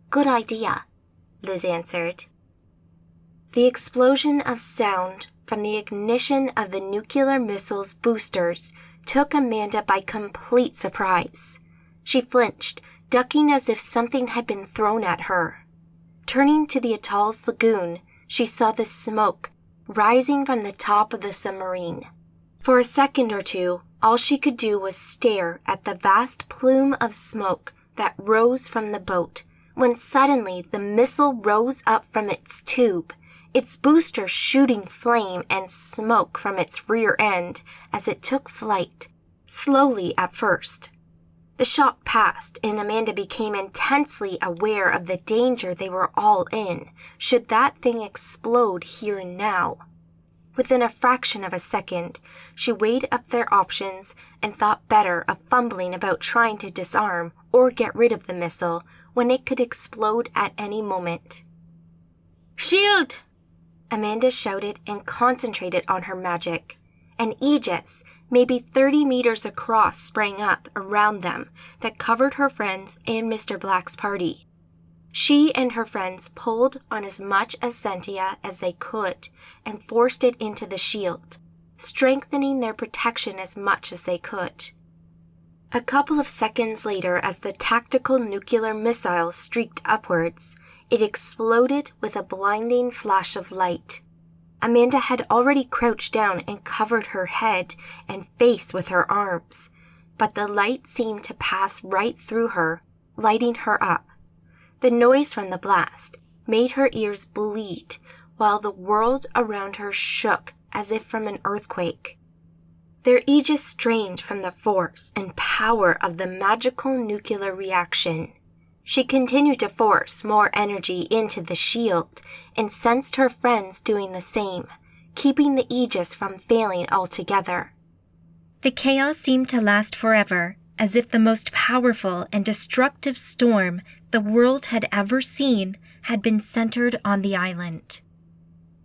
"Good idea," Liz answered. The explosion of sound from the ignition of the nuclear missile's boosters took Amanda by complete surprise. She flinched, ducking as if something had been thrown at her. Turning to the atoll's lagoon, she saw the smoke rising from the top of the submarine. For a second or two, all she could do was stare at the vast plume of smoke that rose from the boat, when suddenly the missile rose up from its tube, its booster shooting flame and smoke from its rear end as it took flight, slowly at first. The shock passed, and Amanda became intensely aware of the danger they were all in, should that thing explode here and now. Within a fraction of a second, she weighed up their options and thought better of fumbling about trying to disarm or get rid of the missile when it could explode at any moment. "Shield!" Amanda shouted and concentrated on her magic. An aegis, maybe 30 meters across, sprang up around them that covered her friends and Mr. Black's party. She and her friends pulled on as much essentia as they could and forced it into the shield, strengthening their protection as much as they could. A couple of seconds later, as the tactical nuclear missile streaked upwards, it exploded with a blinding flash of light. Amanda had already crouched down and covered her head and face with her arms, but the light seemed to pass right through her, lighting her up. The noise from the blast made her ears bleed, while the world around her shook as if from an earthquake. Their aegis strained from the force and power of the magical nuclear reaction. She continued to force more energy into the shield and sensed her friends doing the same, keeping the aegis from failing altogether. The chaos seemed to last forever, as if the most powerful and destructive storm the world had ever seen had been centered on the island.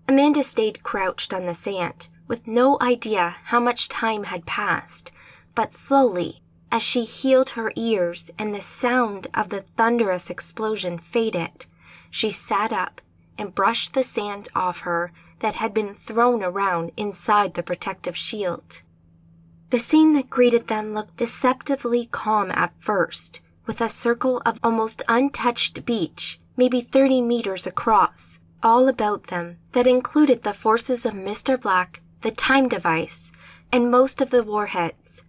Amanda stayed crouched on the sand, with no idea how much time had passed, but slowly, as she healed her ears and the sound of the thunderous explosion faded, she sat up and brushed the sand off her that had been thrown around inside the protective shield. The scene that greeted them looked deceptively calm at first, with a circle of almost untouched beach, maybe 30 meters across, all about them that included the forces of Mr. Black, the time device, and most of the warheads.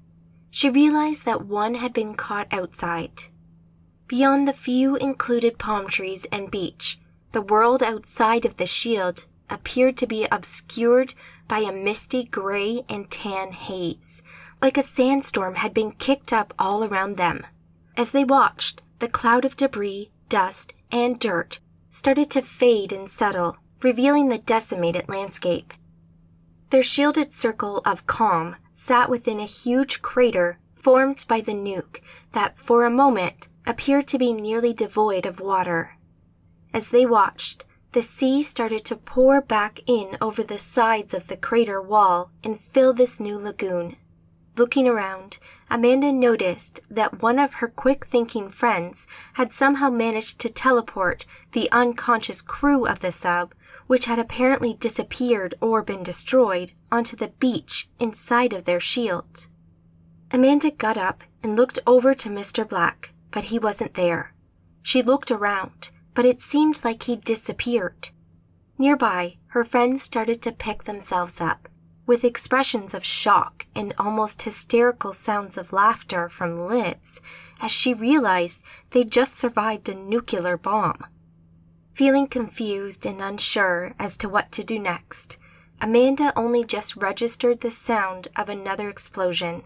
She realized that one had been caught outside. Beyond the few included palm trees and beach, the world outside of the shield appeared to be obscured by a misty gray and tan haze, like a sandstorm had been kicked up all around them. As they watched, the cloud of debris, dust, and dirt started to fade and settle, revealing the decimated landscape. Their shielded circle of calm sat within a huge crater formed by the nuke that, for a moment, appeared to be nearly devoid of water. As they watched, the sea started to pour back in over the sides of the crater wall and fill this new lagoon. Looking around, Amanda noticed that one of her quick-thinking friends had somehow managed to teleport the unconscious crew of the sub, which had apparently disappeared or been destroyed, onto the beach inside of their shield. Amanda got up and looked over to Mr. Black, but he wasn't there. She looked around, but it seemed like he'd disappeared. Nearby, her friends started to pick themselves up, with expressions of shock and almost hysterical sounds of laughter from Liz, as she realized they'd just survived a nuclear bomb. Feeling confused and unsure as to what to do next, Amanda only just registered the sound of another explosion,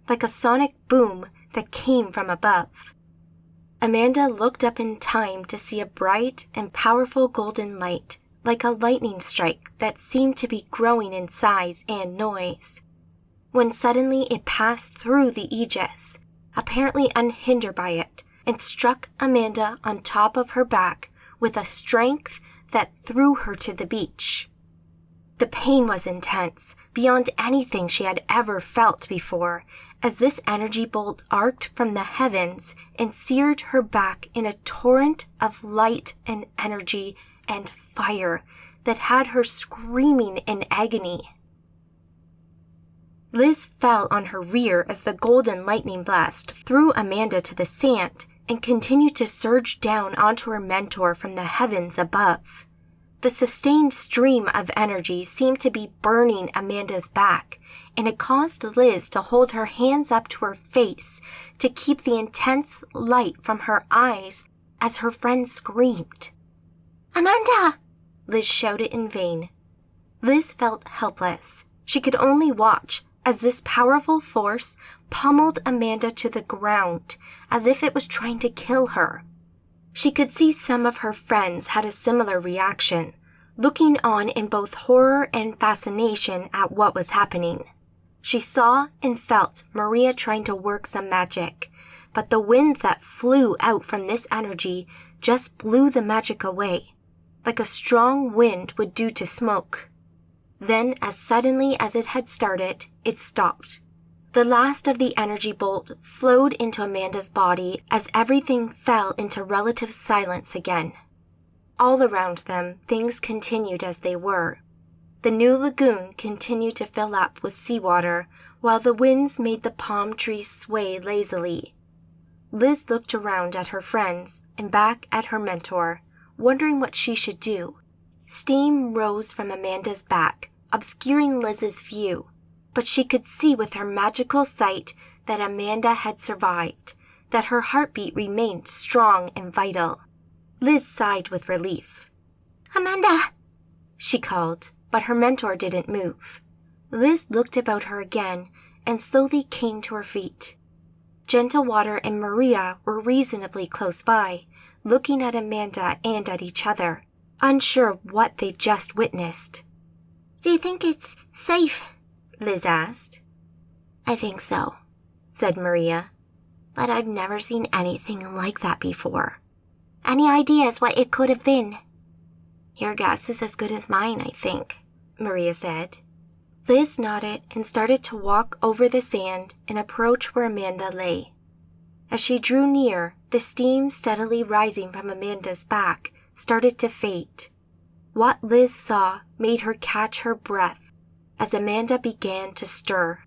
like a sonic boom that came from above. Amanda looked up in time to see a bright and powerful golden light, like a lightning strike that seemed to be growing in size and noise, when suddenly it passed through the aegis, apparently unhindered by it, and struck Amanda on top of her back with a strength that threw her to the beach. The pain was intense, beyond anything she had ever felt before, as this energy bolt arced from the heavens and seared her back in a torrent of light and energy and fire that had her screaming in agony. Liz fell on her rear as the golden lightning blast threw Amanda to the sand and continued to surge down onto her mentor from the heavens above. The sustained stream of energy seemed to be burning Amanda's back, and it caused Liz to hold her hands up to her face to keep the intense light from her eyes as her friend screamed. Amanda! Liz shouted in vain. Liz felt helpless. She could only watch as this powerful force pummeled Amanda to the ground, as if it was trying to kill her. She could see some of her friends had a similar reaction, looking on in both horror and fascination at what was happening. She saw and felt Maria trying to work some magic, but the winds that flew out from this energy just blew the magic away. like a strong wind would do to smoke. Then, as suddenly as it had started, it stopped. The last of the energy bolt flowed into Amanda's body as everything fell into relative silence again. All around them, things continued as they were. The new lagoon continued to fill up with seawater, while the winds made the palm trees sway lazily. Liz looked around at her friends and back at her mentor, wondering what she should do. Steam rose from Amanda's back, obscuring Liz's view, but she could see with her magical sight that Amanda had survived, that her heartbeat remained strong and vital. Liz sighed with relief. Amanda! She called, but her mentor didn't move. Liz looked about her again and slowly came to her feet. Gentle Water and Maria were reasonably close by, looking at Amanda and at each other, unsure of what they'd just witnessed. Do you think it's safe? Liz asked. I think so, said Maria, but I've never seen anything like that before. Any ideas what it could have been? Your guess is as good as mine, I think, Maria said. Liz nodded and started to walk over the sand and approach where Amanda lay. As she drew near, the steam steadily rising from Amanda's back started to fade. What Liz saw made her catch her breath as Amanda began to stir.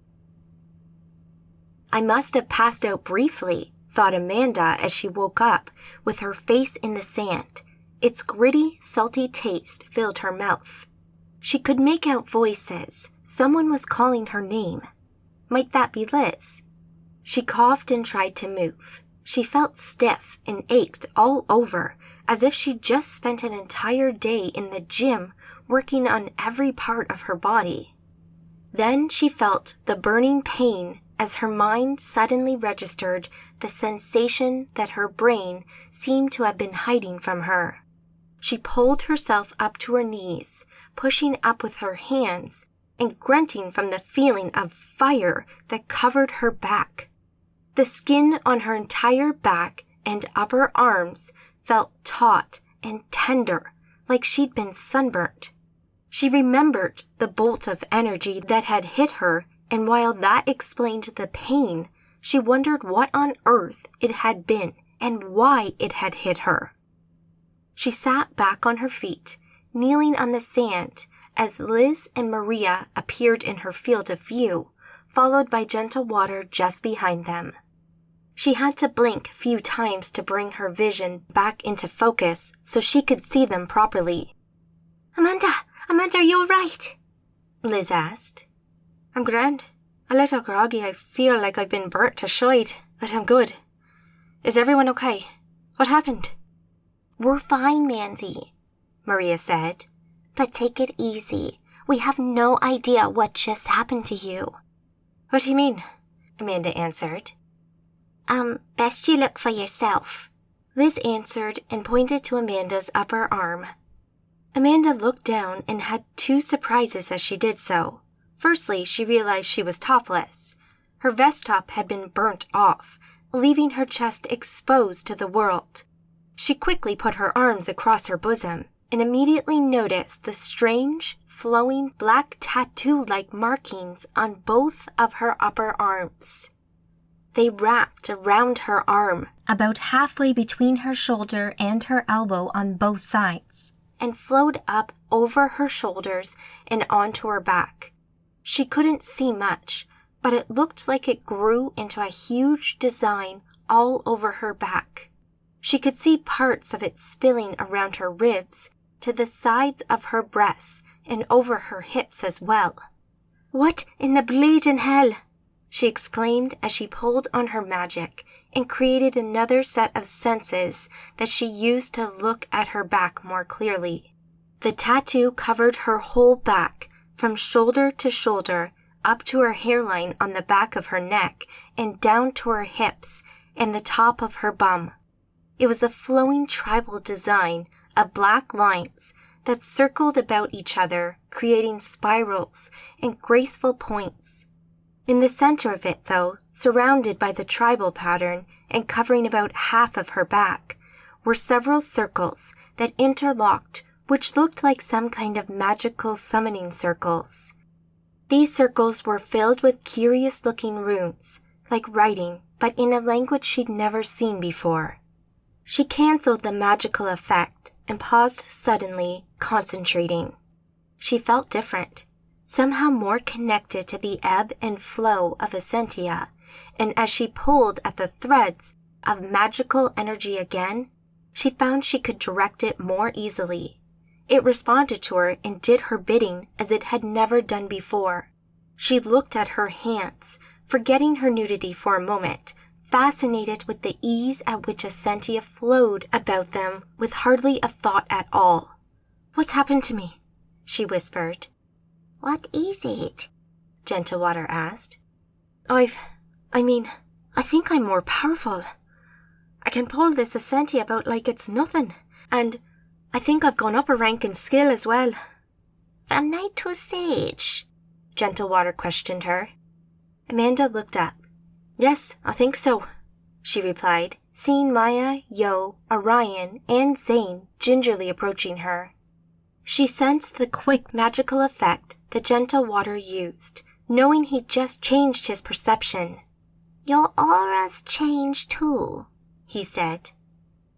I must have passed out briefly, thought Amanda as she woke up with her face in the sand. Its gritty, salty taste filled her mouth. She could make out voices. Someone was calling her name. Might that be Liz? She coughed and tried to move. She felt stiff and ached all over, as if she'd just spent an entire day in the gym working on every part of her body. Then she felt the burning pain as her mind suddenly registered the sensation that her brain seemed to have been hiding from her. She pulled herself up to her knees, pushing up with her hands and grunting from the feeling of fire that covered her back. The skin on her entire back and upper arms felt taut and tender, like she'd been sunburnt. She remembered the bolt of energy that had hit her, and while that explained the pain, she wondered what on earth it had been and why it had hit her. She sat back on her feet, kneeling on the sand, as Liz and Maria appeared in her field of view, followed by Gentle Water just behind them. She had to blink a few times to bring her vision back into focus so she could see them properly. Amanda, are you all right? Liz asked. I'm grand. A little groggy. I feel like I've been burnt to shite, but I'm good. Is everyone okay? What happened? We're fine, Mandy, Maria said. But take it easy. We have no idea what just happened to you. What do you mean? Amanda answered. Best you look for yourself. Liz answered and pointed to Amanda's upper arm. Amanda looked down and had two surprises as she did so. Firstly, she realized she was topless. Her vest top had been burnt off, leaving her chest exposed to the world. She quickly put her arms across her bosom and immediately noticed the strange, flowing black tattoo-like markings on both of her upper arms. They wrapped around her arm, about halfway between her shoulder and her elbow on both sides, and flowed up over her shoulders and onto her back. She couldn't see much, but it looked like it grew into a huge design all over her back. She could see parts of it spilling around her ribs, to the sides of her breasts, and over her hips as well. What in the bleeding hell? She exclaimed as she pulled on her magic and created another set of senses that she used to look at her back more clearly. The tattoo covered her whole back, from shoulder to shoulder, up to her hairline on the back of her neck and down to her hips and the top of her bum. It was a flowing tribal design of black lines that circled about each other, creating spirals and graceful points. In the center of it, though, surrounded by the tribal pattern and covering about half of her back, were several circles that interlocked which looked like some kind of magical summoning circles. These circles were filled with curious-looking runes, like writing, but in a language she'd never seen before. She canceled the magical effect and paused suddenly, concentrating. She felt different, somehow more connected to the ebb and flow of Essentia, and as she pulled at the threads of magical energy again, she found she could direct it more easily. It responded to her and did her bidding as it had never done before. She looked at her hands, forgetting her nudity for a moment, fascinated with the ease at which Essentia flowed about them with hardly a thought at all. "What's happened to me?" she whispered. What is it? Gentlewater asked. I think I'm more powerful. I can pull this Essentia about like it's nothing, and I think I've gone up a rank in skill as well. From knight to sage? Gentlewater questioned her. Amanda looked up. Yes, I think so, she replied, seeing Maya, Yo, Orion, and Zane gingerly approaching her. She sensed the quick magical effect that Gentlewater used, knowing he'd just changed his perception. Your aura's changed too, he said.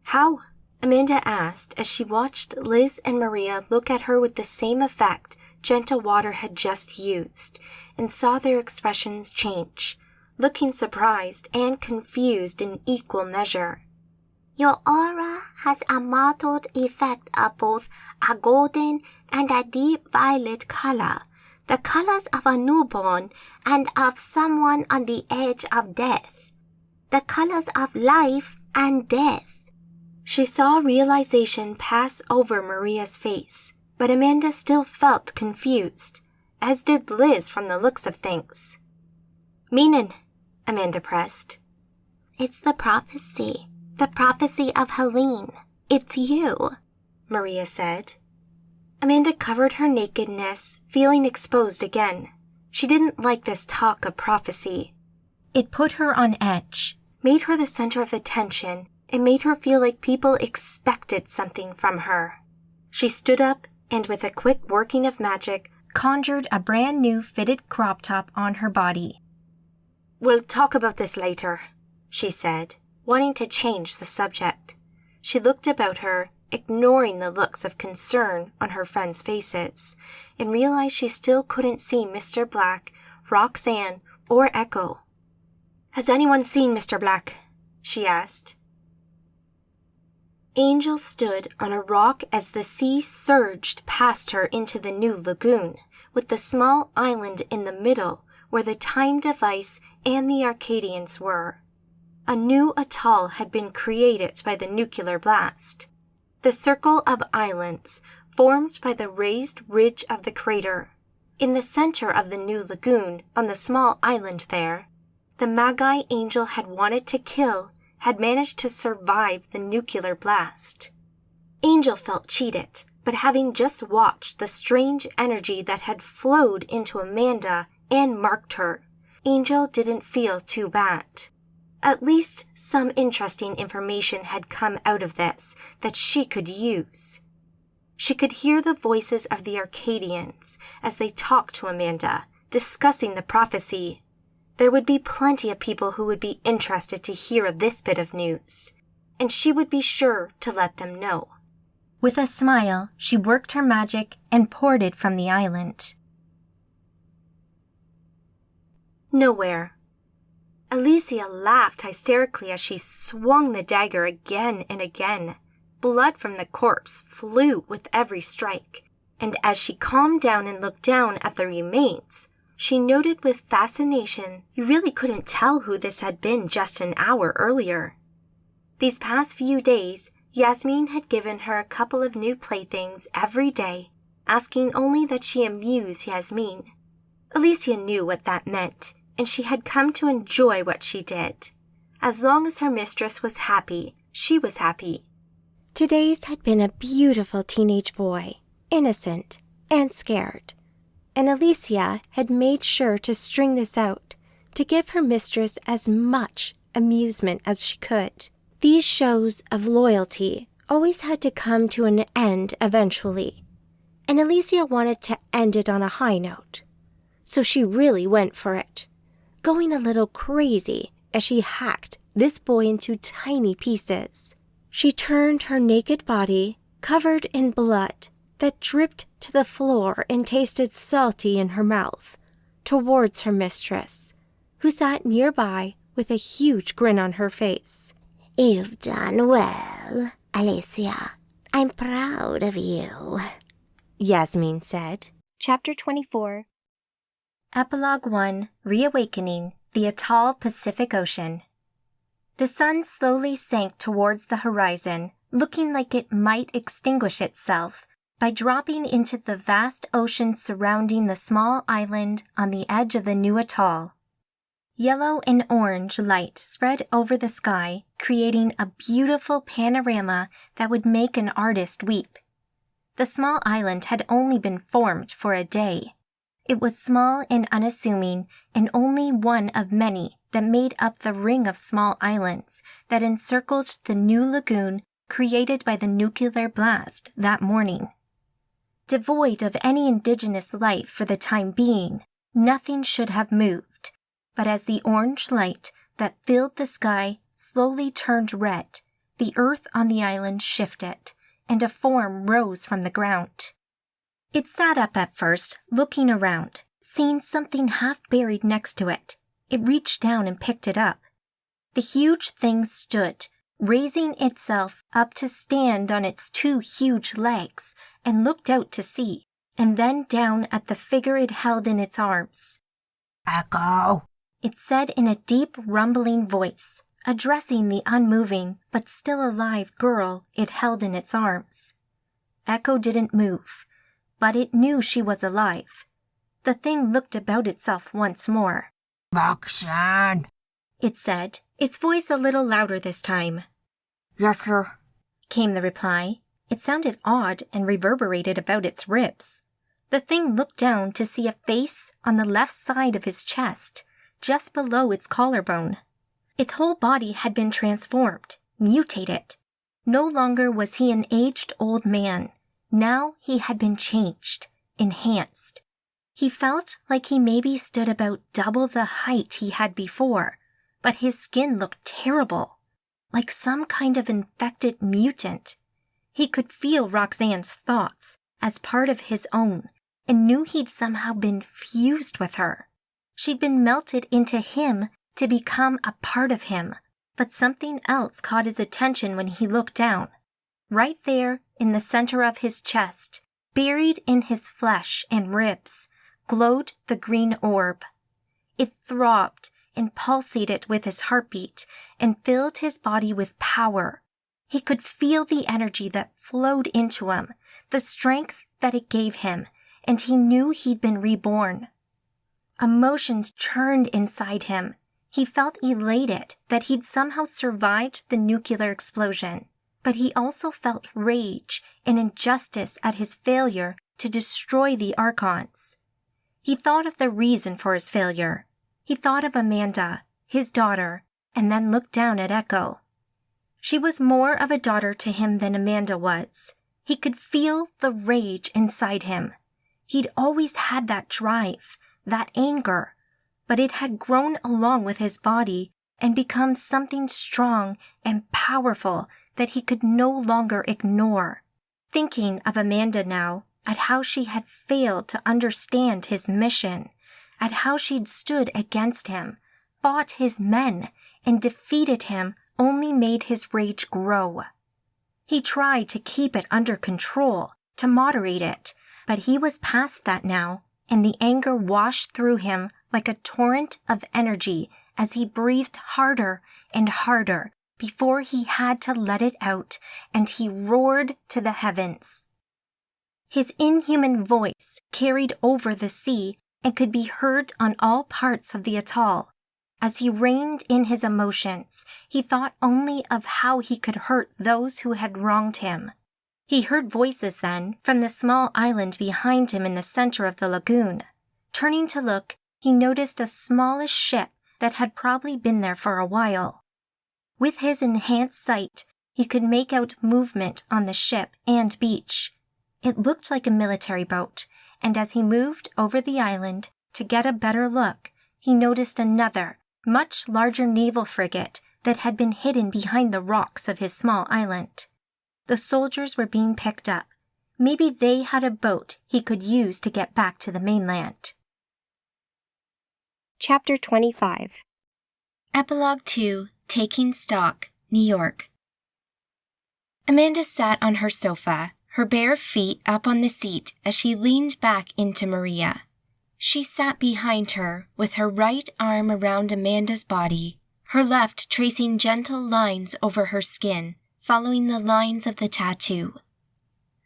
How? Amanda asked as she watched Liz and Maria look at her with the same effect Gentlewater had just used, and saw their expressions change, looking surprised and confused in equal measure. Your aura has a mottled effect of both a golden and a deep violet color, the colors of a newborn and of someone on the edge of death, the colors of life and death. She saw realization pass over Maria's face, but Amanda still felt confused, as did Liz from the looks of things. Meanin', Amanda pressed. It's the prophecy of Helene. It's you, Maria said. Amanda covered her nakedness, feeling exposed again. She didn't like this talk of prophecy. It put her on edge, made her the center of attention, and made her feel like people expected something from her. She stood up and, with a quick working of magic, conjured a brand new fitted crop top on her body. We'll talk about this later, she said, wanting to change the subject. She looked about her, ignoring the looks of concern on her friends' faces, and realized she still couldn't see Mr. Black, Roxanne, or Echo. Has anyone seen Mr. Black? She asked. Angel stood on a rock as the sea surged past her into the new lagoon, with the small island in the middle where the time device and the Arcadians were. A new atoll had been created by the nuclear blast. The circle of islands formed by the raised ridge of the crater. In the center of the new lagoon, on the small island there, the Magi Angel had wanted to kill had managed to survive the nuclear blast. Angel felt cheated, but having just watched the strange energy that had flowed into Amanda and marked her, Angel didn't feel too bad. At least some interesting information had come out of this that she could use. She could hear the voices of the Arcadians as they talked to Amanda, discussing the prophecy. There would be plenty of people who would be interested to hear this bit of news, and she would be sure to let them know. With a smile, she worked her magic and poured it from the island. Nowhere. Alicia laughed hysterically as she swung the dagger again and again. Blood from the corpse flew with every strike, and as she calmed down and looked down at the remains, she noted with fascination you really couldn't tell who this had been just an hour earlier. These past few days, Yasmin had given her a couple of new playthings every day, asking only that she amuse Yasmin. Alicia knew what that meant, and she had come to enjoy what she did. As long as her mistress was happy, she was happy. Today's had been a beautiful teenage boy, innocent and scared. And Alicia had made sure to string this out, to give her mistress as much amusement as she could. These shows of loyalty always had to come to an end eventually, and Alicia wanted to end it on a high note. So she really went for it, going a little crazy as she hacked this boy into tiny pieces. She turned her naked body, covered in blood that dripped to the floor and tasted salty in her mouth, towards her mistress, who sat nearby with a huge grin on her face. You've done well, Alicia. I'm proud of you, Yasmin said. Chapter 24. Epilogue 1, Reawakening, the Atoll Pacific Ocean. The sun slowly sank towards the horizon, looking like it might extinguish itself by dropping into the vast ocean surrounding the small island on the edge of the new atoll. Yellow and orange light spread over the sky, creating a beautiful panorama that would make an artist weep. The small island had only been formed for a day. It was small and unassuming, and only one of many that made up the ring of small islands that encircled the new lagoon created by the nuclear blast that morning. Devoid of any indigenous life for the time being, nothing should have moved, but as the orange light that filled the sky slowly turned red, the earth on the island shifted, and a form rose from the ground. It sat up at first, looking around, seeing something half buried next to it. It reached down and picked it up. The huge thing stood, raising itself up to stand on its two huge legs, and looked out to sea, and then down at the figure it held in its arms. Echo, it said in a deep, rumbling voice, addressing the unmoving but still alive girl it held in its arms. Echo didn't move, but it knew she was alive. The thing looked about itself once more. Roxanne, it said, its voice a little louder this time. Yes, sir, came the reply. It sounded odd and reverberated about its ribs. The thing looked down to see a face on the left side of his chest, just below its collarbone. Its whole body had been transformed, mutated. No longer was he an aged old man. Now he had been changed, enhanced. He felt like he maybe stood about double the height he had before, but his skin looked terrible, like some kind of infected mutant. He could feel Roxanne's thoughts as part of his own and knew he'd somehow been fused with her. She'd been melted into him to become a part of him, but something else caught his attention when he looked down. Right there in the center of his chest, buried in his flesh and ribs, glowed the green orb. It throbbed and pulsated with his heartbeat and filled his body with power. He could feel the energy that flowed into him, the strength that it gave him, and he knew he'd been reborn. Emotions churned inside him. He felt elated that he'd somehow survived the nuclear explosion, but he also felt rage and injustice at his failure to destroy the Archons. He thought of the reason for his failure. He thought of Amanda, his daughter, and then looked down at Echo. She was more of a daughter to him than Amanda was. He could feel the rage inside him. He'd always had that drive, that anger, but it had grown along with his body and become something strong and powerful that he could no longer ignore. Thinking of Amanda now, at how she had failed to understand his mission, at how she'd stood against him, fought his men, and defeated him only made his rage grow. He tried to keep it under control, to moderate it, but he was past that now, and the anger washed through him like a torrent of energy as he breathed harder and harder before he had to let it out, and he roared to the heavens. His inhuman voice carried over the sea and could be heard on all parts of the atoll. As he reined in his emotions, he thought only of how he could hurt those who had wronged him. He heard voices then from the small island behind him in the center of the lagoon. Turning to look, he noticed a smallish ship that had probably been there for a while. With his enhanced sight, He could make out movement on the ship and beach. It looked like a military boat, and as he moved over the island to get a better look, he noticed another, much larger naval frigate that had been hidden behind the rocks of his small island. The soldiers were being picked up. Maybe they had a boat he could use to get back to the mainland. Chapter 25. Epilogue 2, Taking Stock, New York. Amanda sat on her sofa, her bare feet up on the seat as she leaned back into Maria. She sat behind her with her right arm around Amanda's body, her left tracing gentle lines over her skin, following the lines of the tattoo.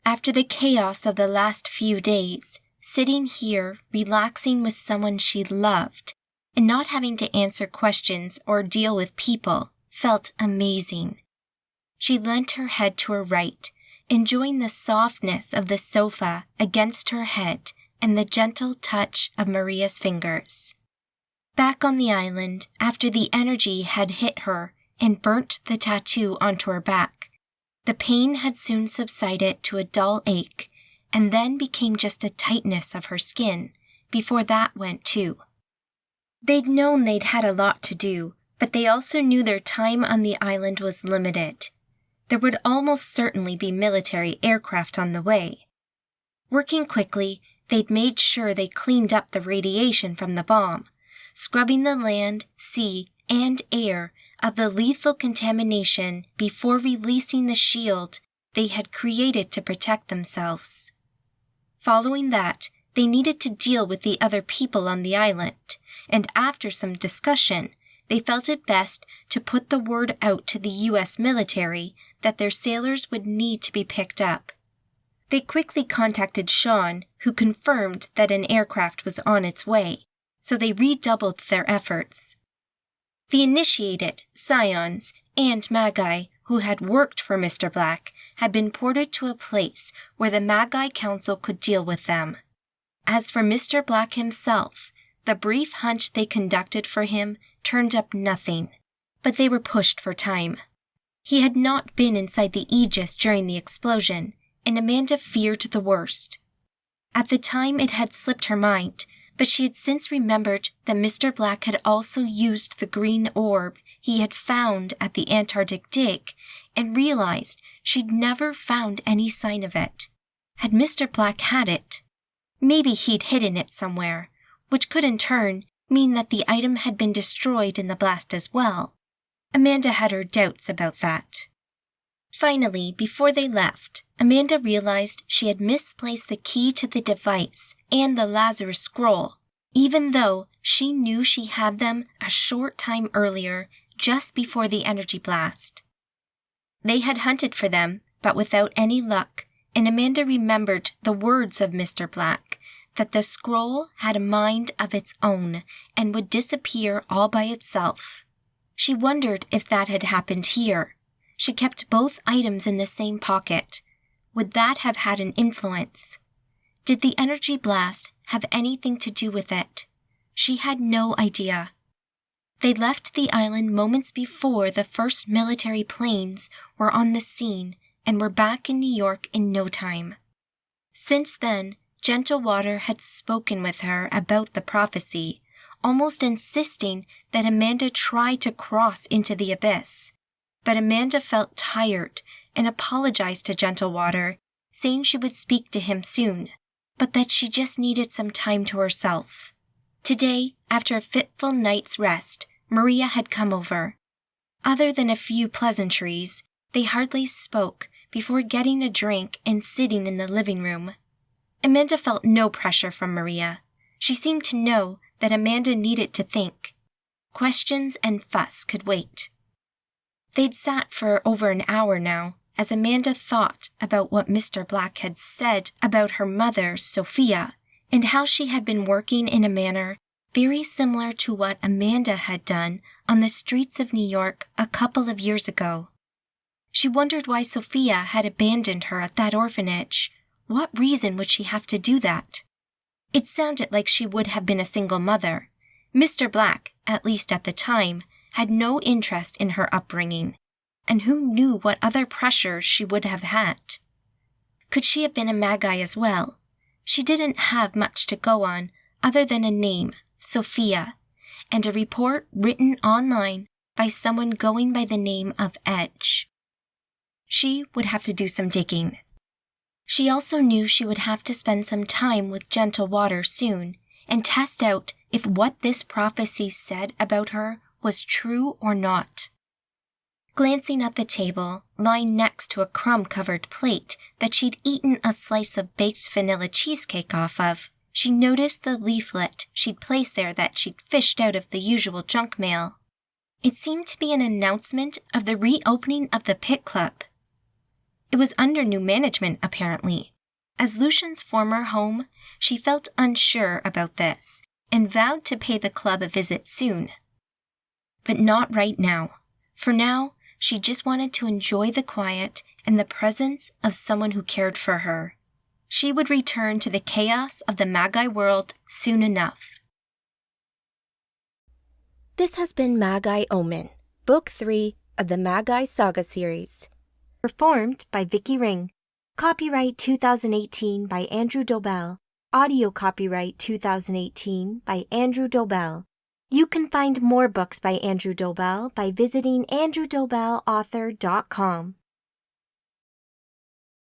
After the chaos of the last few days, sitting here, relaxing with someone she loved, and not having to answer questions or deal with people, felt amazing. She leant her head to her right, enjoying the softness of the sofa against her head and the gentle touch of Maria's fingers. Back on the island, after the energy had hit her and burnt the tattoo onto her back, the pain had soon subsided to a dull ache, and then became just a tightness of her skin, before that went too. They'd known they'd had a lot to do, but they also knew their time on the island was limited. There would almost certainly be military aircraft on the way. Working quickly, they'd made sure they cleaned up the radiation from the bomb, scrubbing the land, sea, and air of the lethal contamination before releasing the shield they had created to protect themselves. Following that, they needed to deal with the other people on the island, and after some discussion, they felt it best to put the word out to the U.S. military that their sailors would need to be picked up. They quickly contacted Sean, who confirmed that an aircraft was on its way, so they redoubled their efforts. The initiated, scions, and Magi who had worked for Mr. Black had been ported to a place where the Magi Council could deal with them. As for Mr. Black himself, the brief hunt they conducted for him turned up nothing, but they were pushed for time. He had not been inside the Aegis during the explosion, and Amanda feared the worst. At the time it had slipped her mind, but she had since remembered that Mr. Black had also used the green orb he had found at the Antarctic dig, and realized she'd never found any sign of it. Had Mr. Black had it? Maybe he'd hidden it somewhere, which could in turn mean that the item had been destroyed in the blast as well. Amanda had her doubts about that. Finally, before they left, Amanda realized she had misplaced the key to the device and the Lazarus scroll, even though she knew she had them a short time earlier, just before the energy blast. They had hunted for them, but without any luck, and Amanda remembered the words of Mr. Black, that the scroll had a mind of its own and would disappear all by itself. She wondered if that had happened here. She kept both items in the same pocket. Would that have had an influence? Did the energy blast have anything to do with it? She had no idea. They left the island moments before the first military planes were on the scene and were back in New York in no time. Since then, Gentle Water had spoken with her about the prophecy, almost insisting that Amanda try to cross into the abyss. But Amanda felt tired and apologized to Gentle Water, saying she would speak to him soon, but that she just needed some time to herself. Today, after a fitful night's rest, Maria had come over. Other than a few pleasantries, they hardly spoke before getting a drink and sitting in the living room. Amanda felt no pressure from Maria. She seemed to know that Amanda needed to think. Questions and fuss could wait. They'd sat for over an hour now, as Amanda thought about what Mr. Black had said about her mother, Sophia, and how she had been working in a manner very similar to what Amanda had done on the streets of New York a couple of years ago. She wondered why Sophia had abandoned her at that orphanage. What reason would she have to do that? It sounded like she would have been a single mother. Mr. Black, at least at the time, had no interest in her upbringing. and who knew what other pressures she would have had? Could she have been a Magi as well? She didn't have much to go on other than a name, Sophia, and a report written online by someone going by the name of Edge. She would have to do some digging. She also knew she would have to spend some time with Gentle Water soon and test out if what this prophecy said about her was true or not. Glancing at the table, lying next to a crumb-covered plate that she'd eaten a slice of baked vanilla cheesecake off of, she noticed the leaflet she'd placed there that she'd fished out of the usual junk mail. It seemed to be an announcement of the reopening of the Pit Club. It was under new management, apparently. As Lucian's former home, she felt unsure about this and vowed to pay the club a visit soon. But not right now. For now, she just wanted to enjoy the quiet and the presence of someone who cared for her. She would return to the chaos of the Magi world soon enough. This has been Magi Omen, Book 3 of the Magi Saga series. Performed by Vicky Ring. Copyright 2018 by Andrew Dobell. Audio copyright 2018 by Andrew Dobell. You can find more books by Andrew Dobell by visiting andrewdobellauthor.com.